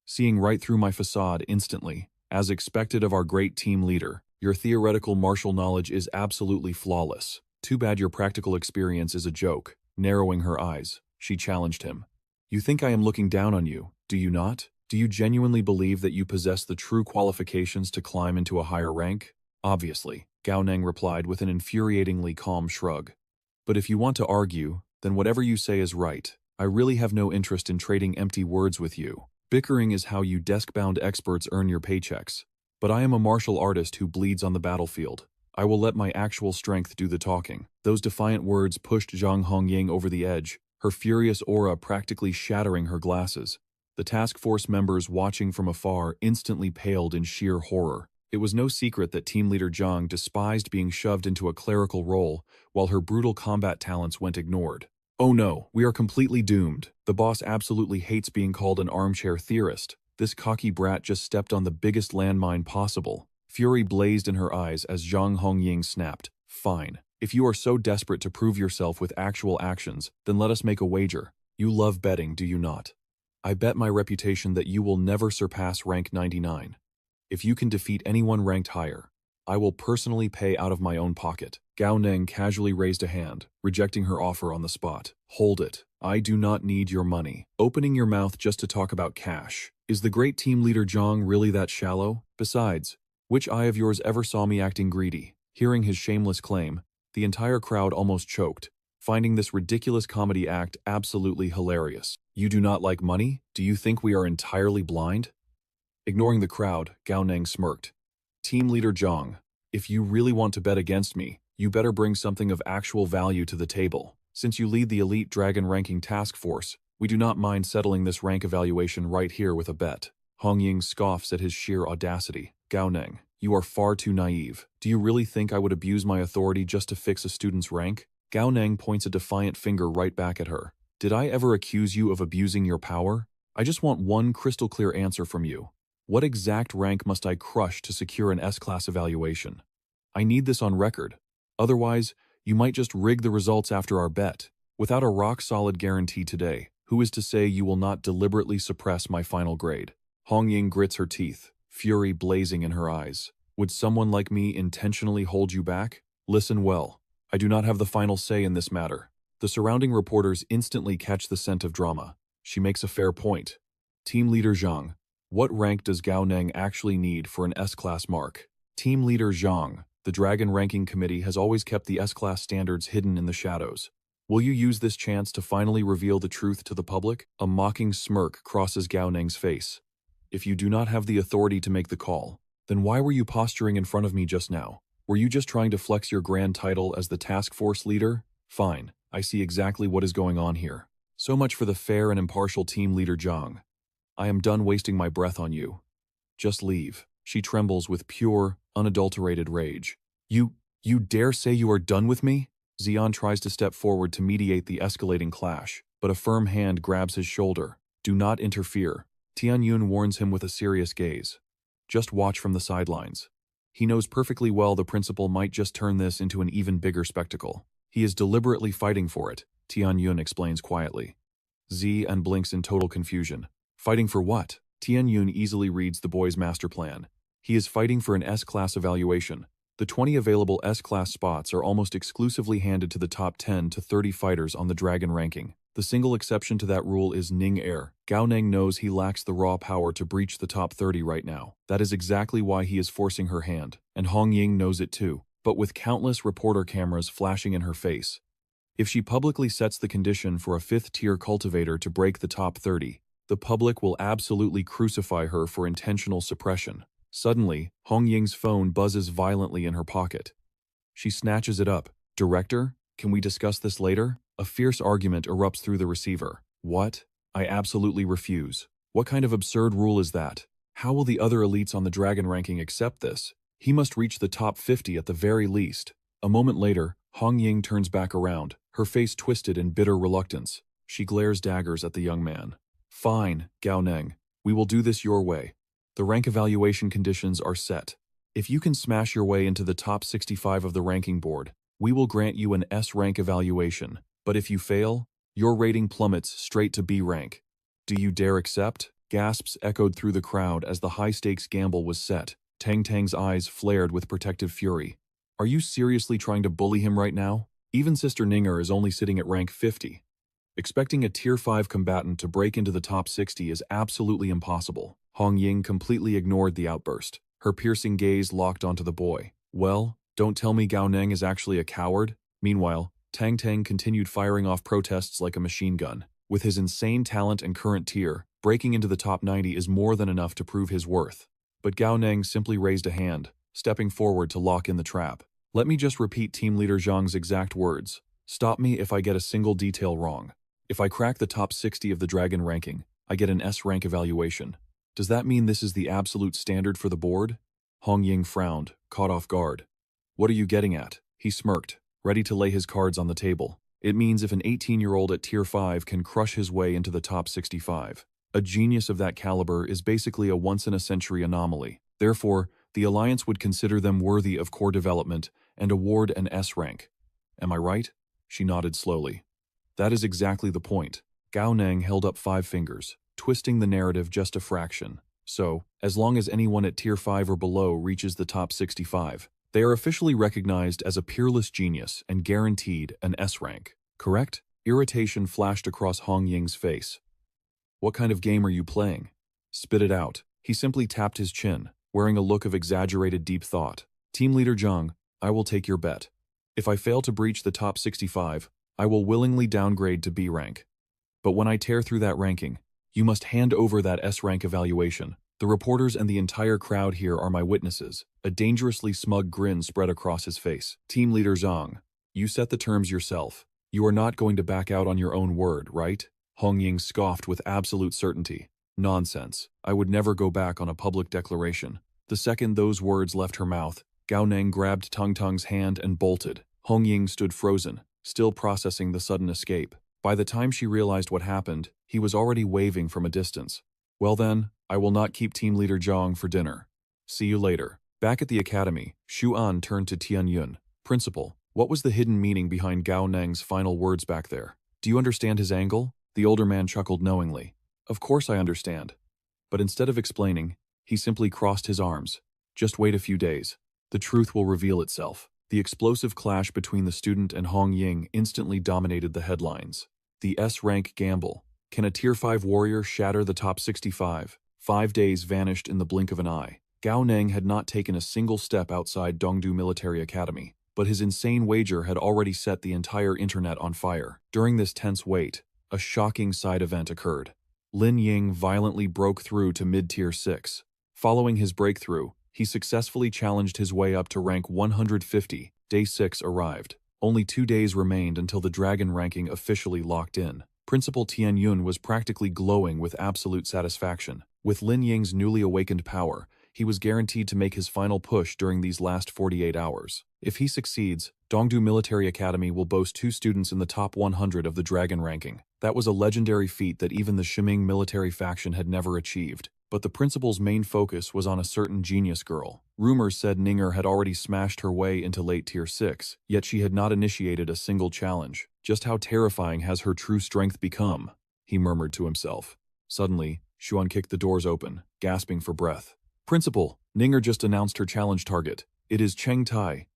Seeing right through my facade instantly, as expected of our great team leader, your theoretical martial knowledge is absolutely flawless. Too bad your practical experience is a joke." Narrowing her eyes, she challenged him. "You think I am looking down on you, do you not? Do you genuinely believe that you possess the true qualifications to climb into a higher rank? Obviously, Gao Neng replied with an infuriatingly calm shrug. But if you want to argue, then whatever you say is right. I really have no interest in trading empty words with you. Bickering is how you desk-bound experts earn your paychecks. But I am a martial artist who bleeds on the battlefield. I will let my actual strength do the talking. Those defiant words pushed Zhang Hongying over the edge, her furious aura practically shattering her glasses. The task force members watching from afar instantly paled in sheer horror. It was no secret that team leader Zhang despised being shoved into a clerical role, while her brutal combat talents went ignored. Oh no, we are completely doomed. The boss absolutely hates being called an armchair theorist. This cocky brat just stepped on the biggest landmine possible. Fury blazed in her eyes as Zhang Hongying snapped. Fine. If you are so desperate to prove yourself with actual actions, then let us make a wager. You love betting, do you not? I bet my reputation that you will never surpass rank 99. If you can defeat anyone ranked higher, I will personally pay out of my own pocket. Gao Neng casually raised a hand, rejecting her offer on the spot. Hold it. I do not need your money. Opening your mouth just to talk about cash. Is the great team leader Zhang really that shallow? Besides, which eye of yours ever saw me acting greedy? Hearing his shameless claim, the entire crowd almost choked, finding this ridiculous comedy act absolutely hilarious. You do not like money? Do you think we are entirely blind? Ignoring the crowd, Gao Neng smirked. Team leader Zhang, if you really want to bet against me, you better bring something of actual value to the table. Since you lead the elite dragon ranking task force, we do not mind settling this rank evaluation right here with a bet. Hongying scoffs at his sheer audacity. Gao Neng, you are far too naive. Do you really think I would abuse my authority just to fix a student's rank? Gao Neng points a defiant finger right back at her. Did I ever accuse you of abusing your power? I just want one crystal clear answer from you. What exact rank must I crush to secure an S-class evaluation? I need this on record. Otherwise, you might just rig the results after our bet. Without a rock-solid guarantee today, who is to say you will not deliberately suppress my final grade? Hongying grits her teeth, fury blazing in her eyes. Would someone like me intentionally hold you back? Listen well. I do not have the final say in this matter. The surrounding reporters instantly catch the scent of drama. She makes a fair point. Team leader Zhang, what rank does Gao Neng actually need for an S-class mark? Team leader Zhang, the Dragon Ranking Committee has always kept the S-class standards hidden in the shadows. Will you use this chance to finally reveal the truth to the public? A mocking smirk crosses Gao Neng's face. If you do not have the authority to make the call, then why were you posturing in front of me just now? Were you just trying to flex your grand title as the task force leader? Fine, I see exactly what is going on here. So much for the fair and impartial team leader Zhang. I am done wasting my breath on you. Just leave. She trembles with pure, unadulterated rage. You dare say you are done with me? Xian tries to step forward to mediate the escalating clash, but a firm hand grabs his shoulder. Do not interfere. Tianyun warns him with a serious gaze. Just watch from the sidelines. He knows perfectly well the principal might just turn this into an even bigger spectacle. He is deliberately fighting for it, Tianyun explains quietly. Xian blinks in total confusion. Fighting for what? Tianyun easily reads the boy's master plan. He is fighting for an S-class evaluation. The 20 available S-class spots are almost exclusively handed to the top 10 to 30 fighters on the dragon ranking. The single exception to that rule is Ning Er. Gao Neng knows he lacks the raw power to breach the top 30 right now. That is exactly why he is forcing her hand, and Hongying knows it too, but with countless reporter cameras flashing in her face. If she publicly sets the condition for a 5th-tier cultivator to break the top 30, the public will absolutely crucify her for intentional suppression. Suddenly, Hongying's phone buzzes violently in her pocket. She snatches it up. Director, can we discuss this later? A fierce argument erupts through the receiver. What? I absolutely refuse. What kind of absurd rule is that? How will the other elites on the dragon ranking accept this? He must reach the top 50 at the very least. A moment later, Hongying turns back around, her face twisted in bitter reluctance. She glares daggers at the young man. Fine, Gao Neng. We will do this your way. The rank evaluation conditions are set. If you can smash your way into the top 65 of the ranking board, we will grant you an S rank evaluation. But if you fail, your rating plummets straight to B rank. Do you dare accept? Gasps echoed through the crowd as the high-stakes gamble was set. Tang Tang's eyes flared with protective fury. Are you seriously trying to bully him right now? Even Sister Ninger is only sitting at rank 50. Expecting a Tier 5 combatant to break into the top 60 is absolutely impossible. Hong Ying completely ignored the outburst. Her piercing gaze locked onto the boy. Well, don't tell me Gao Neng is actually a coward? Meanwhile, Tang Tang continued firing off protests like a machine gun. With his insane talent and current tier, breaking into the top 90 is more than enough to prove his worth. But Gao Neng simply raised a hand, stepping forward to lock in the trap. Let me just repeat Team Leader Zhang's exact words. Stop me if I get a single detail wrong. If I crack the top 60 of the Dragon ranking, I get an S rank evaluation. Does that mean this is the absolute standard for the board? Hong Ying frowned, caught off guard. What are you getting at? He smirked, ready to lay his cards on the table. It means if an 18-year-old at Tier 5 can crush his way into the top 65, a genius of that caliber is basically a once-in-a-century anomaly. Therefore, the Alliance would consider them worthy of core development and award an S rank. Am I right? She nodded slowly. That is exactly the point. Gao Neng held up 5 fingers, twisting the narrative just a fraction. So, as long as anyone at Tier 5 or below reaches the top 65, they are officially recognized as a peerless genius and guaranteed an S rank. Correct? Irritation flashed across Hong Ying's face. What kind of game are you playing? Spit it out. He simply tapped his chin, wearing a look of exaggerated deep thought. Team Leader Zhang, I will take your bet. If I fail to breach the top 65, I will willingly downgrade to B rank. But when I tear through that ranking, you must hand over that S rank evaluation. The reporters and the entire crowd here are my witnesses. A dangerously smug grin spread across his face. Team Leader Zhang, you set the terms yourself. You are not going to back out on your own word, right? Hong Ying scoffed with absolute certainty. Nonsense. I would never go back on a public declaration. The second those words left her mouth, Gao Neng grabbed Tung Tung's hand and bolted. Hong Ying stood frozen, still processing the sudden escape. By the time she realized what happened, he was already waving from a distance. Well then, I will not keep Team Leader Zhang for dinner. See you later. Back at the academy, Shu An turned to Tian Yun. Principal, what was the hidden meaning behind Gao Neng's final words back there? Do you understand his angle? The older man chuckled knowingly. Of course I understand. But instead of explaining, he simply crossed his arms. Just wait a few days. The truth will reveal itself. The explosive clash between the student and Hong Ying instantly dominated the headlines. The S-rank gamble. Can a Tier 5 warrior shatter the top 65? 5 days vanished in the blink of an eye. Gao Neng had not taken a single step outside Dongdu Military Academy, but his insane wager had already set the entire internet on fire. During this tense wait, a shocking side event occurred. Lin Ying violently broke through to mid-tier 6. Following his breakthrough, he successfully challenged his way up to rank 150. Day 6 arrived. Only 2 days remained until the Dragon ranking officially locked in. Principal Tian Yun was practically glowing with absolute satisfaction. With Lin Ying's newly awakened power, he was guaranteed to make his final push during these last 48 hours. If he succeeds, Dongdu Military Academy will boast 2 students in the top 100 of the Dragon ranking. That was a legendary feat that even the Shiming military faction had never achieved. But the principal's main focus was on a certain genius girl. Rumors said Ninger had already smashed her way into late tier 6, yet she had not initiated a single challenge. Just how terrifying has her true strength become? He murmured to himself. Suddenly, Xuan kicked the doors open, gasping for breath. Principal, Ninger just announced her challenge target. It is Cheng Tai,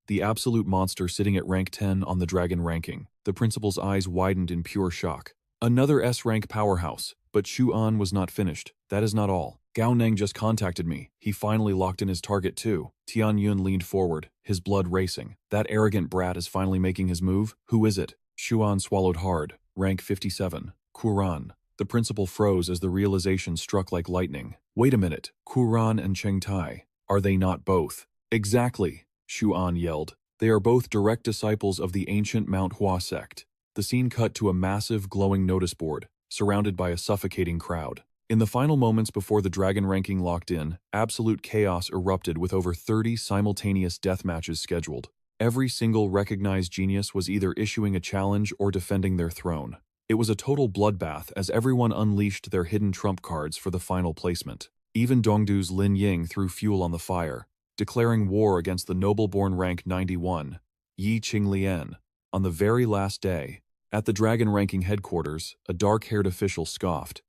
the absolute monster sitting at rank 10 on the Dragon ranking. The principal's eyes widened in pure shock. Another S-rank powerhouse. But Shu An was not finished. That is not all. Gao Neng just contacted me. He finally locked in his target too. Tian Yun leaned forward, his blood racing. That arrogant brat is finally making his move? Who is it? Shu An swallowed hard. Rank 57. Quran. The principal froze as the realization struck like lightning. Wait a minute. Quran and Cheng Tai. Are they not both? Exactly, Shu An yelled. They are both direct disciples of the ancient Mount Hua sect. The scene cut to a massive, glowing notice board, surrounded by a suffocating crowd. In the final moments before the Dragon ranking locked in, absolute chaos erupted with over 30 simultaneous death matches scheduled. Every single recognized genius was either issuing a challenge or defending their throne. It was a total bloodbath as everyone unleashed their hidden trump cards for the final placement. Even Dongdu's Lin Ying threw fuel on the fire, declaring war against the noble-born rank 91, Yi Qinglian. On the very last day, at the Dragon ranking headquarters, a dark-haired official scoffed.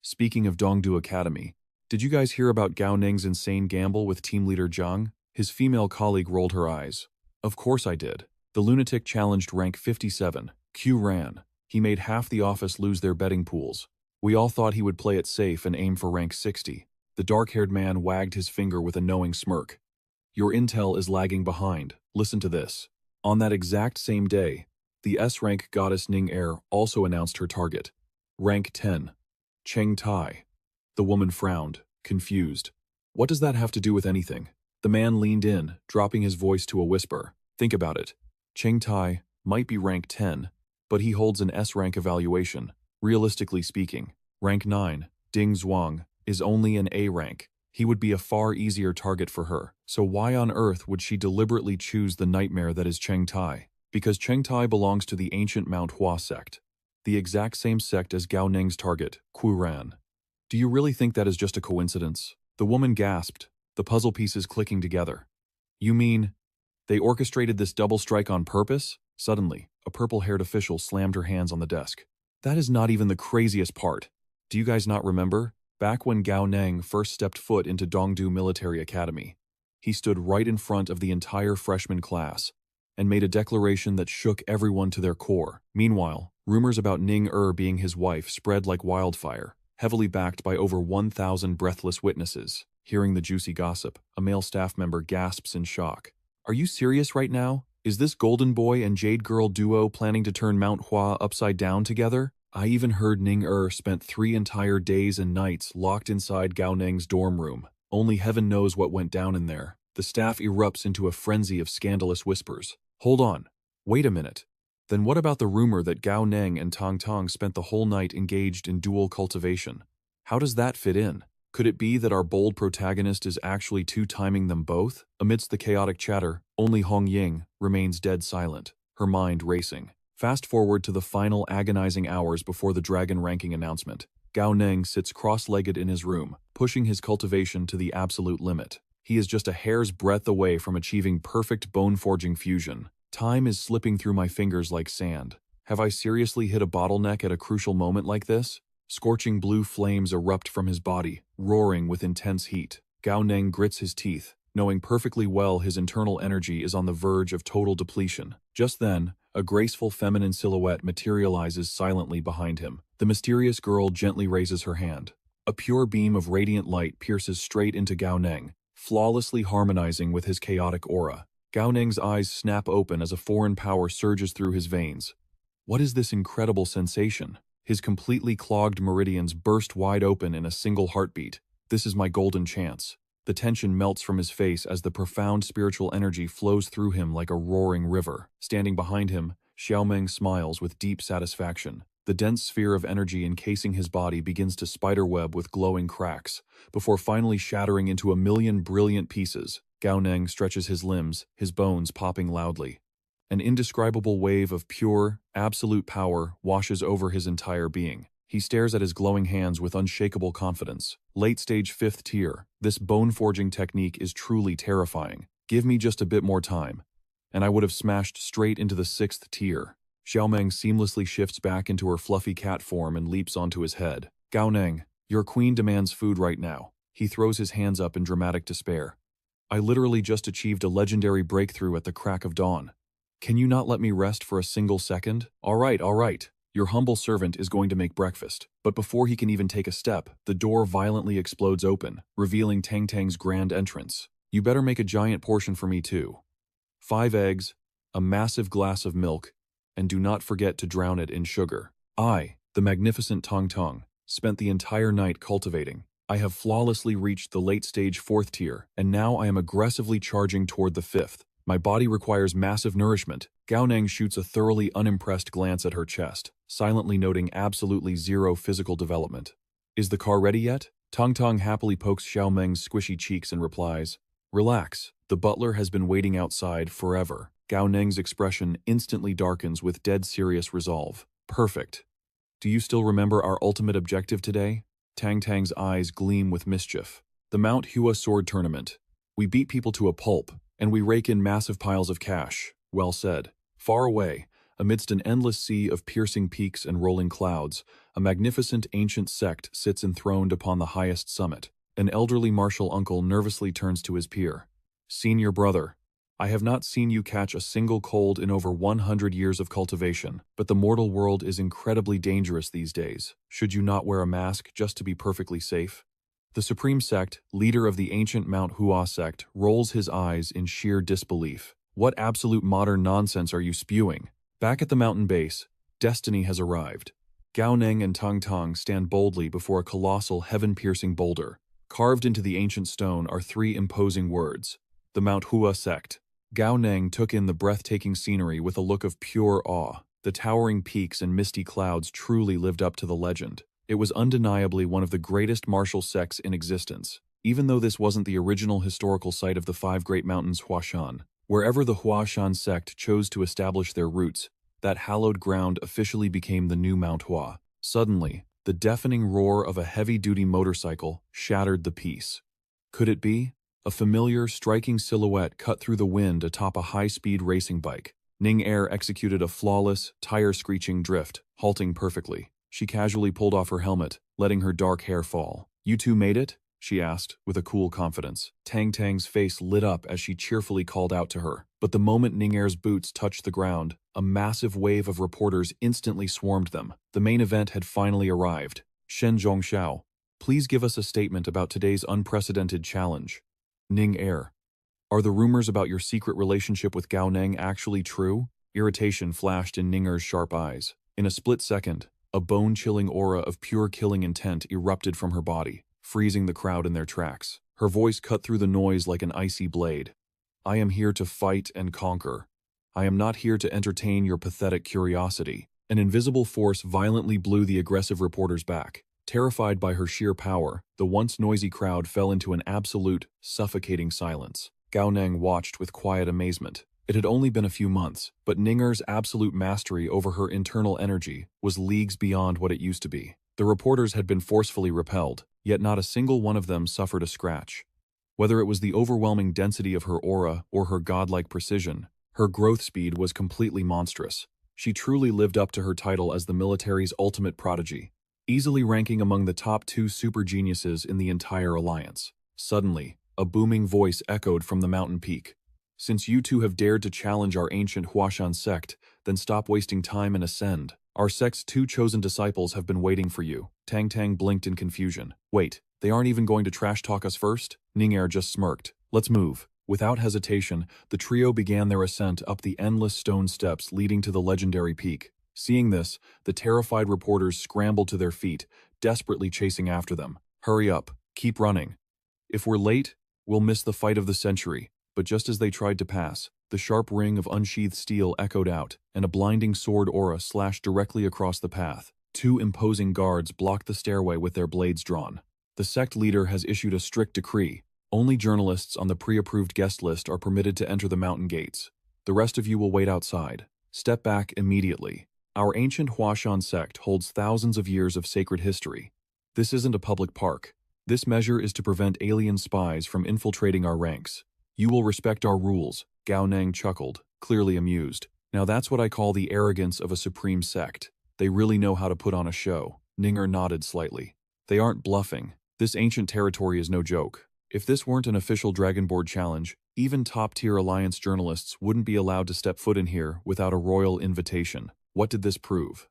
Speaking of Dongdu Academy, did you guys hear about Gao Ning's insane gamble with team leader Zhang? His female colleague rolled her eyes. Of course I did. The lunatic challenged rank 57, Q Ran. He made half the office lose their betting pools. We all thought he would play it safe and aim for rank 60. The dark-haired man wagged his finger with a knowing smirk. Your intel is lagging behind. Listen to this. On that exact same day, the S-rank goddess Ning-Er also announced her target. Rank 10. Cheng Tai. The woman frowned, confused. What does that have to do with anything? The man leaned in, dropping his voice to a whisper. Think about it. Cheng Tai might be rank 10, but he holds an S-rank evaluation. Realistically speaking, rank 9, Ding Zhuang, is only an A rank. He would be a far easier target for her. So why on earth would she deliberately choose the nightmare that is Cheng Tai? Because Cheng Tai belongs to the ancient Manhwa sect, the exact same sect as Gao Neng's target, Quran. Do you really think that is just a coincidence? The woman gasped, the puzzle pieces clicking together. You mean, they orchestrated this double strike on purpose? Suddenly, a purple-haired official slammed her hands on the desk. That is not even the craziest part. Do you guys not remember? Back when Gao Neng first stepped foot into Dongdu Military Academy, he stood right in front of the entire freshman class and made a declaration that shook everyone to their core. Meanwhile, rumors about Ning-Er being his wife spread like wildfire, heavily backed by over 1,000 breathless witnesses. Hearing the juicy gossip, a male staff member gasps in shock. Are you serious right now? Is this Golden Boy and Jade Girl duo planning to turn Mount Hua upside down together? I even heard Ning-Er spent 3 entire days and nights locked inside Gao Neng's dorm room. Only heaven knows what went down in there. The staff erupts into a frenzy of scandalous whispers. Hold on. Wait a minute. Then what about the rumor that Gao Neng and Tang Tang spent the whole night engaged in dual cultivation? How does that fit in? Could it be that our bold protagonist is actually two-timing them both? Amidst the chaotic chatter, only Hong Ying remains dead silent, her mind racing. Fast forward to the final agonizing hours before the dragon ranking announcement. Gao Neng sits cross-legged in his room, pushing his cultivation to the absolute limit. He is just a hair's breadth away from achieving perfect bone-forging fusion. Time is slipping through my fingers like sand. Have I seriously hit a bottleneck at a crucial moment like this? Scorching blue flames erupt from his body, roaring with intense heat. Gao Neng grits his teeth, knowing perfectly well his internal energy is on the verge of total depletion. Just then, a graceful feminine silhouette materializes silently behind him. The mysterious girl gently raises her hand. A pure beam of radiant light pierces straight into Gao Neng, flawlessly harmonizing with his chaotic aura. Gao Neng's eyes snap open as a foreign power surges through his veins. What is this incredible sensation? His completely clogged meridians burst wide open in a single heartbeat. This is my golden chance. The tension melts from his face as the profound spiritual energy flows through him like a roaring river. Standing behind him, Xiaomeng smiles with deep satisfaction. The dense sphere of energy encasing his body begins to spiderweb with glowing cracks, before finally shattering into a million brilliant pieces. Gao Neng stretches his limbs, his bones popping loudly. An indescribable wave of pure, absolute power washes over his entire being. He stares at his glowing hands with unshakable confidence. Late-stage 5th tier, this bone-forging technique is truly terrifying. Give me just a bit more time, and I would have smashed straight into the 6th tier. Xiaomeng seamlessly shifts back into her fluffy cat form and leaps onto his head. Gao Neng, your queen demands food right now. He throws his hands up in dramatic despair. I literally just achieved a legendary breakthrough at the crack of dawn. Can you not let me rest for a single second? All right. Your humble servant is going to make breakfast. But before he can even take a step, the door violently explodes open, revealing Tang Tang's grand entrance. You better make a giant portion for me too. 5 eggs, a massive glass of milk, and do not forget to drown it in sugar. I, the magnificent Tang Tang, spent the entire night cultivating. I have flawlessly reached the late-stage 4th tier, and now I am aggressively charging toward the 5th. My body requires massive nourishment. Gao Neng shoots a thoroughly unimpressed glance at her chest, silently noting absolutely zero physical development. Is the car ready yet? Tang Tang happily pokes Xiaomeng's squishy cheeks and replies, Relax, the butler has been waiting outside forever. Gao Neng's expression instantly darkens with dead serious resolve. Perfect. Do you still remember our ultimate objective today? Tang Tang's eyes gleam with mischief. The Mount Hua Sword Tournament. We beat people to a pulp, and we rake in massive piles of cash. Well said. Far away, amidst an endless sea of piercing peaks and rolling clouds, a magnificent ancient sect sits enthroned upon the highest summit. An elderly martial uncle nervously turns to his peer. Senior brother, I have not seen you catch a single cold in over 100 years of cultivation, but the mortal world is incredibly dangerous these days. Should you not wear a mask just to be perfectly safe? The Supreme Sect, leader of the ancient Mount Hua sect, rolls his eyes in sheer disbelief. What absolute modern nonsense are you spewing? Back at the mountain base, destiny has arrived. Gao Neng and Tang Tang stand boldly before a colossal, heaven-piercing boulder. Carved into the ancient stone are three imposing words: the Mount Hua sect. Gao Neng took in the breathtaking scenery with a look of pure awe. The towering peaks and misty clouds truly lived up to the legend. It was undeniably one of the greatest martial sects in existence, even though this wasn't the original historical site of the five great mountains Huashan. Wherever the Huashan sect chose to establish their roots, that hallowed ground officially became the new Mount Hua. Suddenly, the deafening roar of a heavy-duty motorcycle shattered the peace. Could it be? A familiar, striking silhouette cut through the wind atop a high-speed racing bike. Ning Er executed a flawless, tire-screeching drift, halting perfectly. She casually pulled off her helmet, letting her dark hair fall. "You two made it?" she asked, with a cool confidence. Tang Tang's face lit up as she cheerfully called out to her. But the moment Ning Er's boots touched the ground, a massive wave of reporters instantly swarmed them. The main event had finally arrived. "Shen Zhongxiao, please give us a statement about today's unprecedented challenge." Ning Er, are the rumors about your secret relationship with Gao Neng actually true? Irritation flashed in Ning Er's sharp eyes. In a split second, a bone-chilling aura of pure killing intent erupted from her body, freezing the crowd in their tracks. Her voice cut through the noise like an icy blade. "I am here to fight and conquer. I am not here to entertain your pathetic curiosity." An invisible force violently blew the aggressive reporters back. Terrified by her sheer power, the once noisy crowd fell into an absolute, suffocating silence. Gao Neng watched with quiet amazement. It had only been a few months, but Ning Er's absolute mastery over her internal energy was leagues beyond what it used to be. The reporters had been forcefully repelled, yet not a single one of them suffered a scratch. Whether it was the overwhelming density of her aura or her godlike precision, her growth speed was completely monstrous. She truly lived up to her title as the military's ultimate prodigy, easily ranking among the top 2 super geniuses in the entire alliance. Suddenly, a booming voice echoed from the mountain peak. "Since you two have dared to challenge our ancient Huashan sect, then stop wasting time and ascend. Our sect's 2 chosen disciples have been waiting for you." Tang Tang blinked in confusion. "Wait, they aren't even going to trash-talk us first?" Ning Er just smirked. "Let's move." Without hesitation, the trio began their ascent up the endless stone steps leading to the legendary peak. Seeing this, the terrified reporters scrambled to their feet, desperately chasing after them. "Hurry up, keep running. If we're late, we'll miss the fight of the century." But just as they tried to pass, the sharp ring of unsheathed steel echoed out, and a blinding sword aura slashed directly across the path. 2 imposing guards blocked the stairway with their blades drawn. "The sect leader has issued a strict decree. Only journalists on the pre-approved guest list are permitted to enter the mountain gates. The rest of you will wait outside. Step back immediately. Our ancient Huashan sect holds thousands of years of sacred history. This isn't a public park. This measure is to prevent alien spies from infiltrating our ranks. You will respect our rules." Gao Neng chuckled, clearly amused. "Now that's what I call the arrogance of a supreme sect. They really know how to put on a show." Ning Er nodded slightly. "They aren't bluffing. This ancient territory is no joke. If this weren't an official Dragonboard challenge, even top-tier Alliance journalists wouldn't be allowed to step foot in here without a royal invitation." What did this prove?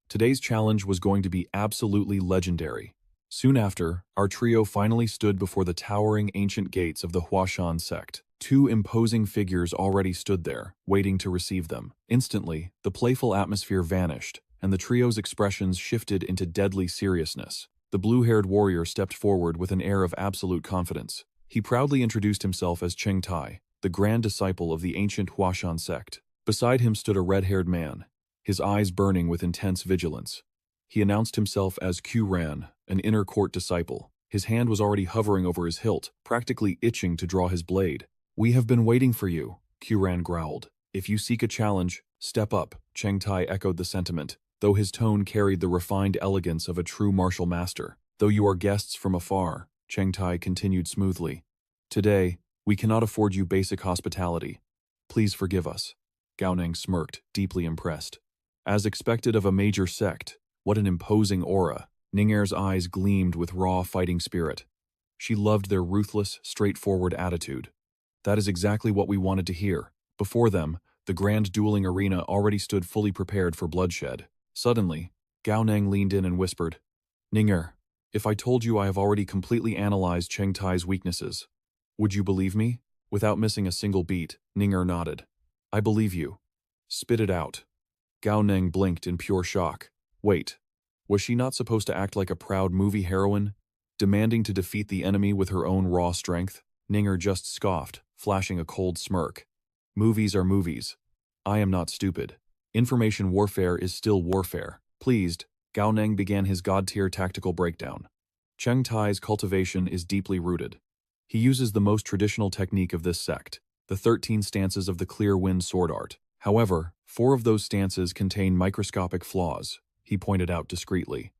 Today's challenge was going to be absolutely legendary. Soon after, our trio finally stood before the towering ancient gates of the Huashan sect. 2 imposing figures already stood there, waiting to receive them. Instantly, the playful atmosphere vanished, and the trio's expressions shifted into deadly seriousness. The blue-haired warrior stepped forward with an air of absolute confidence. He proudly introduced himself as Cheng Tai, the grand disciple of the ancient Huashan sect. Beside him stood a red-haired man, his eyes burning with intense vigilance. He announced himself as Q Ran, an inner court disciple. His hand was already hovering over his hilt, practically itching to draw his blade. "We have been waiting for you," Q Ran growled. "If you seek a challenge, step up." Cheng Tai echoed the sentiment, though his tone carried the refined elegance of a true martial master. "Though you are guests from afar," Cheng Tai continued smoothly, "today, we cannot afford you basic hospitality. Please forgive us." Gao Neng smirked, deeply impressed. As expected of a major sect, what an imposing aura. Ning Er's eyes gleamed with raw fighting spirit. She loved their ruthless, straightforward attitude. That is exactly what we wanted to hear. Before them, the grand dueling arena already stood fully prepared for bloodshed. Suddenly, Gao Neng leaned in and whispered, Ninger, if I told you I have already completely analyzed Cheng Tai's weaknesses, would you believe me? Without missing a single beat, Ninger nodded. I believe you. Spit it out. Gao Neng blinked in pure shock. Wait, was she not supposed to act like a proud movie heroine, demanding to defeat the enemy with her own raw strength? Ninger just scoffed, flashing a cold smirk. Movies are movies. I am not stupid. Information warfare is still warfare. Pleased, Gao Neng began his god-tier tactical breakdown. Cheng Tai's cultivation is deeply rooted. He uses the most traditional technique of this sect, the 13 stances of the clear wind sword art. However, 4 of those stances contain microscopic flaws, he pointed out discreetly.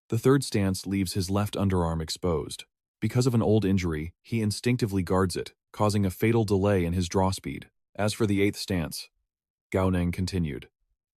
The third stance leaves his left underarm exposed. Because of an old injury, he instinctively guards it, causing a fatal delay in his draw speed. As for the 8th stance, Gao Neng continued,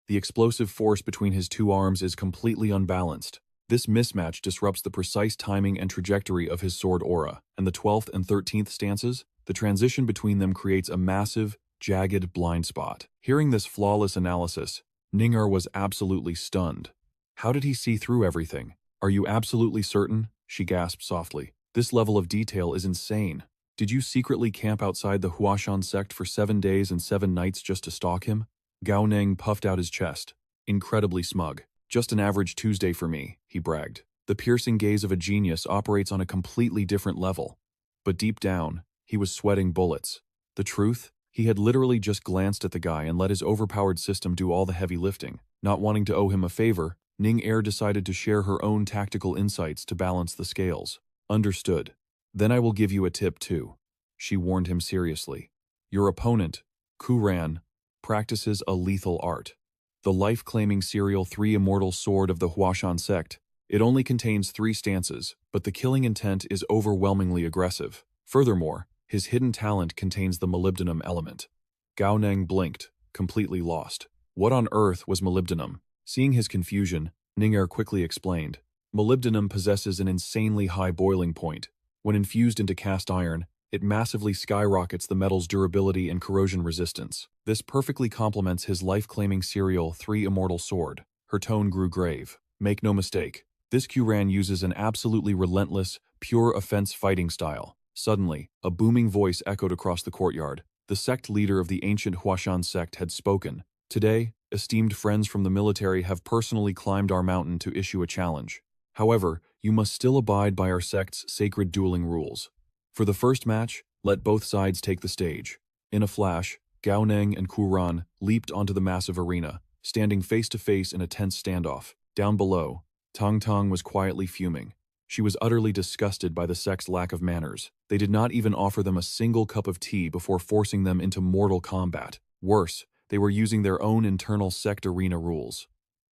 the explosive force between his 2 arms is completely unbalanced. This mismatch disrupts the precise timing and trajectory of his sword aura, and the 12th and 13th stances, the transition between them creates a massive, jagged blind spot. Hearing this flawless analysis, Ninger was absolutely stunned. How did he see through everything? Are you absolutely certain? She gasped softly. This level of detail is insane. Did you secretly camp outside the Huashan sect for 7 days and 7 nights just to stalk him? Gao Neng puffed out his chest, incredibly smug. Just an average Tuesday for me, he bragged. The piercing gaze of a genius operates on a completely different level. But deep down, he was sweating bullets. The truth? He had literally just glanced at the guy and let his overpowered system do all the heavy lifting. Not wanting to owe him a favor, Ning Er decided to share her own tactical insights to balance the scales. Understood. Then I will give you a tip too. She warned him seriously. Your opponent, Kuran, practices a lethal art. The life-claiming serial 3 immortal sword of the Huashan sect. It only contains 3 stances, but the killing intent is overwhelmingly aggressive. Furthermore, his hidden talent contains the molybdenum element. Gao Neng blinked, completely lost. What on earth was molybdenum? Seeing his confusion, Ninger quickly explained. Molybdenum possesses an insanely high boiling point. When infused into cast iron, it massively skyrockets the metal's durability and corrosion resistance. This perfectly complements his life-claiming serial 3 immortal sword. Her tone grew grave. Make no mistake, this Quran uses an absolutely relentless, pure offense fighting style. Suddenly, a booming voice echoed across the courtyard. The sect leader of the ancient Huashan sect had spoken. Today, esteemed friends from the military have personally climbed our mountain to issue a challenge. However, you must still abide by our sect's sacred dueling rules. For the first match, let both sides take the stage. In a flash, Gao Neng and Kuran leaped onto the massive arena, standing face to face in a tense standoff. Down below, Tang Tang was quietly fuming. She was utterly disgusted by the sect's lack of manners. They did not even offer them a single cup of tea before forcing them into mortal combat. Worse, they were using their own internal sect arena rules.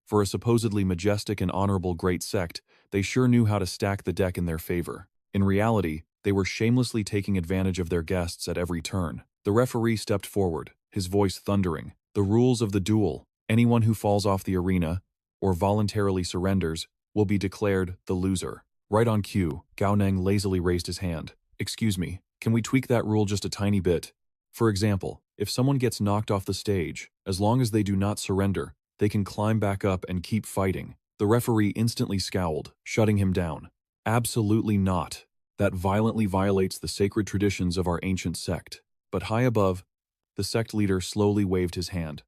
For a supposedly majestic and honorable great sect, they sure knew how to stack the deck in their favor. In reality, they were shamelessly taking advantage of their guests at every turn. The referee stepped forward, his voice thundering. The rules of the duel. Anyone who falls off the arena, or voluntarily surrenders, will be declared the loser. Right on cue, Gao Neng lazily raised his hand. Excuse me, can we tweak that rule just a tiny bit? For example, if someone gets knocked off the stage, as long as they do not surrender, they can climb back up and keep fighting. The referee instantly scowled, shutting him down. Absolutely not. That violently violates the sacred traditions of our ancient sect. But high above, the sect leader slowly waved his hand.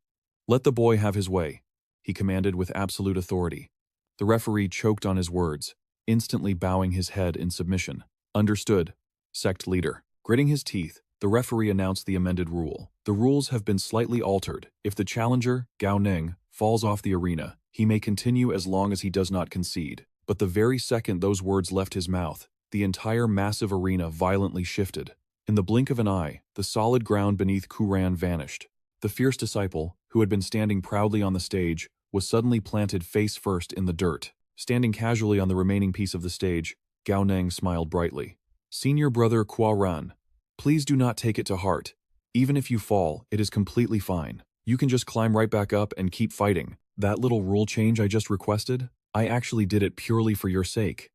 Let the boy have his way, he commanded with absolute authority. The referee choked on his words, instantly bowing his head in submission. Understood, sect leader. Gritting his teeth, the referee announced the amended rule. The rules have been slightly altered. If the challenger, Gao Neng, falls off the arena, he may continue as long as he does not concede. But the very second those words left his mouth, the entire massive arena violently shifted. In the blink of an eye, the solid ground beneath Kuran vanished. The fierce disciple, who had been standing proudly on the stage, was suddenly planted face first in the dirt. Standing casually on the remaining piece of the stage, Gao Neng smiled brightly. Senior brother Kuran, please do not take it to heart. Even if you fall, it is completely fine. You can just climb right back up and keep fighting. That little rule change I just requested, I actually did it purely for your sake.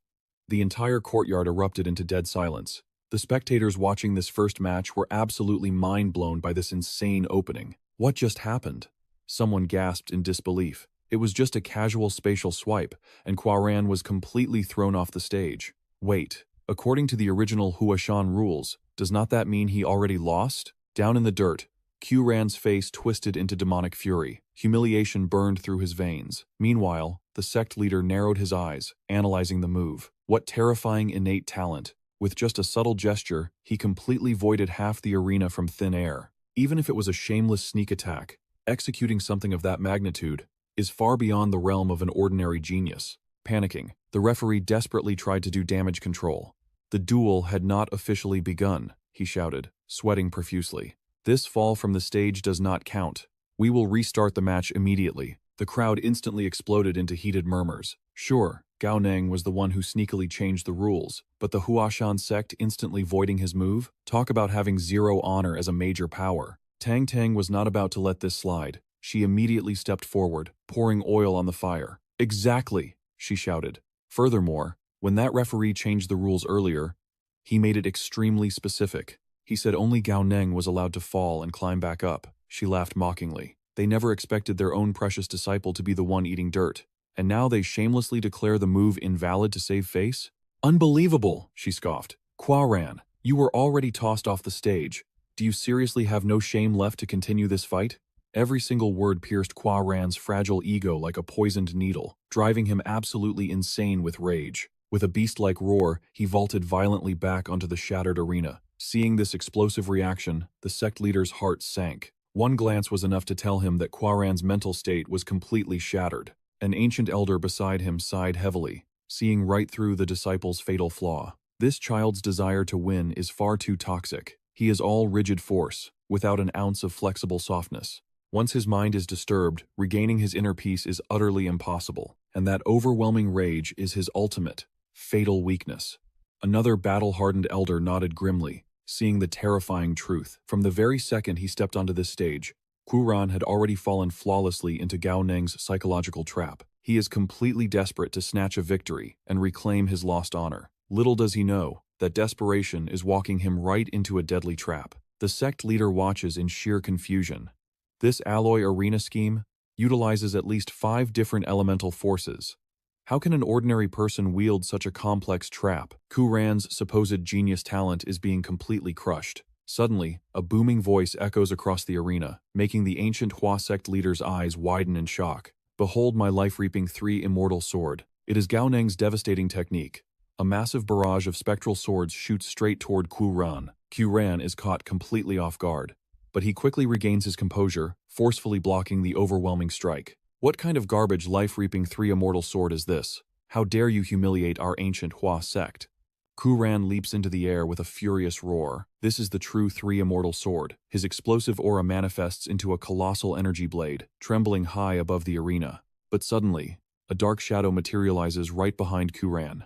The entire courtyard erupted into dead silence. The spectators watching this first match were absolutely mind-blown by this insane opening. What just happened? Someone gasped in disbelief. It was just a casual spatial swipe, and Quaran was completely thrown off the stage. Wait, according to the original Huashan rules, does not that mean he already lost? Down in the dirt, Quran's face twisted into demonic fury. Humiliation burned through his veins. Meanwhile, the sect leader narrowed his eyes, analyzing the move. What terrifying innate talent. With just a subtle gesture, he completely voided half the arena from thin air. Even if it was a shameless sneak attack, executing something of that magnitude is far beyond the realm of an ordinary genius. Panicking, the referee desperately tried to do damage control. The duel had not officially begun, he shouted, sweating profusely. This fall from the stage does not count. We will restart the match immediately. The crowd instantly exploded into heated murmurs. Sure, Gao Neng was the one who sneakily changed the rules, but the Huashan sect instantly voiding his move? Talk about having zero honor as a major power. Tang Tang was not about to let this slide. She immediately stepped forward, pouring oil on the fire. Exactly, she shouted. Furthermore, when that referee changed the rules earlier, he made it extremely specific. He said only Gao Neng was allowed to fall and climb back up. She laughed mockingly. They never expected their own precious disciple to be the one eating dirt. And now they shamelessly declare the move invalid to save face? Unbelievable, she scoffed. Quaran, you were already tossed off the stage. Do you seriously have no shame left to continue this fight? Every single word pierced Quaran's fragile ego like a poisoned needle, driving him absolutely insane with rage. With a beast-like roar, he vaulted violently back onto the shattered arena. Seeing this explosive reaction, the sect leader's heart sank. One glance was enough to tell him that Quaran's mental state was completely shattered. An ancient elder beside him sighed heavily, seeing right through the disciple's fatal flaw. This child's desire to win is far too toxic. He is all rigid force, without an ounce of flexible softness. Once his mind is disturbed, regaining his inner peace is utterly impossible, and that overwhelming rage is his ultimate, fatal weakness. Another battle-hardened elder nodded grimly, seeing the terrifying truth. From the very second he stepped onto this stage, Quran had already fallen flawlessly into Gao Neng's psychological trap. He is completely desperate to snatch a victory and reclaim his lost honor. Little does he know that desperation is walking him right into a deadly trap. The sect leader watches in sheer confusion. This alloy arena scheme utilizes at least 5 different elemental forces. How can an ordinary person wield such a complex trap? Quran's supposed genius talent is being completely crushed. Suddenly, a booming voice echoes across the arena, making the ancient Hua sect leader's eyes widen in shock. Behold my life-reaping 3 immortal sword. It is Gao Neng's devastating technique. A massive barrage of spectral swords shoots straight toward Quran. Quran is caught completely off guard, but he quickly regains his composure, forcefully blocking the overwhelming strike. What kind of garbage life-reaping 3 immortal sword is this? How dare you humiliate our ancient Hua sect? Quran leaps into the air with a furious roar. This is the true 3 immortal sword. His explosive aura manifests into a colossal energy blade, trembling high above the arena. But suddenly, a dark shadow materializes right behind Quran.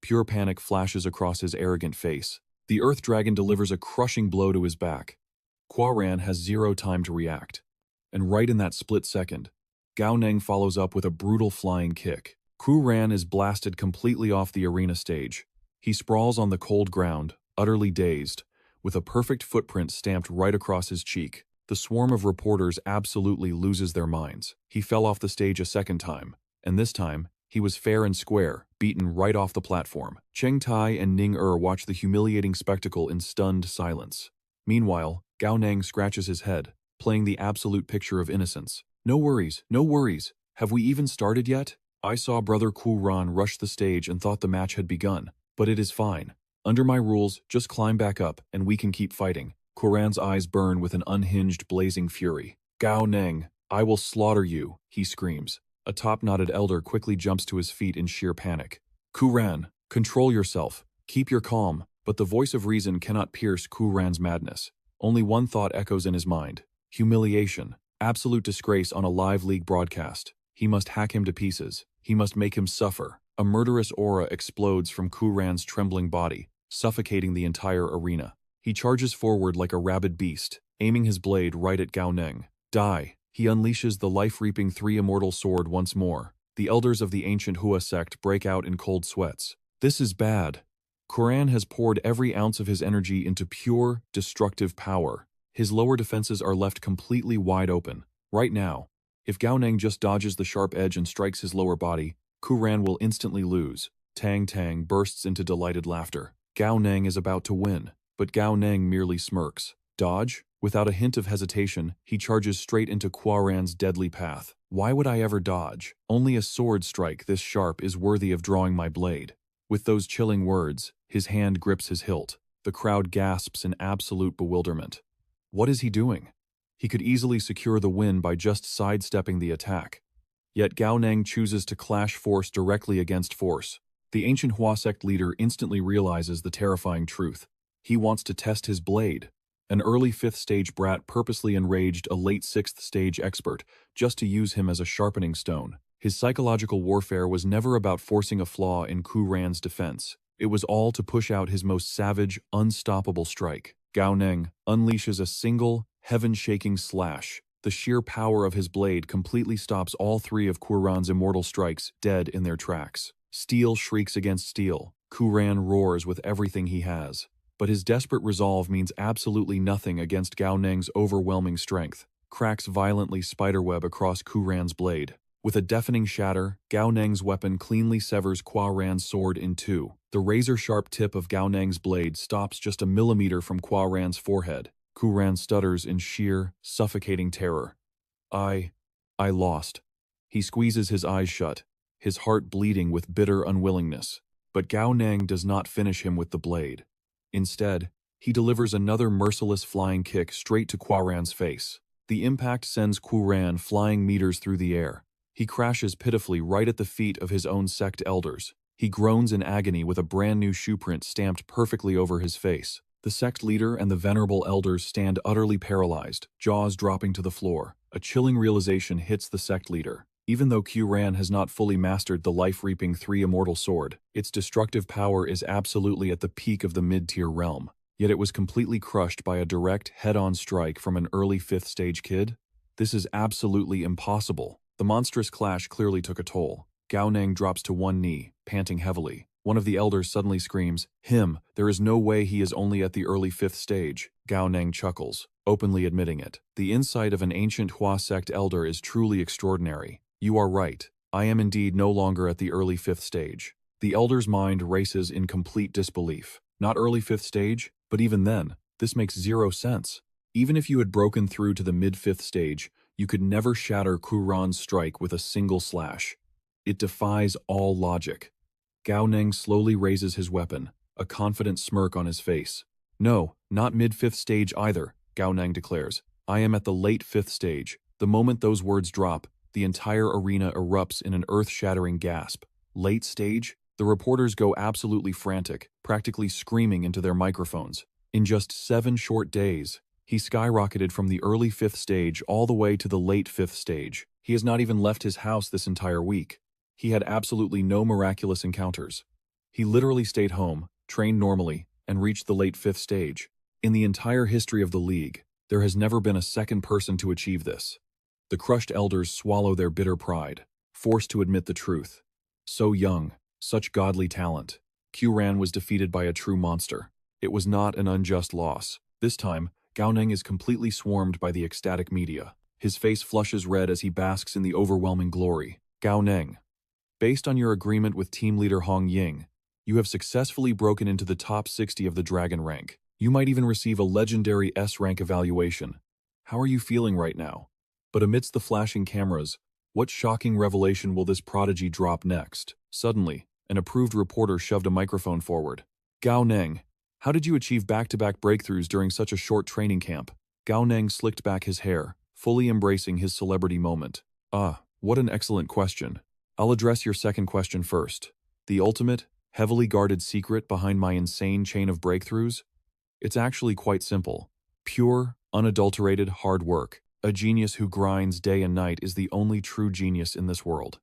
Pure panic flashes across his arrogant face. The Earth Dragon delivers a crushing blow to his back. Quran has zero time to react. And right in that split second, Gao Neng follows up with a brutal flying kick. Quran is blasted completely off the arena stage. He sprawls on the cold ground, utterly dazed, with a perfect footprint stamped right across his cheek. The swarm of reporters absolutely loses their minds. He fell off the stage a second time, and this time, he was fair and square, beaten right off the platform. Cheng Tai and Ning watch the humiliating spectacle in stunned silence. Meanwhile, Gao Neng scratches his head, playing the absolute picture of innocence. No worries, no worries. Have we even started yet? I saw Brother Quran rush the stage and thought the match had begun. But it is fine. Under my rules, just climb back up and we can keep fighting. Quran's eyes burn with an unhinged, blazing fury. Gao Neng, I will slaughter you, he screams. A top-knotted elder quickly jumps to his feet in sheer panic. Quran, control yourself. Keep your calm. But the voice of reason cannot pierce Quran's madness. Only one thought echoes in his mind. Humiliation. Absolute disgrace on a live league broadcast. He must hack him to pieces. He must make him suffer. A murderous aura explodes from Quran's trembling body, suffocating the entire arena. He charges forward like a rabid beast, aiming his blade right at Gao Neng. Die! He unleashes the life-reaping 3 immortal sword once more. The elders of the ancient Hua sect break out in cold sweats. This is bad. Quran has poured every ounce of his energy into pure, destructive power. His lower defenses are left completely wide open. Right now, if Gao Neng just dodges the sharp edge and strikes his lower body, Quran will instantly lose. Tang Tang bursts into delighted laughter. Gao Neng is about to win, but Gao Neng merely smirks. Dodge? Without a hint of hesitation, he charges straight into Quran's deadly path. Why would I ever dodge? Only a sword strike this sharp is worthy of drawing my blade. With those chilling words, his hand grips his hilt. The crowd gasps in absolute bewilderment. What is he doing? He could easily secure the win by just sidestepping the attack. Yet Gao Neng chooses to clash force directly against force. The ancient Hua sect leader instantly realizes the terrifying truth. He wants to test his blade. An early 5th stage brat purposely enraged a late 6th stage expert just to use him as a sharpening stone. His psychological warfare was never about forcing a flaw in Quran's defense. It was all to push out his most savage, unstoppable strike. Gao Neng unleashes a single, heaven-shaking slash. The sheer power of his blade completely stops all 3 of Quran's immortal strikes dead in their tracks. Steel shrieks against steel. Quran roars with everything he has. But his desperate resolve means absolutely nothing against Gao Neng's overwhelming strength. Cracks violently spiderweb across Quran's blade. With a deafening shatter, Gao Neng's weapon cleanly severs Quran's sword in 2. The razor-sharp tip of Gao Neng's blade stops just a millimeter from Quran's forehead. Quran stutters in sheer, suffocating terror. I lost. He squeezes his eyes shut, his heart bleeding with bitter unwillingness. But Gao Neng does not finish him with the blade. Instead, he delivers another merciless flying kick straight to Quran's face. The impact sends Quran flying meters through the air. He crashes pitifully right at the feet of his own sect elders. He groans in agony with a brand new shoeprint stamped perfectly over his face. The sect leader and the venerable elders stand utterly paralyzed, jaws dropping to the floor. A chilling realization hits the sect leader. Even though Quran has not fully mastered the life-reaping 3 immortal sword, its destructive power is absolutely at the peak of the mid-tier realm. Yet it was completely crushed by a direct, head-on strike from an early 5th stage kid? This is absolutely impossible. The monstrous clash clearly took a toll. Gao Neng drops to one knee, panting heavily. One of the elders suddenly screams, "Him! There is no way he is only at the early 5th stage." Gao Neng chuckles, openly admitting it. The insight of an ancient Hua sect elder is truly extraordinary. You are right. I am indeed no longer at the early 5th stage. The elder's mind races in complete disbelief. Not early 5th stage, but even then, this makes zero sense. Even if you had broken through to the mid-5th stage, you could never shatter Quran's strike with a single slash. It defies all logic. Gao Neng slowly raises his weapon, a confident smirk on his face. No, not mid-5th stage either, Gao Neng declares. I am at the late 5th stage. The moment those words drop, the entire arena erupts in an earth-shattering gasp. Late stage? The reporters go absolutely frantic, practically screaming into their microphones. In just 7 short days, he skyrocketed from the early 5th stage all the way to the late 5th stage. He has not even left his house this entire week. He had absolutely no miraculous encounters. He literally stayed home, trained normally, and reached the late 5th stage. In the entire history of the league, there has never been a second person to achieve this. The crushed elders swallow their bitter pride, forced to admit the truth. So young, such godly talent. Quran was defeated by a true monster. It was not an unjust loss. This time, Gao Neng is completely swarmed by the ecstatic media. His face flushes red as he basks in the overwhelming glory. Gao Neng, based on your agreement with team leader Hong Ying, you have successfully broken into the top 60 of the Dragon rank. You might even receive a legendary S-rank evaluation. How are you feeling right now? But amidst the flashing cameras, what shocking revelation will this prodigy drop next? Suddenly, an approved reporter shoved a microphone forward. Gao Neng, how did you achieve back-to-back breakthroughs during such a short training camp? Gao Neng slicked back his hair, fully embracing his celebrity moment. Ah, what an excellent question. I'll address your second question first. The ultimate, heavily guarded secret behind my insane chain of breakthroughs? It's actually quite simple. Pure, unadulterated hard work. A genius who grinds day and night is the only true genius in this world.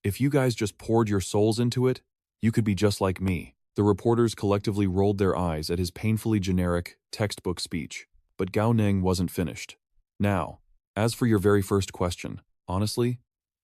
If you guys just poured your souls into it, you could be just like me. The reporters collectively rolled their eyes at his painfully generic, textbook speech. But Gao Neng wasn't finished. Now, as for your very first question, honestly,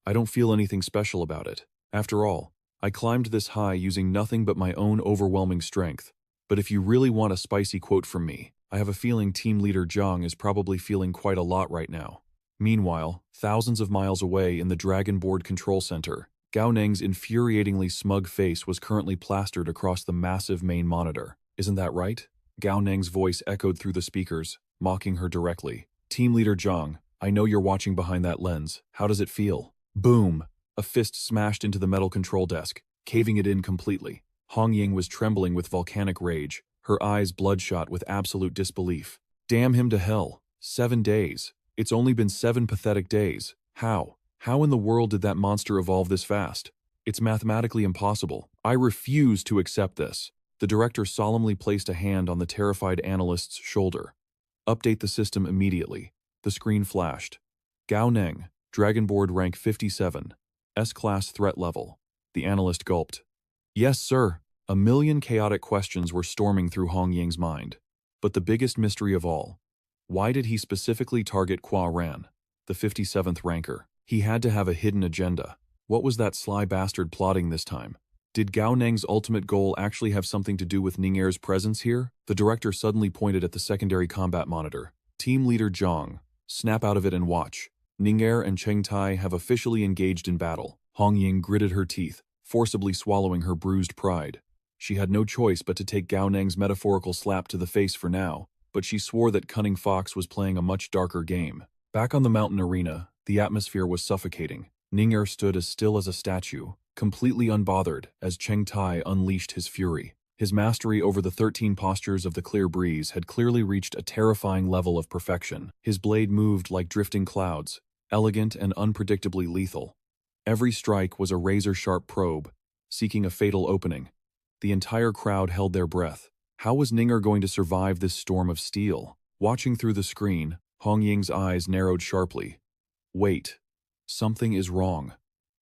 I don't feel anything special about it. After all, I climbed this high using nothing but my own overwhelming strength. But if you really want a spicy quote from me, I have a feeling Team Leader Zhang is probably feeling quite a lot right now. Meanwhile, thousands of miles away in the Dragon Board Control Center, Gao Neng's infuriatingly smug face was currently plastered across the massive main monitor. Isn't that right? Gao Neng's voice echoed through the speakers, mocking her directly. Team Leader Zhang, I know you're watching behind that lens. How does it feel? Boom! A fist smashed into the metal control desk, caving it in completely. Hong Ying was trembling with volcanic rage, her eyes bloodshot with absolute disbelief. Damn him to hell. 7 days. It's only been 7 pathetic days. How? How in the world did that monster evolve this fast? It's mathematically impossible. I refuse to accept this. The director solemnly placed a hand on the terrified analyst's shoulder. Update the system immediately. The screen flashed. Gao Neng, Dragon Board rank 57. S-class threat level. The analyst gulped. Yes, sir. A million chaotic questions were storming through Hong Ying's mind. But the biggest mystery of all. Why did he specifically target Qua Ran, the 57th ranker? He had to have a hidden agenda. What was that sly bastard plotting this time? Did Gao Neng's ultimate goal actually have something to do with Ning'er's presence here? The director suddenly pointed at the secondary combat monitor. Team Leader Zhang, snap out of it and watch. Ning'er and Cheng Tai have officially engaged in battle. Hong Ying gritted her teeth, forcibly swallowing her bruised pride. She had no choice but to take Gao Neng's metaphorical slap to the face for now, but she swore that Cunning Fox was playing a much darker game. Back on the mountain arena, the atmosphere was suffocating. Ning'er stood as still as a statue, completely unbothered as Cheng Tai unleashed his fury. His mastery over the 13 postures of the clear breeze had clearly reached a terrifying level of perfection. His blade moved like drifting clouds, elegant and unpredictably lethal. Every strike was a razor-sharp probe, seeking a fatal opening. The entire crowd held their breath. How was Ning'er going to survive this storm of steel? Watching through the screen, Hong Ying's eyes narrowed sharply. Wait. Something is wrong.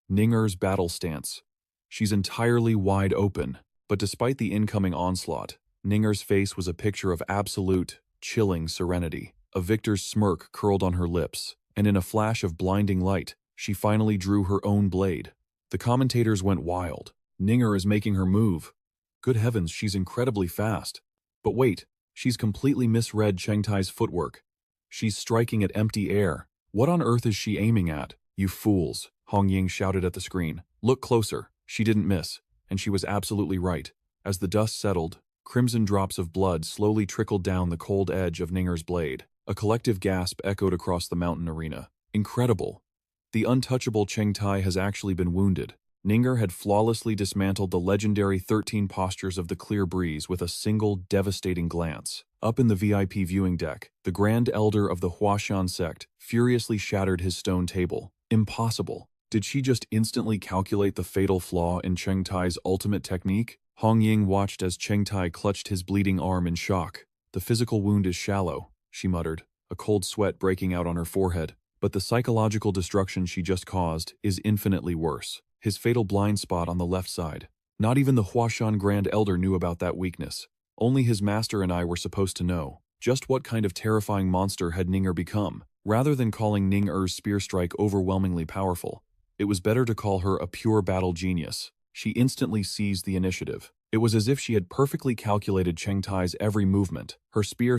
Ning'er's battle stance. She's entirely wide open, but despite the incoming onslaught, Ning'er's face was a picture of absolute, chilling serenity. A victor's smirk curled on her lips, and in a flash of blinding light, she finally drew her own blade. The commentators went wild. Ning'er is making her move. Good heavens, she's incredibly fast. But wait, she's completely misread Cheng Tai's footwork. She's striking at empty air. What on earth is she aiming at? You fools, Hong Ying shouted at the screen. Look closer. She didn't miss, and she was absolutely right. As the dust settled, crimson drops of blood slowly trickled down the cold edge of Ning'er's blade. A collective gasp echoed across the mountain arena. Incredible. The untouchable Cheng Tai has actually been wounded. Ning'er had flawlessly dismantled the legendary 13 postures of the clear breeze with a single devastating glance. Up in the VIP viewing deck, the Grand Elder of the Huashan sect furiously shattered his stone table. Impossible. Did she just instantly calculate the fatal flaw in Cheng Tai's ultimate technique? Hong Ying watched as Cheng Tai clutched his bleeding arm in shock. The physical wound is shallow, she muttered, a cold sweat breaking out on her forehead. But the psychological destruction she just caused is infinitely worse. His fatal blind spot on the left side. Not even the Huashan Grand Elder knew about that weakness. Only his master and I were supposed to know. Just what kind of terrifying monster had Ning'er become? Rather than calling Ning'er's spear strike overwhelmingly powerful, it was better to call her a pure battle genius. She instantly seized the initiative. It was as if she had perfectly calculated Cheng Tai's every movement. Her spear